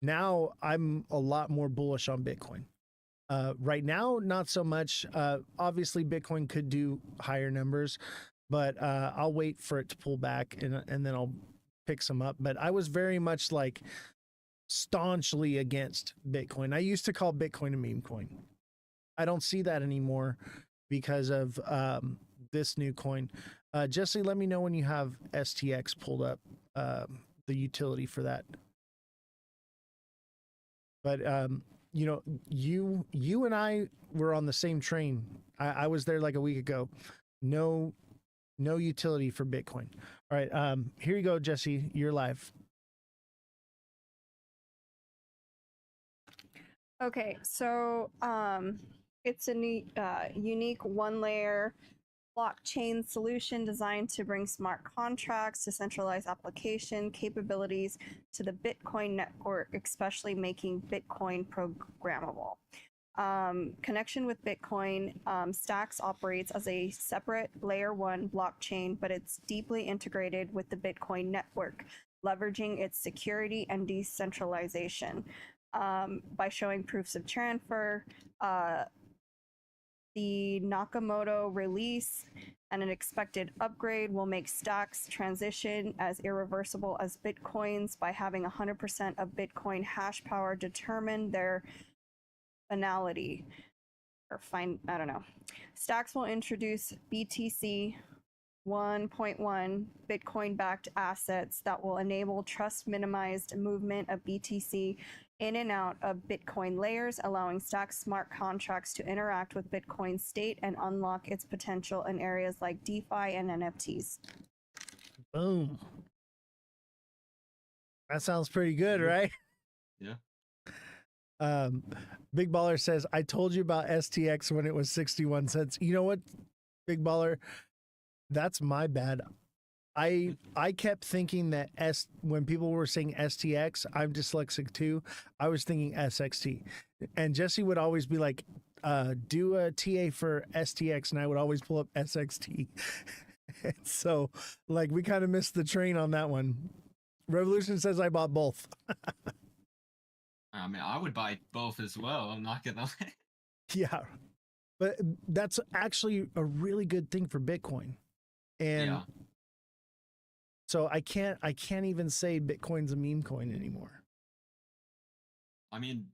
now I'm a lot more bullish on Bitcoin. Right now, not so much. Obviously, Bitcoin could do higher numbers, but I'll wait for it to pull back and then I'll pick some up. But I was very much like staunchly against Bitcoin. I used to call Bitcoin a meme coin. I don't see that anymore because of this new coin. Jesse, let me know when you have STX pulled up, the utility for that. But you know, you and I were on the same train. I was there like a week ago. No utility for Bitcoin. All right, here you go, Jesse. You're live. Okay, so it's a unique one-layer blockchain solution designed to bring smart contracts, decentralized application capabilities to the Bitcoin network, especially making Bitcoin programmable. Connection with Bitcoin, Stacks operates as a separate layer 1 blockchain, but it's deeply integrated with the Bitcoin network, leveraging its security and decentralization. By showing proofs of transfer, the Nakamoto release and an expected upgrade will make Stacks transition as irreversible as Bitcoins by having 100% of Bitcoin hash power determine their finality. I don't know. Stacks will introduce BTC 1.1 Bitcoin-backed assets that will enable trust-minimized movement of BTC in and out of Bitcoin layers, allowing Stacks smart contracts to interact with Bitcoin's state and unlock its potential in areas like DeFi and NFTs. Boom. That sounds pretty good, right? Yeah. Big Baller says, I told you about STX when it was 61 cents. You know what, Big Baller? That's my bad. I kept thinking that when people were saying STX, I'm dyslexic too. I was thinking SXT. And Jesse would always be like, do a TA for STX, and I would always pull up SXT. And so, like, we kind of missed the train on that one. Revolution says I bought both. I mean, I would buy both as well. I'm not gonna lie. Yeah. But that's actually a really good thing for Bitcoin. And so I can't even say Bitcoin's a meme coin anymore. I mean,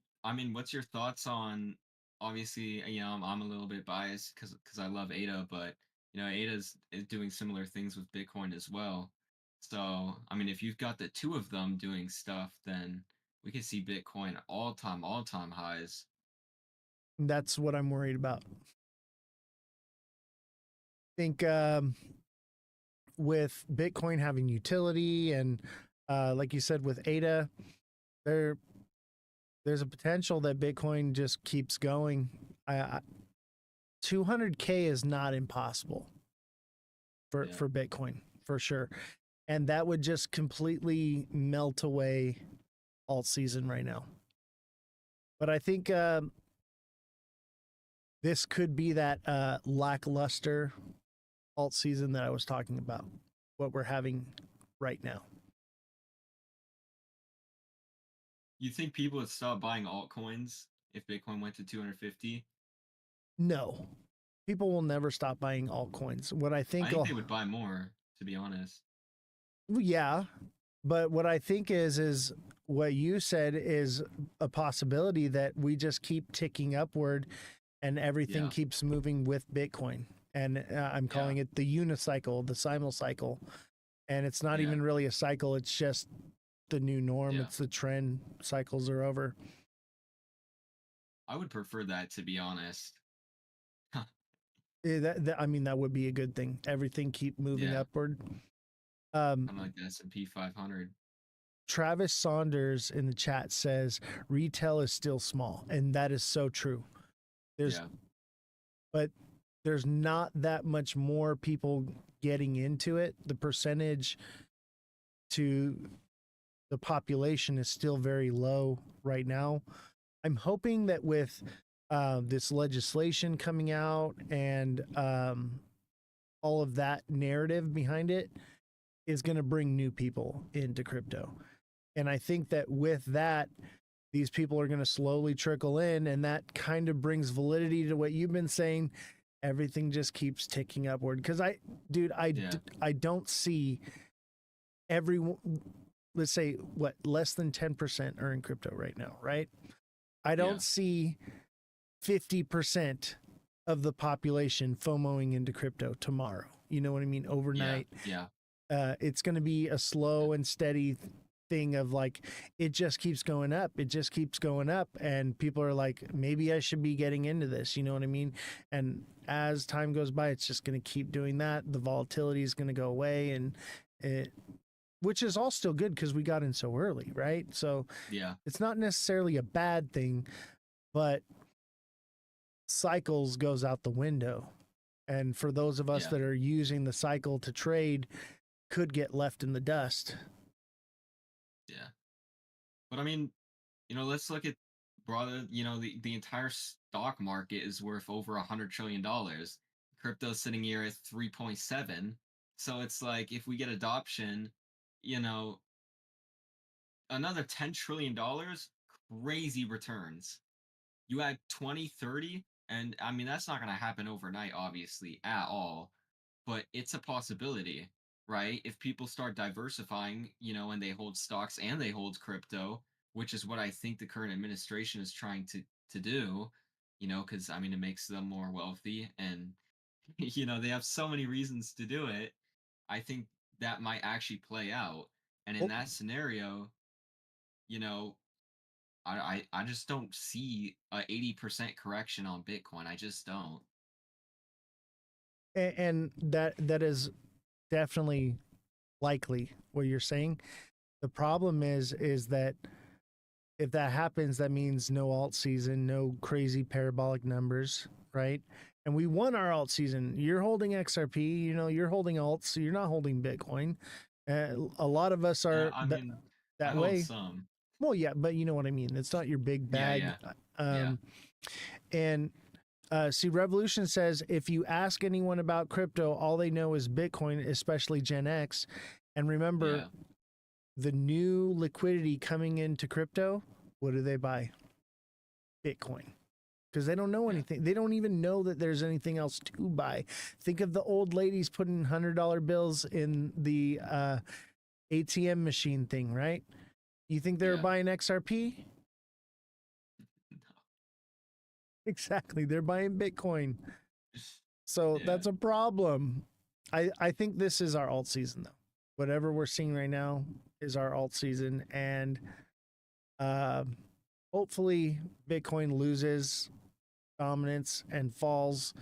what's your thoughts on? Obviously, you know, I'm a little bit biased because I love ADA, but you know, ADA is doing similar things with Bitcoin as well. So, I mean, if you've got the two of them doing stuff, then we could see Bitcoin all-time highs. That's what I'm worried about. I think with Bitcoin having utility and like you said with ADA, there's a potential that Bitcoin just keeps going. 200K is not impossible for Bitcoin, for sure. And that would just completely melt away alt season right now. But I think this could be that lackluster alt season that I was talking about, what we're having right now. You think people would stop buying altcoins if Bitcoin went to 250? No. People will never stop buying altcoins. What I think they would buy more, to be honest. Yeah. But what I think is what you said is a possibility that we just keep ticking upward and everything keeps moving with Bitcoin. And I'm calling it the unicycle, the simulcycle. And it's not even really a cycle. It's just the new norm. It's the trend. Cycles are over. I would prefer that, to be honest. I mean, that would be a good thing. Everything keep moving upward. I'm like the S&P 500. Travis Saunders in the chat says retail is still small, and that is so true. There's, but there's not that much more people getting into it. The percentage to the population is still very low right now. I'm hoping that with this legislation coming out and all of that narrative behind it is going to bring new people into crypto. And I think that with that, these people are going to slowly trickle in, and that kind of brings validity to what you've been saying. Everything just keeps ticking upward. Because I don't see everyone, let's say, what, less than 10% are in crypto right now, right? I don't see 50% of the population FOMOing into crypto tomorrow. You know what I mean? Overnight. It's going to be a slow and steady thing of like, it just keeps going up. It just keeps going up. And people are like, maybe I should be getting into this. You know what I mean? And as time goes by, it's just going to keep doing that. The volatility is going to go away, and which is all still good because we got in so early, right? So it's not necessarily a bad thing, but cycles goes out the window. And for those of us that are using the cycle to trade, could get left in the dust. But I mean, let's look at broader, the entire stock market is worth over $100 trillion. Crypto's sitting here at 3.7. So it's like, if we get adoption, another $10 trillion, crazy returns. You add 20, 30, and I mean, that's not going to happen overnight, obviously, at all. But it's a possibility, right? If people start diversifying, and they hold stocks and they hold crypto, which is what I think the current administration is trying to do, because I mean, it makes them more wealthy, and they have so many reasons to do it. I think that might actually play out. And in that scenario, I just don't see a 80% correction on Bitcoin. I just don't. And that is definitely likely what you're saying. The problem is that if that happens, that means no alt season, no crazy parabolic numbers, right? And we won our alt season. You're holding XRP, you're holding alts, so you're not holding Bitcoin. A lot of us are that way. Some. Well, yeah, but you know what I mean. It's not your big bag. And see, Revolution says, if you ask anyone about crypto, all they know is Bitcoin, especially Gen X. And remember, the new liquidity coming into crypto, what do they buy? Bitcoin. Because they don't know anything. They don't even know that there's anything else to buy. Think of the old ladies putting $100 bills in the ATM machine thing, right? You think they were buying XRP? No. Exactly. They're buying Bitcoin. So that's a problem. I think this is our alt season, though. Whatever we're seeing right now is our alt season. And hopefully Bitcoin loses dominance and falls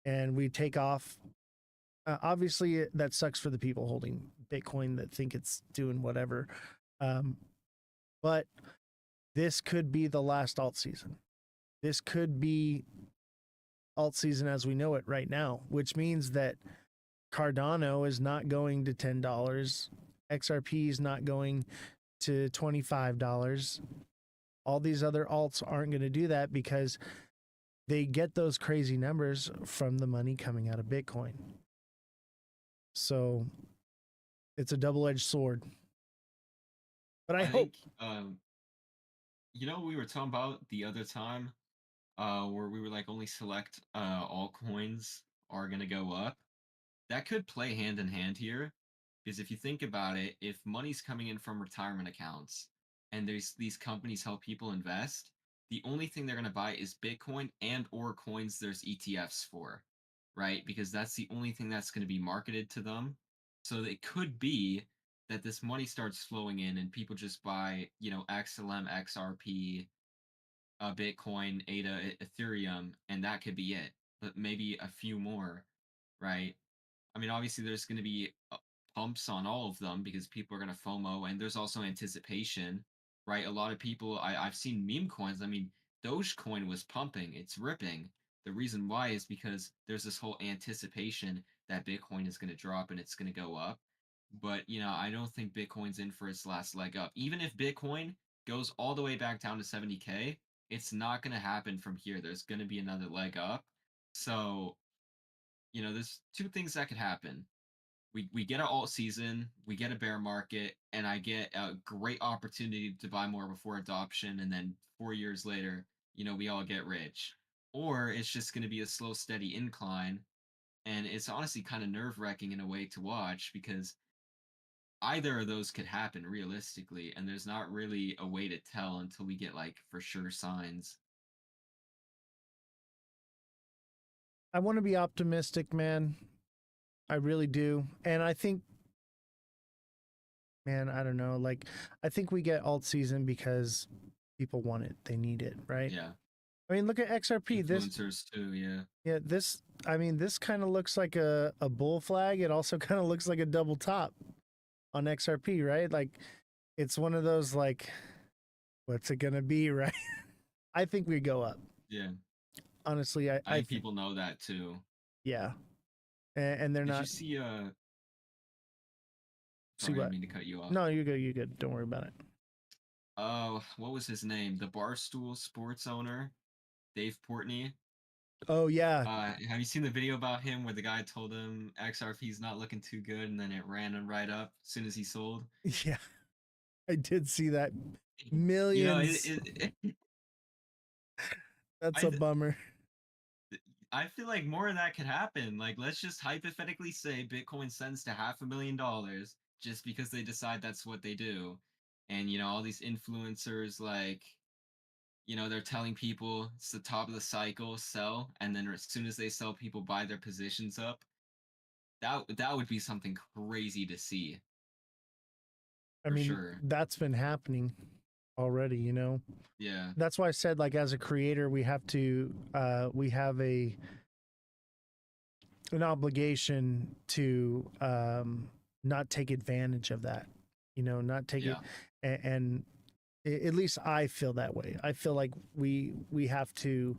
and we take off. Obviously, that sucks for the people holding Bitcoin that think it's doing whatever. But this could be the last alt season. This could be alt season as we know it right now, which means that Cardano is not going to $10. XRP is not going to $25. All these other alts aren't going to do that because they get those crazy numbers from the money coming out of Bitcoin. So it's a double-edged sword. But I hope. Think, we were talking about the other time where we were like only select altcoins are going to go up. That could play hand in hand here, because if you think about it, if money's coming in from retirement accounts and there's these companies help people invest, the only thing they're going to buy is Bitcoin and or coins there's ETFs for, right? Because that's the only thing that's going to be marketed to them. So it could be that this money starts flowing in and people just buy, XLM, XRP, Bitcoin, ADA, Ethereum, and that could be it. But maybe a few more, right? I mean, obviously, there's going to be pumps on all of them because people are going to FOMO, and there's also anticipation, right? A lot of people, I've seen meme coins. I mean, Dogecoin was pumping, it's ripping. The reason why is because there's this whole anticipation that Bitcoin is going to drop and it's going to go up. But, I don't think Bitcoin's in for its last leg up. Even if Bitcoin goes all the way back down to 70K, it's not going to happen from here. There's going to be another leg up. So, there's two things that could happen. We get an alt season, we get a bear market, and I get a great opportunity to buy more before adoption, and then 4 years later, we all get rich. Or it's just going to be a slow, steady incline, and it's honestly kind of nerve-wracking in a way to watch because either of those could happen realistically, and there's not really a way to tell until we get like for sure signs. I want to be optimistic, man. I really do. And I think, man, I don't know. Like, I think we get alt season because people want it. They need it, right? Yeah. I mean, look at XRP. Influencers too, yeah. Yeah, this kind of looks like a bull flag. It also kind of looks like a double top on XRP, right? Like, it's one of those, like, what's it going to be, right? I think we go up. Yeah. Honestly, I think people know that too. Yeah. And they're Did not. you see See Sorry, I what? didn't mean to cut you off. No, you're good. You're good. Don't worry about it. Oh, what was his name? The Barstool Sports owner, Dave Portnoy. Oh yeah. Have you seen the video about him where the guy told him XRP's not looking too good, and then it ran him right up as soon as he sold? Yeah, I did see that. Millions. That's a bummer. I feel like more of that could happen. Like, let's just hypothetically say Bitcoin sends to $500,000 just because they decide that's what they do. And, all these influencers, like, they're telling people it's the top of the cycle, sell. And then as soon as they sell, people buy their positions up. That would be something crazy to see. I mean, that's been happening already, Yeah. That's why I said, like, as a creator, we have to we have an obligation to not take advantage of that, not take it. And at least I feel that way. I feel like we have to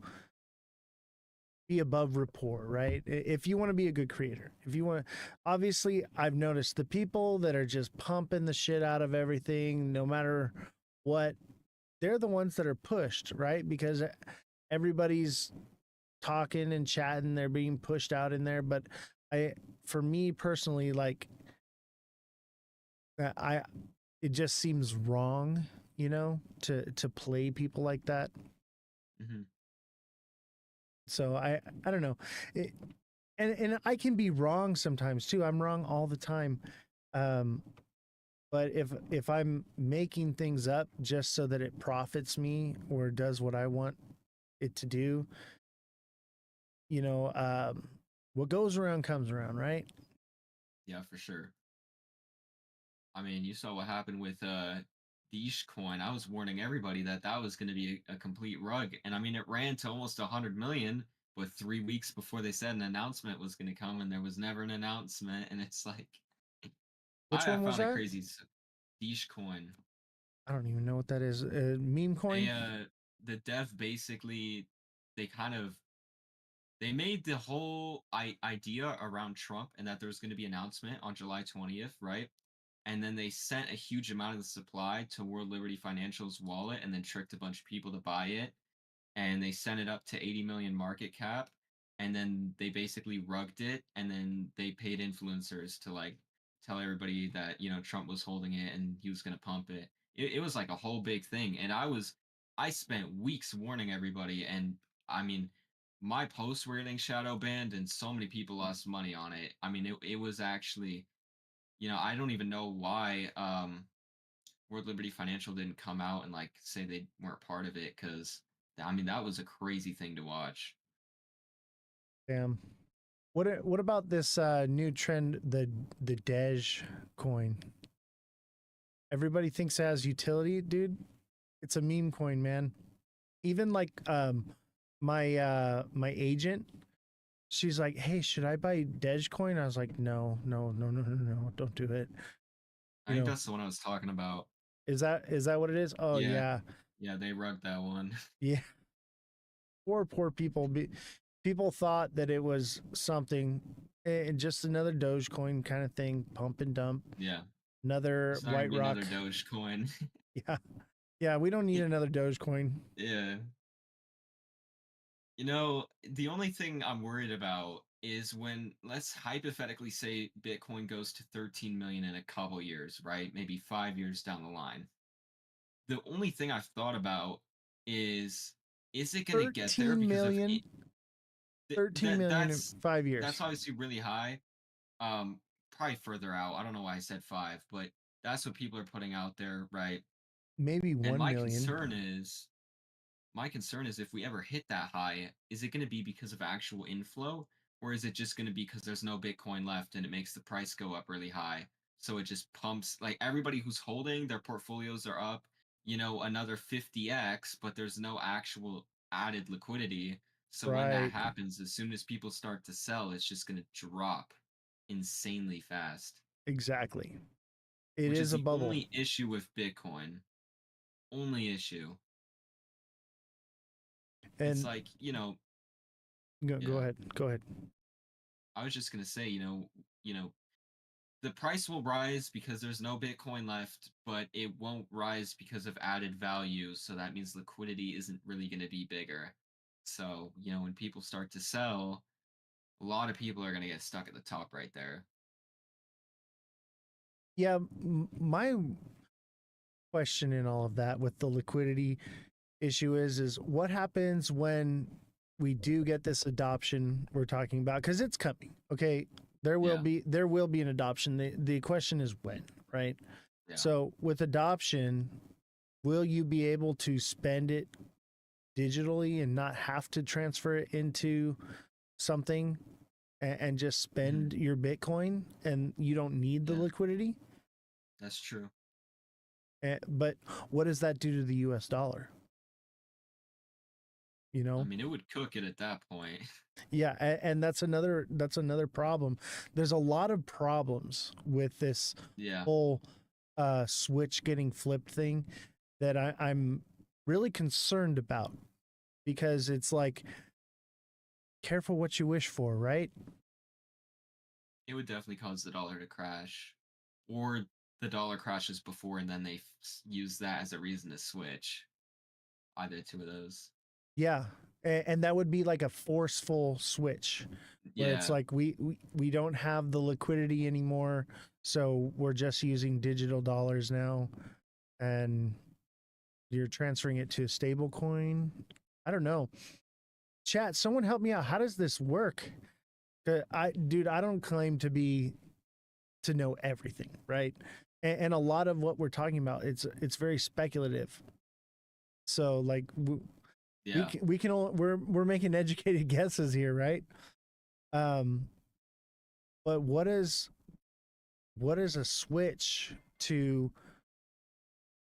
be above rapport, right? If you want to be a good creator, if you want, obviously I've noticed the people that are just pumping the shit out of everything, no matter what, they're the ones that are pushed, right? Because everybody's talking and chatting, they're being pushed out in there. But for me personally, like, it just seems wrong, to play people like that. Mm-hmm. So I don't know. And I can be wrong sometimes too. I'm wrong all the time. But if I'm making things up just so that it profits me or does what I want it to do, what goes around comes around, right? Yeah, for sure. I mean, you saw what happened with Dogecoin. I was warning everybody that was going to be a complete rug. And I mean, it ran to almost 100 million, but 3 weeks before they said an announcement was going to come, and there was never an announcement. And it's like, which one was that? I found it crazy. Dogecoin. I don't even know what that is. Meme coin? The dev basically, they made the whole idea around Trump and that there was going to be an announcement on July 20th, right? And then they sent a huge amount of the supply to World Liberty Financial's wallet and then tricked a bunch of people to buy it. And they sent it up to 80 million market cap. And then they basically rugged it. And then they paid influencers to like tell everybody that, Trump was holding it and he was going to pump it. It was like a whole big thing. And I spent weeks warning everybody. And I mean, my posts were getting shadow banned and so many people lost money on it. I mean, it was actually, I don't even know why World Liberty Financial didn't come out and like say they weren't part of it, because I mean that was a crazy thing to watch. Damn. What about this new trend, the Dej coin? Everybody thinks it has utility, dude. It's a meme coin, man. Even like my agent, she's like, "Hey, should I buy Dogecoin?" I was like, "No, don't do it." I think that's the one I was talking about. Is that what it is? Oh yeah. Yeah, they rugged that one. Yeah. Poor people. People thought that it was something, and just another Dogecoin kind of thing, pump and dump. Yeah. Another It's not White gonna be Rock. another Dogecoin. Yeah. Yeah, we don't need another Dogecoin. Yeah. You know, the only thing I'm worried about is when, let's hypothetically say Bitcoin goes to 13 million in a couple years, right? Maybe 5 years down the line. The only thing I've thought about is it going to get there 13 because million. of 13 million in 5 years. That's obviously really high. Probably further out. I don't know why I said 5, but that's what people are putting out there, right? Maybe 1 And my million. concern is if we ever hit that high, is it going to be because of actual inflow, or is it just going to be because there's no Bitcoin left and it makes the price go up really high? So it just pumps, like, everybody who's holding their portfolios are up, another 50x, but there's no actual added liquidity. So when that Right. happens, as soon as people start to sell, it's just going to drop insanely fast. Exactly. It Which is is a the bubble. only issue with Bitcoin. Only issue. It's And like, go Yeah. ahead. Go ahead. I was just gonna say, the price will rise because there's no Bitcoin left, but it won't rise because of added value. So that means liquidity isn't really gonna be bigger. So, when people start to sell, a lot of people are gonna get stuck at the top right there. Yeah, my question in all of that with the liquidity issue is what happens when we do get this adoption we're talking about, because it's coming. Okay, there will be an adoption. The question is when, right? Yeah. So with adoption, will you be able to spend it digitally and not have to transfer it into something and just spend your Bitcoin, and you don't need the liquidity? That's true. But what does that do to the US dollar? I mean, it would cook it at that point. Yeah, and that's another problem. There's a lot of problems with this whole switch getting flipped thing that I'm really concerned about, because it's like, careful what you wish for, right? It would definitely cause the dollar to crash, or the dollar crashes before and then they use that as a reason to switch. Either two of those. Yeah, and that would be like a forceful switch, where it's like we don't have the liquidity anymore, so we're just using digital dollars now, and you're transferring it to a stable coin. I don't know. Chat, someone help me out. How does this work? I don't claim to know everything, right? And a lot of what we're talking about, it's very speculative. So like we're making educated guesses here, right? But what is a switch to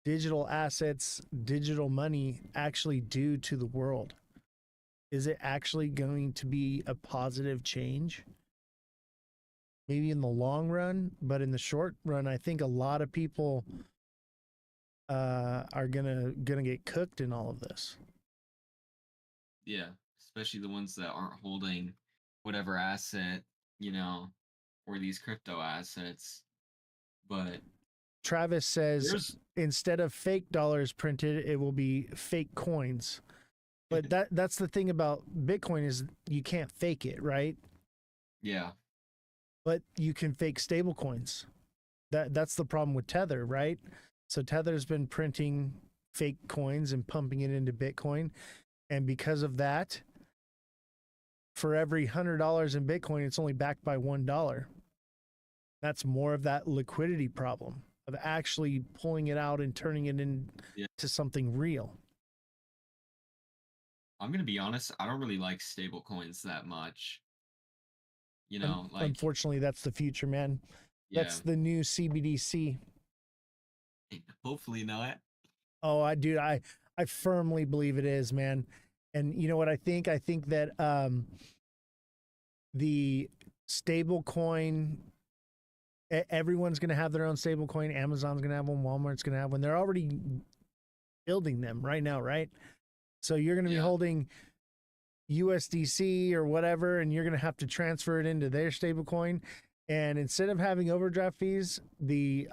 digital assets, digital money actually do to the world? Is it actually going to be a positive change? Maybe in the long run, but in the short run, I think a lot of people are gonna get cooked in all of this. Yeah, especially the ones that aren't holding whatever asset, or these crypto assets. But Travis says instead of fake dollars printed, it will be fake coins. But that's the thing about Bitcoin, is you can't fake it, right? Yeah. But you can fake stable coins. That's the problem with Tether, right? So Tether's been printing fake coins and pumping it into Bitcoin. And because of that, for every $100 in Bitcoin, it's only backed by $1. That's more of that liquidity problem of actually pulling it out and turning it into something real. I'm going to be honest, I don't really like stable coins that much. Unfortunately, that's the future, man. Yeah. That's the new CBDC. Hopefully not. Oh, I firmly believe it is, man. And you know what I think? I think that the stable coin, everyone's going to have their own stable coin. Amazon's going to have one. Walmart's going to have one. They're already building them right now, right? So you're going to be holding USDC or whatever, and you're going to have to transfer it into their stablecoin. And instead of having overdraft fees, the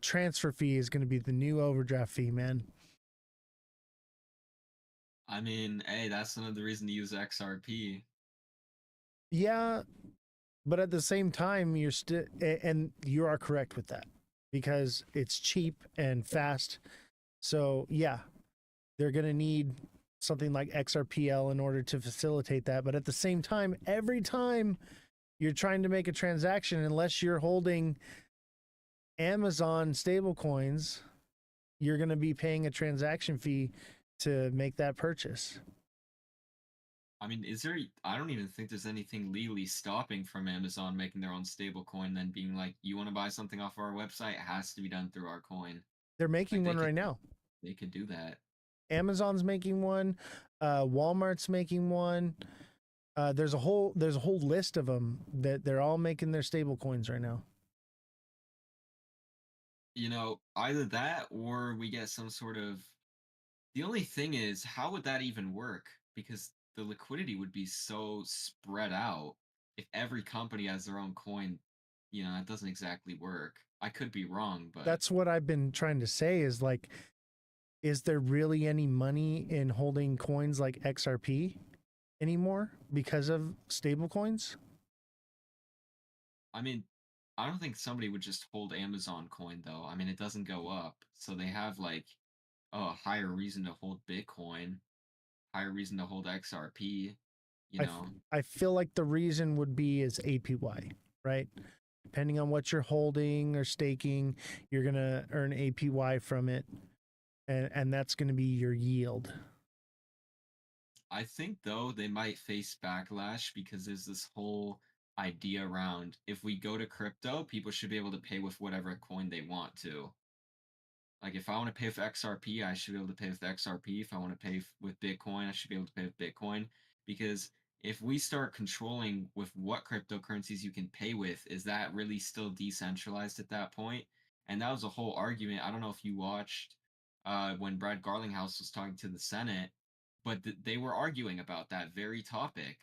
transfer fee is going to be the new overdraft fee, man. I mean, hey, that's another reason to use XRP. Yeah, but at the same time, you're still, and you are correct with that, because it's cheap and fast. So yeah, they're going to need something like XRPL in order to facilitate that. But at the same time, every time you're trying to make a transaction, unless you're holding Amazon stablecoins, you're going to be paying a transaction fee to make that purchase. I mean, I don't even think there's anything legally stopping from Amazon making their own stablecoin, then being like, you want to buy something off our website, it has to be done through our coin. They're making one right now. They could do that. Amazon's making one. Walmart's making one. There's a whole list of them that they're all making their stable coins right now. You know, either that or we get some sort of. The only thing is, how would that even work? Because the liquidity would be so spread out. If every company has their own coin, you know, it doesn't exactly work. I could be wrong, but that's what I've been trying to say is like, is there really any money in holding coins like XRP anymore because of stable coins? I mean, I don't think somebody would just hold Amazon coin though. I mean, it doesn't go up. So they have like a higher reason to hold Bitcoin, higher reason to hold XRP, you know. I feel like the reason would be is APY, right? Depending on what you're holding or staking, you're going to earn APY from it. And that's going to be your yield. I think though they might face backlash because there's this whole idea around if we go to crypto, people should be able to pay with whatever coin they want to. Like if I want to pay with XRP, I should be able to pay with XRP. If I want to pay with Bitcoin, I should be able to pay with Bitcoin. Because if we start controlling with what cryptocurrencies you can pay with, is that really still decentralized at that point? And that was a whole argument. I don't know if you watched when Brad Garlinghouse was talking to the Senate, but they were arguing about that very topic.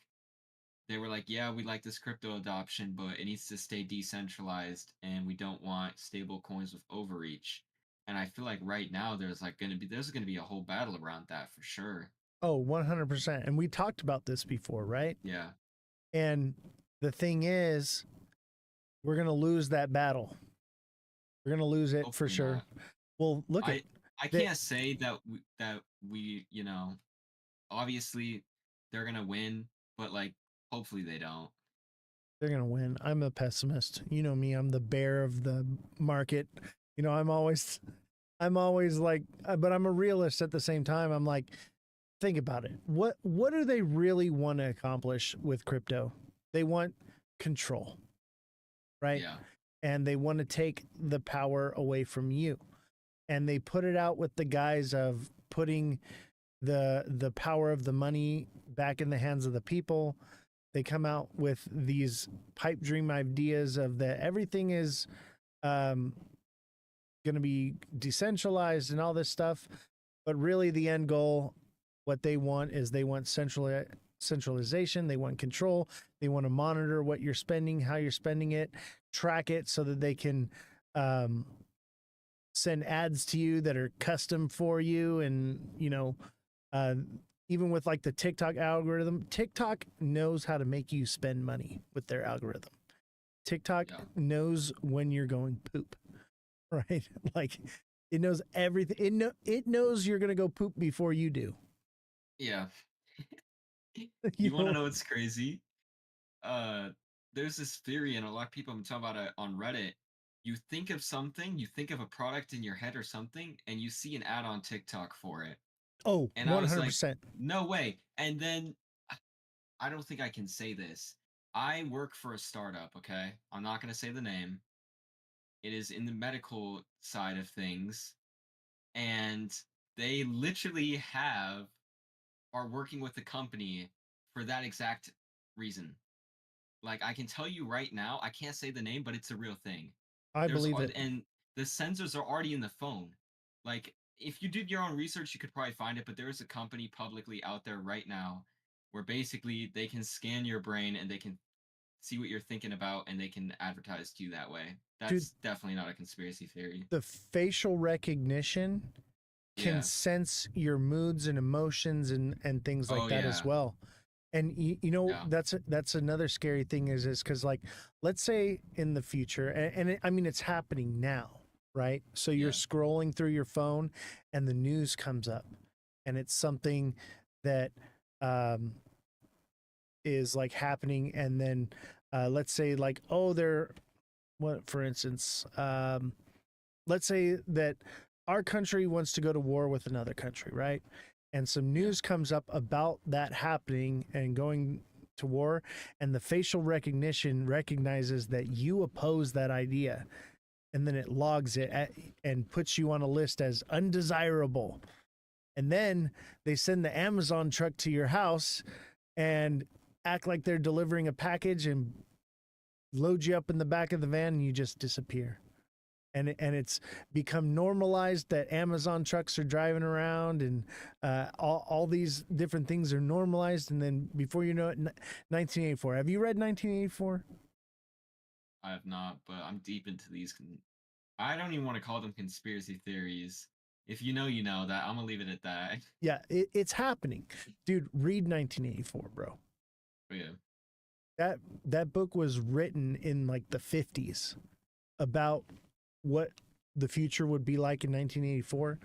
They were like, yeah, we like this crypto adoption, but it needs to stay decentralized, and we don't want stable coins with overreach. And I feel like right now there's going to be a whole battle around that for sure. Oh, 100%. And we talked about this before, right? Yeah. And the thing is, we're going to lose that battle. We're going to lose it for sure. Not. Well, look at I can't say that we, you know, obviously they're going to win, but like hopefully they don't. They're going to win. I'm a pessimist. You know me, I'm the bear of the market. You know, I'm always like, but I'm a realist at the same time. I'm like, think about it. What do they really want to accomplish with crypto? They want control, right? Yeah. And they want to take the power away from you. And they put it out with the guise of putting the power of the money back in the hands of the people. They come out with these pipe dream ideas of that everything is going to be decentralized and all this stuff. But really the end goal, what they want is they want centralization. They want control. They want to monitor what you're spending, how you're spending it, track it so that they can send ads to you that are custom for you. And, you know, even with like the TikTok algorithm, TikTok knows how to make you spend money with their algorithm. TikTok knows when you're going poop, right? Like it knows everything. It knows you're going to go poop before you do. Yeah. You want to know what's crazy? There's this theory, and a lot of people have been talking about it on Reddit. You think of something, you think of a product in your head or something, and you see an ad on TikTok for it. Oh, and 100%. I was like, no way. And then I don't think I can say this. I work for a startup, okay? I'm not going to say the name. It is in the medical side of things. And they literally are working with the company for that exact reason. Like, I can tell you right now, I can't say the name, but it's a real thing. I believe it. And the sensors are already in the phone. Like, if you did your own research, you could probably find it, but there is a company publicly out there right now where basically they can scan your brain and they can see what you're thinking about and they can advertise to you that way. That's definitely not a conspiracy theory. The facial recognition can sense your moods and emotions and things like that as well. And you know, that's another scary thing is because, like, let's say in the future, I mean, it's happening now, right? So you're scrolling through your phone and the news comes up and it's something that is like happening. And then let's say like, oh, for instance, let's say that our country wants to go to war with another country, right? And some news comes up about that happening and going to war, and the facial recognition recognizes that you oppose that idea, and then it logs it and puts you on a list as undesirable. And then they send the Amazon truck to your house and act like they're delivering a package and load you up in the back of the van, and you just disappear. And it's become normalized that Amazon trucks are driving around, and all these different things are normalized. And then before you know it, 1984. Have you read 1984? I have not, but I'm deep into these. I don't even want to call them conspiracy theories. If you know, you know that. I'm gonna leave it at that. Yeah, it's happening, dude. Read 1984, bro. Oh, yeah. That book was written in like the 50s about what the future would be like in 1984.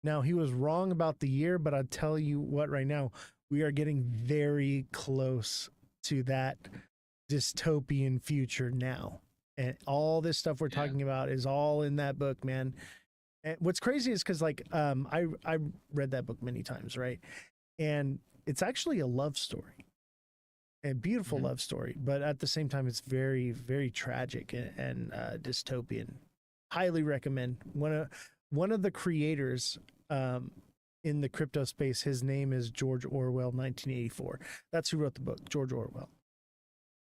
Now, he was wrong about the year, but I'll tell you what, right now, we are getting very close to that dystopian future now. And all this stuff we're talking about is all in that book, man. And what's crazy is because, like, I read that book many times, right? And it's actually a love story. A beautiful love story, but at the same time, it's very, very tragic and dystopian. Highly recommend. One of the creators in the crypto space, his name is George Orwell, 1984. That's who wrote the book, George Orwell.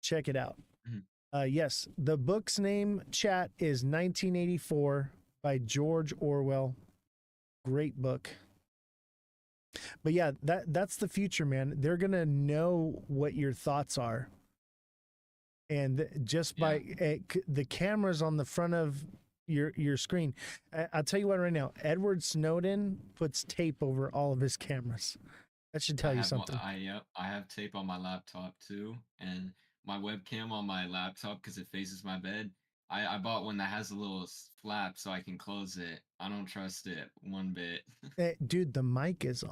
Check it out. Yes, the book's name, chat, is 1984 by George Orwell. Great book. But yeah, that's the future, man. They're gonna know what your thoughts are, and just by the cameras on the front of your screen. I'll tell you what, right now, Edward Snowden puts tape over all of his cameras. That should tell you something. I have tape on my laptop too, and my webcam on my laptop because it faces my bed. I bought one that has a little flap so I can close it. I don't trust it one bit. Dude, the mic is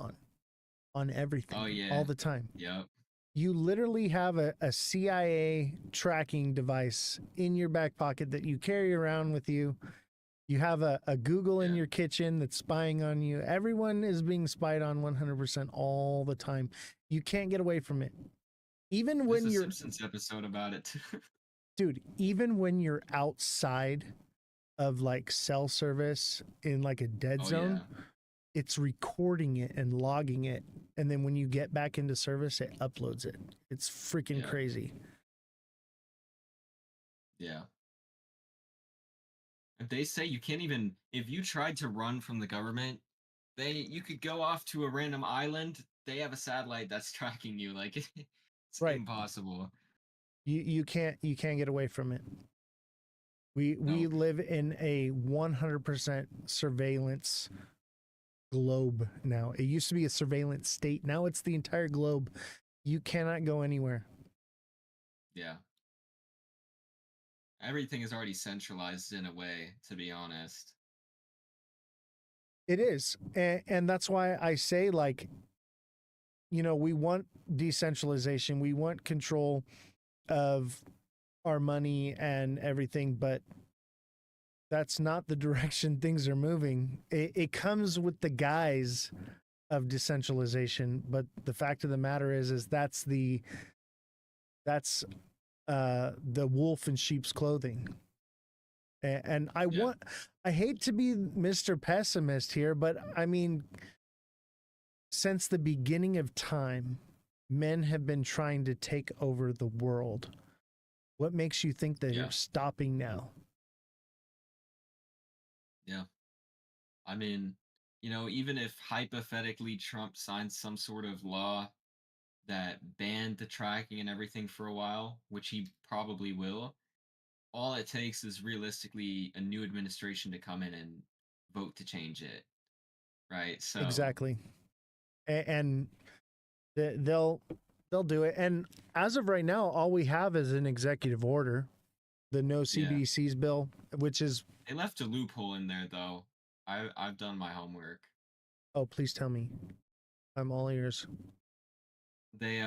on everything. Oh yeah, all the time. Yep. You literally have a CIA tracking device in your back pocket that you carry around with you. You have a Google in your kitchen that's spying on you. Everyone is being spied on 100% all the time. You can't get away from it. Even when There's a you're Simpsons episode about it too. Dude, even when you're outside of like cell service in like a dead zone, it's recording it and logging it. And then when you get back into service, it uploads it. It's freaking crazy. Yeah. And they say you can't even, if you tried to run from the government, you could go off to a random island. They have a satellite that's tracking you. Like it's impossible. You can't get away from it. We live in a 100% surveillance globe now. It used to be a surveillance state. Now it's the entire globe. You cannot go anywhere. Yeah. Everything is already centralized in a way, to be honest. It is. And that's why I say, like, you know, we want decentralization. We want control of our money and everything, but that's not the direction things are moving. It comes with the guise of decentralization, but the fact of the matter is that's the wolf in sheep's clothing. And I hate to be Mr. Pessimist here, but I mean, since the beginning of time, men have been trying to take over the world. What makes you think that they're stopping now? Yeah. I mean, you know, even if hypothetically Trump signs some sort of law that banned the tracking and everything for a while, which he probably will, all it takes is realistically a new administration to come in and vote to change it, right? So Exactly. And they'll do it. And as of right now, all we have is an executive order, the no CBDCs bill, which is. They left a loophole in there, though. I've done my homework. Oh, please tell me. I'm all ears. They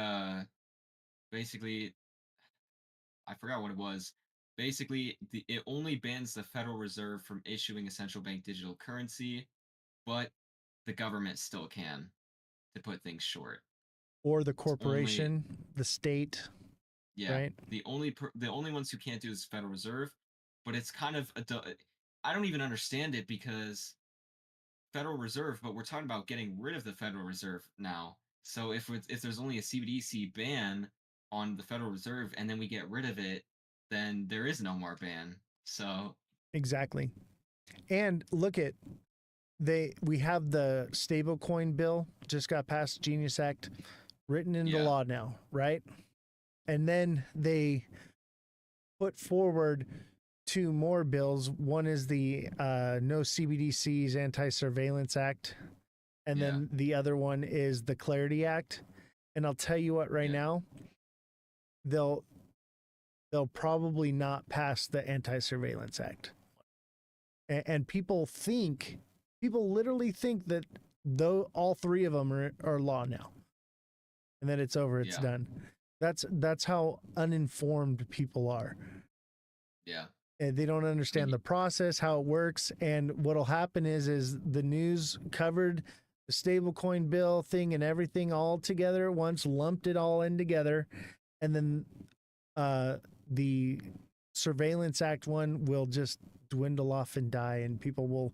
basically, I forgot what it was. Basically, it only bans the Federal Reserve from issuing a central bank digital currency, but the government still can, to put things short. Or the corporation, the state. Yeah. Right? The only ones who can't do is Federal Reserve, but it's kind of I don't even understand it because Federal Reserve, but we're talking about getting rid of the Federal Reserve now. So if there's only a CBDC ban on the Federal Reserve and then we get rid of it, then there is no more ban. So exactly. And look at we have the stablecoin bill just got passed, Genius Act, written into law now, right? And then they put forward 2 more bills. One is the No CBDCs Anti-Surveillance Act, and then the other one is the Clarity Act. And I'll tell you what, right now, they'll probably not pass the Anti-Surveillance Act. And people literally think that though all 3 of them are law now, and then it's over, it's done. That's how uninformed people are. Yeah. And they don't understand the process, how it works. And what'll happen is the news covered the stablecoin bill thing and everything all together at once, lumped it all in together, and then the Surveillance Act one will just dwindle off and die, and people will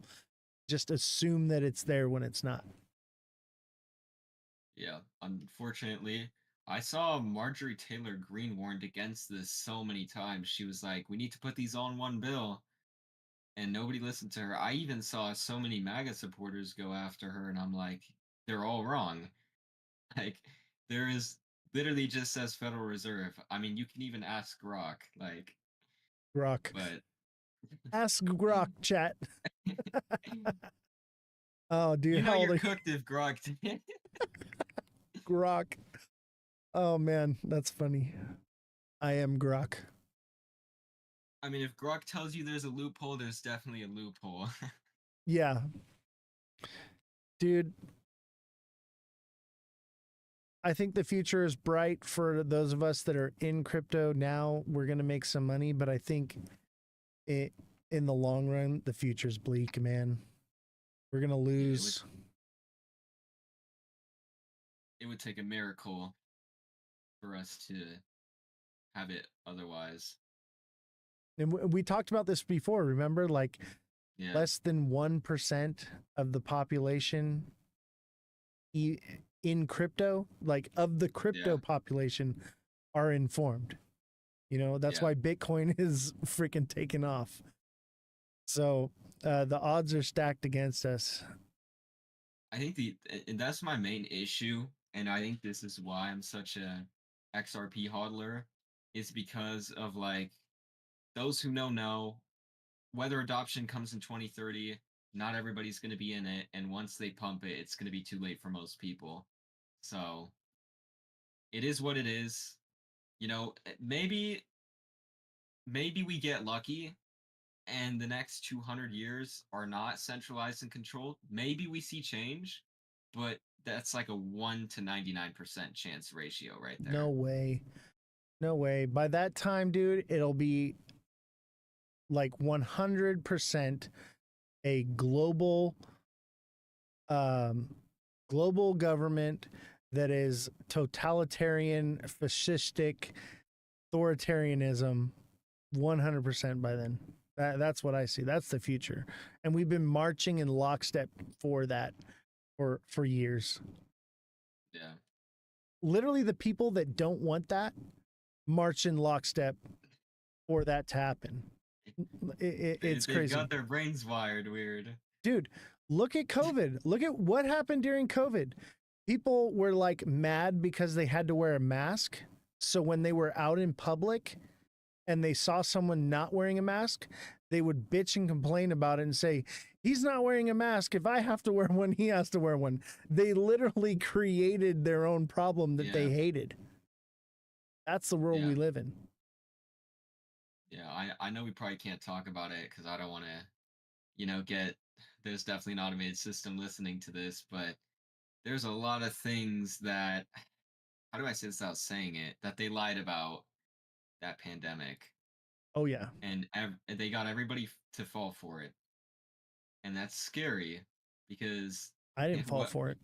just assume that it's there when it's not. Yeah, unfortunately, I saw Marjorie Taylor Greene warned against this so many times. She was like, we need to put these on one bill. And nobody listened to her. I even saw so many MAGA supporters go after her, and I'm like, they're all wrong. Like, there is literally just says Federal Reserve. I mean, you can even ask Grok. Like, Grok. But ask Grok, chat. Oh, dude. You know you're cooked if Grok did. Grok. Oh, man. That's funny. I am Grok. I mean, if Grok tells you there's a loophole, there's definitely a loophole. Yeah. Dude. I think the future is bright for those of us that are in crypto now. We're going to make some money, but I think in the long run, the future's bleak, man. We're going to lose. It would take a miracle for us to have it otherwise. And we talked about this before, remember? Like, less than 1% of the population in crypto, like of the crypto population, are informed. You know, that's why Bitcoin is freaking taken off. So the odds are stacked against us. I think and that's my main issue, and I think this is why I'm such a XRP hodler, is because of, like, those who know, whether adoption comes in 2030, not everybody's going to be in it, and once they pump it, it's going to be too late for most people. So it is what it is. You know, maybe we get lucky and the next 200 years are not centralized and controlled. Maybe we see change, but that's like a 1 to 99% chance ratio right there. No way. No way. By that time, dude, it'll be like 100% a global government that is totalitarian, fascistic, authoritarianism 100% by then. That's what I see. That's the future. And we've been marching in lockstep for that for years. Yeah. Literally, the people that don't want that march in lockstep for that to happen. It's They've crazy. got their brains wired weird. Dude, look at COVID. Look at what happened during COVID. People were like mad because they had to wear a mask. So when they were out in public and they saw someone not wearing a mask, they would bitch and complain about it and say, he's not wearing a mask. If I have to wear one, he has to wear one. They literally created their own problem that they hated. That's the world we live in. Yeah, I know we probably can't talk about it because I don't want to, there's definitely an automated system listening to this, but there's a lot of things that, how do I say this without saying it, that they lied about that pandemic. Oh, yeah. And they got everybody to fall for it. And that's scary because I didn't fall for it.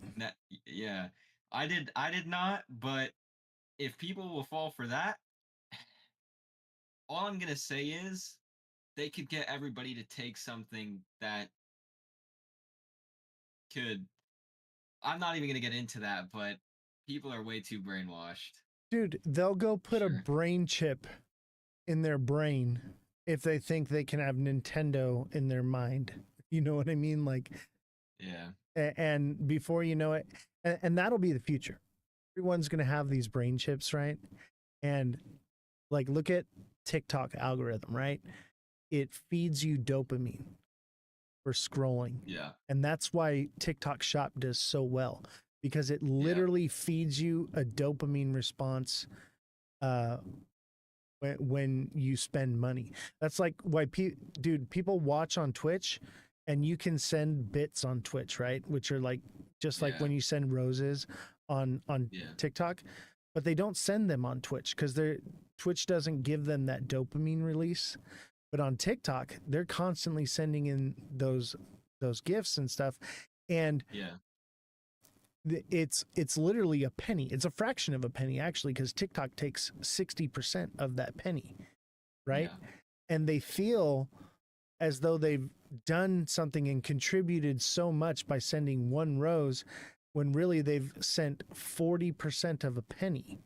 Yeah, I did not, but if people will fall for that, all I'm going to say is they could get everybody to take something that could, I'm not even going to get into that, but people are way too brainwashed. Dude, they'll go put a brain chip in their brain if they think they can have Nintendo in their mind. You know what I mean? Like, yeah. And before you know it, and that'll be the future. Everyone's going to have these brain chips, right? And like, look at TikTok algorithm, right? It feeds you dopamine for scrolling. Yeah. And that's why TikTok Shop does so well, because it literally feeds you a dopamine response when you spend money. That's like why people watch on Twitch, and you can send bits on Twitch, right? Which are like just like when you send roses on TikTok, but they don't send them on Twitch because Twitch doesn't give them that dopamine release. But on TikTok, they're constantly sending in those gifts and stuff, and it's literally a penny. It's a fraction of a penny actually, because TikTok takes 60% of that penny, right? Yeah. And they feel as though they've done something and contributed so much by sending one rose, when really they've sent 40% of a penny.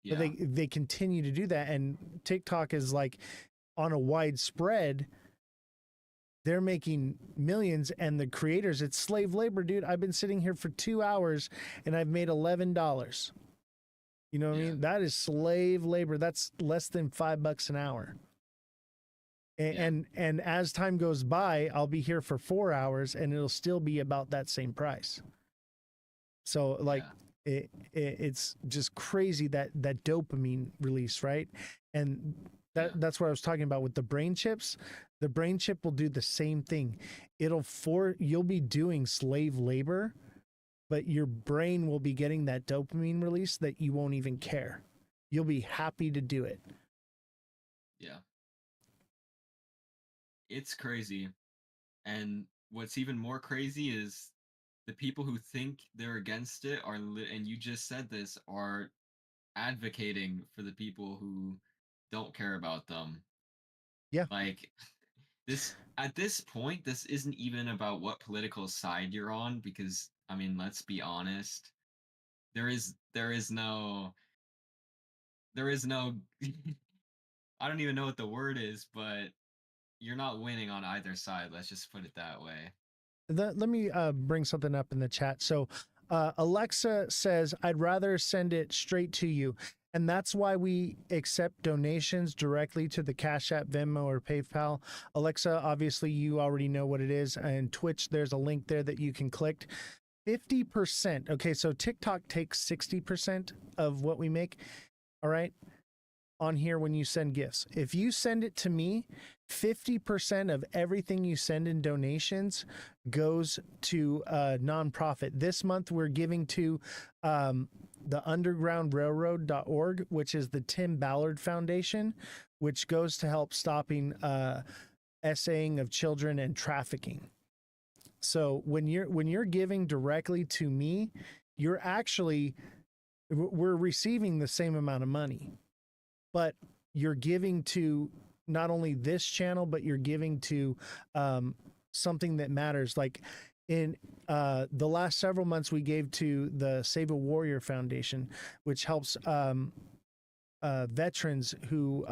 Yeah. But they continue to do that, and TikTok is like on a wide spread. They're making millions, and the creators, it's slave labor, dude. I've been sitting here for 2 hours and I've made $11. You know what I mean? That is slave labor. That's less than $5 an hour. And as time goes by, I'll be here for 4 hours and it'll still be about that same price. So like it's just crazy that dopamine release, right? And that's what I was talking about with the brain chips. The brain chip will do the same thing. You'll be doing slave labor, but your brain will be getting that dopamine release that you won't even care. You'll be happy to do it. Yeah. It's crazy. And what's even more crazy is the people who think they're against it and you just said this, are advocating for the people who don't care about them. Yeah. Like at this point, this isn't even about what political side you're on, because I mean, let's be honest. There is no I don't even know what the word is, but you're not winning on either side. Let's just put it that way. Let me bring something up in the chat. So Alexa says, I'd rather send it straight to you. And that's why we accept donations directly to the Cash App, Venmo, or PayPal. Alexa, obviously, you already know what it is. And Twitch, there's a link there that you can click. 50%. Okay, so TikTok takes 60% of what we make. All right. On here when you send gifts. If you send it to me, 50% of everything you send in donations goes to a nonprofit. This month we're giving to the undergroundrailroad.org, which is the Tim Ballard Foundation, which goes to help stopping essaying of children and trafficking. So when you're giving directly to me, we're receiving the same amount of money. But you're giving to not only this channel, but you're giving to something that matters. Like in the last several months, we gave to the Save a Warrior Foundation, which helps veterans who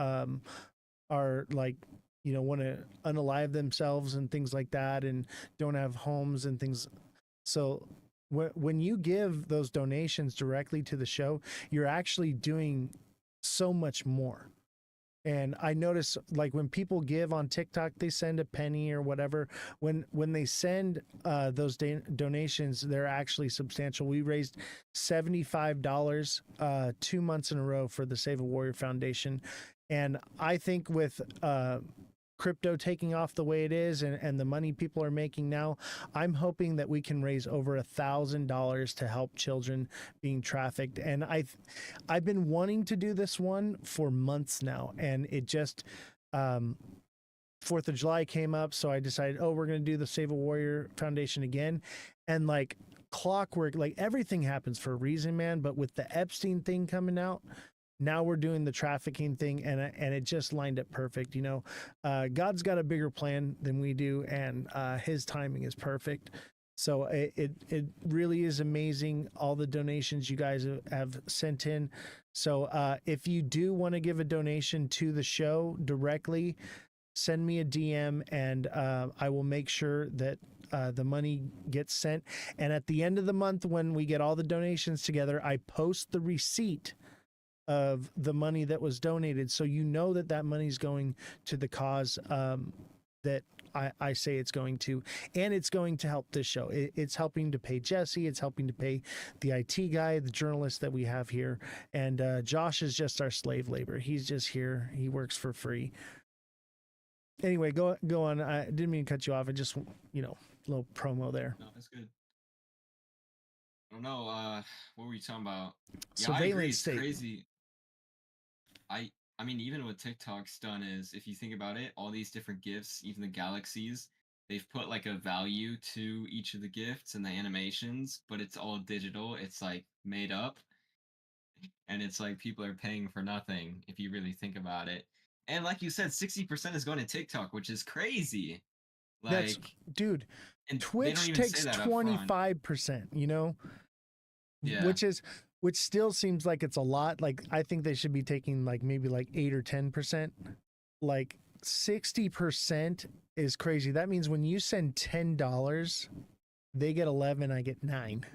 are like, want to unalive themselves and things like that, and don't have homes and things. So when you give those donations directly to the show, you're actually doing so much more. And I notice, like, when people give on TikTok, they send a penny or whatever. When they send those donations, they're actually substantial. We raised $75 2 months in a row for the Save a Warrior Foundation. And I think with crypto taking off the way it is, and the money people are making now, I'm hoping that we can raise over $1,000 to help children being trafficked. And I've been wanting to do this one for months now, and it just 4th of July came up, so I decided, we're going to do the Save a Warrior Foundation again. And like clockwork, like everything happens for a reason, man. But with the Epstein thing coming out, now we're doing the trafficking thing, and it just lined up perfect. You know, God's got a bigger plan than we do, and his timing is perfect. So it really is amazing, all the donations you guys have sent in. So if you do want to give a donation to the show directly, send me a DM, and I will make sure that the money gets sent. And at the end of the month, when we get all the donations together, I post the receipt of the money that was donated, so you know that that money's going to the cause that I say it's going to, and it's going to help this show. It's helping to pay Jesse, it's helping to pay the IT guy, the journalist that we have here, and Josh is just our slave labor. He's just here, he works for free. Anyway, go on. I didn't mean to cut you off. I just, little promo there. No, that's good. I don't know. What were you talking about? Yeah, Surveillance I agree. It's state. Crazy. I mean, even what TikTok's done is, if you think about it, all these different gifts, even the galaxies, they've put like a value to each of the gifts and the animations, but it's all digital. It's like made up, and it's like people are paying for nothing if you really think about it. And like you said, 60% is going to TikTok, which is crazy. That's, dude, and Twitch takes 25%, Yeah. which still seems like it's a lot. Like, I think they should be taking like maybe like 8 or 10%. Like 60% is crazy. That means when you send $10, they get 11, I get 9.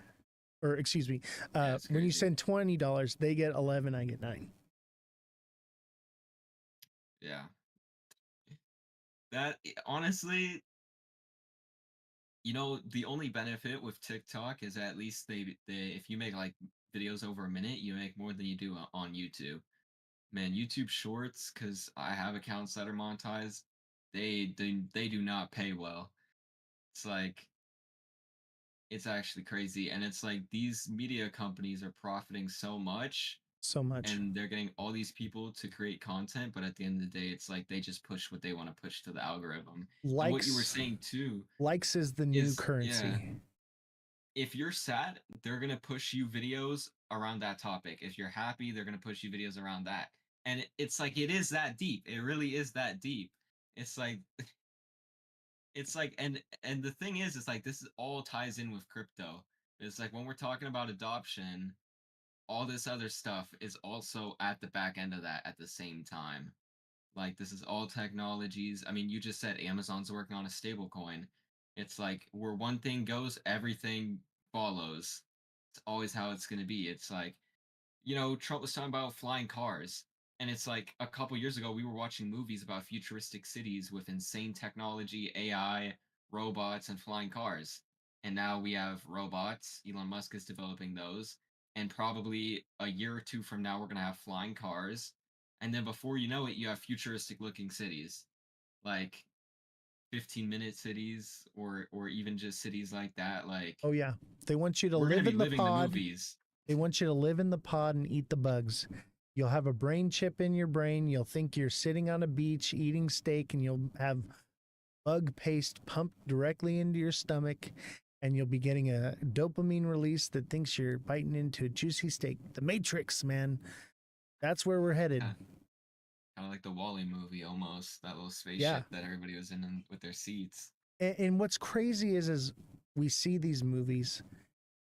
Or excuse me, when you send $20, they get 11, I get 9. Yeah. That, honestly, the only benefit with TikTok is at least they if you make like videos over a minute, you make more than you do on YouTube. Man, YouTube Shorts, because I have accounts that are monetized, they do not pay well. It's like, it's actually crazy, and it's like these media companies are profiting so much, and they're getting all these people to create content, but at the end of the day, it's like they just push what they want to push to the algorithm. And what you were saying too, likes is the new currency. Yeah, if you're sad, they're gonna push you videos around that topic. If you're happy, they're gonna push you videos around that. And it's like, it is that deep. It really is that deep. It's like, and the thing is, it's like, this all ties in with crypto. It's like, when we're talking about adoption, all this other stuff is also at the back end of that at the same time. Like, this is all technologies. I mean, you just said Amazon's working on a stable coin. It's like, where one thing goes, everything follows. It's always how it's going to be. It's like, Trump was talking about flying cars. And it's like, a couple years ago, we were watching movies about futuristic cities with insane technology, AI, robots, and flying cars. And now we have robots. Elon Musk is developing those. And probably a year or two from now, we're going to have flying cars. And then before you know it, you have futuristic looking cities. Like 15-minute cities, or even just cities like that. Like, oh yeah, they want you to live in the pod. They want you to live in the pod and eat the bugs. You'll have a brain chip in your brain. You'll think you're sitting on a beach eating steak, and you'll have bug paste pumped directly into your stomach, and you'll be getting a dopamine release that thinks you're biting into a juicy steak. The Matrix, man. That's where we're headed. Yeah. Kind of like the Wall-E movie, almost. That little spaceship that everybody was in with their seats. And what's crazy is we see these movies,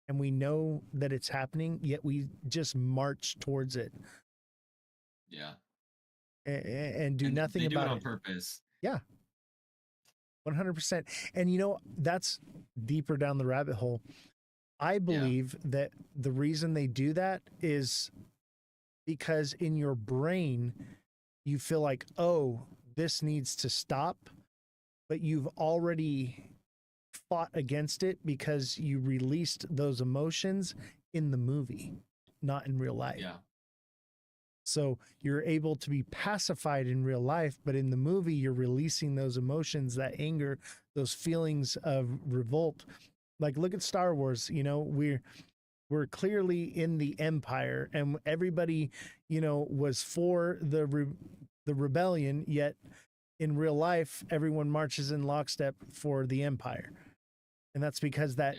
and we know that it's happening, yet we just march towards it. Yeah. And do nothing about it. They do it on purpose. Yeah. 100%. And that's deeper down the rabbit hole. I believe that the reason they do that is because in your brain, you feel like, oh, this needs to stop, but you've already fought against it because you released those emotions in the movie, not in real life. Yeah. So you're able to be pacified in real life, but in the movie, you're releasing those emotions, that anger, those feelings of revolt. Like, look at Star Wars. You know, we're clearly in the Empire, and everybody, you know, was for the rebellion. Yet, in real life, everyone marches in lockstep for the Empire, and that's because that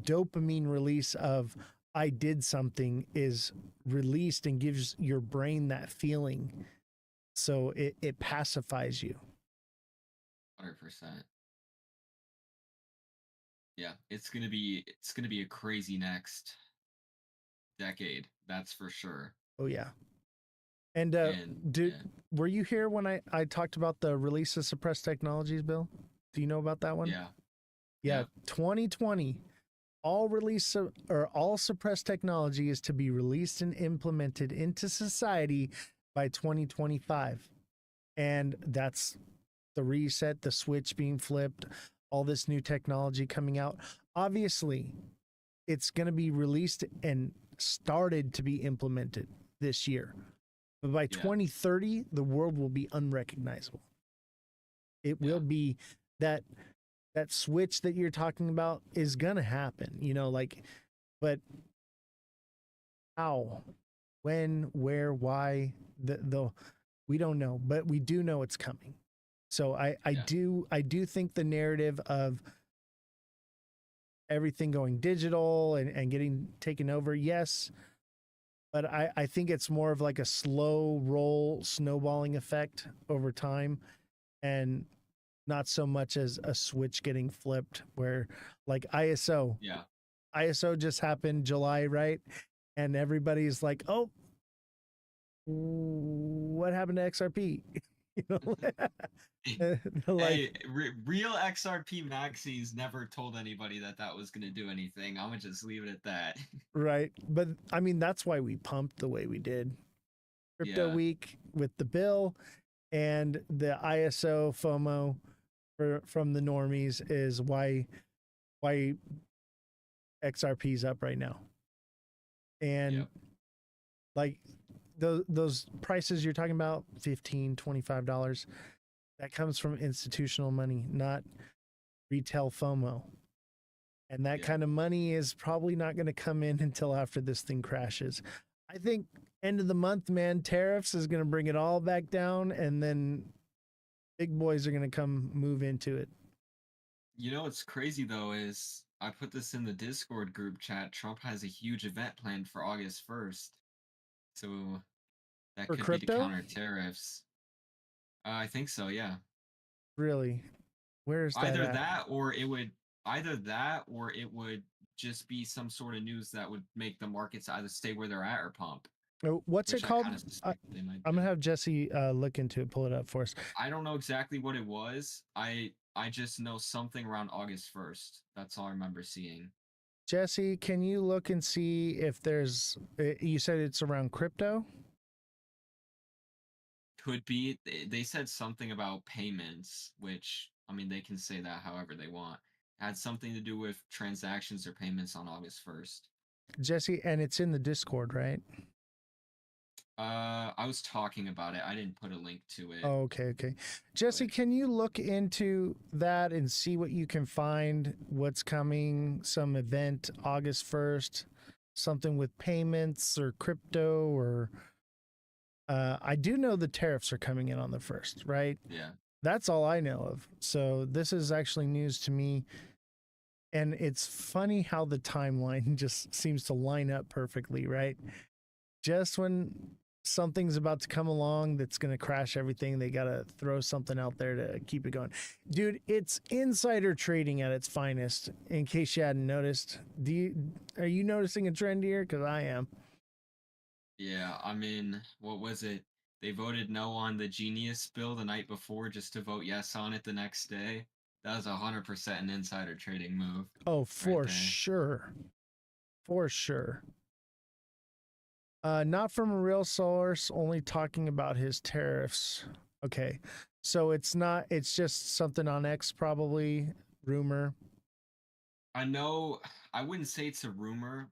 dopamine release of I did something is released and gives your brain that feeling. So it pacifies you. 100%. Yeah, it's gonna be a crazy next decade. That's for sure. Oh yeah. And were you here when I talked about the release of suppressed technologies bill? Do you know about that one? Yeah. Yeah. 2020. All suppressed technology is to be released and implemented into society by 2025. And that's the reset, the switch being flipped, all this new technology coming out. Obviously, it's going to be released and started to be implemented this year. But by 2030, the world will be unrecognizable. It will be that switch that you're talking about is going to happen, you know, like, but how, when, where, why, we don't know, but we do know it's coming. So I do think the narrative of everything going digital and getting taken over, yes, but I think it's more of like a slow roll snowballing effect over time, and not so much as a switch getting flipped where, like, ISO just happened July, right? And everybody's like, oh, what happened to XRP? You know, hey, real XRP maxis never told anybody that was going to do anything. I'm going to just leave it at that. Right. But I mean, that's why we pumped the way we did. Crypto week with the bill and the ISO FOMO from the normies is why XRP's up right now. And like those prices you're talking about, $15, $25, that comes from institutional money, not retail FOMO. And that kind of money is probably not going to come in until after this thing crashes. I think end of the month, man, tariffs is going to bring it all back down, and then big boys are going to come move into it. You know what's crazy though is I put this in the Discord group chat. Trump has a huge event planned for August 1st. So that For could crypto? be to counter tariffs. I think so, yeah. Really? Where's that Either at? that or it would just be some sort of news that would make the markets either stay where they're at or pump. What's it called? I'm going to have Jesse look into it, pull it up for us. I don't know exactly what it was. I just know something around August 1st. That's all I remember seeing. Jesse, can you look and see if there's, you said it's around crypto? Could be. They said something about payments, which, I mean, they can say that however they want. It had something to do with transactions or payments on August 1st. Jesse, and it's in the Discord, right? I was talking about it. I didn't put a link to it. Oh, okay. Jesse, can you look into that and see what you can find? What's coming? Some event August 1st, something with payments or crypto, or I do know the tariffs are coming in on the 1st, right? Yeah. That's all I know of. So this is actually news to me. And it's funny how the timeline just seems to line up perfectly, right? Just when something's about to come along that's going to crash everything, they got to throw something out there to keep it going. Dude, it's insider trading at its finest, in case you hadn't noticed. Are you noticing a trend here? Because I am. Yeah, I mean, what was it? They voted no on the Genius bill the night before just to vote yes on it the next day. That was 100% an insider trading move. Oh, for right there. sure. For sure. Not from a real source, only talking about his tariffs. Okay. So it's not, it's just something on X, probably. Rumor. I know, I wouldn't say it's a rumor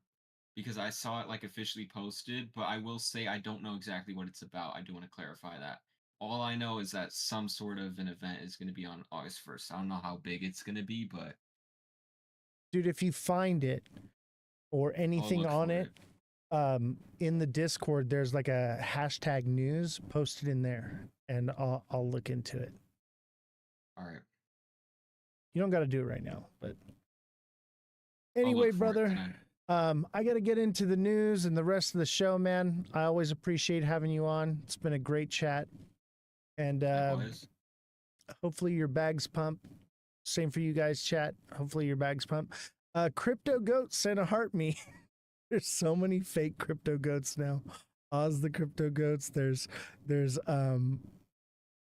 because I saw it like officially posted, but I will say I don't know exactly what it's about. I do want to clarify that. All I know is that some sort of an event is going to be on August 1st. I don't know how big it's going to be, but Dude, if you find it or anything look on for it, in the Discord, there's like a hashtag news posted in there, and I'll look into it. all right. You don't got to do it right now, but I'll anyway, look for it brother, tonight. I got to get into the news and the rest of the show, man. I always appreciate having you on. It's been a great chat, and hopefully your bags pump. Same for you guys, chat. Hopefully your bags pump. Crypto Goat sent a heart me. There's so many fake crypto goats now. Oz the crypto goats. There's a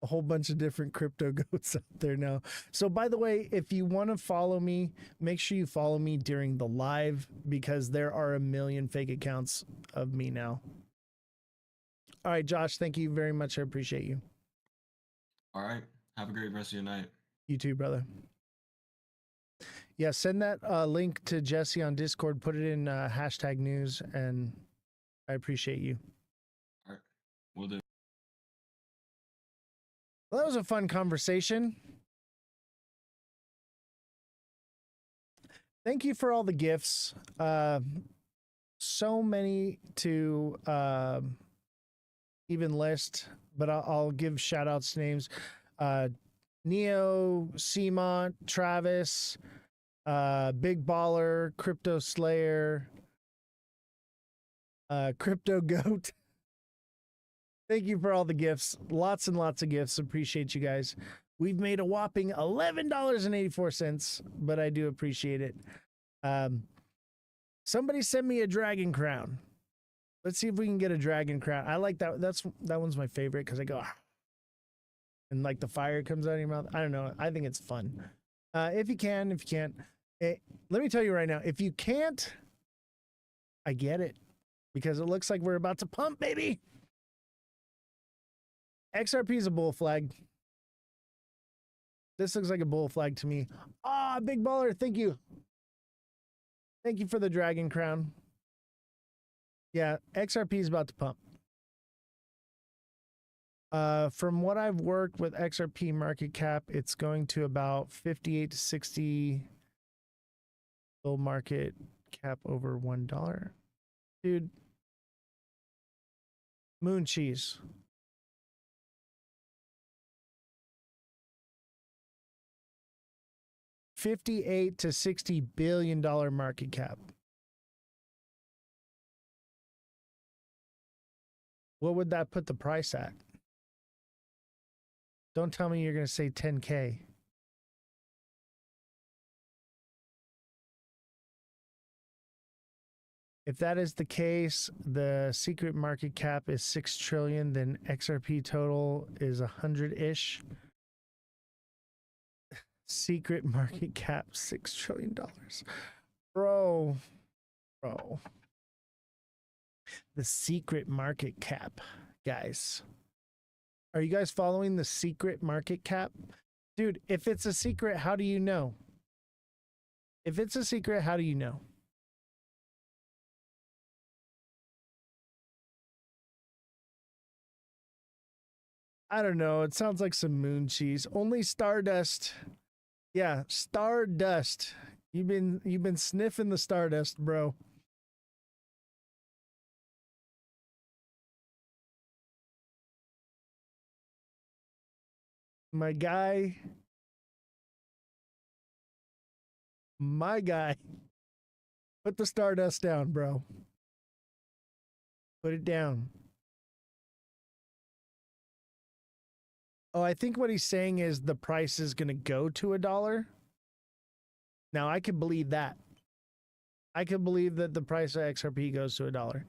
whole bunch of different crypto goats out there now. So by the way, if you want to follow me, make sure you follow me during the live because there are a million fake accounts of me now. All right, Josh, thank you very much. I appreciate you. All right. Have a great rest of your night. You too, brother. Yeah, send that link to Jesse on Discord. Put it in hashtag news, and I appreciate you. All right. We'll do. Well, that was a fun conversation. Thank you for all the gifts. So many to even list, but I'll give shout outs to names. Neo, Seamont, Travis, Big Baller, Crypto Slayer, Crypto Goat. Thank you for all the gifts. Lots and lots of gifts. Appreciate you guys. We've made a whopping $11.84, but I do appreciate it. Somebody send me a dragon crown. Let's see if we can get a dragon crown. I like that. That one's my favorite because I go, and like the fire comes out of your mouth. I don't know. I think it's fun. If you can, if you can't, let me tell you right now, if you can't, I get it because it looks like we're about to pump, baby. XRP is a bull flag. This looks like a bull flag to me. Ah, Big Baller, thank you. Thank you for the dragon crown. Yeah, XRP is about to pump. From what I've worked with XRP market cap, it's going to about 58 to 60 bull market cap over $1. Dude, moon cheese. $58 to $60 billion market cap. What would that put the price at? Don't tell me you're going to say 10K. If that is the case, the secret market cap is 6 trillion, then XRP total is 100-ish. Secret market cap, $6 trillion. Bro. The secret market cap, guys. Are you guys following the secret market cap? Dude, if it's a secret, how do you know? If it's a secret, how do you know? I don't know. It sounds like some moon cheese. Only Stardust. Yeah, Stardust. You've been sniffing the Stardust, bro. My guy. Put the Stardust down, bro. Put it down. Oh, I think what he's saying is the price is going to go to $1. Now, I could believe that. I could believe that the price of XRP goes to $1.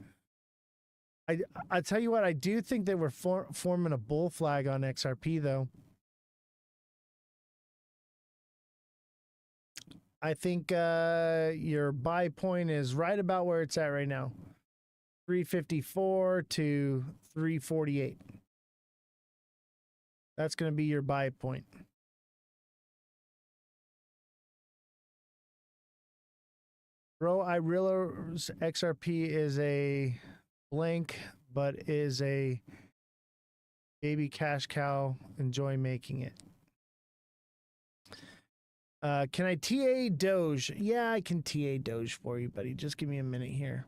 I tell you what, I do think they were forming a bull flag on XRP, though. I think your buy point is right about where it's at right now. 354 to 348. That's going to be your buy point. Bro, I realize XRP is a blank, but is a baby cash cow. Enjoy making it. Can I TA Doge? Yeah, I can TA Doge for you, buddy. Just give me a minute here.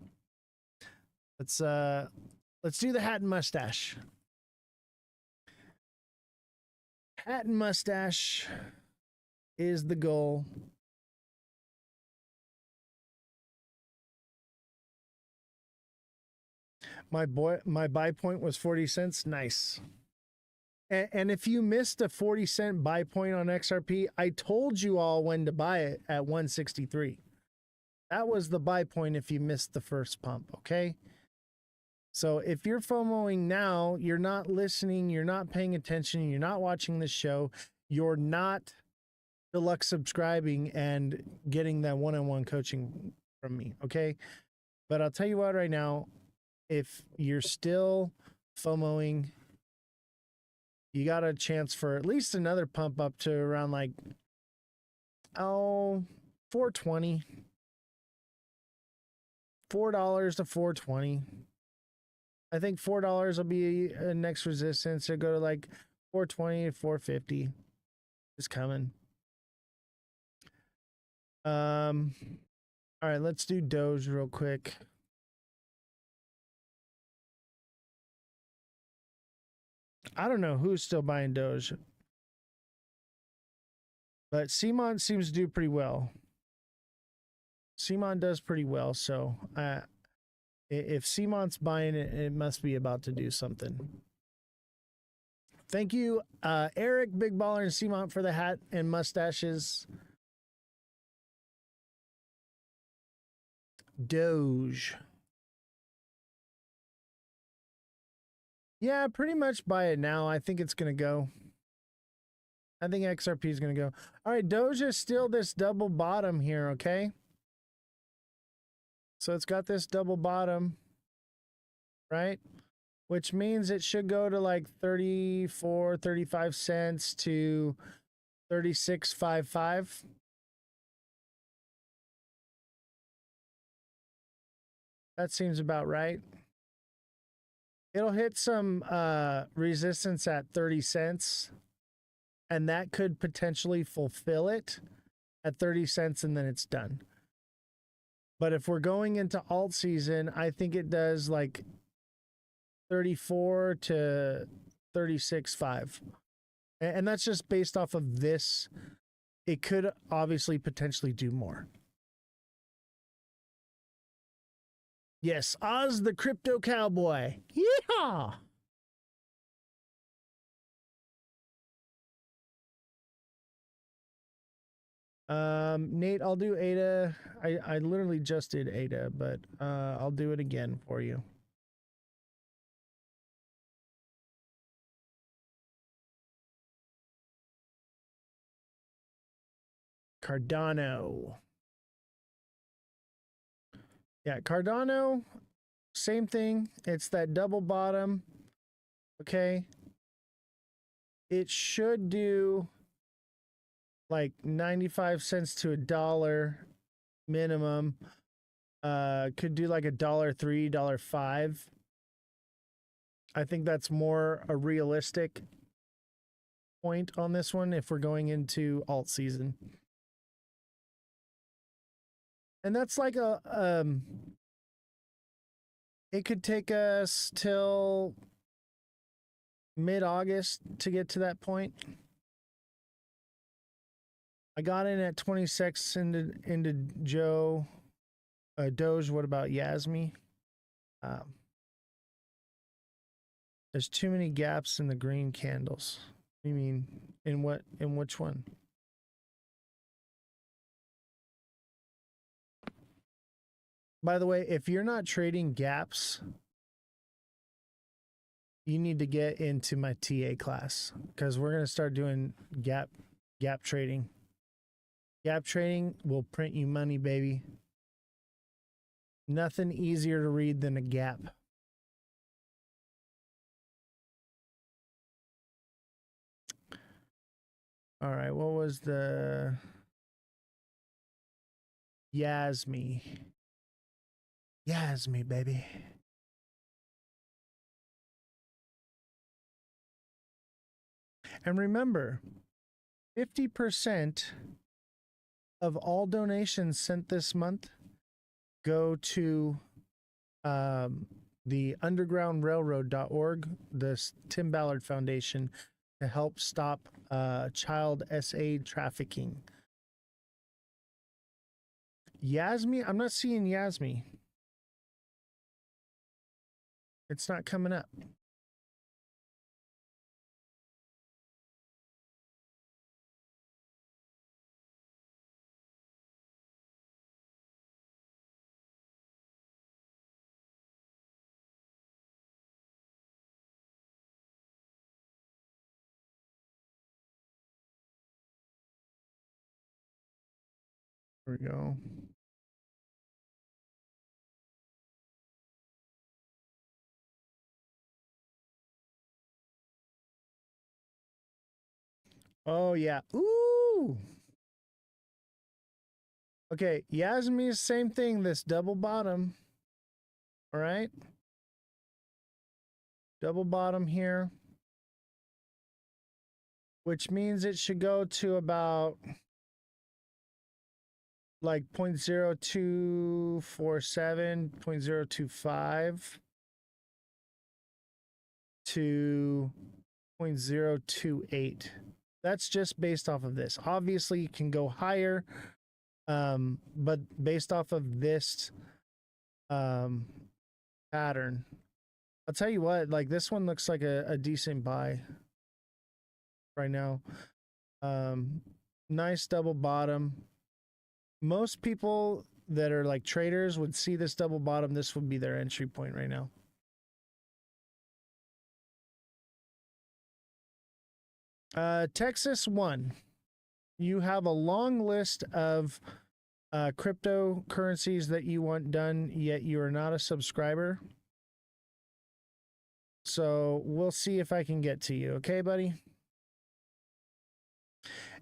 Let's do the hat and mustache. Hat and mustache is the goal. My buy point was 40 cents. Nice. And if you missed a 40-cent buy point on XRP, I told you all when to buy it at 163. That was the buy point if you missed the first pump, okay? So if you're FOMOing now, you're not listening, you're not paying attention, you're not watching this show, you're not deluxe subscribing and getting that one-on-one coaching from me, okay? But I'll tell you what right now, if you're still FOMOing, you got a chance for at least another pump up to around like, 420. $4 to 420. I think $4 will be a next resistance. It'll go to like 420 to 450. It's coming. All right, let's do Doge real quick. I don't know who's still buying Doge, but Simon seems to do pretty well. Simon does pretty well, so if Simon's buying it, it must be about to do something. Thank you, Eric, Big Baller, and Simon for the hat and mustaches. Doge. Yeah, pretty much buy it now. I think it's going to go. I think XRP is going to go. All right, Doge is still this double bottom here, okay? So it's got this double bottom, right? Which means it should go to like 34, 35 cents to 36.55. That seems about right. It'll hit some resistance at 30 cents, and that could potentially fulfill it at 30 cents, and then it's done. But if we're going into alt season, I think it does like 34 to 36.5. And that's just based off of this. It could obviously potentially do more. Yes, Oz the Crypto Cowboy. Yeehaw! Nate, I'll do ADA. I literally just did ADA, but I'll do it again for you. Cardano. Yeah, Cardano, same thing. It's that double bottom. Okay. It should do like 95 cents to $1 minimum. Could do like $1.03, $1.05. I think that's more a realistic point on this one if we're going into alt season. And that's like it could take us till mid-August to get to that point. I got in at 26 into Joe. Doge, what about Yasmi? There's too many gaps in the green candles. You mean in what? In which one? By the way, if you're not trading gaps, you need to get into my TA class because we're going to start doing gap trading. Gap trading will print you money, baby. Nothing easier to read than a gap. All right, what was the Yasmi? Yasmi, baby. And remember, 50% of all donations sent this month go to the undergroundrailroad.org, the Tim Ballard Foundation, to help stop child SA trafficking. Yasmi, I'm not seeing Yasmi. It's not coming up. There we go. Oh, yeah. Ooh. Okay, Yasmi's same thing, this double bottom. All right. Double bottom here. Which means it should go to about like 0.0247, 0.025 to 0.028. That's just based off of this. Obviously, you can go higher, but based off of this pattern, I'll tell you what, like this one looks like a decent buy right now. Nice double bottom. Most people that are like traders would see this double bottom. This would be their entry point right now. Texas 1. You have a long list of cryptocurrencies that you want done, yet you are not a subscriber. So we'll see if I can get to you. Okay, buddy?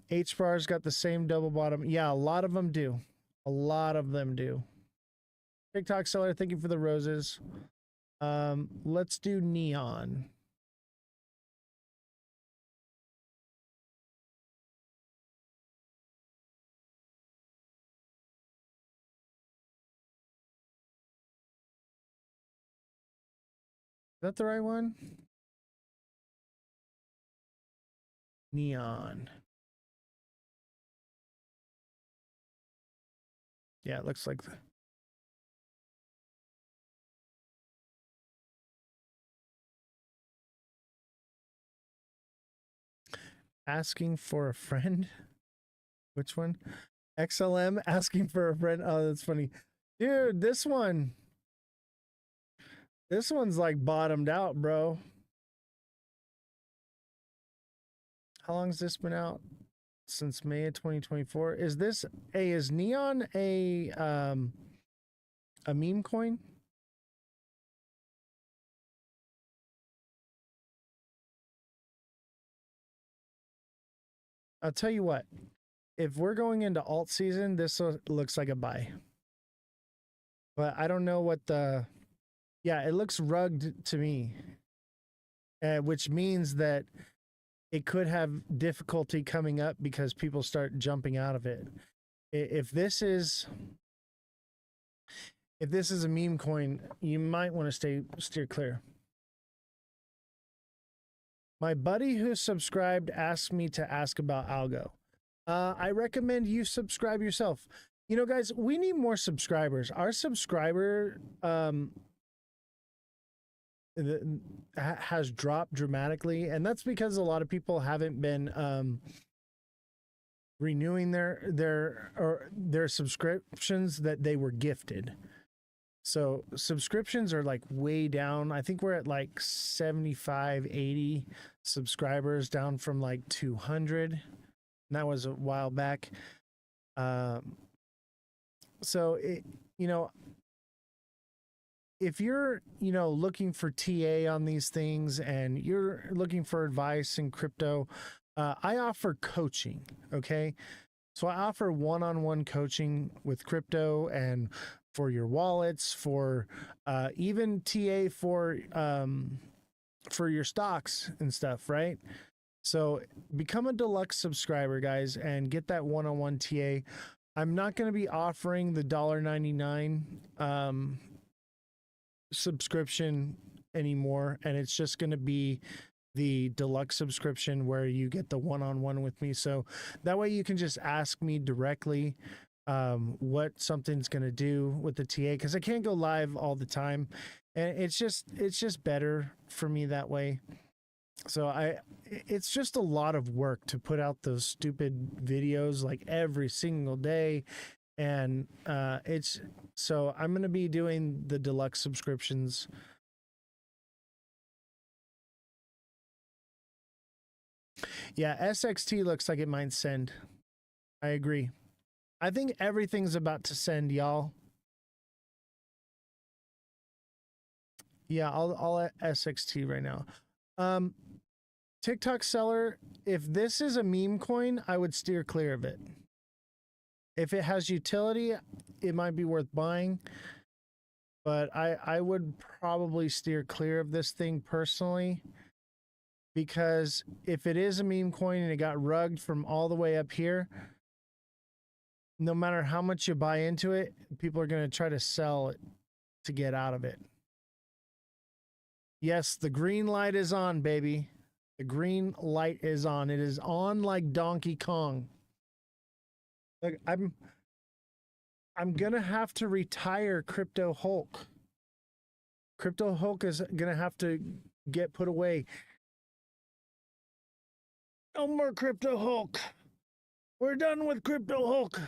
HBAR's got the same double bottom. Yeah, a lot of them do. A lot of them do. TikTok seller, thank you for the roses. Let's do neon. Is that the right one? Neon. Yeah, it looks like that. Asking for a friend? Which one? XLM asking for a friend. Oh, that's funny. Dude, this one's like bottomed out, bro. How long's this been out? Since May of 2024. Is neon a meme coin? I'll tell you what, if we're going into alt season, this looks like a buy. But I don't know what it looks rugged to me, which means that it could have difficulty coming up because people start jumping out of it. If this is a meme coin, you might want to steer clear. My buddy who subscribed asked me to ask about algo. I recommend you subscribe yourself. You know, guys, we need more subscribers. Our subscriber has dropped dramatically, and that's because a lot of people haven't been renewing their subscriptions that they were gifted. So subscriptions are like way down. I think we're at like 75, 80 subscribers, down from like 200. And that was a while back. So if you're, looking for TA on these things and you're looking for advice in crypto, I offer coaching. Okay. So I offer one-on-one coaching with crypto and for your wallets, for even TA for your stocks and stuff, right? So become a deluxe subscriber, guys, and get that one-on-one TA. I'm not going to be offering the $1.99 subscription anymore, and it's just going to be the deluxe subscription where you get the one-on-one with me. So that way you can just ask me directly what something's going to do with the TA, because I can't go live all the time, and it's just better for me that way. So it's just a lot of work to put out those stupid videos like every single day. And so I'm going to be doing the deluxe subscriptions. Yeah, SXT looks like it might send. I agree. I think everything's about to send, y'all. Yeah, I'll SXT right now. TikTok seller, if this is a meme coin, I would steer clear of it. If it has utility, it might be worth buying, but I would probably steer clear of this thing personally, because if it is a meme coin and it got rugged from all the way up here, no matter how much you buy into it, people are going to try to sell it to get out of it. Yes, the green light is on, baby. The green light is on. It is on like Donkey Kong. Look, I'm gonna have to retire Crypto Hulk. Crypto Hulk is gonna have to get put away. No more Crypto Hulk. We're done with Crypto Hulk.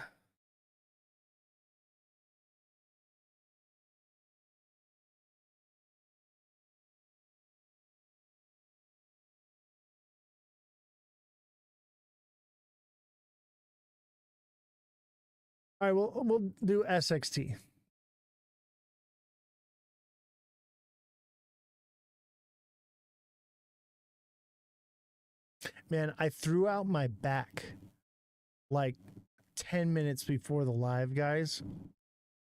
All right, we'll do SXT. Man, I threw out my back like 10 minutes before the live, guys.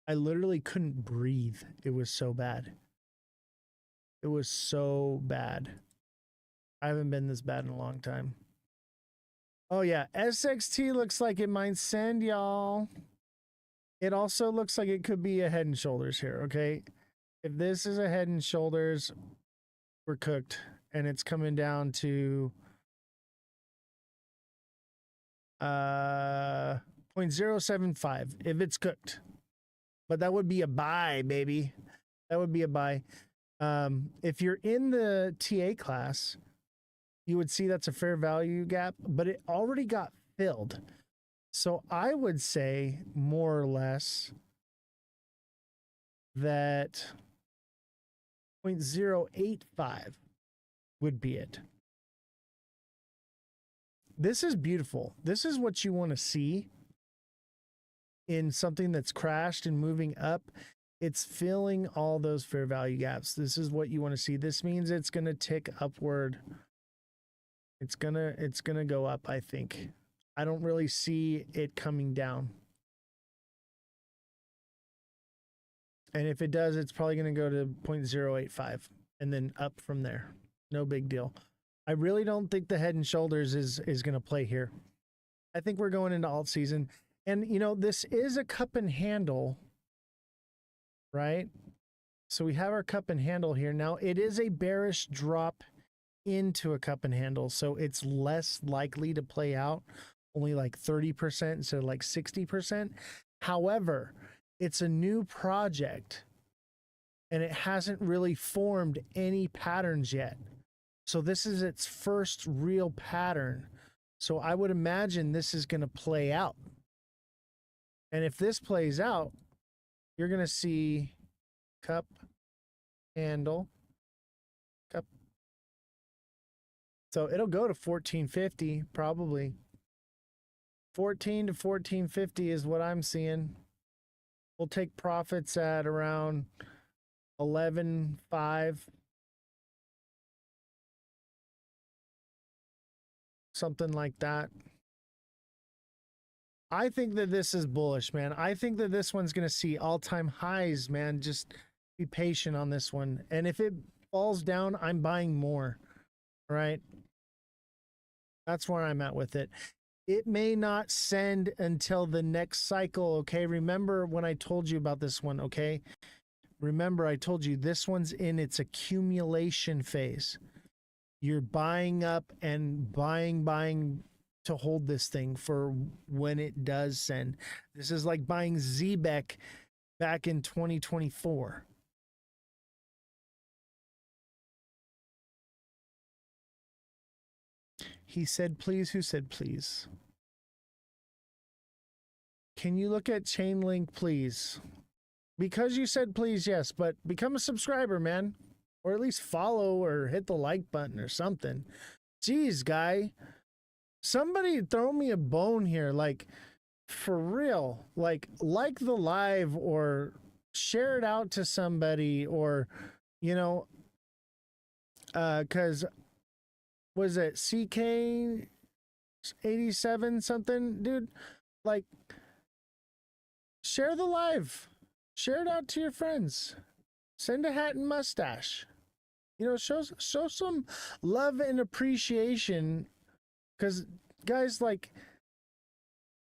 I literally couldn't breathe. It was so bad. It was so bad. I haven't been this bad in a long time. Oh yeah, SXT looks like it might send, y'all. It also looks like it could be a Head and Shoulders here, okay? If this is a Head and Shoulders, we're cooked. And it's coming down to 0.075 if it's cooked. But that would be a buy, baby. That would be a buy. If you're in the TA class, you would see that's a fair value gap, but it already got filled. So I would say more or less that 0.085 would be it. This is beautiful. This is what you want to see in something that's crashed and moving up. It's filling all those fair value gaps. This is what you want to see. This means it's going to tick upward. It's gonna go up, I think. I don't really see it coming down. And if it does, it's probably going to go to 0.085 and then up from there. No big deal. I really don't think the Head and Shoulders is going to play here. I think we're going into alt season. And, this is a cup and handle, right? So we have our cup and handle here. Now, it is a bearish drop into a cup and handle, so it's less likely to play out, only like 30% instead of like 60%. However, it's a new project and it hasn't really formed any patterns yet. So this is its first real pattern. So I would imagine this is going to play out. And if this plays out, you're going to see cup, handle, cup. So it'll go to 1450 probably. 14 to 14.50 is what I'm seeing. We'll take profits at around 11.5. Something like that. I think that this is bullish, man. I think that this one's going to see all-time highs, man. Just be patient on this one. And if it falls down, I'm buying more. All right? That's where I'm at with it. It may not send until the next cycle, okay? Remember when I told you about this one, okay? Remember I told you this one's in its accumulation phase. You're buying up and buying to hold this thing for when it does send. This is like buying Zbeck back in 2024. He said, please. Who said, please? Can you look at Chainlink, please? Because you said, please, yes, but become a subscriber, man. Or at least follow or hit the like button or something. Jeez, guy. Somebody throw me a bone here. Like, for real. Like the live or share it out to somebody or, you know, because was it CK 87 something, dude? Like, share the live, share it out to your friends, send a hat and mustache, you know, show some love and appreciation. Because guys, like,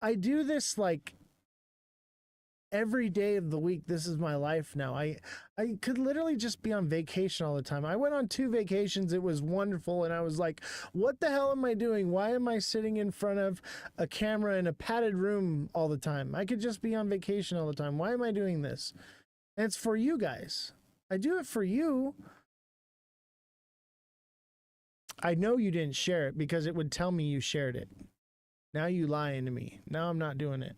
I do this like every day of the week. This is my life now. I could literally just be on vacation all the time. I went on 2 vacations. It was wonderful. And I was like, what the hell am I doing? Why am I sitting in front of a camera in a padded room all the time? I could just be on vacation all the time. Why am I doing this? And it's for you guys. I do it for you. I know you didn't share it because it would tell me you shared it. Now you lying to me. Now I'm not doing it.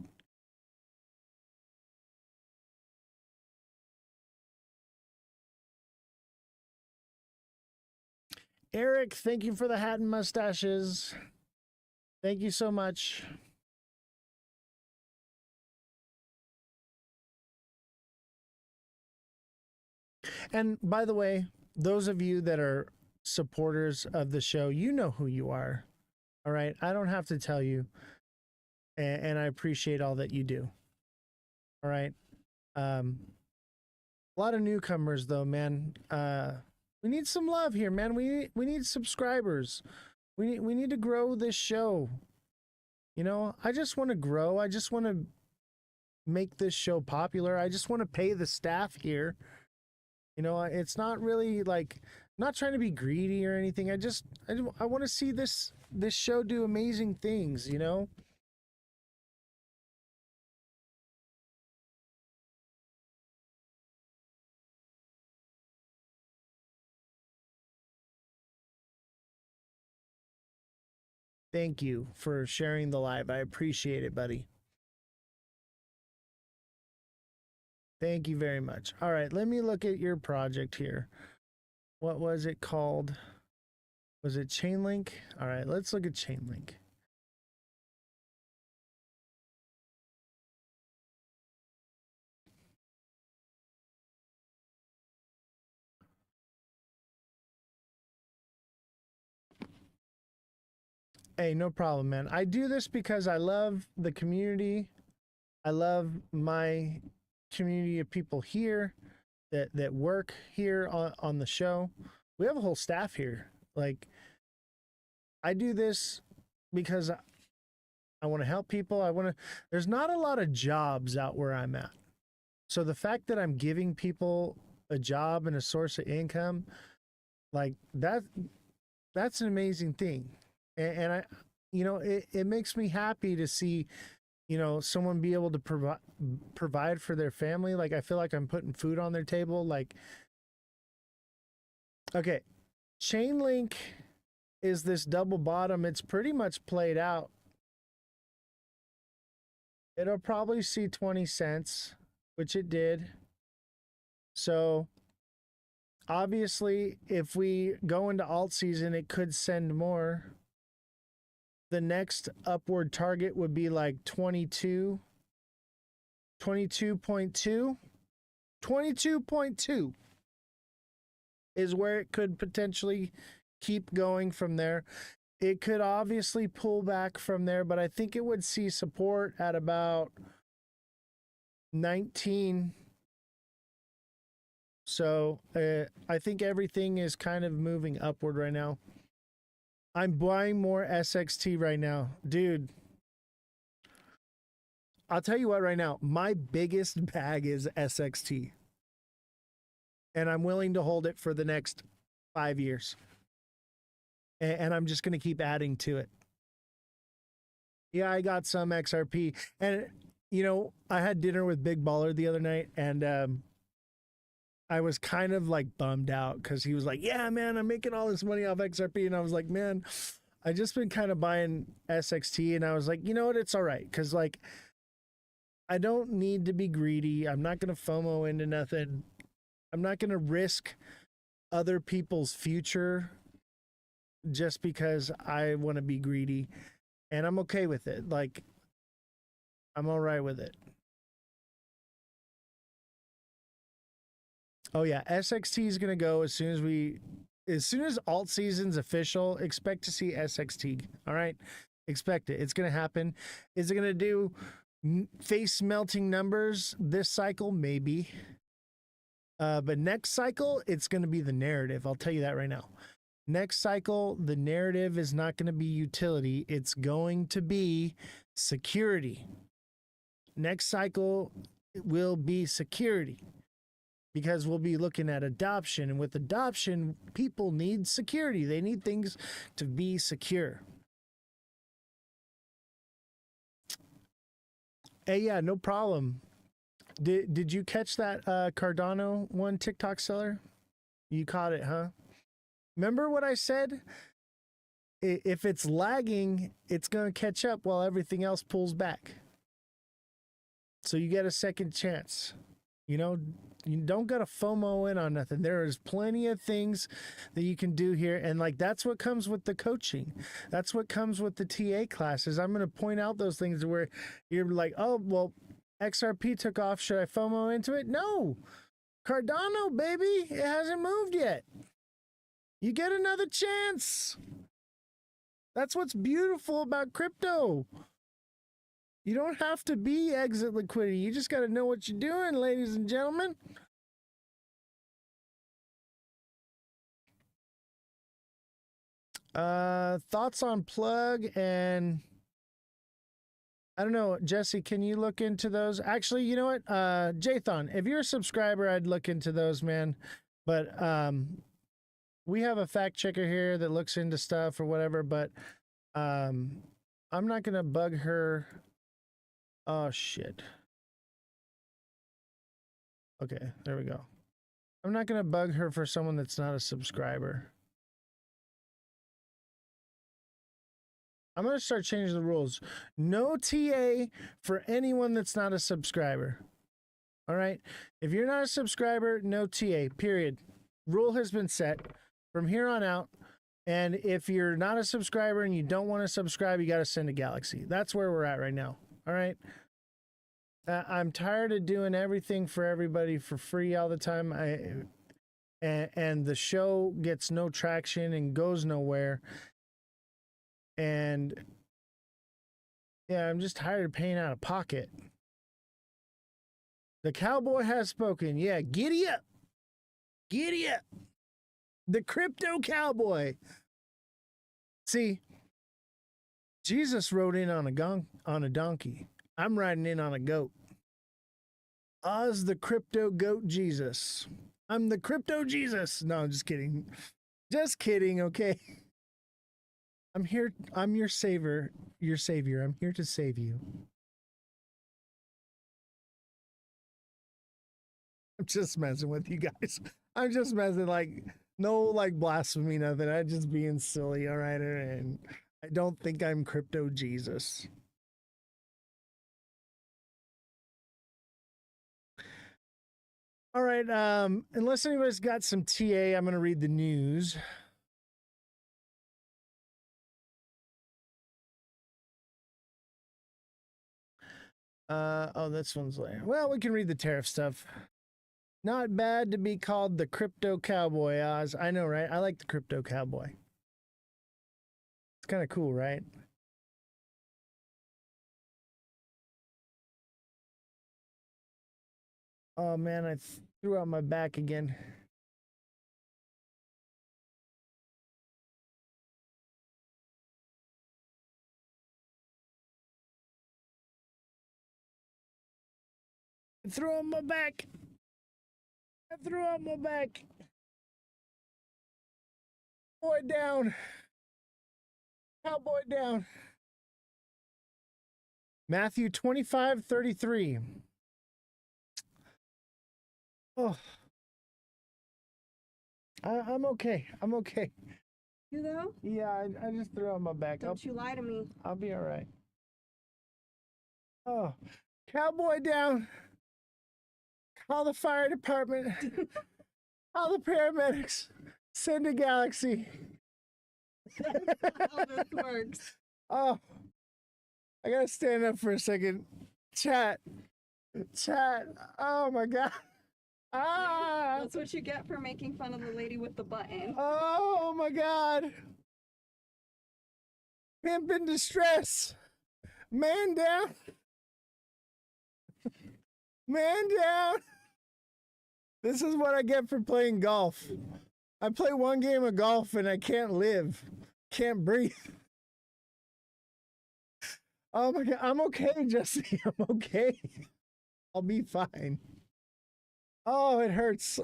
Eric, thank you for the hat and mustaches. Thank you so much. And by the way, those of you that are supporters of the show, you know who you are. All right. I don't have to tell you. And I appreciate all that you do. All right. A lot of newcomers though, man. We need some love here, man. We need subscribers. We need to grow this show. You know, I just want to grow. I just want to make this show popular. I just want to pay the staff here. You know, it's not really like, I'm not trying to be greedy or anything. I want to see this show do amazing things, you know? Thank you for sharing the live. I appreciate it, buddy. Thank you very much. All right, let me look at your project here. What was it called? Was it Chainlink? All right, let's look at Chainlink. Hey, no problem, man. I do this because I love the community. I love my community of people here that work here on the show. We have a whole staff here. Like, I do this because I want to help people. There's not a lot of jobs out where I'm at. So the fact that I'm giving people a job and a source of income, like that's an amazing thing. And I, you know, it makes me happy to see, you know, someone be able to provide for their family. Like, I feel like I'm putting food on their table. Like, okay, Chainlink is this double bottom. It's pretty much played out. It'll probably see 20 cents, which it did. So obviously, if we go into alt season, it could send more. the next upward target would be like 22.2. 22.2 is where it could potentially keep going from there. It could obviously pull back from there, but I think it would see support at about 19. So I think everything is kind of moving upward right now. I'm buying more SXT right now. Dude, I'll tell you what right now, my biggest bag is SXT. And I'm willing to hold it for the next 5 years. And I'm just going to keep adding to it. Yeah, I got some XRP. And, you know, I had dinner with Big Baller the other night, and I was kind of like bummed out because he was like, yeah, man, I'm making all this money off XRP. And I was like, man, I just been kind of buying SXT. And I was like, you know what? It's all right. Because, like, I don't need to be greedy. I'm not going to FOMO into nothing. I'm not going to risk other people's future just because I want to be greedy. And I'm okay with it. Like, I'm all right with it. Oh yeah, SXT is going to go as soon as alt season's official. Expect to see SXT. All right, expect it. It's going to happen. Is it going to do face melting numbers this cycle? Maybe. But next cycle, it's going to be the narrative. I'll tell you that right now. Next cycle, the narrative is not going to be utility. It's going to be security. Next cycle will be security because we'll be looking at adoption. And with adoption, people need security. They need things to be secure. Hey, yeah, no problem. Did you catch that Cardano one TikTok seller? You caught it, huh? Remember what I said? If it's lagging, it's going to catch up while everything else pulls back. So you get a second chance. You know, you don't got to FOMO in on nothing. There is plenty of things that you can do here. And like, that's what comes with the coaching. That's what comes with the TA classes. I'm going to point out those things where you're like, oh, well, XRP took off. Should I FOMO into it? No. Cardano, baby. It hasn't moved yet. You get another chance. That's what's beautiful about crypto. You don't have to be exit liquidity. You just got to know what you're doing, ladies and gentlemen. Thoughts on plug and I don't know, Jesse, can you look into those? Actually, you know what? Jathan, if you're a subscriber, I'd look into those, man. But we have a fact checker here that looks into stuff or whatever, but I'm not going to bug her. Oh, shit. Okay, there we go. I'm not going to bug her for someone that's not a subscriber. I'm going to start changing the rules. No TA for anyone that's not a subscriber. All right? If you're not a subscriber, no TA, period. Rule has been set from here on out. And if you're not a subscriber and you don't want to subscribe, you got to send a Galaxy. That's where we're at right now. All right? I'm tired of doing everything for everybody for free all the time. And the show gets no traction and goes nowhere. And yeah, I'm just tired of paying out of pocket. The cowboy has spoken. Yeah, giddy up. Giddy up. The crypto cowboy. See, Jesus rode in on a donkey. I'm riding in on a goat. Oz the crypto goat Jesus. I'm the crypto Jesus. No, I'm just kidding. Just kidding, okay? I'm here. I'm your savior. Your savior. I'm here to save you. I'm just messing with you guys. I'm just messing, like, no, like, blasphemy, nothing. I'm just being silly, all right? And I don't think I'm crypto Jesus. All right, unless anybody's got some TA, I'm going to read the news. Oh, this one's later. Well, we can read the tariff stuff. Not bad to be called the crypto cowboy, Oz. I know, right? I like the crypto cowboy. It's kind of cool, right? Oh, man, I threw out my back again. I threw out my back. I threw out my back. Boy down. Cowboy down. Matthew 25:33. Oh. I'm okay. I'm okay. You know? Yeah, I just threw out my back. Don't you lie to me. I'll be all right. Oh. Cowboy down. Call the fire department. Call the paramedics. Send a galaxy. How this works. Oh, I gotta stand up for a second. Chat. Oh my God. Ah. That's what you get for making fun of the lady with the button. Oh my God. Pimp in distress. Man down. Man down. This is what I get for playing golf. I play one game of golf and I can't live. Can't breathe. Oh my God. I'm okay, Jesse. I'm okay. I'll be fine. Oh, it hurts.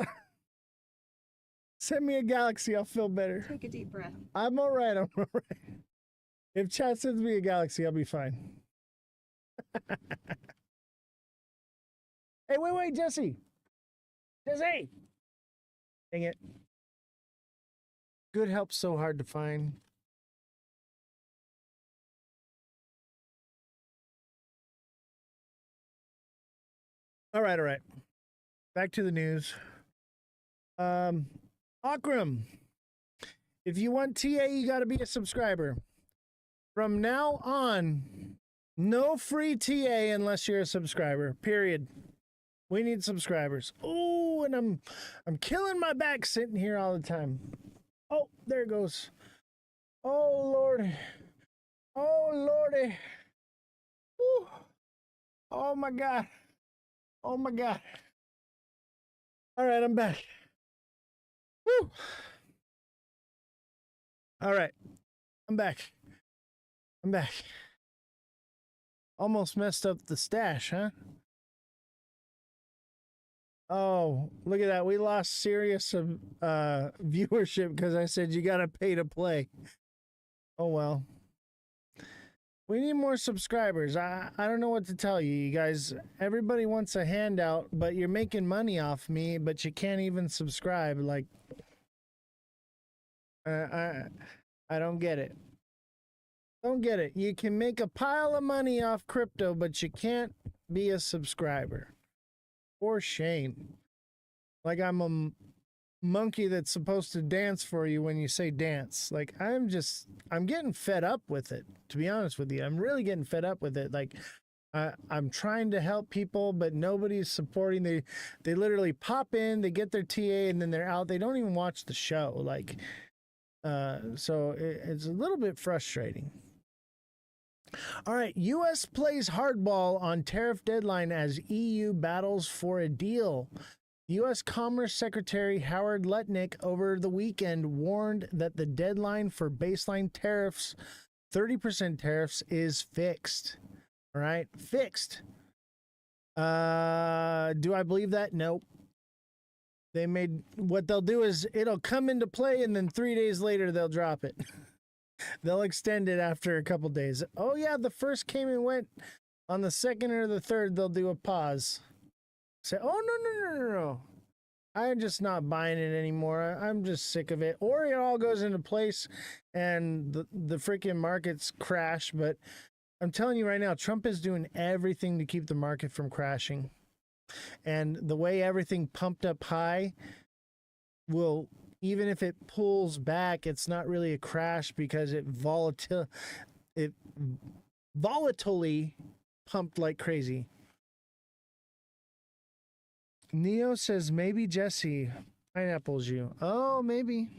Send me a galaxy. I'll feel better. Take a deep breath. I'm all right. I'm all right. If chat sends me a galaxy, I'll be fine. Hey, wait, Jesse. Jesse! Dang it. Good help's so hard to find. All right. Back to the news. Akram, if you want TA, you got to be a subscriber. From now on, no free TA unless you're a subscriber. Period. We need subscribers. Oh, and I'm killing my back sitting here all the time. Oh, there it goes. Oh, Lordy. Oh, Lordy. Woo. Oh, my God. Oh, my God. All right, I'm back. Woo. All right, I'm back. Almost messed up the stash, huh? Oh, look at that. We lost serious viewership because I said you got to pay to play. Oh, well. We need more subscribers. I don't know what to tell you, you guys. Everybody wants a handout, but you're making money off me, but you can't even subscribe. Like, I don't get it. Don't get it. You can make a pile of money off crypto, but you can't be a subscriber. For shame. Like I'm a monkey that's supposed to dance for you when you say dance. Like I'm getting fed up with it, to be honest with you. I'm really getting fed up with it. Like I'm trying to help people, but nobody's supporting. They literally pop in, they get their TA, and then they're out. They don't even watch the show. Like, so it's a little bit frustrating. All right, U.S. plays hardball on tariff deadline as EU battles for a deal. U.S. Commerce Secretary Howard Lutnick over the weekend warned that the deadline for baseline tariffs, 30% tariffs, is fixed. All right, fixed. Do I believe that? Nope. What they'll do is it'll come into play and then 3 days later they'll drop it. They'll extend it after a couple days. Oh yeah, the first came and went. On the second or the third, they'll do a pause. Say, oh no. I'm just not buying it anymore. I'm just sick of it. Or it all goes into place and the freaking markets crash. But I'm telling you right now, Trump is doing everything to keep the market from crashing. And the way everything pumped up high will, even if it pulls back, it's not really a crash because it volatilely pumped like crazy. Neo says maybe Jesse pineapples you. Oh, maybe.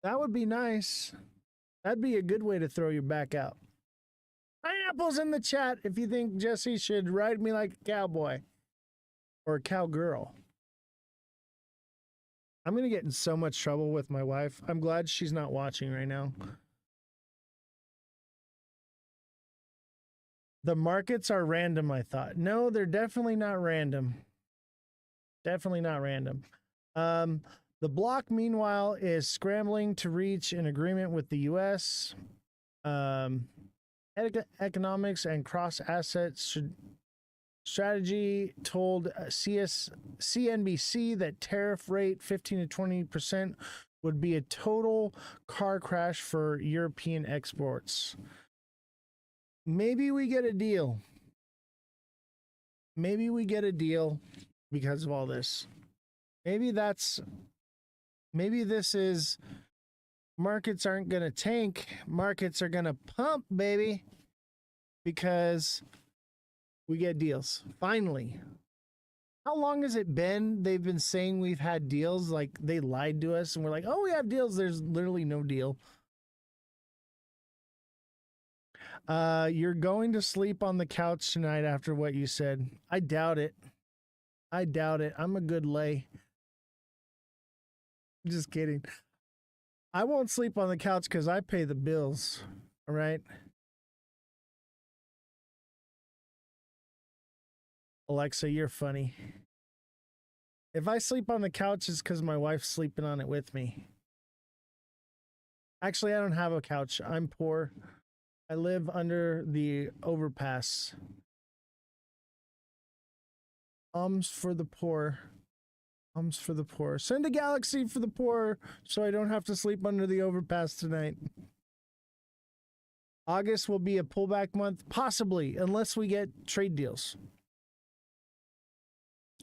That would be nice. That'd be a good way to throw you back out. Pineapples in the chat if you think Jesse should ride me like a cowboy or a cowgirl. I'm going to get in so much trouble with my wife. I'm glad she's not watching right now. The markets are random, I thought. No, they're definitely not random. Definitely not random. The bloc, meanwhile, is scrambling to reach an agreement with the U.S. Economics and cross-asset strategy told CNBC that tariff rate 15 to 20% would be a total car crash for European exports. Maybe we get a deal. Maybe we get a deal because of all this. Maybe this is markets aren't going to tank. Markets are going to pump, baby, because we get deals. Finally. How long has it been? They've been saying we've had deals. Like they lied to us and we're like, oh, we have deals. There's literally no deal. You're going to sleep on the couch tonight after what you said. I doubt it. I doubt it. I'm a good lay. Just kidding. I won't sleep on the couch because I pay the bills. All right. Alexa, you're funny. If I sleep on the couch, it's because my wife's sleeping on it with me. Actually, I don't have a couch. I'm poor. I live under the overpass. For the poor. For the poor. Send a galaxy for the poor so I don't have to sleep under the overpass tonight. August will be a pullback month, possibly, unless we get trade deals.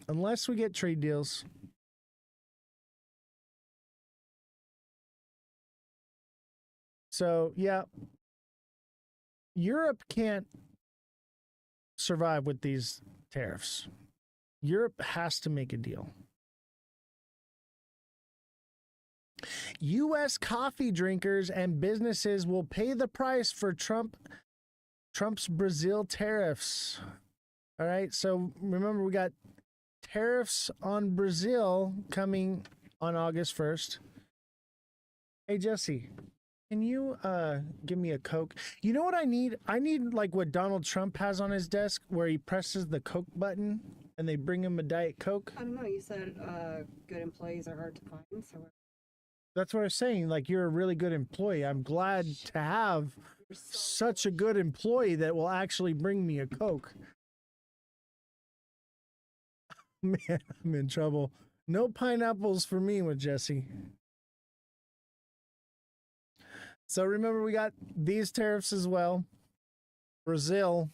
Unless we get trade deals. So, yeah. Europe can't survive with these tariffs. Europe has to make a deal. U.S. coffee drinkers and businesses will pay the price for Trump's Brazil tariffs. All right, so remember we got tariffs on Brazil coming on August 1st. Hey, Jesse, can you give me a Coke? You know what I need? I need like what Donald Trump has on his desk where he presses the Coke button and they bring him a Diet Coke. I don't know. You said good employees are hard to find. So that's what I was saying. Like, you're a really good employee. I'm glad to have such a good employee that will actually bring me a Coke. Man, I'm in trouble. No pineapples for me with Jesse. So remember, we got these tariffs as well. Brazil.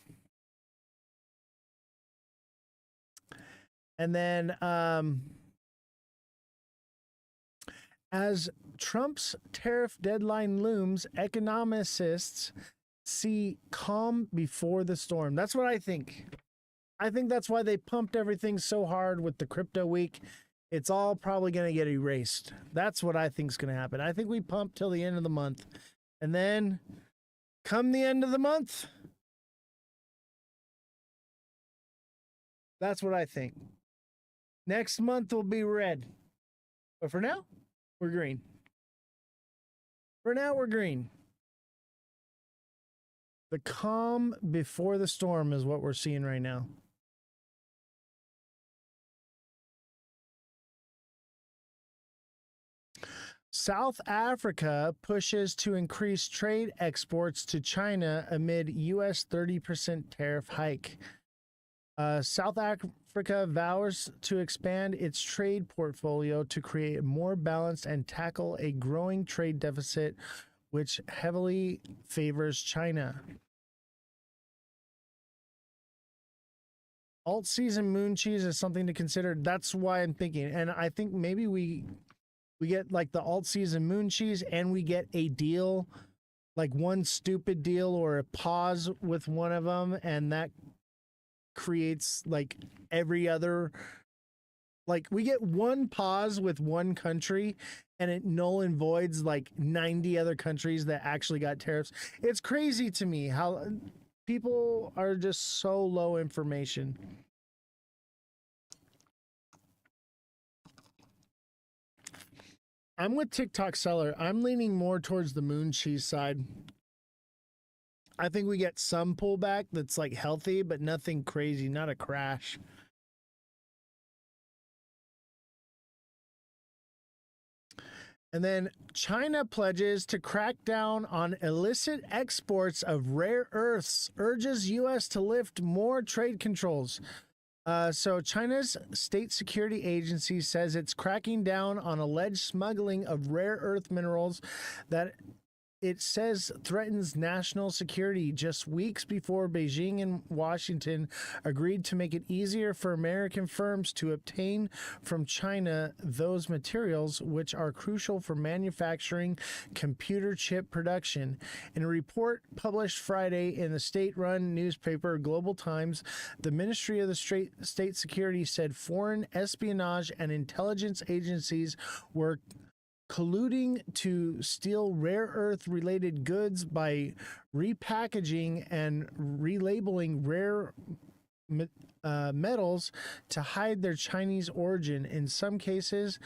And then as Trump's tariff deadline looms, economists see calm before the storm. That's what I think. I think that's why they pumped everything so hard with the crypto week. It's all probably going to get erased. That's what I think is going to happen. I think we pump till the end of the month. And then come the end of the month, that's what I think. Next month will be red. But for now, we're green. For now, we're green. The calm before the storm is what we're seeing right now. South Africa pushes to increase trade exports to China amid U.S. 30% tariff hike. South Africa vows to expand its trade portfolio to create a more balanced and tackle a growing trade deficit, which heavily favors China. Alt-season moon cheese is something to consider. That's why I'm thinking. And I think maybe we get like the alt-season moon cheese and we get a deal, like one stupid deal or a pause with one of them, and that creates like every other Like, we get one pause with one country and it null and voids like 90 other countries that actually got tariffs. It's crazy to me how people are just so low information. I'm with TikTok seller. I'm leaning more towards the moon cheese side. I think we get some pullback that's like healthy, but nothing crazy, not a crash. And then China pledges to crack down on illicit exports of rare earths, urges U.S. to lift more trade controls. So China's state security agency says it's cracking down on alleged smuggling of rare earth minerals that it says threatens national security, just weeks before Beijing and Washington agreed to make it easier for American firms to obtain from China those materials which are crucial for manufacturing computer chip production. In a report published Friday in the state-run newspaper Global Times, the Ministry of the State Security said foreign espionage and intelligence agencies were colluding to steal rare earth related goods by repackaging and relabeling rare metals to hide their Chinese origin. In some cases,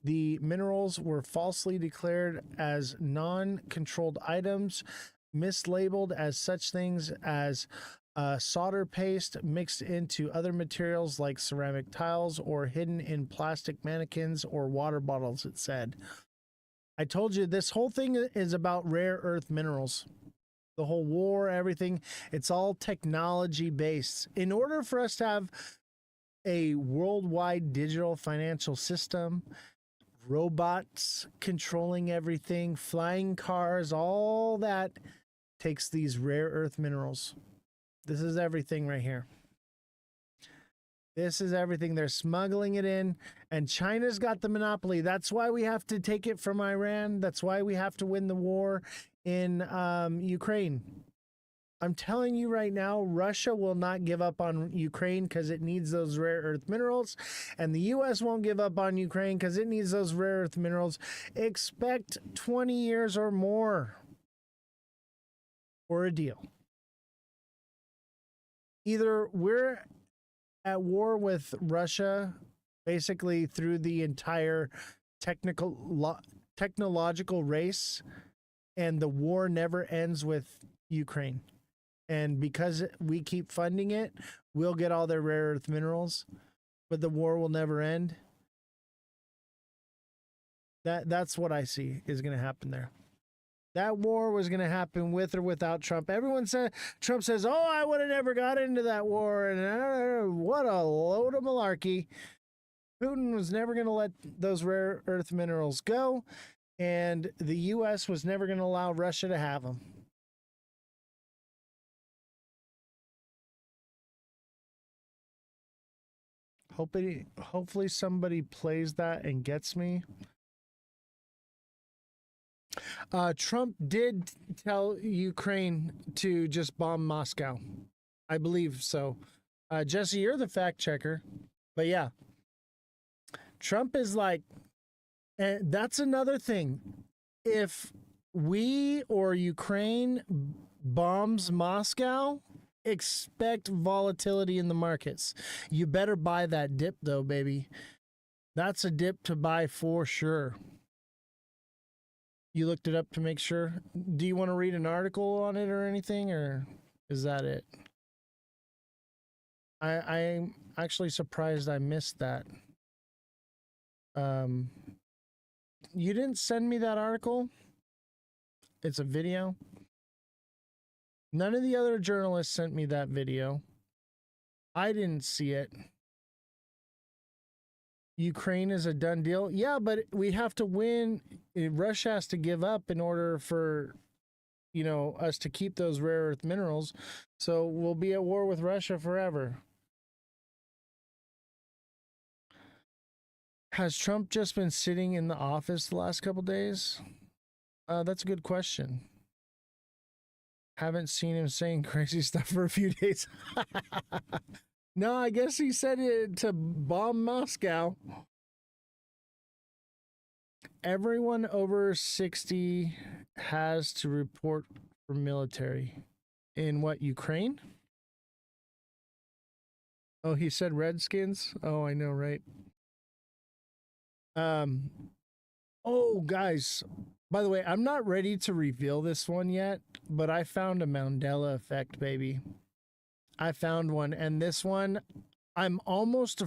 the minerals were falsely declared as non-controlled items, mislabeled as such things as solder paste mixed into other materials like ceramic tiles, or hidden in plastic mannequins or water bottles, it said. I told you this whole thing is about rare earth minerals. The whole war, everything, it's all technology based. In order for us to have a worldwide digital financial system, robots controlling everything, flying cars, all that takes these rare earth minerals. This is everything right here. This is everything. They're smuggling it in, and China's got the monopoly. That's why we have to take it from Iran. That's why we have to win the war in Ukraine. I'm telling you right now, Russia will not give up on Ukraine because it needs those rare earth minerals, and the U.S. won't give up on Ukraine because it needs those rare earth minerals. Expect 20 years or more for a deal. Either we're at war with Russia basically through the entire technological race, and the war never ends with Ukraine. And because we keep funding it, we'll get all their rare earth minerals, but the war will never end. That's what I see is going to happen there. That war was going to happen with or without Trump. Everyone said, Trump says, oh, I would have never got into that war. And what a load of malarkey. Putin was never going to let those rare earth minerals go. And the U.S. was never going to allow Russia to have them. Hopefully somebody plays that and gets me. Trump did tell Ukraine to just bomb Moscow. I believe so. Jesse, you're the fact checker. But yeah, Trump is like, and that's another thing. If we or Ukraine bombs Moscow, expect volatility in the markets. You better buy that dip though, baby. That's a dip to buy for sure. You looked it up to make sure. Do you want to read an article on it or anything, or is that it? I'm actually surprised I missed that. You didn't send me that article? It's a video. None of the other journalists sent me that video. I didn't see it. Ukraine is a done deal. Yeah, but we have to win. Russia has to give up in order for, us to keep those rare earth minerals. So we'll be at war with Russia forever. Has Trump just been sitting in the office the last couple days? That's a good question. Haven't seen him saying crazy stuff for a few days. No, I guess he said it to bomb Moscow. Everyone over 60 has to report for military. In what, Ukraine? Oh, he said Redskins? Oh, I know, right? Oh, guys, by the way, I'm not ready to reveal this one yet, but I found a Mandela effect, baby. I found one, and this one, I'm almost,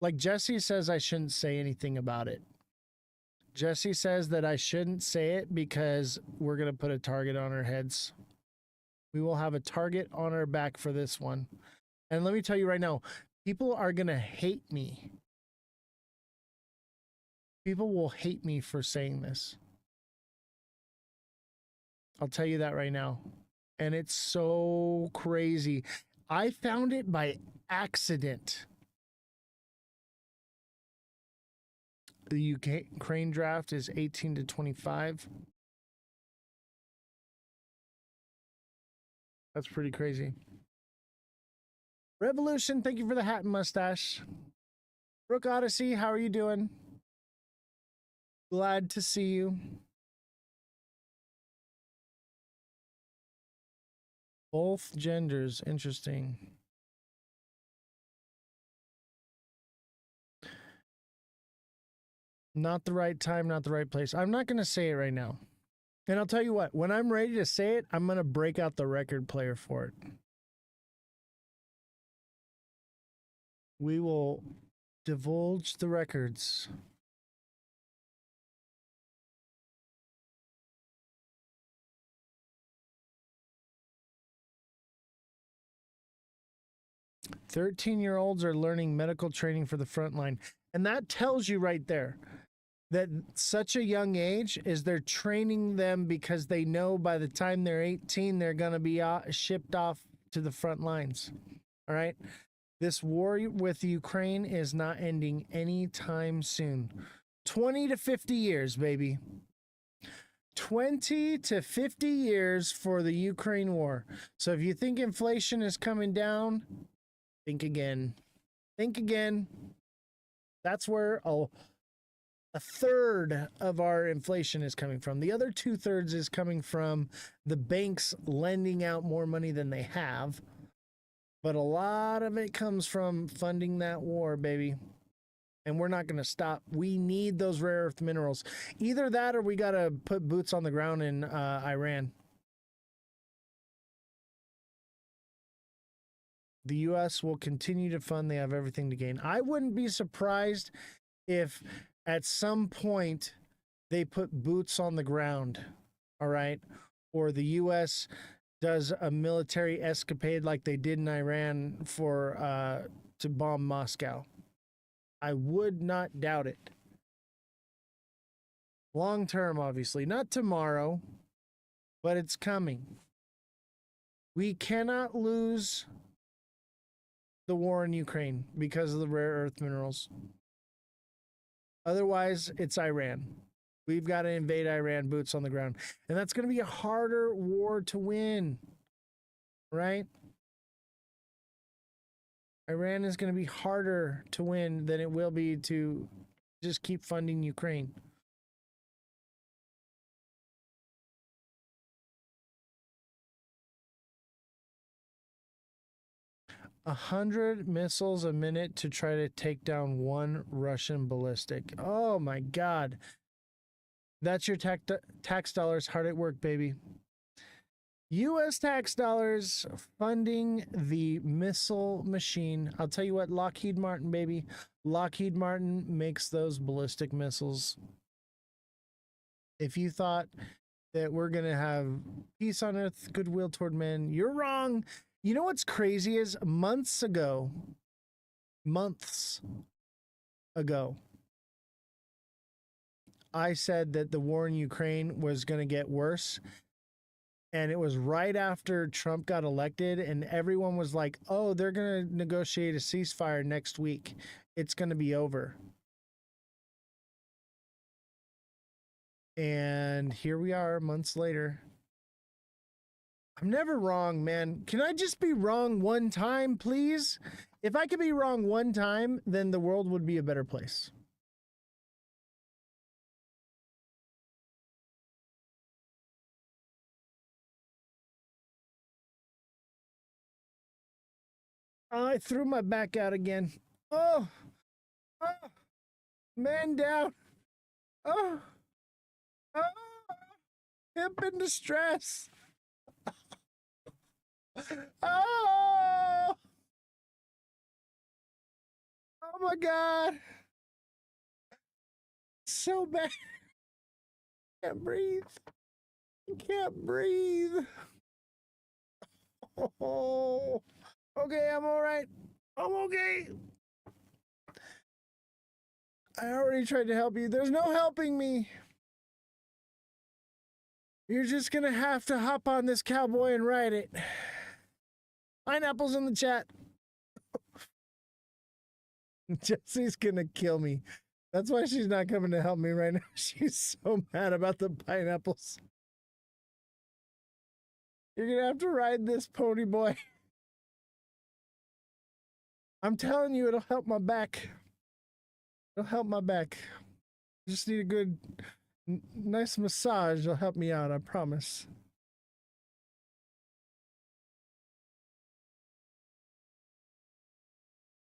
like Jesse says I shouldn't say anything about it. Jesse says that I shouldn't say it because we're going to put a target on our heads. We will have a target on our back for this one. And let me tell you right now, people are going to hate me. People will hate me for saying this. I'll tell you that right now. And it's so crazy. I found it by accident. The Ukraine draft is 18 to 25. That's pretty crazy. Revolution, thank you for the hat and mustache. Brooke Odyssey, how are you doing? Glad to see you. Both genders, interesting. Not the right time, not the right place. I'm not going to say it right now. And I'll tell you what, when I'm ready to say it, I'm going to break out the record player for it. We will divulge the records. "13-year-olds are learning medical training for the front line." And that tells you right there that such a young age is they're training them because they know by the time they're 18, they're going to be shipped off to the front lines. All right. This war with Ukraine is not ending anytime soon. 20 to 50 years, baby. 20 to 50 years for the Ukraine war. So if you think inflation is coming down, think again. Think again. That's where a third of our inflation is coming from. The other 2/3 is coming from the banks lending out more money than they have. But a lot of it comes from funding that war, baby. And we're not going to stop. We need those rare earth minerals. Either that or we got to put boots on the ground in Iran. The U.S. will continue to fund. They have everything to gain. I wouldn't be surprised if at some point they put boots on the ground, all right? Or the U.S. does a military escapade like they did in Iran for to bomb Moscow. I would not doubt it. Long term, obviously. Not tomorrow, but it's coming. We cannot lose the war in Ukraine because of the rare earth minerals. Otherwise, it's Iran. We've got to invade Iran, boots on the ground. And that's going to be a harder war to win, right? Iran is going to be harder to win than it will be to just keep funding Ukraine. A 100 missiles a minute to try to take down one Russian ballistic. Oh my God. That's your tax dollars hard at work, baby. U.S. tax dollars funding the missile machine. I'll tell you what, Lockheed Martin, baby. Lockheed Martin makes those ballistic missiles. If you thought that we're going to have peace on earth, goodwill toward men, you're wrong. You know what's crazy is months ago, I said that the war in Ukraine was going to get worse. And it was right after Trump got elected, and everyone was like, oh, they're going to negotiate a ceasefire next week. It's going to be over. And here we are months later. I'm never wrong, man. Can I just be wrong one time, please? If I could be wrong one time, then the world would be a better place. Oh, I threw my back out again. Oh, oh, man down. Oh, oh, hip in distress. Oh, oh my God. So bad. Can't breathe. Can't breathe. Oh, okay, I'm all right. I'm okay. I already tried to help you. There's no helping me. You're just gonna have to hop on this cowboy and ride it. Pineapples in the chat. Jesse's gonna kill me. That's why she's not coming to help me right now. She's so mad about the pineapples. You're gonna have to ride this pony boy. I'm telling you, it'll help my back. It'll help my back. I just need a good, nice massage. It'll help me out, I promise.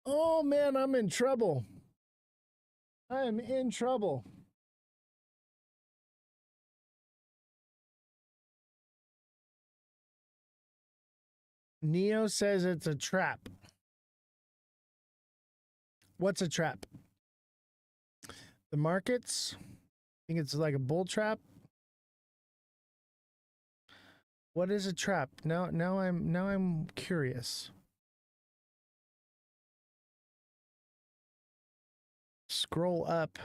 Oh man, I'm in trouble. I am in trouble. Neo says it's a trap. What's a trap? The markets? I think it's like a bull trap. What is a trap? Now I'm curious. Scroll up.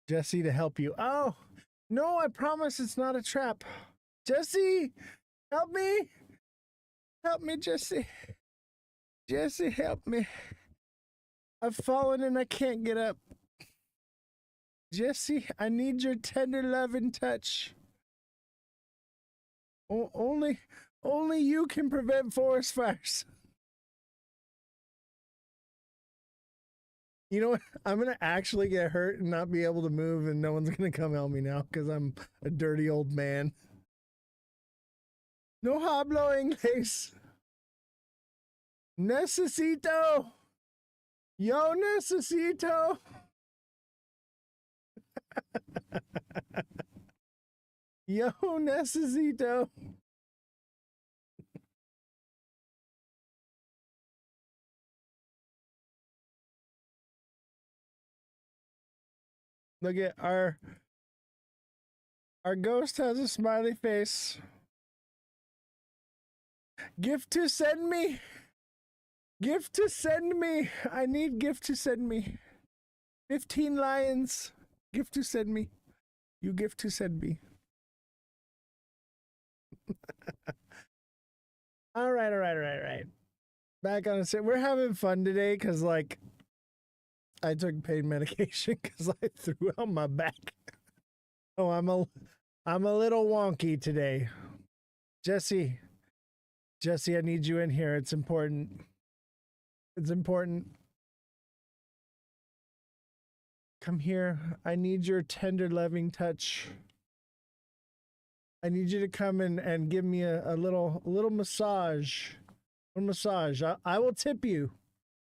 Jesse to help you. Oh, no, I promise it's not a trap. Jesse, help me. Help me, Jesse. Jesse, help me. I've fallen and I can't get up. Jesse, I need your tender loving touch. Only you can prevent forest fires. You know what? I'm going to actually get hurt and not be able to move, and no one's going to come help me now because I'm a dirty old man. No hablo inglés. Necesito. Yo necesito. Yo necesito. Look at our ghost has a smiley face. Gift to send me. Gift to send me. I need gift to send me. 15 lions. Gift to send me. You gift to send me. All right. Back on it. We're having fun today because, like, I took pain medication because I threw out my back. Oh, I'm a little wonky today. Jesse, I need you in here. It's important. It's important. Come here. I need your tender, loving touch. I need you to come and give me a little massage. A massage. I will tip you.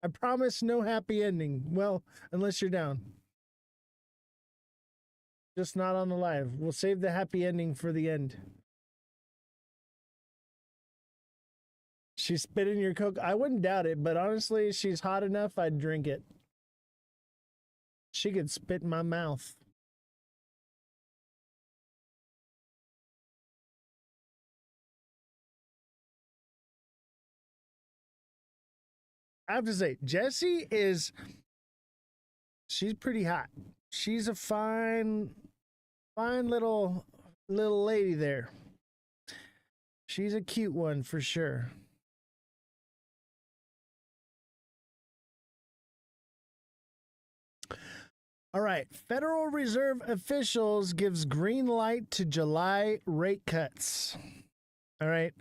I promise no happy ending. Well, unless you're down. Just not on the live. We'll save the happy ending for the end. She spit in your Coke. I wouldn't doubt it, but honestly, she's hot enough, I'd drink it. She could spit in my mouth. I have to say, Jessie she's pretty hot. She's a fine little lady there. She's a cute one for sure. All right, Federal Reserve officials gives green light to July rate cuts. All right.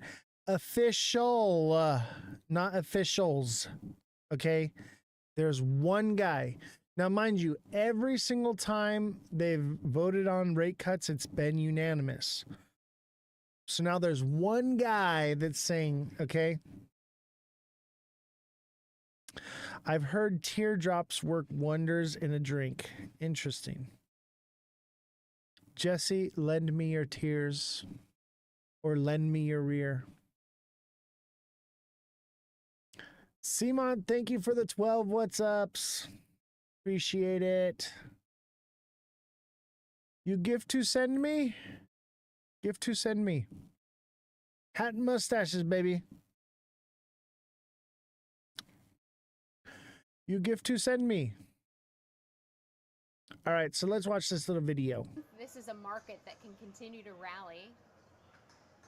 Official, not officials. Okay. There's one guy. Now, mind you, every single time they've voted on rate cuts, it's been unanimous. So now there's one guy that's saying, okay, I've heard teardrops work wonders in a drink. Interesting. Jesse, lend me your tears or lend me your rear. Simon, thank you for the 12 what's ups. Appreciate it. You gift to send me? Gift to send me. Hat and mustaches, baby. You gift to send me. All right, so let's watch this little video. This is a market that can continue to rally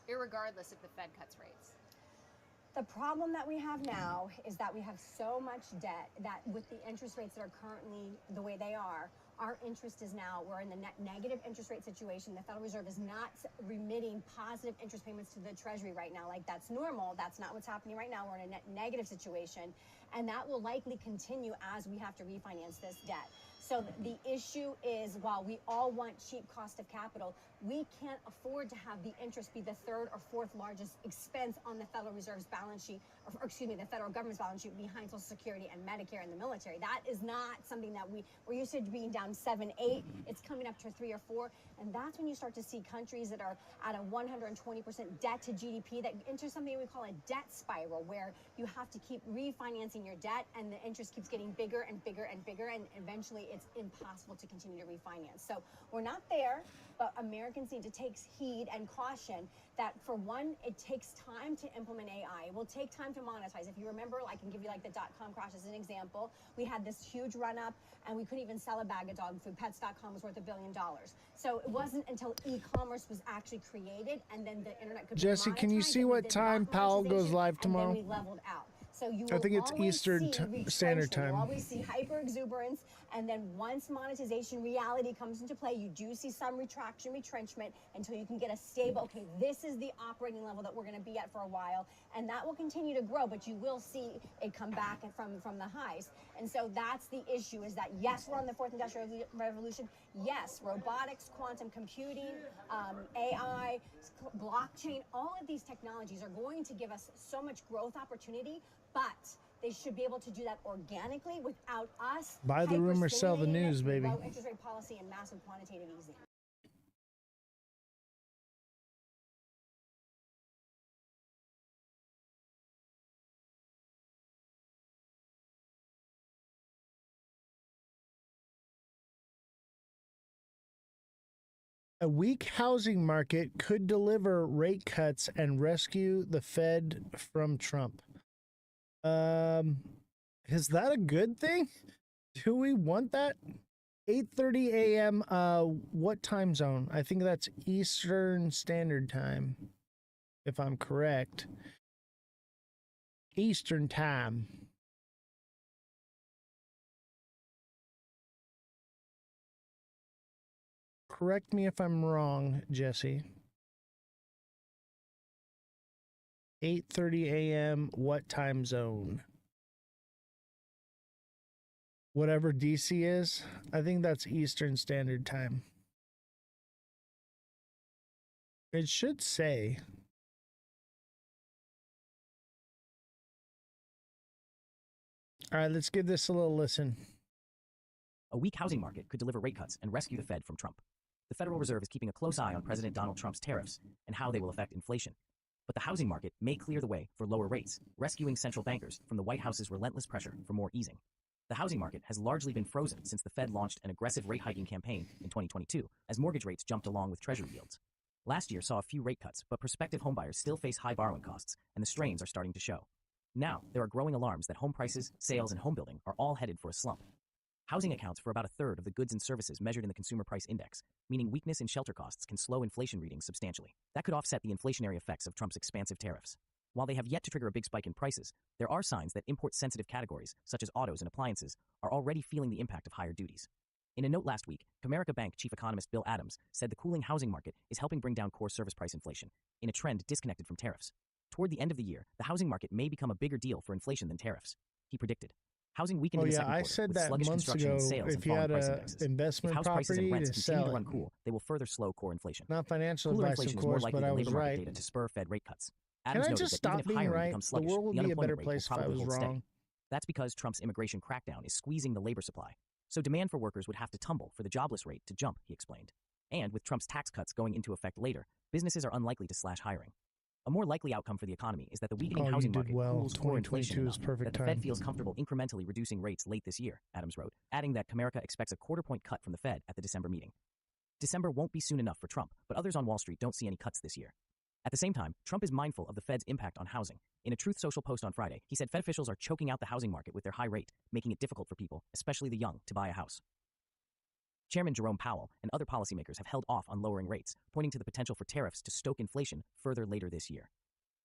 irregardless if the Fed cuts rates. The problem that we have now is that we have so much debt that with the interest rates that are currently the way they are, our interest is now, we're in the net negative interest rate situation. The Federal Reserve is not remitting positive interest payments to the Treasury right now. Like, that's normal. That's not what's happening right now. We're in a net negative situation. And that will likely continue as we have to refinance this debt. So the issue is, while we all want cheap cost of capital, we can't afford to have the interest be the third or fourth largest expense on the Federal Reserve's balance sheet, or excuse me, the federal government's balance sheet behind Social Security and Medicare and the military. That is not something that we're used to being down 7, 8. It's coming up to 3 or 4. And that's when you start to see countries that are at a 120% debt to GDP that enter something we call a debt spiral, where you have to keep refinancing your debt and the interest keeps getting bigger and bigger and bigger, and eventually it's impossible to continue to refinance. So we're not there, but Americans need to take heed and caution that, for one, it takes time to implement AI. It will take time to monetize. If you remember, I can give you like the .com crash as an example. We had this huge run up and we couldn't even sell a bag of dog food. Pets.com was worth $1 billion. So it wasn't until e-commerce was actually created and then the internet could be Jesse, can you monetized see that we what did time Powell goes live tomorrow? And then we leveled out. So you I think will it's always Eastern see Standard retrenchment. You'll Time. always see hyper exuberance, and then once monetization reality comes into play, you do see some retraction, retrenchment, until you can get a stable, okay, this is the operating level that we're going to be at for a while, and that will continue to grow, but you will see it come back from the highs. And so that's the issue, is that yes, we're on the fourth industrial revolution. Yes, robotics, quantum computing, AI, blockchain, all of these technologies are going to give us so much growth opportunity, but they should be able to do that organically without us Buy the rumor, sell the news, baby. low interest rate policy and massive quantitative easing. A weak housing market could deliver rate cuts and rescue the Fed from Trump. Is that a good thing? Do we want that? 8:30 a.m. What time zone? I think that's Eastern Standard Time, if I'm correct. Eastern Time. Correct me if I'm wrong, Jesse. 8:30 a.m. What time zone? Whatever DC is, I think that's Eastern Standard Time. It should say. All right, let's give this a little listen. A weak housing market could deliver rate cuts and rescue the Fed from Trump. The Federal Reserve is keeping a close eye on President Donald Trump's tariffs and how they will affect inflation. But the housing market may clear the way for lower rates, rescuing central bankers from the White House's relentless pressure for more easing. The housing market has largely been frozen since the Fed launched an aggressive rate hiking campaign in 2022, as mortgage rates jumped along with Treasury yields. Last year saw a few rate cuts, but prospective homebuyers still face high borrowing costs, and the strains are starting to show. Now, there are growing alarms that home prices, sales, and home building are all headed for a slump. Housing accounts for about a third of the goods and services measured in the Consumer Price Index, meaning weakness in shelter costs can slow inflation readings substantially. That could offset the inflationary effects of Trump's expansive tariffs. While they have yet to trigger a big spike in prices, there are signs that import-sensitive categories, such as autos and appliances, are already feeling the impact of higher duties. In a note last week, Comerica Bank chief economist Bill Adams said the cooling housing market is helping bring down core service price inflation, in a trend disconnected from tariffs. Toward the end of the year, the housing market may become a bigger deal for inflation than tariffs, he predicted. Housing weakened in the second quarter, I said with that sluggish months construction and ago. sales and If you falling had price an indexes. If investment house prices and property rents to continue sell to it, run cool, they will further slow core inflation. not financial Cooler advice, inflation of is more course, likely but I than was labor market right. data to spur Fed rate cuts. Can Adams I noted just that stop even if being hiring right? becomes The sluggish, world would the be a better unemployment rate will place if I probably was hold wrong. steady. That's because Trump's immigration crackdown is squeezing the labor supply. So demand for workers would have to tumble for the jobless rate to jump, he explained. And with Trump's tax cuts going into effect later, businesses are unlikely to slash hiring. A more likely outcome for the economy is that the weakening housing market cools core inflation enough that the Fed feels comfortable incrementally reducing rates late this year, Adams wrote, adding that Comerica expects a quarter-point cut from the Fed at the December meeting. December won't be soon enough for Trump, but others on Wall Street don't see any cuts this year. At the same time, Trump is mindful of the Fed's impact on housing. In a Truth Social post on Friday, he said Fed officials are choking out the housing market with their high rate, making it difficult for people, especially the young, to buy a house. Chairman Jerome Powell and other policymakers have held off on lowering rates, pointing to the potential for tariffs to stoke inflation further later this year.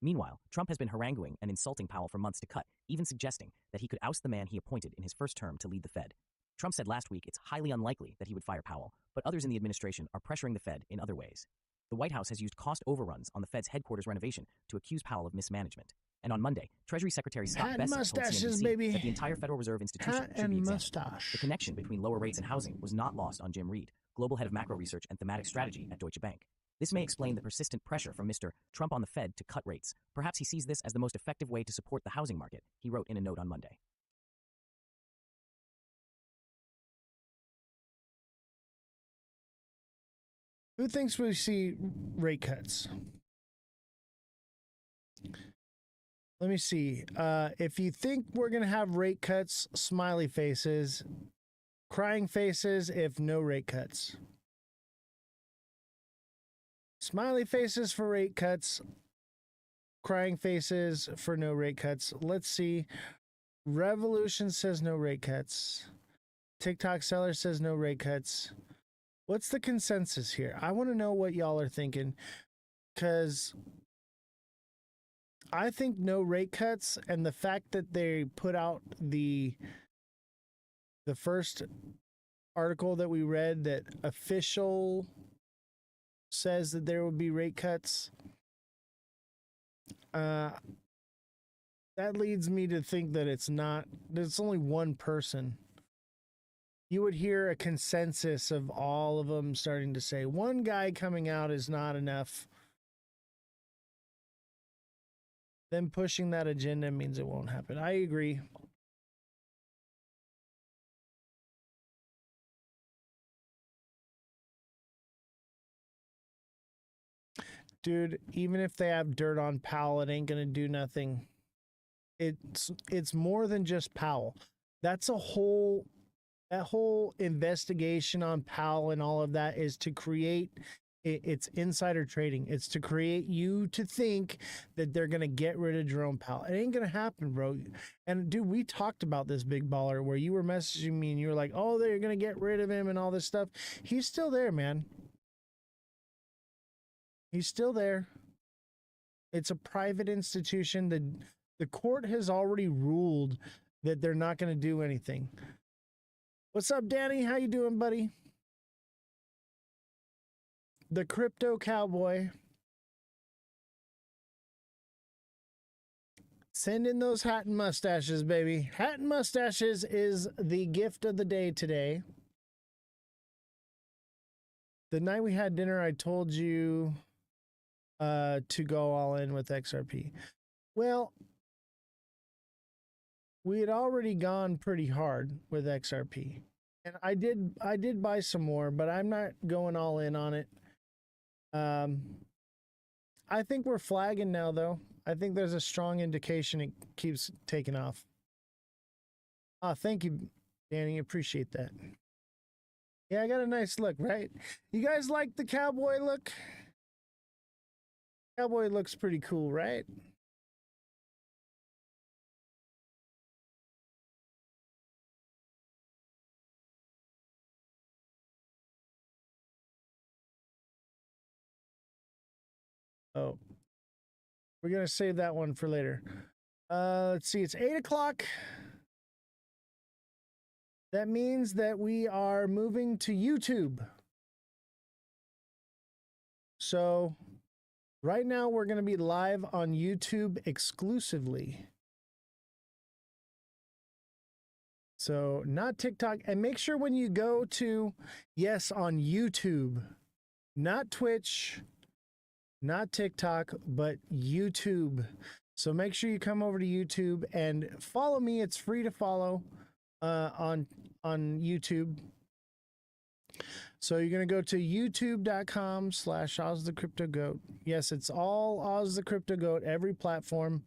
Meanwhile, Trump has been haranguing and insulting Powell for months to cut, even suggesting that he could oust the man he appointed in his first term to lead the Fed. Trump said last week it's highly unlikely that he would fire Powell, but others in the administration are pressuring the Fed in other ways. The White House has used cost overruns on the Fed's headquarters renovation to accuse Powell of mismanagement. And on Monday, Treasury Secretary Scott Bessent told CNBC that the entire Federal Reserve institution should be examined. The connection between lower rates and housing was not lost on Jim Reed, global head of macro research and thematic strategy at Deutsche Bank. This may explain the persistent pressure from Mr. Trump on the Fed to cut rates. Perhaps he sees this as the most effective way to support the housing market, he wrote in a note on Monday. Who thinks we see rate cuts? Let me see. If you think we're going to have rate cuts, smiley faces. Crying faces if no rate cuts. Smiley faces for rate cuts. Crying faces for no rate cuts. Let's see. Revolution says no rate cuts. TikTok seller says no rate cuts. What's the consensus here? I want to know what y'all are thinking, because I think no rate cuts, and the fact that they put out the first article that we read that official says that there would be rate cuts, that leads me to think that it's only one person. You would hear a consensus of all of them starting to say one guy coming out is not enough. Them pushing that agenda means it won't happen. I agree. Dude, even if they have dirt on Powell, it ain't gonna do nothing. It's more than just Powell. That's that whole investigation on Powell and all of that is to create, it's insider trading. It's to create you to think that they're going to get rid of Jerome Powell. It ain't going to happen, bro. And dude, we talked about this, big baller, where you were messaging me and you were like, oh, they're going to get rid of him and all this stuff. He's still there, man. He's still there. It's a private institution. The court has already ruled that they're not going to do anything. What's up, Danny? How you doing, buddy? The crypto cowboy. Send in those hat and mustaches, baby. Hat and mustaches is the gift of the day today. The night we had dinner, I told you to go all in with XRP. Well, we had already gone pretty hard with XRP. And I did buy some more, but I'm not going all in on it. I think we're flagging now, though. I think there's a strong indication it keeps taking off. Thank you, Danny. Appreciate that. Yeah, I got a nice look, right? You guys like the cowboy look? Cowboy looks pretty cool, right? Oh, we're going to save that one for later. Let's see. It's 8 o'clock. That means that we are moving to YouTube. So right now we're going to be live on YouTube exclusively. So not TikTok. And make sure when you go to, yes, on YouTube, not Twitch, not TikTok, but YouTube. So make sure you come over to YouTube and follow me. It's free to follow on YouTube. So you're going to go to youtube.com/Ozthecryptogoat. Yes, it's all Ozthecryptogoat, every platform.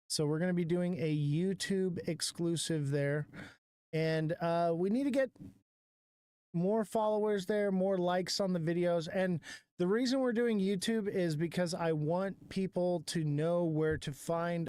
So we're going to be doing a YouTube exclusive there. And we need to get more followers there, more likes on the videos. And the reason we're doing YouTube is because I want people to know where to find